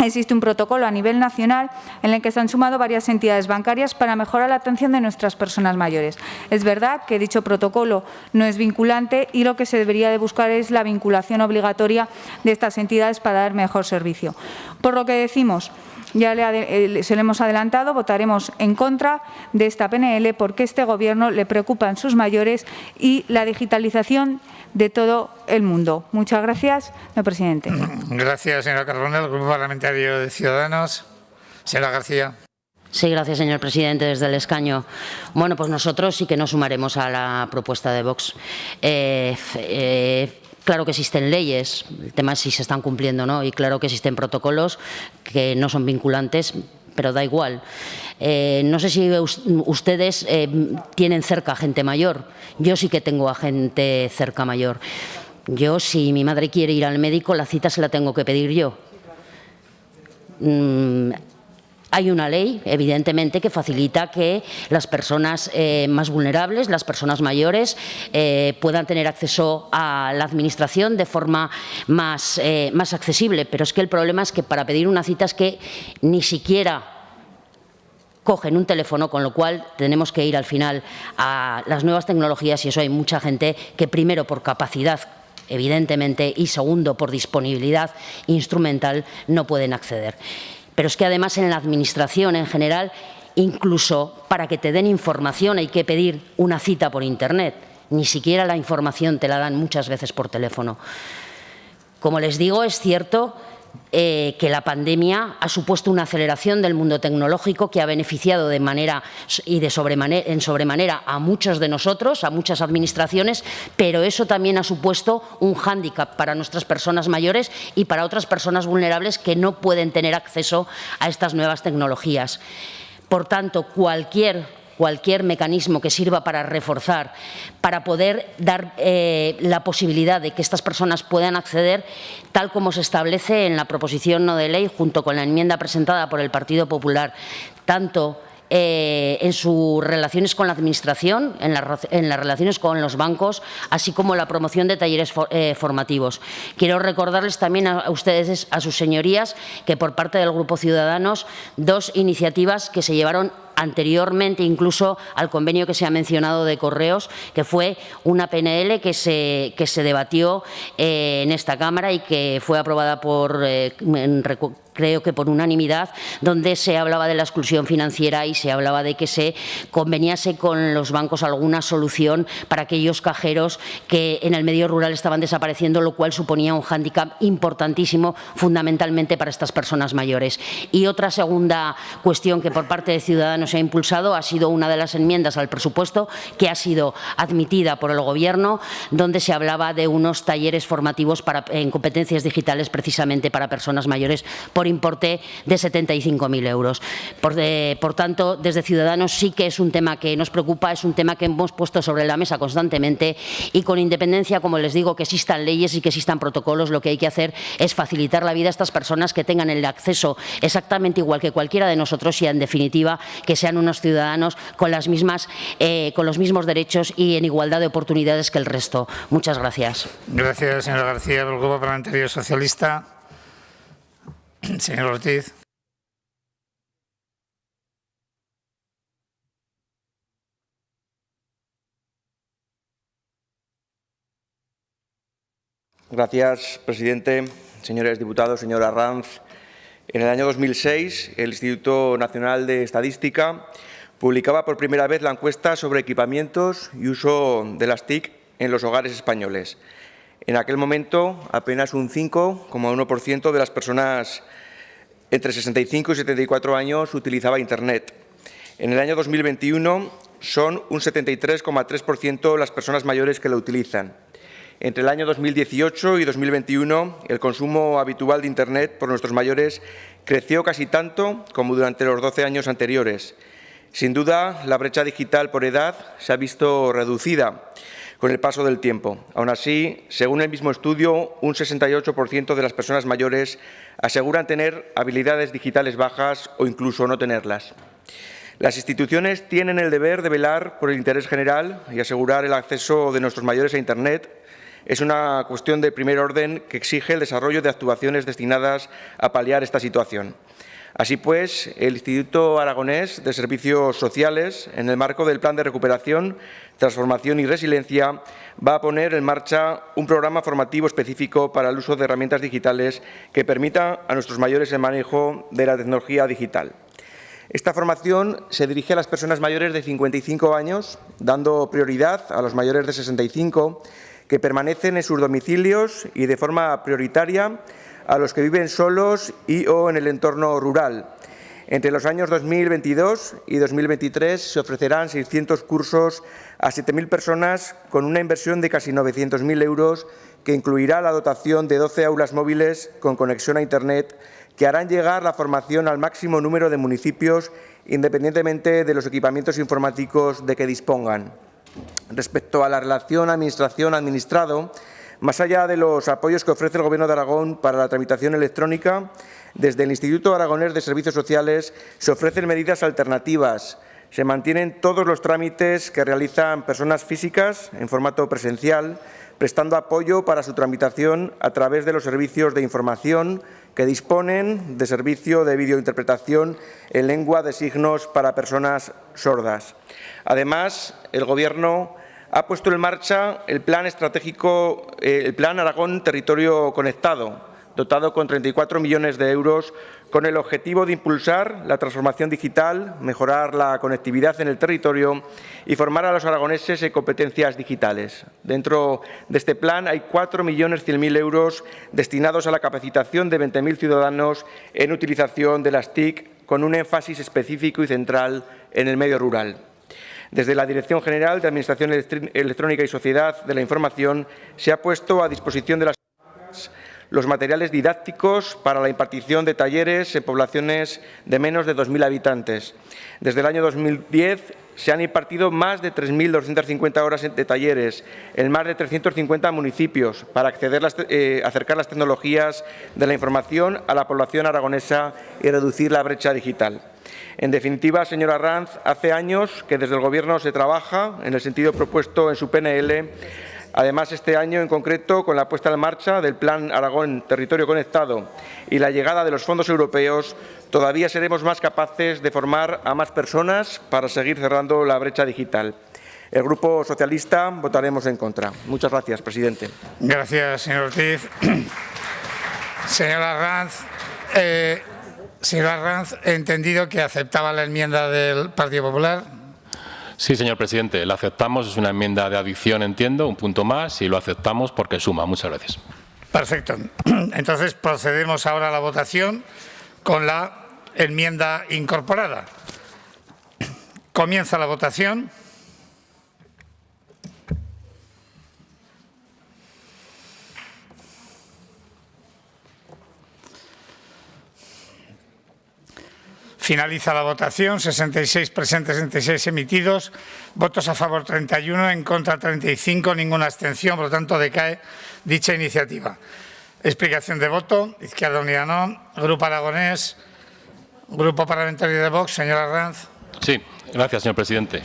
existe un protocolo a nivel nacional en el que se han sumado varias entidades bancarias para mejorar la atención de nuestras personas mayores. Es verdad que dicho protocolo no es vinculante y lo que se debería de buscar es la vinculación obligatoria de estas entidades para dar mejor servicio. Por lo que decimos, ya se lo hemos adelantado, votaremos en contra de esta PNL porque este Gobierno le preocupan sus mayores y la digitalización de todo el mundo. Muchas gracias, señor presidente. Gracias, señora Carbonell. Grupo Parlamentario de Ciudadanos. Señora García. Sí, gracias, señor presidente. Desde el escaño. Bueno, pues nosotros sí que nos sumaremos a la propuesta de Vox. Claro que existen leyes, el tema es si se están cumpliendo o no, y claro que existen protocolos que no son vinculantes, pero da igual. No sé si ustedes tienen cerca gente mayor. Yo sí que tengo a gente cerca mayor. Yo, si mi madre quiere ir al médico, la cita se la tengo que pedir yo. Hay una ley, evidentemente, que facilita que las personas más vulnerables, las personas mayores, puedan tener acceso a la Administración de forma más accesible. Pero es que el problema es que para pedir una cita es que ni siquiera cogen un teléfono, con lo cual tenemos que ir al final a las nuevas tecnologías, y eso hay mucha gente que, primero, por capacidad, evidentemente, y segundo, por disponibilidad instrumental, no pueden acceder. Pero es que además en la Administración en general, incluso para que te den información hay que pedir una cita por Internet. Ni siquiera la información te la dan muchas veces por teléfono. Como les digo, es cierto que la pandemia ha supuesto una aceleración del mundo tecnológico que ha beneficiado de manera y en sobremanera a muchos de nosotros, a muchas administraciones, pero eso también ha supuesto un hándicap para nuestras personas mayores y para otras personas vulnerables que no pueden tener acceso a estas nuevas tecnologías. Por tanto, cualquier mecanismo que sirva para reforzar, para poder dar la posibilidad de que estas personas puedan acceder, tal como se establece en la proposición no de ley, junto con la enmienda presentada por el Partido Popular, tanto en sus relaciones con la Administración, en las relaciones con los bancos, así como la promoción de talleres formativos. Quiero recordarles también a ustedes, a sus señorías, que por parte del Grupo Ciudadanos, 2 iniciativas que se llevaron anteriormente incluso al convenio que se ha mencionado de Correos, que fue una PNL que se debatió en esta Cámara y que fue aprobada creo que por unanimidad, donde se hablaba de la exclusión financiera y se hablaba de que se conveniase con los bancos alguna solución para aquellos cajeros que en el medio rural estaban desapareciendo, lo cual suponía un hándicap importantísimo, fundamentalmente para estas personas mayores. Y otra segunda cuestión que por parte de Ciudadanos se ha impulsado ha sido una de las enmiendas al presupuesto que ha sido admitida por el Gobierno, donde se hablaba de unos talleres formativos en competencias digitales precisamente para personas mayores por importe de 75.000 euros. Por tanto, desde Ciudadanos sí que es un tema que nos preocupa, es un tema que hemos puesto sobre la mesa constantemente y con independencia, como les digo, que existan leyes y que existan protocolos, lo que hay que hacer es facilitar la vida a estas personas, que tengan el acceso exactamente igual que cualquiera de nosotros y, en definitiva, que sean unos ciudadanos con los mismos derechos y en igualdad de oportunidades que el resto. Muchas gracias. Gracias, señora García. Por el Grupo Parlamentario Socialista. Señor Ortiz. Gracias, presidente. Señores diputados, señora Arranz, en el año 2006 el Instituto Nacional de Estadística publicaba por primera vez la encuesta sobre equipamientos y uso de las TIC en los hogares españoles. En aquel momento, apenas un 5,1% de las personas entre 65 y 74 años utilizaba Internet. En el año 2021 son un 73,3% las personas mayores que lo utilizan. Entre el año 2018 y 2021, el consumo habitual de Internet por nuestros mayores creció casi tanto como durante los 12 años anteriores. Sin duda, la brecha digital por edad se ha visto reducida con el paso del tiempo. Aún así, según el mismo estudio, un 68% de las personas mayores aseguran tener habilidades digitales bajas o incluso no tenerlas. Las instituciones tienen el deber de velar por el interés general y asegurar el acceso de nuestros mayores a Internet. Es una cuestión de primer orden que exige el desarrollo de actuaciones destinadas a paliar esta situación. Así pues, el Instituto Aragonés de Servicios Sociales, en el marco del Plan de Recuperación, Transformación y Resiliencia, va a poner en marcha un programa formativo específico para el uso de herramientas digitales que permita a nuestros mayores el manejo de la tecnología digital. Esta formación se dirige a las personas mayores de 55 años, dando prioridad a los mayores de 65, que permanecen en sus domicilios, y de forma prioritaria a los que viven solos y o en el entorno rural. Entre los años 2022 y 2023 se ofrecerán 600 cursos a 7.000 personas con una inversión de casi 900.000 euros que incluirá la dotación de 12 aulas móviles con conexión a Internet que harán llegar la formación al máximo número de municipios independientemente de los equipamientos informáticos de que dispongan. Respecto a la relación administración-administrado, más allá de los apoyos que ofrece el Gobierno de Aragón para la tramitación electrónica, desde el Instituto Aragonés de Servicios Sociales se ofrecen medidas alternativas. Se mantienen todos los trámites que realizan personas físicas en formato presencial, prestando apoyo para su tramitación a través de los servicios de información que disponen de servicio de videointerpretación en lengua de signos para personas sordas. Además, el Gobierno ha puesto en marcha el Plan Estratégico, el Plan Aragón Territorio Conectado, dotado con 34 millones de euros, con el objetivo de impulsar la transformación digital, mejorar la conectividad en el territorio y formar a los aragoneses en competencias digitales. Dentro de este plan hay 4.100.000 euros destinados a la capacitación de 20.000 ciudadanos en utilización de las TIC, con un énfasis específico y central en el medio rural. Desde la Dirección General de Administración Electrónica y Sociedad de la Información se ha puesto a disposición de las los materiales didácticos para la impartición de talleres en poblaciones de menos de 2.000 habitantes. Desde el año 2010 se han impartido más de 3.250 horas de talleres en más de 350 municipios para acercar las tecnologías de la información a la población aragonesa y reducir la brecha digital. En definitiva, señora Arranz, hace años que desde el Gobierno se trabaja en el sentido propuesto en su PNL. Además, este año en concreto, con la puesta en marcha del Plan Aragón Territorio Conectado y la llegada de los fondos europeos, todavía seremos más capaces de formar a más personas para seguir cerrando la brecha digital. El Grupo Socialista votaremos en contra. Muchas gracias, presidente. Gracias, señor Ortiz. Señora Arranz, he entendido que aceptaba la enmienda del Partido Popular. Sí, señor presidente, la aceptamos, es una enmienda de adición, entiendo, un punto más, y lo aceptamos porque suma. Muchas gracias. Perfecto. Entonces procedemos ahora a la votación con la enmienda incorporada. Comienza la votación. Finaliza la votación. 66 presentes, 66 emitidos. Votos a favor 31, en contra 35, ninguna abstención. Por lo tanto, decae dicha iniciativa. Explicación de voto. Izquierda Unida no. Grupo Aragonés. Grupo Parlamentario de Vox. Señora Arranz. Sí, gracias, señor presidente.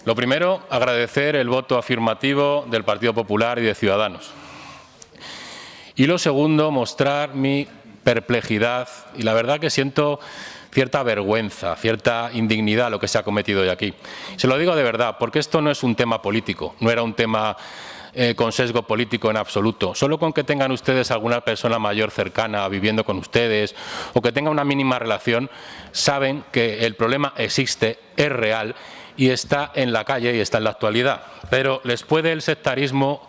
Lo primero, agradecer el voto afirmativo del Partido Popular y de Ciudadanos. Y lo segundo, mostrar mi perplejidad y la verdad que siento cierta vergüenza, cierta indignidad lo que se ha cometido hoy aquí. Se lo digo de verdad, porque esto no es un tema político, no era un tema con sesgo político en absoluto. Solo con que tengan ustedes alguna persona mayor cercana viviendo con ustedes o que tenga una mínima relación, saben que el problema existe, es real y está en la calle y está en la actualidad. Pero les puede el sectarismo.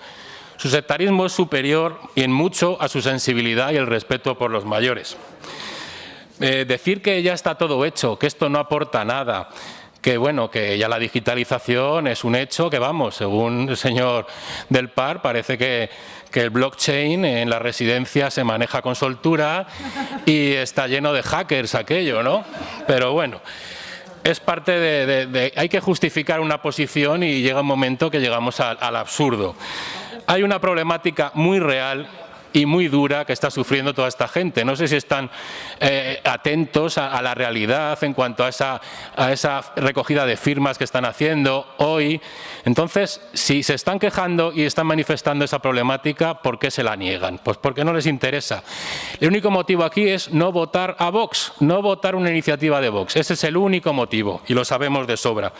Su sectarismo es superior y en mucho a su sensibilidad y el respeto por los mayores. Decir que ya está todo hecho, que esto no aporta nada, que bueno, que ya la digitalización es un hecho, que vamos, según el señor del PAR, parece que el blockchain en la residencia se maneja con soltura y está lleno de hackers aquello, ¿no? Pero bueno, es parte de hay que justificar una posición y llega un momento que llegamos al absurdo. Hay una problemática muy real y muy dura que está sufriendo toda esta gente. No sé si están atentos a la realidad en cuanto a esa recogida de firmas que están haciendo hoy. Entonces, si se están quejando y están manifestando esa problemática, ¿por qué se la niegan? Pues porque no les interesa. El único motivo aquí es no votar a Vox, no votar una iniciativa de Vox. Ese es el único motivo y lo sabemos de sobra.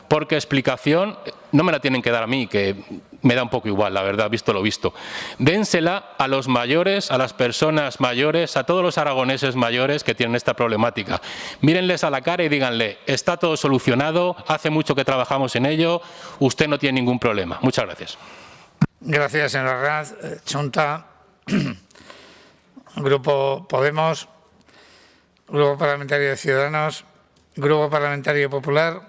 Porque explicación no me la tienen que dar a mí, que me da un poco igual, la verdad, visto lo visto. Dénsela a los mayores, a las personas mayores, a todos los aragoneses mayores que tienen esta problemática. Mírenles a la cara y díganle, está todo solucionado, hace mucho que trabajamos en ello, usted no tiene ningún problema. Muchas gracias. Gracias, señora Arranz. Chunta, Grupo Podemos. Grupo Parlamentario de Ciudadanos. Grupo Parlamentario Popular.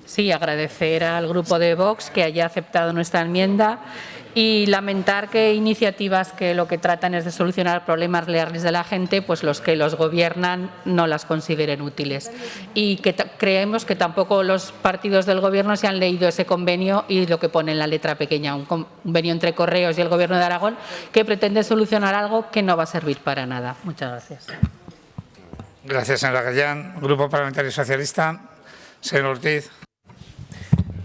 Sí, agradecer al Grupo de Vox que haya aceptado nuestra enmienda y lamentar que iniciativas que lo que tratan es de solucionar problemas reales de la gente, pues los que los gobiernan no las consideren útiles. Y que creemos que tampoco los partidos del Gobierno se han leído ese convenio y lo que pone en la letra pequeña, un convenio entre Correos y el Gobierno de Aragón que pretende solucionar algo que no va a servir para nada. Muchas gracias. Gracias, señora Gallán. Grupo Parlamentario Socialista. Señor Ortiz.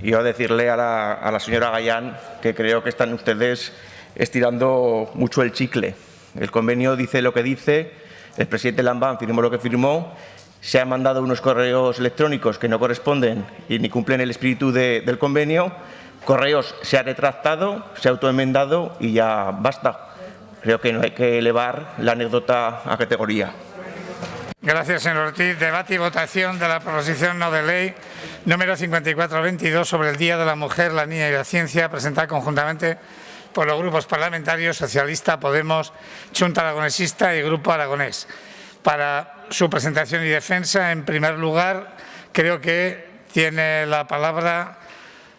Yo decirle a la señora Gallán que creo que están ustedes estirando mucho el chicle. El convenio dice lo que dice, el presidente Lambán firmó lo que firmó, se han mandado unos correos electrónicos que no corresponden y ni cumplen el espíritu del convenio. Correos se ha retractado, se ha autoenmendado y ya basta. Creo que no hay que elevar la anécdota a categoría. Gracias, señor Ortiz. Debate y votación de la proposición no de ley número 5422 sobre el Día de la Mujer, la Niña y la Ciencia, presentada conjuntamente por los grupos parlamentarios Socialista, Podemos, Chunta Aragonesista y Grupo Aragonés. Para su presentación y defensa, en primer lugar, creo que tiene la palabra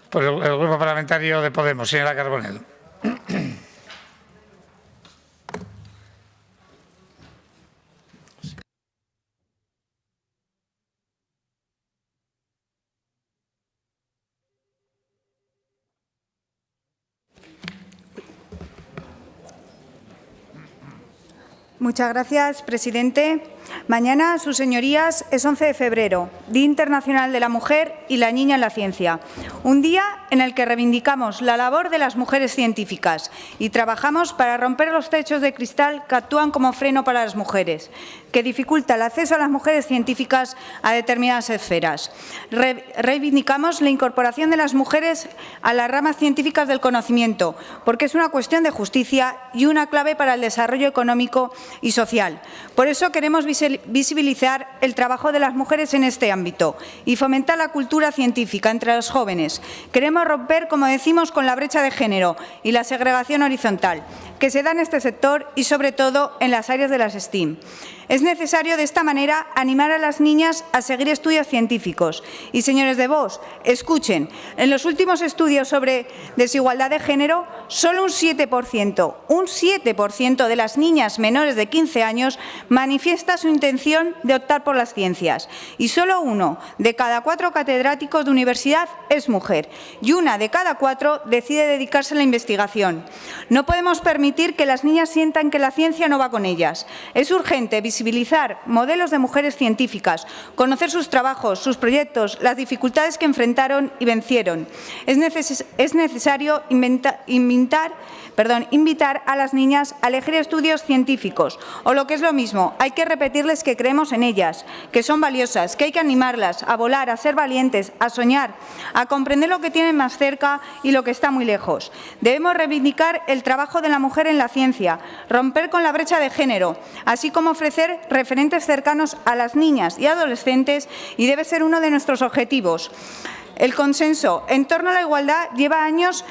por el Grupo Parlamentario de Podemos, señora Carbonell. Muchas gracias, presidente. Mañana, sus señorías, es 11 de febrero, Día Internacional de la Mujer y la Niña en la Ciencia. Un día en el que reivindicamos la labor de las mujeres científicas y trabajamos para romper los techos de cristal que actúan como freno para las mujeres, que dificulta el acceso a las mujeres científicas a determinadas esferas. Reivindicamos la incorporación de las mujeres a las ramas científicas del conocimiento, porque es una cuestión de justicia y una clave para el desarrollo económico y social. Por eso queremos visibilizar el trabajo de las mujeres en este ámbito y fomentar la cultura científica entre los jóvenes. Queremos romper, como decimos, con la brecha de género y la segregación horizontal que se da en este sector y, sobre todo, en las áreas de las STEAM. Es necesario, de esta manera, animar a las niñas a seguir estudios científicos. Y, señores de Vox, escuchen, en los últimos estudios sobre desigualdad de género, solo un 7% de las niñas menores de 15 años manifiesta su intención de optar por las ciencias. Y solo 1 de cada 4 catedráticos de universidad es mujer. Y 1 de cada 4 decide dedicarse a la investigación. No podemos permitir que las niñas sientan que la ciencia no va con ellas. Es urgente visibilizar modelos de mujeres científicas, conocer sus trabajos, sus proyectos, las dificultades que enfrentaron y vencieron. Es necesario invitar a las niñas a elegir estudios científicos, o lo que es lo mismo, hay que repetirles que creemos en ellas, que son valiosas, que hay que animarlas a volar, a ser valientes, a soñar, a comprender lo que tienen más cerca y lo que está muy lejos. Debemos reivindicar el trabajo de la mujer en la ciencia, romper con la brecha de género, así como ofrecer referentes cercanos a las niñas y adolescentes, y debe ser uno de nuestros objetivos. El consenso en torno a la igualdad lleva años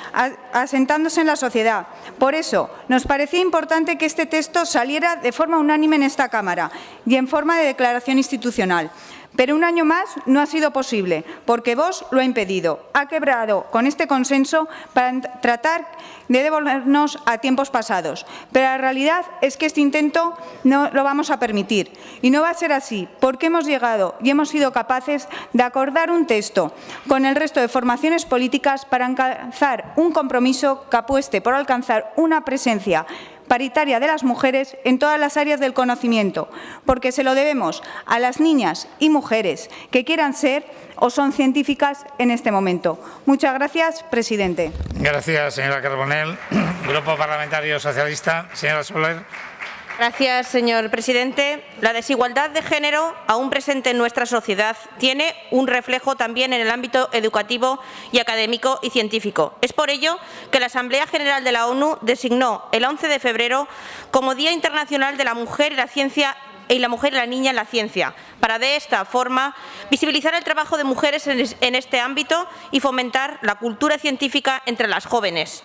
asentándose en la sociedad. Por eso, nos parecía importante que este texto saliera de forma unánime en esta Cámara y en forma de declaración institucional. Pero un año más no ha sido posible, porque Vox lo ha impedido. Ha quebrado con este consenso para tratar de devolvernos a tiempos pasados. Pero la realidad es que este intento no lo vamos a permitir. Y no va a ser así, porque hemos llegado y hemos sido capaces de acordar un texto con el resto de formaciones políticas para alcanzar un compromiso que apueste por alcanzar una presencia paritaria de las mujeres en todas las áreas del conocimiento, porque se lo debemos a las niñas y mujeres que quieran ser o son científicas en este momento. Muchas gracias, presidente. Gracias, señora Carbonell. Grupo Parlamentario Socialista, señora Soler. Gracias, señor presidente. La desigualdad de género, aún presente en nuestra sociedad, tiene un reflejo también en el ámbito educativo y académico y científico. Es por ello que la Asamblea General de la ONU designó el 11 de febrero como Día Internacional de la Mujer y la Ciencia y la Mujer y la Niña en la Ciencia, para de esta forma visibilizar el trabajo de mujeres en este ámbito y fomentar la cultura científica entre las jóvenes.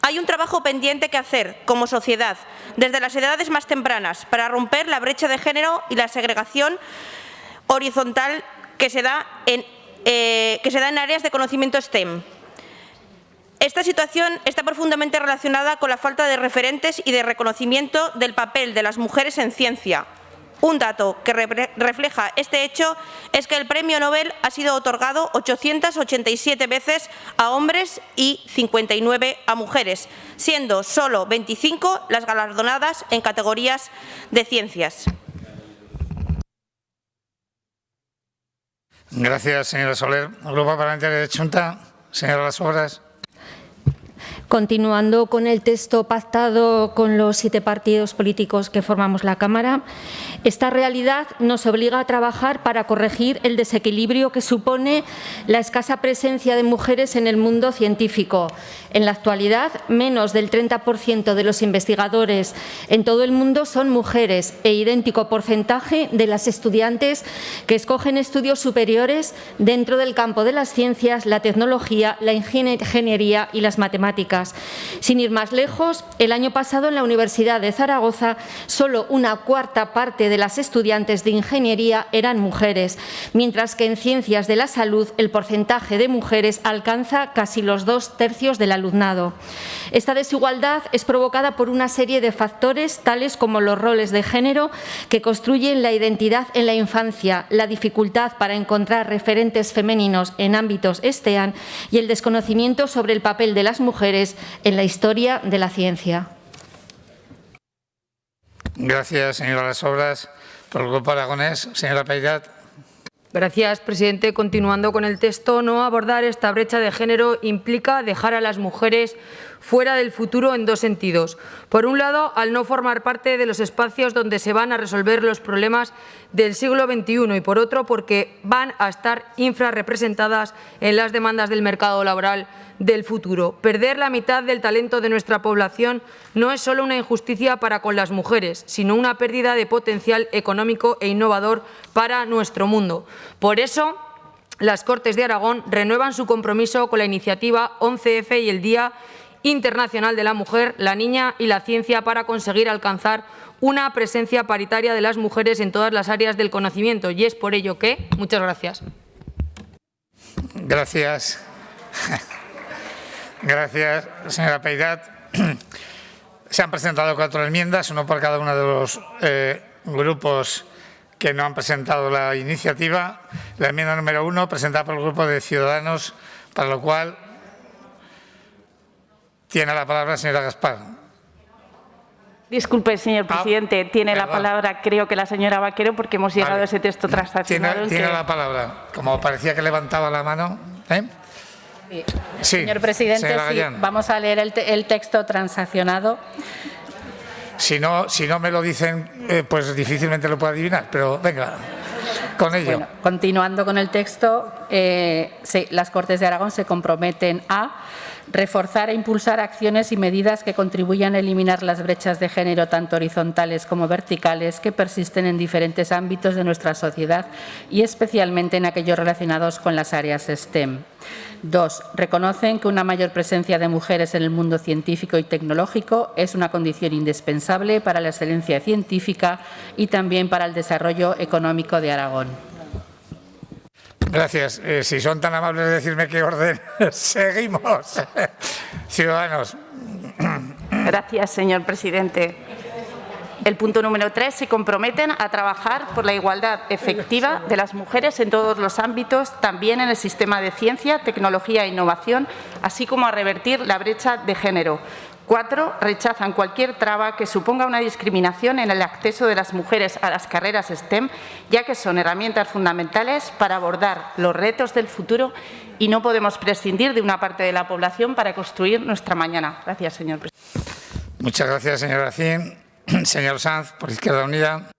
Hay un trabajo pendiente que hacer como sociedad desde las edades más tempranas, para romper la brecha de género y la segregación horizontal que se da en áreas de conocimiento STEM. Esta situación está profundamente relacionada con la falta de referentes y de reconocimiento del papel de las mujeres en ciencia. Un dato que refleja este hecho es que el Premio Nobel ha sido otorgado 887 veces a hombres y 59 a mujeres, siendo solo 25 las galardonadas en categorías de ciencias. Gracias, señora Soler. Grupo Parlamentario de Chunta, señora Las Obras. Continuando con el texto pactado con los 7 partidos políticos que formamos la Cámara, esta realidad nos obliga a trabajar para corregir el desequilibrio que supone la escasa presencia de mujeres en el mundo científico. En la actualidad, menos del 30% de los investigadores en todo el mundo son mujeres e idéntico porcentaje de las estudiantes que escogen estudios superiores dentro del campo de las ciencias, la tecnología, la ingeniería y las matemáticas. Sin ir más lejos, el año pasado en la Universidad de Zaragoza solo una cuarta parte de las estudiantes de ingeniería eran mujeres, mientras que en ciencias de la salud el porcentaje de mujeres alcanza casi los 2/3 del alumnado. Esta desigualdad es provocada por una serie de factores tales como los roles de género que construyen la identidad en la infancia, la dificultad para encontrar referentes femeninos en ámbitos STEAM y el desconocimiento sobre el papel de las mujeres en la historia de la ciencia. Gracias, señora Las Obras. Por el Grupo Aragonés, señora Pairat. Gracias, presidente. Continuando con el texto, no abordar esta brecha de género implica dejar a las mujeres fuera del futuro en 2 sentidos. Por un lado, al no formar parte de los espacios donde se van a resolver los problemas del siglo XXI y por otro, porque van a estar infrarrepresentadas en las demandas del mercado laboral del futuro. Perder la mitad del talento de nuestra población no es solo una injusticia para con las mujeres, sino una pérdida de potencial económico e innovador para nuestro mundo. Por eso, las Cortes de Aragón renuevan su compromiso con la iniciativa 11F y el Día Internacional de la Mujer, la Niña y la Ciencia para conseguir alcanzar una presencia paritaria de las mujeres en todas las áreas del conocimiento. Y es por ello que... Muchas gracias. Gracias. Gracias, señora Pairat. Se han presentado 4 enmiendas, uno por cada uno de los grupos que no han presentado la iniciativa. La enmienda número 1, presentada por el Grupo de Ciudadanos, para lo cual tiene la palabra la señora Gaspar. Disculpe, señor presidente, tiene la palabra, creo que la señora Vaquero, porque hemos llegado a ese texto transaccionado. Tiene la palabra. Como parecía que levantaba la mano. Sí, señor presidente, sí, vamos a leer el texto transaccionado. Si no me lo dicen, pues difícilmente lo puedo adivinar, pero venga, con ello. Bueno, continuando con el texto, las Cortes de Aragón se comprometen a reforzar e impulsar acciones y medidas que contribuyan a eliminar las brechas de género, tanto horizontales como verticales, que persisten en diferentes ámbitos de nuestra sociedad y especialmente en aquellos relacionados con las áreas STEM. 2. Reconocen que una mayor presencia de mujeres en el mundo científico y tecnológico es una condición indispensable para la excelencia científica y también para el desarrollo económico de Aragón. Gracias. Si son tan amables de decirme qué orden seguimos. Ciudadanos. Gracias, señor presidente. El punto número 3, se comprometen a trabajar por la igualdad efectiva de las mujeres en todos los ámbitos, también en el sistema de ciencia, tecnología e innovación, así como a revertir la brecha de género. 4. Rechazan cualquier traba que suponga una discriminación en el acceso de las mujeres a las carreras STEM, ya que son herramientas fundamentales para abordar los retos del futuro y no podemos prescindir de una parte de la población para construir nuestra mañana. Gracias, señor presidente. Muchas gracias, señora Racín. Señor Sanz, por Izquierda Unida.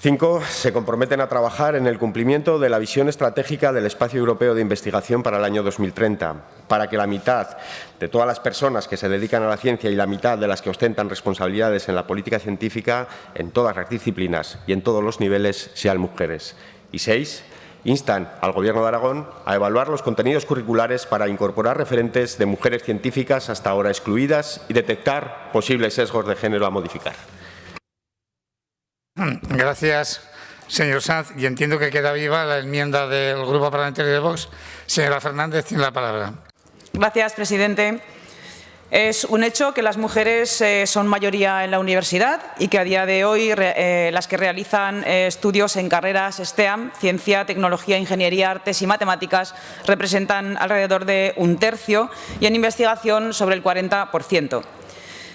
5. Se comprometen a trabajar en el cumplimiento de la visión estratégica del Espacio Europeo de Investigación para el año 2030, para que la mitad de todas las personas que se dedican a la ciencia y la mitad de las que ostentan responsabilidades en la política científica en todas las disciplinas y en todos los niveles sean mujeres. Y 6. instan al Gobierno de Aragón a evaluar los contenidos curriculares para incorporar referentes de mujeres científicas hasta ahora excluidas y detectar posibles sesgos de género a modificar. Gracias, señor Sanz. Y entiendo que queda viva la enmienda del Grupo Parlamentario de Vox. Señora Fernández, tiene la palabra. Gracias, presidente. Es un hecho que las mujeres son mayoría en la universidad y que a día de hoy las que realizan estudios en carreras STEAM, ciencia, tecnología, ingeniería, artes y matemáticas, representan alrededor de 1/3 y en investigación sobre el 40%.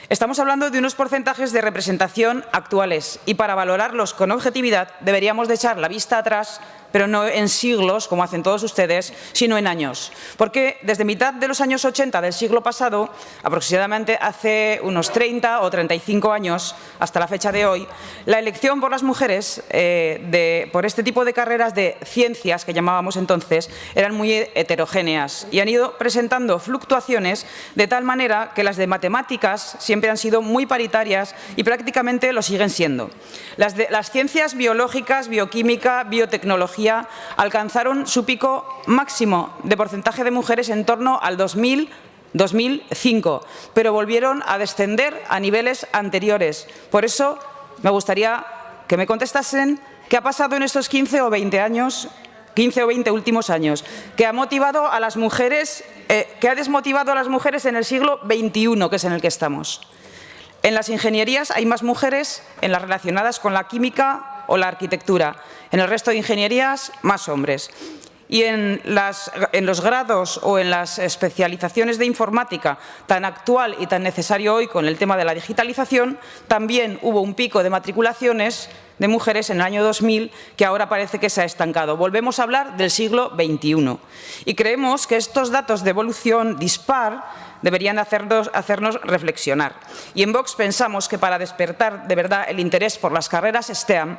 Estamos hablando de unos porcentajes de representación actuales y para valorarlos con objetividad deberíamos de echar la vista atrás, pero no en siglos, como hacen todos ustedes, sino en años. Porque desde mitad de los años 80 del siglo pasado, aproximadamente hace unos 30 o 35 años, hasta la fecha de hoy, la elección por las mujeres por este tipo de carreras de ciencias, que llamábamos entonces, eran muy heterogéneas y han ido presentando fluctuaciones de tal manera que las de matemáticas siempre han sido muy paritarias y prácticamente lo siguen siendo. Las ciencias biológicas, bioquímica, biotecnología, alcanzaron su pico máximo de porcentaje de mujeres en torno al 2005, pero volvieron a descender a niveles anteriores. Por eso me gustaría que me contestasen qué ha pasado en estos 15 o 20 últimos años, que ha motivado a las mujeres, que ha desmotivado a las mujeres en el siglo XXI, que es en el que estamos. En las ingenierías hay más mujeres en las relacionadas con la química o la arquitectura. En el resto de ingenierías, más hombres. Y en los grados o en las especializaciones de informática, tan actual y tan necesario hoy con el tema de la digitalización, también hubo un pico de matriculaciones de mujeres en el año 2000 que ahora parece que se ha estancado. Volvemos a hablar del siglo XXI. Y creemos que estos datos de evolución dispar deberían hacernos reflexionar. Y en Vox pensamos que para despertar de verdad el interés por las carreras STEAM,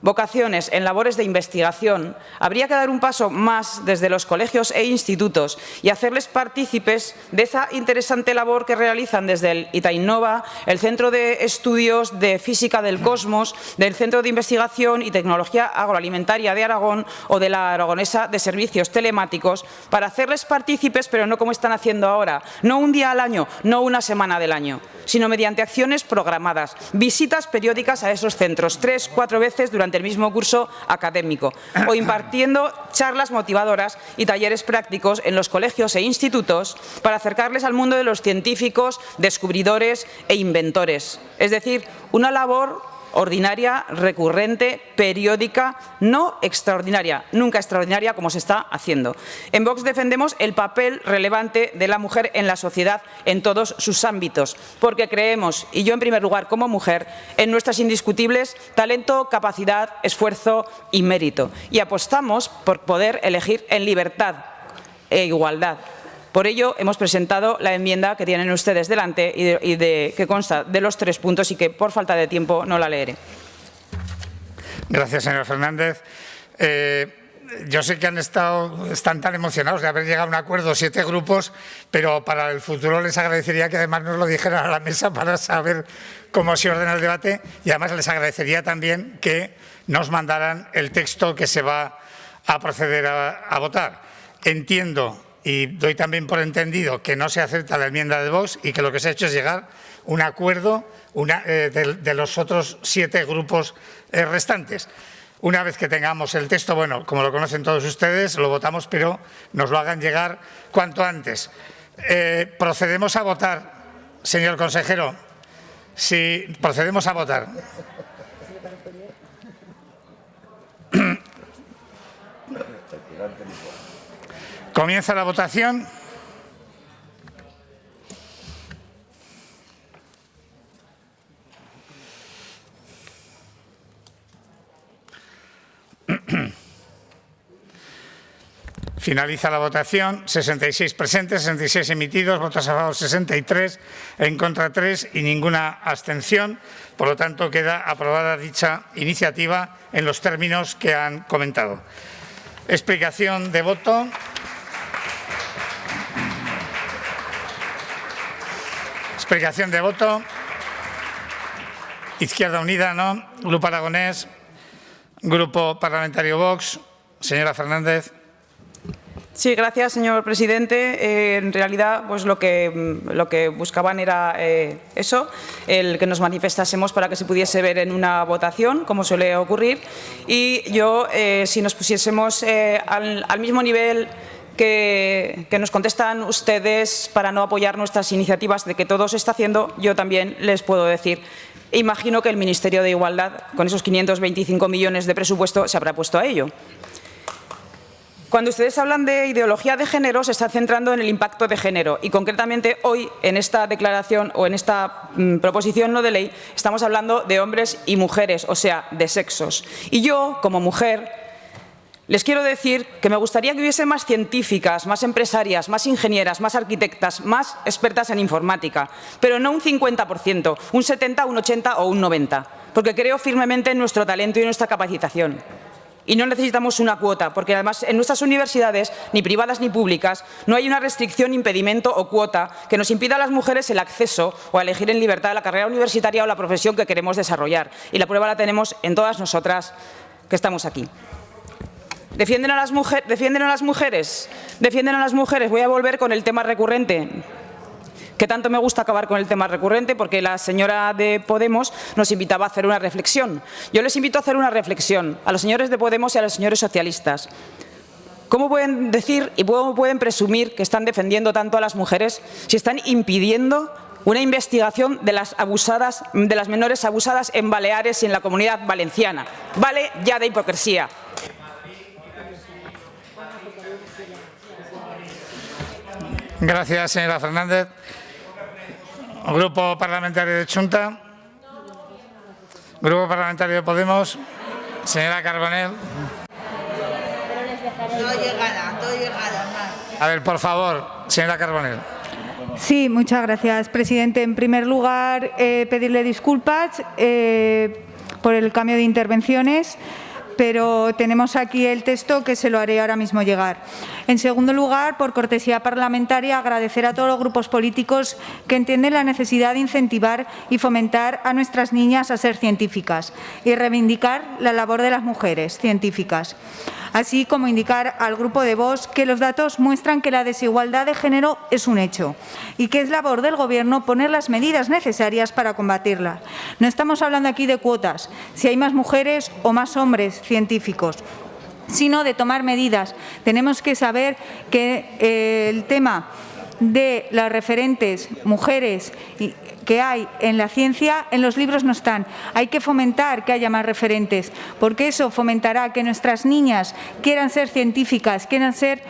vocaciones en labores de investigación, habría que dar un paso más desde los colegios e institutos y hacerles partícipes de esa interesante labor que realizan desde el Itainnova, el Centro de Estudios de Física del Cosmos, del Centro de Investigación y Tecnología Agroalimentaria de Aragón o de la Aragonesa de Servicios Telemáticos, para hacerles partícipes, pero no como están haciendo ahora, no un día al año, no una semana del año, sino mediante acciones programadas, visitas periódicas a esos centros, 3 o 4 veces durante el mismo curso académico, o impartiendo charlas motivadoras y talleres prácticos en los colegios e institutos para acercarles al mundo de los científicos, descubridores e inventores. Es decir, una labor ordinaria, recurrente, periódica, no extraordinaria, nunca extraordinaria como se está haciendo. En Vox defendemos el papel relevante de la mujer en la sociedad en todos sus ámbitos, porque creemos, y yo en primer lugar como mujer, en nuestras indiscutibles talento, capacidad, esfuerzo y mérito. Y apostamos por poder elegir en libertad e igualdad. Por ello, hemos presentado la enmienda que tienen ustedes delante que consta de los 3 puntos y que, por falta de tiempo, no la leeré. Gracias, señor Fernández. Yo sé que están tan emocionados de haber llegado a un acuerdo 7 grupos, pero para el futuro les agradecería que además nos lo dijeran a la mesa para saber cómo se ordena el debate y además les agradecería también que nos mandaran el texto que se va a proceder a votar. Entiendo y doy también por entendido que no se acepta la enmienda de Vox y que lo que se ha hecho es llegar a un acuerdo de los otros 7 grupos restantes. Una vez que tengamos el texto, bueno, como lo conocen todos ustedes, lo votamos, pero nos lo hagan llegar cuanto antes. Procedemos a votar, señor consejero. Sí, procedemos a votar. Comienza la votación. Finaliza la votación. 66 presentes, 66 emitidos, votos a favor 63, en contra 3 y ninguna abstención. Por lo tanto, queda aprobada dicha iniciativa en los términos que han comentado. Explicación de voto. Explicación de voto. Izquierda Unida, no. Grupo Aragonés. Grupo Parlamentario Vox. Señora Fernández. Sí, gracias, señor presidente. En realidad, pues lo que buscaban era eso, el que nos manifestásemos para que se pudiese ver en una votación, como suele ocurrir. Y yo, si nos pusiésemos al mismo nivel que nos contestan ustedes para no apoyar nuestras iniciativas de que todo se está haciendo, yo también les puedo decir. Imagino que el Ministerio de Igualdad, con esos 525 millones de presupuesto, se habrá puesto a ello. Cuando ustedes hablan de ideología de género, se está centrando en el impacto de género y concretamente hoy en esta declaración o en esta proposición no de ley estamos hablando de hombres y mujeres, o sea, de sexos. Y yo, como mujer, les quiero decir que me gustaría que hubiese más científicas, más empresarias, más ingenieras, más arquitectas, más expertas en informática, pero no un 50%, un 70%, un 80% o un 90%, porque creo firmemente en nuestro talento y en nuestra capacitación. Y no necesitamos una cuota, porque además en nuestras universidades, ni privadas ni públicas, no hay una restricción, impedimento o cuota que nos impida a las mujeres el acceso o a elegir en libertad la carrera universitaria o la profesión que queremos desarrollar. Y la prueba la tenemos en todas nosotras que estamos aquí. ¿Defienden a las mujeres? ¿Defienden a las mujeres? ¿Defienden a las mujeres? Voy a volver con el tema recurrente. Que tanto me gusta acabar con el tema recurrente porque la señora de Podemos nos invitaba a hacer una reflexión. Yo les invito a hacer una reflexión a los señores de Podemos y a los señores socialistas. ¿Cómo pueden decir y cómo pueden presumir que están defendiendo tanto a las mujeres si están impidiendo una investigación de las menores abusadas en Baleares y en la Comunidad Valenciana? Vale ya de hipocresía. Gracias, señora Fernández. Grupo Parlamentario de Chunta. Grupo Parlamentario de Podemos. Señora Carbonell. A ver, por favor, señora Carbonell. Sí, muchas gracias, presidente. En primer lugar, pedirle disculpas por el cambio de intervenciones, pero tenemos aquí el texto que se lo haré ahora mismo llegar. En segundo lugar, por cortesía parlamentaria, agradecer a todos los grupos políticos que entienden la necesidad de incentivar y fomentar a nuestras niñas a ser científicas y reivindicar la labor de las mujeres científicas. Así como indicar al Grupo de Vox que los datos muestran que la desigualdad de género es un hecho y que es labor del Gobierno poner las medidas necesarias para combatirla. No estamos hablando aquí de cuotas, si hay más mujeres o más hombres científicos, sino de tomar medidas. Tenemos que saber que el tema de las referentes mujeres que hay en la ciencia, en los libros no están. Hay que fomentar que haya más referentes, porque eso fomentará que nuestras niñas quieran ser científicas, quieran ser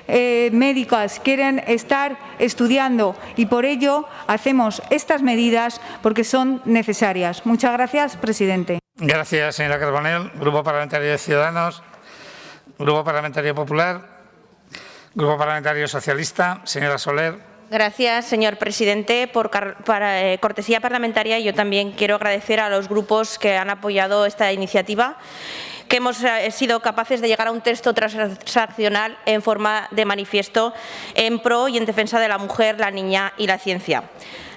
médicas, quieren estar estudiando y por ello hacemos estas medidas porque son necesarias. Muchas gracias, presidente. Gracias, señora Carbonell. Grupo Parlamentario de Ciudadanos. Grupo Parlamentario Popular. Grupo Parlamentario Socialista. Señora Soler. Gracias, señor presidente. Por cortesía parlamentaria, yo también quiero agradecer a los grupos que han apoyado esta iniciativa, que hemos sido capaces de llegar a un texto transaccional en forma de manifiesto en pro y en defensa de la mujer, la niña y la ciencia.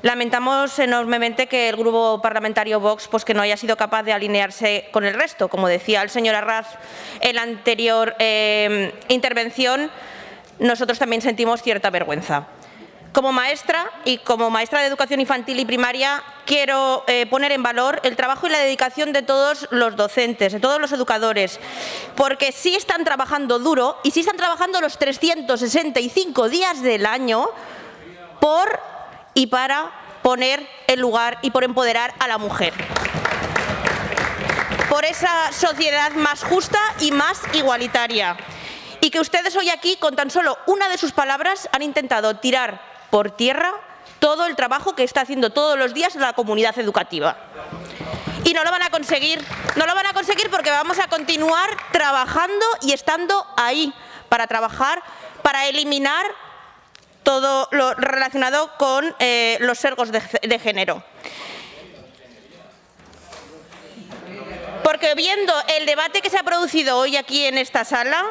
Lamentamos enormemente que el Grupo Parlamentario Vox que no haya sido capaz de alinearse con el resto. Como decía el señor Arraz en la anterior intervención, nosotros también sentimos cierta vergüenza. Como maestra y como maestra de educación infantil y primaria, quiero poner en valor el trabajo y la dedicación de todos los docentes, de todos los educadores, porque sí están trabajando duro y sí están trabajando los 365 días del año por y para poner en lugar y por empoderar a la mujer. Por esa sociedad más justa y más igualitaria. Y que ustedes hoy aquí, con tan solo una de sus palabras, han intentado tirar por tierra todo el trabajo que está haciendo todos los días la comunidad educativa. Y no lo van a conseguir, porque vamos a continuar trabajando y estando ahí para trabajar, para eliminar todo lo relacionado con los sesgos de género. Porque viendo el debate que se ha producido hoy aquí en esta sala,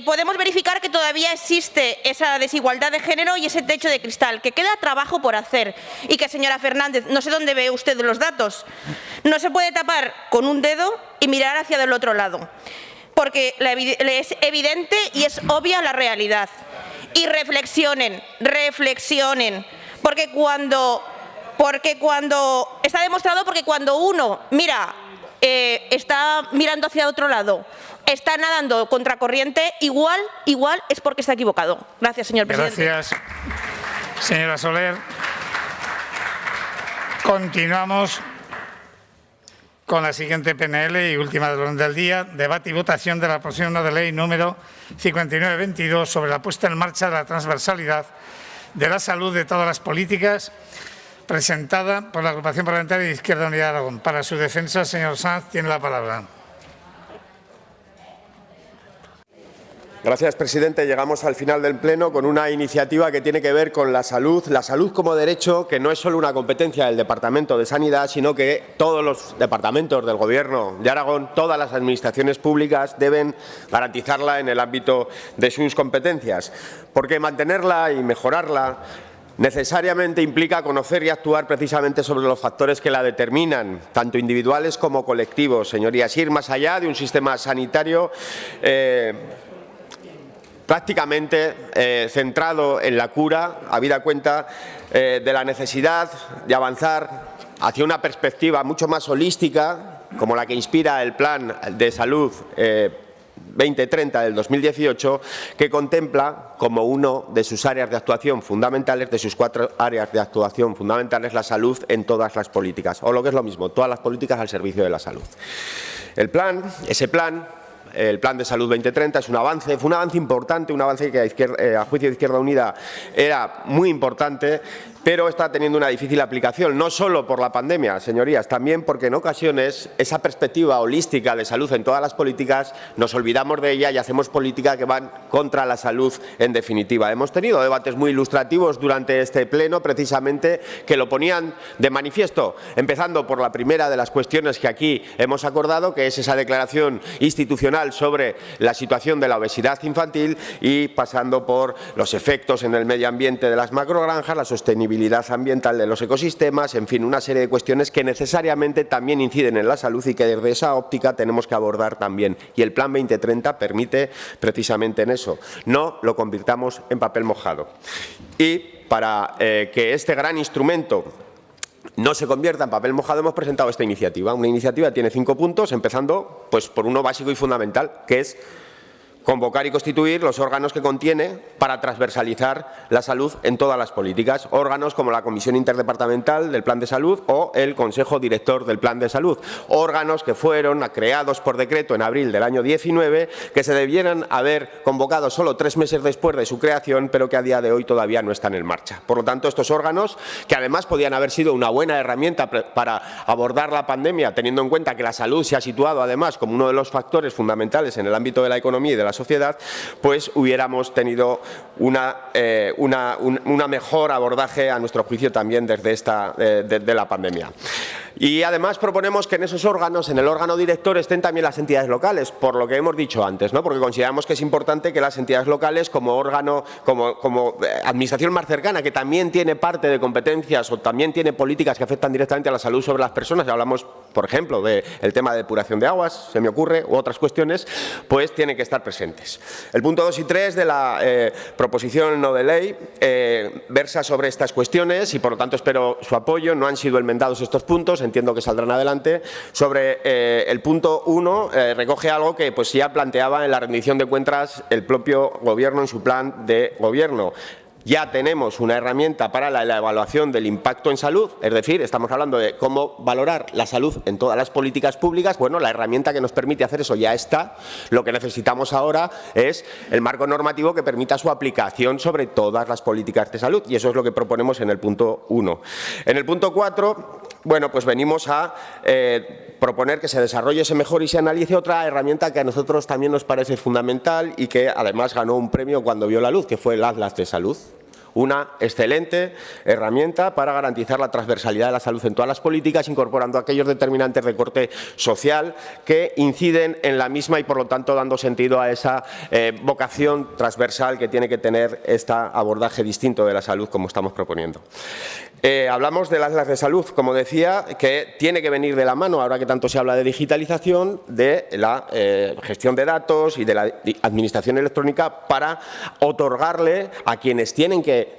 podemos verificar que todavía existe esa desigualdad de género y ese techo de cristal, que queda trabajo por hacer y que, señora Fernández, no sé dónde ve usted los datos, no se puede tapar con un dedo y mirar hacia el otro lado. porque es evidente y es obvia la realidad. Y reflexionen, porque cuando está demostrado, porque cuando uno está mirando hacia otro lado, está nadando contracorriente, igual es porque está equivocado. Gracias, señor presidente. Gracias, señora Soler. Continuamos con la siguiente PNL y última del orden del día, debate y votación de la proposición no de ley número 5922 sobre la puesta en marcha de la transversalidad de la salud de todas las políticas, presentada por la agrupación parlamentaria de Izquierda Unida de Aragón. Para su defensa, señor Sanz, tiene la palabra. Gracias, presidente. Llegamos al final del pleno con una iniciativa que tiene que ver con la salud como derecho, que no es solo una competencia del Departamento de Sanidad, sino que todos los departamentos del Gobierno de Aragón, todas las administraciones públicas deben garantizarla en el ámbito de sus competencias, porque mantenerla y mejorarla necesariamente implica conocer y actuar precisamente sobre los factores que la determinan, tanto individuales como colectivos, señorías, ir más allá de un sistema sanitario prácticamente centrado en la cura, habida cuenta de la necesidad de avanzar hacia una perspectiva mucho más holística, como la que inspira el Plan de Salud 2030 del 2018, que contempla como uno de sus áreas de actuación fundamentales, de sus 4 áreas de actuación fundamentales, la salud en todas las políticas, o lo que es lo mismo, todas las políticas al servicio de la salud. El plan de Salud 2030 es un avance, fue un avance importante, un avance que a juicio de Izquierda Unida era muy importante, pero está teniendo una difícil aplicación, no solo por la pandemia, señorías, también porque en ocasiones esa perspectiva holística de salud en todas las políticas nos olvidamos de ella y hacemos políticas que van contra la salud en definitiva. Hemos tenido debates muy ilustrativos durante este pleno, precisamente, que lo ponían de manifiesto, empezando por la primera de las cuestiones que aquí hemos acordado, que es esa declaración institucional sobre la situación de la obesidad infantil, y pasando por los efectos en el medio ambiente de las macrogranjas, la sostenibilidad ambiental de los ecosistemas, en fin, una serie de cuestiones que necesariamente también inciden en la salud y que desde esa óptica tenemos que abordar también. Y el Plan 2030 permite precisamente en eso. No lo convirtamos en papel mojado. Y para que este gran instrumento no se convierta en papel mojado, hemos presentado esta iniciativa. Una iniciativa que tiene 5 puntos, empezando pues, por uno básico y fundamental, que es convocar y constituir los órganos que contiene para transversalizar la salud en todas las políticas. Órganos como la Comisión Interdepartamental del Plan de Salud o el Consejo Director del Plan de Salud. Órganos que fueron creados por decreto en abril del año 19, que se debieran haber convocado solo 3 meses después de su creación, pero que a día de hoy todavía no están en marcha. Por lo tanto, estos órganos, que además podían haber sido una buena herramienta para abordar la pandemia, teniendo en cuenta que la salud se ha situado además como uno de los factores fundamentales en el ámbito de la economía y de la sociedad, pues hubiéramos tenido una mejor abordaje, a nuestro juicio, también desde de la pandemia. Y además proponemos que en esos órganos, en el órgano director, estén también las entidades locales, por lo que hemos dicho antes, ¿no? Porque consideramos que es importante que las entidades locales, como órgano, como administración más cercana, que también tiene parte de competencias o también tiene políticas que afectan directamente a la salud sobre las personas, y hablamos, por ejemplo, del tema de depuración de aguas, se me ocurre, u otras cuestiones, pues tienen que estar presentes. El punto 2 y 3 de la proposición no de ley versa sobre estas cuestiones y, por lo tanto, espero su apoyo. No han sido enmendados estos puntos, entiendo que saldrán adelante. Sobre el punto 1 recoge algo que pues, ya planteaba en la rendición de cuentas el propio Gobierno en su plan de Gobierno. Ya tenemos una herramienta para la evaluación del impacto en salud, es decir, estamos hablando de cómo valorar la salud en todas las políticas públicas. Bueno, la herramienta que nos permite hacer eso ya está. Lo que necesitamos ahora es el marco normativo que permita su aplicación sobre todas las políticas de salud, y eso es lo que proponemos en el punto 1. En el punto 4, bueno, pues venimos a proponer que se desarrolle, se mejore y se analice otra herramienta que a nosotros también nos parece fundamental y que además ganó un premio cuando vio la luz, que fue el Atlas de Salud. Una excelente herramienta para garantizar la transversalidad de la salud en todas las políticas, incorporando aquellos determinantes de corte social que inciden en la misma y, por lo tanto, dando sentido a esa vocación transversal que tiene que tener este abordaje distinto de la salud, como estamos proponiendo. Hablamos de las áreas de salud, como decía, que tiene que venir de la mano, ahora que tanto se habla de digitalización, de la gestión de datos y de la administración electrónica para otorgarle a quienes tienen que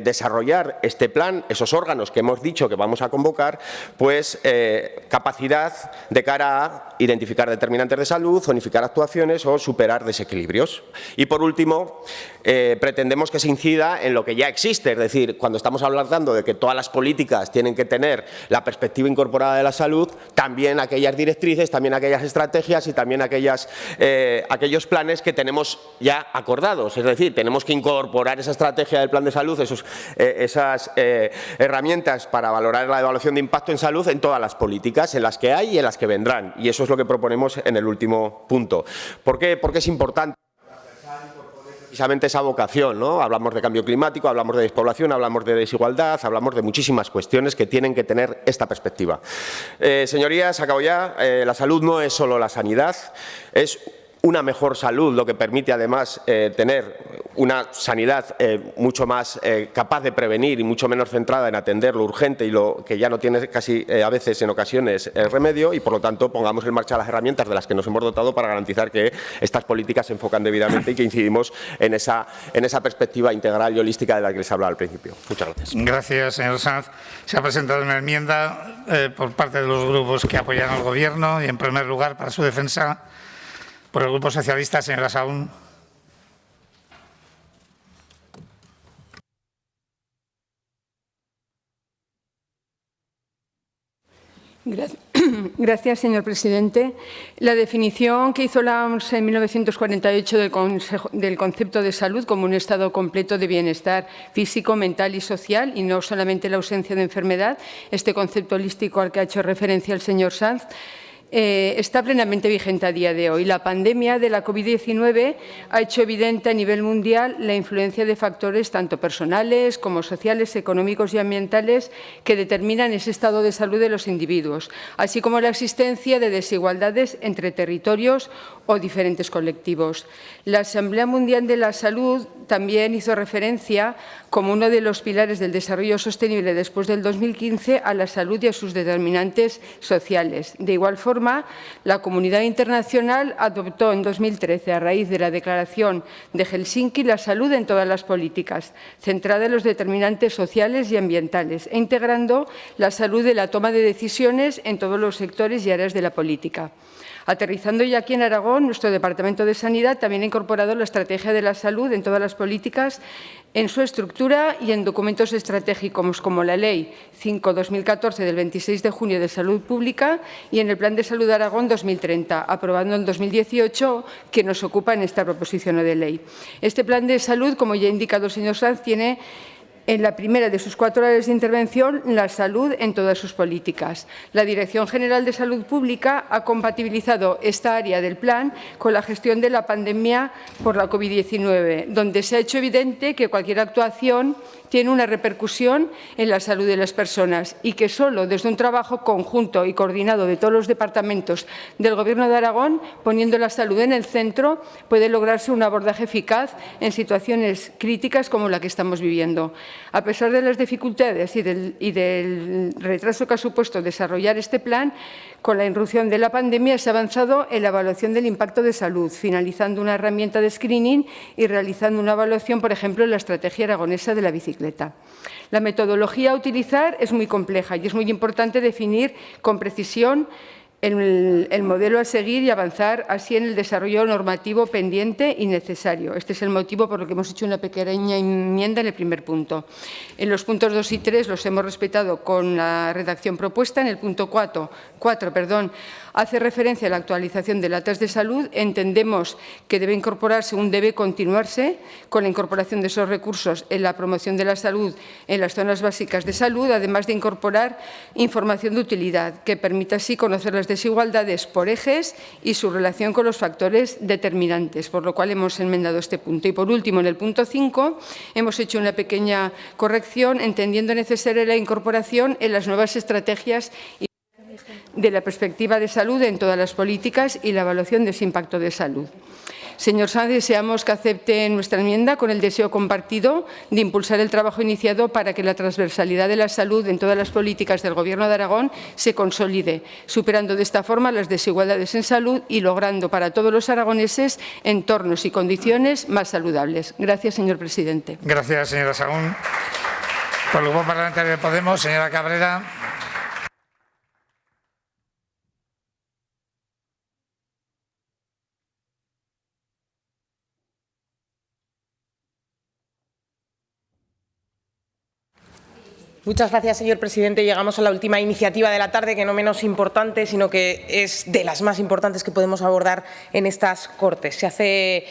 desarrollar este plan, esos órganos que hemos dicho que vamos a convocar, pues capacidad de cara a identificar determinantes de salud, zonificar actuaciones o superar desequilibrios. Y por último, pretendemos que se incida en lo que ya existe, es decir, cuando estamos hablando de que todas las políticas tienen que tener la perspectiva incorporada de la salud, también aquellas directrices, también aquellas estrategias y también aquellos planes que tenemos ya acordados. Es decir, tenemos que incorporar esa estrategia del plan de salud, esas herramientas para valorar la evaluación de impacto en salud en todas las políticas, en las que hay y en las que vendrán. Y eso es lo que proponemos en el último punto. ¿Por qué? Porque es importante precisamente esa vocación, ¿no? Hablamos de cambio climático, hablamos de despoblación, hablamos de desigualdad, hablamos de muchísimas cuestiones que tienen que tener esta perspectiva. Señorías, acabo ya. La salud no es solo la sanidad, es una mejor salud, lo que permite además tener una sanidad mucho más capaz de prevenir y mucho menos centrada en atender lo urgente y lo que ya no tiene casi a veces en ocasiones remedio, y por lo tanto pongamos en marcha las herramientas de las que nos hemos dotado para garantizar que estas políticas se enfocan debidamente y que incidimos en esa perspectiva integral y holística de la que les hablaba al principio. Muchas gracias. Gracias, señor Sanz. Se ha presentado una enmienda por parte de los grupos que apoyan al Gobierno y, en primer lugar, para su defensa, por el Grupo Socialista, señora Saún. Gracias, señor presidente. La definición que hizo la OMS en 1948 del concepto de salud como un estado completo de bienestar físico, mental y social, y no solamente la ausencia de enfermedad, este concepto holístico al que ha hecho referencia el señor Sanz, está plenamente vigente a día de hoy. La pandemia de la COVID-19 ha hecho evidente a nivel mundial la influencia de factores tanto personales como sociales, económicos y ambientales que determinan ese estado de salud de los individuos, así como la existencia de desigualdades entre territorios o diferentes colectivos. La Asamblea Mundial de la Salud también hizo referencia como uno de los pilares del desarrollo sostenible después del 2015 a la salud y a sus determinantes sociales. De igual forma, la comunidad internacional adoptó en 2013, a raíz de la Declaración de Helsinki, la salud en todas las políticas, centrada en los determinantes sociales y ambientales e integrando la salud en la toma de decisiones en todos los sectores y áreas de la política. Aterrizando ya aquí en Aragón, nuestro Departamento de Sanidad también ha incorporado la estrategia de la salud en todas las políticas, en su estructura y en documentos estratégicos como la Ley 5/2014 del 26 de junio de Salud Pública y en el Plan de Salud de Aragón 2030, aprobado en 2018, que nos ocupa en esta proposición de ley. Este Plan de Salud, como ya ha indicado el señor Sanz, tiene en la primera de sus 4 áreas de intervención la salud en todas sus políticas. La Dirección General de Salud Pública ha compatibilizado esta área del plan con la gestión de la pandemia por la COVID-19, donde se ha hecho evidente que cualquier actuación tiene una repercusión en la salud de las personas y que solo desde un trabajo conjunto y coordinado de todos los departamentos del Gobierno de Aragón, poniendo la salud en el centro, puede lograrse un abordaje eficaz en situaciones críticas como la que estamos viviendo. A pesar de las dificultades y del retraso que ha supuesto desarrollar este plan, con la irrupción de la pandemia se ha avanzado en la evaluación del impacto de salud, finalizando una herramienta de screening y realizando una evaluación, por ejemplo, en la estrategia aragonesa de la bicicleta. La metodología a utilizar es muy compleja y es muy importante definir con precisión el modelo a seguir y avanzar así en el desarrollo normativo pendiente y necesario. Este es el motivo por el que hemos hecho una pequeña enmienda en el primer punto. En los puntos 2 y 3 los hemos respetado con la redacción propuesta. En el punto 4 hace referencia a la actualización de latas de salud. Entendemos que debe incorporarse, debe continuarse con la incorporación de esos recursos en la promoción de la salud en las zonas básicas de salud, además de incorporar información de utilidad que permita así conocer las desigualdades por ejes y su relación con los factores determinantes, por lo cual hemos enmendado este punto. Y, por último, en el punto 5 hemos hecho una pequeña corrección, entendiendo necesaria la incorporación en las nuevas estrategias de la perspectiva de salud en todas las políticas y la evaluación de ese impacto de salud. Señor Sanz, deseamos que acepte nuestra enmienda con el deseo compartido de impulsar el trabajo iniciado para que la transversalidad de la salud en todas las políticas del Gobierno de Aragón se consolide, superando de esta forma las desigualdades en salud y logrando para todos los aragoneses entornos y condiciones más saludables. Gracias, señor presidente. Gracias, señora Sagún. Por el Grupo Parlamentario de Podemos, señora Cabrera. Muchas gracias, señor presidente. Llegamos a la última iniciativa de la tarde, que no menos importante, sino que es de las más importantes que podemos abordar en estas Cortes. Se hace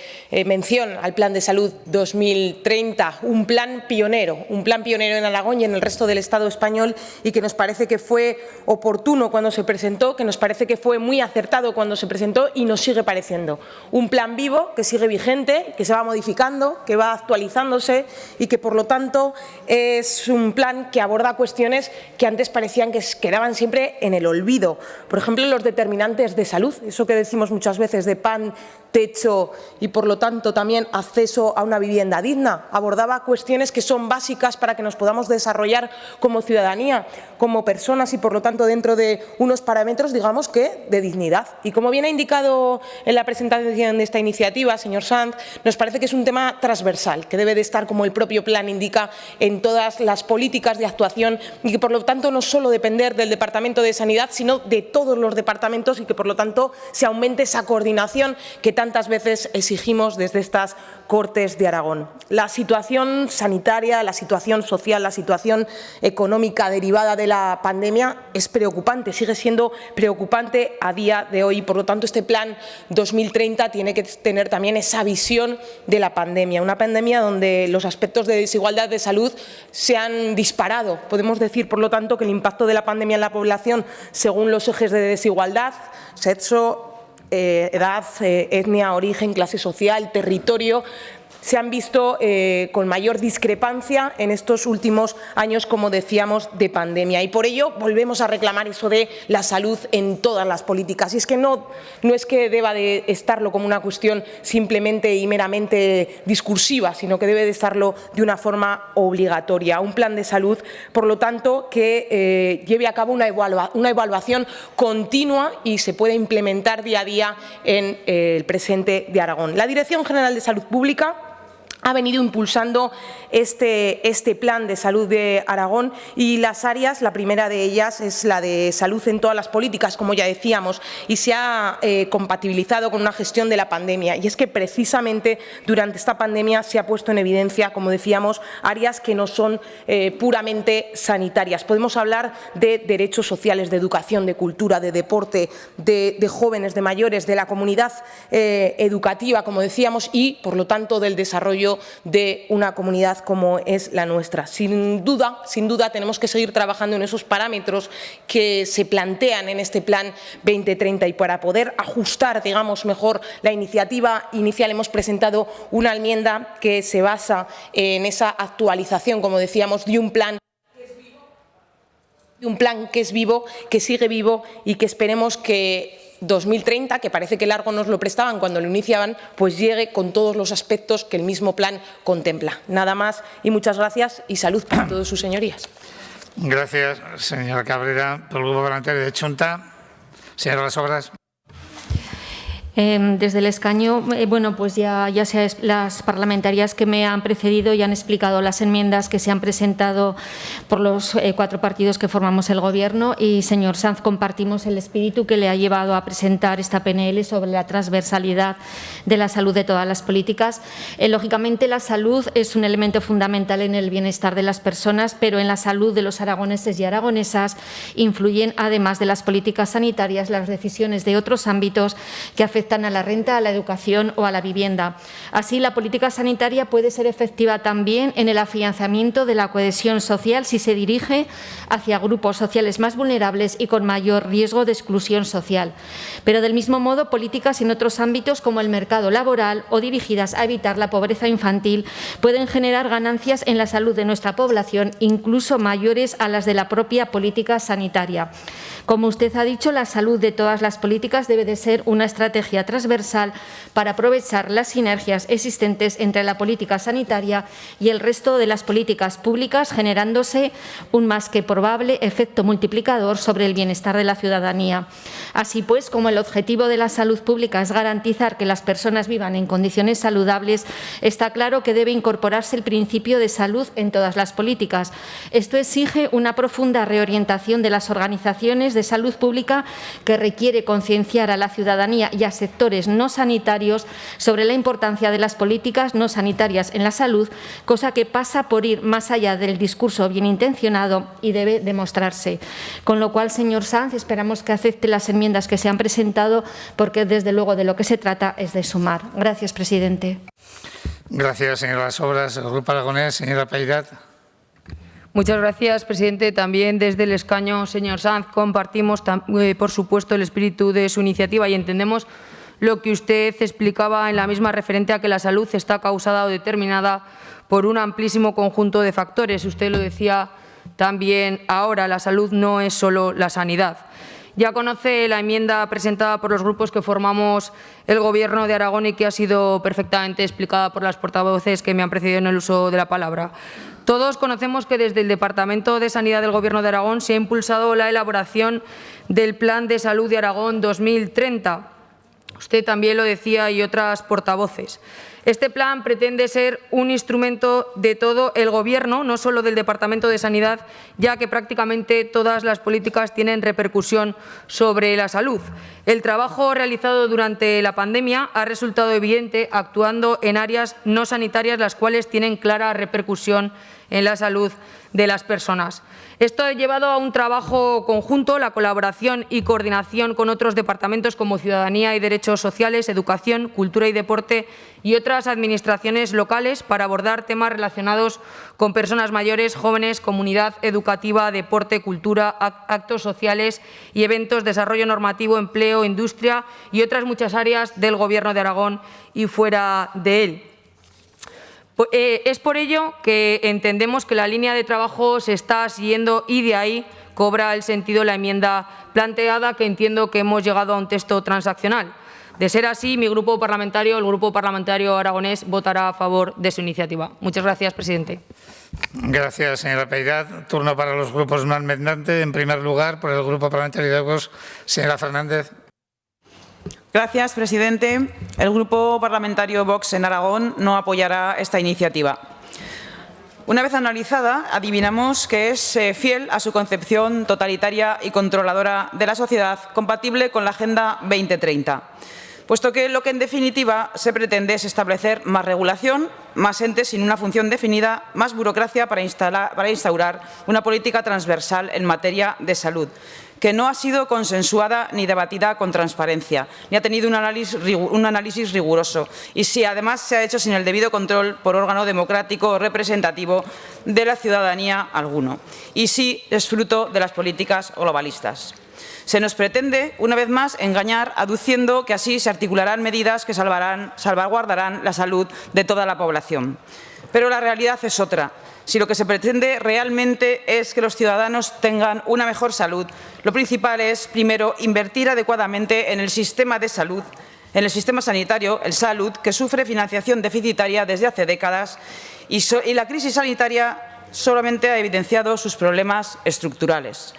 mención al Plan de Salud 2030, un plan pionero en Aragón y en el resto del Estado español, y que nos parece que fue oportuno cuando se presentó, que nos parece que fue muy acertado cuando se presentó y nos sigue pareciendo. Un plan vivo que sigue vigente, que se va modificando, que va actualizándose y que, por lo tanto, es un plan que aborda cuestiones que antes parecían que quedaban siempre en el olvido. Por ejemplo, los determinantes de salud, eso que decimos muchas veces de pan, techo y, por lo tanto, también acceso a una vivienda digna. Abordaba cuestiones que son básicas para que nos podamos desarrollar como ciudadanía, como personas y, por lo tanto, dentro de unos parámetros, digamos que, de dignidad. Y como bien ha indicado en la presentación de esta iniciativa, señor Sanz, nos parece que es un tema transversal, que debe de estar, como el propio plan indica, en todas las políticas de actuación y que, por lo tanto, no solo depender del Departamento de Sanidad, sino de todos los departamentos, y que, por lo tanto, se aumente esa coordinación que tantas veces exigimos desde estas Cortes de Aragón. La situación sanitaria, la situación social, la situación económica derivada de la pandemia es preocupante, sigue siendo preocupante a día de hoy. Por lo tanto, este plan 2030 tiene que tener también esa visión de la pandemia, una pandemia donde los aspectos de desigualdad de salud se han disparado. Podemos decir, por lo tanto, que el impacto de la pandemia en la población, según los ejes de desigualdad, sexo, edad, etnia, origen, clase social, territorio, se han visto con mayor discrepancia en estos últimos años, como decíamos, de pandemia. Y por ello volvemos a reclamar eso de la salud en todas las políticas. Y es que no es que deba de estarlo como una cuestión simplemente y meramente discursiva, sino que debe de estarlo de una forma obligatoria. Un plan de salud, por lo tanto, que lleve a cabo una evaluación continua y se pueda implementar día a día en el presente de Aragón. La Dirección General de Salud Pública ha venido impulsando este plan de salud de Aragón, y las áreas, la primera de ellas es la de salud en todas las políticas, como ya decíamos, y se ha compatibilizado con una gestión de la pandemia. Y es que precisamente durante esta pandemia se ha puesto en evidencia, como decíamos, áreas que no son puramente sanitarias. Podemos hablar de derechos sociales, de educación, de cultura, de deporte, de jóvenes, de mayores, de la comunidad educativa, como decíamos, y, por lo tanto, del desarrollo de una comunidad como es la nuestra. Sin duda, tenemos que seguir trabajando en esos parámetros que se plantean en este plan 2030, y para poder ajustar, digamos, mejor la iniciativa inicial hemos presentado una enmienda que se basa en esa actualización, como decíamos, de un plan que es vivo, que sigue vivo, y que esperemos que 2030, que parece que largo nos lo prestaban cuando lo iniciaban, pues llegue con todos los aspectos que el mismo plan contempla. Nada más y muchas gracias, y salud para todos sus señorías. Gracias, señora Cabrera. Por el Grupo Parlamentario de Chunta, señora Las Obras. Desde el escaño, bueno, pues ya sea las parlamentarias que me han precedido ya han explicado las enmiendas que se han presentado por los 4 partidos que formamos el Gobierno, y, señor Sanz, compartimos el espíritu que le ha llevado a presentar esta PNL sobre la transversalidad de la salud de todas las políticas. Lógicamente, la salud es un elemento fundamental en el bienestar de las personas, pero en la salud de los aragoneses y aragonesas influyen, además de las políticas sanitarias, las decisiones de otros ámbitos que afectan a la renta, a la educación o a la vivienda. Así, la política sanitaria puede ser efectiva también en el afianzamiento de la cohesión social si se dirige hacia grupos sociales más vulnerables y con mayor riesgo de exclusión social. Pero, del mismo modo, políticas en otros ámbitos como el mercado laboral o dirigidas a evitar la pobreza infantil pueden generar ganancias en la salud de nuestra población, incluso mayores a las de la propia política sanitaria. Como usted ha dicho, la salud de todas las políticas debe de ser una estrategia estrategia transversal para aprovechar las sinergias existentes entre la política sanitaria y el resto de las políticas públicas, generándose un más que probable efecto multiplicador sobre el bienestar de la ciudadanía. Así pues, como el objetivo de la salud pública es garantizar que las personas vivan en condiciones saludables, está claro que debe incorporarse el principio de salud en todas las políticas. Esto exige una profunda reorientación de las organizaciones de salud pública que requiere concienciar a la ciudadanía y a sectores no sanitarios sobre la importancia de las políticas no sanitarias en la salud, cosa que pasa por ir más allá del discurso bien intencionado y debe demostrarse. Con lo cual, señor Sanz, esperamos que acepte las enmiendas que se han presentado, porque desde luego de lo que se trata es de sumar. Gracias, presidente. Gracias, señora Sobras. El Grupo Aragonés, señora Pairat. Muchas gracias, presidente. También desde el escaño, señor Sanz, compartimos, por supuesto, el espíritu de su iniciativa y entendemos lo que usted explicaba en la misma referente a que la salud está causada o determinada por un amplísimo conjunto de factores. Usted lo decía también ahora, la salud no es solo la sanidad. Ya conoce la enmienda presentada por los grupos que formamos el Gobierno de Aragón y que ha sido perfectamente explicada por las portavoces que me han precedido en el uso de la palabra. Todos conocemos que desde el Departamento de Sanidad del Gobierno de Aragón se ha impulsado la elaboración del Plan de Salud de Aragón 2030. Usted también lo decía y otras portavoces. Este plan pretende ser un instrumento de todo el Gobierno, no solo del Departamento de Sanidad, ya que prácticamente todas las políticas tienen repercusión sobre la salud. El trabajo realizado durante la pandemia ha resultado evidente actuando en áreas no sanitarias, las cuales tienen clara repercusión en la salud de las personas. Esto ha llevado a un trabajo conjunto, la colaboración y coordinación con otros departamentos como Ciudadanía y Derechos Sociales, Educación, Cultura y Deporte y otras administraciones locales para abordar temas relacionados con personas mayores, jóvenes, comunidad educativa, deporte, cultura, actos sociales y eventos, desarrollo normativo, empleo, industria y otras muchas áreas del Gobierno de Aragón y fuera de él. Es por ello que entendemos que la línea de trabajo se está siguiendo y de ahí cobra el sentido la enmienda planteada, que entiendo que hemos llegado a un texto transaccional. De ser así, mi grupo parlamentario, el Grupo Parlamentario Aragonés, votará a favor de su iniciativa. Muchas gracias, presidente. Gracias, señora Pairat. Turno para los grupos no enmendantes. En primer lugar, por el Grupo Parlamentario de Vox, señora Fernández. Gracias, presidente. El Grupo Parlamentario Vox en Aragón no apoyará esta iniciativa. Una vez analizada, adivinamos que es fiel a su concepción totalitaria y controladora de la sociedad, compatible con la Agenda 2030, puesto que lo que en definitiva se pretende es establecer más regulación, más entes sin una función definida, más burocracia para instaurar una política transversal en materia de salud, que no ha sido consensuada ni debatida con transparencia, ni ha tenido un análisis riguroso, y si además se ha hecho sin el debido control por órgano democrático o representativo de la ciudadanía alguno, y sí es fruto de las políticas globalistas. Se nos pretende, una vez más, engañar aduciendo que así se articularán medidas que salvaguardarán la salud de toda la población. Pero la realidad es otra. Si lo que se pretende realmente es que los ciudadanos tengan una mejor salud, lo principal es, primero, invertir adecuadamente en el sistema de salud, en el sistema sanitario, el Salud, que sufre financiación deficitaria desde hace décadas y la crisis sanitaria solamente ha evidenciado sus problemas estructurales.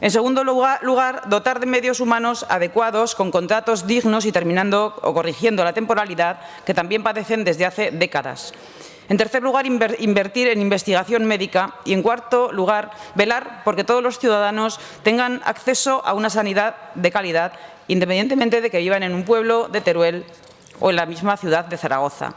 En segundo lugar, dotar de medios humanos adecuados, con contratos dignos y terminando o corrigiendo la temporalidad que también padecen desde hace décadas. En tercer lugar, invertir en investigación médica y, en cuarto lugar, velar porque todos los ciudadanos tengan acceso a una sanidad de calidad, independientemente de que vivan en un pueblo de Teruel o en la misma ciudad de Zaragoza.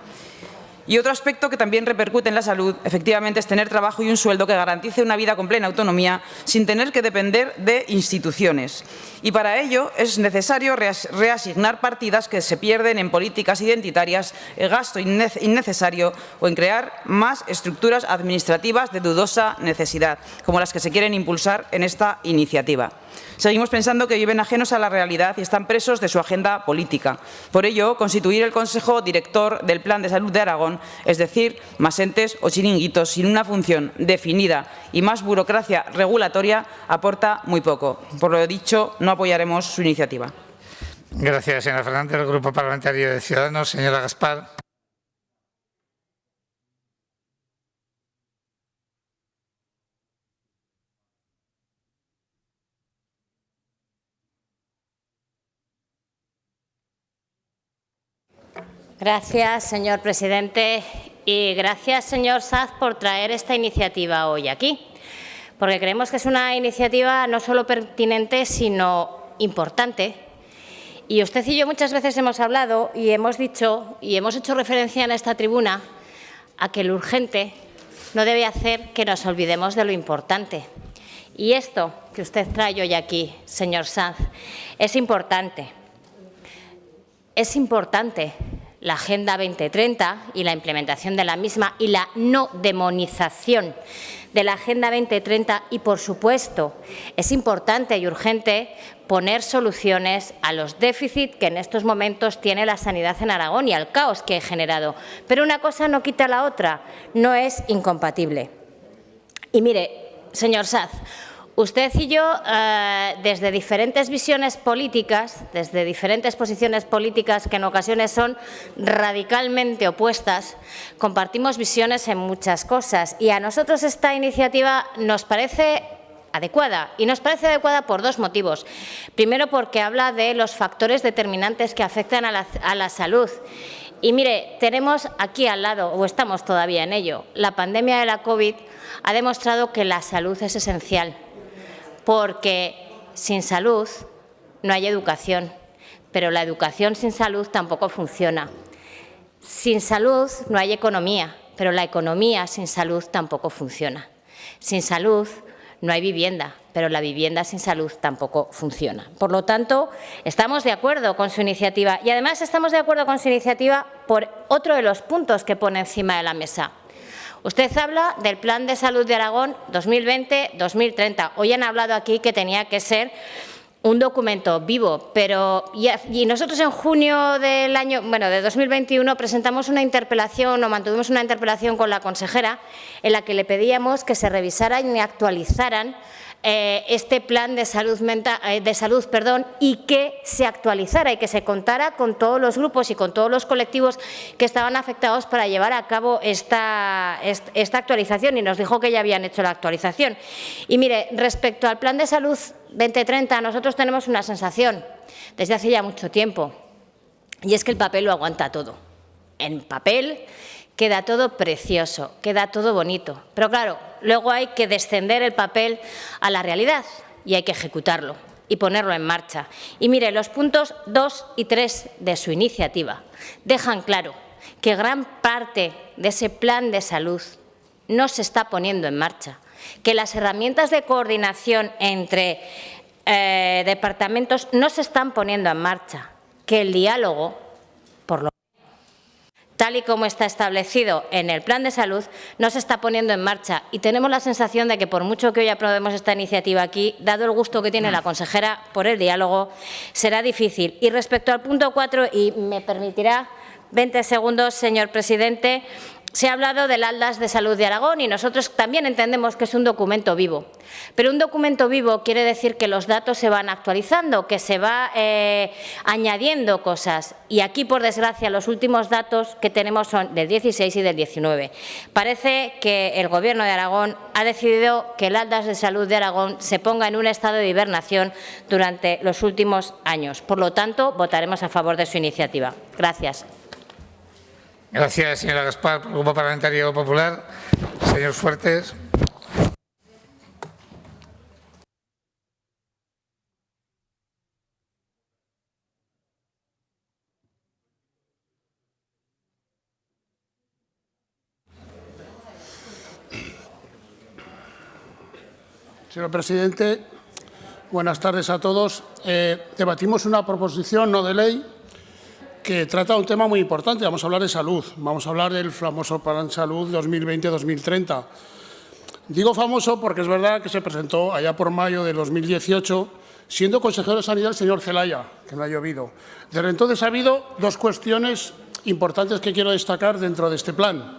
Y otro aspecto que también repercute en la salud, efectivamente, es tener trabajo y un sueldo que garantice una vida con plena autonomía sin tener que depender de instituciones. Y para ello es necesario reasignar partidas que se pierden en políticas identitarias, gasto innecesario o en crear más estructuras administrativas de dudosa necesidad, como las que se quieren impulsar en esta iniciativa. Seguimos pensando que viven ajenos a la realidad y están presos de su agenda política. Por ello, constituir el Consejo Director del Plan de Salud de Aragón, es decir, más entes o chiringuitos sin una función definida y más burocracia regulatoria, aporta muy poco. Por lo dicho, no apoyaremos su iniciativa. Gracias, señora Fernández. El Grupo Parlamentario de Ciudadanos, señora Gaspar. Gracias, señor presidente, y gracias, señor Sanz, por traer esta iniciativa hoy aquí, porque creemos que es una iniciativa no solo pertinente, sino importante. Y usted y yo muchas veces hemos hablado y hemos dicho y hemos hecho referencia en esta tribuna a que lo urgente no debe hacer que nos olvidemos de lo importante. Y esto que usted trae hoy aquí, señor Sanz, es importante. Es importante la Agenda 2030 y la implementación de la misma y la no demonización de la Agenda 2030 y, por supuesto, es importante y urgente poner soluciones a los déficits que en estos momentos tiene la sanidad en Aragón y al caos que he generado. Pero una cosa no quita la otra, no es incompatible. Y mire, señor Sanz, usted y yo, desde diferentes visiones políticas, desde diferentes posiciones políticas que en ocasiones son radicalmente opuestas, compartimos visiones en muchas cosas. Y a nosotros esta iniciativa nos parece adecuada, y nos parece adecuada por dos motivos. Primero, porque habla de los factores determinantes que afectan a la salud. Y mire, tenemos aquí al lado, o estamos todavía en ello, la pandemia de la COVID ha demostrado que la salud es esencial. Porque sin salud no hay educación, pero la educación sin salud tampoco funciona. Sin salud no hay economía, pero la economía sin salud tampoco funciona. Sin salud no hay vivienda, pero la vivienda sin salud tampoco funciona. Por lo tanto, estamos de acuerdo con su iniciativa y además estamos de acuerdo con su iniciativa por otro de los puntos que pone encima de la mesa. Usted habla del Plan de Salud de Aragón 2020-2030. Hoy han hablado aquí que tenía que ser un documento vivo, pero y nosotros en junio del año, de 2021 presentamos una interpelación o mantuvimos una interpelación con la consejera en la que le pedíamos que se revisaran y actualizaran este plan de salud, y que se actualizara y que se contara con todos los grupos y con todos los colectivos que estaban afectados para llevar a cabo esta actualización, y nos dijo que ya habían hecho la actualización. Y mire, respecto al plan de salud 2030, nosotros tenemos una sensación desde hace ya mucho tiempo, y es que el papel lo aguanta todo. En papel queda todo precioso, queda todo bonito, pero claro, luego hay que descender el papel a la realidad y hay que ejecutarlo y ponerlo en marcha. Y mire, los puntos 2 y 3 de su iniciativa dejan claro que gran parte de ese plan de salud no se está poniendo en marcha, que las herramientas de coordinación entre departamentos no se están poniendo en marcha, que el diálogo, por lo tal y como está establecido en el plan de salud, no se está poniendo en marcha. Y tenemos la sensación de que, por mucho que hoy aprobemos esta iniciativa aquí, dado el gusto que tiene la consejera por el diálogo, será difícil. Y respecto al punto 4, y me permitirá 20 segundos, señor presidente, se ha hablado del Atlas de Salud de Aragón y nosotros también entendemos que es un documento vivo. Pero un documento vivo quiere decir que los datos se van actualizando, que se va añadiendo cosas. Y aquí, por desgracia, los últimos datos que tenemos son del 16 y del 19. Parece que el Gobierno de Aragón ha decidido que el Atlas de Salud de Aragón se ponga en un estado de hibernación durante los últimos años. Por lo tanto, votaremos a favor de su iniciativa. Gracias. Gracias, señora Gaspar. Por el Grupo Parlamentario Popular, señor Fuertes. Señor presidente, buenas tardes a todos. Debatimos una proposición no de ley que trata un tema muy importante. Vamos a hablar de salud, vamos a hablar del famoso Plan Salud 2020-2030. Digo famoso porque es verdad que se presentó allá por mayo de 2018, siendo consejero de Sanidad el señor Zelaya, que no ha llovido. Desde entonces ha habido dos cuestiones importantes que quiero destacar dentro de este plan.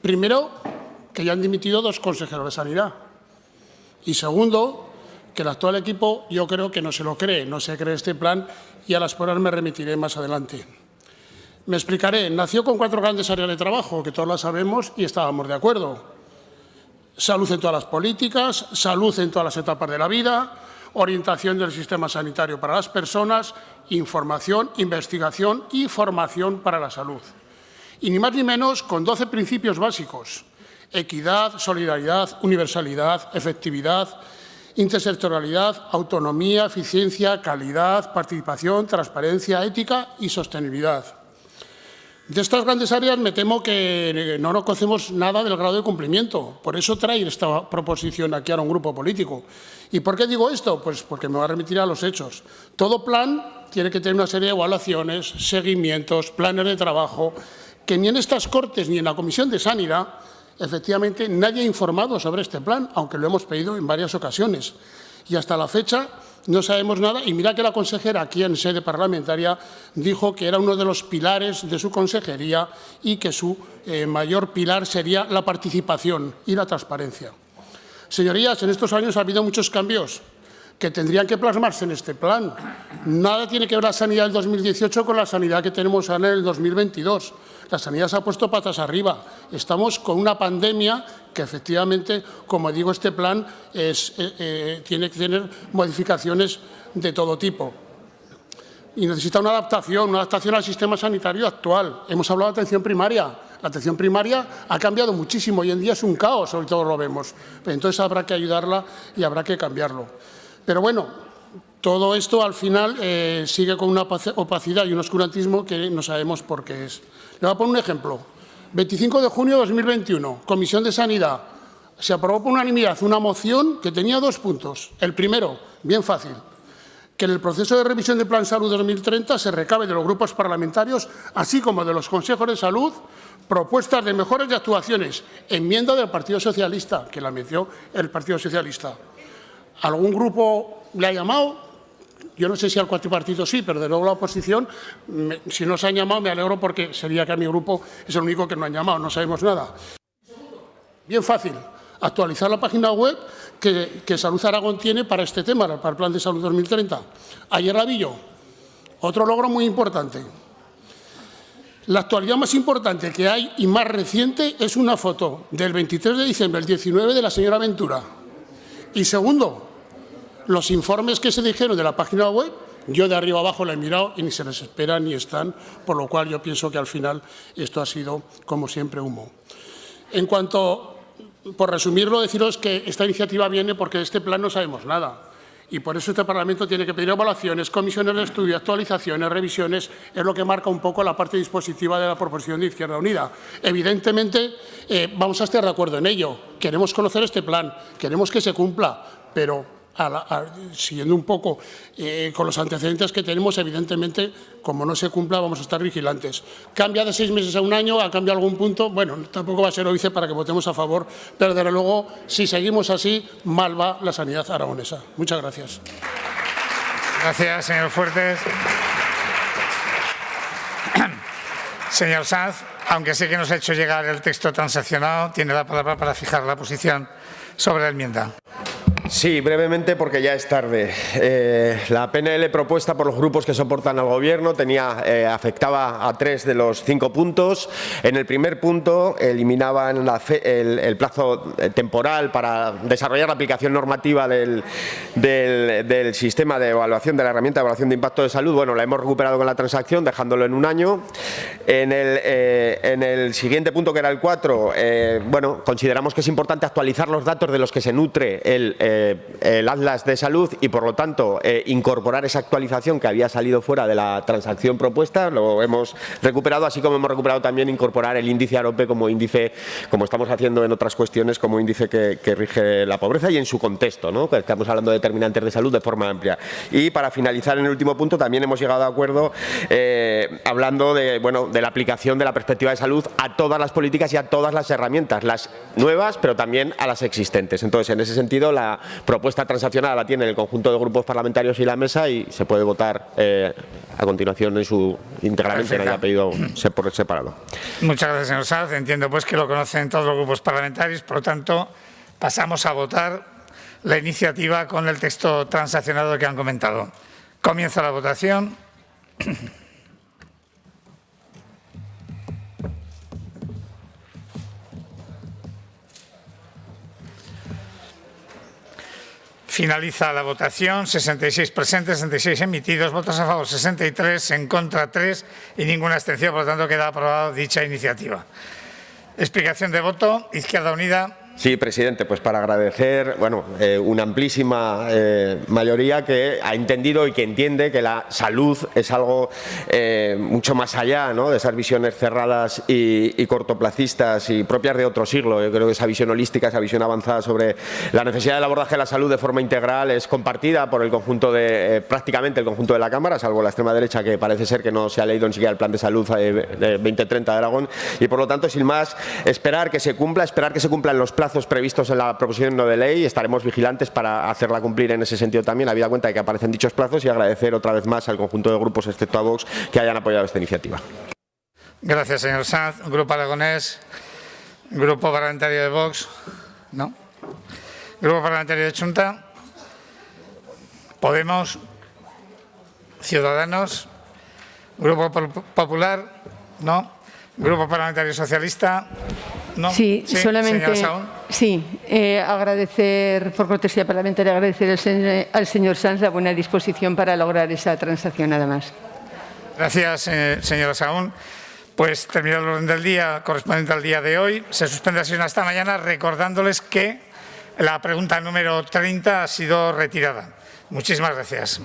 Primero, que ya han dimitido dos consejeros de Sanidad. Y segundo, que el actual equipo yo creo que no se lo cree, no se cree este plan y a las pruebas me remitiré más adelante. Me explicaré. Nació con 4 grandes áreas de trabajo, que todas las sabemos y estábamos de acuerdo. Salud en todas las políticas, salud en todas las etapas de la vida, orientación del sistema sanitario para las personas, información, investigación y formación para la salud. Y ni más ni menos con 12 principios básicos: equidad, solidaridad, universalidad, efectividad, intersectorialidad, autonomía, eficiencia, calidad, participación, transparencia, ética y sostenibilidad. De estas grandes áreas me temo que no nos conocemos nada del grado de cumplimiento. Por eso trae esta proposición aquí a un grupo político. ¿Y por qué digo esto? Pues porque me va a remitir a los hechos. Todo plan tiene que tener una serie de evaluaciones, seguimientos, planes de trabajo, que ni en estas Cortes ni en la Comisión de Sanidad, efectivamente, nadie ha informado sobre este plan, aunque lo hemos pedido en varias ocasiones. Y hasta la fecha no sabemos nada, y mira que la consejera aquí en sede parlamentaria dijo que era uno de los pilares de su consejería y que su mayor pilar sería la participación y la transparencia. Señorías, en estos años ha habido muchos cambios que tendrían que plasmarse en este plan. Nada tiene que ver la sanidad del 2018 con la sanidad que tenemos ahora en el 2022. La sanidad se ha puesto patas arriba. Estamos con una pandemia que efectivamente, como digo, este plan tiene que tener modificaciones de todo tipo. Y necesita una adaptación al sistema sanitario actual. Hemos hablado de atención primaria. La atención primaria ha cambiado muchísimo. Hoy en día es un caos, hoy todos lo vemos. Pero entonces habrá que ayudarla y habrá que cambiarlo. Pero bueno, todo esto al final sigue con una opacidad y un oscurantismo que no sabemos por qué es. Le voy a poner un ejemplo. 25 de junio de 2021, Comisión de Sanidad. Se aprobó por unanimidad una moción que tenía 2 puntos. El primero, bien fácil, que en el proceso de revisión del Plan Salud 2030 se recabe de los grupos parlamentarios, así como de los consejos de salud, propuestas de mejoras y actuaciones. Enmienda del Partido Socialista, que la metió el Partido Socialista. ¿Algún grupo le ha llamado? Yo no sé si al cuatripartito sí, pero de luego la oposición, si no se han llamado, me alegro porque sería que a mi grupo es el único que no han llamado, no sabemos nada. Bien fácil, actualizar la página web que Salud Aragón tiene para este tema, para el Plan de Salud 2030. Ayer la vi yo. Otro logro muy importante. La actualidad más importante que hay y más reciente es una foto del 23 de diciembre del 19 de la señora Ventura. Y segundo, los informes que se dijeron de la página web, yo de arriba abajo la he mirado y ni se les espera ni están, por lo cual yo pienso que al final esto ha sido, como siempre, humo. En cuanto, por resumirlo, deciros que esta iniciativa viene porque de este plan no sabemos nada. Y por eso este Parlamento tiene que pedir evaluaciones, comisiones de estudio, actualizaciones, revisiones. Es lo que marca un poco la parte dispositiva de la proposición de Izquierda Unida. Evidentemente, vamos a estar de acuerdo en ello. Queremos conocer este plan, queremos que se cumpla, pero siguiendo un poco con los antecedentes que tenemos, evidentemente, como no se cumpla, vamos a estar vigilantes. Cambia de 6 meses a 1 año, ha cambiado algún punto. Bueno, tampoco va a ser óbice para que votemos a favor, pero desde luego, si seguimos así, mal va la sanidad aragonesa. Muchas gracias. Gracias, señor Fuertes. Señor Sanz, aunque sé que nos ha hecho llegar el texto transaccionado, tiene la palabra para fijar la posición sobre la enmienda. Sí, brevemente porque ya es tarde. La PNL propuesta por los grupos que soportan al Gobierno afectaba a 3 de los 5 puntos. En el primer punto eliminaban el plazo temporal para desarrollar la aplicación normativa del sistema de evaluación, de la herramienta de evaluación de impacto de salud. Bueno, la hemos recuperado con la transacción, dejándolo en 1 año. En el siguiente punto, que era el 4, bueno, consideramos que es importante actualizar los datos de los que se nutre el Atlas de Salud y, por lo tanto, incorporar esa actualización que había salido fuera de la transacción propuesta. Lo hemos recuperado, así como hemos recuperado también incorporar el índice AROPE como índice, como estamos haciendo en otras cuestiones, como índice que rige la pobreza y en su contexto, ¿no? Que estamos hablando de determinantes de salud de forma amplia. Y para finalizar, en el último punto, también hemos llegado a acuerdo hablando de la aplicación de la perspectiva de salud a todas las políticas y a todas las herramientas, las nuevas, pero también a las existentes. Entonces, en ese sentido, la propuesta transaccional la tiene el conjunto de grupos parlamentarios y la mesa, y se puede votar a continuación íntegramente. Nadie ha pedido por separado. Muchas gracias, señor Sanz. Entiendo pues que lo conocen todos los grupos parlamentarios. Por lo tanto, pasamos a votar la iniciativa con el texto transaccionado que han comentado. Comienza la votación. Finaliza la votación. 66 presentes, 66 emitidos, votos a favor 63, en contra 3 y ninguna abstención. Por lo tanto, queda aprobada dicha iniciativa. Explicación de voto. Izquierda Unida. Sí, presidente, pues para agradecer una amplísima mayoría que ha entendido y que entiende que la salud es algo mucho más allá, ¿no?, de esas visiones cerradas y cortoplacistas y propias de otro siglo. Yo creo que esa visión holística, esa visión avanzada sobre la necesidad del abordaje de la salud de forma integral es compartida por el conjunto prácticamente el conjunto de la Cámara, salvo la extrema derecha, que parece ser que no se ha leído ni siquiera el Plan de Salud de 2030 de Aragón. Y por lo tanto, sin más, esperar que se cumplan los plazos previstos en la proposición no de ley. Estaremos vigilantes para hacerla cumplir en ese sentido también, habida cuenta de que aparecen dichos plazos, y agradecer otra vez más al conjunto de grupos, excepto a Vox, que hayan apoyado esta iniciativa. Gracias, señor Sanz. Grupo Aragonés. Grupo Parlamentario de Vox. ¿No? Grupo Parlamentario de Chunta. Podemos. Ciudadanos. Grupo Popular. ¿No? Grupo Parlamentario Socialista. ¿No? Sí, solamente señora agradecer, por cortesía parlamentaria, agradecer al señor Sanz la buena disposición para lograr esa transacción, nada más. Gracias, señora Saúl. Pues terminado el orden del día correspondiente al día de hoy. Se suspende la sesión hasta mañana, recordándoles que la pregunta número 30 ha sido retirada. Muchísimas gracias.